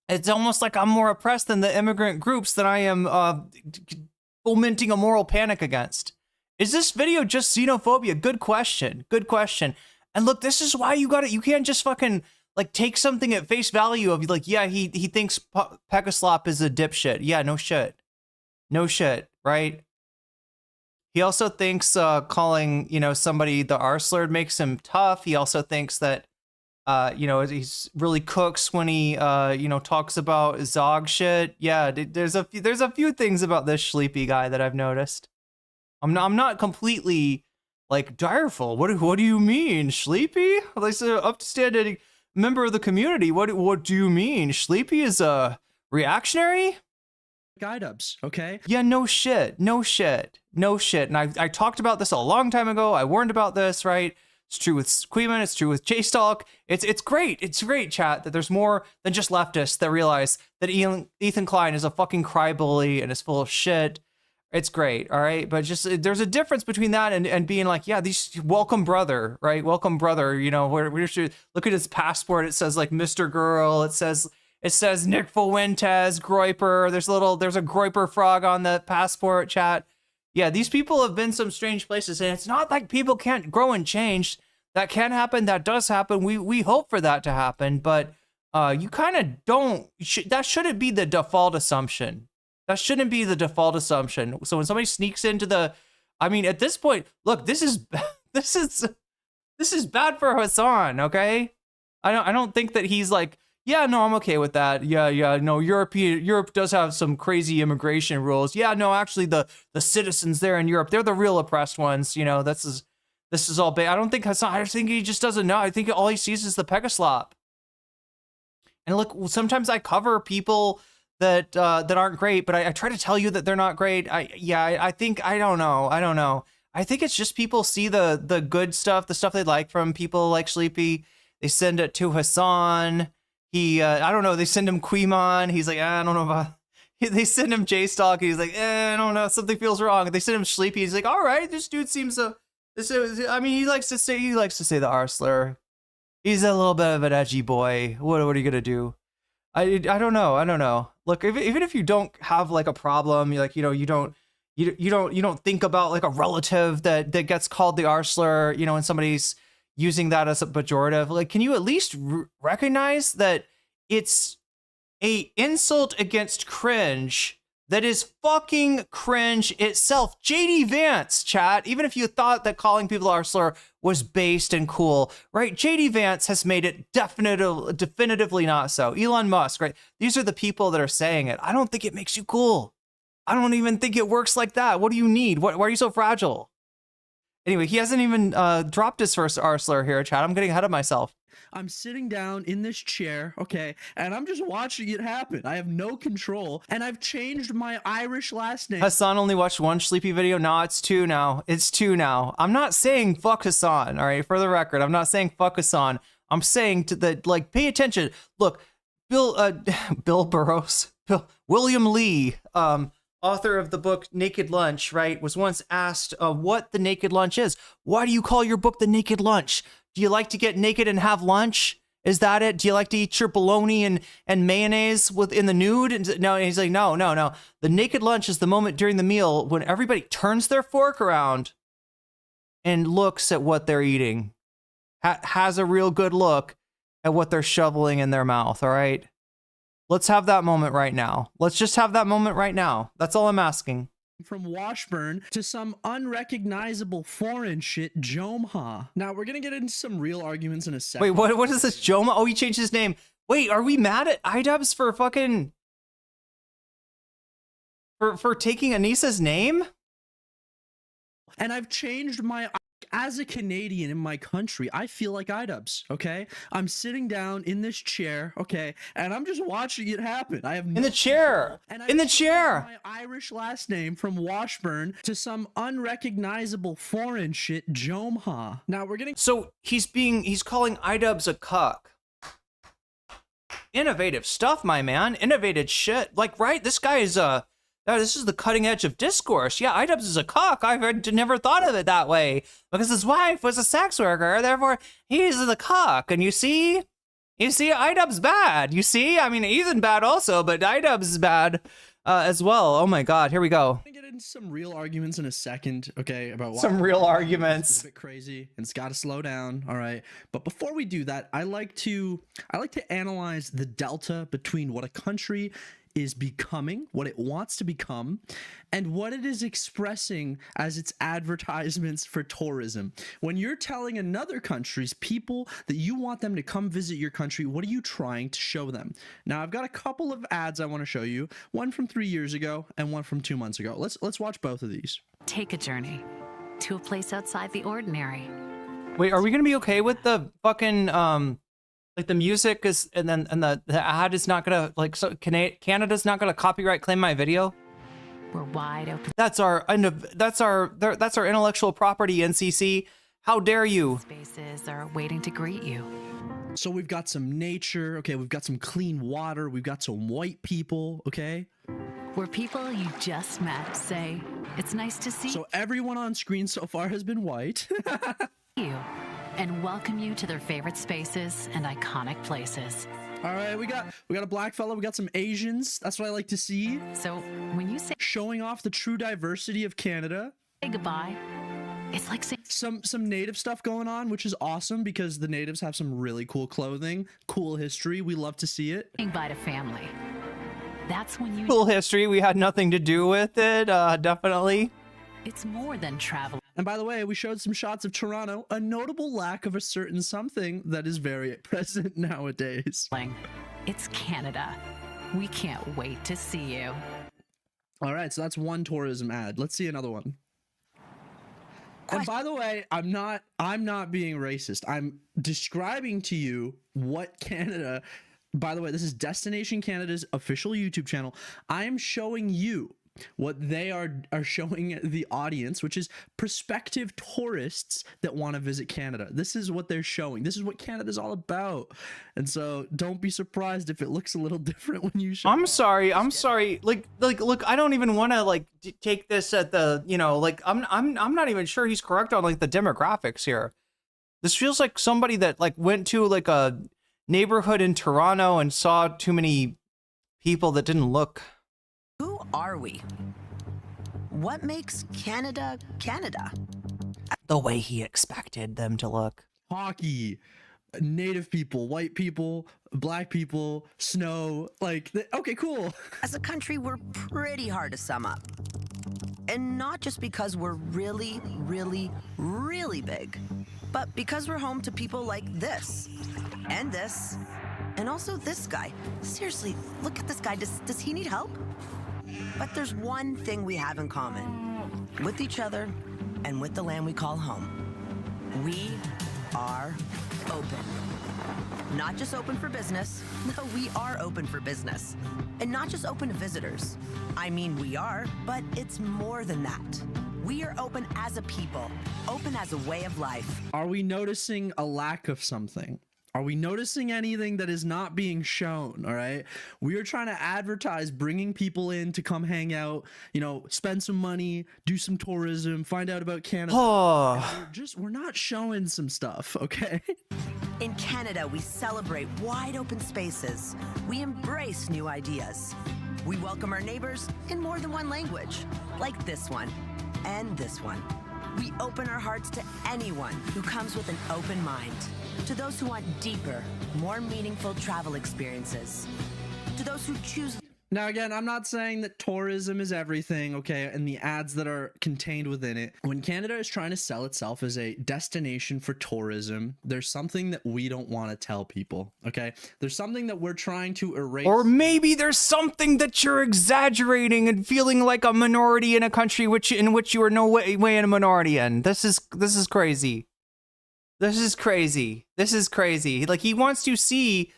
Speaker 2: It's almost like I'm more oppressed than the immigrant groups that I am fomenting a moral panic against. Is this video just xenophobia? Good question. Good question. And look, this is why you can't just fucking like take something at face value of like, yeah, he thinks Pegaslop is a dipshit. Yeah, no shit. No shit, right? He also thinks calling, somebody the R-slur makes him tough. He also thinks that, he's really cooks when he, talks about Zog shit. Yeah, there's a few things about this Sleepy guy that I've noticed. I'm not completely like direful. What do you mean, Sleepy? Like an upstanding member of the community. What do you mean? Sleepy is a reactionary?
Speaker 7: Idubbbz, okay?
Speaker 2: Yeah, no shit. And I talked about this a long time ago. I warned about this, right? It's true with Squeeman. It's true with J-Stalk. It's great. It's great, chat, that there's more than just leftists that realize that Ethan Klein is a fucking crybaby and is full of shit. It's great, all right? But just there's a difference between that and being like, yeah, these welcome brother, right? Welcome brother, we should look at his passport. It says like Mr. Girl. It says Nick Fuentes, Groiper. There's a Groiper frog on the passport, chat. Yeah, these people have been some strange places, and it's not like people can't grow and change. That can happen. That does happen. We hope for that to happen, but you kind of don't, that shouldn't be the default assumption. That shouldn't be the default assumption. So when somebody sneaks into the, I mean, at this point, look, this is bad for Hassan, okay? I don't think that he's like, yeah, no, I'm okay with that. Yeah, no, Europe does have some crazy immigration rules. Yeah, no, actually the citizens there in Europe, they're the real oppressed ones, you know, this is all bad. I don't think Hassan, I think he just doesn't know. I think all he sees is the Pegaslop. And look, sometimes I cover people that aren't great, but I try to tell you that they're not great. I think, I don't know. I think it's just people see the good stuff, the stuff they like from people like Sleepy. They send it to Hassan. I don't know, they send him Queemon. He's like, I don't know about, they send him J-Stock. He's like, I don't know, something feels wrong. They send him Sleepy. He's like, all right, this dude seems I mean, he likes to say the R slur. He's a little bit of an edgy boy. What are you gonna do? I don't know. Look, even if you don't have like a problem, like, you know, you don't think about like a relative that gets called the R slur, you know, and somebody's using that as a pejorative. Like, can you at least recognize that it's a insult against cringe that is fucking cringe itself? JD Vance, chat, even if you thought that calling people R slur was based and cool, right? JD Vance has made it definitively not so. Elon Musk, right? These are the people that are saying it. I don't think it makes you cool. I don't even think it works like that. What do you need? Why are you so fragile? Anyway, he hasn't even dropped his first R slur here, chat. I'm getting ahead of myself.
Speaker 7: I'm sitting down in this chair, okay, and I'm just watching it happen. I have no control, and I've changed my Irish last name.
Speaker 2: Hassan only watched one Sleepy video. No, it's two now. It's two now. I'm not saying fuck Hassan, all right? For the record, I'm not saying fuck Hassan. I'm saying to the, like, pay attention. Look, Bill Burroughs, William Lee, author of the book Naked Lunch, right, was once asked what the naked lunch is. Why do you call your book The Naked Lunch? Do you like to get naked and have lunch? Is that it? Do you like to eat your bologna and mayonnaise in the nude? And no, and he's like, no. The naked lunch is the moment during the meal when everybody turns their fork around and looks at what they're eating. Has a real good look at what they're shoveling in their mouth, all right? Let's have that moment right now. Let's just have that moment right now. That's all I'm asking.
Speaker 7: From Washburn to some unrecognizable foreign shit, Jomha. Now, we're gonna get into some real arguments in a second.
Speaker 2: Wait, what is this, Joma? Oh, he changed his name. Wait, are we mad at iDubbbz for fucking... For taking Anissa's name?
Speaker 7: And I've changed my... As a Canadian in my country, I feel like iDubbbz, okay? I'm sitting down in this chair, okay, and I'm just watching it happen. I have
Speaker 2: in the chair. In the chair.
Speaker 7: My Irish last name from Washburn to some unrecognizable foreign shit, Jomha. Now we're getting...
Speaker 2: So he's calling iDubbbz a cuck. Innovative stuff, my man. Innovative shit. Like, right? This guy is this is the cutting edge of discourse. Yeah, iDubbbz is a cuck. I've never thought of it that way because his wife was a sex worker. Therefore, he's the cuck. And you see, iDubbbz bad. You see, I mean, Ethan bad also, but iDubbbz is bad as well. Oh my God, here we go.
Speaker 7: We're gonna get into some real arguments in a second, okay? About why
Speaker 2: some real arguments.
Speaker 7: It's a bit crazy, and it's got to slow down. All right, but before we do that, I like to analyze the delta between what a country is becoming, what it wants to become, and what it is expressing as its advertisements for tourism. When you're telling another country's people that you want them to come visit your country, what are you trying to show them? Now, I've got a couple of ads I want to show you, one from 3 years ago and one from 2 months ago. Let's watch both of these.
Speaker 18: Take a journey to a place outside the ordinary.
Speaker 2: Wait, are we gonna be okay with the fucking like the music is, and the ad is not gonna, like, so Canada's not gonna copyright claim my video?
Speaker 18: We're wide open.
Speaker 2: That's our intellectual property, NCC. How dare you?
Speaker 18: Spaces are waiting to greet you.
Speaker 7: So we've got some nature, okay, we've got some clean water, we've got some white people, okay?
Speaker 18: Where people you just met say, it's nice to see
Speaker 7: So everyone on screen so far has been white.
Speaker 18: you. And welcome you to their favorite spaces and iconic places.
Speaker 7: All right, we got a black fella, we got some Asians. That's what I like to see.
Speaker 18: So when you say
Speaker 7: showing off the true diversity of Canada.
Speaker 18: Say goodbye. It's like saying
Speaker 7: some native stuff going on, which is awesome because the natives have some really cool clothing, cool history. We love to see it.
Speaker 18: bye to family. That's when you
Speaker 2: Cool history. We had nothing to do with it. Definitely.
Speaker 18: It's more than travel.
Speaker 7: And by the way, we showed some shots of Toronto, a notable lack of a certain something that is very present nowadays.
Speaker 18: It's Canada. We can't wait to see you.
Speaker 7: All right, so that's one tourism ad. Let's see another one. And by the way, I'm not being racist. I'm describing to you what Canada, by the way, this is Destination Canada's official YouTube channel. I am showing you what they are showing the audience, which is prospective tourists that want to visit Canada. This is what they're showing. This is what Canada's all about. And so don't be surprised if it looks a little different when you show
Speaker 2: I'm sorry. Like look, I don't even want to like take this at the, you know, like I'm not even sure he's correct on like the demographics here. This feels like somebody that like went to like a neighborhood in Toronto and saw too many people that didn't look.
Speaker 1: Who are we? What makes Canada, Canada?
Speaker 2: The way he expected them to look.
Speaker 7: Hockey, native people, white people, black people, snow, like, okay, cool.
Speaker 1: As a country, we're pretty hard to sum up. And not just because we're really, really, really big, but because we're home to people like this, and this, and also this guy. Seriously, look at this guy. Does he need help? But there's one thing we have in common with each other and with the land we call home. We are open. Not just open for business. No, we are open for business. And not just open to visitors. I mean, we are, but it's more than that. We are open as a people, open as a way of life.
Speaker 7: Are we noticing a lack of something? Are we noticing anything that is not being shown? All right. We are trying to advertise bringing people in to come hang out, you know, spend some money, do some tourism, find out about Canada.
Speaker 2: Oh.
Speaker 7: We're not showing some stuff. Okay.
Speaker 1: In Canada, we celebrate wide open spaces. We embrace new ideas. We welcome our neighbors in more than one language, like this one and this one. We open our hearts to anyone who comes with an open mind. To those who want deeper, more meaningful travel experiences. To those who choose...
Speaker 7: Now, again, I'm not saying that tourism is everything, okay, and the ads that are contained within it. When Canada is trying to sell itself as a destination for tourism, there's something that we don't want to tell people, okay? There's something that we're trying to erase.
Speaker 2: Or maybe there's something that you're exaggerating and feeling like a minority in a country in which you are no way in a minority in. This is crazy. This is crazy. This is crazy. Like, he wants to see,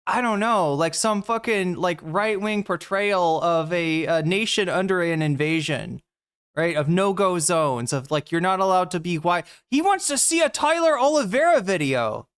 Speaker 2: I don't know, like some fucking like right-wing portrayal of a nation under an invasion, right? Of no-go zones, of like, you're not allowed to be white. He wants to see a Tyler Oliveira video.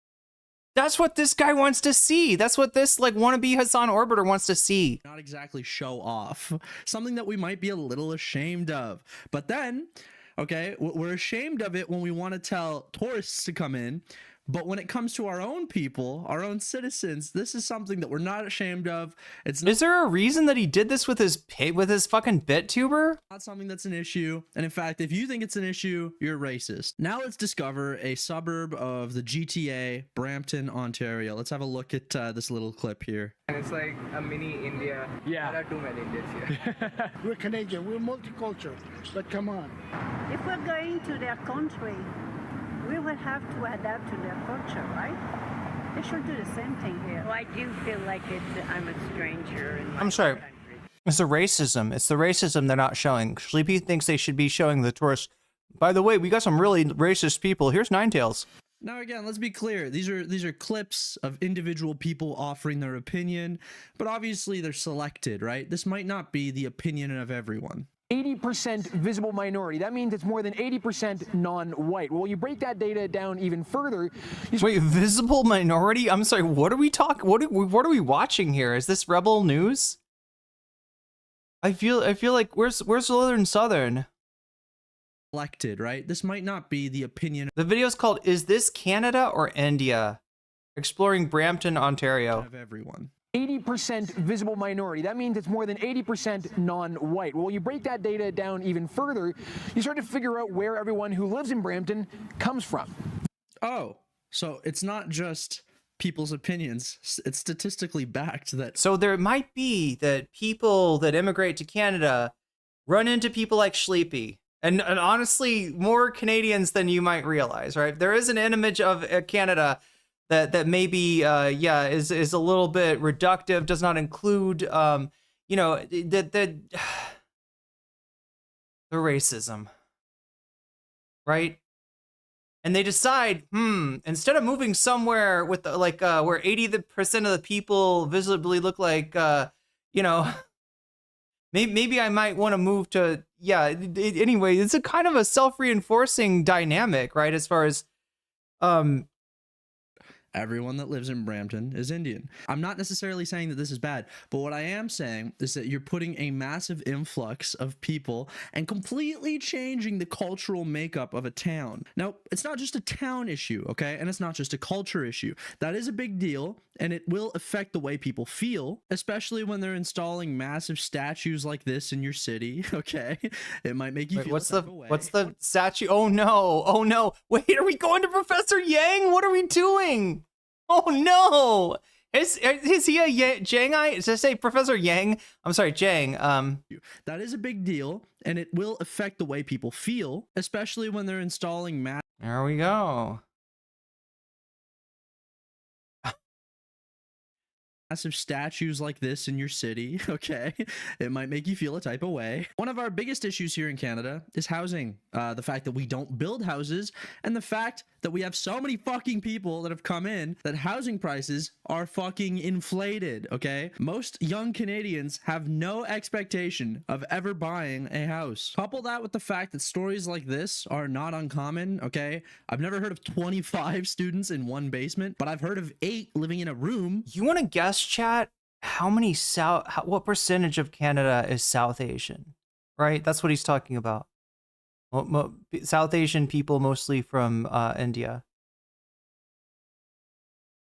Speaker 2: That's what this guy wants to see. That's what this like wannabe Hassan Orbiter wants to see.
Speaker 7: Not exactly show off. Something that we might be a little ashamed of. But then, okay, we're ashamed of it when we want to tell tourists to come in. But when it comes to our own people, our own citizens, this is something that we're not ashamed of.
Speaker 2: Is there a reason that he did this with his fucking BitTuber?
Speaker 7: Not something that's an issue. And in fact, if you think it's an issue, you're racist. Now let's discover a suburb of the GTA, Brampton, Ontario. Let's have a look at this little clip here.
Speaker 19: And it's like a mini India. Yeah. There are too many Indians here.
Speaker 23: We're Canadian, we're multicultural, but come on.
Speaker 24: If we're going to their country, we will have to adapt to their culture, right? They should do the same thing here.
Speaker 25: Well, I do feel like I'm a stranger in my
Speaker 2: I'm sorry.
Speaker 25: country.
Speaker 2: It's the racism. It's the racism they're not showing. Sleepy thinks they should be showing the tourists. By the way, we got some really racist people. Here's Ninetales.
Speaker 7: Now again, let's be clear. These are clips of individual people offering their opinion, but obviously they're selected, right? This might not be the opinion of everyone.
Speaker 26: 80% visible minority. That means it's more than 80% non-white. Well, you break that data down even further.
Speaker 2: Wait, visible minority? I'm sorry. What are we talking? What are we watching here? Is this Rebel News? I feel like where's Southern?
Speaker 7: Selected, right? This might not be the opinion.
Speaker 2: The video is called "Is This Canada or India?" Exploring Brampton, Ontario.
Speaker 7: Of everyone.
Speaker 26: 80% visible minority. That means it's more than 80% non-white. Well, you break that data down even further, you start to figure out where everyone who lives in Brampton comes from.
Speaker 7: Oh, so it's not just people's opinions. It's statistically backed that.
Speaker 2: So there might be that people that immigrate to Canada run into people like Sleepy. And honestly, more Canadians than you might realize, right? There is an image of Canada that maybe, is a little bit reductive, does not include, the racism, right? And they decide, instead of moving somewhere with where 80% of the people visibly look like, maybe I might want to move to, anyway, it's a kind of a self-reinforcing dynamic, right? As far as,
Speaker 7: everyone that lives in Brampton is Indian. I'm not necessarily saying that this is bad, but what I am saying is that you're putting a massive influx of people and completely changing the cultural makeup of a town. Now, it's not just a town issue, okay? And it's not just a culture issue. That is a big deal, and it will affect the way people feel, especially when they're installing massive statues like this in your city, okay? It might make you feel
Speaker 2: what's the statue? Oh no. Wait, are we going to Professor Yang? What are we doing? Oh no. Is he a Jangite? Did I say Professor Yang? I'm sorry, Jang.
Speaker 7: That is a big deal, and it will affect the way people feel, especially when they're installing
Speaker 2: There we go.
Speaker 7: massive statues like this in your city, okay? It might make you feel a type of way. One of our biggest issues here in Canada is housing. The fact that we don't build houses, and the fact that we have so many fucking people that have come in that housing prices are fucking inflated, okay? Most young Canadians have no expectation of ever buying a house. Couple that with the fact that stories like this are not uncommon, okay? I've never heard of 25 students in one basement, but I've heard of 8 living in a room.
Speaker 2: You want to guess, chat, what percentage of Canada is South Asian, right? That's what he's talking about. South Asian people, mostly from India.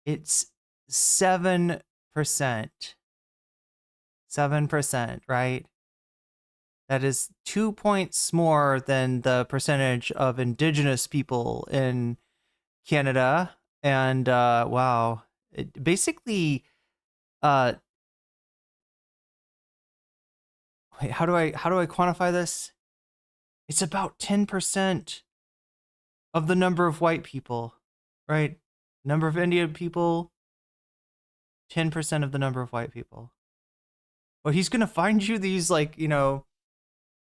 Speaker 2: It's 7%. 7%, right? That is 2 points more than the percentage of Indigenous people in Canada. And wow, basically, wait, how do I quantify this? It's about 10% of the number of white people, right? Number of Indian people, 10% of the number of white people. Well, he's gonna find you these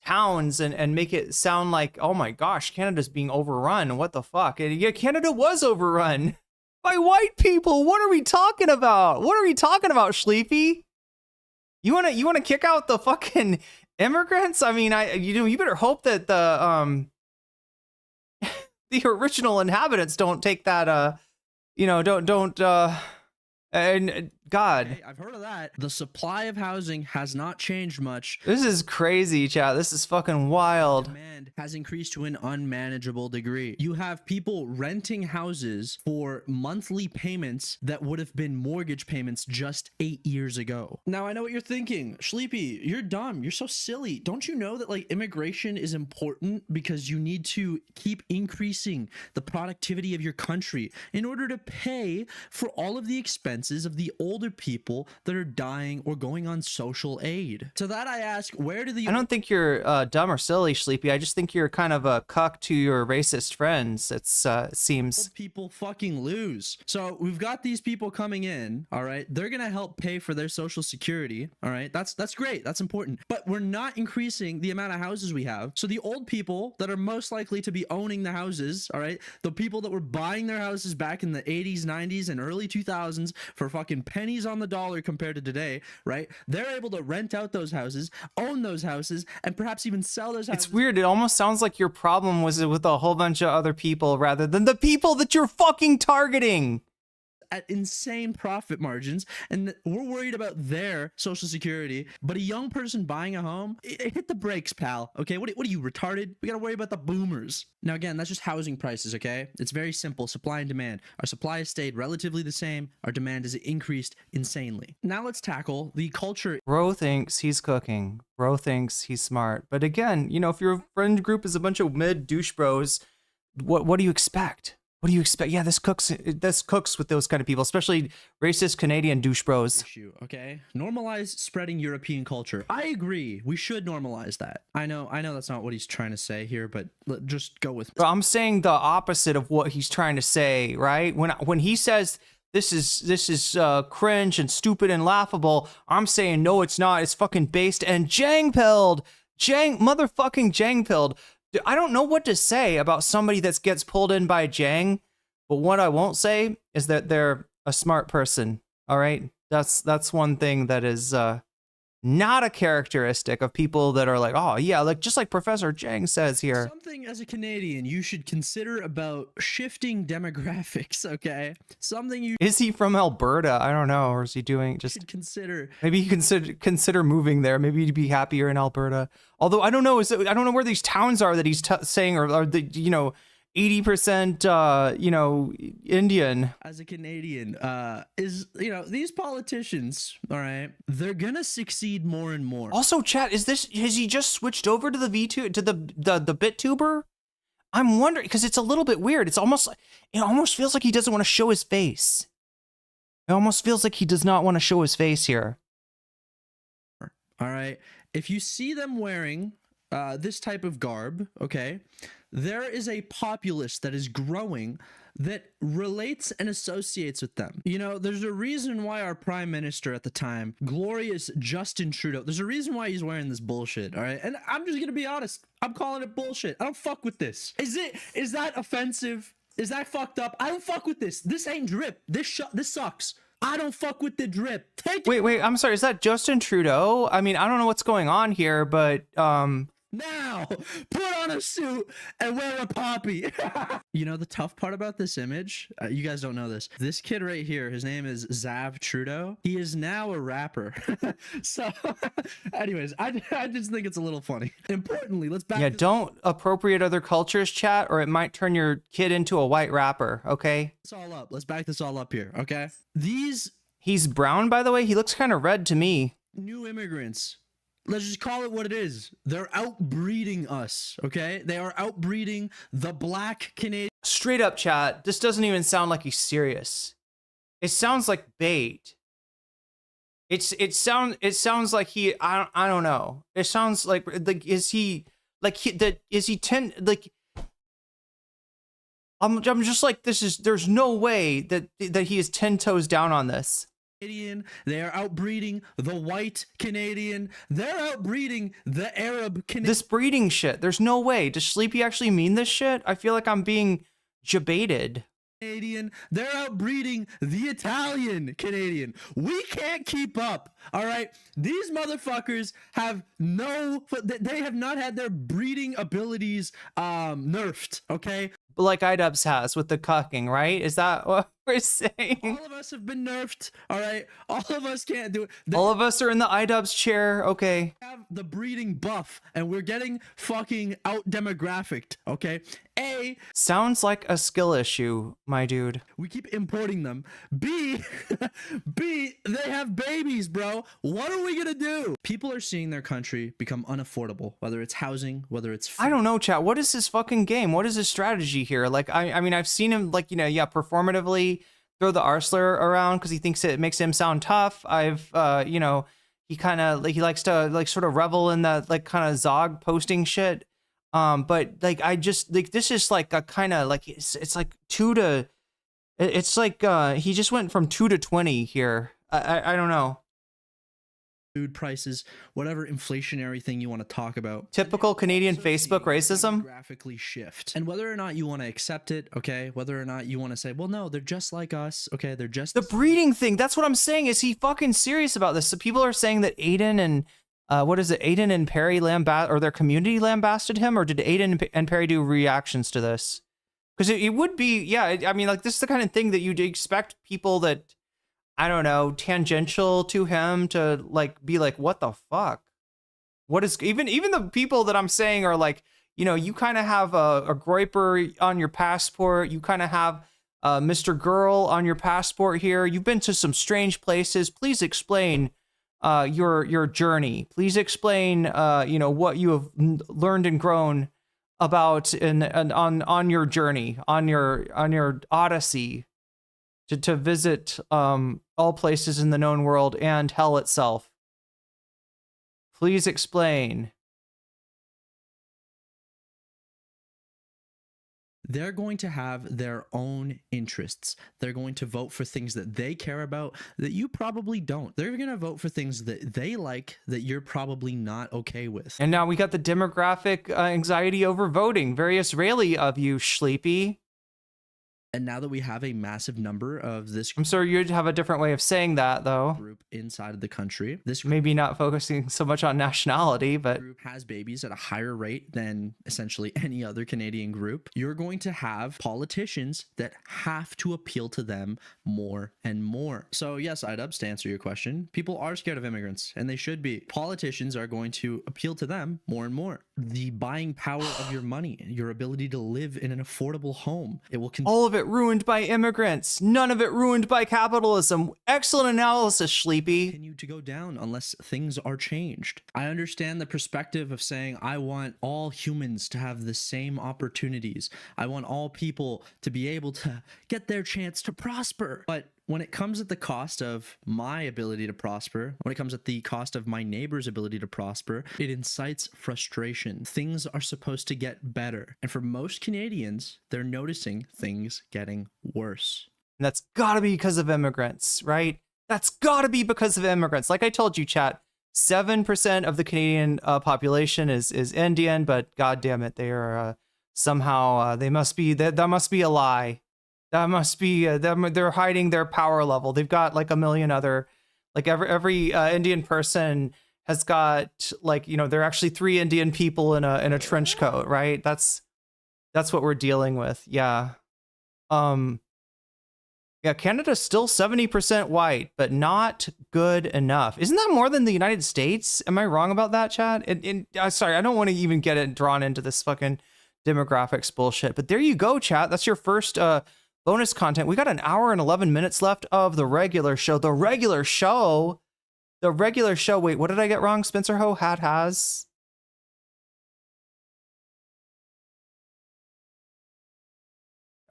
Speaker 2: towns and make it sound like, oh my gosh, Canada's being overrun. What the fuck? And yeah, Canada was overrun by white people. What are we talking about? What are we talking about, Sleepy? You wanna kick out the fucking immigrants? I mean, you better hope that the the original inhabitants don't take that and God.
Speaker 7: Hey, I've heard of that. The supply of housing has not changed much.
Speaker 2: This is crazy, chat. This is fucking wild.
Speaker 7: Demand has increased to an unmanageable degree. You have people renting houses for monthly payments that would have been mortgage payments just 8 years ago. Now, I know what you're thinking. Sleepy, you're dumb. You're so silly. Don't you know that immigration is important because you need to keep increasing the productivity of your country in order to pay for all of the expenses of the older people that are dying or going on social aid? To that I ask, where do the...
Speaker 2: I don't think you're dumb or silly, Sleepy. I just think you're kind of a cuck to your racist friends. It seems
Speaker 7: people fucking lose. So we've got these people coming in, all right? They're gonna help pay for their social security, all right? That's great. That's important. But we're not increasing the amount of houses we have. So the old people that are most likely to be owning the houses, all right? The people that were buying their houses back in the 80s, 90s, and early 2000s for fucking pennies on the dollar compared to today, right? They're able to rent out those houses, own those houses, and perhaps even sell those houses.
Speaker 2: It's weird. It almost sounds like your problem was with a whole bunch of other people rather than the people that you're fucking targeting.
Speaker 7: at insane profit margins, and we're worried about their social security. But a young person buying a home, hit the brakes, pal. Okay, what are you, retarded? We gotta worry about the boomers. Now again, that's just housing prices, okay? It's very simple, supply and demand. Our supply has stayed relatively the same, our demand has increased insanely. Now let's tackle the culture.
Speaker 2: Bro thinks he's cooking. Bro thinks he's smart. But again, you know, if your friend group is a bunch of mid douche bros, what do you expect? What do you expect? Yeah, this cooks with those kind of people, especially racist Canadian douche bros.
Speaker 7: Okay, normalize spreading European culture. I agree. We should normalize that. I know that's not what he's trying to say here, but just go with.
Speaker 2: But I'm saying the opposite of what he's trying to say, right? When he says this is cringe and stupid and laughable, I'm saying no, it's not. It's fucking based and motherfucking jang-pilled. I don't know what to say about somebody that gets pulled in by Jang, but what I won't say is that they're a smart person. All right, that's one thing that is not a characteristic of people that are like, oh yeah, like just like Professor Jang says here.
Speaker 7: Something as a Canadian you should consider about shifting demographics. Okay, something you
Speaker 2: is he from Alberta? I don't know, or is he doing just
Speaker 7: should consider?
Speaker 2: Maybe he consider moving there. Maybe he'd be happier in Alberta. Although I don't know, I don't know where these towns are that he's saying are the 80% Indian.
Speaker 7: As a Canadian, these politicians, all right, they're gonna succeed more and more.
Speaker 2: Also, chat, has he just switched over to the V2 to the BitTuber? I'm wondering, because it's a little bit weird. It almost feels like he doesn't want to show his face. It almost feels like he does not want to show his face here.
Speaker 7: All right, if you see them wearing this type of garb, okay, there is a populace that is growing that relates and associates with them. You know, there's a reason why our prime minister at the time, glorious Justin Trudeau, there's a reason why he's wearing this bullshit, all right? And I'm just gonna be honest, I'm calling it bullshit. I don't fuck with this. Is that offensive? Is that fucked up? I don't fuck with this. This ain't drip. This sucks. I don't fuck with the drip.
Speaker 2: Wait, I'm sorry, is that Justin Trudeau? I mean, I don't know what's going on here, but
Speaker 7: now, put on a suit and wear a poppy. You know, the tough part about this image, you guys don't know this. This kid right here, his name is Zav Trudeau. He is now a rapper. So, anyways, I just think it's a little funny. Importantly, let's back.
Speaker 2: Yeah, don't appropriate other cultures, chat, or it might turn your kid into a white rapper, okay?
Speaker 7: Let's back this all up here, okay?
Speaker 2: He's brown, by the way. He looks kind of red to me.
Speaker 7: New immigrants. Let's just call it what it is. They're outbreeding us, okay? They are outbreeding the black Canadian.
Speaker 2: Straight up, chat, this doesn't even sound like he's serious. It sounds like bait. It sounds like he, I don't know. It sounds like I'm just like, there's no way that he is 10 toes down on this.
Speaker 7: They are outbreeding the white Canadian. They're outbreeding the Arab Canadian.
Speaker 2: This breeding shit, there's no way. Does Sleepy actually mean this shit? I feel like I'm being jebaited.
Speaker 7: They're outbreeding the Italian Canadian. We can't keep up. All right, these motherfuckers they have not had their breeding abilities nerfed. Okay,
Speaker 2: like iDubbbz has with the cucking, right? Is that what we're saying?
Speaker 7: All of us have been nerfed. All right, all of us can't do it.
Speaker 2: All of us are in the iDubbbz chair. Okay,
Speaker 7: we have the breeding buff, and we're getting fucking out demographicked. Okay,
Speaker 2: sounds like a skill issue, my dude.
Speaker 7: We keep importing them. B, they have babies, bro. What are we gonna do? People are seeing their country become unaffordable, whether it's housing, whether it's food.
Speaker 2: I don't know, chat. What is his fucking game? What is his strategy here? Like, I mean, I've seen him, like, performatively throw the R-slur around because he thinks it makes him sound tough. He likes to, like, sort of revel in that, like, kind of Zog posting shit. But like, I just like, this is like a kind of like, it's like he just went from 2 to 20 here. I don't know.
Speaker 7: Food prices, whatever inflationary thing you want to talk about.
Speaker 2: Typical Canadian Facebook racism.
Speaker 7: Graphically shift. And whether or not you want to accept it, okay, whether or not you want to say, well, no, they're just like us, okay, they're just...
Speaker 2: The breeding thing, that's what I'm saying. Is he fucking serious about this? So people are saying that Aiden and... Aiden and Perry their community lambasted him, or did Aiden and Perry do reactions to this? Because it would be, yeah, I mean, like, this is the kind of thing that you'd expect people that, I don't know, tangential to him to, like, be like, what the fuck? What is, even the people that I'm saying are like, you know, you kind of have a groiper on your passport. You kind of have Mr. Girl on your passport here. You've been to some strange places. Please explain your journey. Please explain, you know, what you have learned and grown about on your journey, on your odyssey to visit all places in the known world and hell itself. Please explain.
Speaker 7: They're going to have their own interests. They're going to vote for things that they care about that you probably don't. They're going to vote for things that they like that you're probably not okay with.
Speaker 2: And now we got the demographic anxiety over voting. Very Israeli of you, Sleepy.
Speaker 7: And now that we have a massive number of this,
Speaker 2: I'm sorry, you'd have a different way of saying that, though.
Speaker 7: Group inside of the country, this
Speaker 2: maybe not focusing so much on nationality, but
Speaker 7: group has babies at a higher rate than essentially any other Canadian group. You're going to have politicians that have to appeal to them more and more. So yes, IDubbbz, to answer your question, people are scared of immigrants, and they should be. Politicians are going to appeal to them more and more. The buying power of your money, your ability to live in an affordable home, it will
Speaker 2: all of it ruined by immigrants, none of it ruined by capitalism. Excellent analysis, Sleepy.
Speaker 7: Continue to go down unless things are changed. I understand the perspective of saying I want all humans to have the same opportunities. I want all people to be able to get their chance to prosper. But when it comes at the cost of my ability to prosper, when it comes at the cost of my neighbor's ability to prosper, it incites frustration. Things are supposed to get better. And for most Canadians, they're noticing things getting worse.
Speaker 2: And that's gotta be because of immigrants, right? That's gotta be because of immigrants. Like I told you, chat, 7% of the Canadian population is Indian, but god damn it, they are somehow, they must be, that must be a lie. That must be they're hiding their power level. They've got like a million other, like every Indian person has got, like, you know, they're actually 3 Indian people in a trench coat, right? That's what we're dealing with. Yeah. Yeah, Canada's still 70% white, but not good enough. Isn't that more than the United States? Am I wrong about that, chat? Sorry, I don't want to even get it drawn into this fucking demographics bullshit. But there you go, chat. That's your first bonus content. We got an hour and 11 minutes left of the regular show. The regular show. Wait, what did I get wrong? Spencer Ho has.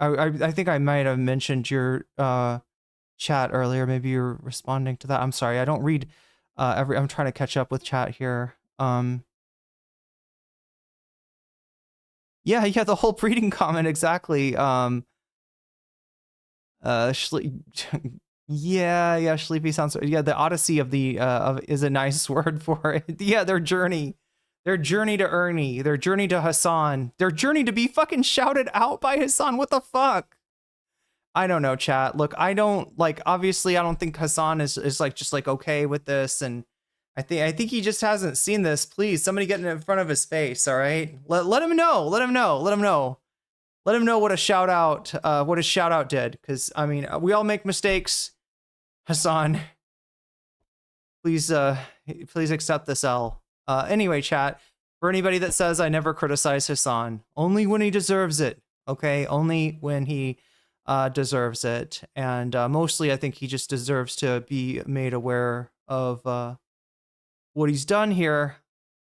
Speaker 2: I think I might have mentioned your chat earlier. Maybe you're responding to that. I'm sorry. I don't read I'm trying to catch up with chat here. Yeah, the whole breeding comment, exactly. Yeah, Sleepy sounds, yeah, the Odyssey of the is a nice word for it. Yeah, their journey to Ernie, their journey to Hassan, their journey to be fucking shouted out by Hassan. What the fuck? I don't know, chat. Look, I don't, like, obviously I don't think Hassan is like just like okay with this, and I think he just hasn't seen this. Please, somebody get in front of his face, all right? Let him know. Let him know what a shout out did, because I mean, we all make mistakes. Hassan, please accept this L. Anyway, chat, for anybody that says I never criticize Hassan, only when he deserves it, okay? Only when he deserves it. And mostly I think he just deserves to be made aware of what he's done here,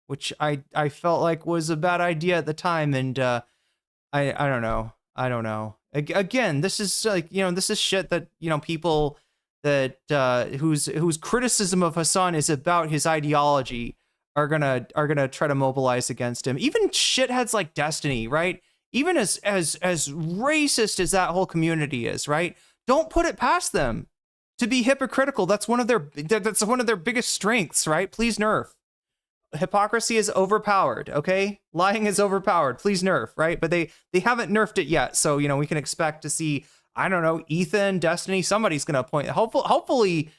Speaker 2: which I felt like was a bad idea at the time. And I don't know. Again, this is like, you know, this is shit that, you know, people that whose criticism of Hassan is about his ideology are gonna try to mobilize against him. Even shitheads like Destiny, right? Even as racist as that whole community is, right? Don't put it past them to be hypocritical. That's one of their biggest strengths, right? Please nerf. Hypocrisy is overpowered, okay? Lying is overpowered. Please nerf, right? But they haven't nerfed it yet, so you know we can expect to see, I don't know, Ethan, Destiny, somebody's gonna point. Hopefully,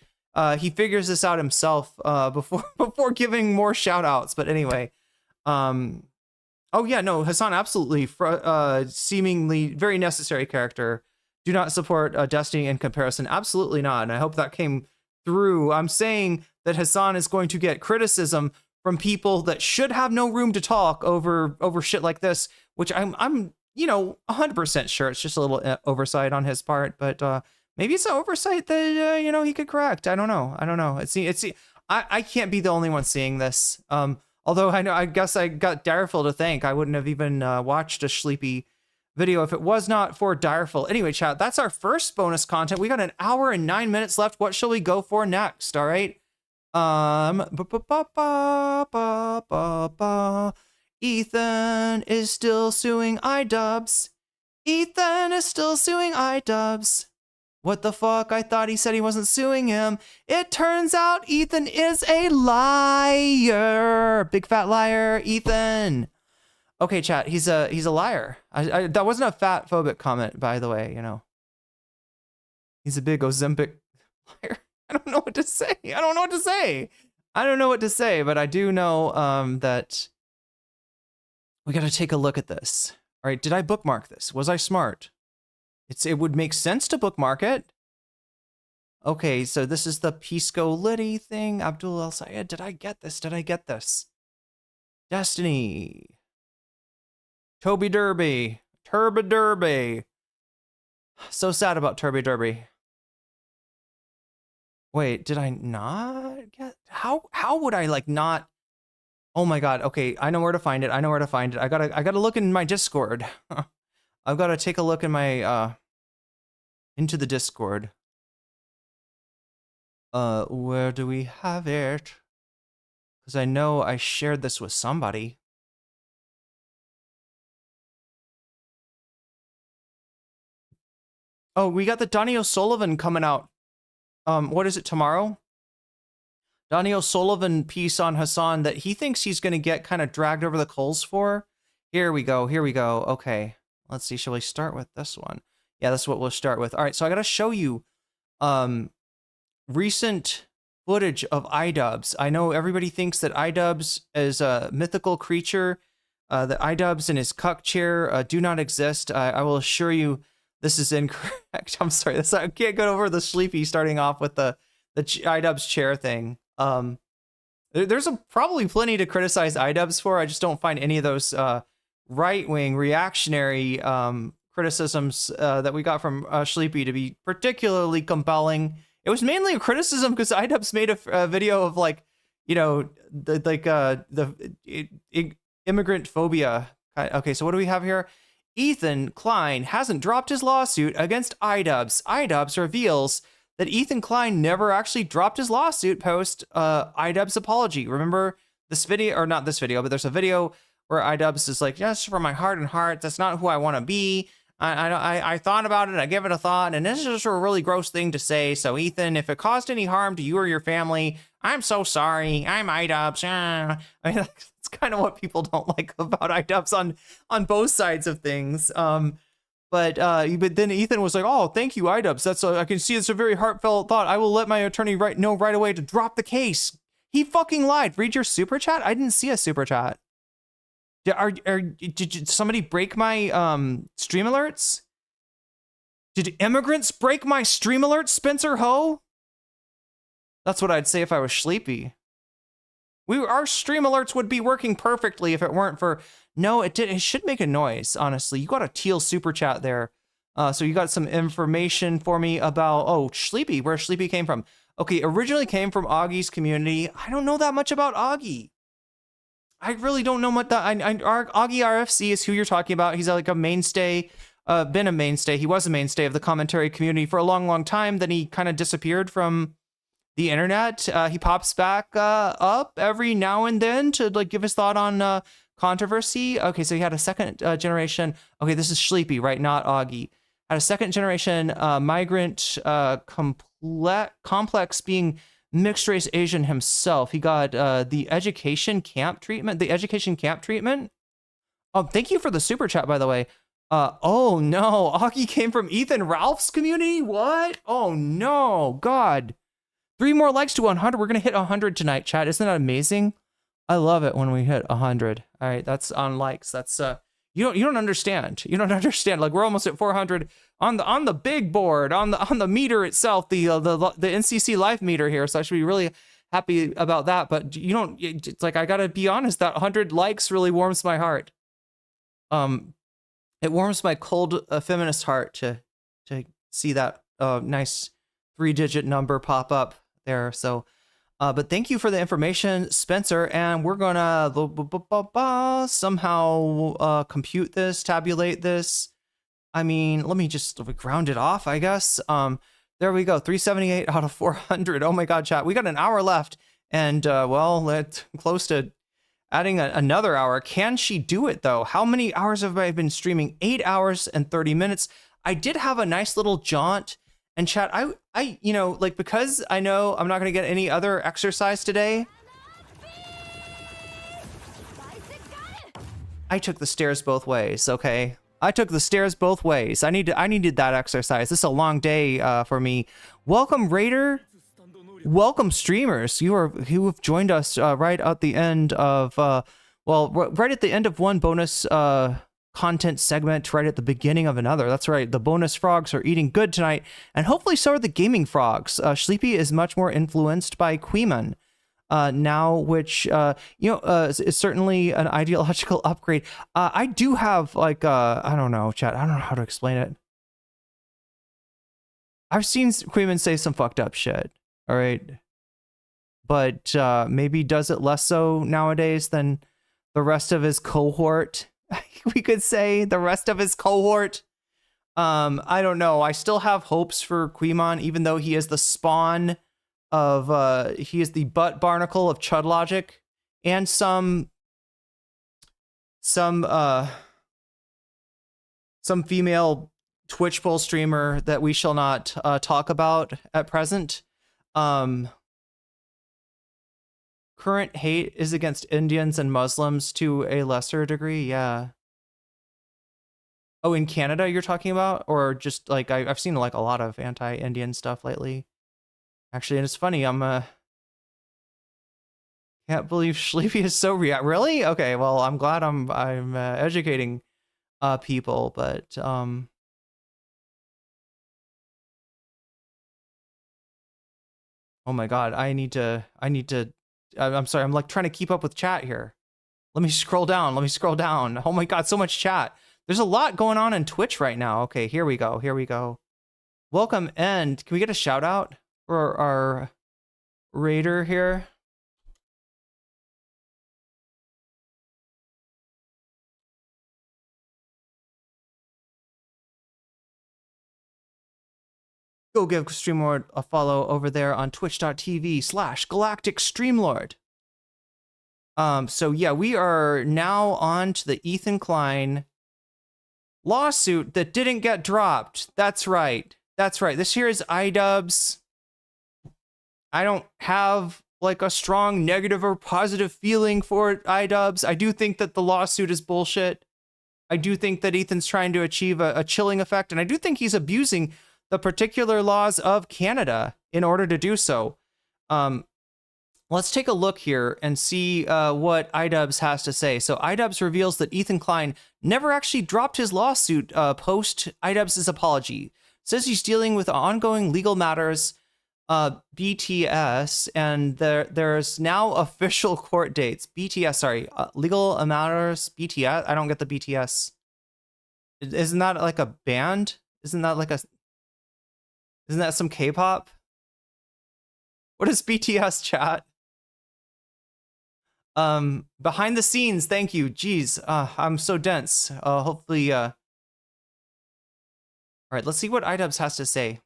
Speaker 2: he figures this out himself before giving more shout outs. But anyway, Oh yeah, no, Hassan, absolutely. Seemingly very necessary character. Do not support Destiny in comparison. Absolutely not. And I hope that came through. I'm saying that Hassan is going to get criticism from people that should have no room to talk over shit like this, which I'm 100% sure it's just a little oversight on his part, but maybe it's an oversight that he could correct. I don't know. I can't be the only one seeing this. Although I guess I got Direful to thank. I wouldn't have even watched a Sleepy video if it was not for Direful. Anyway, chat, that's our first bonus content. We got an hour and 9 minutes left. What shall we go for next? All right. Ethan is still suing iDubbbz. Ethan is still suing iDubbbz. What the fuck? I thought he said he wasn't suing him. It turns out Ethan is a liar. Big fat liar, Ethan. Okay, chat, he's a liar. That wasn't a fat phobic comment, by the way, He's a big Ozempic liar. I don't know what to say. I don't know what to say, but I do know that we got to take a look at this. All right, did I bookmark this? Was I smart? It would make sense to bookmark it. Okay, so this is the Pisco Liddy thing. Abdul El Sayed. Did I get this? Destiny. Toby Derby. Turby Derby. So sad about Turby Derby. Wait, did I not get? How would I not? Oh my god. Okay, I know where to find it. I gotta look in my Discord. I've got to take a look in my into the Discord. Where do we have it? Because I know I shared this with somebody. Oh, we got the Donnie O'Sullivan coming out. What is it, tomorrow? Donnie O'Sullivan piece on Hassan that he thinks he's going to get kind of dragged over the coals for. Here we go. Okay. Let's see. Shall we start with this one? Yeah, that's what we'll start with. All right, so I got to show you recent footage of iDubbbz. I know everybody thinks that iDubbbz is a mythical creature, that iDubbbz and his cuck chair do not exist. I will assure you this is incorrect. I'm sorry. I can't go over the Sleepy starting off with the iDubbbz chair thing. There's probably plenty to criticize iDubbbz for. I just don't find any of those right-wing reactionary criticisms that we got from Sleepy to be particularly compelling. It was mainly a criticism because iDubbbz made a video of the immigrant phobia. Okay, so what do we have here? Ethan Klein hasn't dropped his lawsuit against iDubbbz. iDubbbz reveals that Ethan Klein never actually dropped his lawsuit post iDubbbz apology. Remember this video, or not this video, but there's a video where iDubbbz is like, yes, from my heart and heart, that's not who I want to be. I thought about it, I gave it a thought, and this is just a really gross thing to say. So Ethan, if it caused any harm to you or your family, I'm so sorry. I'm iDubbbz. I mean, that's kind of what people don't like about iDubbbz on both sides of things. But then Ethan was like, oh, thank you, iDubbbz. I can see it's a very heartfelt thought. I will let my attorney know right away to drop the case. He fucking lied. Read your super chat. I didn't see a super chat. Did somebody break my stream alerts? Did immigrants break my stream alerts, Spencer Ho? That's what I'd say if I was Sleepy. Our stream alerts would be working perfectly if it weren't for... No, it did. It should make a noise, honestly. You got a teal super chat there. So you got some information for me about... Oh, Sleepy, where Sleepy came from. Okay, originally came from Augie's community. I don't know that much about Augie. I really don't know what that... Augie RFC is who you're talking about. He's like a mainstay, been a mainstay. He was a mainstay of the commentary community for a long, long time. Then he kind of disappeared from the internet. He pops back up every now and then to give his thought on controversy. Okay, so he had a second generation... Okay, this is Sleepy, right? Not Augie. Had a second generation migrant complex being... mixed race Asian himself. He got the education camp treatment. Oh, thank you for the super chat, by the way. Oh no, Augie came from Ethan Ralph's community? What? Oh no, God. 3 more likes to 100. We're gonna hit 100 tonight, chat. Isn't that amazing? I love it when we hit 100. All right, that's on likes. That's you don't understand. You don't understand. Like we're almost at 400 on the big board, on the meter itself, the NCC live meter here. So I should be really happy about that. But you don't. It's like I gotta be honest. That 100 likes really warms my heart. It warms my cold feminist heart to see that nice 3-digit number pop up there. So. But thank you for the information, Spencer, and we're gonna somehow compute this, tabulate this. I mean, let me just round it off, I guess. There we go, 378 out of 400. Oh my God, chat, we got an hour left, and well, that's close to adding another hour. Can she do it though? How many hours have I been streaming? 8 hours and 30 minutes. I did have a nice little jaunt. And chat, I, you know, like, because I know I'm not going to get any other exercise today, I took the stairs both ways, okay? I took the stairs both ways. I needed that exercise. This is a long day for me. Welcome, Raider. Welcome, streamers. You have joined us right at the end of, well, right at the end of one bonus content segment, right at the beginning of another. That's right, the bonus frogs are eating good tonight, and hopefully so are the gaming frogs. Sleepy is much more influenced by Queeman now, which is certainly an ideological upgrade. I do have like I don't know, chat, I don't know how to explain it. I've seen Queeman say some fucked up shit, all right, but maybe does it less so nowadays than the rest of his cohort. We could say the rest of his cohort. I don't know. I still have hopes for Queemon, even though he is the spawn of he is the butt barnacle of Chud Logic and some female Twitch bull streamer that we shall not talk about at present. Current hate is against Indians and Muslims to a lesser degree, yeah. Oh, in Canada you're talking about? Or just like, I've seen like a lot of anti-Indian stuff lately. Actually, and it's funny, can't believe Sleepy is so really? Okay, well, I'm glad I'm educating people, but oh my God, I need to I'm sorry, I'm like trying to keep up with chat here. Let me scroll down. Oh my God, so much chat. There's a lot going on in Twitch right now. Okay, here we go. Welcome, and can we get a shout out for our raider here? Go give Streamlord a follow over there on twitch.tv/galacticstreamlord. So yeah, we are now on to the Ethan Klein lawsuit that didn't get dropped. That's right. This here is iDubbbz. I don't have like a strong negative or positive feeling for iDubbbz. I do think that the lawsuit is bullshit. I do think that Ethan's trying to achieve a chilling effect, and I do think he's abusing the particular laws of Canada in order to do so. Let's take a look here and see what iDubbbz has to say. So iDubbbz reveals that Ethan Klein never actually dropped his lawsuit post iDubbbz's apology. Says he's dealing with ongoing legal matters, BTS, and there's now official court dates. BTS, sorry, legal matters, BTS. I don't get the BTS. Isn't that like a band? Isn't that some K-pop? What is BTS, chat? Behind the scenes, thank you. Jeez, I'm so dense. Hopefully, all right, let's see what iDubbbz has to say.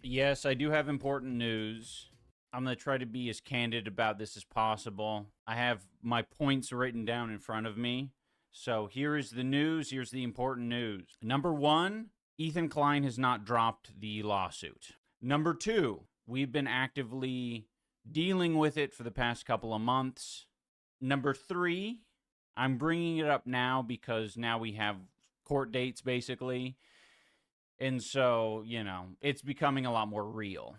Speaker 4: Yes, I do have important news. I'm going to try to be as candid about this as possible. I have my points written down in front of me. So here is the news. Here's the important news. Number 1, Ethan Klein has not dropped the lawsuit. Number 2, we've been actively dealing with it for the past couple of months. Number 3, I'm bringing it up now because now we have court dates, basically. And so, you know, it's becoming a lot more real.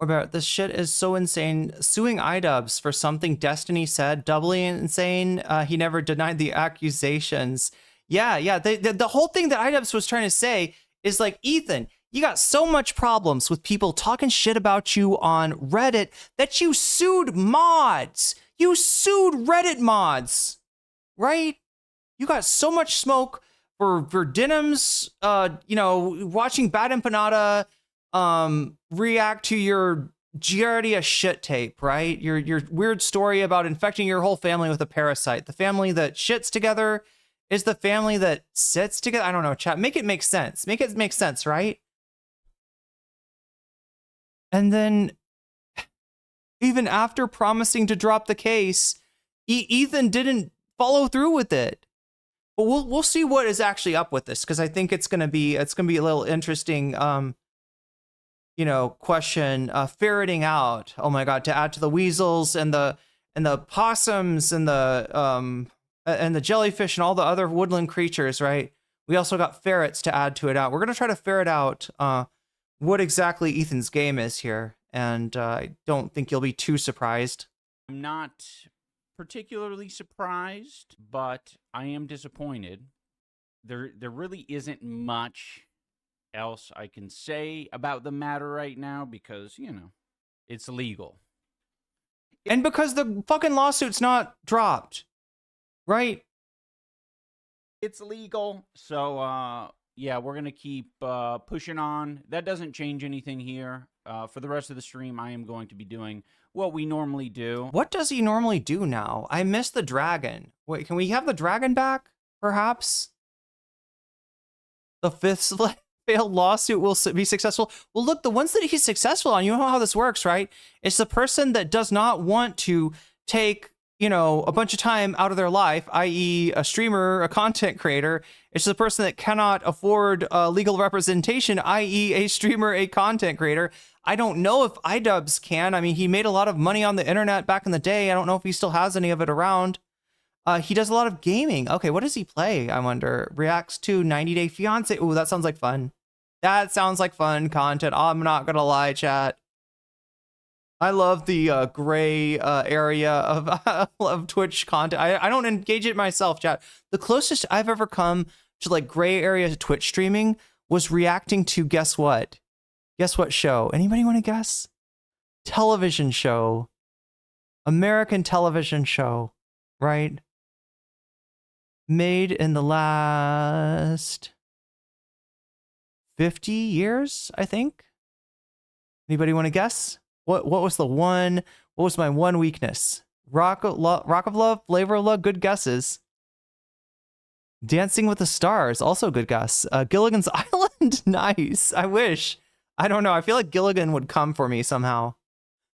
Speaker 2: About this shit is so insane. Suing iDubbbz for something Destiny said, doubly insane. He never denied the accusations. Yeah. The whole thing that iDubbbz was trying to say is like, Ethan, you got so much problems with people talking shit about you on Reddit that you sued mods. You sued Reddit mods, right? You got so much smoke for Denims, watching Bad Empanada react to your Giardia shit tape, right? Your weird story about infecting your whole family with a parasite. The family that shits together is the family that sits together. I don't know, chat. Make it make sense. Make it make sense, right? And then, even after promising to drop the case, Ethan didn't follow through with it. But we'll see what is actually up with this, because I think it's gonna be a little interesting, question, ferreting out. Oh my god, to add to the weasels and the possums and the jellyfish and all the other woodland creatures, right? We also got ferrets to add to it out. We're gonna try to ferret out what exactly Ethan's game is here, and I don't think you'll be too surprised.
Speaker 4: I'm not particularly surprised, but I am disappointed. There really isn't much else I can say about the matter right now because, it's legal.
Speaker 2: And because the fucking lawsuit's not dropped, right?
Speaker 4: It's legal. So, yeah, we're going to keep pushing on. That doesn't change anything here. For the rest of the stream, I am going to be doing what we normally do.
Speaker 2: What does he normally do now? I missed the dragon. Wait, can we have the dragon back, perhaps? The fifth failed lawsuit will be successful. Well, look, the ones that he's successful on, you know how this works, right? It's the person that does not want to take, a bunch of time out of their life, i.e. a streamer, a content creator. It's the person that cannot afford legal representation, i.e. a streamer, a content creator. I don't know if iDubbbz can. I mean, he made a lot of money on the internet back in the day. I don't know if he still has any of it around. He does a lot of gaming. Okay, what does he play, I wonder? Reacts to 90 Day Fiancé. Ooh, that sounds like fun. That sounds like fun content. I'm not gonna lie, chat. I love the gray area of Twitch content. I don't engage it myself, chat. The closest I've ever come to like gray area Twitch streaming was reacting to guess what? Guess what show? Anybody want to guess? Television show. American television show, right? Made in the last 50 years, I think. Anybody want to guess? What was the one? What was my one weakness? Rock of Love, Flavor of Love, good guesses. Dancing with the Stars, also good guess. Gilligan's Island, nice. I wish. I don't know. I feel like Gilligan would come for me somehow.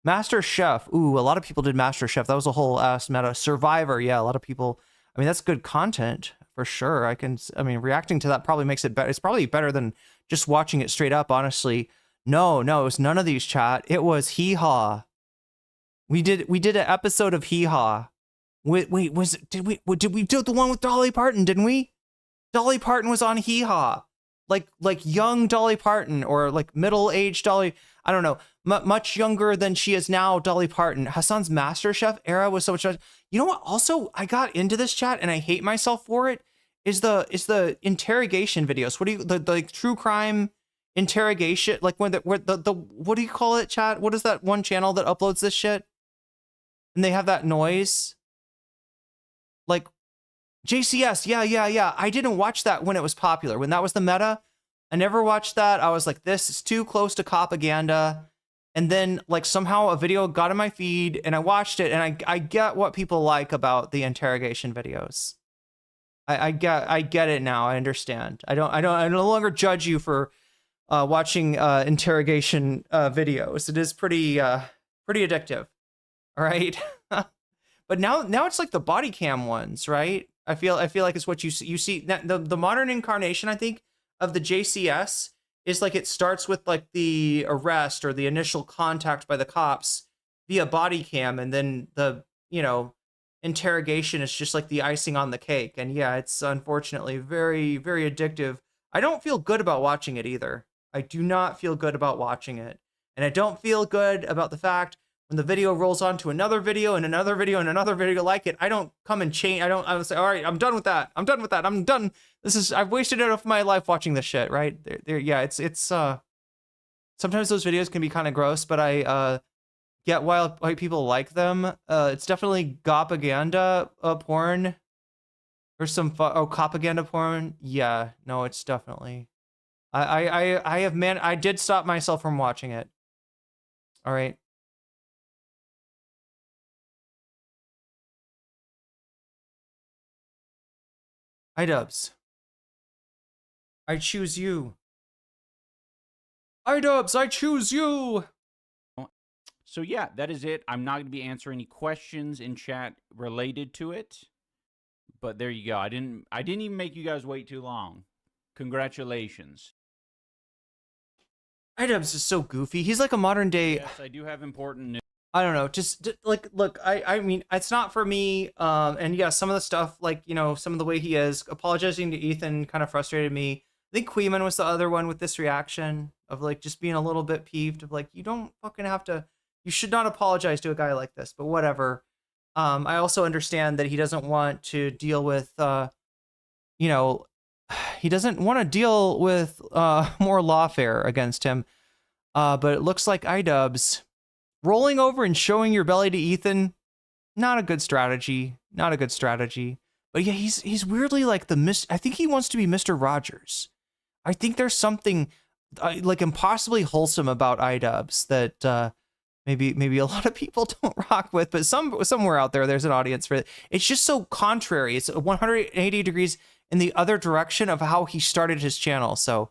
Speaker 2: Master Chef. Ooh, a lot of people did Master Chef. That was a whole ass meta. Survivor. Yeah, a lot of people. I mean, that's good content for sure. I mean, reacting to that probably makes it better. It's probably better than just watching it straight up, honestly. No, it was none of these, chat. It was Hee Haw. We did an episode of Hee Haw. Wait, did we do the one with Dolly Parton, didn't we? Dolly Parton was on Hee Haw. Like young Dolly Parton or like middle-aged Dolly, I don't know, much younger than she is now, Dolly Parton. Hassan's MasterChef era was so much. You know what? Also, I got into this, chat, and I hate myself for it. Is the interrogation videos? What do you the true crime interrogation? Like when the what do you call it, chat? What is that one channel that uploads this shit? And they have that noise. Like JCS, yeah. I didn't watch that when it was popular. When that was the meta, I never watched that. I was like, this is too close to propaganda. And then like somehow a video got in my feed and I watched it, and I get what people like about the interrogation videos. I get it now. I understand. I no longer judge you for watching interrogation videos. It is pretty addictive. All right. But now it's like the body cam ones, right? I feel like it's what you see. The modern incarnation, I think, of the JCS is like it starts with like the arrest or the initial contact by the cops via body cam, and then the interrogation is just like the icing on the cake. And yeah, it's unfortunately very, very addictive. I don't feel good about watching it either. I do not feel good about watching it. And I don't feel good about the fact when the video rolls on to another video and another video and another video like it, I don't come and change. I don't say, all right, I'm done with that. I'm done with that. I'm done. I've wasted enough of my life watching this shit, right? Yeah, it's sometimes those videos can be kind of gross, but I get why people like them. It's definitely propaganda porn. Or some propaganda porn. Yeah, no, it's definitely. I did stop myself from watching it. All right. iDubbbz. I choose you. iDubbbz, I choose you.
Speaker 4: So yeah, that is it. I'm not going to be answering any questions in chat related to it. But there you go. I didn't even make you guys wait too long. Congratulations.
Speaker 2: iDubbbz is so goofy. He's like a modern day.
Speaker 4: Yes, I do have important news.
Speaker 2: I don't know. Just like, look, I mean, it's not for me. And yeah, some of the stuff, like, you know, some of the way he is apologizing to Ethan kind of frustrated me. I think Queeman was the other one with this reaction of like just being a little bit peeved of like, you don't fucking have to, you should not apologize to a guy like this, but whatever. I also understand that he doesn't want to deal with, you know, he doesn't want to deal with more lawfare against him. But it looks like iDubbbz rolling over and showing your belly to Ethan, not a good strategy. Not a good strategy. But yeah, he's weirdly like I think he wants to be Mr. Rogers. I think there's something like impossibly wholesome about iDubbbz that maybe a lot of people don't rock with, but somewhere out there's an audience for it. It's just so contrary. It's 180 degrees in the other direction of how he started his channel. So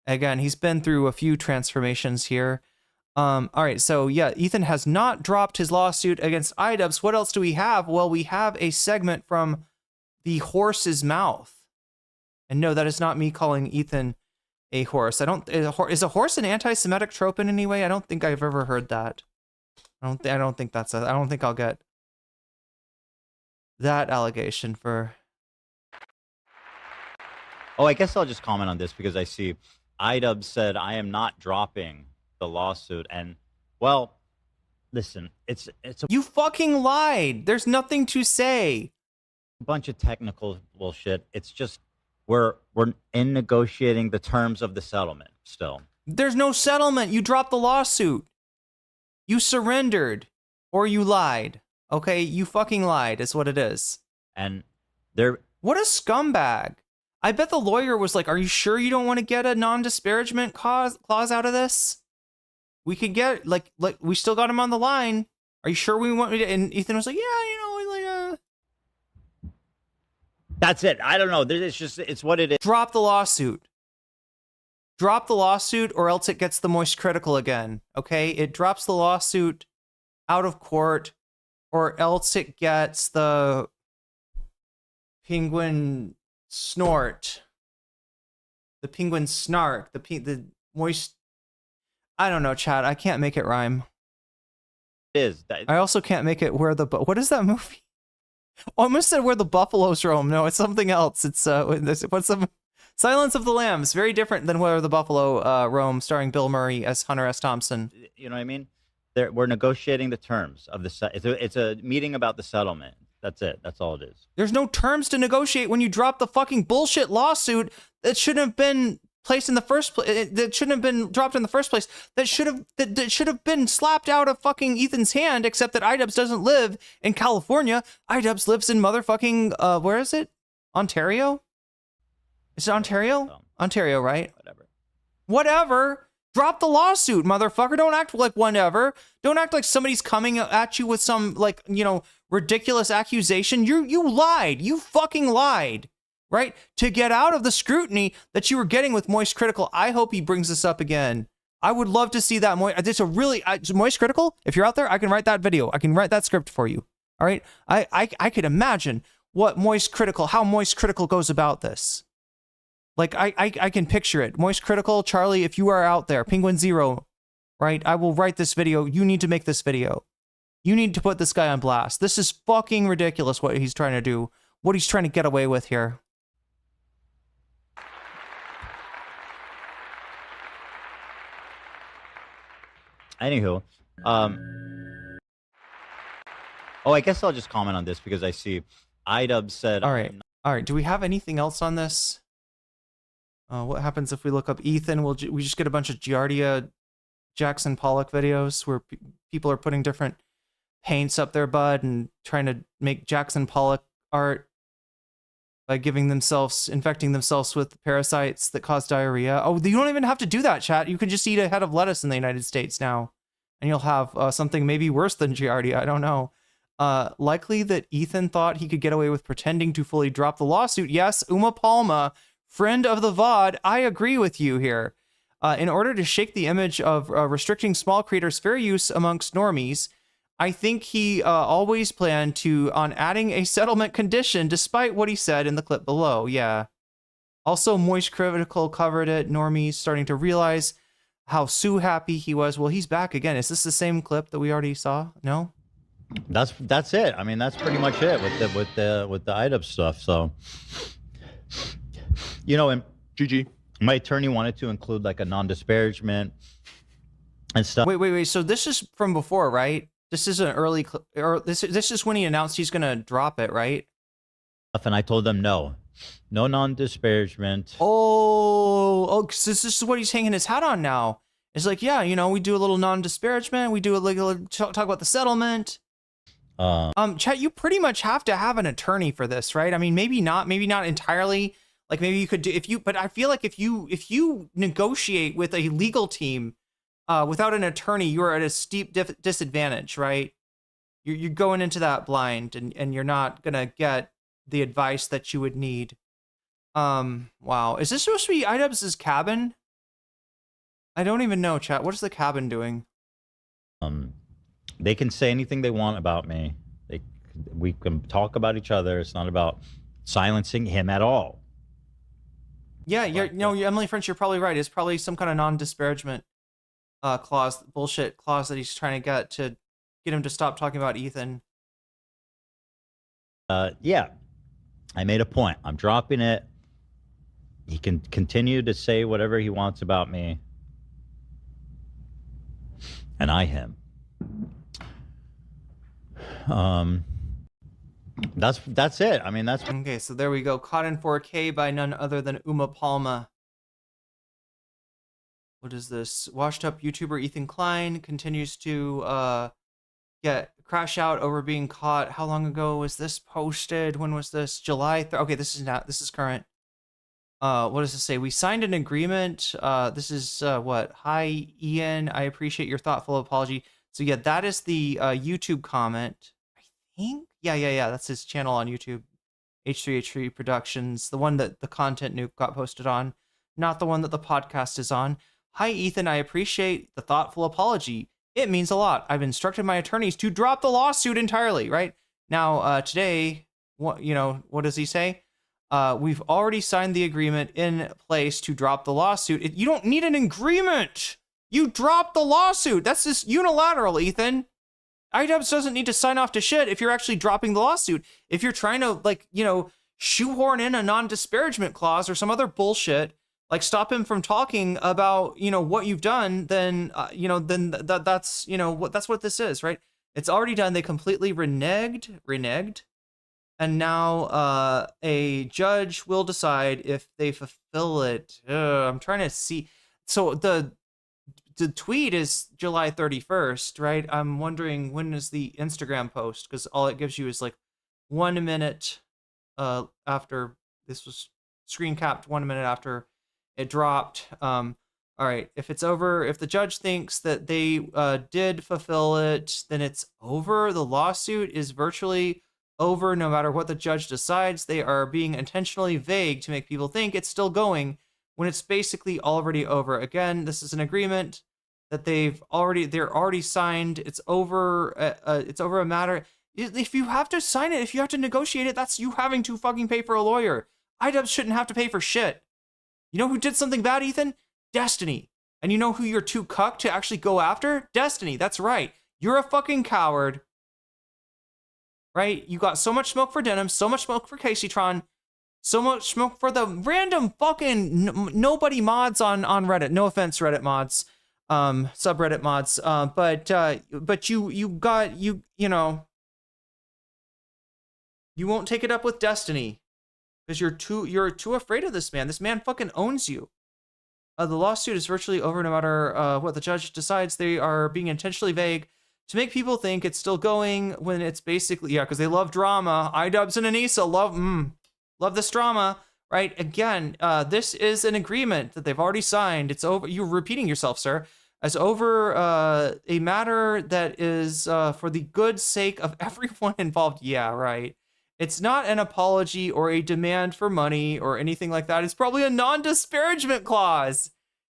Speaker 2: again, he's been through a few transformations here. All right, so yeah, Ethan has not dropped his lawsuit against iDubbbz. What else do we have? Well, we have a segment from the horse's mouth. And no, that is not me calling Ethan a horse. Is a horse an anti-Semitic trope in any way? I don't think I've ever heard that. I don't think I'll get that allegation for.
Speaker 10: Oh, I guess I'll just comment on this because I see iDubbbz said, I am not dropping the lawsuit. And, well, listen, it's
Speaker 2: You fucking lied. There's nothing to say.
Speaker 10: A bunch of technical bullshit. It's just we're in negotiating the terms of the settlement still.
Speaker 2: There's no settlement. You dropped the lawsuit. You surrendered or you lied. Okay, you fucking lied is what it is.
Speaker 10: And
Speaker 2: what a scumbag. I bet the lawyer was like, are you sure you don't want to get a non-disparagement clause out of this? We could get, like we still got him on the line. Are you sure we want to? And Ethan was like, yeah, you know,
Speaker 10: That's it. I don't know. It's what it is.
Speaker 2: Drop the lawsuit. Drop the lawsuit or else it gets the moist critical again. Okay? It drops the lawsuit out of court or else it gets the penguin snort. The penguin snark. The moist. I don't know, Chad. I can't make it rhyme.
Speaker 10: It is.
Speaker 2: I also can't make it where the. What is that movie? Oh, I almost said where the buffaloes roam. No, it's something else. It's what's some Silence of the Lambs. Very different than Where the Buffalo Roam, starring Bill Murray as Hunter S. Thompson.
Speaker 10: You know what I mean? We're negotiating the terms of the. It's a meeting about the settlement. That's it. That's all it is.
Speaker 2: There's no terms to negotiate when you drop the fucking bullshit lawsuit that shouldn't have been placed in the first place. That shouldn't have been dropped in the first place. That should have been slapped out of fucking Ethan's hand. Except that iDubbbz doesn't live in California. iDubbbz lives in motherfucking where is it? Ontario? Is it Ontario? Ontario, right? Whatever. Drop the lawsuit, motherfucker. Don't act like whatever. Don't act like somebody's coming at you with some, like, you know, ridiculous accusation. You lied. You fucking lied. Right? To get out of the scrutiny that you were getting with Moist Critical. I hope he brings this up again. I would love to see that. It's a really Moist Critical. If you're out there, I can write that video. I can write that script for you. All right. I could imagine what how Moist Critical goes about this. Like I can picture it. Moist Critical, Charlie, if you are out there, Penguin Zero, right? I will write this video. You need to make this video. You need to put this guy on blast. This is fucking ridiculous what he's trying to do. What he's trying to get away with here.
Speaker 10: Anywho, oh, I guess I'll just comment on this because I see IDub said.
Speaker 2: All right. Do we have anything else on this? What happens if we look up Ethan? We just get a bunch of Giardia Jackson Pollock videos where people are putting different paints up their butt and trying to make Jackson Pollock art by infecting themselves with parasites that cause diarrhea. Oh, you don't even have to do that, chat. You can just eat a head of lettuce in the United States now, and you'll have something maybe worse than Giardia. I don't know. Likely that Ethan thought he could get away with pretending to fully drop the lawsuit. Yes, Uma Palma, friend of the VOD, I agree with you here. In order to shake the image of restricting small creators' fair use amongst normies, I think he always planned on adding a settlement condition, despite what he said in the clip below. Yeah. Also, Moist Critical covered it. Normies starting to realize how Sue happy he was. Well, he's back again. Is this the same clip that we already saw? No.
Speaker 10: That's it. I mean, that's pretty much it with the IDub stuff. So, you know, and
Speaker 2: GG.
Speaker 10: My attorney wanted to include like a non-disparagement and stuff.
Speaker 2: Wait. So this is from before, right? This is an early, or this is when he announced he's gonna drop it, right?
Speaker 10: And I told them no non-disparagement.
Speaker 2: Oh, because this is what he's hanging his hat on now. It's like, yeah, you know, we do a little non-disparagement. We do talk about the settlement. Chat, you pretty much have to have an attorney for this, right? I mean, maybe not entirely. Like maybe you could do but I feel like if you negotiate with a legal team without an attorney, you're at a steep disadvantage, right? You're going into that blind, and you're not gonna get the advice that you would need. Wow, is this supposed to be IDubbbz's cabin? I don't even know, chat. What is the cabin doing?
Speaker 10: They can say anything they want about me. We can talk about each other. It's not about silencing him at all.
Speaker 2: Yeah, Emily French, you're probably right. It's probably some kind of non-disparagement bullshit clause that he's trying to get him to stop talking about Ethan.
Speaker 10: Yeah, I made a point. I'm dropping it. He can continue to say whatever he wants about me, and I him. That's it. I mean, that's
Speaker 2: okay. So there we go. Caught in 4K by none other than Uma Palma. What is this? Washed up YouTuber Ethan Klein continues to crash out over being caught. How long ago was this posted? When was this? July 3rd. Okay, this is current. What does this say? We signed an agreement. This is what? Hi, Ian. I appreciate your thoughtful apology. So yeah, that is the YouTube comment. I think. Yeah. That's his channel on YouTube. H3H3 Productions. The one that the content nuke got posted on. Not the one that the podcast is on. Hi, Ethan. I appreciate the thoughtful apology. It means a lot. I've instructed my attorneys to drop the lawsuit entirely, right? Now, today, what does he say? We've already signed the agreement in place to drop the lawsuit. You don't need an agreement. You dropped the lawsuit. That's just unilateral, Ethan. IDubbbz doesn't need to sign off to shit if you're actually dropping the lawsuit. If you're trying to, shoehorn in a non-disparagement clause or some other bullshit, like stop him from talking about, what you've done, then, that's what this is, right? It's already done. They completely reneged. And now a judge will decide if they fulfill it. I'm trying to see. So the tweet is July 31st, right? I'm wondering when is the Instagram post, because all it gives you is like 1 minute after this was screen capped, 1 minute after it dropped. All right, if it's over, if the judge thinks that they did fulfill it, then it's over. The lawsuit is virtually over no matter what the judge decides. They are being intentionally vague to make people think it's still going when it's basically already over. Again, this is an agreement that they're already signed. It's over. It's over a matter. If you have to sign it, if you have to negotiate it, that's you having to fucking pay for a lawyer. IDubbbz shouldn't have to pay for shit. You know who did something bad, Ethan? Destiny. And you know who you're too cucked to actually go after? Destiny. That's right. You're a fucking coward. Right? You got so much smoke for Denim, so much smoke for Caseytron, so much smoke for the random fucking nobody mods on Reddit. No offense, Reddit mods. subreddit mods. But you know, you won't take it up with Destiny because you're too afraid of this man. This man fucking owns you. The lawsuit is virtually over no matter what the judge decides. They are being intentionally vague to make people think it's still going when it's basically, yeah, because they love drama. iDubbbz and Anissa love this drama, right? Again, this is an agreement that they've already signed. It's over. You're repeating yourself, sir. As over a matter that is for the good sake of everyone involved. Yeah, right. It's not an apology or a demand for money or anything like that. It's probably a non-disparagement clause.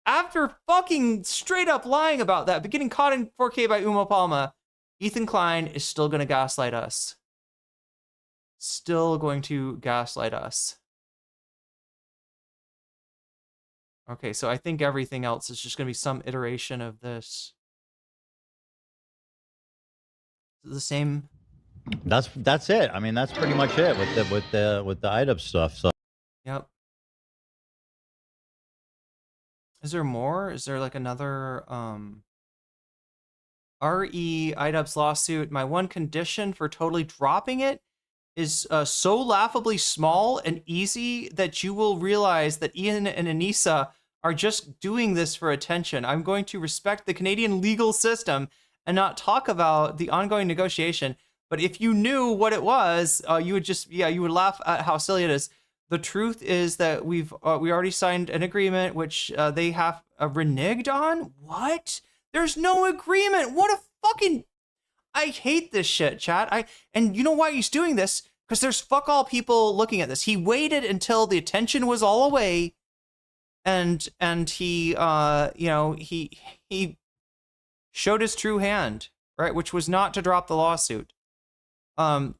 Speaker 2: After fucking straight up lying about that, but getting caught in 4K by Uma Palma, Ethan Klein is still going to gaslight us. Still going to gaslight us. Okay, so I think everything else is just going to be some iteration of this. The same.
Speaker 10: That's it. I mean, that's pretty much it with the iDubbbz stuff. So.
Speaker 2: Yep. Is there more? Is there like another RE iDubbbz lawsuit? My one condition for totally dropping it is so laughably small and easy that you will realize that Ian and Anissa are just doing this for attention. I'm going to respect the Canadian legal system and not talk about the ongoing negotiation. But if you knew what it was, you would just, you would laugh at how silly it is. The truth is that we already signed an agreement, which they have reneged on. What? There's no agreement. What a fucking... I hate this shit, chat. And you know why he's doing this? Because there's fuck all people looking at this. He waited until the attention was all away, and he he showed his true hand, right? Which was not to drop the lawsuit. An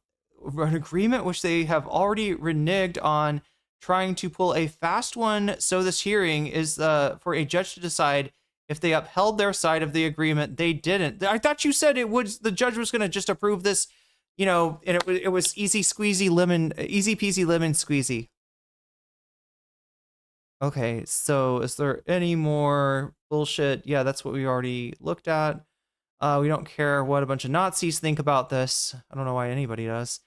Speaker 2: agreement which they have already reneged on, trying to pull a fast one. So this hearing is for a judge to decide if they upheld their side of the agreement. They didn't. I thought you said it would. The judge was going to just approve this, and it was easy peasy lemon squeezy. Okay, so is there any more bullshit? Yeah, that's what we already looked at. We don't care what a bunch of Nazis think about this. I don't know why anybody does.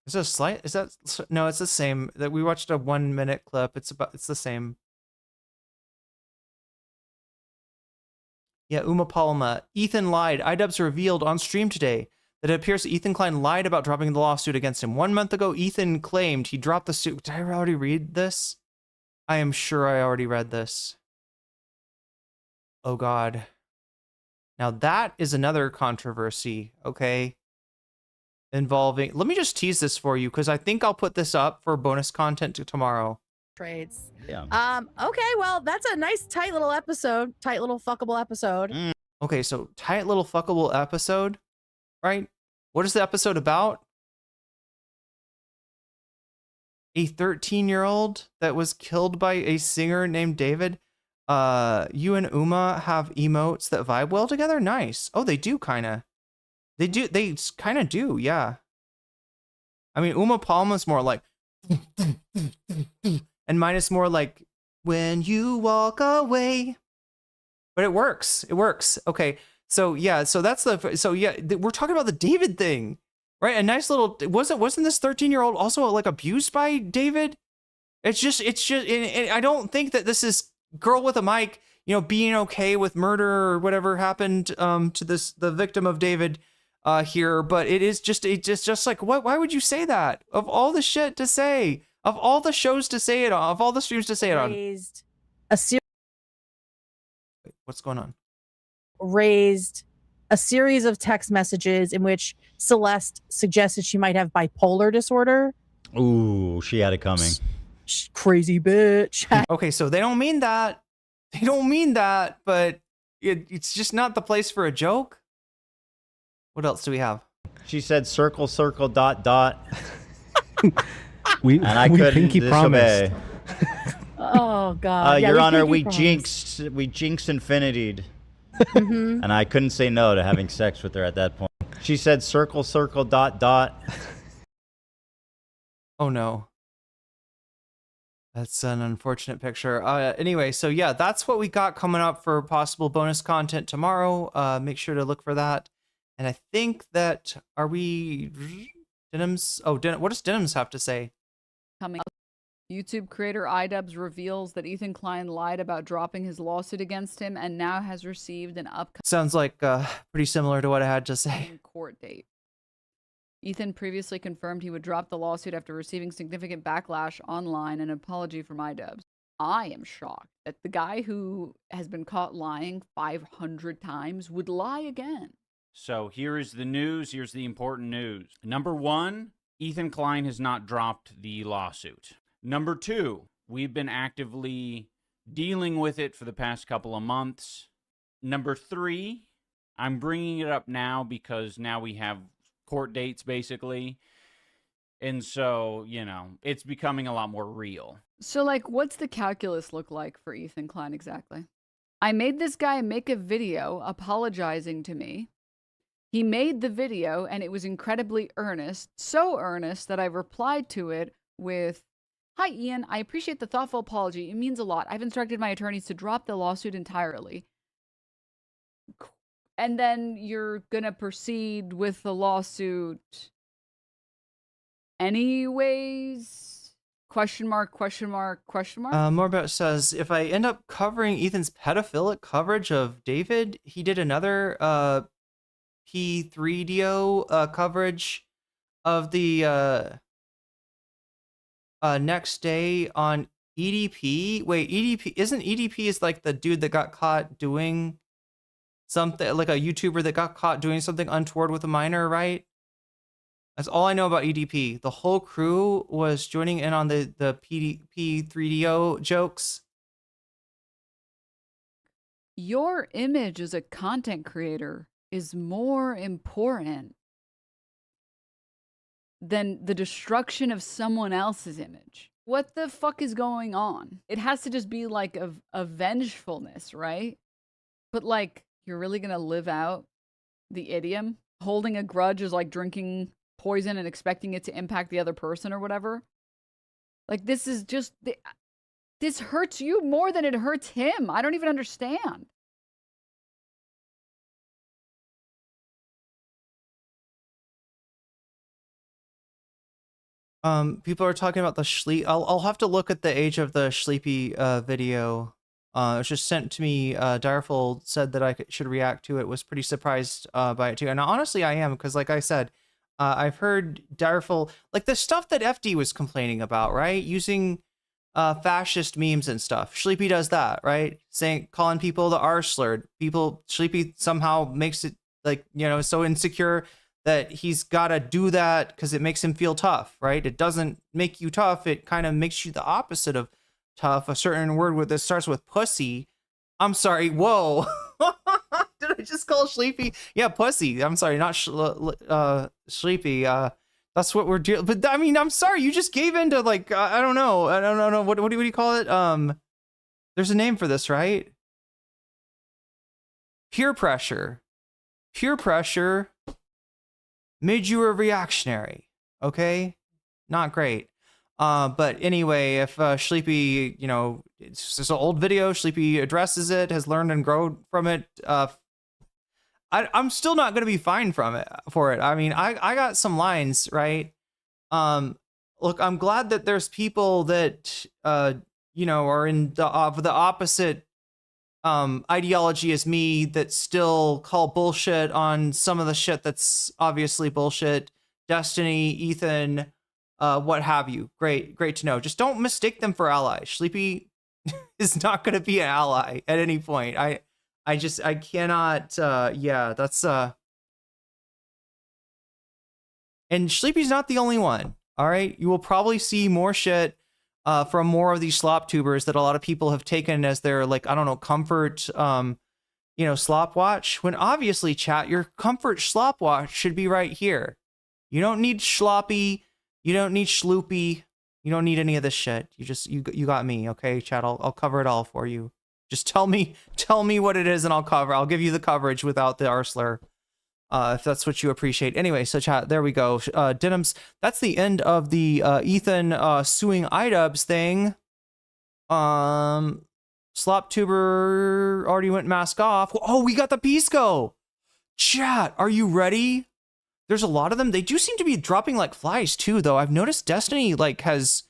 Speaker 2: Is that slight? Is that no? It's the same. That we watched a 1 minute clip. It's the same. Yeah, Uma Palma. Ethan lied. iDubbbz revealed on stream today that it appears that Ethan Klein lied about dropping the lawsuit against him. 1 month ago, Ethan claimed he dropped the suit. Did I already read this? I am sure I already read this. Oh God. Now that is another controversy, okay? Involving, let me just tease this for you, because I think I'll put this up for bonus content tomorrow.
Speaker 3: Trades.
Speaker 10: Yeah.
Speaker 3: Okay, well, that's a nice tight little episode. Tight little fuckable episode.
Speaker 2: Okay, so tight little fuckable episode, right? What is the episode about? A 13-year-old that was killed by a singer named David. You and Uma have emotes that vibe well together? Nice. Oh, they do kind of. They kind of do, yeah. I mean, Uma Palma's more like... and mine is more like, when you walk away. But it works. It works. Okay. So yeah, so that's we're talking about the David thing, right? A nice little, wasn't this 13-year-old also like abused by David? It's just, and I don't think that this is girl with a mic, being okay with murder or whatever happened to the victim of David here, but it's just like, why would you say that? Of all the shit to say, of all the shows to say it on, of all the streams to say it on.
Speaker 3: Wait,
Speaker 2: what's going on?
Speaker 3: Raised a series of text messages in which Celeste suggested she might have bipolar disorder.
Speaker 10: Ooh, she had it coming.
Speaker 3: Crazy bitch.
Speaker 2: Okay, so they don't mean that. They don't mean that, but it's just not the place for a joke. What else do we have?
Speaker 10: She said circle, circle, dot, dot.
Speaker 11: and I couldn't pinky
Speaker 10: disobey.
Speaker 3: Oh God.
Speaker 10: Your Honor, we jinxed Infinitied. And I couldn't say no to having sex with her at that point. She said circle, circle, dot, dot.
Speaker 2: Oh no. That's an unfortunate picture. Anyway, so yeah, that's what we got coming up for possible bonus content tomorrow. Make sure to look for that. And I think that, are we... Denims? Oh, what does Denims have to say?
Speaker 9: Coming up, YouTube creator iDubbbz reveals that Ethan Klein lied about dropping his lawsuit against him and now has received an upcoming
Speaker 2: Sounds like pretty similar to what I had to say.
Speaker 9: court date. Ethan previously confirmed he would drop the lawsuit after receiving significant backlash online and an apology from iDubbbz. I am shocked that the guy who has been caught lying 500 times would lie again.
Speaker 4: So here is the news. Here's the important news. Number one, Ethan Klein has not dropped the lawsuit. Number two, we've been actively dealing with it for the past couple of months. Number three, I'm bringing it up now because now we have court dates, basically. And so, you know, it's becoming a lot more real.
Speaker 9: So, like, what's the calculus look like for Ethan Klein exactly? I made this guy make a video apologizing to me. He made the video and it was incredibly earnest, so earnest that I replied to it with, "Hi, Ian. I appreciate the thoughtful apology. It means a lot. I've instructed my attorneys to drop the lawsuit entirely." And then you're going to proceed with the lawsuit anyways? Question mark, question mark, question mark?
Speaker 2: More about says, if I end up covering Ethan's pedophilic coverage of David, he did another P3DO coverage of the next day on EDP. Wait, EDP isn't EDP is like the dude that got caught doing something, like a YouTuber that got caught doing something untoward with a minor, right? That's all I know about EDP. The whole crew was joining in on the P3DO jokes.
Speaker 9: Your image as a content creator is more important than the destruction of someone else's image. What the fuck is going on? It has to just be like a vengefulness, right? But like, you're really gonna live out the idiom? Holding a grudge is like drinking poison and expecting it to impact the other person or whatever? Like, this is just... This hurts you more than it hurts him. I don't even understand.
Speaker 2: People are talking about the Schleep. I'll have to look at the age of the Sleepy video. It was just sent to me. Direful said that I should react to it. Was pretty surprised by it too. And honestly, I am, because like I said, I've heard Direful, like the stuff that FD was complaining about, right? Using fascist memes and stuff. Sleepy does that, right? Calling people the R slurred. Sleepy somehow makes it like, you know, so insecure that he's got to do that because it makes him feel tough, right? It doesn't make you tough. It kind of makes you the opposite of tough. A certain word that starts with pussy. I'm sorry. Whoa. Did I just call Sleepy? Yeah, pussy. I'm sorry, not Sleepy. That's what we're doing. But I mean, I'm sorry. You just gave into like, I don't know. I don't know. What do you call it? There's a name for this, right? Peer pressure. Peer pressure made you a reactionary. Okay? Not great. But anyway, if Sleepy, you know, it's just an old video, Sleepy addresses it, has learned and grown from it. I'm still not going to be fine for it. I mean, I got some lines, right? Look, I'm glad that there's people that, you know, are in the opposite ideology as me that still call bullshit on some of the shit that's obviously bullshit. Destiny, Ethan, what have you. Great to know. Just don't mistake them for allies. Sleepy is not going to be an ally at any point. I cannot, yeah, that's, and Sleepy's not the only one, all right? You will probably see more shit from more of these slop tubers that a lot of people have taken as their, like, I don't know, comfort, you know, slop watch, when obviously, chat, your comfort slop watch should be right here. You don't need sloppy, you don't need sloopy, you don't need any of this shit. You got me, okay, chat? I'll cover it all for you. Just tell me what it is and I'll give you the coverage without the R slur. if that's what you appreciate. Anyway, so chat, there we go. Denims, that's the end of the Ethan suing iDubbbz thing. Sloptuber already went mask off. Oh, we got the Pisco. Chat, are you ready? There's a lot of them. They do seem to be dropping like flies too, though. I've noticed Destiny like has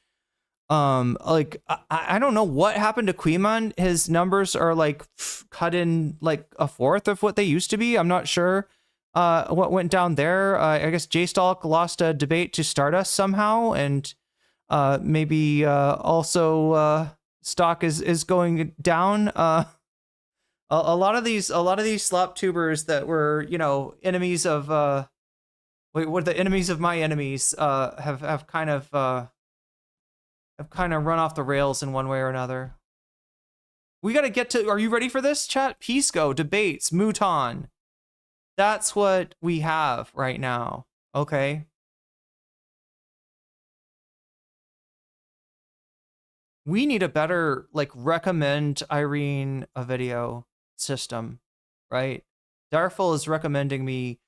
Speaker 2: like I don't know what happened to Queemon. His numbers are like cut in like a fourth of what they used to be. I'm not sure what went down there. I guess J-Stalk lost a debate to Stardust somehow, and maybe also stock is going down. A lot of these slop tubers that were, you know, enemies of what the enemies of my enemies have kind of run off the rails in one way or another. We got to get to, are you ready for this, chat? Pisco, debates, Mouton. That's what we have right now. Okay. We need a better, like, recommend Irene a video system, right? Darful is recommending me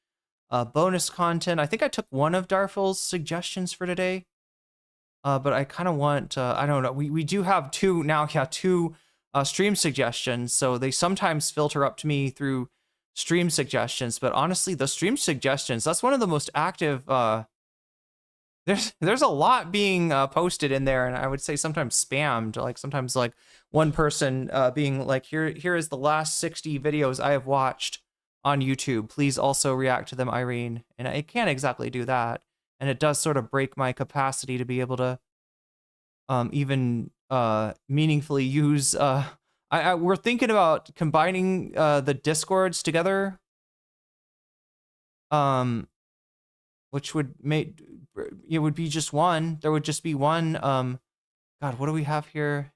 Speaker 2: bonus content. I think I took one of Darful's suggestions for today. But I kind of want, I don't know, we do have two stream suggestions, so they sometimes filter up to me through stream suggestions, but honestly, the stream suggestions, that's one of the most active, there's a lot being posted in there, and I would say sometimes spammed, like sometimes like one person being like, here is the last 60 videos I have watched on YouTube, please also react to them, Irene, and I can't exactly do that. And it does sort of break my capacity to be able to even meaningfully use. We're thinking about combining the Discords together, which would make it would be just one. There would just be one. God, what do we have here?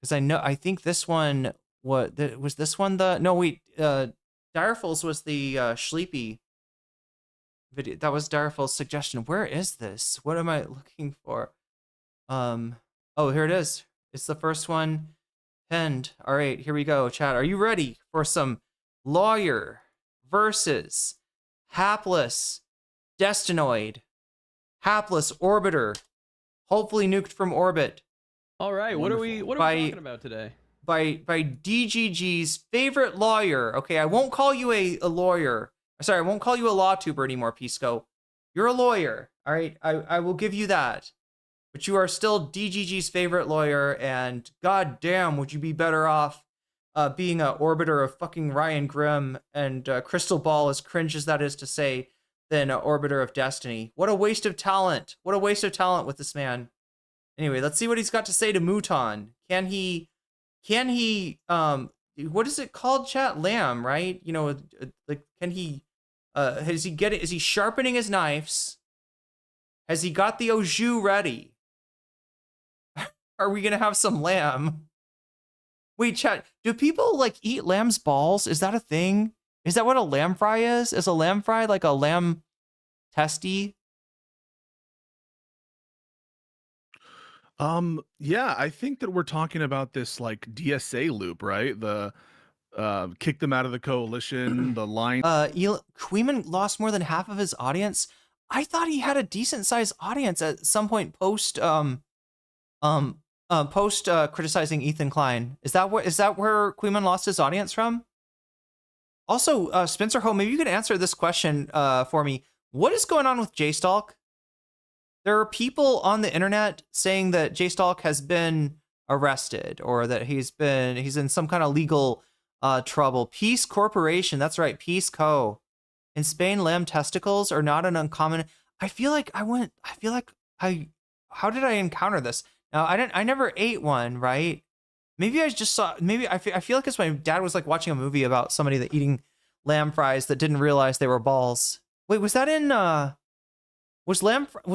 Speaker 2: Because I think this one. Was this one the? No, wait. Direful's was the Sleepy video. That was Darful's suggestion. Where is this? What am I looking for? Oh, here it is. It's the first one pinned. All right, here we go. Chat, are you ready for some lawyer versus hapless destinoid, hapless orbiter, hopefully nuked from orbit?
Speaker 5: All right, what are we talking about today?
Speaker 2: By DGG's favorite lawyer. Okay, I won't call you a lawyer. Sorry, I won't call you a law tuber anymore, Pisco. You're a lawyer, all right? I will give you that. But you are still DGG's favorite lawyer, and goddamn, would you be better off being an orbiter of fucking Ryan Grimm and Crystal Ball, as cringe as that is to say, than an orbiter of Destiny. What a waste of talent. What a waste of talent with this man. Anyway, let's see what he's got to say to Mouton. Can he what is it called, chat? Lamb, right? You know, like, can he is he sharpening his knives? Has he got the au jus ready? Are we gonna have some lamb? Wait, chat, do people like eat lamb's balls? Is that a thing? Is that what a lamb fry is? Is a lamb fry like a lamb testy?
Speaker 12: Yeah, I think that we're talking about this like DSA loop, right? The kick them out of the coalition, the line.
Speaker 2: Queeman lost more than half of his audience. I thought he had a decent sized audience at some point post criticizing Ethan Klein. Is that where Queeman lost his audience from? Also, Spencer Ho, maybe you could answer this question for me. What is going on with J-Stalk? There are people on the internet saying that J-Stalk has been arrested or that he's in some kind of legal trouble. Peace Corporation, that's right, Peace Co. In Spain, lamb testicles are not an uncommon. How did I encounter this? Now, I never ate one, right? Maybe I just saw, I feel like it's my dad was like watching a movie about somebody that eating lamb fries that didn't realize they were balls. Wait, was that in, was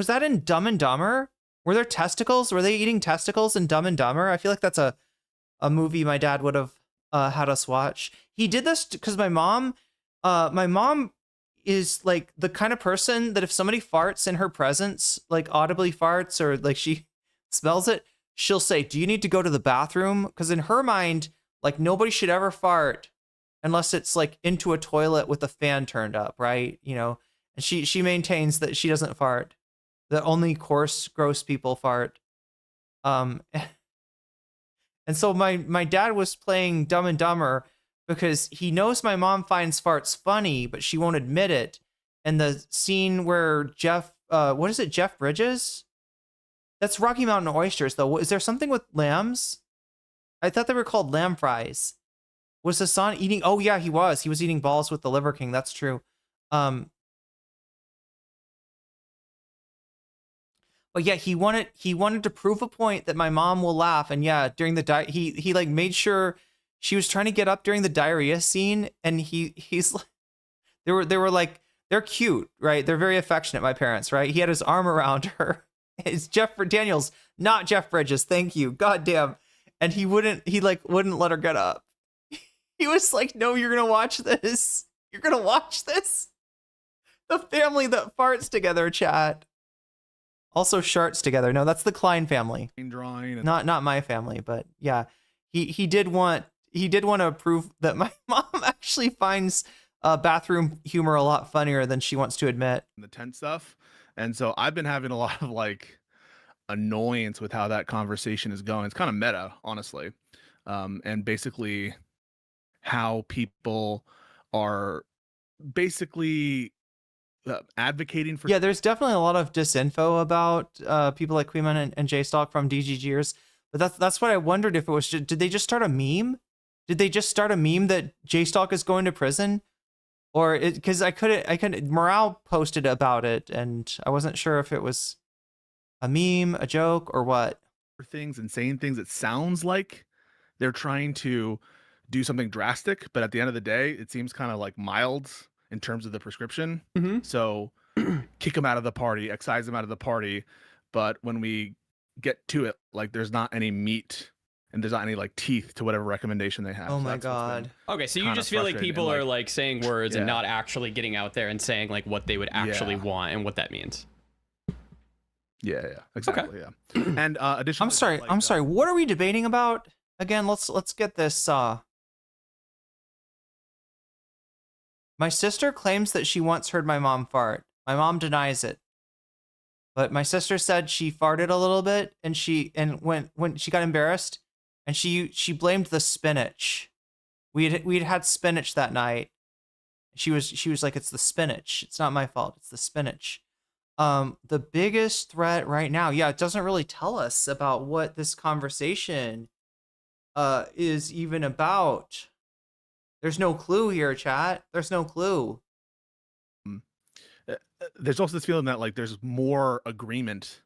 Speaker 2: that in Dumb and Dumber? Were there testicles? Were they eating testicles in Dumb and Dumber? I feel like that's a movie my dad would have had us watch. He did this because my mom is like the kind of person that if somebody farts in her presence, like audibly farts or like she smells it, she'll say, "Do you need to go to the bathroom?" Because in her mind, like nobody should ever fart unless it's like into a toilet with the fan turned up, right? You know, and she maintains that she doesn't fart. That only coarse, gross people fart. And so my dad was playing Dumb and Dumber because he knows my mom finds farts funny, but she won't admit it. And the scene where Jeff, what is it, Jeff Bridges? That's Rocky Mountain Oysters, though. Is there something with lambs? I thought they were called lamb fries. Was Hassan eating? Oh yeah, he was. He was eating balls with the Liver King. That's true. But yeah, he wanted to prove a point that my mom will laugh. And yeah, during the he like made sure she was trying to get up during the diarrhea scene, and he's like, they were like, they're cute, right? They're very affectionate, my parents, right? He had his arm around her. It's Jeff Daniels, not Jeff Bridges. Thank you. God damn. And he wouldn't let her get up. He was like, no, you're going to watch this. You're going to watch this. The family that farts together, chat. Also sharts together. No, that's the Klein family.
Speaker 12: Drawing and
Speaker 2: not my family, but yeah. He did want to prove that my mom actually finds bathroom humor a lot funnier than she wants to admit.
Speaker 12: the tent stuff. And so I've been having a lot of like annoyance with how that conversation is going. It's kind of meta, honestly. And basically how people are basically advocating for.
Speaker 2: Yeah, there's definitely a lot of disinfo about people like Queeman and J-Stock from DGGers. But that's what I wondered if it was. Did they just start a meme? Did they just start a meme that J-Stock is going to prison? Or because I couldn't. Morale posted about it, and I wasn't sure if it was a meme, a joke, or what.
Speaker 12: Things and saying things, it sounds like they're trying to do something drastic, but at the end of the day, it seems kind of like mild in terms of the prescription. So kick them out of the party, excise them out of the party. But when we get to it, like there's not any meat and there's not any like teeth to whatever recommendation they have.
Speaker 2: Oh
Speaker 12: So
Speaker 2: my
Speaker 12: that's what's
Speaker 2: God.
Speaker 12: been
Speaker 5: Okay, so you
Speaker 12: kinda
Speaker 5: just feel like
Speaker 12: frustrating.
Speaker 5: people
Speaker 12: And,
Speaker 5: are like saying words and
Speaker 12: yeah.
Speaker 5: not actually getting out there and saying like what they would actually
Speaker 12: Yeah.
Speaker 5: want and what that means.
Speaker 12: Yeah, exactly. Yeah. And additionally,
Speaker 2: I'm sorry. What are we debating about again? Let's get this. My sister claims that she once heard my mom fart. My mom denies it. But my sister said she farted a little bit, and when she got embarrassed, and she blamed the spinach. We'd had spinach that night. She was like, it's the spinach. It's not my fault. It's the spinach. The biggest threat right now, yeah, it doesn't really tell us about what this conversation is even about. There's no clue here, chat. There's no clue.
Speaker 12: There's also this feeling that like there's more agreement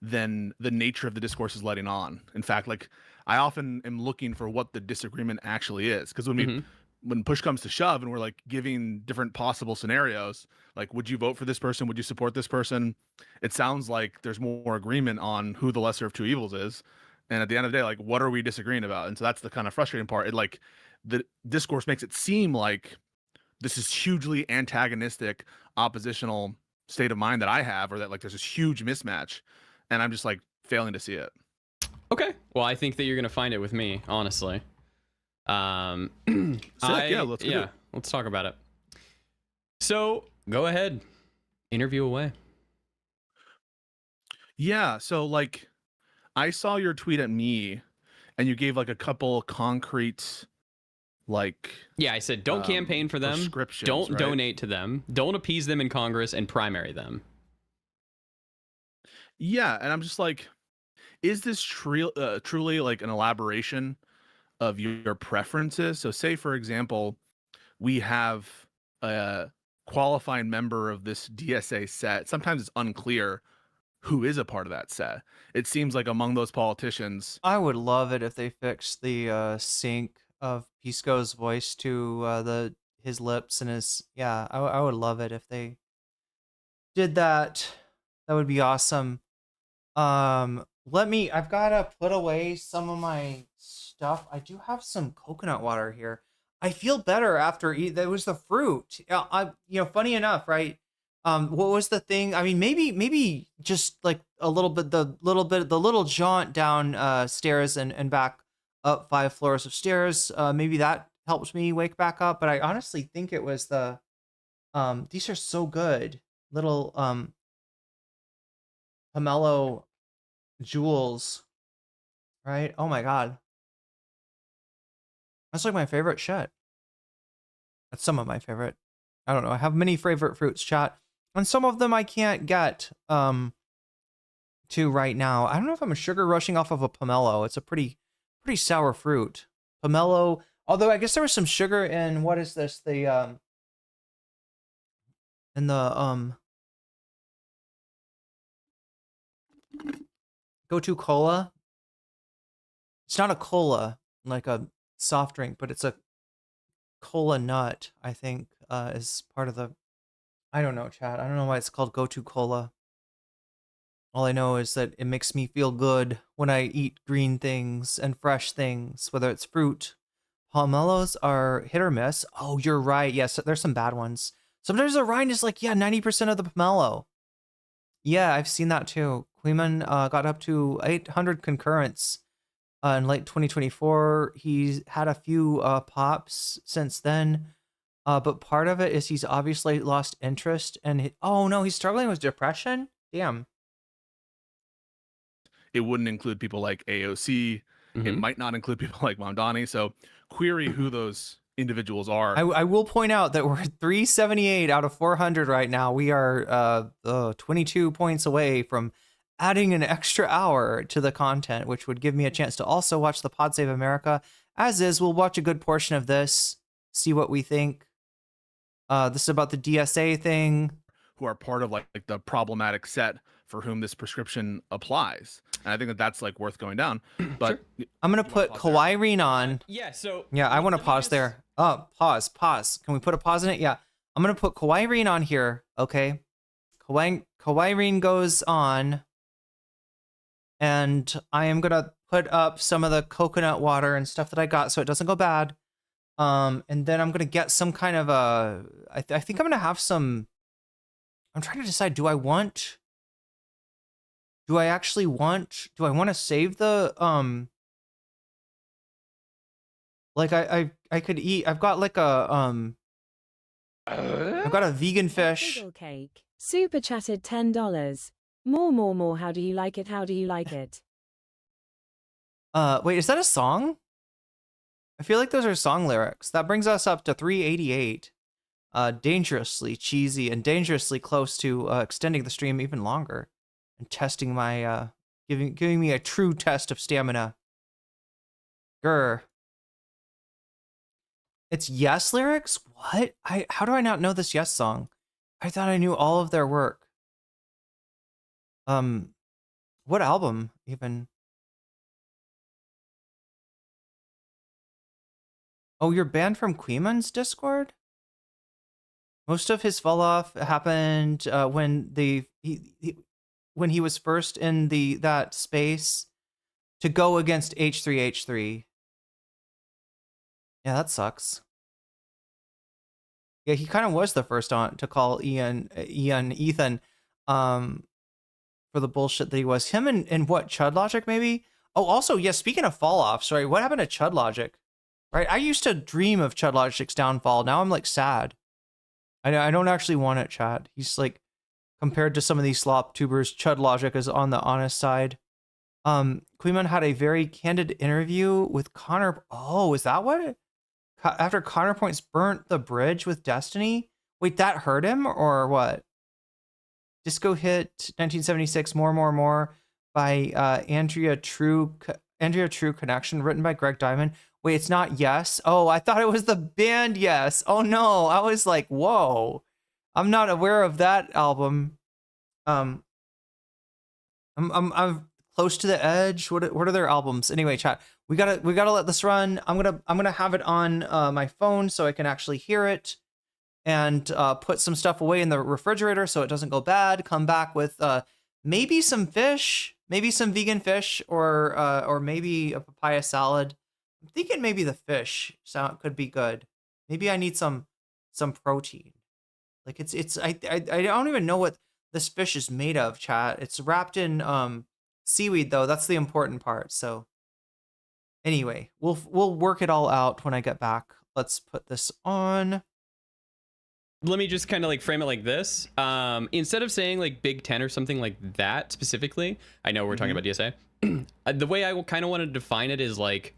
Speaker 12: than the nature of the discourse is letting on. In fact, like I often am looking for what the disagreement actually is, because when push comes to shove and we're like giving different possible scenarios, like would you vote for this person, would you support this person, it sounds like there's more agreement on who the lesser of two evils is. And at the end of the day, like what are we disagreeing about? And so that's the kind of frustrating part. It like the discourse makes it seem like this is hugely antagonistic, oppositional state of mind that I have, or that like there's this huge mismatch, and I'm just like failing to see it.
Speaker 5: Okay, well I think that you're gonna find it with me, honestly.
Speaker 12: Yeah, let's
Speaker 5: talk about it. So go ahead, interview away.
Speaker 12: Yeah, so like I saw your tweet at me, and you gave like a couple concrete. Like,
Speaker 5: yeah, I said don't campaign for them, don't
Speaker 12: right?
Speaker 5: donate to them, don't appease them in Congress, and primary them.
Speaker 12: Yeah, and I'm just like, is this truly like an elaboration of your preferences? So say, for example, we have a qualifying member of this DSA set. Sometimes it's unclear who is a part of that set. It seems like among those politicians.
Speaker 2: I would love it if they fixed the sync of Pisco's voice to his lips and his. Yeah, I would love it if they did that. That would be awesome. I've gotta put away some of my stuff. I do have some coconut water here. I feel better after that was the fruit. Funny enough, right? What was the thing? I mean, maybe just like the little jaunt down stairs and back up 5 floors of stairs. Maybe that helped me wake back up, but I honestly think it was the these are so good. Little pomelo jewels, right? Oh my god. That's like my favorite shit. That's some of my favorite. I don't know. I have many favorite fruits, chat. And some of them I can't get to right now. I don't know if I'm sugar rushing off of a pomelo. It's a pretty sour fruit. Pomelo, although I guess there was some sugar in what is this? The in the go-to cola. It's not a cola like a soft drink, but it's a cola nut, I think, is part of the. I don't know, chat. I don't know why it's called go-to cola. All I know is that it makes me feel good when I eat green things and fresh things, whether it's fruit. Pomelos are hit or miss. Oh, you're right. Yes, there's some bad ones. Sometimes the rind is like, 90% of the pomelo. Yeah, I've seen that too. Queeman got up to 800 concurrents in late 2024. He's had a few pops since then. But part of it is he's obviously lost interest. And oh no, he's struggling with depression? Damn.
Speaker 12: It wouldn't include people like AOC. It might not include people like Mamdani. So query who those individuals are.
Speaker 2: I will point out that we're 378 out of 400 right now. We are 22 points away from adding an extra hour to the content, which would give me a chance to also watch the Pod Save America. As is, we'll watch a good portion of this, see what we think. This is about the DSA thing.
Speaker 12: Who are part of like the problematic set for whom this prescription applies. And I think that that's like worth going down. But
Speaker 2: sure. I'm going to put Irene on.
Speaker 5: Yeah, so
Speaker 2: yeah, I want to pause there. Oh, pause. Can we put a pause in it? Yeah. I'm going to put Irene on here. Okay. Irene goes on. And I am going to put up some of the coconut water and stuff that I got so it doesn't go bad. And then I'm going to get some kind of a, I think I'm going to have some, I'm trying to decide, do I want to save the, like I could eat, I've got like a, I've got a vegan fish.
Speaker 6: Cake. Super chatted $10. More. How do you like it? How do you like it?
Speaker 2: Wait, is that a song? I feel like those are song lyrics. That brings us up to 388. Dangerously cheesy and dangerously close to extending the stream even longer and testing my giving me a true test of stamina. Grr. It's Yes lyrics? What? How do I not know this Yes song? I thought I knew all of their work. What album even? Oh, you're banned from Queeman's Discord? Most of his fall off happened when when he was first in that space to go against H3H3. Yeah, that sucks. Yeah, he kind of was the first on to call Ethan for the bullshit that he was. Him and what, Chud Logic maybe? Oh, also, yeah, speaking of fall off, sorry, what happened to Chud Logic? Right, I used to dream of Chud Logic's downfall. Now I'm like sad. I don't actually want it, chat. He's like, compared to some of these slop tubers, Chud Logic is on the honest side. Queeman had a very candid interview with Connor. Oh, is that what? After Connor Points burnt the bridge with Destiny? Wait, that hurt him or what? Disco hit 1976 More by Andrea True Connection, written by Greg Diamond. Wait, it's not Yes. Oh, I thought it was the band Yes. Oh no, I was like, whoa. I'm not aware of that album. I'm close to the edge. What are their albums? Anyway, chat. We gotta let this run. I'm gonna have it on my phone so I can actually hear it, and put some stuff away in the refrigerator so it doesn't go bad. Come back with maybe some fish, maybe some vegan fish, or maybe a papaya salad. I'm thinking maybe the fish could be good. Maybe I need some protein. Like I don't even know what this fish is made of, chat. It's wrapped in seaweed though. That's the important part. So anyway, we'll work it all out when I get back. Let's put this on.
Speaker 5: Let me just kind of like frame it like this. Instead of saying like Big Ten or something like that specifically, I know we're talking about DSA. The way I kind of want to define it is like,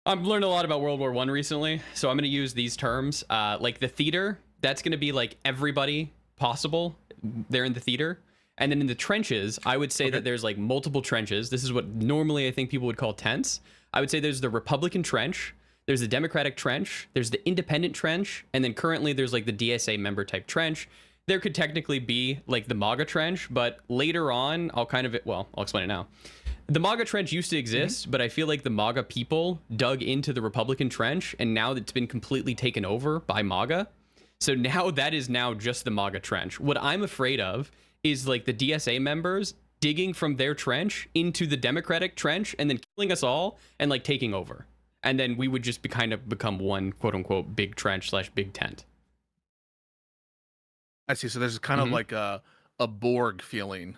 Speaker 5: I've learned a lot about World War I recently, so I'm going to use these terms. Like the theater, that's going to be like everybody possible. They're in the theater. And then in the trenches, I would say that there's like multiple trenches. This is what normally I think people would call tents. I would say there's the Republican trench, there's the Democratic trench, there's the Independent trench, and then currently there's like the DSA member type trench. There could technically be like the MAGA trench, but later on, I'll explain it now. The MAGA trench used to exist, but I feel like the MAGA people dug into the Republican trench, and now it's been completely taken over by MAGA. So now that is now just the MAGA trench. What I'm afraid of is like the DSA members digging from their trench into the Democratic trench and then killing us all and like taking over. And then we would just become one quote unquote big trench / big tent.
Speaker 12: I see. So there's kind of like a Borg feeling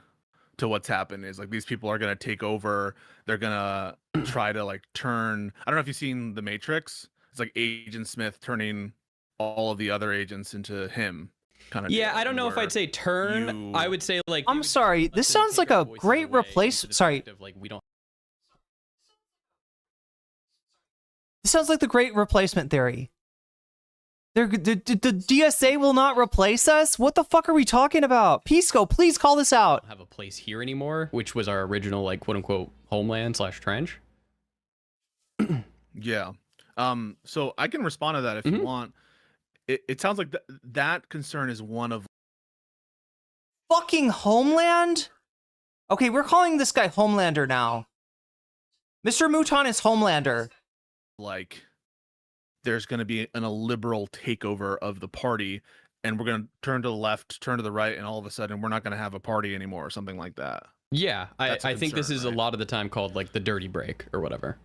Speaker 12: to what's happened. Is like these people are going to take over. They're going to try to like turn. I don't know if you've seen The Matrix. It's like Agent Smith turning all of the other agents into him. Kind of
Speaker 5: yeah, I don't know if I'd say turn. I would say like.
Speaker 2: I'm sorry. This sounds like a great replacement. Sorry.
Speaker 5: Like we don't.
Speaker 2: This sounds like the great replacement theory. The DSA will not replace us? What the fuck are we talking about? Pisco, please call this out.
Speaker 5: Have a place here anymore, which was our original like quote unquote homeland / trench.
Speaker 12: Yeah. So I can respond to that if you want. It sounds like that concern is one of
Speaker 2: fucking Homeland? Okay, we're calling this guy Homelander now. Mr. Mouton is Homelander.
Speaker 12: Like, there's going to be a liberal takeover of the party, and we're going to turn to the left, turn to the right, and all of a sudden we're not going to have a party anymore or something like that.
Speaker 5: Yeah, I think this is a lot of the time called like the dirty break or whatever.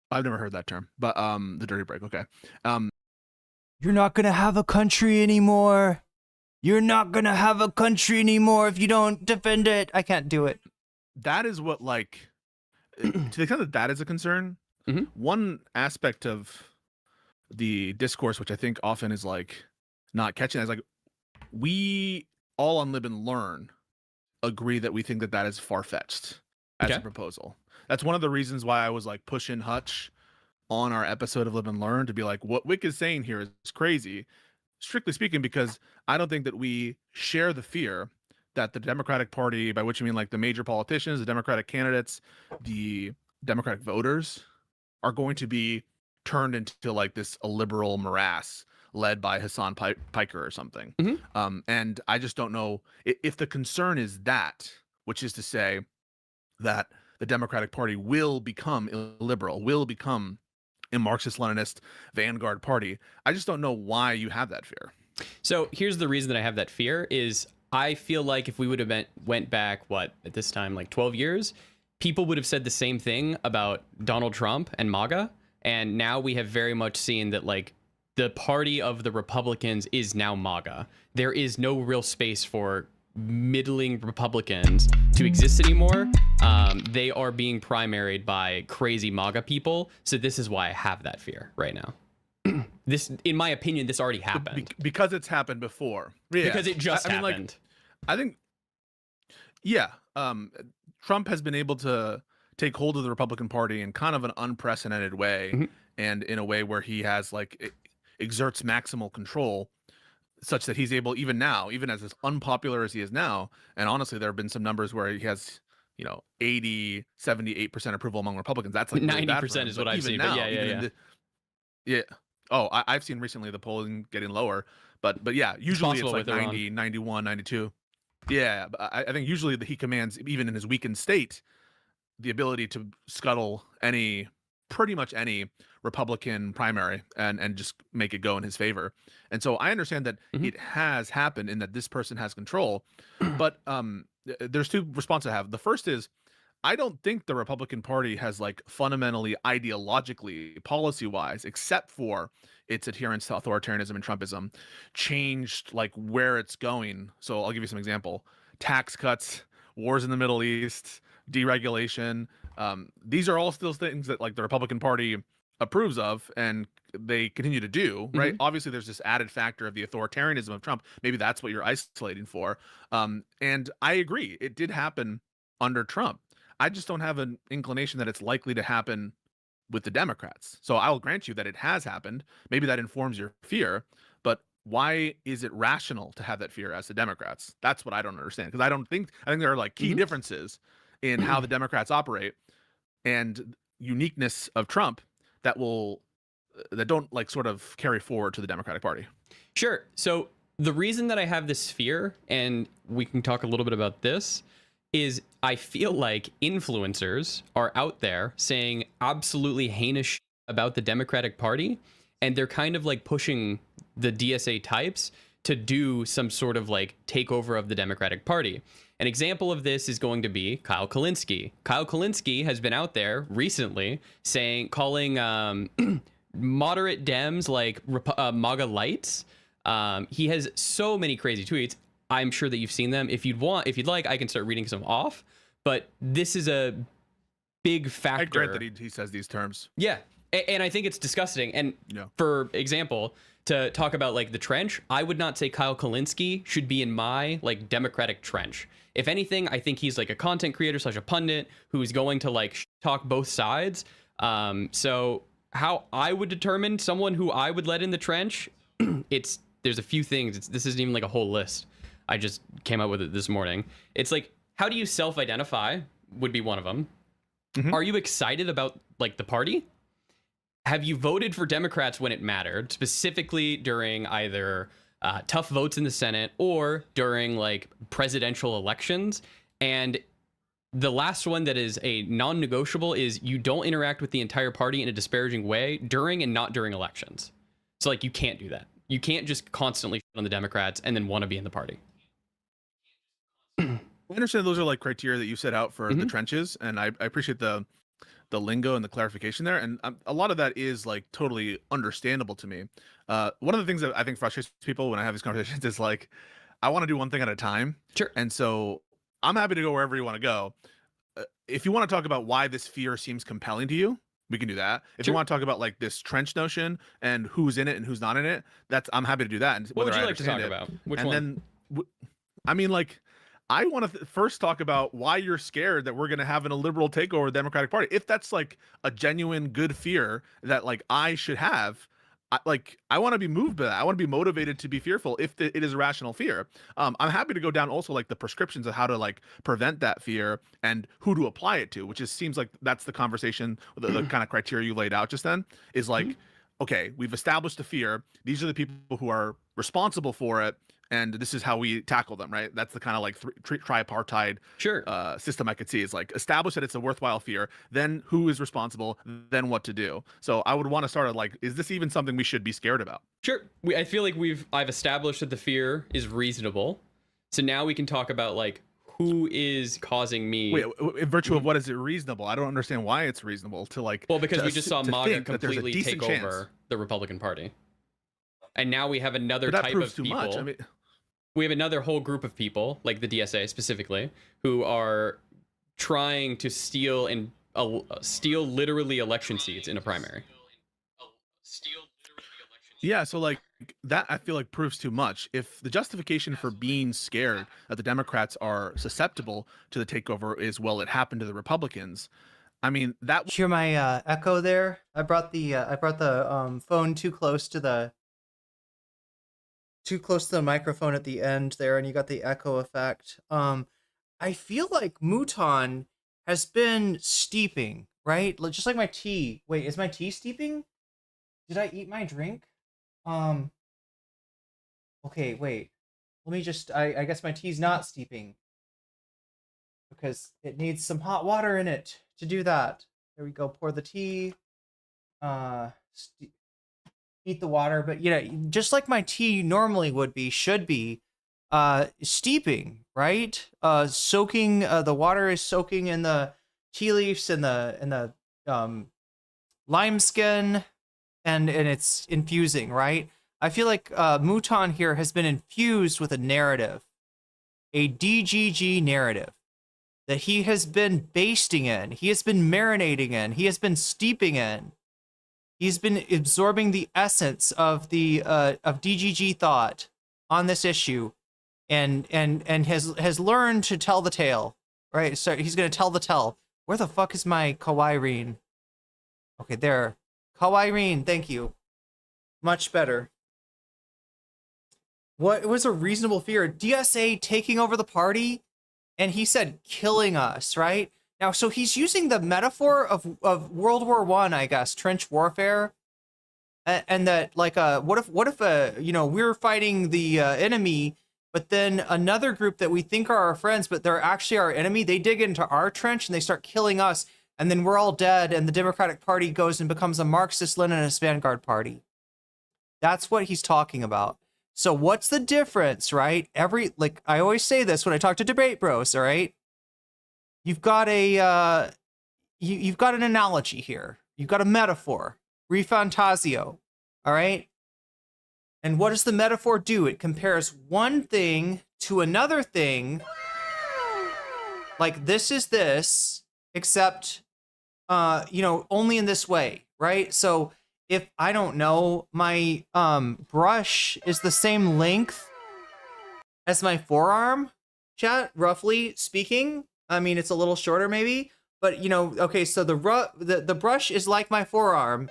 Speaker 12: I've never heard that term, but the dirty break. Okay.
Speaker 2: You're not gonna have a country anymore. You're not gonna have a country anymore if you don't defend it. I can't do it.
Speaker 12: That is what, like, to the extent that that is a concern. One aspect of the discourse, which I think often is like not catching, is like we all on Live and Learn agree that we think that that is far-fetched as a proposal. That's one of the reasons why I was like pushing Hutch on our episode of Live and Learn to be like, what Wick is saying here is crazy, strictly speaking, because I don't think that we share the fear that the Democratic Party, by which I mean like the major politicians, the Democratic candidates, the Democratic voters, are going to be turned into like this a liberal morass led by Hassan Piker or something. And I just don't know if the concern is that, which is to say that the Democratic Party will become illiberal, will become a Marxist-Leninist vanguard party. I just don't know why you have that fear.
Speaker 5: So here's the reason that I have that fear is I feel like if we would have went back, at this time, like 12 years, people would have said the same thing about Donald Trump and MAGA. And now we have very much seen that like the party of the Republicans is now MAGA. There is no real space for middling Republicans to exist anymore. They are being primaried by crazy MAGA people. So this is why I have that fear right now. This, in my opinion, this already happened.
Speaker 12: Because it's happened before. Yeah.
Speaker 5: Because it just happened.
Speaker 12: Mean, like, I think, yeah, Trump has been able to take hold of the Republican Party in kind of an unprecedented way, and in a way where he has like exerts maximal control, such that he's able, even now, even as unpopular as he is now, and honestly, there have been some numbers where he has, 80, 78% approval among Republicans. That's like
Speaker 5: 90% is what I've seen.
Speaker 12: Now,
Speaker 5: but
Speaker 12: yeah. Oh, I've seen recently the polling getting lower, but yeah, usually it's like 90, 91, 92. Yeah, but I think usually he commands, even in his weakened state, the ability to scuttle pretty much any Republican primary and just make it go in his favor. And so I understand that it has happened in that this person has control, but there's two responses I have. The first is, I don't think the Republican Party has like fundamentally, ideologically, policy-wise, except for its adherence to authoritarianism and Trumpism, changed like where it's going. So I'll give you some example. Tax cuts, wars in the Middle East, deregulation. These are all still things that like the Republican Party approves of and they continue to do, right? Obviously, there's this added factor of the authoritarianism of Trump. Maybe that's what you're isolating for. And I agree, it did happen under Trump. I just don't have an inclination that it's likely to happen with the Democrats. So I'll grant you that it has happened. Maybe that informs your fear, but why is it rational to have that fear as the Democrats? That's what I don't understand. Because I think there are like key differences in how the Democrats operate and uniqueness of Trump that don't like sort of carry forward to the Democratic Party.
Speaker 5: Sure. So the reason that I have this fear, and we can talk a little bit about this, is I feel like influencers are out there saying absolutely heinous shit about the Democratic Party, and they're kind of like pushing the DSA types to do some sort of like takeover of the Democratic Party. An example of this is going to be Kyle Kulinski. Kyle Kulinski has been out there recently calling moderate Dems like MAGA lights. He has so many crazy tweets. I'm sure that you've seen them. If you'd like, I can start reading some off. But this is a big factor.
Speaker 12: I grant that he says these terms.
Speaker 5: Yeah, and I think it's disgusting. And for example, to talk about like the trench, I would not say Kyle Kulinski should be in my like Democratic trench. If anything, I think he's like a content creator / a pundit who's going to like talk both sides. So how I would determine someone who I would let in the trench, there's a few things. This isn't even like a whole list. I just came up with it this morning. It's like, how do you self-identify would be one of them. Are you excited about like the party? Have you voted for Democrats when it mattered, specifically during either tough votes in the Senate or during like presidential elections? And the last one that is a non-negotiable is you don't interact with the entire party in a disparaging way during and not during elections. So like you can't do that. You can't just constantly shit on the Democrats and then want to be in the party.
Speaker 12: I understand those are like criteria that you set out for the trenches, and I appreciate the lingo and the clarification there, and a lot of that is like totally understandable to me. One of the things that I think frustrates people when I have these conversations is like, I want to do one thing at a time.
Speaker 5: Sure.
Speaker 12: And so I'm happy to go wherever you want to go. If you want to talk about why this fear seems compelling to you, we can do that. If you want to talk about like this trench notion and who's in it and who's not in it, I'm happy to do that. And
Speaker 5: what would you like to talk about? Which one?
Speaker 12: Then, I mean, like, I want to first talk about why you're scared that we're going to have a liberal takeover of the Democratic Party. If that's like a genuine good fear that like I should have, I want to be moved by that. I want to be motivated to be fearful if it is a rational fear. I'm happy to go down also like the prescriptions of how to like prevent that fear and who to apply it to, which seems like that's the conversation, the kind of criteria you laid out just then is like, okay, we've established a fear. These are the people who are responsible for it. And this is how we tackle them, right? That's the kind of like tripartite system I could see is like establish that it's a worthwhile fear, then who is responsible, then what to do. So I would want to start at like, is this even something we should be scared about?
Speaker 5: Sure. I feel like I've established that the fear is reasonable. So now we can talk about like who is causing me.
Speaker 12: Wait, in virtue of what is it reasonable? I don't understand why it's reasonable to like.
Speaker 5: Well, because we just saw MAGA completely take over the Republican Party. And now we have another type of people.
Speaker 12: Much. I mean,
Speaker 5: we have another whole group of people, like the DSA specifically, who are trying to steal literally election seats in a primary.
Speaker 12: Yeah, so like that I feel like proves too much. If the justification for being scared that the Democrats are susceptible to the takeover is, well, it happened to the Republicans. I mean, that
Speaker 2: hear my echo there. I brought the phone too close to the microphone at the end there, and you got the echo effect. I feel like Mouton has been steeping, right? Just like my tea. Wait, is my tea steeping? Did I eat my drink? Okay, wait. Let me just, I guess my tea's not steeping because it needs some hot water in it to do that. There we go. Pour the tea. Heat the water, but just like my tea normally would be, should be, steeping, right? Soaking, the water is soaking in the tea leaves and the lime skin, and it's infusing, right? I feel like Mouton here has been infused with a narrative, a DGG narrative that he has been basting in, he has been marinating in, he has been steeping in He's been absorbing the essence of the of DGG thought on this issue, and has learned to tell the tale. Right, so he's gonna tell the tale. Where the fuck is my Irene? Okay, there. Irene, thank you. Much better. What was a reasonable fear? DSA taking over the party, and he said killing us, right? Now, so he's using the metaphor of World War I, I guess, trench warfare, and that like what if you know, we're fighting the enemy, but then another group that we think are our friends, but they're actually our enemy, they dig into our trench and they start killing us, and then we're all dead, and the Democratic Party goes and becomes a Marxist-Leninist vanguard party. That's what he's talking about. So what's the difference, right? Like I always say this when I talk to debate bros, all right? You've got a you've got an analogy here. You've got a metaphor, refantasio, all right? And what does the metaphor do? It compares one thing to another thing. Like this is this, except you know, only in this way, right? So if I don't know, my brush is the same length as my forearm, chat, roughly speaking. I mean, it's a little shorter maybe, but you know, okay, so the brush is like my forearm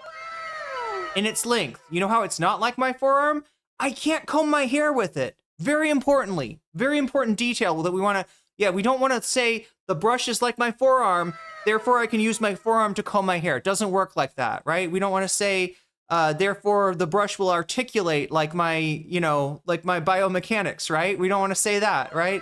Speaker 2: in its length. You know how it's not like my forearm? I can't comb my hair with it. Very importantly, very important detail that we want to, yeah, we don't want to say the brush is like my forearm, therefore I can use my forearm to comb my hair. It doesn't work like that, right? We don't want to say, therefore the brush will articulate like my, you know, like my biomechanics, right? We don't want to say that, right?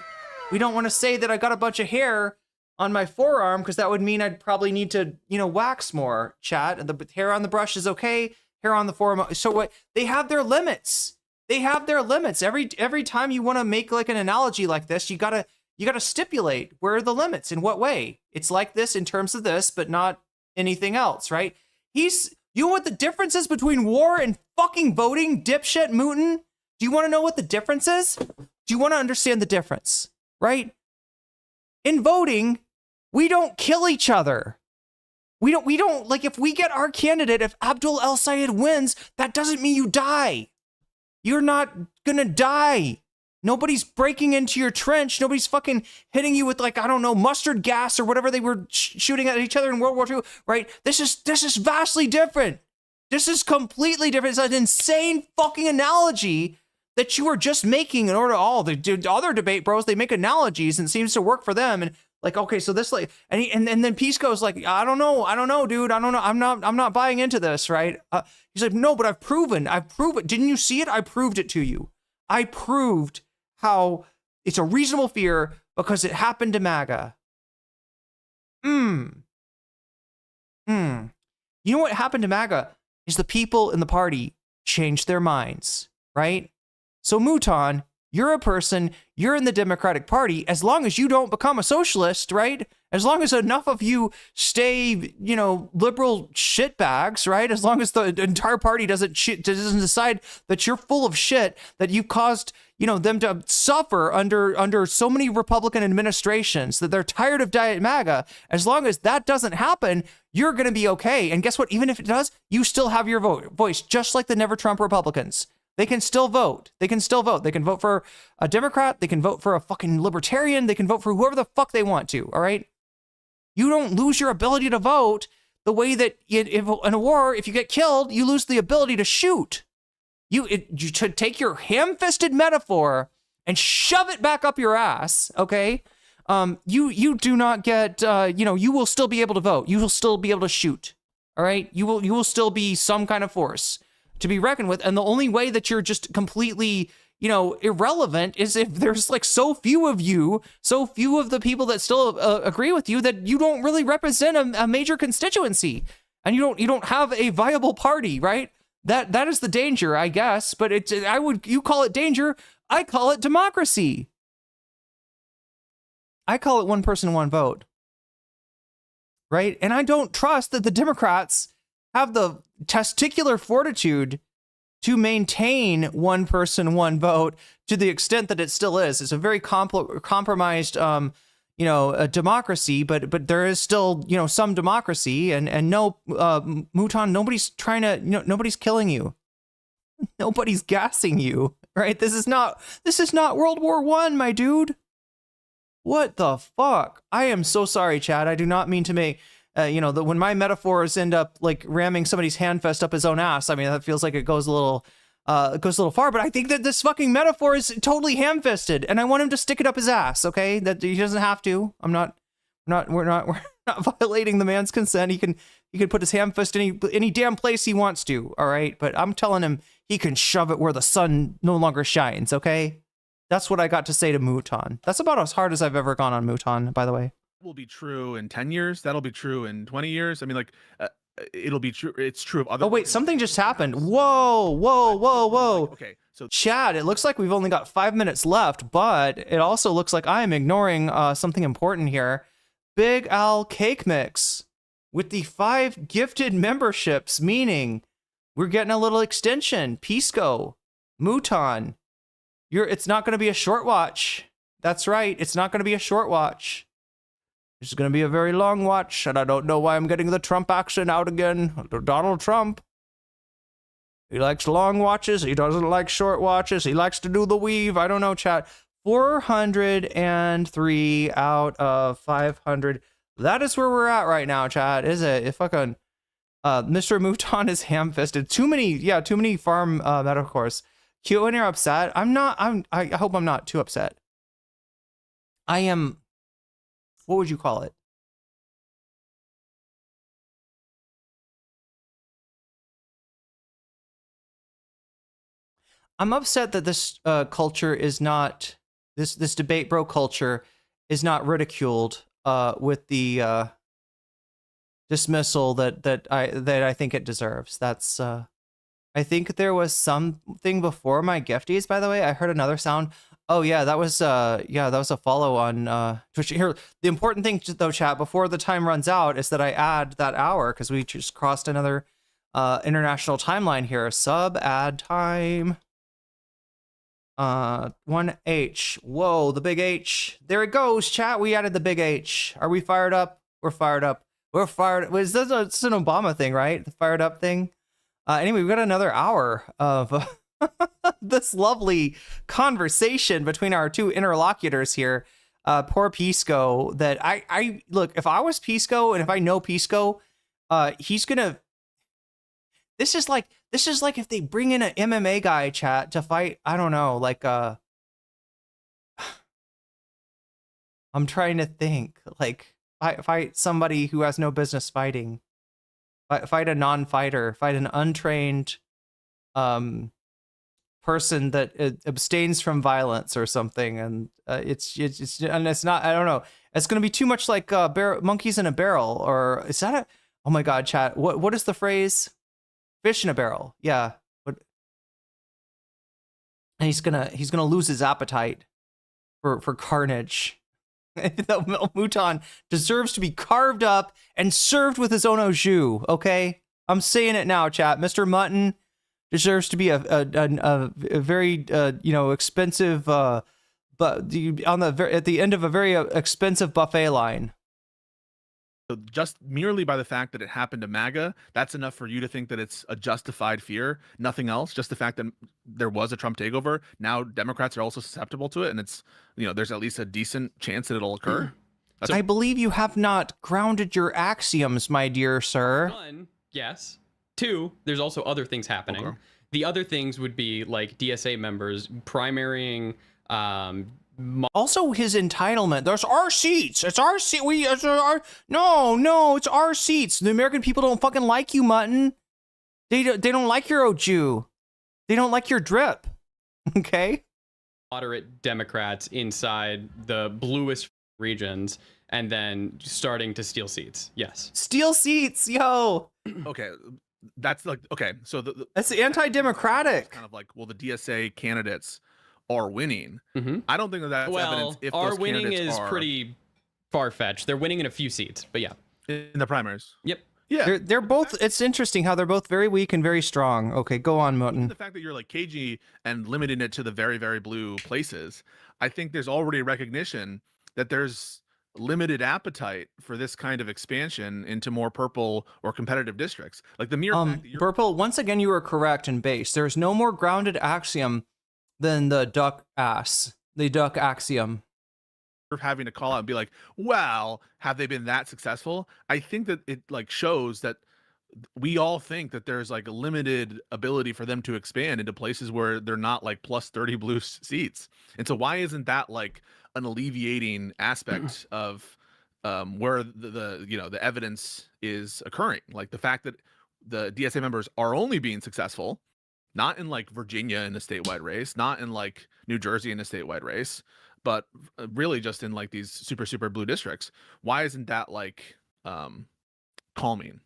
Speaker 2: We don't want to say that I got a bunch of hair on my forearm, because that would mean I'd probably need to, you know, wax more, chat. And the hair on the brush is okay, hair on the forearm. So what? They have their limits. They have their limits. Every time you want to make like an analogy like this, you gotta stipulate where are the limits, in what way. It's like this in terms of this, but not anything else, right? You know what the difference is between war and fucking voting, dipshit Mootin? Do you want to know what the difference is? Do you want to understand the difference, right? In voting, we don't kill each other. We don't like, if we get our candidate, if Abdul El Sayed wins, that doesn't mean you die. You're not gonna die. Nobody's breaking into your trench. Nobody's fucking hitting you with, like, I don't know, mustard gas or whatever they were shooting at each other in World War II, right? This is vastly different. This is completely different. It's an insane fucking analogy that you are just making in order to all the other debate bros. They make analogies and it seems to work for them. And like, okay, so this, like, and then Peace goes like, I don't know, dude. I don't know. I'm not buying into this, right? He's like, no, but I've proven. Didn't you see it? I proved it to you. I proved how it's a reasonable fear because it happened to MAGA. You know what happened to MAGA is the people in the party changed their minds, right? So Mouton, you're a person, you're in the Democratic Party, as long as you don't become a socialist, right? As long as enough of you stay, you know, liberal shitbags, right? As long as the entire party doesn't decide that you're full of shit, that you caused, you know, them to suffer under so many Republican administrations, that they're tired of Diet MAGA. As long as that doesn't happen, you're going to be okay. And guess what? Even if it does, you still have your voice, just like the Never Trump Republicans. They can still vote. They can still vote. They can vote for a Democrat. They can vote for a fucking libertarian. They can vote for whoever the fuck they want to, all right? You don't lose your ability to vote the way that in a war, if you get killed, you lose the ability to shoot. You should take your ham-fisted metaphor and shove it back up your ass, okay? You do not get, you know, you will still be able to vote. You will still be able to shoot, all right? You will still be some kind of force to be reckoned with. And the only way that you're just completely, you know, irrelevant is if there's like so few of you, so few of the people that still agree with you, that you don't really represent a major constituency, and you don't have a viable party, right? That is the danger, I guess. But you call it danger, I call it democracy. I call it one person, one vote, right? And I don't trust that the Democrats have the testicular fortitude to maintain one person, one vote to the extent that it still is. It's a very compromised, you know, a democracy, but there is still, you know, some democracy, and no, Mouton, nobody's trying to, you know, nobody's killing you. Nobody's gassing you, right? This is not World War I, my dude. What the fuck? I am so sorry, Chad. I do not mean to make, you know, when my metaphors end up like ramming somebody's handfest up his own ass. I mean, that feels like it goes a little far, but I think that this fucking metaphor is totally ham-fisted, and I want him to stick it up his ass. Okay, that he doesn't have to. We're not violating the man's consent. He can put his ham fist any damn place he wants to. All right, but I'm telling him he can shove it where the sun no longer shines. Okay, that's what I got to say to Mouton. That's about as hard as I've ever gone on Mouton, by the way.
Speaker 12: Will be true in 10 years. That'll be true in 20 years. I mean, like, it'll be true. It's true of other.
Speaker 2: Oh wait, something just happened. Whoa.
Speaker 12: Okay, so
Speaker 2: Chad, it looks like we've only got 5 minutes left, but it also looks like I am ignoring something important here. Big Al Cake Mix with the 5 gifted memberships, meaning we're getting a little extension. Pisco, Mouton, it's not going to be a short watch. That's right, it's not going to be a short watch. It's going to be a very long watch, and I don't know why I'm getting the Trump accent out again. Donald Trump. He likes long watches. He doesn't like short watches. He likes to do the weave. I don't know, chat. 403 out of 500. That is where we're at right now, chat. Is it? If fucking Mr. Mouton is ham-fisted. Too many farm metaphors. Q and you're upset. I hope I'm not too upset. I am. What would you call it? I'm upset that this culture is not, this debate bro culture is not ridiculed with the dismissal that I think it deserves. That's I think there was something before my gifties, by the way. I heard another sound. Oh yeah, that was a follow on Twitch. Here, the important thing though, chat, before the time runs out, is that I add that hour because we just crossed another international timeline here. Sub add time. 1H. Whoa, the big H. There it goes, chat. We added the big H. Are we fired up? We're fired up. We're fired. It's an Obama thing, right? The fired up thing. Anyway, we've got another hour of this lovely conversation between our two interlocutors here. Poor Pisco. That I look. If I was Pisco, and if I know Pisco, he's gonna. This is like if they bring in an MMA guy, chat, to fight. I don't know, like I'm trying to think, like fight somebody who has no business fighting. Fight a non-fighter. Fight an untrained person that abstains from violence or something, and it's not. I don't know. It's gonna be too much like monkeys in a barrel, or is that a? Oh my god, chat. What is the phrase? Fish in a barrel. Yeah. And he's gonna lose his appetite for carnage. Mouton deserves to be carved up and served with his own au jus. Okay, I'm saying it now, chat. Mr. Mutton deserves to be a very expensive but at the end of a very expensive buffet line.
Speaker 12: So just merely by the fact that it happened to MAGA, that's enough for you to think that it's a justified fear. Nothing else. Just the fact that there was a Trump takeover. Now Democrats are also susceptible to it, and it's, there's at least a decent chance that it'll occur.
Speaker 2: I believe you have not grounded your axioms, my dear sir.
Speaker 5: 1, yes. 2, there's also other things happening.
Speaker 12: Okay.
Speaker 5: The other things would be like DSA members primarying.
Speaker 2: Also, his entitlement. There's our seats. It's our seat. No, it's our seats. The American people don't fucking like you, Mutton. They don't like your au jus. They don't like your drip. Okay.
Speaker 5: Moderate Democrats inside the bluest regions, and then starting to steal seats. Yes.
Speaker 2: Steal seats, yo.
Speaker 12: Okay. That's like, okay. So
Speaker 2: that's anti-democratic.
Speaker 12: Kind of like, well, the DSA candidates are winning.
Speaker 5: Mm-hmm.
Speaker 12: I don't think that's evidence. If
Speaker 5: our
Speaker 12: those
Speaker 5: winning is
Speaker 12: are
Speaker 5: pretty far-fetched. They're winning in a few seats, but yeah.
Speaker 12: In the primaries.
Speaker 5: Yep.
Speaker 12: Yeah.
Speaker 2: They're both, it's interesting how they're both very weak and very strong. Okay, go on, Mutton.
Speaker 12: The fact that you're like cagey and limiting it to the very, very blue places, I think there's already a recognition that there's limited appetite for this kind of expansion into more purple or competitive districts. Like the mere fact that you're
Speaker 2: Burple, once again, you were correct in base. There's no more grounded axiom than the duck axiom.
Speaker 12: having to call out and be like, well, have they been that successful? I think that it like shows that we all think that there's like a limited ability for them to expand into places where they're not like plus 30 blue seats. And so why isn't that like an alleviating aspect of where the evidence is occurring? Like the fact that the DSA members are only being successful, not in like Virginia in a statewide race, not in like New Jersey in a statewide race, but really just in like these super blue districts. Why isn't that like calming?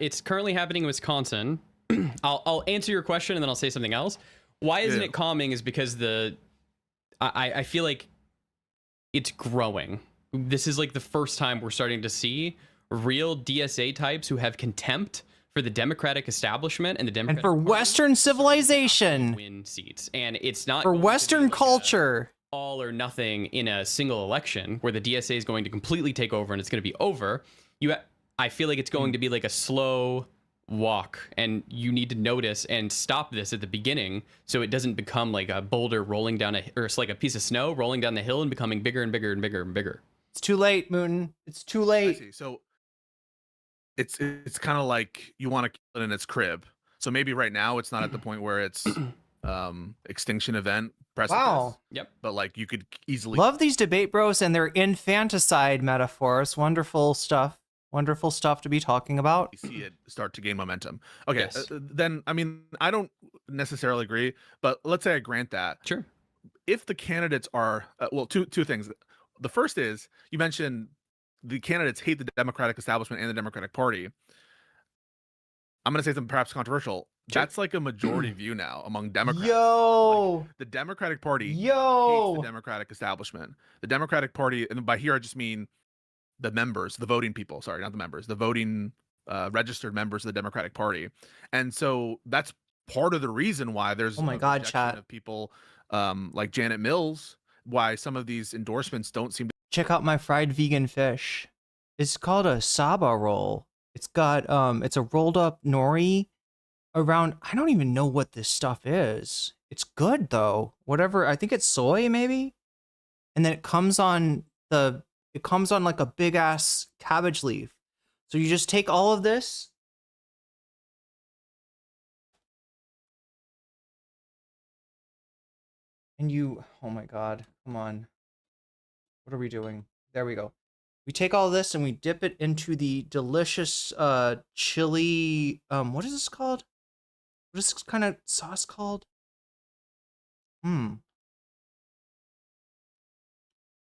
Speaker 5: It's currently happening in Wisconsin. I'll answer your question and then I'll say something else. Why isn't it calming is because I feel like it's growing. This is like the first time we're starting to see real DSA types who have contempt for the Democratic establishment and the Democratic
Speaker 2: for Western civilization.
Speaker 5: Win seats. And it's not
Speaker 2: for Western culture.
Speaker 5: All or nothing in a single election where the DSA is going to completely take over and it's going to be over. I feel like it's going to be like a slow walk, and you need to notice and stop this at the beginning so it doesn't become like a boulder rolling down or it's like a piece of snow rolling down the hill and becoming bigger and bigger and bigger and bigger.
Speaker 2: It's too late, Mooten. It's too late.
Speaker 12: I see. So it's kind of like you want to kill it in its crib. So maybe right now it's not at the point where it's extinction event precipice.
Speaker 2: Wow.
Speaker 5: Yep.
Speaker 12: But like you could easily
Speaker 2: love these debate bros and their infanticide metaphors. Wonderful stuff. Wonderful stuff to be talking about.
Speaker 12: See it start to gain momentum. Okay,
Speaker 5: Yes.
Speaker 12: Then I mean, I don't necessarily agree, but let's say I grant that.
Speaker 5: Sure.
Speaker 12: If the candidates are well, two things. The first is you mentioned the candidates hate the Democratic establishment and the Democratic Party. I'm going to say something perhaps controversial.
Speaker 5: Sure.
Speaker 12: That's like a majority view now among Democrats.
Speaker 2: Yo,
Speaker 12: like, the Democratic Party hates
Speaker 2: yo,
Speaker 12: the Democratic establishment. The Democratic Party, and by here I just mean the members, the voting people, sorry, not the members, the voting registered members of the Democratic Party. And so that's part of the reason why there's
Speaker 2: oh my God, chat.
Speaker 12: of people like Janet Mills, why some of these endorsements don't seem to
Speaker 2: Check out my fried vegan fish. It's called a Saba roll. It's got it's a rolled up nori around. I don't even know what this stuff is. It's good though. Whatever, I think it's soy maybe. And then it comes on like a big ass cabbage leaf. So you just take all of this and you, oh my God, come on. What are we doing? There we go. We take all this and we dip it into the delicious chili, what is this called? What is this kind of sauce called? Now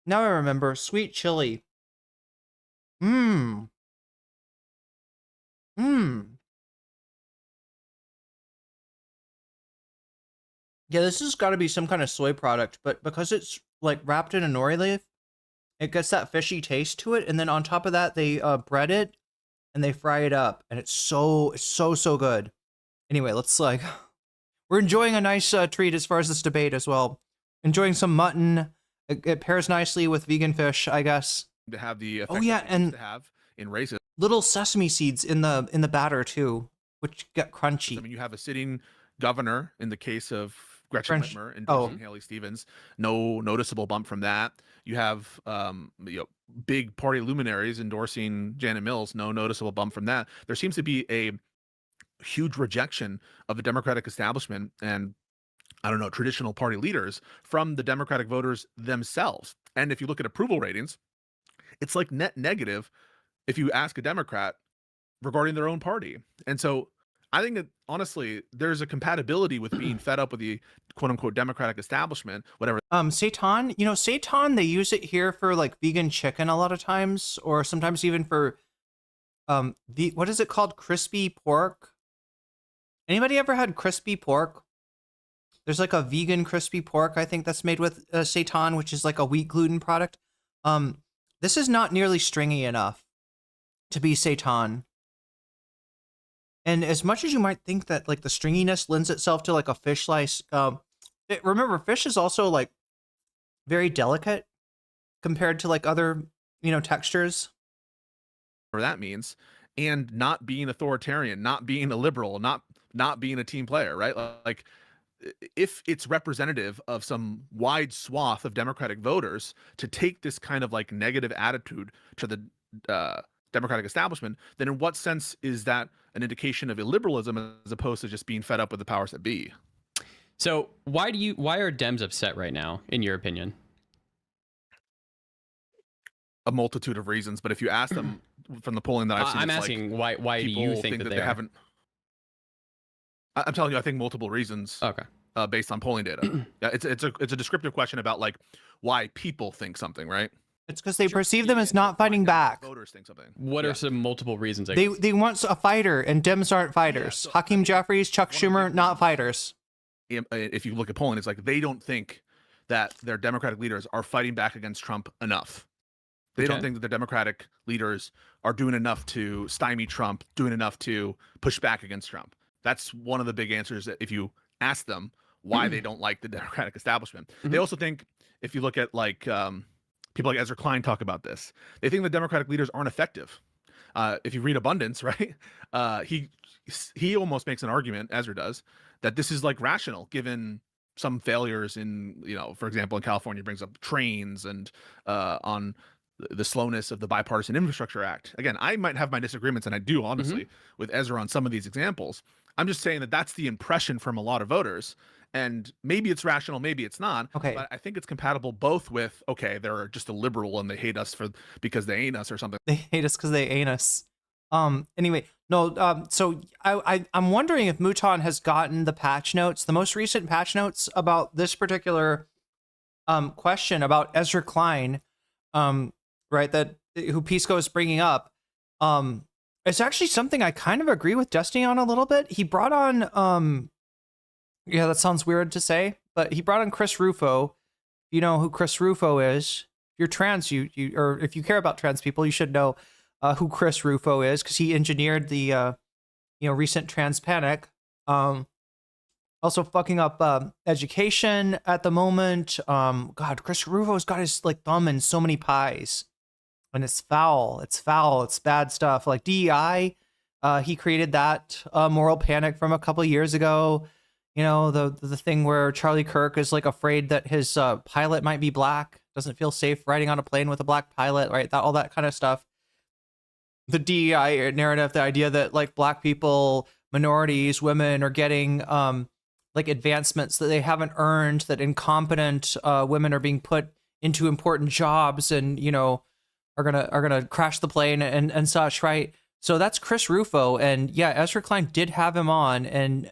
Speaker 2: I remember, sweet chili. Yeah, this has got to be some kind of soy product, but because it's like wrapped in a nori leaf, it gets that fishy taste to it, and then on top of that, they bread it and they fry it up, and it's so good. Anyway, let's like, we're enjoying a nice treat as far as this debate as well. Enjoying some mutton. It pairs nicely with vegan fish, I guess.
Speaker 12: to have the effect
Speaker 2: Oh yeah, and
Speaker 12: to have in races.
Speaker 2: little sesame seeds in the batter too, which get crunchy.
Speaker 12: I mean, you have a sitting governor in the case of Gretchen
Speaker 2: French-
Speaker 12: Whitmer endorsing Haley Stevens. No noticeable bump from that. You have big party luminaries endorsing Janet Mills. No noticeable bump from that. There seems to be a huge rejection of the Democratic establishment and I don't know, traditional party leaders from the Democratic voters themselves. And if you look at approval ratings, it's like net negative if you ask a Democrat regarding their own party. And so I think that honestly, there's a compatibility with being fed up with the quote unquote Democratic establishment, whatever.
Speaker 2: Seitan, seitan, they use it here for like vegan chicken a lot of times, or sometimes even for what is it called? Crispy pork. Anybody ever had crispy pork? There's like a vegan crispy pork, I think, that's made with seitan, which is like a wheat gluten product. This is not nearly stringy enough to be seitan. And as much as you might think that like the stringiness lends itself to like a fish slice, remember fish is also like very delicate compared to like other, textures.
Speaker 12: Or that means, and not being authoritarian, not being a liberal, not being a team player, right? Like, if it's representative of some wide swath of Democratic voters to take this kind of like negative attitude to the Democratic establishment, then in what sense is that an indication of illiberalism as opposed to just being fed up with the powers that be?
Speaker 5: So why are Dems upset right now, in your opinion?
Speaker 12: A multitude of reasons, but if you ask them from the polling that I've seen,
Speaker 5: I'm asking why do you think that they
Speaker 12: haven't? I'm telling you, I think multiple reasons.
Speaker 5: Okay.
Speaker 12: Based on polling data. Yeah, it's a descriptive question about like why people think something, right?
Speaker 2: It's because they perceive them as not fighting back.
Speaker 12: Voters think something.
Speaker 5: What are some multiple reasons?
Speaker 2: They want a fighter, and Dems aren't fighters. Hakeem Jeffries, Chuck Schumer, not fighters.
Speaker 12: If you look at polling, it's like they don't think that their Democratic leaders are fighting back against Trump enough. They don't think that the Democratic leaders are doing enough to stymie Trump, doing enough to push back against Trump. That's one of the big answers that if you ask them why they don't like the Democratic establishment. They also think, if you look at like people like Ezra Klein talk about this, they think the Democratic leaders aren't effective. If you read Abundance, right, he almost makes an argument, Ezra does, that this is like rational given some failures in, for example, in California, brings up trains and on the slowness of the Bipartisan Infrastructure Act. Again, I might have my disagreements, and I do honestly, with Ezra on some of these examples. I'm just saying that that's the impression from a lot of voters, and maybe it's rational, maybe it's not.
Speaker 2: Okay.
Speaker 12: But I think it's compatible both with, okay, they're just a liberal and they hate us because they ain't us or something.
Speaker 2: They hate us because they ain't us. Anyway, no. So I'm wondering if Mouton has gotten the patch notes, the most recent patch notes about this particular question about Ezra Klein, right? That who Pisco is bringing up. It's actually something I kind of agree with Destiny on a little bit. He brought on, yeah, that sounds weird to say, but he brought on Chris Rufo. You know who Chris Rufo is. If you're trans, or if you care about trans people, you should know who Chris Rufo is, because he engineered the, recent trans panic. Also fucking up education at the moment. God, Chris Rufo's got his like thumb in so many pies. And it's foul. It's foul. It's bad stuff. Like DEI, he created that moral panic from a couple of years ago. The thing where Charlie Kirk is like afraid that his pilot might be black, doesn't feel safe riding on a plane with a black pilot, right? All that kind of stuff. The DEI narrative, the idea that like black people, minorities, women are getting like advancements that they haven't earned, that incompetent women are being put into important jobs and, are gonna crash the plane and such, right? So that's Chris Rufo, and yeah, Ezra Klein did have him on, and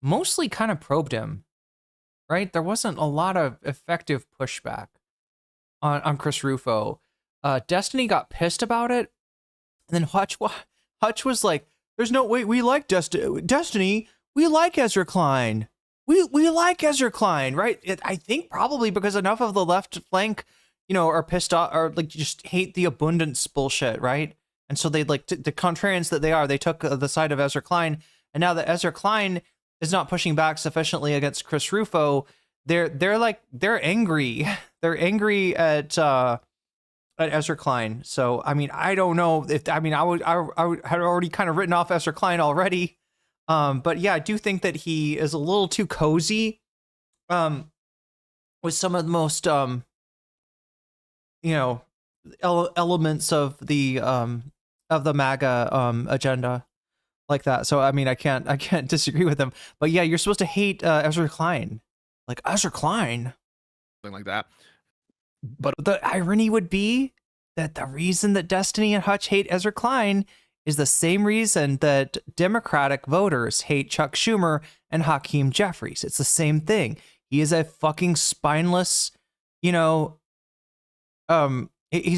Speaker 2: mostly kind of probed him, right? There wasn't a lot of effective pushback on Chris Rufo. Destiny got pissed about it, and then Hutch was like, "There's no way we like Destiny. We like Ezra Klein. We like Ezra Klein, right?" I think probably because enough of the left flank, are pissed off or like just hate the abundance bullshit, right? And so they like the contrarians that they are, they took the side of Ezra Klein, and now that Ezra Klein is not pushing back sufficiently against Chris Rufo, they're angry. They're angry at Ezra Klein. So I mean, I don't know if I had already kind of written off Ezra Klein already. But yeah, I do think that he is a little too cozy with some of the most elements of the MAGA agenda like that. So I mean, I can't disagree with him. But yeah, you're supposed to hate Ezra Klein. Like Ezra Klein.
Speaker 12: Something like that. But
Speaker 2: the irony would be that the reason that Destiny and Hutch hate Ezra Klein is the same reason that Democratic voters hate Chuck Schumer and Hakeem Jeffries. It's the same thing. He is a fucking spineless, he's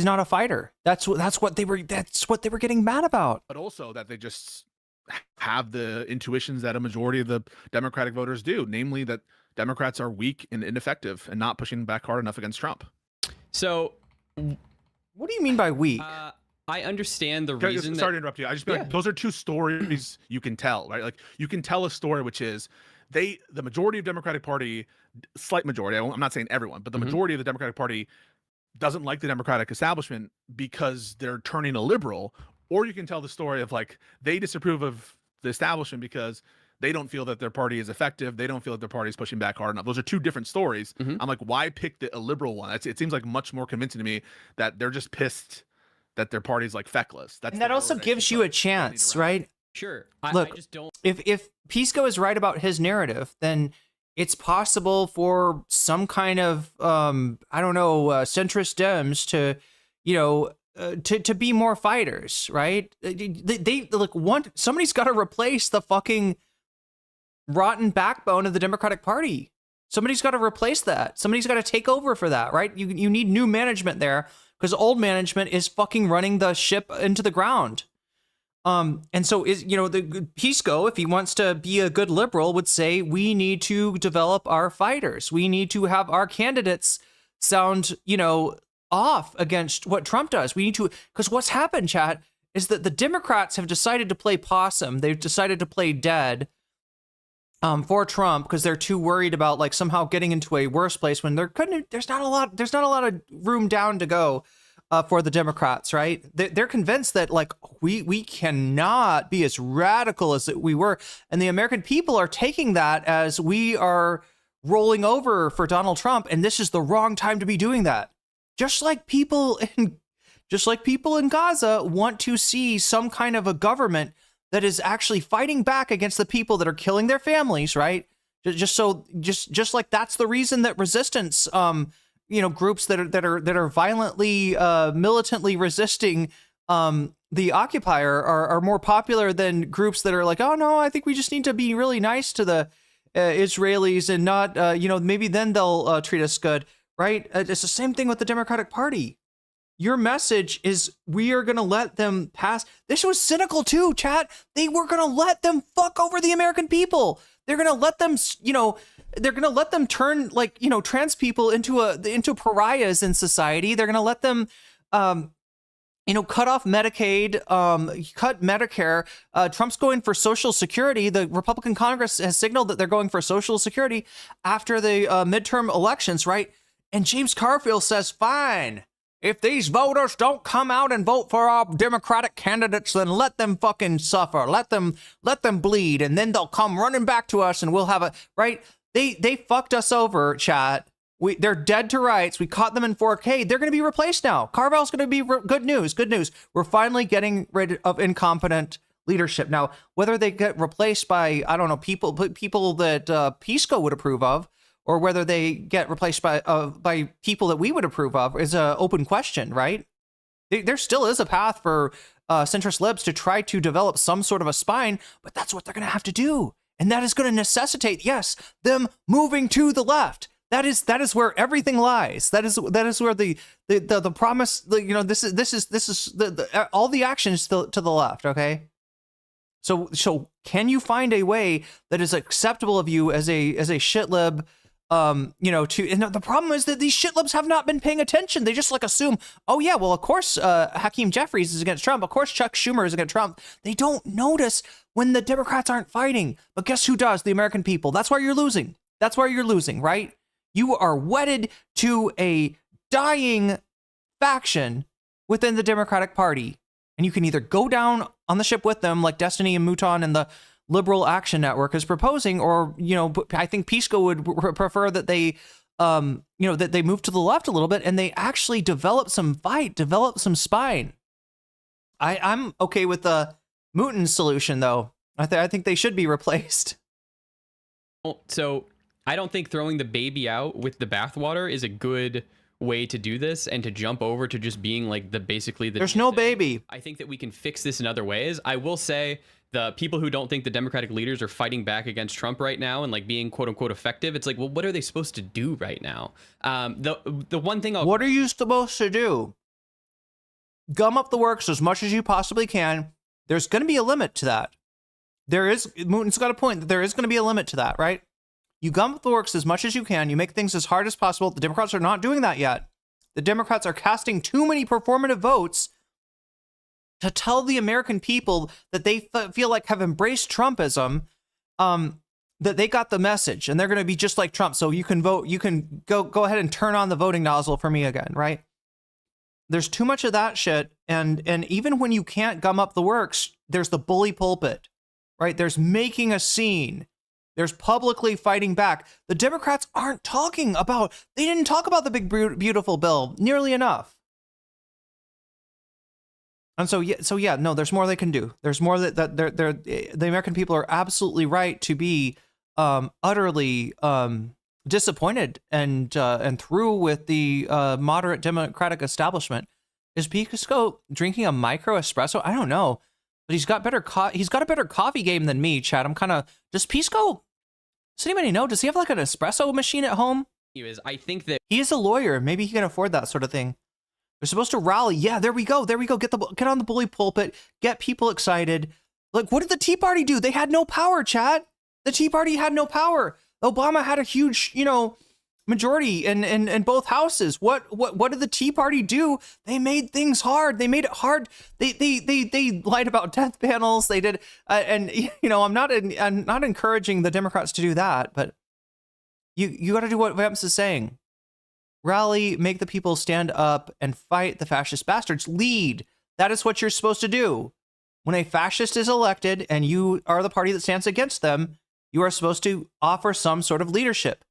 Speaker 2: not a fighter. That's what they were getting mad about.
Speaker 12: But also that they just have the intuitions that a majority of the Democratic voters do, namely that Democrats are weak and ineffective and not pushing back hard enough against Trump.
Speaker 5: So
Speaker 2: what do you mean by weak?
Speaker 5: I understand the reason.
Speaker 12: Sorry to interrupt you. I just feel like those are two stories you can tell, right? Like you can tell a story which is the majority of Democratic Party, slight majority, I'm not saying everyone, but the majority of the Democratic Party doesn't like the Democratic establishment because they're turning a liberal. Or you can tell the story of like they disapprove of the establishment because they don't feel that their party is effective. They don't feel that their party is pushing back hard enough. Those are two different stories. I'm like, why pick a liberal one? It seems like much more convincing to me that they're just pissed that their party's like feckless.
Speaker 2: And that also gives you a chance, right?
Speaker 5: Sure.
Speaker 2: Look,
Speaker 5: I just don't.
Speaker 2: If Pisco is right about his narrative, then it's possible for some kind of I don't know, centrist Dems to, you know, to be more fighters, right? They look, somebody's got to replace the fucking rotten backbone of the Democratic Party. Somebody's got to replace that. Somebody's got to take over for that, right? You need new management there because old management is fucking running the ship into the ground. And so the Pisco, if he wants to be a good liberal, would say we need to develop our fighters. We need to have our candidates sound, off against what Trump does. We need to, because what's happened, chat, is that the Democrats have decided to play possum. They've decided to play dead for Trump because they're too worried about like somehow getting into a worse place when there's not a lot of room down to go for the Democrats, right? They're convinced that like we cannot be as radical as we were, and the American people are taking that as we are rolling over for Donald Trump, and this is the wrong time to be doing that. Just like people in Gaza want to see some kind of a government that is actually fighting back against the people that are killing their families, right? Just like that's the reason that resistance, groups that are violently, militantly resisting the occupier are more popular than groups that are like, oh no, I think we just need to be really nice to the Israelis and not, maybe then they'll treat us good. Right? It's the same thing with the Democratic Party. Your message is we are going to let them pass. This was cynical too, chat. They were going to let them fuck over the American people. They're going to let them, they're going to let them turn like, trans people into pariahs in society. They're going to let them, cut off Medicaid, cut Medicare. Trump's going for Social Security. The Republican Congress has signaled that they're going for Social Security after the midterm elections, right? And James Carville says, fine, if these voters don't come out and vote for our Democratic candidates, then let them fucking suffer. Let them bleed. And then they'll come running back to us and we'll have right? They fucked us over, chat. They're dead to rights. We caught them in 4K. They're going to be replaced now. Carville's going to be good news. Good news. We're finally getting rid of incompetent leadership. Now, whether they get replaced by, I don't know, people that Pisco would approve of, or whether they get replaced by people that we would approve of is an open question, right? There still is a path for centrist libs to try to develop some sort of a spine, but that's what they're going to have to do. And that is going to necessitate, yes, them moving to the left. That is where everything lies. That is where the promise, this is all the actions to the left, okay? So can you find a way that is acceptable of you as a shit lib? And the problem is that these shitlibs have not been paying attention. They just like assume, oh yeah, well of course Hakeem Jeffries is against Trump. Of course Chuck Schumer is against Trump. They don't notice when the Democrats aren't fighting. But guess who does? The American people. That's why you're losing. That's why you're losing, right? You are wedded to a dying faction within the Democratic Party. And you can either go down on the ship with them like Destiny and Mouton and the Liberal Action Network is proposing, or I think Pisco would prefer that they that they move to the left a little bit and they actually develop some fight, develop some spine. I'm okay with the Mouton solution though. I think they should be replaced.
Speaker 5: So I don't think throwing the baby out with the bathwater is a good way to do this and to jump over to just being like there's
Speaker 2: no baby.
Speaker 5: I think that we can fix this in other ways. I will say the people who don't think the Democratic leaders are fighting back against Trump right now and like being quote unquote effective, it's like, well, what are they supposed to do right now? The one thing
Speaker 2: what are you supposed to do? Gum up the works as much as you possibly can. There's going to be a limit to that. Mouton's got a point that there is going to be a limit to that, right? You gum up the works as much as you can. You make things as hard as possible. The Democrats are not doing that yet. The Democrats are casting too many performative votes to tell the American people that they feel like have embraced Trumpism, that they got the message and they're going to be just like Trump. So you can vote, you can go ahead and turn on the voting nozzle for me again, right? There's too much of that shit. And even when you can't gum up the works, there's the bully pulpit, right? There's making a scene. There's publicly fighting back. The Democrats aren't talking about, they didn't talk about the big, beautiful bill nearly enough. And so yeah, no, there's more they can do. There's more that the American people are absolutely right to be utterly disappointed and through with the moderate Democratic establishment. Is Pisco drinking a micro espresso? I don't know, but he's got a better coffee game than me, Chad. I'm kind of, does Pisco? Does anybody know? Does he have like an espresso machine at home?
Speaker 5: I think that
Speaker 2: he is a lawyer. Maybe he can afford that sort of thing. They're supposed to rally. Yeah, there we go. Get on the bully pulpit. Get people excited. Like, what did the Tea Party do? They had no power, Chad. The Tea Party had no power. Obama had a huge, majority in both houses. What did the Tea Party do? They made things hard. They made it hard. They lied about death panels. They did, I'm not encouraging the Democrats to do that, but you got to do what Vance is saying. Rally, make the people stand up and fight the fascist bastards. Lead. That is what you're supposed to do. When a fascist is elected and you are the party that stands against them, you are supposed to offer some sort of leadership.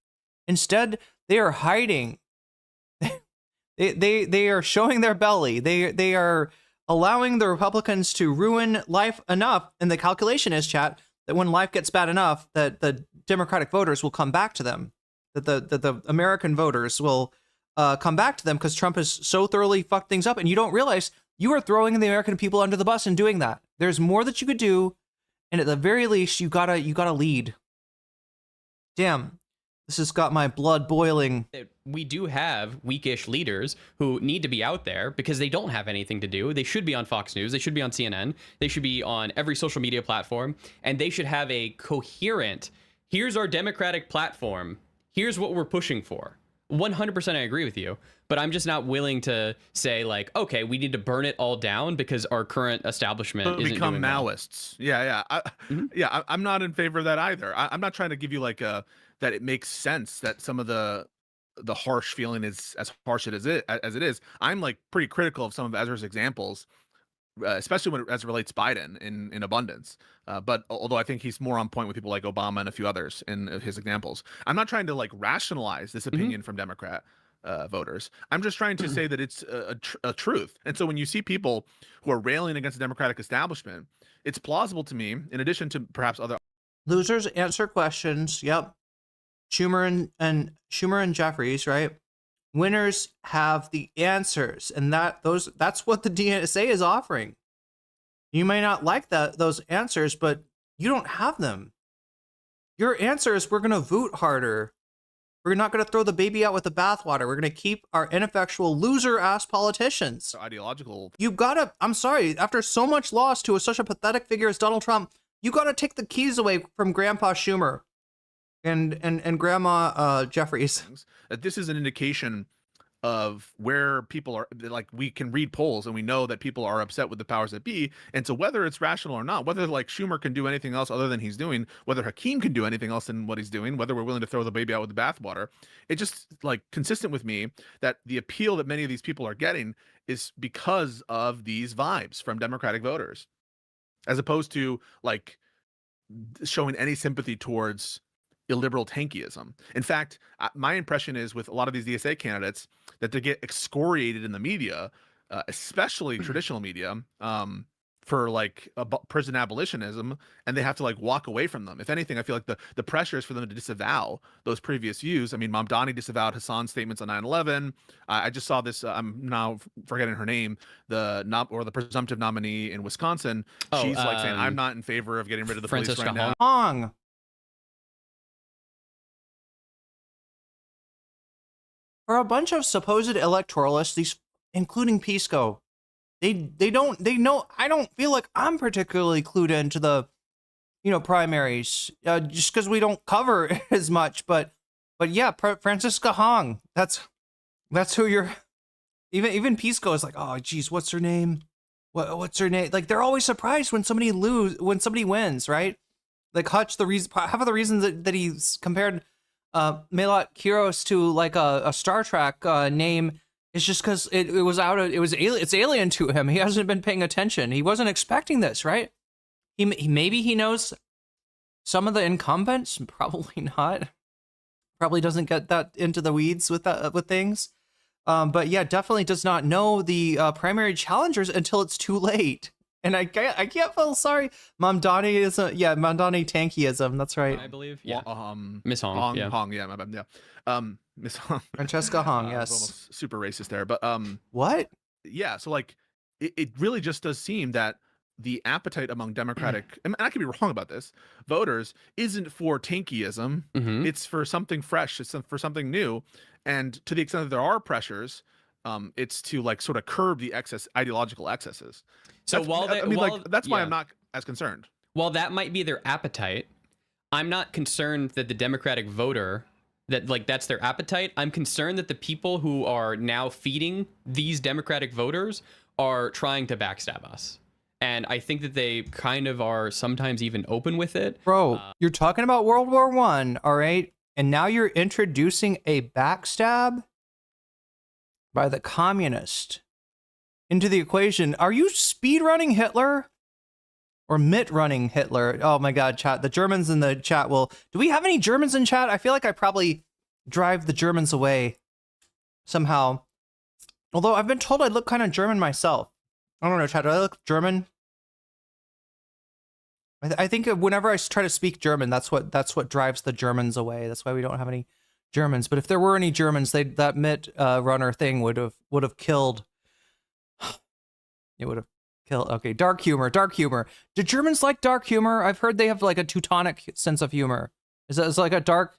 Speaker 2: Instead, they are hiding. They are showing their belly. They are allowing the Republicans to ruin life enough. And the calculation is, chat, that when life gets bad enough, that the Democratic voters will come back to them. That the American voters will come back to them because Trump has so thoroughly fucked things up. And you don't realize you are throwing the American people under the bus in doing that. There's more that you could do. And at the very least, you gotta lead. Damn, this has got my blood boiling.
Speaker 5: We do have weakish leaders who need to be out there because they don't have anything to do. They should be on Fox News. They should be on CNN. They should be on every social media platform. And they should have a coherent, here's our Democratic platform. Here's what we're pushing for. 100% I agree with you, but I'm just not willing to say like, okay, we need to burn it all down because our current establishment isn't
Speaker 12: become
Speaker 5: doing well.
Speaker 12: Maoists. Yeah. I'm not in favor of that either. I'm not trying to give you like that it makes sense that some of the harsh feeling is as harsh as it is. I'm like pretty critical of some of Ezra's examples, especially as it relates Biden in abundance. But although I think he's more on point with people like Obama and a few others in his examples, I'm not trying to like rationalize this opinion from Democrat voters. I'm just trying to say that it's a truth. And so when you see people who are railing against the Democratic establishment, it's plausible to me, in addition to perhaps other
Speaker 2: losers answer questions. Yep. Schumer and Jeffries, right? Winners have the answers, and that's what the DSA is offering. You may not like those answers, but you don't have them. Your answer is we're going to vote harder. We're not going to throw the baby out with the bathwater. We're going to keep our ineffectual loser-ass politicians.
Speaker 12: Ideological.
Speaker 2: You gotta. I'm sorry. After so much loss to such a pathetic figure as Donald Trump, you gotta take the keys away from Grandpa Schumer and Grandma Jeffries.
Speaker 12: That this is an indication of where people are. Like, we can read polls and we know that people are upset with the powers that be. And so whether it's rational or not, whether like Schumer can do anything else other than he's doing, whether Hakeem can do anything else than what he's doing, whether we're willing to throw the baby out with the bathwater, it just like consistent with me that the appeal that many of these people are getting is because of these vibes from Democratic voters, as opposed to like showing any sympathy towards illiberal tankyism. In fact, my impression is with a lot of these DSA candidates that they get excoriated in the media, especially traditional media, for like prison abolitionism, and they have to like walk away from them. If anything, I feel like the pressure is for them to disavow those previous views. I mean, Mamdani disavowed Hassan's statements on 9/11. I just saw this. I'm now forgetting her name. The presumptive nominee in Wisconsin. She's like saying, "I'm not in favor of getting rid of the police right now."
Speaker 2: Hong. For a bunch of supposed electoralists, these, including Pisco, they know. I don't feel like I'm particularly clued into the, primaries, just because we don't cover as much. But yeah, Francisca Hong. That's who you're. Even Pisco is like, oh geez, what's her name? What's her name? Like, they're always surprised when somebody wins, right? Like Hutch, half of the reasons that he's compared Melot Kiros to like a Star Trek name is just because it's alien to him. He hasn't been paying attention. He wasn't expecting this, right? Maybe he knows some of the incumbents, probably not. Probably doesn't get that into the weeds with things. But yeah, definitely does not know the primary challengers until it's too late. And I can't feel sorry. Mamdani Mamdani tankyism. That's right.
Speaker 5: I believe. Yeah. Miss
Speaker 12: Hong.
Speaker 5: Hong. Yeah.
Speaker 12: Hong. Yeah. My bad. Yeah. Miss Hong.
Speaker 2: Francesca Hong.
Speaker 12: I was
Speaker 2: Yes.
Speaker 12: almost super racist there, but
Speaker 2: what?
Speaker 12: Yeah. So like, it really just does seem that the appetite among Democratic, and I could be wrong about this, voters isn't for tankyism. It's for something fresh. It's for something new. And to the extent that there are pressures, it's to like sort of curb the ideological excesses.
Speaker 5: So
Speaker 12: that's why I'm not as concerned.
Speaker 5: While that might be their appetite, I'm not concerned that the Democratic voter, that's their appetite. I'm concerned that the people who are now feeding these Democratic voters are trying to backstab us. And I think that they kind of are sometimes even open with it.
Speaker 2: Bro, you're talking about World War I, all right? And now you're introducing a backstab by the communist into the equation. Are you speedrunning Hitler or mitt-running Hitler? Oh my God, chat. The Germans in the chat will... Do we have any Germans in chat? I feel like I probably drive the Germans away somehow. Although I've been told I look kind of German myself. I don't know, chat. Do I look German? I think whenever I try to speak German, that's what drives the Germans away. That's why we don't have any Germans. But if there were any Germans, that Mitt runner thing would have killed. It would have killed. Okay, dark humor. Do Germans like dark humor? I've heard they have like a Teutonic sense of humor. Is that like a dark?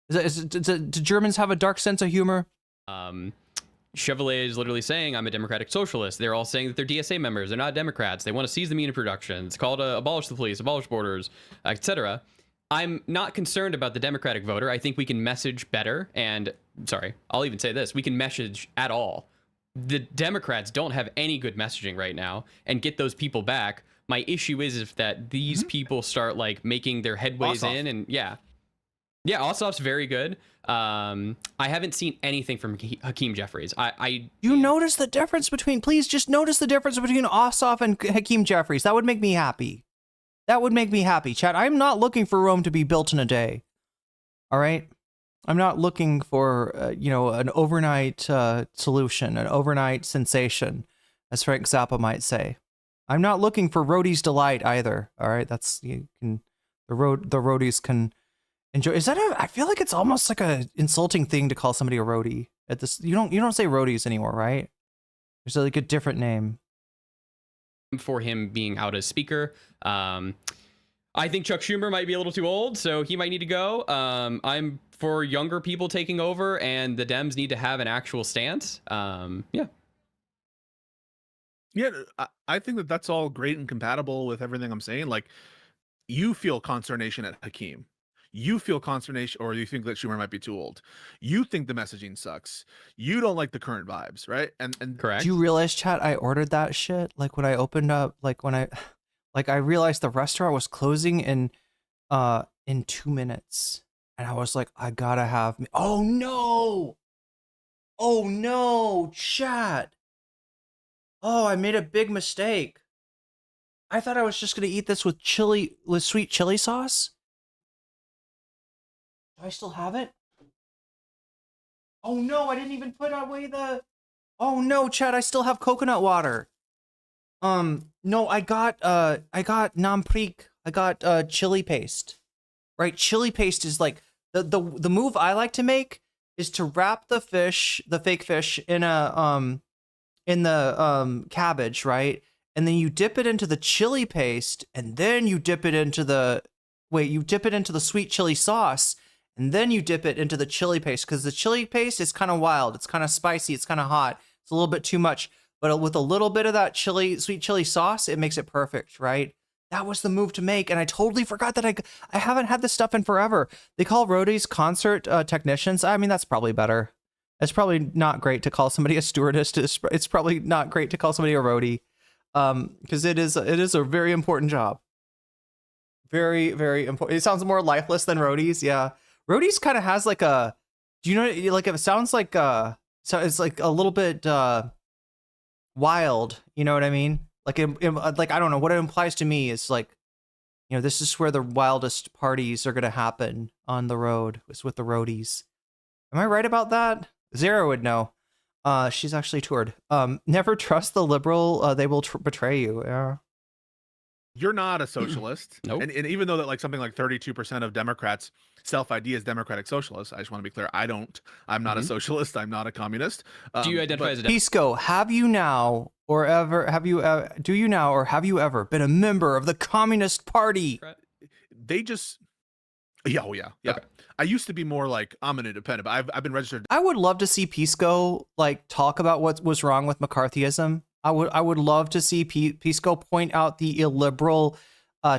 Speaker 2: Do Germans have a dark sense of humor?
Speaker 5: Chevrolet is literally saying, I'm a democratic socialist. They're all saying that they're DSA members. They're not Democrats. They want to seize the media production. It's called abolish the police, abolish borders, etc. I'm not concerned about the Democratic voter. I think we can message better. And sorry, I'll even say this. We can message at all. The Democrats don't have any good messaging right now, and get those people back. My issue is if that these people start like making their headways in, and yeah, Ossoff's very good. I haven't seen anything from Hakeem Jeffries.
Speaker 2: You notice the difference between, please just notice the difference between Ossoff and Hakeem Jeffries. That would make me happy. That would make me happy, chat. I'm not looking for Rome to be built in a day. All right? I'm not looking for, an overnight solution, an overnight sensation, as Frank Zappa might say. I'm not looking for Rhodey's delight either. All right? The roadies can enjoy. Is that I feel like it's almost like a insulting thing to call somebody a roadie at this. You don't say roadies anymore, right? There's like a different name
Speaker 5: for him being out as speaker. I think Chuck Schumer might be a little too old, so he might need to go. I'm for younger people taking over, and the Dems need to have an actual stance. Yeah,
Speaker 12: I think that that's all great and compatible with everything I'm saying. Like, you feel consternation at Hakeem. You feel consternation, or you think that Schumer might be too old. You think the messaging sucks. You don't like the current vibes, right? And
Speaker 5: correct.
Speaker 2: Do you realize, chat, I ordered that shit? Like when I opened up, I realized the restaurant was closing in 2 minutes. And I was like, I gotta have me. Oh no, chat. Oh, I made a big mistake. I thought I was just gonna eat this with sweet chili sauce. Do I still have it? Oh no, I didn't even put away the... Oh no, chat, I still have coconut water. No, I got namprik. I got chili paste. Right, chili paste is like the move I like to make is to wrap the fish, the fake fish, in the cabbage, right? And then you dip it into the chili paste, and then you dip it into the sweet chili sauce. And then you dip it into the chili paste, because the chili paste is kind of wild. It's kind of spicy. It's kind of hot. It's a little bit too much. But with a little bit of that sweet chili sauce, it makes it perfect, right? That was the move to make. And I totally forgot that I haven't had this stuff in forever. They call roadies concert technicians. I mean, that's probably better. It's probably not great to call somebody a stewardess. It's probably not great to call somebody a roadie, because it is a very important job. Very, very important. It sounds more lifeless than Rhodey's. Yeah. Rhodey's kind of has like a, do you know, like it sounds like, so it's like a little bit wild. You know what I mean? Like, like, I don't know what it implies to me is like, you know, this is where the wildest parties are going to happen on the road. It's with the roadies. Am I right about that? Zara would know. She's actually toured. Never trust the liberal. They will betray you. Yeah.
Speaker 12: You're not a socialist.
Speaker 5: Nope.
Speaker 12: And even though that like something like 32% of Democrats self-ID as democratic socialists, I just want to be clear. I'm not a socialist. I'm not a communist.
Speaker 5: Do you identify as a
Speaker 2: Pisco, have you now or ever, do you now or have you ever been a member of the Communist Party?
Speaker 12: They just, yeah. Okay. I used to be more like, I'm an independent, but I've been registered.
Speaker 2: I would love to see Pisco like talk about what was wrong with McCarthyism. I would love to see Pisco point out the illiberal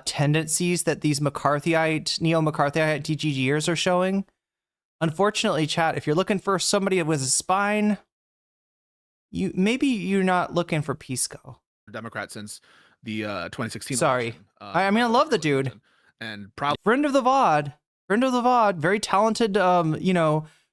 Speaker 2: tendencies that these neo-McCarthyite DGGers are showing. Unfortunately, chat, if you're looking for somebody with a spine, you're not looking for Pisco.
Speaker 12: Democrat since the 2016
Speaker 2: Sorry.
Speaker 12: election.
Speaker 2: I mean, I love the dude.
Speaker 12: And probably
Speaker 2: friend of the VOD, very talented,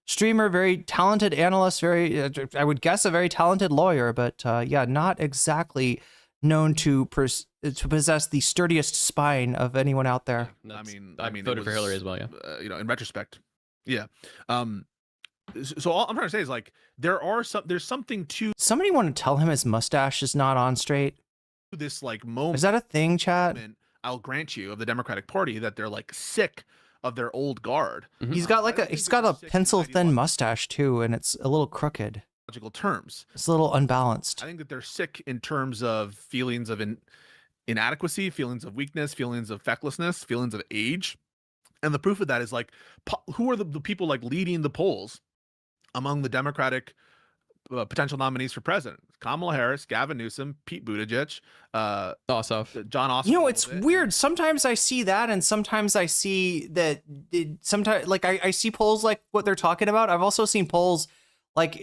Speaker 2: streamer, very talented analyst, I would guess a very talented lawyer, but yeah, not exactly known to possess the sturdiest spine of anyone out there.
Speaker 12: I mean,
Speaker 5: voted for Hillary as well. Yeah.
Speaker 12: In retrospect, yeah. So all I'm trying to say is like there's something to.
Speaker 2: Somebody want to tell him his mustache is not on straight.
Speaker 12: This like moment.
Speaker 2: Is that a thing, chat?
Speaker 12: I'll grant you of the Democratic Party that they're like sick of their old guard.
Speaker 2: He's got a pencil thin mustache too, and it's a little crooked.
Speaker 12: Logical terms.
Speaker 2: It's a little unbalanced.
Speaker 12: I think that they're sick in terms of feelings of inadequacy, feelings of weakness, feelings of fecklessness, feelings of age. And the proof of that is like, who are the people like leading the polls among the Democratic potential nominees for president? Kamala Harris, Gavin Newsom, Pete Buttigieg, John Ossoff.
Speaker 2: You know, it's weird. Sometimes I see that, and sometimes I see that. Sometimes, like I see polls like what they're talking about. I've also seen polls like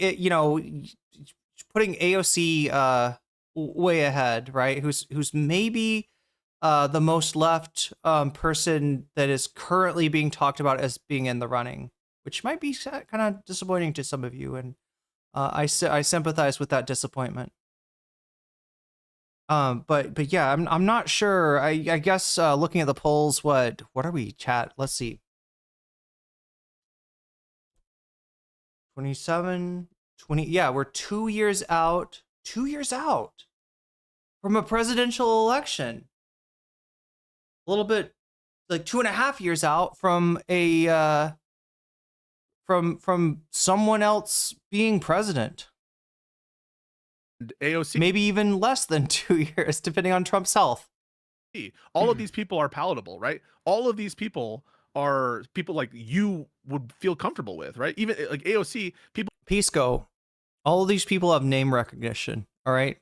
Speaker 2: putting AOC way ahead, right? Who's maybe the most left person that is currently being talked about as being in the running, which might be kind of disappointing to some of you, and I sympathize with that disappointment. But yeah, I'm not sure. I guess looking at the polls, what are we, chat? Let's see. 27, 20. Yeah, we're 2 years out. 2 years out from a presidential election. A little bit like 2.5 years out from a from someone else being president.
Speaker 12: AOC,
Speaker 2: maybe even less than 2 years, depending on Trump's health.
Speaker 12: All of these people are palatable, right? All of these people are people like you would feel comfortable with, right? Even like AOC people.
Speaker 2: Pisco, all of these people have name recognition, all right?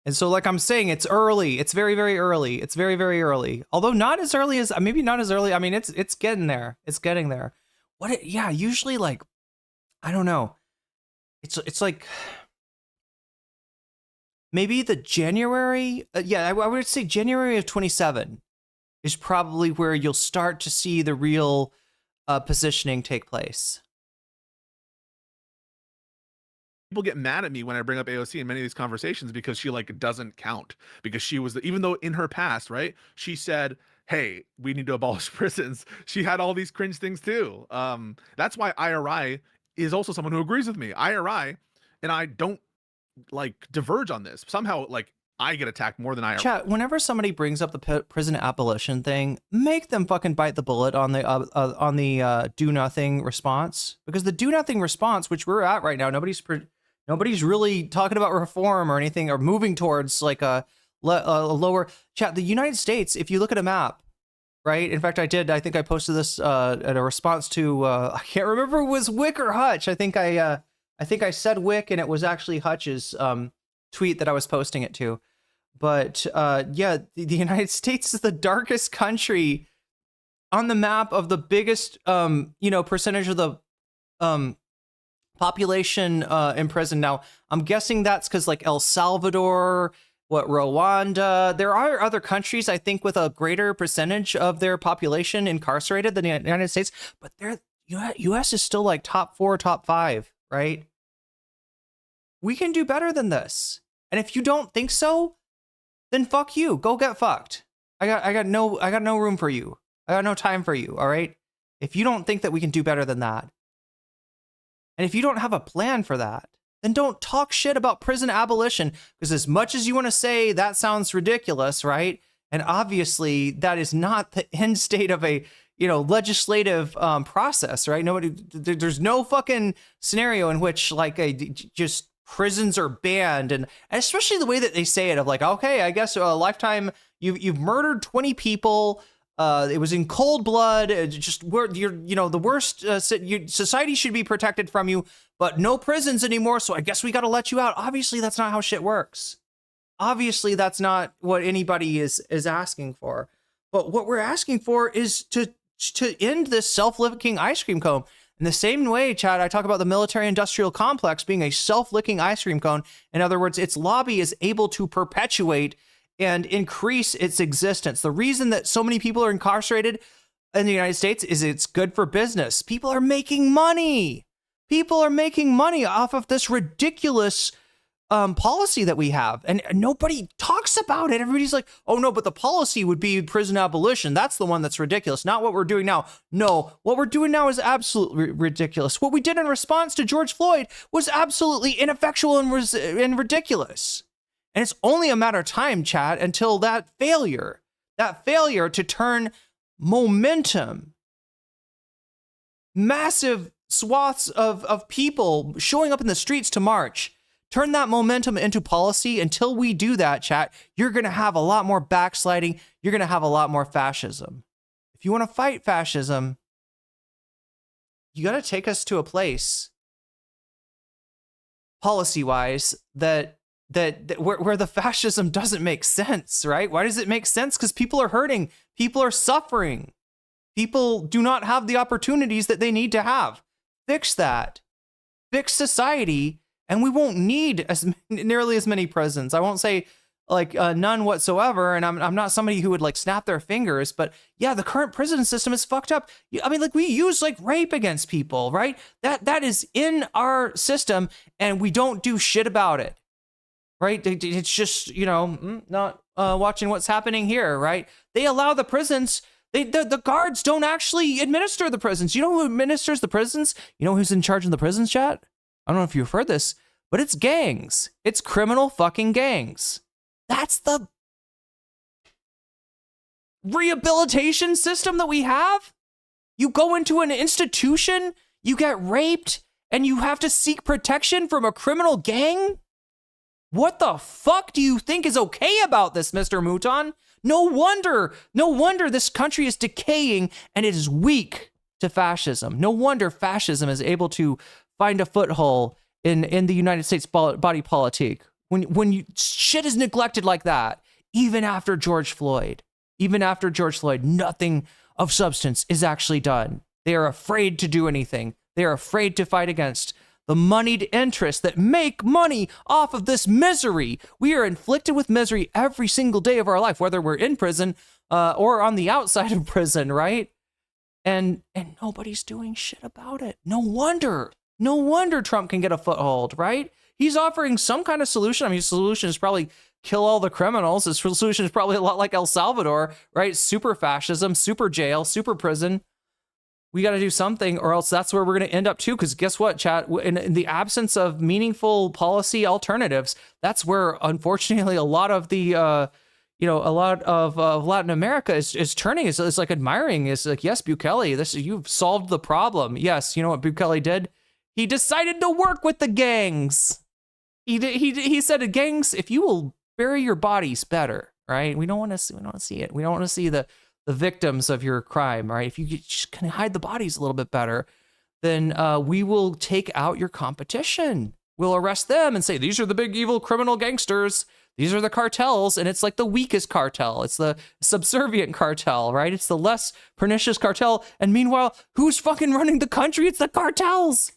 Speaker 2: And so, like I'm saying, it's early. It's very, very early. It's very, very early. Although not as early as, maybe not as early. I mean, it's getting there. It's getting there. Yeah, usually like, I don't know. It's like maybe the January. I would say January of 27 is probably where you'll start to see the real positioning take place.
Speaker 12: People get mad at me when I bring up AOC in many of these conversations because she like doesn't count, because she was even though in her past, right, she said, hey, we need to abolish prisons. She had all these cringe things too. That's why IRI is also someone who agrees with me. IRI and I don't like diverge on this. Somehow like I get attacked more than IRI.
Speaker 2: Chat, whenever somebody brings up the prison abolition thing, make them fucking bite the bullet on the do nothing response, because the do nothing response, which we're at right now, nobody's really talking about reform or anything or moving towards like a lower. Chat, the United States, if you look at a map, right? In fact, I think I posted this at a response to I can't remember if it was Wick or Hutch. I think I said Wick, and it was actually Hutch's tweet that I was posting it to. But yeah, the United States is the darkest country on the map of the biggest percentage of the population in prison. Now, I'm guessing that's because like El Salvador Rwanda. There are other countries, I think, with a greater percentage of their population incarcerated than the United States, but U.S. is still like top 4, top 5, right? We can do better than this. And if you don't think so, then fuck you. Go get fucked. I got no room for you. I got no time for you, all right? If you don't think that we can do better than that, and if you don't have a plan for that, then don't talk shit about prison abolition, because as much as you want to say that sounds ridiculous, right? And obviously that is not the end state of a, legislative process, right? There's no fucking scenario in which like just prisons are banned, and especially the way that they say it of like, okay, I guess a lifetime, you've murdered 20 people. It was in cold blood. The worst. Society should be protected from you, but no prisons anymore. So I guess we got to let you out. Obviously, that's not how shit works. Obviously, that's not what anybody is asking for. But what we're asking for is to end this self-licking ice cream cone. In the same way, Chad, I talk about the military-industrial complex being a self-licking ice cream cone. In other words, its lobby is able to perpetuate and increase its existence. The reason that so many people are incarcerated in the United States is it's good for business. People are making money. People are making money off of this ridiculous policy that we have. And nobody talks about it. Everybody's like, oh no, but the policy would be prison abolition. That's the one that's ridiculous. Not what we're doing now. No, what we're doing now is absolutely ridiculous. What we did in response to George Floyd was absolutely ineffectual and ridiculous. And it's only a matter of time, Chad, until that failure to turn momentum, massive swaths of people showing up in the streets to march, turn that momentum into policy. Until we do that, chat, you're going to have a lot more backsliding. You're going to have a lot more fascism. If you want to fight fascism, you got to take us to a place, policy-wise, that where the fascism doesn't make sense, right? Why does it make sense? Because people are hurting. People are suffering. People do not have the opportunities that they need to have. Fix that. Fix society, and we won't need nearly as many prisons. I won't say like none whatsoever, and I'm not somebody who would like snap their fingers, but yeah, the current prison system is fucked up. I mean, like we use like rape against people, right? That is in our system, and we don't do shit about it. Right? It's just, not watching what's happening here, right? They allow the prisons, the guards don't actually administer the prisons. You know who administers the prisons? You know who's in charge of the prisons, chat? I don't know if you've heard this, but it's gangs. It's criminal fucking gangs. That's the rehabilitation system that we have? You go into an institution, you get raped, and you have to seek protection from a criminal gang? What the fuck do you think is okay about this, Mr. Mouton? No wonder this country is decaying and it is weak to fascism. No wonder fascism is able to find a foothold in the United States body politic. When shit is neglected like that, even after George Floyd, nothing of substance is actually done. They are afraid to do anything. They are afraid to fight against the moneyed interests that make money off of this misery. We are inflicted with misery every single day of our life, whether we're in prison or on the outside of prison, right? And nobody's doing shit about it. No wonder Trump can get a foothold, right? He's offering some kind of solution. I mean, his solution is probably kill all the criminals. His solution is probably a lot like El Salvador, right? Super fascism, super jail, super prison. We got to do something, or else that's where we're going to end up too. Because guess what, chat? In the absence of meaningful policy alternatives, that's where, unfortunately, a lot of the, Latin America is turning. It's like admiring. It's like, yes, Bukele, you've solved the problem. Yes, you know what Bukele did? He decided to work with the gangs. He said, gangs, if you will bury your bodies better, right? We don't want to see it. We don't want to see the victims of your crime, right? If you just kind of hide the bodies a little bit better, then we will take out your competition. We'll arrest them and say, these are the big evil criminal gangsters. These are the cartels. And it's like the weakest cartel. It's the subservient cartel, right? It's the less pernicious cartel. And meanwhile, who's fucking running the country? It's the cartels.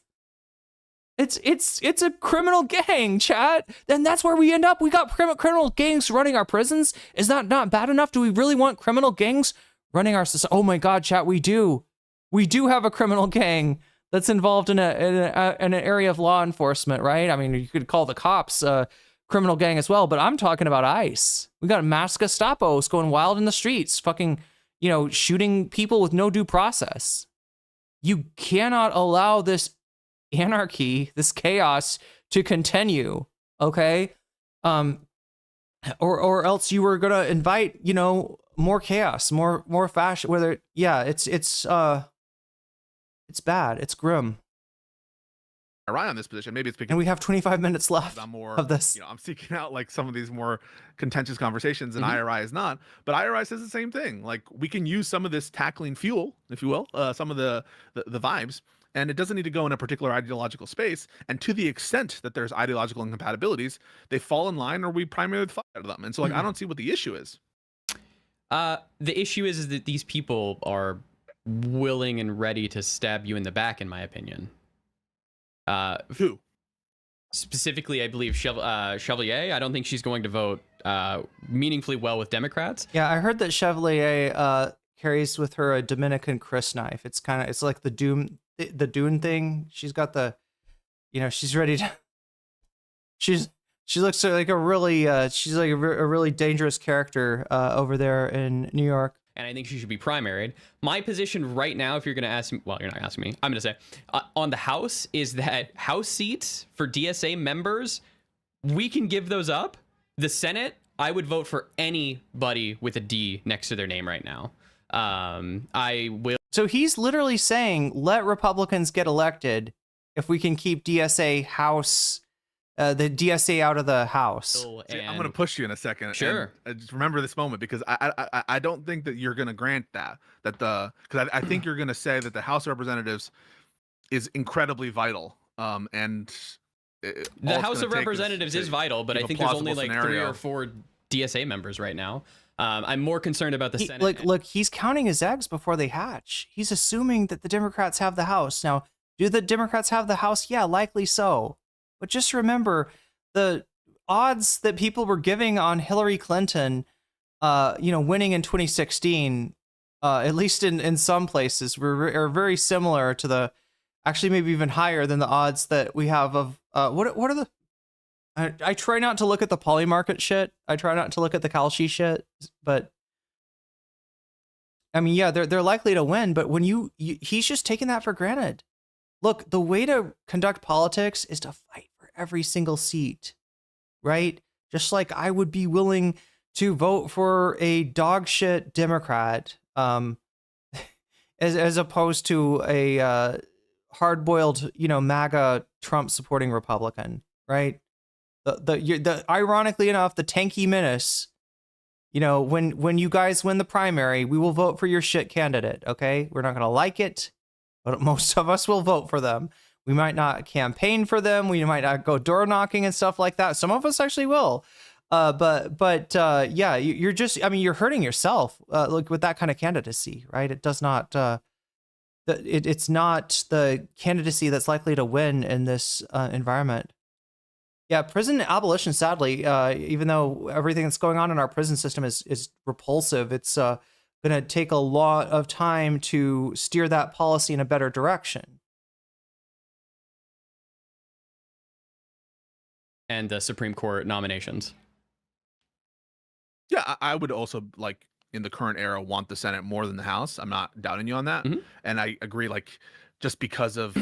Speaker 2: It's a criminal gang, chat. And that's where we end up. We got criminal gangs running our prisons. Is that not bad enough? Do we really want criminal gangs running our society? Oh my God, chat, we do. We do have a criminal gang that's involved in an area of law enforcement, right? I mean, you could call the cops a criminal gang as well, but I'm talking about ICE. We got mass Gestapos going wild in the streets, fucking, you know, shooting people with no due process. You cannot allow this anarchy, this chaos to continue, okay? Or else you were gonna invite, you know, more chaos, more fashion. Whether it's bad, it's grim.
Speaker 12: Irene on this position, maybe it's because
Speaker 2: and we have 25 minutes left of this.
Speaker 12: You know, I'm seeking out like some of these more contentious conversations, and IRI is not. But IRI says the same thing. Like, we can use some of this tackling fuel, if you will, some of the vibes, and it doesn't need to go in a particular ideological space. And to the extent that there's ideological incompatibilities, they fall in line, or we primarily fight out of them. And so, like, I don't see what the issue is.
Speaker 5: The issue is that these people are willing and ready to stab you in the back, in my opinion.
Speaker 12: Who?
Speaker 5: Specifically, I believe Chevalier. I don't think she's going to vote meaningfully well with Democrats.
Speaker 2: Yeah, I heard that Chevalier carries with her a Dominican crysknife. It's like the Dune thing. She's got the, you know, she's ready to. She looks like a really she's like a really dangerous character over there in New York.
Speaker 5: And I think she should be primaried. My position right now, if you're going to ask me, well, you're not asking me, I'm going to say, on the House, is that House seats for DSA members, we can give those up. The Senate, I would vote for anybody with a D next to their name right now. I will.
Speaker 2: So he's literally saying, let Republicans get elected if we can keep DSA House, the DSA out of the House.
Speaker 12: See, I'm going to push you in a second.
Speaker 5: Sure.
Speaker 12: And just remember this moment, because I don't think that you're going to grant because I think you're going to say that the House of Representatives is incredibly vital. And
Speaker 5: the House of Representatives is vital, but I think there's only like 3 or 4 DSA members right now. I'm more concerned about the Senate.
Speaker 2: Look, he's counting his eggs before they hatch. He's assuming that the Democrats have the House. Now, do the Democrats have the House? Yeah, likely so. But just remember, the odds that people were giving on Hillary Clinton, winning in 2016, at least in some places, are very similar to actually maybe even higher than the odds that we have of what are the. I try not to look at the Polymarket shit. I try not to look at the Kalshi shit, but I mean, yeah, they're likely to win. But when he's just taking that for granted. Look, the way to conduct politics is to fight for every single seat, right? Just like I would be willing to vote for a dog shit Democrat, as opposed to a hard-boiled, MAGA Trump supporting Republican, right? The ironically enough, the tanky menace, when you guys win the primary, we will vote for your shit candidate. Okay, we're not gonna like it, but most of us will vote for them. We might not campaign for them. We might not go door knocking and stuff like that. Some of us actually will. Yeah, you're just, you're hurting yourself. Look, with that kind of candidacy, right? It does not, it's not the candidacy that's likely to win in this environment. Yeah, prison abolition, sadly, even though everything that's going on in our prison system is repulsive, it's going to take a lot of time to steer that policy in a better direction.
Speaker 5: And the Supreme Court nominations.
Speaker 12: Yeah, I would also, in the current era, want the Senate more than the House. I'm not doubting you on that. Mm-hmm. And I agree, just because of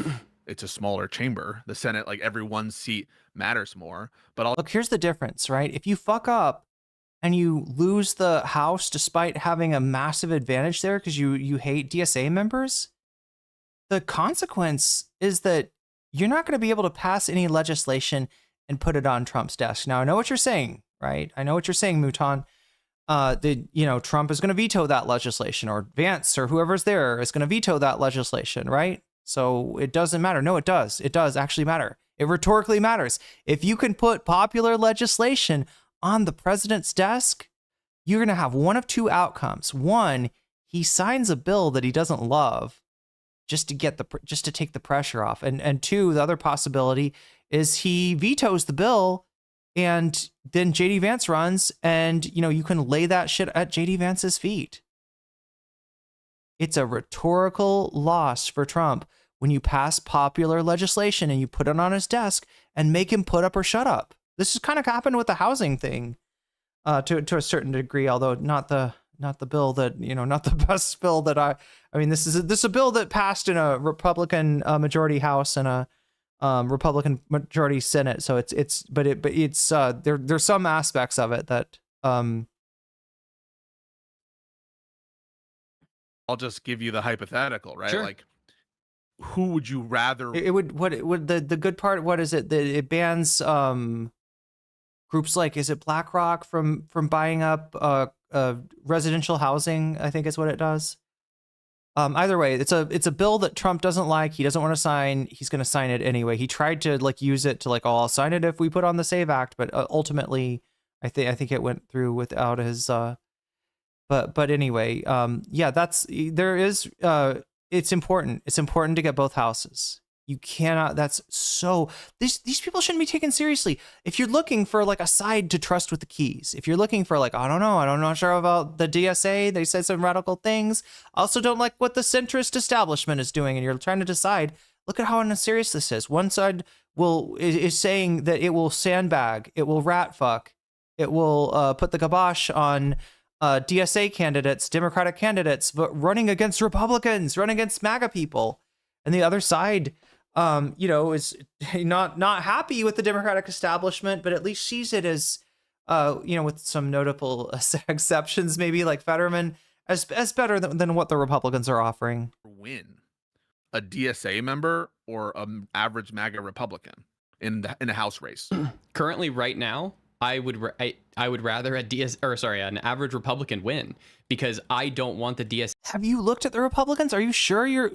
Speaker 12: it's a smaller chamber, the Senate, every one seat matters more. But
Speaker 2: look, here's the difference, right? If you fuck up and you lose the House despite having a massive advantage there because you hate DSA members, the consequence is that you're not going to be able to pass any legislation and put it on Trump's desk. Now, I know what you're saying, right? I know what you're saying, Mouton. Trump is going to veto that legislation, or Vance or whoever's there is going to veto that legislation, right? So it doesn't matter. No, it does. It does actually matter. It rhetorically matters. If you can put popular legislation on the president's desk, you're going to have one of two outcomes. One, he signs a bill that he doesn't love, just to take the pressure off. And two, the other possibility is he vetoes the bill, and then JD Vance runs, and you can lay that shit at JD Vance's feet. It's a rhetorical loss for Trump when you pass popular legislation and you put it on his desk and make him put up or shut up. This has kind of happened with the housing thing to a certain degree, although not the bill that, not the best bill that I mean, this is a bill that passed in a Republican majority House and a Republican majority Senate. So it's there's some aspects of it that
Speaker 12: I'll just give you the hypothetical, right?
Speaker 5: Sure.
Speaker 12: Like, who would you rather?
Speaker 2: The good part, what is it? That it bans groups like, is it BlackRock from buying up residential housing? I think is what it does. Either way, it's a bill that Trump doesn't like. He doesn't want to sign. He's going to sign it anyway. He tried to use it to I'll sign it if we put on the SAVE Act, but ultimately, I think it went through without his. But anyway, it's important. It's important to get both houses. You cannot, these people shouldn't be taken seriously. If you're looking for a side to trust with the keys, if you're looking for I'm not sure about the DSA, they said some radical things. I also don't like what the centrist establishment is doing. And you're trying to decide, look at how unserious this is. One side is saying that it will sandbag, it will rat fuck, it will put the kibosh on DSA candidates, Democratic candidates, but running against Republicans, running against MAGA people. And the other side, is not happy with the Democratic establishment, but at least sees it as, with some notable exceptions, maybe like Fetterman, as better than what the Republicans are offering.
Speaker 12: Win a DSA member or an average MAGA Republican in a House race?
Speaker 5: Currently, right now, I would rather an average Republican win, because I don't want the DS.
Speaker 2: Have you looked at the Republicans? Are you sure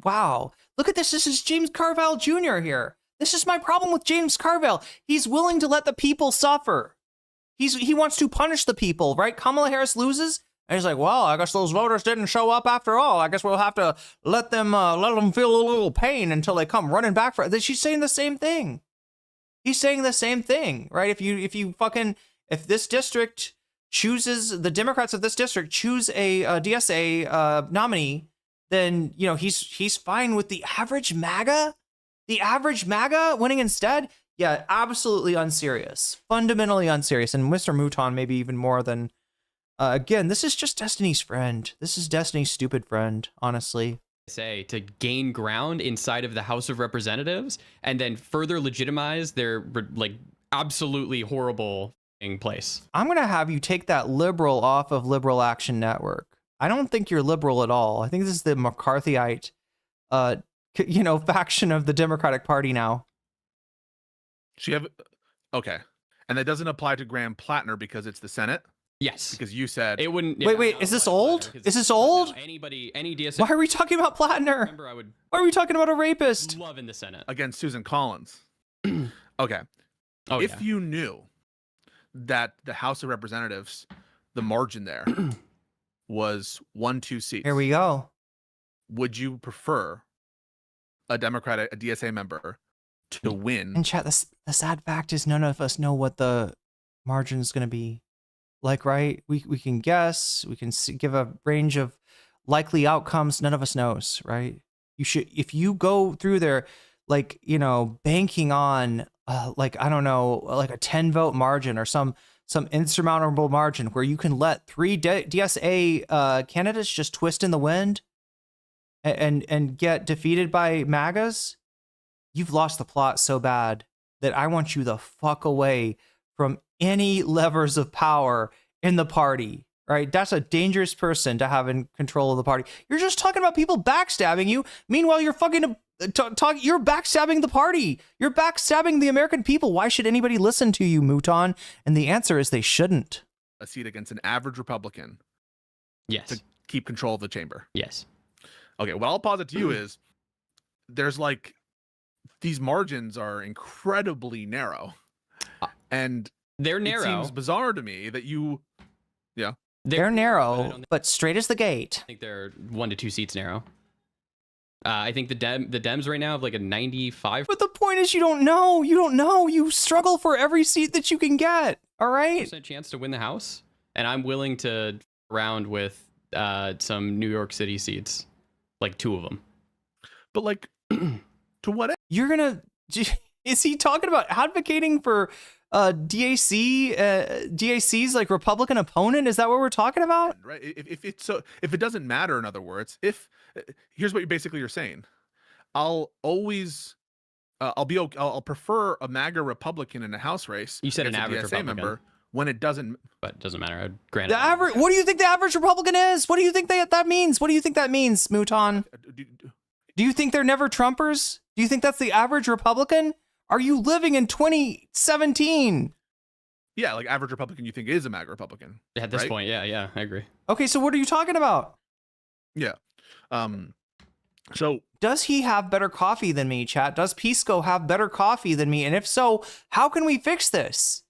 Speaker 2: wow. Look at this. This is James Carville Jr. here. This is my problem with James Carville. He's willing to let the people suffer. He wants to punish the people, right? Kamala Harris loses, and he's like, well, I guess those voters didn't show up after all. I guess we'll have to let them feel a little pain until they come running back for it. She's saying the same thing. He's saying the same thing, right? If this district chooses, the Democrats of this district choose a DSA nominee, then he's fine with the average MAGA winning instead. Yeah, absolutely unserious, fundamentally unserious, and Mr. Mouton maybe even more than. Again, this is just Destiny's friend. This is Destiny's stupid friend, honestly.
Speaker 5: To gain ground inside of the House of Representatives and then further legitimize their absolutely horrible place.
Speaker 2: I'm going to have you take that liberal off of Liberal Action Network. I don't think you're liberal at all. I think this is the McCarthyite, faction of the Democratic Party now.
Speaker 12: Okay. And that doesn't apply to Graham Plattner because it's the Senate?
Speaker 5: Yes.
Speaker 12: Because you said
Speaker 5: it wouldn't.
Speaker 2: Wait, is this old? Is this old?
Speaker 5: Any DSA.
Speaker 2: Why are we talking about Plattner? Why are we talking about a rapist?
Speaker 5: Love in the Senate.
Speaker 12: Against Susan Collins. Okay. If you knew that the House of Representatives, the margin there was 1-2 seats.
Speaker 2: Here we go.
Speaker 12: Would you prefer a DSA member to win?
Speaker 2: And chat, the sad fact is none of us know what the margin is going to be. Right? We can guess, we can give a range of likely outcomes. None of us knows, right? You should, if you go through there, banking on, I don't know, a 10 vote margin or some insurmountable margin where you can let 3 DSA candidates just twist in the wind and get defeated by MAGAs, you've lost the plot so bad that I want you the fuck away from any levers of power in the party, right? That's a dangerous person to have in control of the party. You're just talking about people backstabbing you. Meanwhile, you're fucking you're backstabbing the party. You're backstabbing the American people. Why should anybody listen to you, Mouton? And the answer is they shouldn't.
Speaker 12: A seat against an average Republican.
Speaker 5: Yes.
Speaker 12: To keep control of the chamber.
Speaker 5: Yes.
Speaker 12: Okay, what I'll posit to you is there's these margins are incredibly narrow. And
Speaker 5: they're narrow.
Speaker 12: It seems bizarre to me that
Speaker 2: they're narrow, but straight as the gate.
Speaker 5: I think they're 1 to 2 seats narrow. I think the Dems right now have like a 95%.
Speaker 2: But the point is, you don't know. You don't know. You struggle for every seat that you can get. All right.
Speaker 5: Chance to win the House, and I'm willing to round with some New York City seats, like 2 of them.
Speaker 12: But like, to what end?
Speaker 2: You're gonna. Is he talking about advocating for DAC's like Republican opponent? Is that what we're talking about?
Speaker 12: Right. If it doesn't matter, in other words, here's what you're saying. I'll always I'll prefer a MAGA Republican in a House race.
Speaker 5: You said an
Speaker 12: against a
Speaker 5: average
Speaker 12: DSA
Speaker 5: Republican
Speaker 12: member when it doesn't.
Speaker 5: But it doesn't matter. Granted.
Speaker 2: The average. What do you think the average Republican is? What do you think that means? What do you think that means, Mouton? Do you think they're never Trumpers? Do you think that's the average Republican? Are you living in 2017?
Speaker 12: Yeah, like average Republican you think is a MAGA Republican.
Speaker 5: At this
Speaker 12: right?
Speaker 5: point, yeah, I agree.
Speaker 2: Okay, so what are you talking about?
Speaker 12: Yeah. So
Speaker 2: does he have better coffee than me, chat? Does Pisco have better coffee than me? And if so, how can we fix this?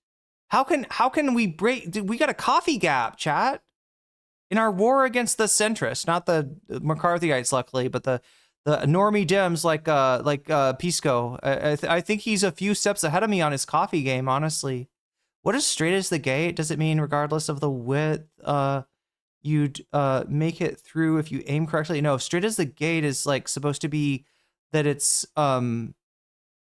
Speaker 2: How can we break? We got a coffee gap, chat. In our war against the centrists, not the McCarthyites, luckily, but the normie Dems like Pisco. I think he's a few steps ahead of me on his coffee game, honestly. What is straight as the gate? Does it mean regardless of the width, you'd make it through if you aim correctly? No, straight as the gate is like supposed to be that it's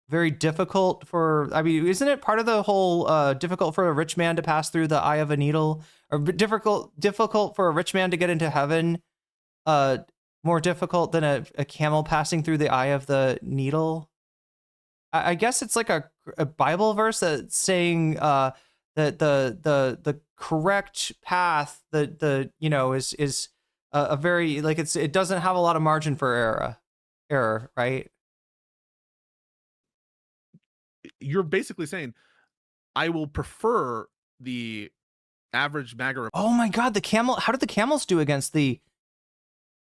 Speaker 2: very difficult for, I mean, isn't it part of the whole difficult for a rich man to pass through the eye of a needle, or difficult for a rich man to get into heaven? More difficult than a camel passing through the eye of the needle. I guess it's like a Bible verse that's saying that the correct path is a very, like, it doesn't have a lot of margin for error, right?
Speaker 12: You're basically saying I will prefer the average MAGA.
Speaker 2: Oh my God, the camel! How did the camels do against the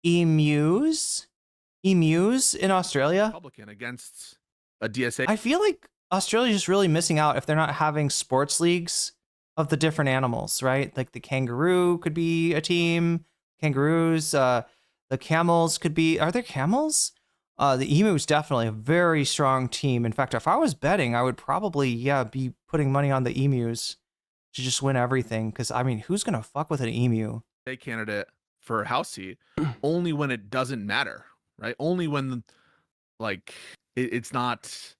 Speaker 2: emus in Australia?
Speaker 12: Republican against a DSA.
Speaker 2: I feel like Australia's just really missing out if they're not having sports leagues of the different animals, right? Like the kangaroo could be a team. Kangaroos, the camels could be. Are there camels? The emu is definitely a very strong team. In fact, if I was betting, I would probably be putting money on the emus to just win everything. Because I mean, who's gonna fuck with an emu?
Speaker 12: A candidate for a House seat only when it doesn't matter, right? Only when like it's not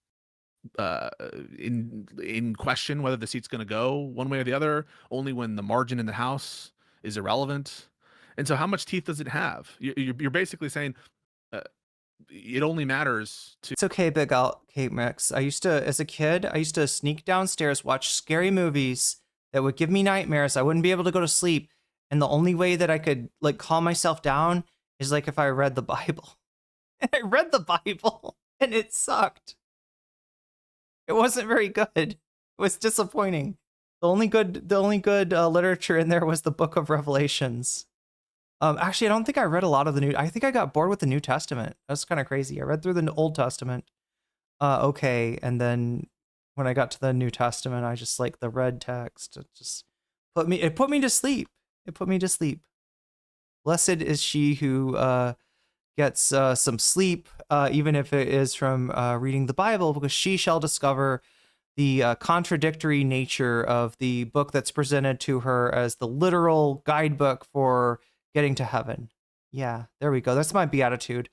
Speaker 12: in question whether the seat's going to go one way or the other. Only when the margin in the House is irrelevant. And so, how much teeth does it have? You're basically saying it only matters to.
Speaker 2: It's okay, Big Alt Kate Mix. As a kid, I used to sneak downstairs, watch scary movies that would give me nightmares. I wouldn't be able to go to sleep. And the only way that I could like calm myself down is like if I read the Bible. And I read the Bible and it sucked. It wasn't very good. It was disappointing. The only good literature in there was the Book of Revelations. Actually, I don't think I read a lot of I think I got bored with the New Testament. That's kind of crazy. I read through the Old Testament. Okay. And then when I got to the New Testament, I just like the red text. It just put me to sleep. It put me to sleep. Blessed is she who gets some sleep, even if it is from reading the Bible, because she shall discover the contradictory nature of the book that's presented to her as the literal guidebook for getting to heaven. Yeah, there we go. That's my beatitude.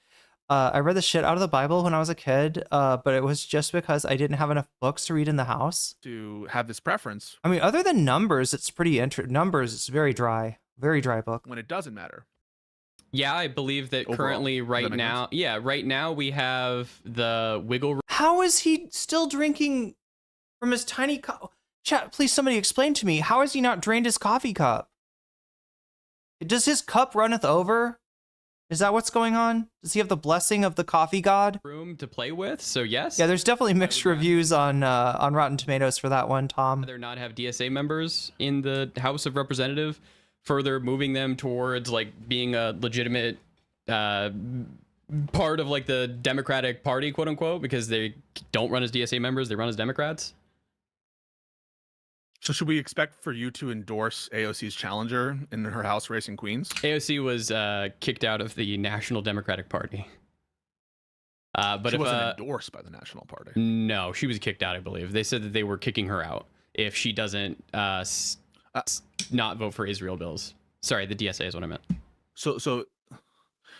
Speaker 2: I read the shit out of the Bible when I was a kid, but it was just because I didn't have enough books to read in the house.
Speaker 12: To have this preference.
Speaker 2: I mean, other than Numbers, it's pretty Numbers, it's very dry book.
Speaker 12: When it doesn't matter.
Speaker 5: Yeah, I believe that
Speaker 12: Overall,
Speaker 5: currently right now we have the wiggle room.
Speaker 2: How is he still drinking from his tiny cup? Chat, please somebody explain to me, how has he not drained his coffee cup? Does his cup runneth over? Is that what's going on? Does he have the blessing of the coffee god?
Speaker 5: Room to play with, so yes.
Speaker 2: Yeah, there's definitely mixed reviews on Rotten Tomatoes for that one, Tom.
Speaker 5: Rather not have DSA members in the House of Representatives, further moving them towards like being a legitimate part of like the Democratic Party, quote unquote, because they don't run as DSA members, they run as Democrats.
Speaker 12: So should we expect for you to endorse AOC's challenger in her House race in Queens?
Speaker 5: AOC was kicked out of the National Democratic Party. But
Speaker 12: she
Speaker 5: if
Speaker 12: wasn't endorsed by the National Party.
Speaker 5: No, she was kicked out, I believe. They said that they were kicking her out if she doesn't not vote for Israel bills. Sorry, the DSA is what I meant.
Speaker 12: So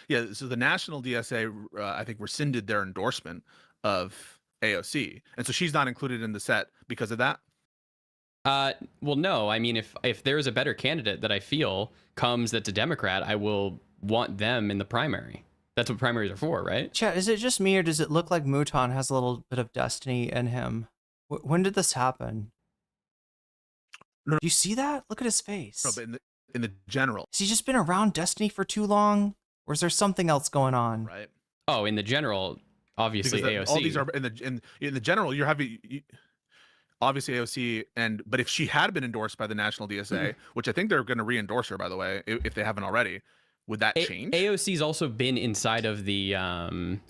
Speaker 12: the National DSA, I think, rescinded their endorsement of AOC, and so she's not included in the set because of that.
Speaker 5: Well, no. I mean, if there's a better candidate that I feel comes that's a Democrat, I will want them in the primary. That's what primaries are for, right?
Speaker 2: Chat, is it just me or does it look like Mouton has a little bit of destiny in him? When did this happen? Do you see that? Look at his face.
Speaker 12: No, but in the general.
Speaker 2: Has he just been around Destiny for too long? Or is there something else going on?
Speaker 12: Right.
Speaker 5: Oh, in the general, obviously AOC.
Speaker 12: All these are in the general. You're having obviously AOC, but if she had been endorsed by the National DSA, which I think they're going to re-endorse her, by the way, if they haven't already, would that change?
Speaker 5: AOC's also been inside of the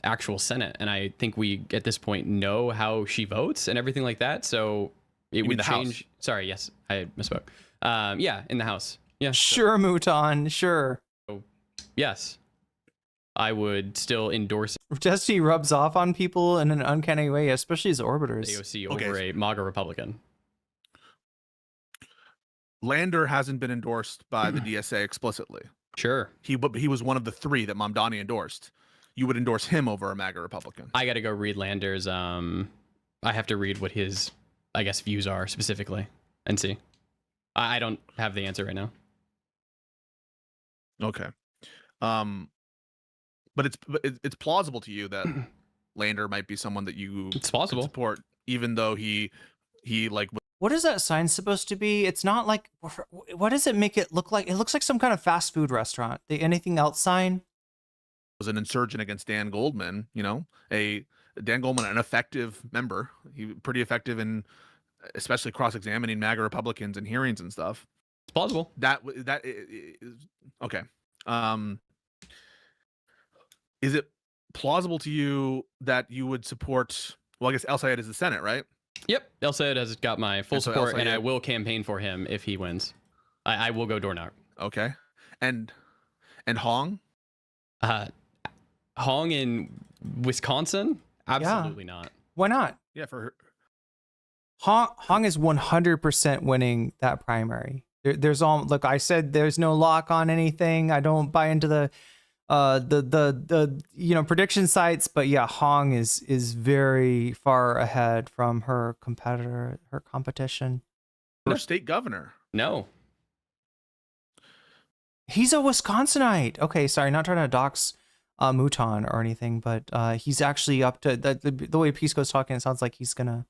Speaker 5: actual Senate, and I think we at this point know how she votes and everything like that. So it would change.
Speaker 12: House?
Speaker 5: Sorry, yes, I misspoke. Yeah, in the House. Yeah.
Speaker 2: Sure, Mouton. Sure.
Speaker 5: So, yes. I would still endorse it.
Speaker 2: Destiny rubs off on people in an uncanny way, especially as orbiters.
Speaker 5: AOC over a MAGA Republican.
Speaker 12: Lander hasn't been endorsed by the DSA explicitly.
Speaker 5: Sure.
Speaker 12: He was one of the 3 that Mamdani endorsed. You would endorse him over a MAGA Republican.
Speaker 5: I got to go read Lander's. I have to read what his, I guess, views are specifically and see. I don't have the answer right now.
Speaker 12: Okay. But it's plausible to you that Lander might be someone that you support, even though he like.
Speaker 2: What is that sign supposed to be? It's not like. What does it make it look like? It looks like some kind of fast food restaurant. The anything else sign
Speaker 12: was an insurgent against Dan Goldman. You know, Dan Goldman, an effective member. He pretty effective in, especially cross-examining MAGA Republicans in hearings and stuff.
Speaker 5: It's plausible.
Speaker 12: That is okay. Is it plausible to you that you would support? Well, I guess El Sayed is the Senate, right?
Speaker 5: Yep, El Sayed has got my full support, and I will campaign for him if he wins. I will go door knock.
Speaker 12: Okay, and Hong.
Speaker 5: Hong in Wisconsin? Absolutely not.
Speaker 2: Why not?
Speaker 12: Yeah, for her.
Speaker 2: Hong is 100% winning that primary. There's all look. I said there's no lock on anything. I don't buy into the prediction sites, but yeah, Hong is very far ahead from her competition.
Speaker 12: Her state governor.
Speaker 5: No.
Speaker 2: He's a Wisconsinite. Okay, sorry, not trying to dox Mouton or anything, but he's actually up to the way Pisco's talking. It sounds like he's gonna.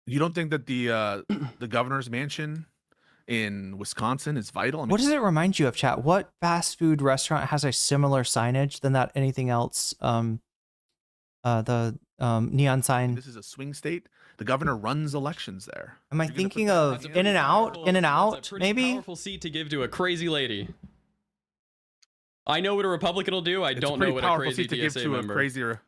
Speaker 12: You don't think that the governor's mansion in Wisconsin is vital? I mean,
Speaker 2: what does it remind you of, chat? What fast food restaurant has a similar signage than that? Anything else? The neon sign.
Speaker 12: This is a swing state. The governor runs elections there.
Speaker 2: Am I thinking of In-N-Out? In-N-Out, maybe?
Speaker 5: Powerful seat to give to a crazy lady. I know what a Republican will do. I don't know what a crazy
Speaker 12: to
Speaker 5: DSA
Speaker 12: give to
Speaker 5: member.
Speaker 12: A crazier.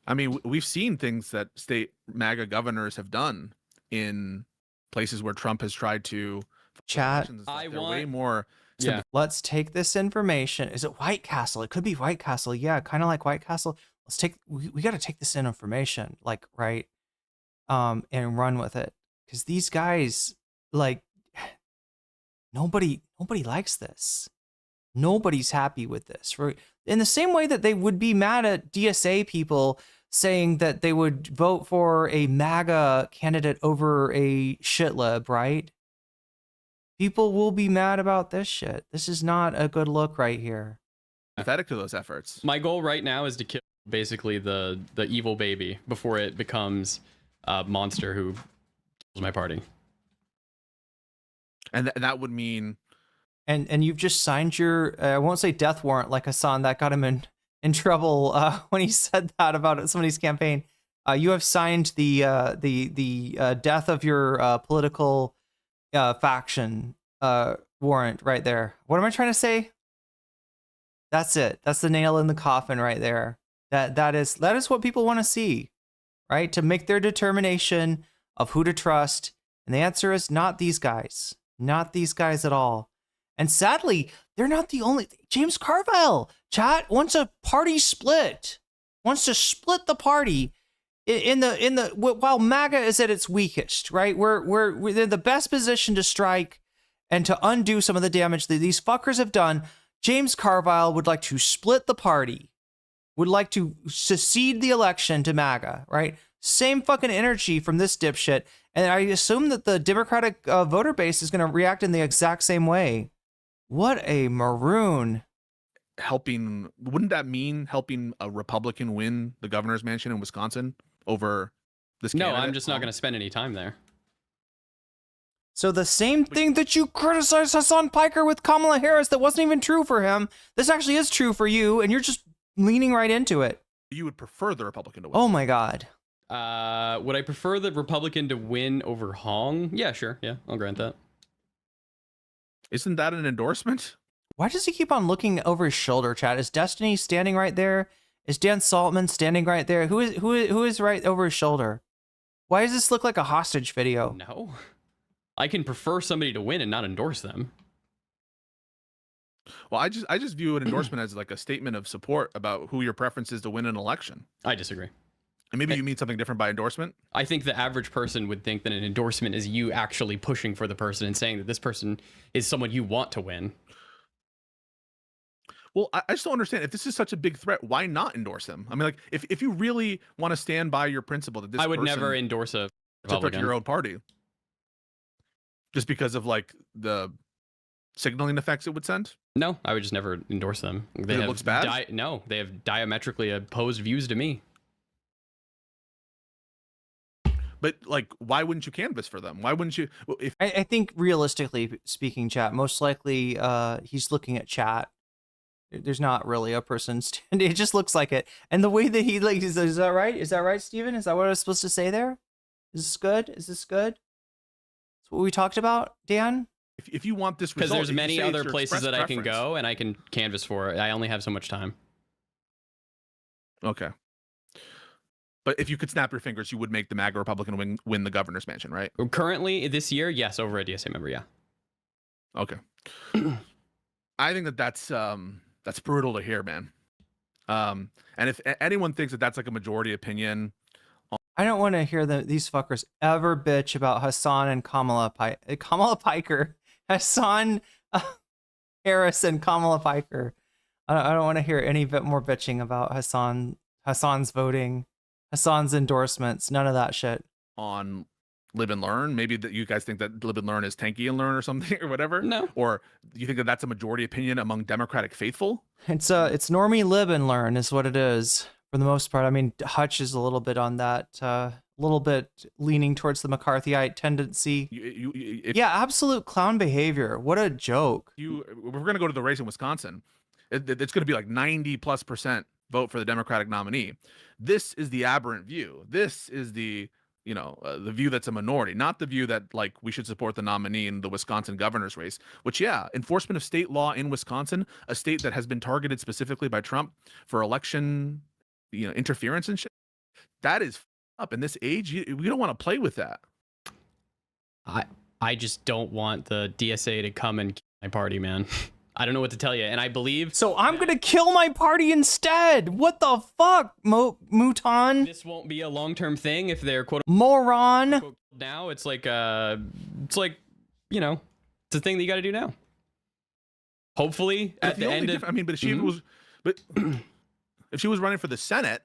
Speaker 12: I mean, we've seen things that state MAGA governors have done in places where Trump has tried to
Speaker 2: chat.
Speaker 12: I want way more.
Speaker 2: Yeah. Let's take this information. Is it White Castle? It could be White Castle. Yeah, kind of like White Castle. Let's take. We got to take this information, like right, and run with it, because these guys, like, nobody likes this. Nobody's happy with this. Right? In the same way that they would be mad at DSA people saying that they would vote for a MAGA candidate over a shitlib, right? People will be mad about this shit. This is not a good look right here.
Speaker 12: Pathetic to those efforts.
Speaker 5: My goal right now is to kill basically the evil baby before it becomes a monster who kills my party.
Speaker 12: And that would mean...
Speaker 2: And you've just signed your, I won't say death warrant like Hassan, that got him in trouble when he said that about somebody's campaign. You have signed the death of your political faction warrant right there. What am I trying to say? That's it. That's the nail in the coffin right there. That is what people want to see, right? To make their determination of who to trust. And the answer is not these guys. Not these guys at all. And sadly, they're not the only. James Carville, chat, wants a party split. wants to split the party while MAGA is at its weakest, right? We're in the best position to strike and to undo some of the damage that these fuckers have done. James Carville would like to split the party, would like to secede the election to MAGA, right? Same fucking energy from this dipshit. And I assume that the Democratic voter base is going to react in the exact same way. What a maroon.
Speaker 12: Wouldn't that mean helping a Republican win the governor's mansion in Wisconsin over this
Speaker 5: No,
Speaker 12: candidate?
Speaker 5: I'm just not going to spend any time there.
Speaker 2: So the same thing that you criticized Hassan Piker with Kamala Harris that wasn't even true for him, this actually is true for you, and you're just leaning right into it.
Speaker 12: You would prefer the Republican to win.
Speaker 2: Oh my God.
Speaker 5: Would I prefer the Republican to win over Hong? Yeah, sure. Yeah, I'll grant that.
Speaker 12: Isn't that an endorsement?
Speaker 2: Why does he keep on looking over his shoulder, Chad? Is Destiny standing right there? Is Dan Saltman standing right there? Who is right over his shoulder? Why does this look like a hostage video?
Speaker 5: No. I can prefer somebody to win and not endorse them.
Speaker 12: Well, I just view an endorsement as like a statement of support about who your preference is to win an election.
Speaker 5: I disagree.
Speaker 12: And maybe you mean something different by endorsement?
Speaker 5: I think the average person would think that an endorsement is you actually pushing for the person and saying that this person is someone you want to win.
Speaker 12: Well, I just don't understand. If this is such a big threat, why not endorse him? I mean, like, if you really want to stand by your principle that this
Speaker 5: I would
Speaker 12: person
Speaker 5: never endorse a
Speaker 12: to
Speaker 5: Republican.
Speaker 12: your own party. Just because of, like, the signaling effects it would send?
Speaker 5: No, I would just never endorse them. They
Speaker 12: It
Speaker 5: have
Speaker 12: looks bad?
Speaker 5: No, they have diametrically opposed views to me.
Speaker 12: But, like, why wouldn't you canvass for them? Why wouldn't you? Well, if
Speaker 2: I think realistically speaking, chat, most likely he's looking at chat. There's not really a person standing. It just looks like it. And the way that he, like, is that right? Is that right, Steven? Is that what I was supposed to say there? Is this good? Is this good? That's what we talked about, Dan?
Speaker 12: If you want this
Speaker 5: Because
Speaker 12: result,
Speaker 5: there's
Speaker 12: if you
Speaker 5: many
Speaker 12: say it's
Speaker 5: other
Speaker 12: your
Speaker 5: places
Speaker 12: express
Speaker 5: that I can
Speaker 12: preference-
Speaker 5: go and I can canvass for it. I only have so much time.
Speaker 12: Okay. But if you could snap your fingers, you would make the MAGA Republican win the governor's mansion, right?
Speaker 5: Currently, this year, yes, over a DSA member, yeah.
Speaker 12: Okay. I think that's brutal to hear, man. And if anyone thinks that that's like a majority opinion,
Speaker 2: I don't want to hear these fuckers ever bitch about Hassan and Kamala Piker, Hassan Harris and Kamala Piker. I don't want to hear any bit more bitching about Hassan's voting, Hassan's endorsements, none of that shit.
Speaker 12: On Live and Learn, maybe that you guys think that Live and Learn is tanky and Learn or something or whatever.
Speaker 5: No.
Speaker 12: Or you think that that's a majority opinion among Democratic faithful?
Speaker 2: It's normie live and learn is what it is for the most part. I mean, Hutch is a little bit on that, little bit leaning towards the McCarthyite tendency. Yeah, absolute clown behavior. What a joke.
Speaker 12: We're going to go to the race in Wisconsin. It's going to be like 90+% vote for the Democratic nominee. This is the aberrant view. This is the the view that's a minority, not the view that like we should support the nominee in the Wisconsin governor's race, which, yeah, enforcement of state law in Wisconsin, a state that has been targeted specifically by Trump for election, interference and shit. That is up in this age. We don't want to play with that.
Speaker 5: I just don't want the DSA to come and kill my party, man. I don't know what to tell you. And I believe...
Speaker 2: So I'm going to kill my party instead. What the fuck, Mouton?
Speaker 5: This won't be a long-term thing if they're quote...
Speaker 2: Moron.
Speaker 5: Now it's like, it's a thing that you got to do now. Hopefully at the end of...
Speaker 12: I mean, but if she was... But if she was running for the Senate,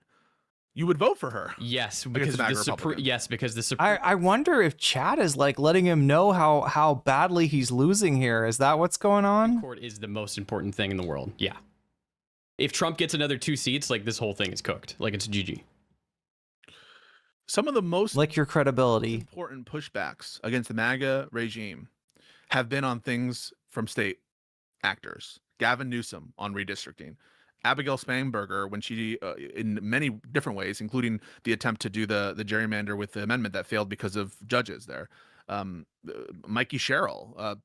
Speaker 12: you would vote for her.
Speaker 5: Yes, because the Supreme...
Speaker 2: I wonder if Chad is like letting him know how badly he's losing here. Is that what's going on?
Speaker 5: Court is the most important thing in the world. Yeah. If Trump gets another 2 seats, like this whole thing is cooked. Like it's GG.
Speaker 12: Some of the most
Speaker 2: like your credibility
Speaker 12: important pushbacks against the MAGA regime have been on things from state actors. Gavin Newsom on redistricting. Abigail Spanberger, when she, in many different ways, including the attempt to do the gerrymander with the amendment that failed because of judges there. Mikey Sherrill,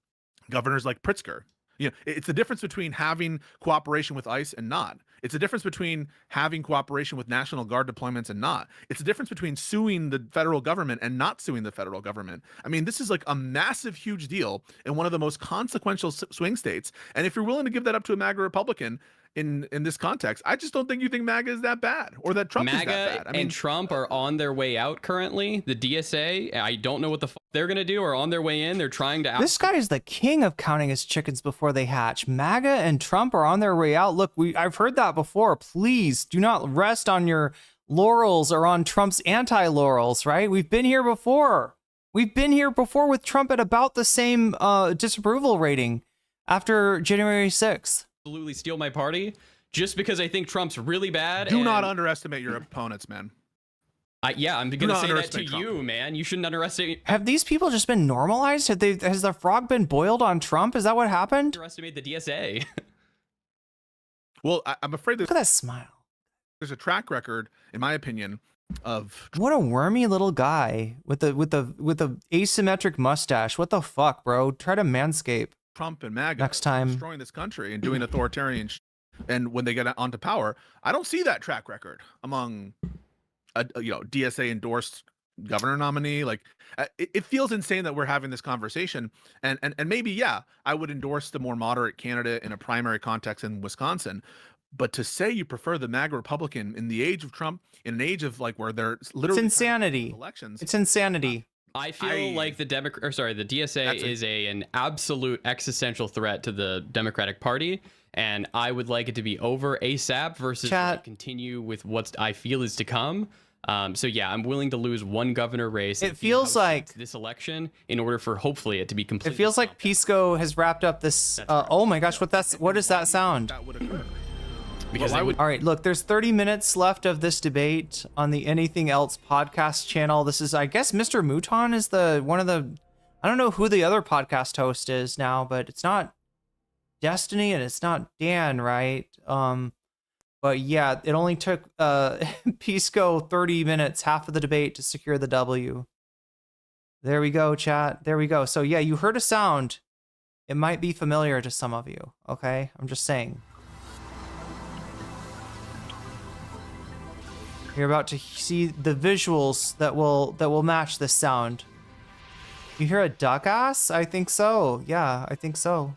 Speaker 12: governors like Pritzker. It's the difference between having cooperation with ICE and not. It's the difference between having cooperation with National Guard deployments and not. It's the difference between suing the federal government and not suing the federal government. I mean, this is like a massive, huge deal in one of the most consequential swing states. And if you're willing to give that up to a MAGA Republican, in this context. I just don't think you think MAGA is that bad, or that Trump is that bad. I mean,
Speaker 5: and Trump are on their way out currently. The DSA, I don't know what the they're gonna do, are on their way in. They're trying to.
Speaker 2: This guy is the king of counting his chickens before they hatch. MAGA and Trump are on their way out. Look, I've heard that before. Please do not rest on your laurels or on Trump's anti-laurels. Right? We've been here before. We've been here before with Trump at about the same disapproval rating after January 6th.
Speaker 5: Absolutely steal my party just because I think Trump's really bad.
Speaker 12: Do not underestimate your opponents, man.
Speaker 5: Yeah, I'm gonna say that to you, man. You shouldn't underestimate.
Speaker 2: Have these people just been normalized? Has the frog been boiled on Trump? Is that what happened?
Speaker 5: Underestimate the DSA.
Speaker 12: Well, I'm afraid
Speaker 2: look at that smile.
Speaker 12: There's a track record, in my opinion, of
Speaker 2: what a wormy little guy with the asymmetric mustache. What the fuck, bro? Try to manscape.
Speaker 12: Trump and MAGA
Speaker 2: next time
Speaker 12: destroying this country and doing authoritarian and when they get onto power, I don't see that track record among a DSA endorsed governor nominee. Like it feels insane that we're having this conversation, and maybe, yeah, I would endorse the more moderate candidate in a primary context in Wisconsin, but to say you prefer the MAGA Republican in the age of Trump, in an age of like where they're literally
Speaker 2: it's insanity.
Speaker 12: Elections,
Speaker 2: it's insanity.
Speaker 5: I feel like the DSA is an absolute existential threat to the Democratic Party, and I would like it to be over ASAP versus like, continue with what I feel is to come. So yeah, I'm willing to lose one governor race.
Speaker 2: It feels like
Speaker 5: this election in order for hopefully it to be completely.
Speaker 2: It feels like Pisco has wrapped up this. Oh my gosh, what is that sound?
Speaker 12: That would occur.
Speaker 5: Because
Speaker 2: all right, look, there's 30 minutes left of this debate on the Anything Else podcast channel. This is, I guess, Mr. Mouton is one of the, I don't know who the other podcast host is now, but it's not Destiny and it's not Dan, right? But yeah, it only took Pisco 30 minutes, half of the debate, to secure the W. There we go, chat. There we go. So yeah, you heard a sound. It might be familiar to some of you. Okay, I'm just saying. You're about to see the visuals that will match this sound. You hear a duck ass? I think so. Yeah, I think so.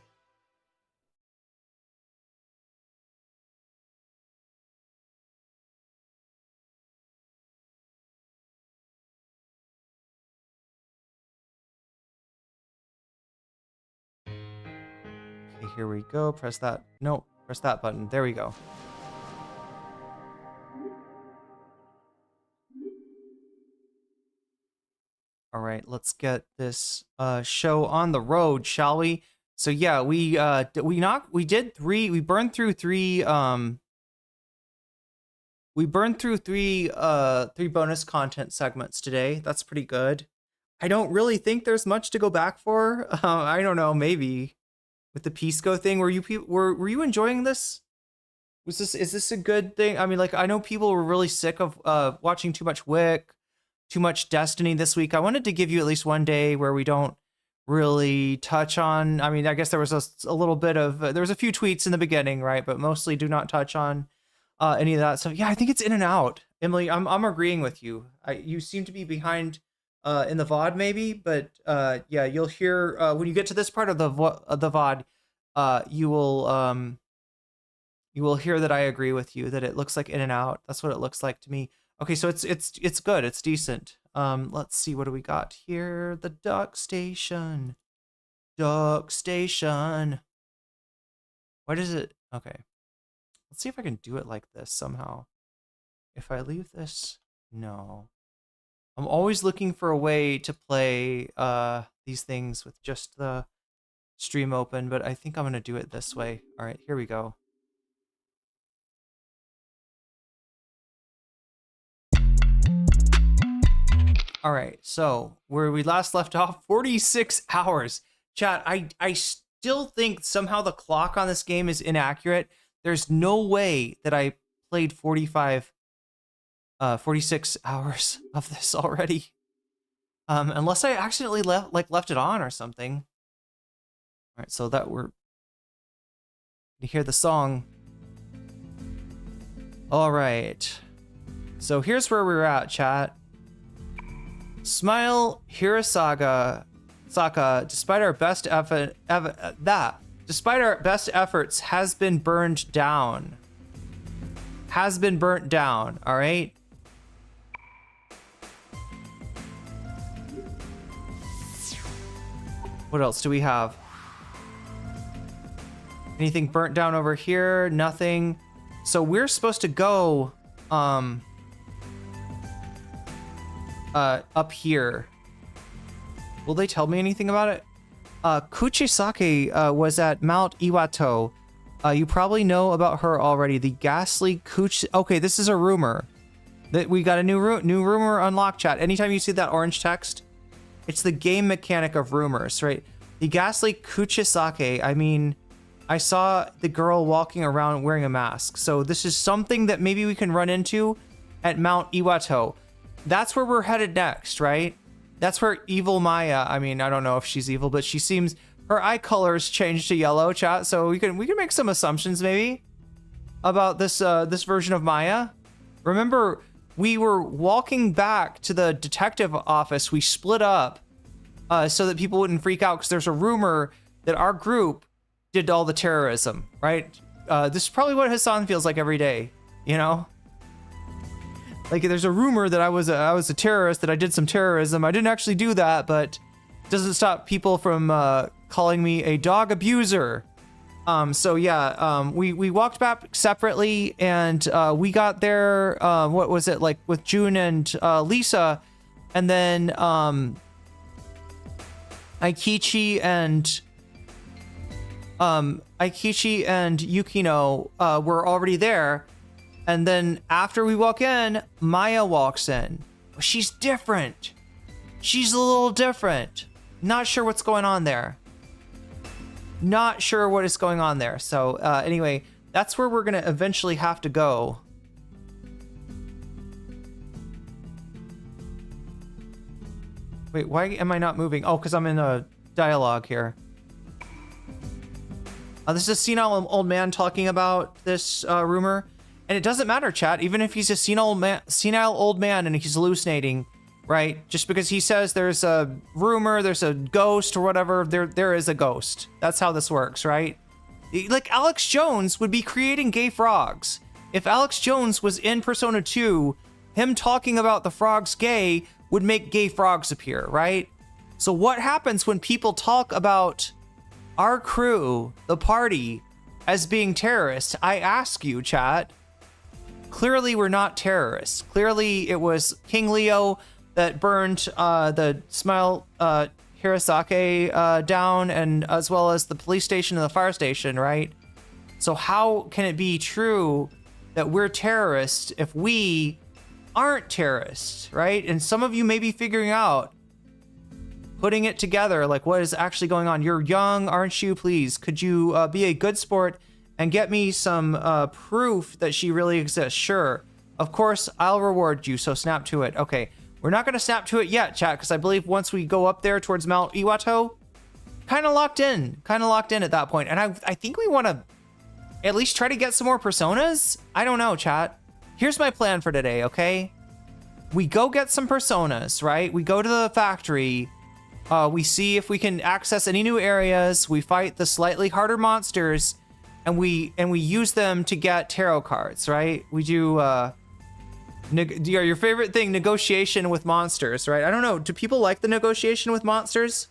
Speaker 2: Okay, here we go. Press that. No, press that button. There we go. All right, let's get this show on the road, shall we? So yeah, we burned through three bonus content segments today. That's pretty good. I don't really think there's much to go back for. I don't know, maybe with the Pisco thing. Were you enjoying this? Is this a good thing? I mean, like, I know people were really sick of watching too much Wick, too much Destiny this week. I wanted to give you at least one day where we don't really touch on, I mean, I guess there was a little bit of, there was a few tweets in the beginning, right? But mostly do not touch on any of that stuff. Yeah, I think it's in and out. Emily, I'm agreeing with you. You seem to be behind in the VOD maybe, but yeah, you'll hear, when you get to this part of the VOD, you will hear that I agree with you, that it looks like in and out. That's what it looks like to me. Okay, so it's good. It's decent. Let's see, what do we got here? The duck station. Duck station. What is it? Okay. Let's see if I can do it like this somehow. If I leave this, no. I'm always looking for a way to play these things with just the stream open, but I think I'm gonna do it this way. All right, here we go. All right, so where we last left off, 46 hours. Chat, I still think somehow the clock on this game is inaccurate. There's no way that I played 46 hours of this already. Unless I accidentally left it on or something. All right, so that you hear the song. All right. So here's where we're at, chat. Smile Hirasaka Saka, despite our best despite our best efforts, has been burned down. Has been burnt down, all right? What else do we have? Anything burnt down over here? Nothing. So we're supposed to go up here. Will they tell me anything about it? Kuchisake was at Mount Iwato. You probably know about her already. The ghastly Okay, this is a rumor. That we got a new rumor unlocked, chat. Anytime you see that orange text, it's the game mechanic of rumors, right? The ghastly Kuchisake. I mean, I saw the girl walking around wearing a mask. So this is something that maybe we can run into at Mount Iwato. That's where we're headed next, right? That's where evil Maya, I mean, I don't know if she's evil, but she seems, her eye colors changed to yellow, chat. So we can make some assumptions maybe about this this version of Maya. Remember, we were walking back to the detective office. We split up so that people wouldn't freak out, because there's a rumor that our group did all the terrorism, right? This is probably what Hassan feels like every day, you know? Like, there's a rumor that I was a terrorist, that I did some terrorism. I didn't actually do that, but it doesn't stop people from calling me a dog abuser. So yeah, we walked back separately, and we got there, what was it, like with June and Lisa, and then Aikichi and Yukino were already there. And then after we walk in, Maya walks in. She's different. She's a little different. Not sure what's going on there. Not sure what is going on there. So anyway, that's where we're going to eventually have to go. Wait, why am I not moving? Oh, because I'm in a dialogue here. This is a senile old man talking about this rumor. And it doesn't matter, chat. Even if he's a senile old man and he's hallucinating, right? Just because he says there's a rumor, there's a ghost or whatever, there is a ghost. That's how this works, right? Like, Alex Jones would be creating gay frogs. If Alex Jones was in Persona 2, him talking about the frogs gay would make gay frogs appear, right? So what happens when people talk about our crew, the party, as being terrorists? I ask you, chat. Clearly, we're not terrorists. Clearly, it was King Leo that burned the Smile Hirosake down, and as well as the police station and the fire station, right? So how can it be true that we're terrorists if we aren't terrorists, right? And some of you may be figuring out, putting it together, like what is actually going on. You're young, aren't you? Please, could you be a good sport and get me some proof that she really exists? Sure. Of course, I'll reward you, so snap to it. Okay, we're not going to snap to it yet, chat, because I believe once we go up there towards Mount Iwato, kind of locked in at that point. And I think we want to at least try to get some more personas. I don't know, chat. Here's my plan for today, okay? We go get some personas, right? We go to the factory. We see if we can access any new areas. We fight the slightly harder monsters. And we use them to get tarot cards, right? We do your favorite thing, negotiation with monsters, right? I don't know. Do people like the negotiation with monsters?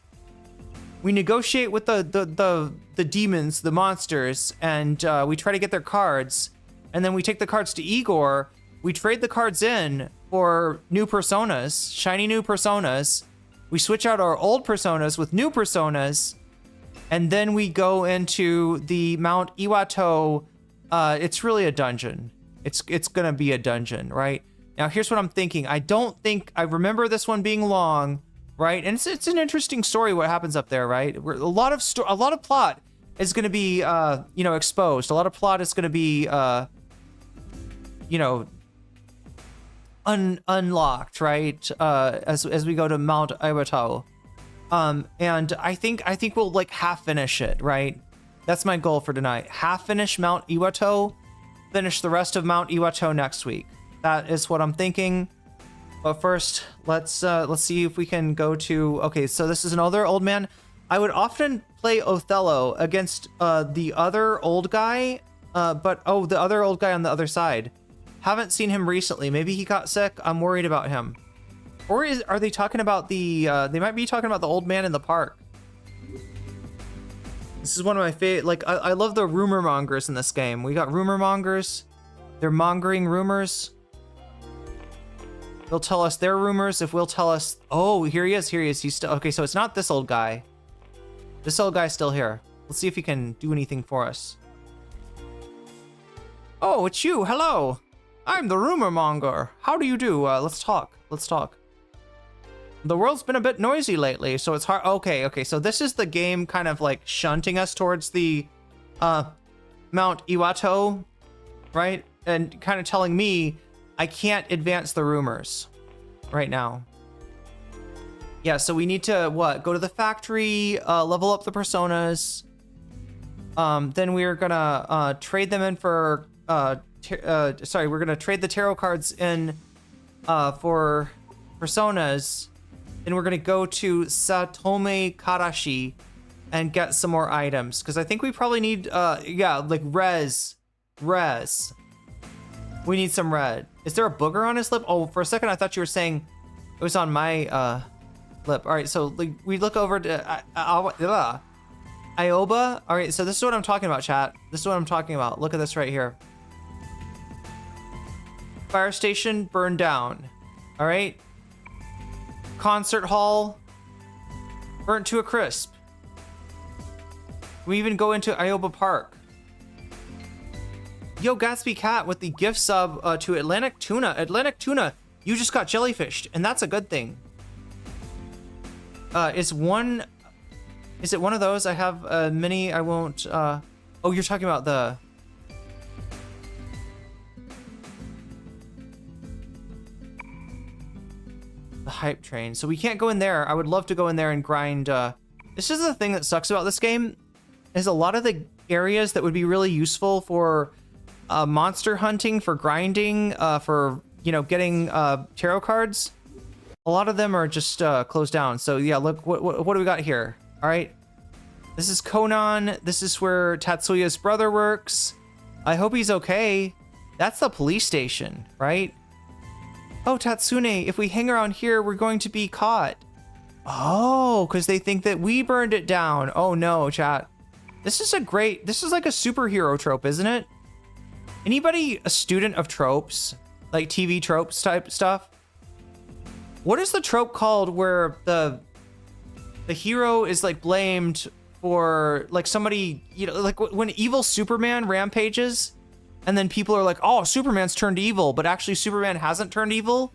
Speaker 2: We negotiate with the demons, the monsters, and we try to get their cards. And then we take the cards to Igor. We trade the cards in for new personas, shiny new personas. We switch out our old personas with new personas. And then we go into the Mount Iwato. It's really a dungeon. It's gonna be a dungeon, right? Now, here's what I'm thinking. I don't think I remember this one being long, right? And it's an interesting story what happens up there, right? A lot of plot is gonna be exposed. A lot of plot is gonna be unlocked, right? As we go to Mount Iwato. And I think we'll like half finish it, right? That's my goal for tonight. Half finish Mount Iwato, finish the rest of Mount Iwato next week. That is what I'm thinking. But first, let's see if we can go to, okay, so this is another old man. I would often play Othello against the other old guy, the other old guy on the other side. Haven't seen him recently. Maybe he got sick. I'm worried about him. Or are they talking about the? They might be talking about the old man in the park. This is one of my favorite. Like I love the rumor mongers in this game. We got rumor mongers. They're mongering rumors. They'll tell us their rumors if we'll tell us. Oh, here he is. Here he is. He's still okay. So it's not this old guy. This old guy's still here. Let's see if he can do anything for us. Oh, it's you. Hello. I'm the rumor monger. How do you do? Let's talk. Let's talk. The world's been a bit noisy lately, so it's hard. Okay. So this is the game kind of like shunting us towards the Mount Iwato, right? And kind of telling me I can't advance the rumors right now. Yeah, so we need to go to the factory, level up the personas. Then we're gonna trade them in for we're gonna trade the tarot cards in for personas. Then we're gonna go to Satome Karashi and get some more items, because I think we probably need like res. We need some red. Is there a booger on his lip? Oh, for a second I thought you were saying it was on my lip. All right, so like, we look over to Ioba. All right, so this is what I'm talking about, chat. This is what I'm talking about. Look at this right here. Fire station burned down. All right. Concert hall burnt to a crisp. We even go into Ioba Park. Yo, Gatsby Cat with the gift sub to Atlantic Tuna. Atlantic Tuna, you just got jellyfished, and that's a good thing. Is it one of those? I have many. I won't. Oh, you're talking about the hype train. So we can't go in there. I would love to go in there and grind. This is the thing that sucks about this game, is a lot of the areas that would be really useful for monster hunting, for grinding, for getting tarot cards. A lot of them are just closed down. So yeah, look, what do we got here? All right, this is Conan. This is where Tatsuya's brother works. I hope he's okay. That's the police station, right? Oh, Tatsune, if we hang around here, we're going to be caught. Oh, because they think that we burned it down. Oh no, chat. This is like a superhero trope, isn't it? Anybody a student of tropes, like TV tropes type stuff? What is the trope called where the hero is like blamed for like somebody, like when evil Superman rampages, and then people are like, oh, Superman's turned evil, but actually Superman hasn't turned evil.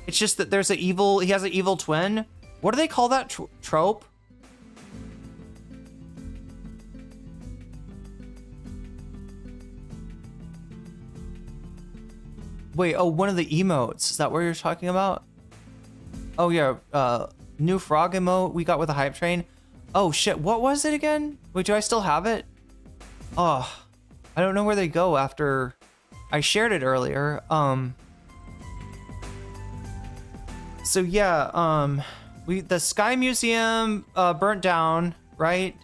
Speaker 2: It's just that he has an evil twin. What do they call that trope? Wait, oh, one of the emotes. Is that what you're talking about? Oh yeah, new frog emote we got with the hype train. Oh shit, what was it again? Wait, do I still have it? Oh, I don't know where they go after I shared it earlier. So yeah, the Sky Museum burnt down, right?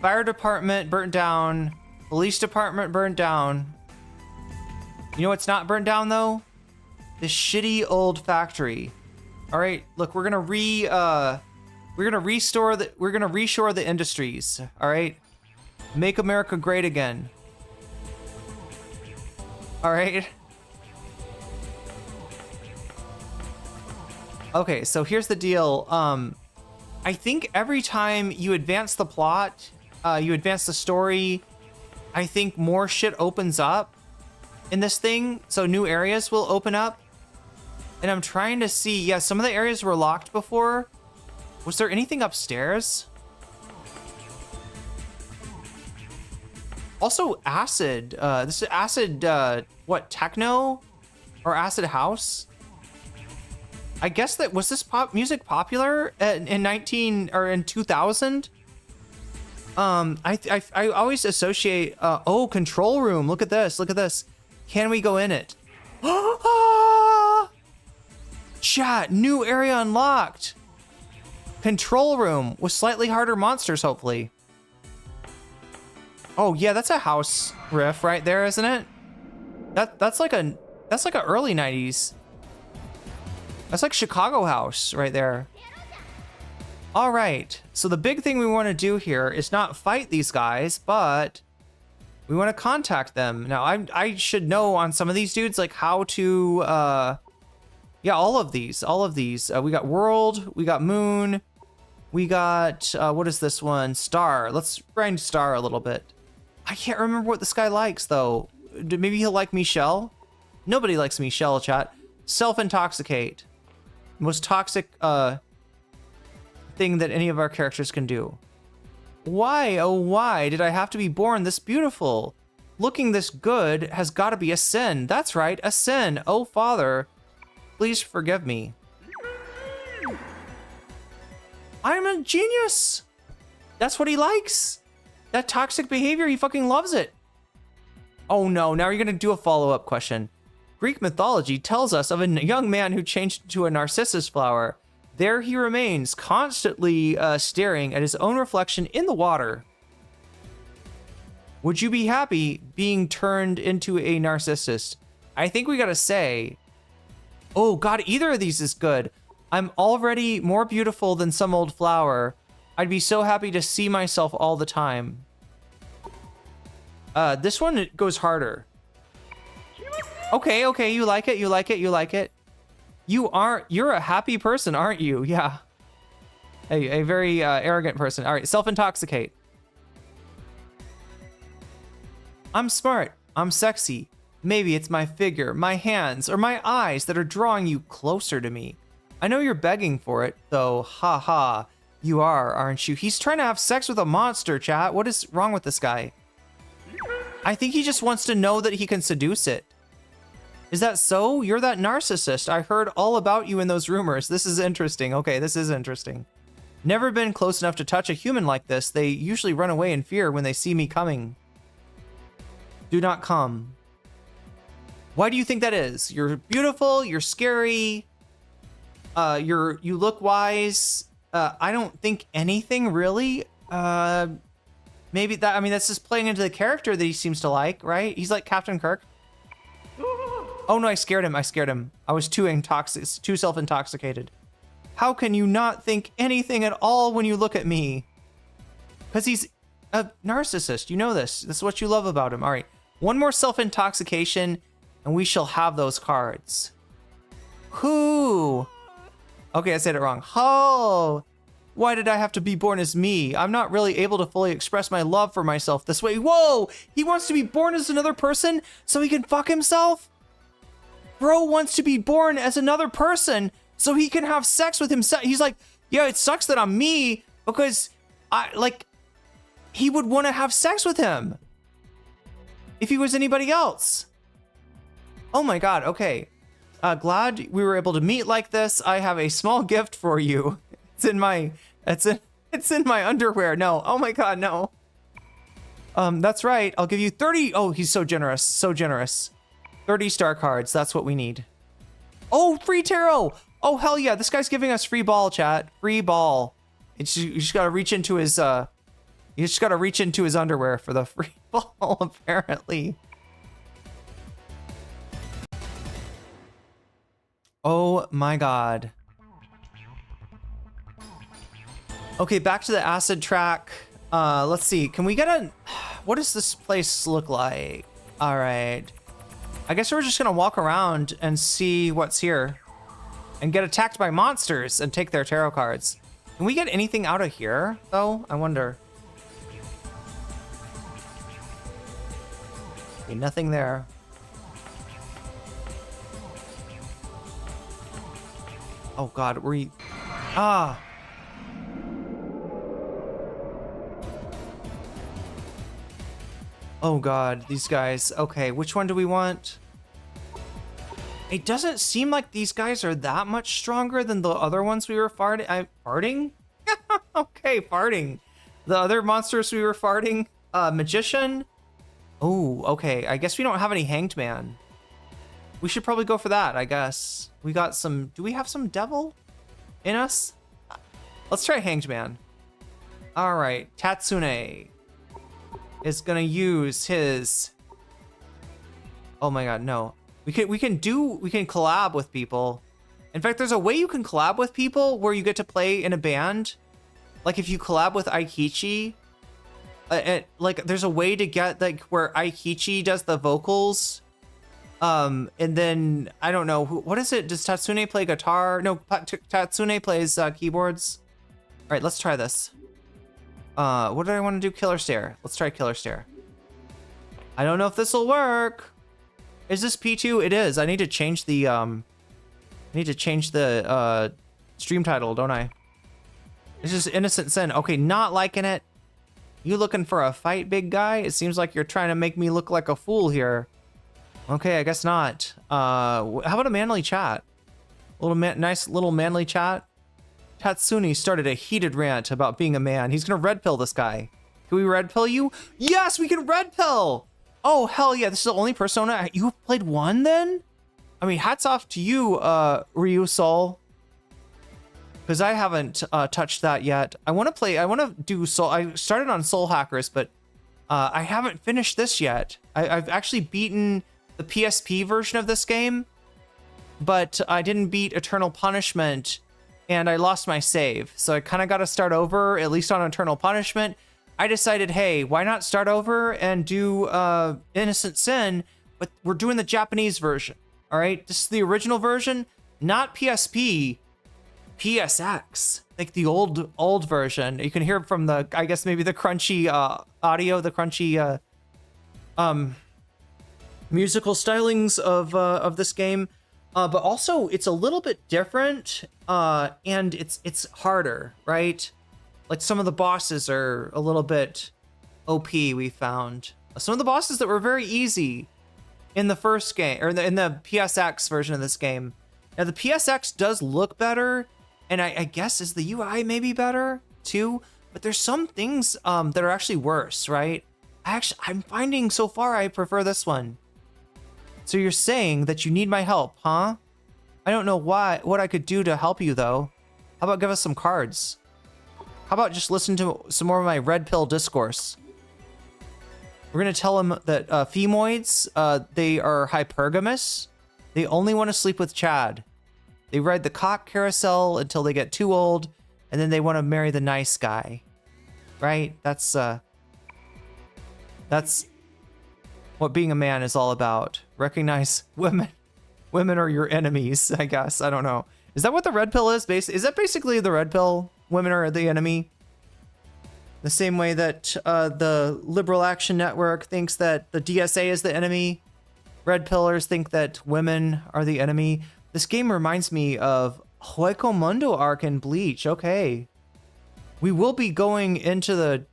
Speaker 2: Fire department burnt down. Police department burnt down. You know what's not burnt down though? This shitty old factory. All right, look, we're gonna reshore the industries. All right, make America great again. All right. Okay, so here's the deal. I think every time you advance the plot, you advance the story, I think more shit opens up in this thing. So new areas will open up. And I'm trying to see, yeah, some of the areas were locked before. Was there anything upstairs? Also acid, this is acid, what, techno? Or acid house? I guess that, was this music popular in 2000? I always associate, oh, control room, look at this. Can we go in it? Chat, new area unlocked. Control room with slightly harder monsters, hopefully. Oh yeah, that's a house riff right there, isn't it? That's like a early 90s. That's like Chicago house right there. All right, so the big thing we want to do here is not fight these guys, but we want to contact them. Now, I should know on some of these dudes, like how to, yeah, all of these. We got world, we got moon, we got, what is this one? Star. Let's grind star a little bit. I can't remember what this guy likes, though. Maybe he'll like Michelle? Nobody likes Michelle, chat. Self-intoxicate. Most toxic, thing that any of our characters can do. Why, oh why did I have to be born this beautiful? Looking this good has got to be a sin. That's right, a sin. Oh Father, please forgive me. I'm a genius. That's what he likes. That toxic behavior, he fucking loves it. Oh no, now you're gonna do a follow-up question. Greek mythology tells us of a young man who changed into a narcissus flower. There he remains, constantly staring at his own reflection in the water. Would you be happy being turned into a narcissist? I think we gotta say, oh God, either of these is good. I'm already more beautiful than some old flower. I'd be so happy to see myself all the time. This one goes harder. Okay, you like it. You're a happy person, aren't you? Yeah. A very arrogant person. All right, self-intoxicate. I'm smart. I'm sexy. Maybe it's my figure, my hands, or my eyes that are drawing you closer to me. I know you're begging for it, though. Ha ha. You are, aren't you? He's trying to have sex with a monster, chat. What is wrong with this guy? I think he just wants to know that he can seduce it. Is that so? You're that narcissist. I heard all about you in those rumors. This is interesting. Okay, this is interesting. Never been close enough to touch a human like this. They usually run away in fear when they see me coming. Do not come. Why do you think that is? You're beautiful, you're scary, you look wise. I don't think anything really. Maybe that, I mean, that's just playing into the character that he seems to like, right? He's like Captain Kirk. Oh no, I scared him. I was too self-intoxicated. How can you not think anything at all when you look at me? Because he's a narcissist. You know this. This is what you love about him. All right. One more self-intoxication and we shall have those cards. Who? Okay, I said it wrong. Oh, why did I have to be born as me? I'm not really able to fully express my love for myself this way. Whoa, he wants to be born as another person so he can fuck himself? Bro wants to be born as another person so he can have sex with himself. He's like, yeah, it sucks that I'm me because he would want to have sex with him if he was anybody else. Oh my God, okay. Glad we were able to meet like this. I have a small gift for you. It's in my underwear. No, oh my God, no. That's right, I'll give you 30. Oh, he's so generous, so generous. 30 star cards, that's what we need. Oh, free tarot. Oh, hell yeah, this guy's giving us free ball, chat. Free ball. You just gotta reach into his, underwear for the free ball, apparently. Oh my God. Okay, back to the acid track. Let's see, can we get what does this place look like? All right. I guess we're just gonna walk around and see what's here and get attacked by monsters and take their tarot cards. Can we get anything out of here though? I wonder. Okay, nothing there. Oh God, ah. Oh God, these guys. Okay, which one do we want? It doesn't seem like these guys are that much stronger than the other ones we were farting. Farting? Okay, farting. The other monsters we were farting. Magician. Oh, okay. I guess we don't have any Hanged Man. We should probably go for that, I guess. We got some... Do we have some devil in us? Let's try Hanged Man. All right, Tatsune. is gonna use his. Oh my god, no. We can collab with people. In fact, there's a way you can collab with people where you get to play in a band. Like if you collab with Aikichi, like there's a way to get like where Aikichi does the vocals. And then I don't know what is it? Does Tatsune play guitar? No, Tatsune plays keyboards. All right, let's try this. What do I want to do? Killer Stare. Let's try Killer Stare. I don't know if this will work. Is this P2? It is. I need to change the stream title, don't I? It's just Innocent Sin. Okay, not liking it. You looking for a fight, big guy? It seems like you're trying to make me look like a fool here. Okay, I guess not. How about a manly chat? Nice little manly chat. Tatsune started a heated rant about being a man. He's gonna red pill this guy. Can we red pill you? Yes, we can red pill! Oh, hell yeah, this is the only persona. You played one then? I mean, hats off to you, Ryu Soul. Because I haven't touched that yet. I want to do Soul. I started on Soul Hackers, but I haven't finished this yet. I've actually beaten the PSP version of this game, but I didn't beat Eternal Punishment, and I lost my save. So I kind of got to start over, at least on Eternal Punishment. I decided, hey, why not start over and do Innocent Sin, but we're doing the Japanese version, all right? This is the original version, not PSP, PSX, like the old version. You can hear from the, I guess maybe the crunchy audio, the crunchy musical stylings of this game, but also it's a little bit different, and it's harder, right? Like some of the bosses are a little bit OP. We found some of the bosses that were very easy in the first game, or in the PSX version of this game. Now the PSX does look better, and I guess is the UI maybe better too, but there's some things that are actually worse, right? I'm finding so far I prefer this one. So you're saying that you need my help, huh? I don't know what I could do to help you though. How about give us some cards? How about just listen to some more of my red pill discourse? We're gonna tell them that femoids, they are hypergamous. They only want to sleep with Chad. They ride the cock carousel until they get too old, and then they want to marry the nice guy. Right? That's what being a man is all about. Recognize women. Women are your enemies, I guess. I don't know. Is that what the red pill is? Is that basically the red pill? Women are the enemy? The same way that the Liberal Action Network thinks that the DSA is the enemy. Red pillers think that women are the enemy. This game reminds me of Hueco Mundo arc in Bleach. Okay. We will be going into the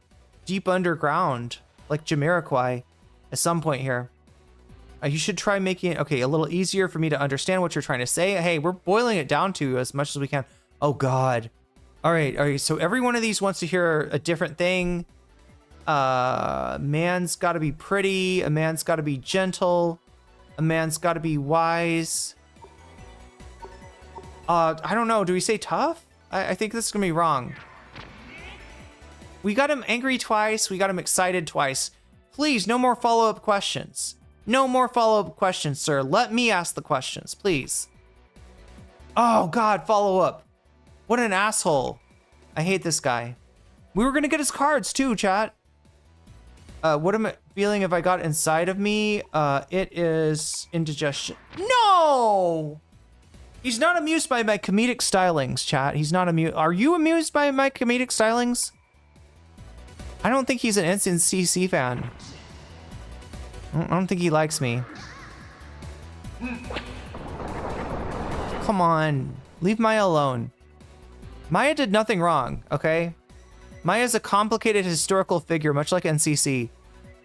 Speaker 2: deep underground, like Jamiroquai, at some point here. You should try making it, okay, a little easier for me to understand what you're trying to say. Hey, we're boiling it down to as much as we can. Oh, God. All right. So every one of these wants to hear a different thing. Man's got to be pretty. A man's got to be gentle. A man's got to be wise. I don't know. Do we say tough? I think this is going to be wrong. We got him angry twice. We got him excited twice. Please, no more follow-up questions. No more follow-up questions, sir. Let me ask the questions, please. Oh, God, follow-up. What an asshole. I hate this guy. We were going to get his cards, too, chat. What am I feeling if I got inside of me? It is indigestion. No! He's not amused by my comedic stylings, chat. He's not amused. Are you amused by my comedic stylings? I don't think he's an NCC fan. I don't think he likes me. Come on. Leave Maya alone. Maya did nothing wrong, okay? Maya's a complicated historical figure, much like NCC.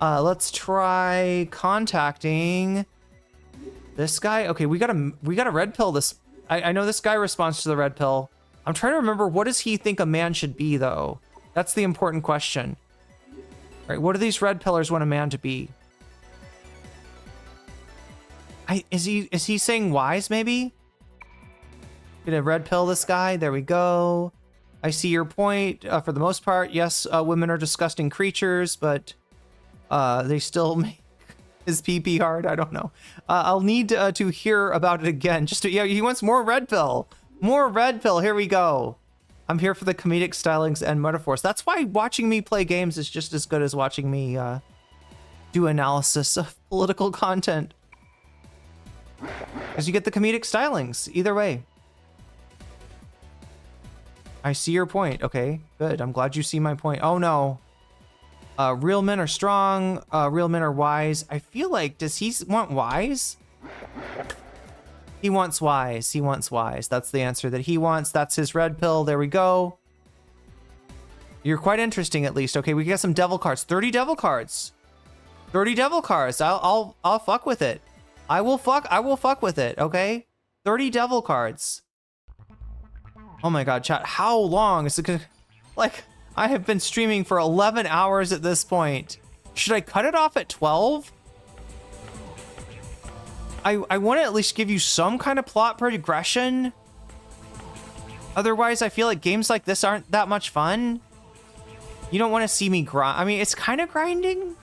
Speaker 2: Let's try contacting this guy. Okay, we gotta red pill this. I know this guy responds to the red pill. I'm trying to remember, what does he think a man should be, though? That's the important question. All right, what do these red pillars want a man to be? Is he saying wise, maybe? Gonna red pill this guy. There we go. I see your point. For the most part, yes, women are disgusting creatures, but They still make his pee hard. I don't know. I'll need to hear about it again. Just to, yeah, he wants more red pill. More red pill. Here we go. I'm here for the comedic stylings and metaphors. That's why watching me play games is just as good as watching me do analysis of political content. Because you get the comedic stylings either way. I see your point. Okay, good. I'm glad you see my point. Oh no. Real men are strong. Real men are wise. I feel like, does he want wise? He wants wise. He wants wise. That's the answer that he wants. That's his red pill. There we go. You're quite interesting, at least. Okay, we got some devil cards. 30 devil cards. 30 devil cards. I'll fuck with it. I will fuck with it. Okay. 30 devil cards. Oh my god, chat. How long is it gonna, like, I have been streaming for 11 hours at this point. Should I cut it off at 12? I want to at least give you some kind of plot progression. Otherwise, I feel like games like this aren't that much fun. You don't want to see me grind. I mean, it's kind of grinding.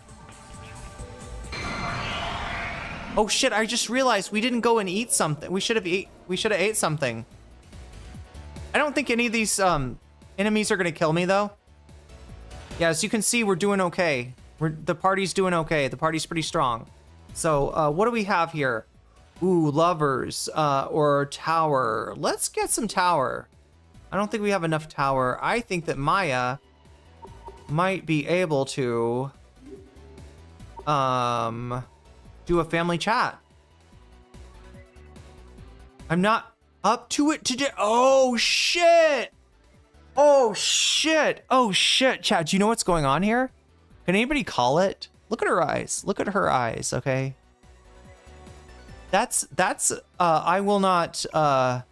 Speaker 2: Oh shit, I just realized we didn't go and eat something. We should have ate something. I don't think any of these enemies are gonna kill me though. Yeah, as you can see, we're doing okay. The party's doing okay. The party's pretty strong. So what do we have here? Ooh, lovers or tower. Let's get some tower. I don't think we have enough tower. I think that Maya might be able to do a family chat. I'm not up to it today. Oh shit. Oh shit. Oh shit. Chat, do you know what's going on here? Can anybody call it? Look at her eyes. Look at her eyes, okay? That's I will not up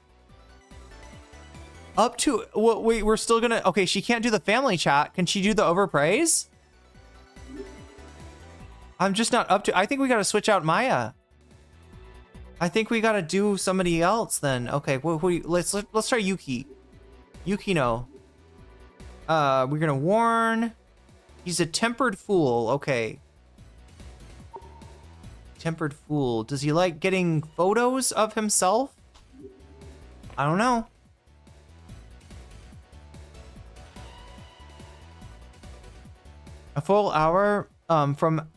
Speaker 2: to, wait, we're still gonna, okay, she can't do the family chat. Can she do the overpraise? I'm just not up to, I think we gotta switch out Maya. I think we gotta do somebody else then. Okay, let's try Yuki. Yuki, no. We're gonna warn. He's a tempered fool. Okay. Tempered fool. Does he like getting photos of himself? I don't know. A full hour from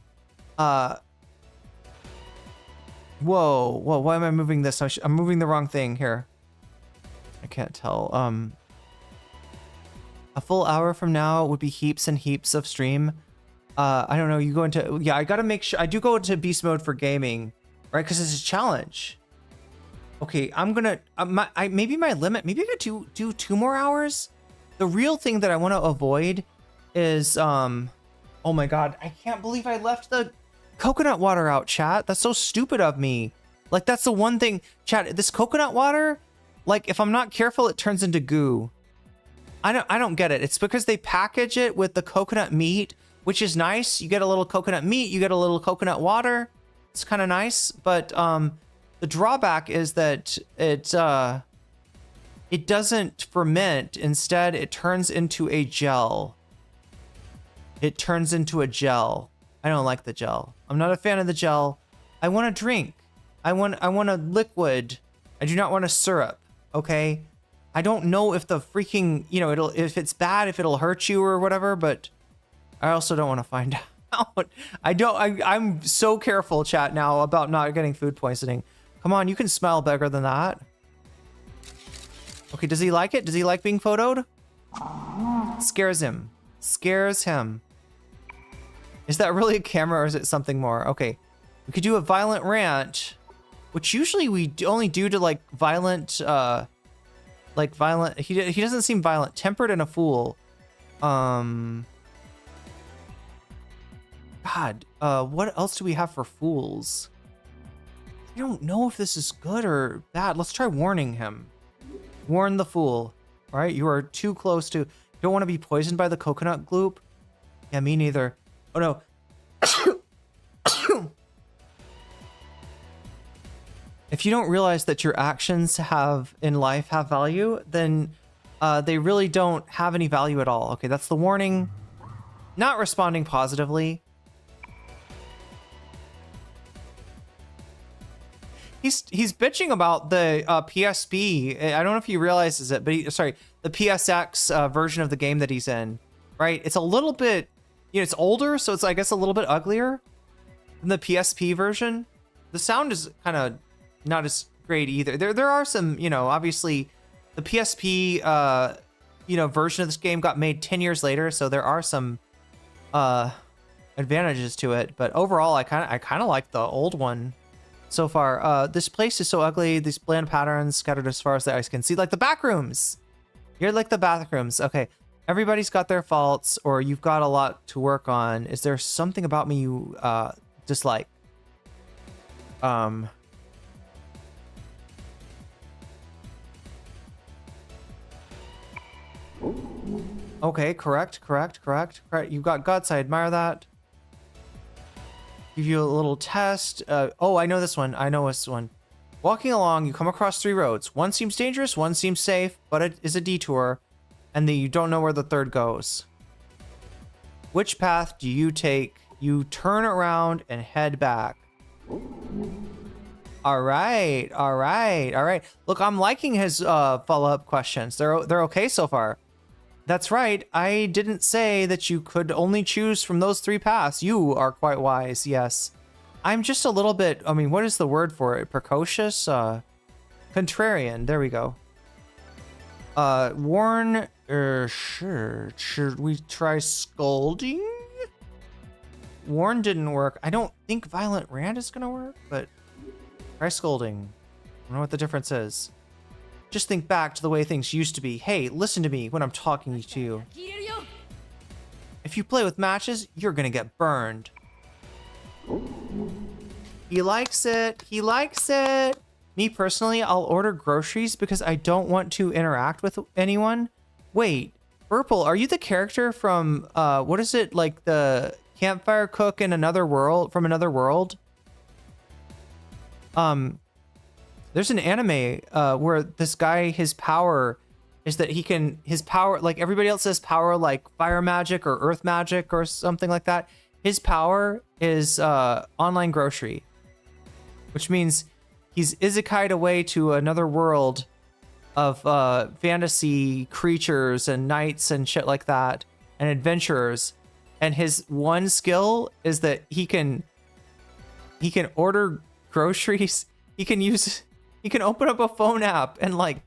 Speaker 2: whoa, why am I moving this? I'm moving the wrong thing here. I can't tell. A full hour from now would be heaps and heaps of stream. I don't know, you go into, yeah, I gotta make sure, I do go into beast mode for gaming, right? Because it's a challenge. Okay, I'm gonna, maybe my limit, maybe I could do 2 more hours? The real thing that I want to avoid is, oh my god, I can't believe I left the coconut water out, chat. That's so stupid of me. Like, that's the one thing, chat, this coconut water, like, if I'm not careful, it turns into goo. I don't get it. It's because they package it with the coconut meat, which is nice. You get a little coconut meat, you get a little coconut water. It's kind of nice, but the drawback is that it doesn't ferment. Instead, it turns into a gel. It turns into a gel. I don't like the gel. I'm not a fan of the gel. I want a drink. I want a liquid. I do not want a syrup. Okay. I don't know if the freaking, you know, if it's bad, if it'll hurt you or whatever, but I also don't want to find out. I'm so careful, chat, now about not getting food poisoning. Come on, you can smell better than that. Okay, does he like it? Does he like being photoed? Scares him. Scares him. Is that really a camera or is it something more? Okay, we could do a violent rant, which usually we only do to like violent, he doesn't seem violent. Tempered and a fool. God, what else do we have for fools? I don't know if this is good or bad. Let's try warning him. Warn the fool. All right, you are too close to, you don't want to be poisoned by the coconut gloop. Yeah, me neither. Oh no. If you don't realize that your actions in life have value, then they really don't have any value at all. Okay, that's the warning. Not responding positively. he's bitching about the PSP. I don't know if he realizes it, but the PSX version of the game that he's in, right? It's a little bit, it's older, so it's I guess a little bit uglier than the PSP version. The sound is kind of not as great either. There are some, obviously the PSP version of this game got made 10 years later, so there are some advantages to it, but overall I kind of like the old one so far. This place is so ugly, these bland patterns scattered as far as the eyes can see, like the back rooms. You're like the bathrooms. Okay, everybody's got their faults, or you've got a lot to work on. Is there something about me you dislike? Okay, correct. You've got guts, I admire that. Give you a little test. Oh, I know this one. Walking along, you come across 3 roads. One seems dangerous, one seems safe, but it is a detour, and then you don't know where the third goes. Which path do you take? You turn around and head back. All right. Look, I'm liking his follow-up questions. They're okay so far. That's right. I didn't say that you could only choose from those 3 paths. You are quite wise, yes. I'm just a little bit, what is the word for it? Precocious? Contrarian. There we go. Warn, sure. Should we try scolding? Warn didn't work. I don't think violent rant is gonna work, but try scolding. I don't know what the difference is. Just think back to the way things used to be. Hey, listen to me when I'm talking to you. If you play with matches, you're gonna get burned. He likes it. Me personally, I'll order groceries because I don't want to interact with anyone. Wait, Purple, are you the character from, what is it, like the campfire cook in another world, from another world? There's an anime where this guy, his power is that his power, like everybody else has power like fire magic or earth magic or something like that. His power is online grocery, which means he's isekai'd away to another world of fantasy creatures and knights and shit like that and adventurers. And his one skill is that he can order groceries. He can open up a phone app and like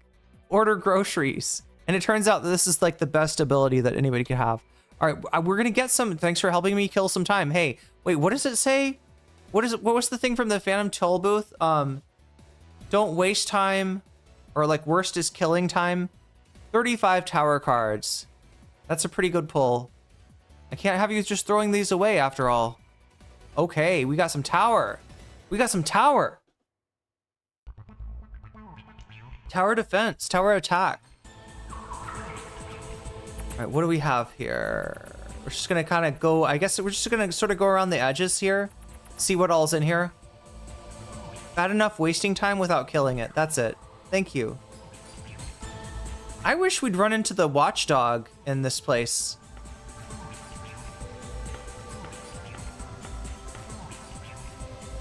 Speaker 2: order groceries. And it turns out that this is like the best ability that anybody could have. All right, we're gonna get some. Thanks for helping me kill some time. Hey, wait, what does it say? What was the thing from the Phantom Toll booth? Don't waste time, or like worst is killing time. 35 tower cards. That's a pretty good pull. I can't have you just throwing these away after all. Okay, we got some tower. Tower defense, tower attack. All right, what do we have here? We're just gonna kind of go, I guess we're just gonna sort of go around the edges here, see what all's in here. Bad enough wasting time without killing it. That's it. Thank you. I wish we'd run into the watchdog in this place.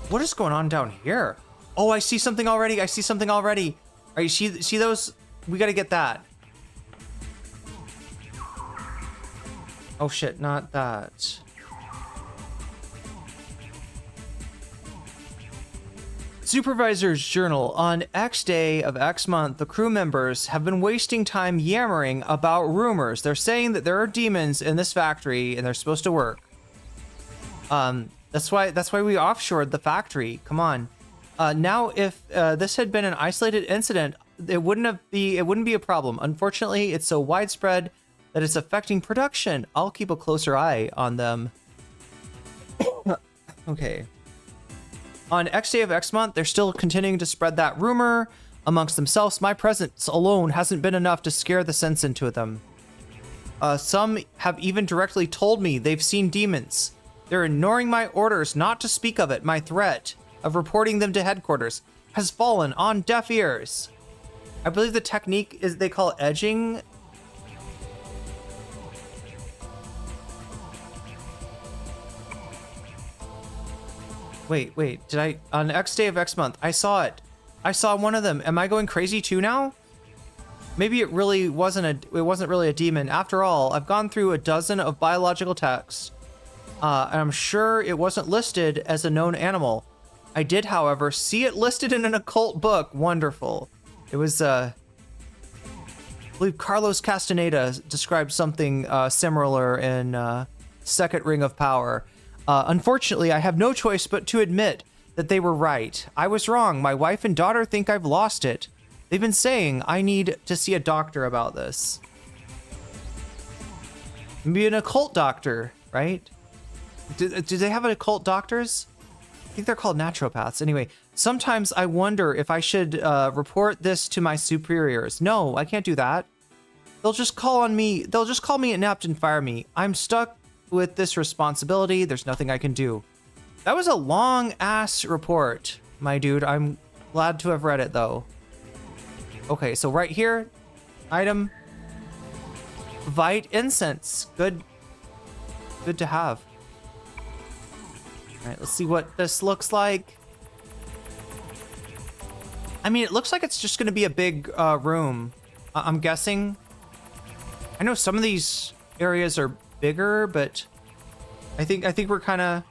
Speaker 2: What is going on down here? Oh, I see something already. All right, see those? We gotta get that. Oh shit, not that. Supervisor's journal. On X day of X month, the crew members have been wasting time yammering about rumors. They're saying that there are demons in this factory and they're supposed to work. That's why we offshored the factory. Come on. Now, if this had been an isolated incident, it wouldn't be a problem. Unfortunately, it's so widespread that it's affecting production. I'll keep a closer eye on them. Okay. On X day of X month, they're still continuing to spread that rumor amongst themselves. My presence alone hasn't been enough to scare the sense into them. Some have even directly told me they've seen demons. They're ignoring my orders not to speak of it. My threat of reporting them to headquarters has fallen on deaf ears. I believe the technique is they call edging. Wait, did I, on X day of X month, I saw it. I saw one of them. Am I going crazy too now? Maybe it wasn't really a demon. After all, I've gone through a dozen of biological texts, and I'm sure it wasn't listed as a known animal. I did, however, see it listed in an occult book. Wonderful. It was, I believe Carlos Castaneda described something similar in Second Ring of Power. Unfortunately, I have no choice but to admit that they were right. I was wrong. My wife and daughter think I've lost it. They've been saying I need to see a doctor about this. Maybe an occult doctor, right? Do they have occult doctors? I think they're called naturopaths. Anyway, sometimes I wonder if I should report this to my superiors. No, I can't do that. They'll just call me inept and fire me. I'm stuck with this responsibility. There's nothing I can do. That was a long ass report, my dude. I'm glad to have read it though. Okay, so right here, item, Vite incense. Good to have. All right, let's see what this looks like. I mean, it looks like it's just gonna be a big room. I'm guessing. I know some of these areas are bigger, but I think we're kind of.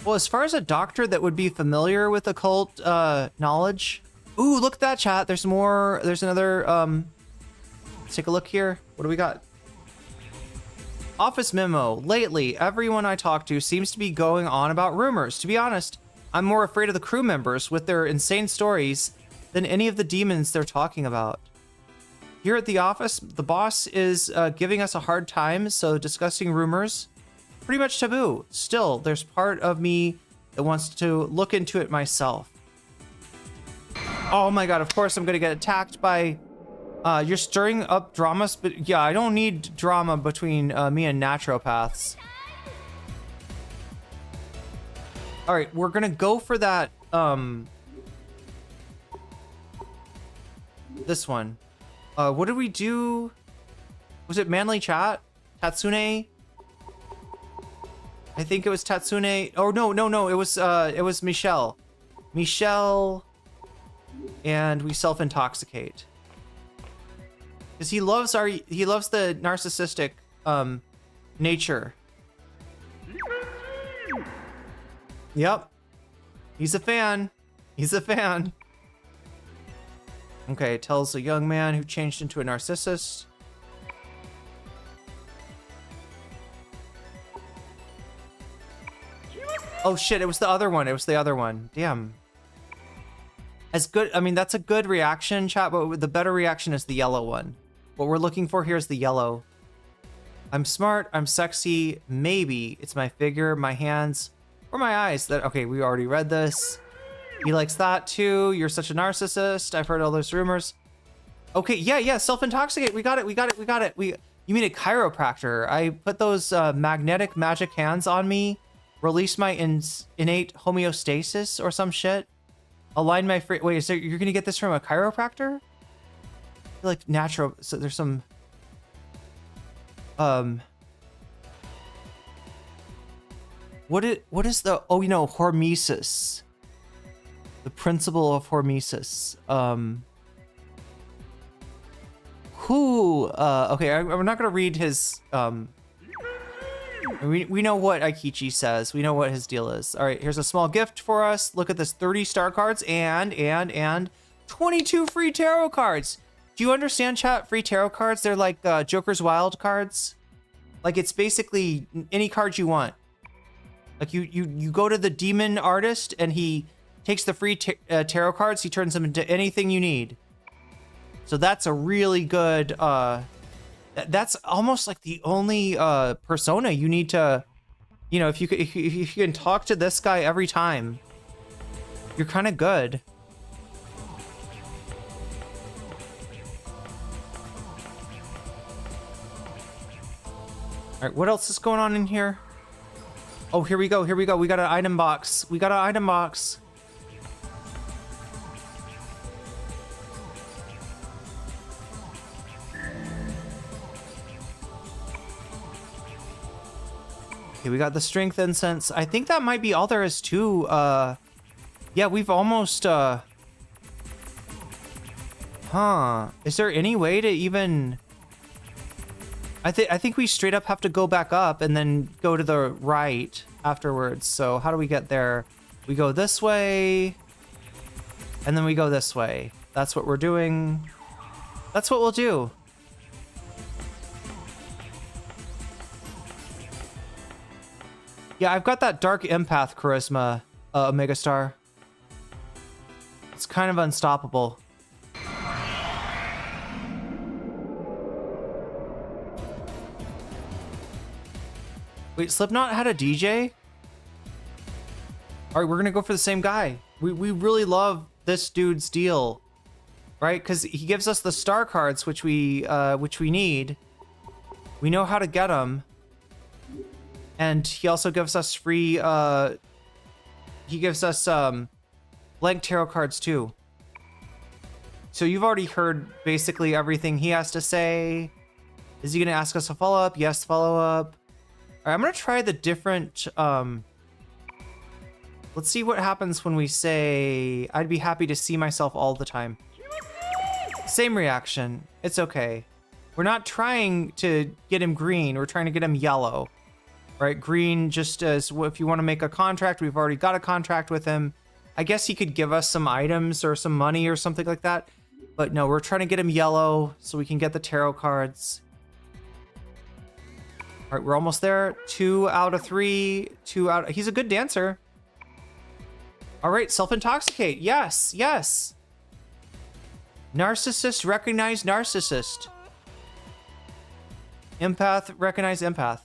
Speaker 2: Well, as far as a doctor that would be familiar with occult knowledge. Ooh, look at that, chat. There's more. There's another. Let's take a look here. What do we got? Office memo. Lately, everyone I talk to seems to be going on about rumors. To be honest, I'm more afraid of the crew members with their insane stories than any of the demons they're talking about. Here at the office, the boss is giving us a hard time, so discussing rumors. Pretty much taboo. Still, there's part of me that wants to look into it myself. Oh my god, of course I'm gonna get attacked by... you're stirring up dramas, but yeah, I don't need drama between me and naturopaths. Alright, we're gonna go for that, this one. What did we do? Was it Manly Chat? Tatsune? I think it was Tatsune. Oh no, it was Michelle. Michelle, and we self-intoxicate. Because he loves the narcissistic nature. Yep. He's a fan. He's a fan. Okay, it tells a young man who changed into a narcissist. Oh shit, it was the other one. It was the other one. Damn. As good, I mean, that's a good reaction, chat, but the better reaction is the yellow one. What we're looking for here is the yellow. I'm smart, I'm sexy, maybe it's my figure, my hands, or my eyes. That okay, we already read this. He likes that too. You're such a narcissist. I've heard all those rumors. Okay, yeah, self-intoxicate. We got it. You mean a chiropractor? I put those magnetic magic hands on me. Release my innate homeostasis or some shit. Align my wait, so you're gonna get this from a chiropractor? I feel like natural, so there's some what is the hormesis? The principle of hormesis. Okay, we're not gonna read his we know what Aikichi says. We know what his deal is. All right, here's a small gift for us. Look at this, 30 star cards and 22 free tarot cards. Do you understand, chat? Free tarot cards, they're like Joker's Wild cards. Like, it's basically any card you want. Like, you go to the demon artist and he takes the free tarot cards, he turns them into anything you need. So that's a really good that's almost like the only persona you need to, you know, if you can talk to this guy every time, you're kind of good. All right, what else is going on in here? Oh, here we go. Here we go. We got an item box. We got an item box. Okay, we got the strength incense. I think that might be all there is to, yeah, we've almost, Is there any way to even... I think we straight up have to go back up and then go to the right afterwards. So how do we get there? We go this way, and then we go this way. That's what we're doing. That's what we'll do. Yeah, I've got that dark empath charisma, Omega Star. It's kind of unstoppable. Wait, Slipknot had a DJ? All right, we're gonna go for the same guy. We really love this dude's deal, right? Because he gives us the star cards, which we need. We know how to get them, and he also gives us free. He gives us blank tarot cards too. So you've already heard basically everything he has to say. Is he gonna ask us a follow up? Yes, follow up. All right, I'm gonna try the different, let's see what happens when we say, I'd be happy to see myself all the time. Same reaction, it's okay. We're not trying to get him green, we're trying to get him yellow. Right, green just as, if you wanna make a contract, we've already got a contract with him. I guess he could give us some items or some money or something like that. But no, we're trying to get him yellow so we can get the tarot cards. All right, we're almost there. 2 out of 3. 2 out. He's a good dancer. All right, self-intoxicate. Yes, yes. Narcissist, recognize narcissist. Empath, recognize empath.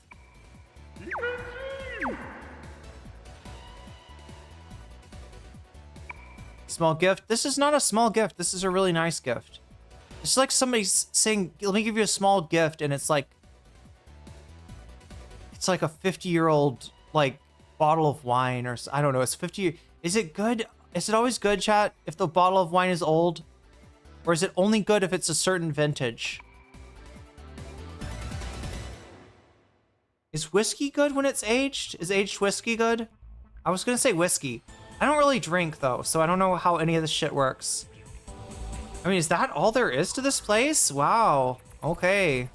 Speaker 2: Small gift. This is not a small gift. This is a really nice gift. It's like somebody's saying, let me give you a small gift, and it's like a 50-year-old like bottle of wine, or I don't know. It's 50. Is it good? Is it always good, chat, if the bottle of wine is old? Or is it only good if it's a certain vintage? Is whiskey good when it's aged? Is aged whiskey good? I was gonna say whiskey. I don't really drink though, so I don't know how any of this shit works. I mean, is that all there is to this place? Wow. Okay.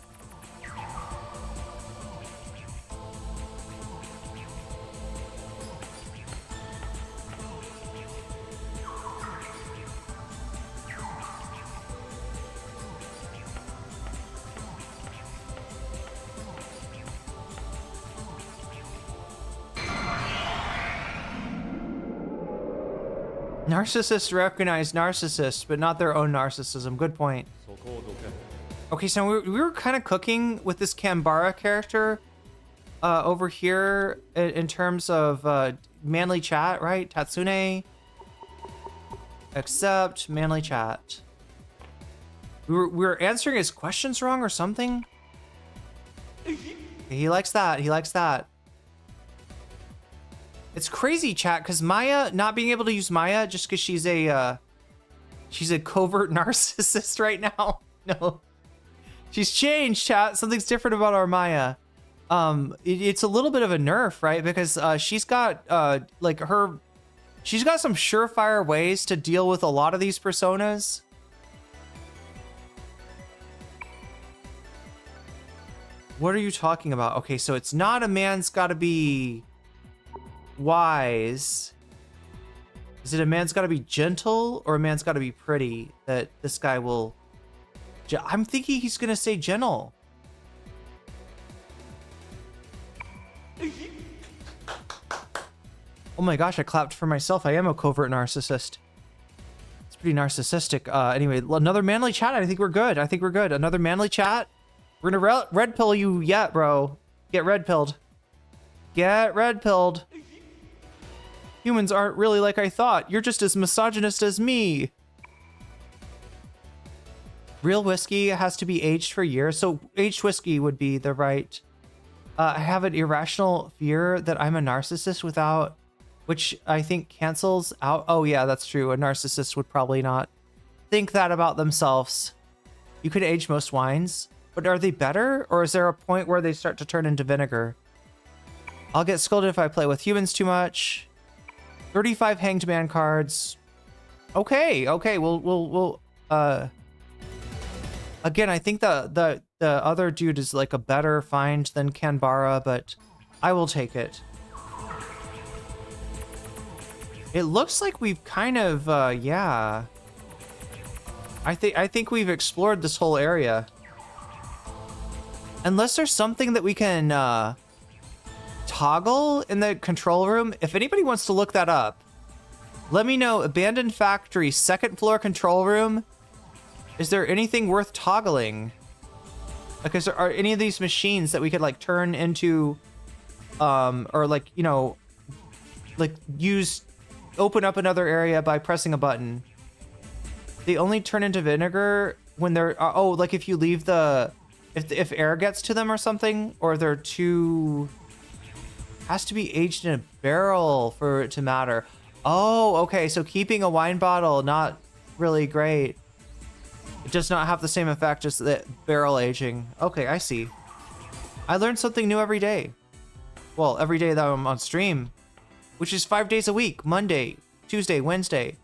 Speaker 2: Narcissists recognize narcissists, but not their own narcissism. Good point. Okay, so we were kind of cooking with this Kambara character over here in terms of manly chat, right? Tatsune. Accept manly chat. We were answering his questions wrong or something. He likes that. He likes that. It's crazy, chat, because Maya, not being able to use Maya just because she's a covert narcissist right now. No. She's changed, chat. Something's different about our Maya. It's a little bit of a nerf, right? Because she's got she's got some surefire ways to deal with a lot of these personas. What are you talking about? Okay, so it's not a man's gotta be wise. Is it a man's gotta be gentle or a man's gotta be pretty that this guy will... I'm thinking he's gonna say gentle. Oh my gosh, I clapped for myself. I am a covert narcissist. It's pretty narcissistic. Anyway, another manly chat. I think we're good. I think we're good. Another manly chat. We're gonna red pill you yet, bro. Get red pilled. Get red pilled. Humans aren't really like I thought. You're just as misogynist as me. Real whiskey has to be aged for years, so aged whiskey would be the right I have an irrational fear that I'm a narcissist without, which I think cancels out. Oh yeah, that's true. A narcissist would probably not think that about themselves. You could age most wines, but are they better? Or is there a point where they start to turn into vinegar? I'll get scolded if I play with humans too much. 35 Hanged Man cards. Okay, we'll again, I think the other dude is like a better find than Canberra, but I will take it. It looks like we've kind of yeah. I think we've explored this whole area. Unless there's something that we can toggle in the control room. If anybody wants to look that up, let me know. Abandoned factory, 2nd floor control room. Is there anything worth toggling? Like, are any of these machines that we could like turn into, or like, you know, like open up another area by pressing a button? They only turn into vinegar when they're, oh, like if you leave if air gets to them or something, or they're too, has to be aged in a barrel for it to matter. Oh, okay, so keeping a wine bottle, not really great. It does not have the same effect as the barrel aging. Okay, I see. I learn something new every day. Well, every day that I'm on stream, which is 5 days a week, Monday, Tuesday, Wednesday,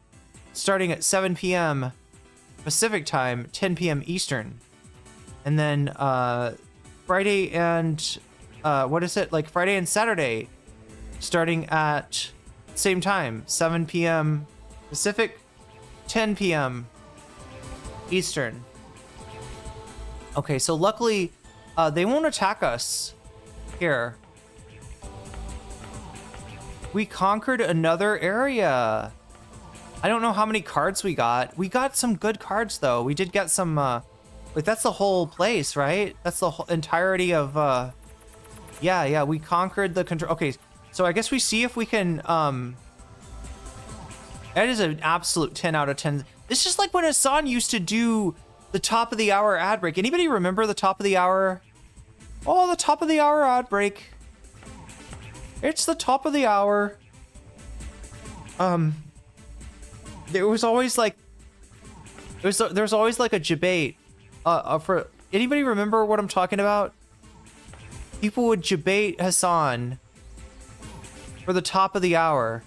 Speaker 2: starting at 7 p.m. Pacific time, 10 p.m. Eastern. And then Friday and, what is it? Like Friday and Saturday, starting at same time, 7 p.m. Pacific, 10 p.m. Eastern. Okay, so luckily they won't attack us here. We conquered another area. I don't know how many cards we got. We got some good cards though. We did get some like that's the whole place, right? That's the whole entirety of yeah, we conquered the control. Okay, so I guess we see if we can that is an absolute 10 out of 10. It's just like when Hassan used to do the top of the hour ad break. Anybody remember the top of the hour? Oh, the top of the hour ad break. It's the top of the hour. There was always like, there's always like a debate. For anybody remember what I'm talking about? People would debate Hassan for the top of the hour.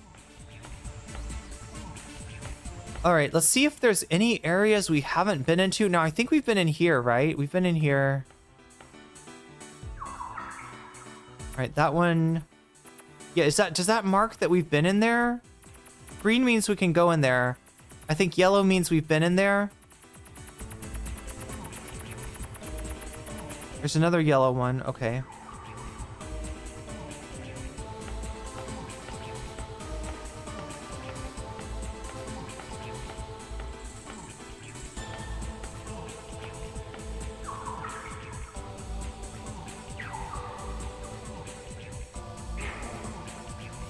Speaker 2: All right, let's see if there's any areas we haven't been into. Now, I think we've been in here, right? We've been in here. All right, that one. Yeah, does that mark that we've been in there? Green means we can go in there. I think yellow means we've been in there. There's another yellow one, okay.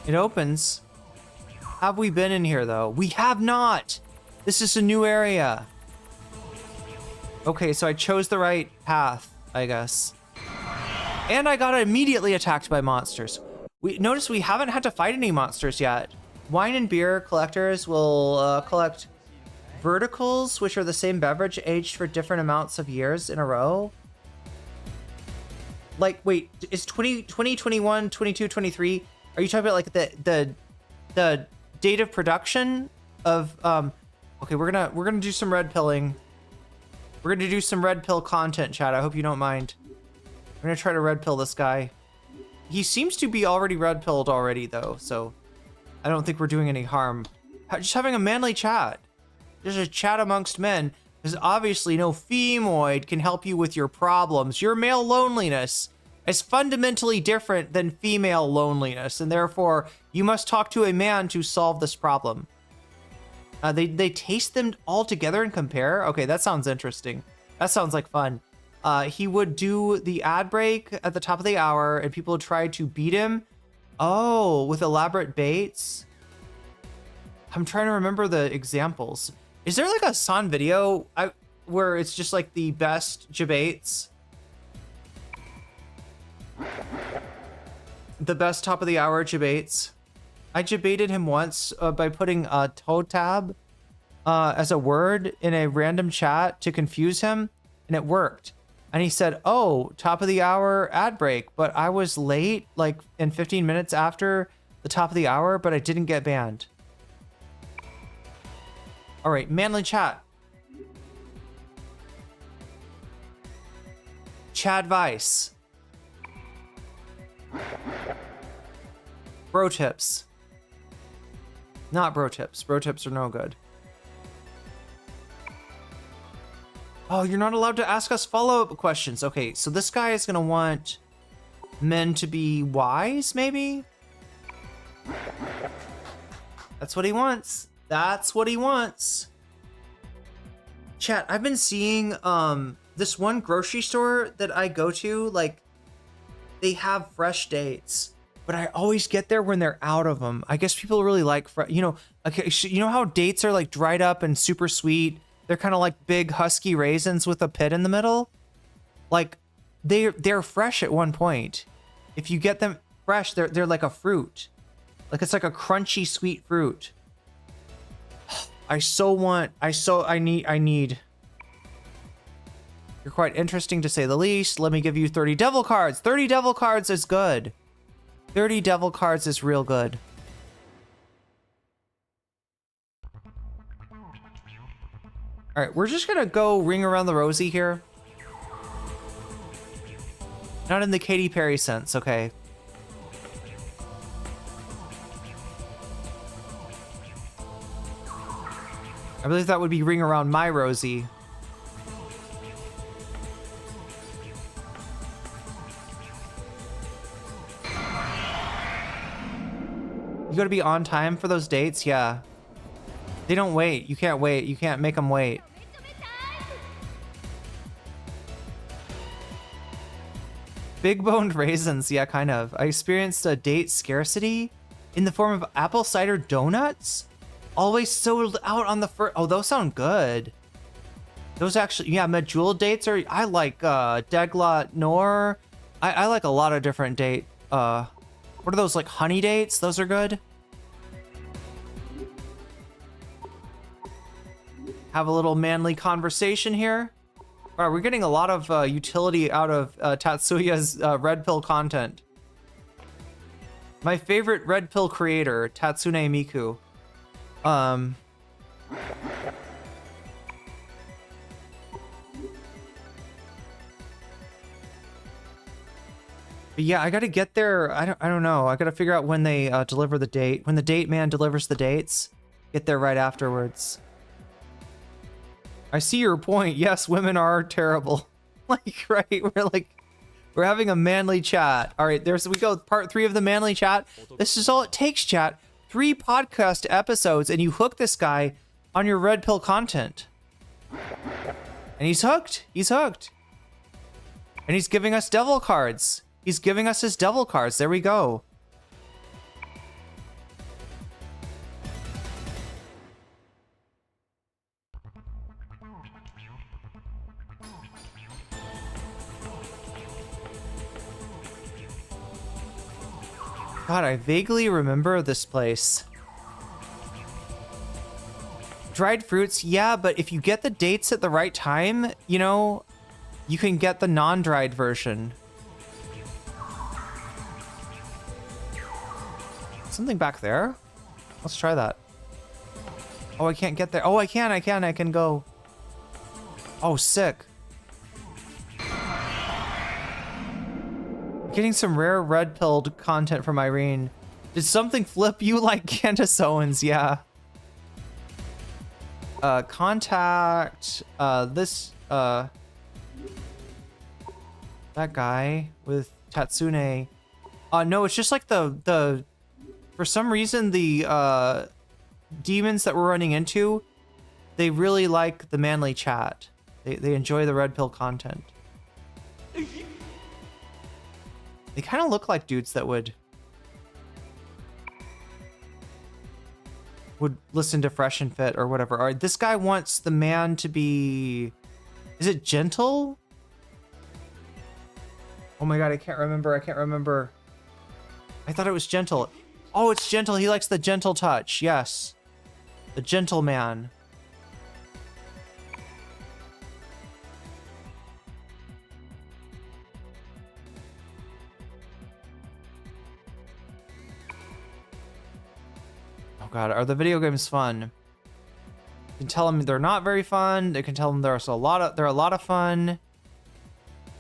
Speaker 2: It opens. Have we been in here though? We have not. This is a new area. Okay, so I chose the right path, I guess. And I got immediately attacked by monsters. Notice we haven't had to fight any monsters yet. Wine and beer collectors will collect verticals, which are the same beverage aged for different amounts of years in a row. Like, wait, is 2021, 22, 23? Are you talking about like the date of production of okay, we're gonna do some red pilling. We're gonna do some red pill content, chat. I hope you don't mind. We're gonna try to red pill this guy. He seems to be already red pilled already though, so I don't think we're doing any harm. Just having a manly chat. Just a chat amongst men. Because obviously no femoid can help you with your problems. Your male loneliness is fundamentally different than female loneliness, and therefore you must talk to a man to solve this problem. They taste them all together and compare? Okay, that sounds interesting. That sounds like fun. He would do the ad break at the top of the hour, and people would try to beat him. Oh, with elaborate baits? I'm trying to remember the examples. Is there like a San video where it's just like the best debates? The best top of the hour debates. I debated him once by putting toe tab as a word in a random chat to confuse him, and it worked. And he said, "Oh, top of the hour ad break," but I was late, like in 15 minutes after the top of the hour, but I didn't get banned. All right, manly chat. Chad Vice. Bro tips. Not bro tips. Bro tips are no good. Oh, you're not allowed to ask us follow-up questions. Okay, so this guy is gonna want men to be wise, maybe? That's what he wants. That's what he wants. Chat, I've been seeing this one grocery store that I go to, like, they have fresh dates, but I always get there when they're out of them. I guess people really like, you know, okay, you know how dates are like dried up and super sweet? They're kind of like big husky raisins with a pit in the middle. Like they're fresh at one point. If you get them fresh, they're like a fruit. Like it's like a crunchy sweet fruit. I need. You're quite interesting to say the least. Let me give you 30 devil cards. 30 devil cards is good. 30 devil cards is real good. All right, we're just gonna go ring around the rosy here. Not in the Katy Perry sense, okay? I believe that would be ring around my rosy. You gotta be on time for those dates? Yeah. They don't wait. You can't wait. You can't make them wait. Big boned raisins. Yeah, kind of. I experienced a date scarcity in the form of apple cider donuts. Always sold out on the first. Oh, those sound good. Those actually, yeah, medjool dates are, I like Degla Nor. I like a lot of different date. What are those, like honey dates? Those are good. Have a little manly conversation here. All right, we're getting a lot of utility out of Tatsuya's red pill content. My favorite red pill creator, Tatsune Miku. But yeah, I gotta get there. I don't know. I gotta figure out when they deliver the date. When the date man delivers the dates, get there right afterwards. I see your point. Yes, women are terrible. Like, right? We're having a manly chat. All right, we go. Part 3 of the manly chat. This is all it takes, chat. 3 podcast episodes, and you hook this guy on your red pill content. And he's hooked. He's hooked. And he's giving us devil cards. He's giving us his devil cards. There we go. God, I vaguely remember this place. Dried fruits, yeah, but if you get the dates at the right time, you know, you can get the non-dried version. Something back there? Let's try that. Oh, I can't get there. Oh, I can go. Oh, sick. Getting some rare red-pilled content from Irene. Did something flip you like Candace Owens? Yeah. Contact, that guy with Tatsune. No, it's just like the for some reason, the demons that we're running into, they really like the manly chat. They enjoy the red pill content. They kind of look like dudes that would listen to Fresh and Fit or whatever. All right, this guy wants the man to be, is it gentle? Oh my god, I can't remember. I thought it was gentle. Oh, it's gentle. He likes the gentle touch. Yes. The gentleman. Oh god, are the video games fun? You can tell them they're not very fun. They can tell them they're a lot of fun.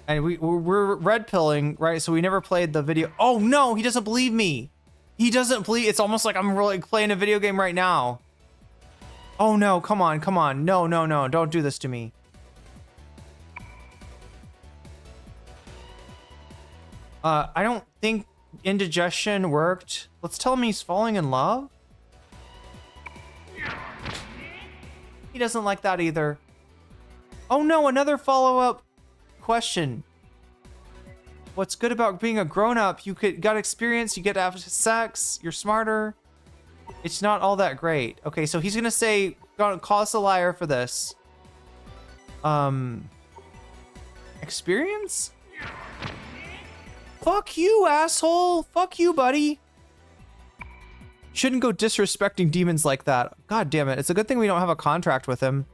Speaker 2: And we're red pilling, right? So we never played the video. Oh no, he doesn't believe me. He doesn't believe. It's almost like I'm really playing a video game right now. Oh no, come on. No, don't do this to me. I don't think indigestion worked. Let's tell him he's falling in love. He doesn't like that either. Oh no, another follow-up question. What's good about being a grown-up? You got experience, you get to have sex, you're smarter. It's not all that great. Okay, so he's gonna say, gonna call us a liar for this. Experience? Fuck you, asshole. Fuck you, buddy. Shouldn't go disrespecting demons like that. God damn it. It's a good thing we don't have a contract with him.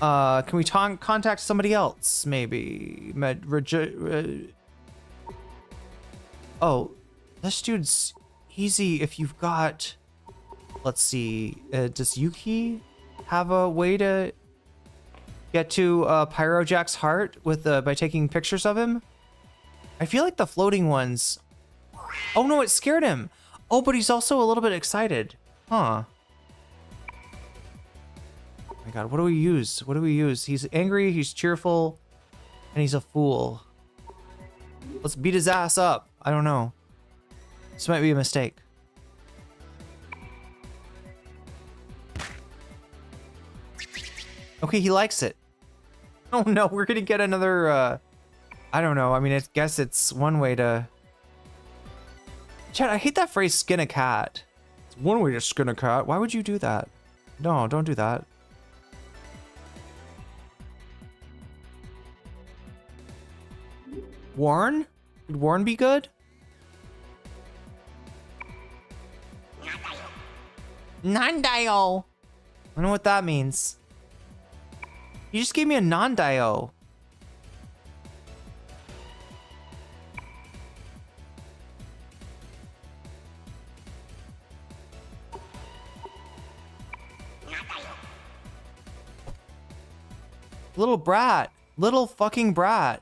Speaker 2: Can we contact somebody else, maybe? Oh, this dude's easy if you've got... Let's see. Does Yuki have a way to get to Pyrojack's heart with by taking pictures of him? I feel like the floating ones... Oh no, it scared him. Oh, but he's also a little bit excited. Huh. Oh my god, what do we use? He's angry, he's cheerful, and he's a fool. Let's beat his ass up. I don't know. This might be a mistake. Okay, he likes it. Oh no, we're gonna get another, I don't know. I mean, I guess it's one way to... Chad, I hate that phrase, skin a cat. It's one way to skin a cat. Why would you do that? No, don't do that. Warn? Would Warn be good? Non-dio. I don't know what that means. You just gave me a non-dio. Little brat. Little fucking brat.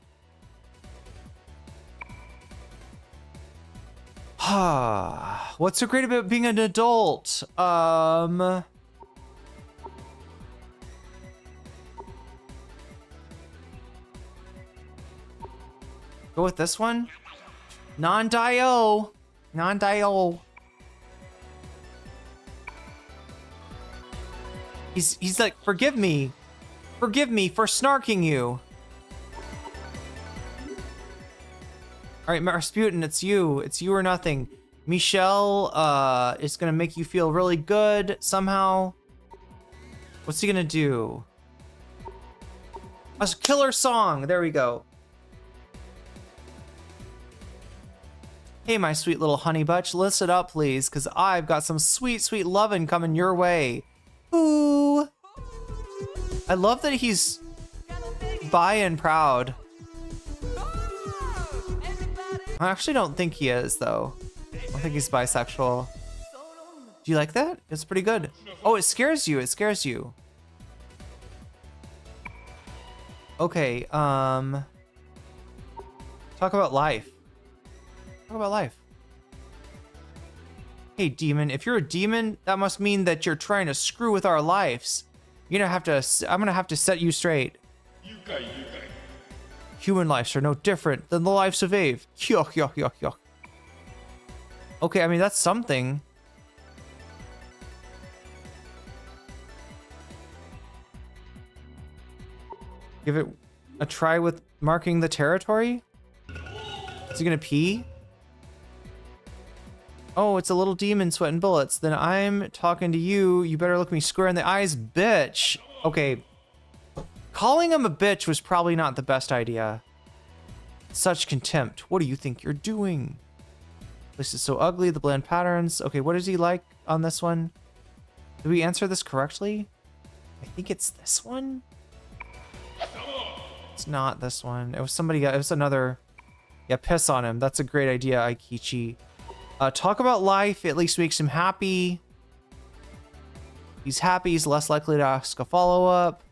Speaker 2: What's so great about being an adult? Go with this one? Non-dio. Non-dio. He's like, forgive me. Forgive me for snarking you. All right, Rasputin, it's you. It's you or nothing. Michelle is gonna make you feel really good somehow. What's he gonna do? A killer song. There we go. Hey, my sweet little honey bunch, listen up, please, because I've got some sweet, sweet lovin' coming your way. Ooh. I love that he's bi and proud. I actually don't think he is, though. I don't think he's bisexual. Do you like that? It's pretty good. Oh, it scares you. It scares you. Okay, talk about life. Talk about life. Hey, demon. If you're a demon, that must mean that you're trying to screw with our lives. You're gonna have to... I'm gonna have to set you straight. Human lives are no different than the lives of Eve. Yuck, yuck, yuck, yuck. Okay, I mean, that's something. Give it a try with marking the territory? Is he gonna pee? Oh, it's a little demon sweating bullets. Then I'm talking to you. You better look me square in the eyes, bitch. Okay. Calling him a bitch was probably not the best idea. Such contempt. What do you think you're doing? This is so ugly. The bland patterns. Okay, what is he like on this one? Did we answer this correctly? I think it's this one. It's not this one. It was somebody. It was another. Yeah, piss on him. That's a great idea, Aikichi. Talk about life. It at least makes him happy. He's happy. He's less likely to ask a follow-up.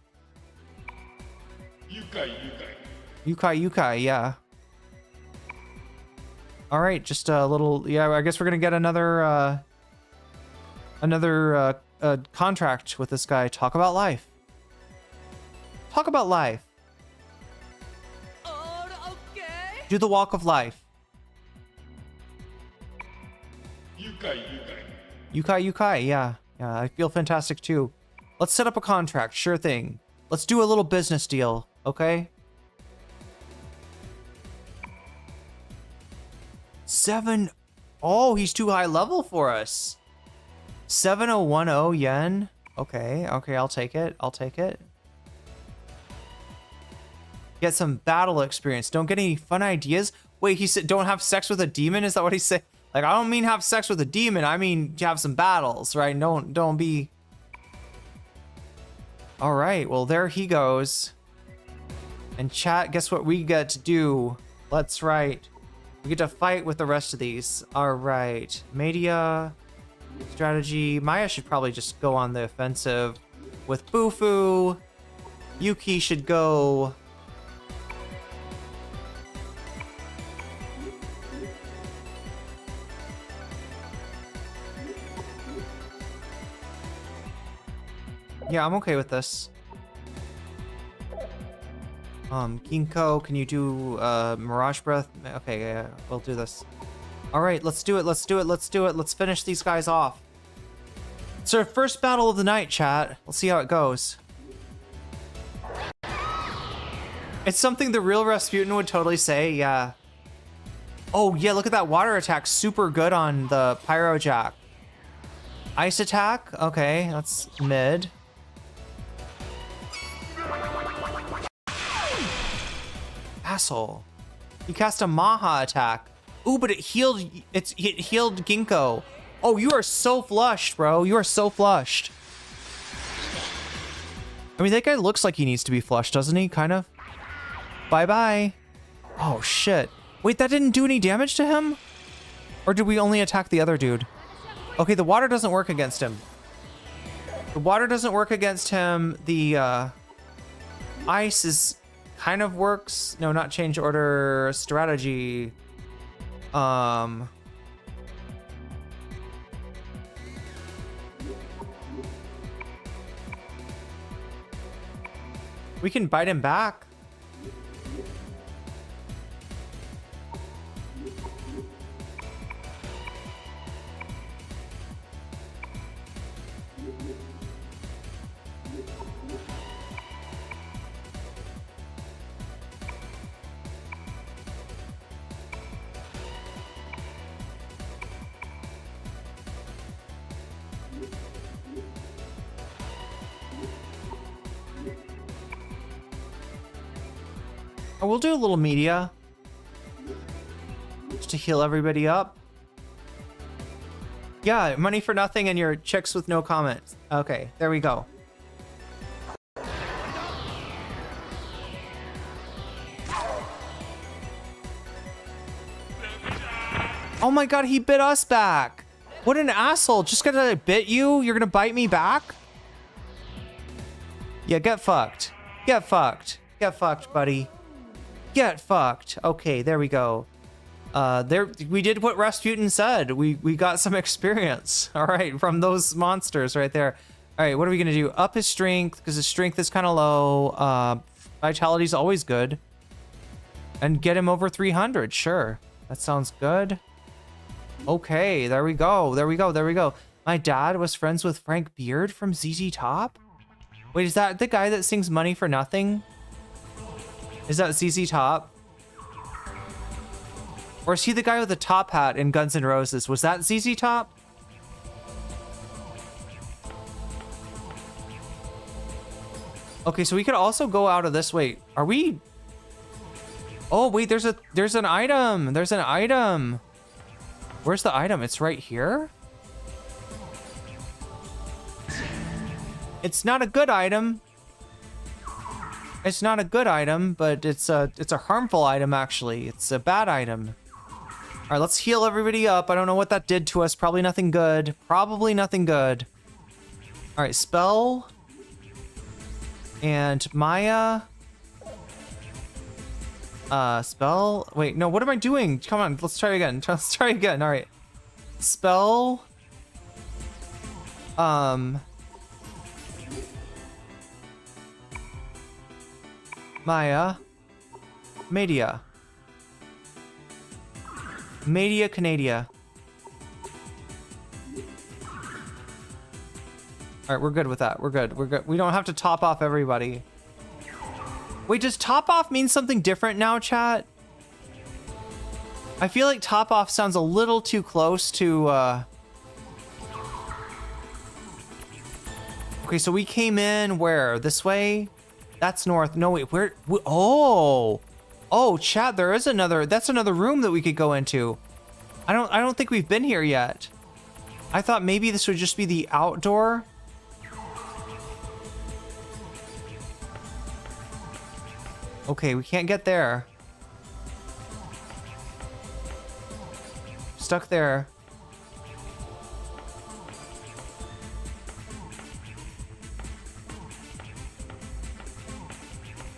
Speaker 2: Yukai, yeah. All right, just a little. Yeah, I guess we're gonna get another contract with this guy. Talk about life. Talk about life. Do the walk of life. Yukai, yeah. Yeah, I feel fantastic too. Let's set up a contract, sure thing. Let's do a little business deal, okay? 7. Oh, he's too high level for us. 7010 yen. Okay, I'll take it. Get some battle experience. Don't get any fun ideas. Wait, he said don't have sex with a demon? Is that what he said? Like, I don't mean have sex with a demon. I mean have some battles, right? Don't be. All right, well, there he goes. And chat, guess what we get to do? Let's write. We get to fight with the rest of these. All right, media, strategy. Maya should probably just go on the offensive with Bufu. Yuki should go. Yeah, I'm okay with this. Ginkgo, can you do Mirage Breath? Okay, yeah, we'll do this. All right, let's do it. Let's finish these guys off. It's our first battle of the night, chat. Let's see how it goes. It's something the real Rasputin would totally say, yeah. Oh, yeah, look at that water attack. Super good on the Pyro Jack. Ice attack? Okay, that's mid. Asshole. You cast a Maha attack. Ooh, but it healed Ginkgo. Oh, you are so flushed, bro. You are so flushed. I mean, that guy looks like he needs to be flushed, doesn't he? Kind of. Bye-bye. Oh, shit. Wait, that didn't do any damage to him? Or did we only attack the other dude? Okay, the water doesn't work against him. The water doesn't work against him. The ice is kind of works. No, not change order strategy. We can bite him back. We'll do a little media just to heal everybody up. Yeah, money for nothing and your chicks with no comments. Okay, there we go. Oh my god, he bit us back. What an asshole. Just because I bit you, you're gonna bite me back? Yeah, get fucked. Get fucked. Get fucked, buddy. Get fucked. Okay, there we go. There we did what Rasputin said. We got some experience. All right, from those monsters right there. All right, what are we gonna do? Up his strength because his strength is kind of low. Vitality's always good. And get him over 300. Sure, that sounds good. Okay, there we go. There we go. There we go. My dad was friends with Frank Beard from ZZ Top. Wait, is that the guy that sings Money for Nothing? Is that ZZ Top? Or is he the guy with the top hat in Guns N' Roses? Was that ZZ Top? Okay, so we could also go out of this. Wait, are we... Oh wait, there's an item. There's an item. Where's the item? It's right here. It's not a good item. It's not a good item, but it's a harmful item actually. It's a bad item. All right, let's heal everybody up. I don't know what that did to us. Probably nothing good. Probably nothing good. All right, spell and Maya. Spell. Wait, no. What am I doing? Come on, let's try again. Let's try again. All right. Spell. Maya. Media. Media Canada. All right, we're good with that. We're good. We're good. We don't have to top off everybody. Wait, does top off mean something different now, chat? I feel like top off sounds a little too close to, Okay, so we came in where? This way? That's north. No, wait, where? Oh! Oh, chat, there is that's another room that we could go into. I don't think we've been here yet. I thought maybe this would just be the outdoor. Okay, we can't get there. Stuck there.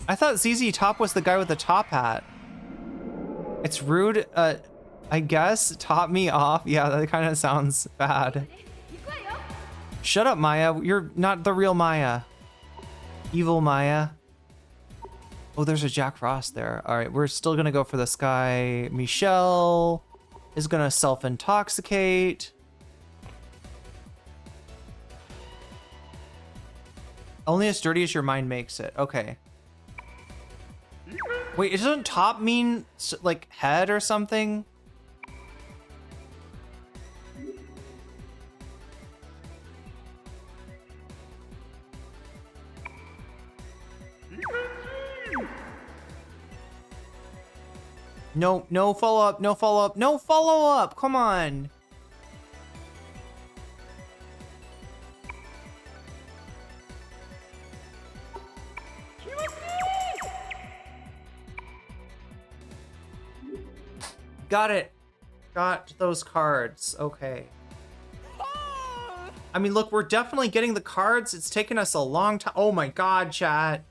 Speaker 2: I thought ZZ Top was the guy with the top hat. It's rude, I guess. Top me off. Yeah, that kind of sounds bad. Shut up, Maya. You're not the real Maya. Evil Maya. Oh, there's a Jack Frost there. All right, we're still gonna go for this guy. Michelle is gonna self-intoxicate. Only as dirty as your mind makes it. Okay. Wait, doesn't top mean like head or something? No, no follow up, no follow up, no follow up. Come on. Got it. Got those cards. Okay. I mean, look, we're definitely getting the cards. It's taken us a long time. Oh my God, chat.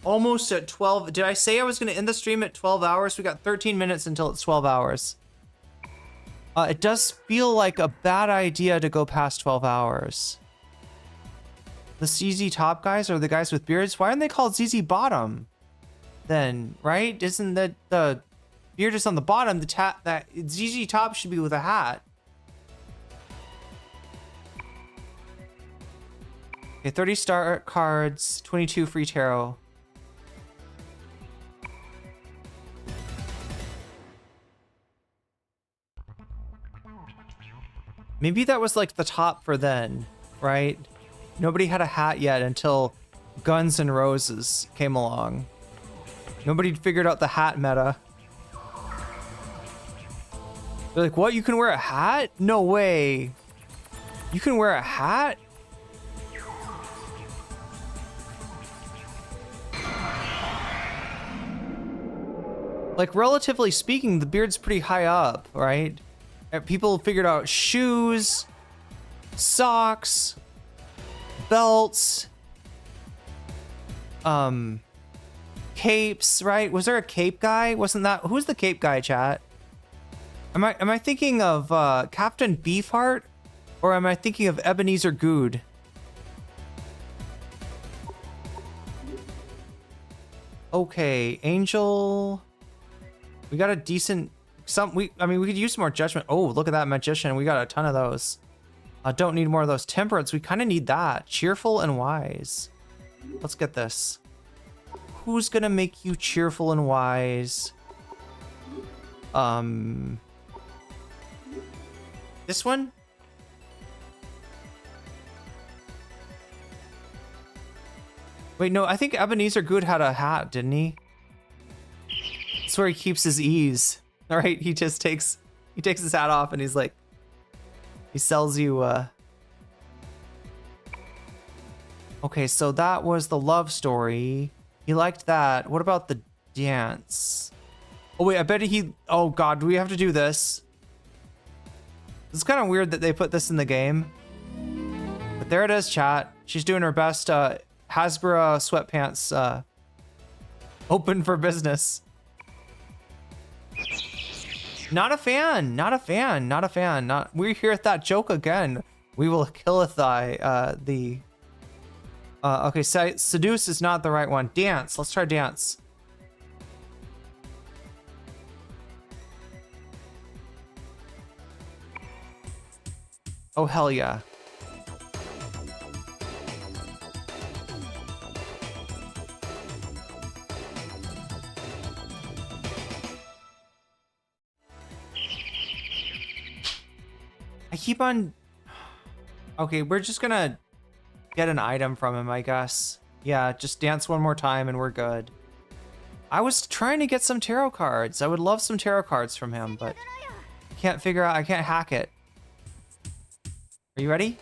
Speaker 2: Almost at 12. Did I say I was going to end the stream at 12 hours? We got 13 minutes until it's 12 hours. It does feel like a bad idea to go past 12 hours. The ZZ Top guys are the guys with beards. Why aren't they called ZZ Bottom? Then, right? Isn't that the beard is on the bottom? That ZZ Top should be with a hat. Okay, 30 star cards, 22 free tarot. Maybe that was like the top for then, right? Nobody had a hat yet until Guns N' Roses came along. Nobody figured out the hat meta. They're like, what? You can wear a hat? No way. You can wear a hat? Like, relatively speaking, the beard's pretty high up, right? People figured out shoes, socks, belts, capes, right? Was there a cape guy? Wasn't that, who's the cape guy, chat? Am I thinking of Captain Beefheart, or am I thinking of Ebenezer Good? Okay, Angel. We got a decent I mean, we could use some more judgment. Oh, look at that magician. We got a ton of those. I don't need more of those. Temperance, we kind of need that. Cheerful and wise. Let's get this. Who's gonna make you cheerful and wise? This one? Wait, no, I think Ebenezer Good had a hat, didn't he? That's where he keeps his ease. All right, he takes his hat off and he's like, he sells you. Okay, so that was the love story. He liked that. What about the dance? Oh wait, I bet he. Oh God, do we have to do this? It's kind of weird that they put this in the game. But there it is, chat. She's doing her best. Hasbro sweatpants. Open for business. Not a fan. Not a fan. Not a fan. Not. We're here at that joke again. We will killeth thy. Okay, seduce is not the right one. Dance. Let's try dance. Oh, hell yeah. I keep on... Okay, we're just gonna get an item from him, I guess. Yeah, just dance one more time and we're good. I was trying to get some tarot cards. I would love some tarot cards from him, but I can't figure out... I can't hack it. Are you ready?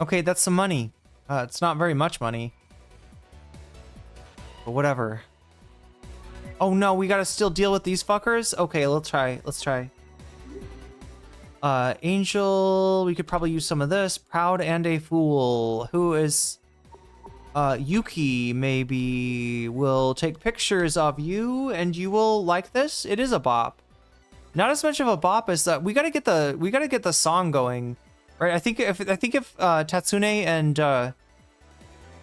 Speaker 2: Okay, that's some money. It's not very much money. But whatever. Oh no, we gotta still deal with these fuckers? Okay, let's try. Let's try. Angel, we could probably use some of this. Proud and a fool. Who is Yuki maybe will take pictures of you and you will like this. It is a bop. Not as much of a bop as that. We gotta get the song going. Right? I think if Tatsune and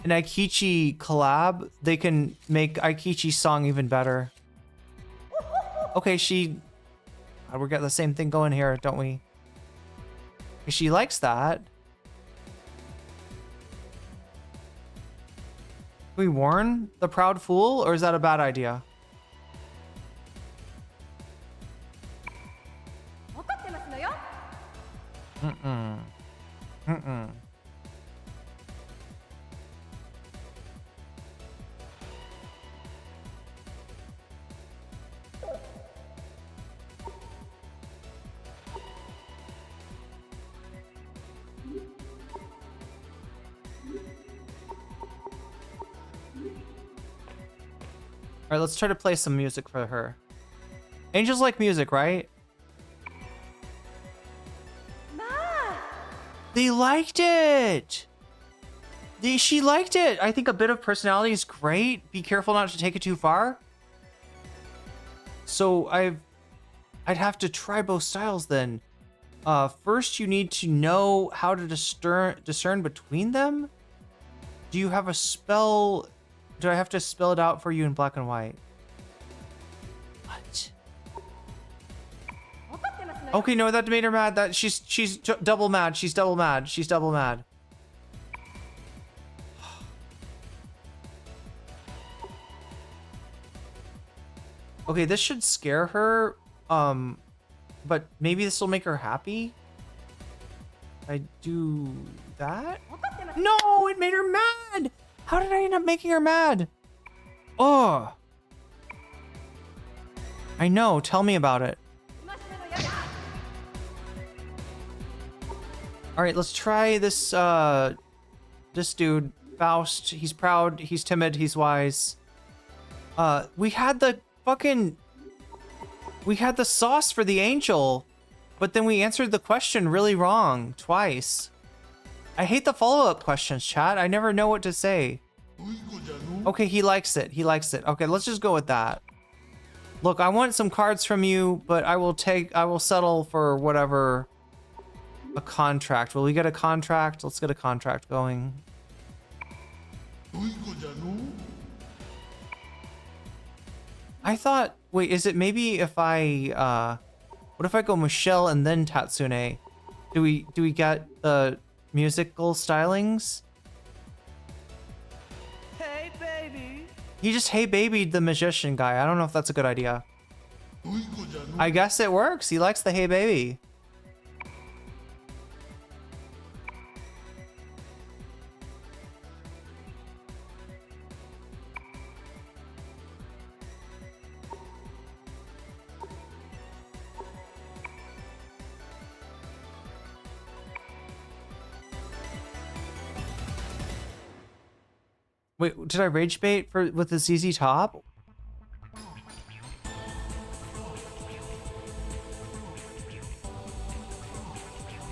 Speaker 2: Aikichi collab, they can make Aikichi's song even better. Okay, we got the same thing going here, don't we? She likes that. Can we warn the proud fool, or is that a bad idea? Mm-mm. Mm-mm. All right, let's try to play some music for her. Angels like music, right? They liked it. She liked it. I think a bit of personality is great. Be careful not to take it too far. So I'd have to try both styles then. First, you need to know how to discern between them. Do you have a spell? Do I have to spell it out for you in black and white? What? Okay, no, that made her mad. That she's double mad. She's double mad. She's double mad. Okay, this should scare her. But maybe this will make her happy. I do that? No, it made her mad. How did I end up making her mad? Oh. I know. Tell me about it. All right, let's try this. This dude, Faust. He's proud. He's timid. He's wise. We had the sauce for the angel, but then we answered the question really wrong twice. I hate the follow-up questions, chat. I never know what to say. Okay, he likes it. He likes it. Okay, let's just go with that. Look, I want some cards from you, but I will settle for whatever. A contract. Will we get a contract? Let's get a contract going. I thought, wait, is it maybe if I, what if I go Michelle and then Tatsune? Do we get the musical stylings? Hey baby. He just hey babied the magician guy. I don't know if that's a good idea. I guess it works. He likes the hey baby. Wait, did I rage bait with the ZZ top?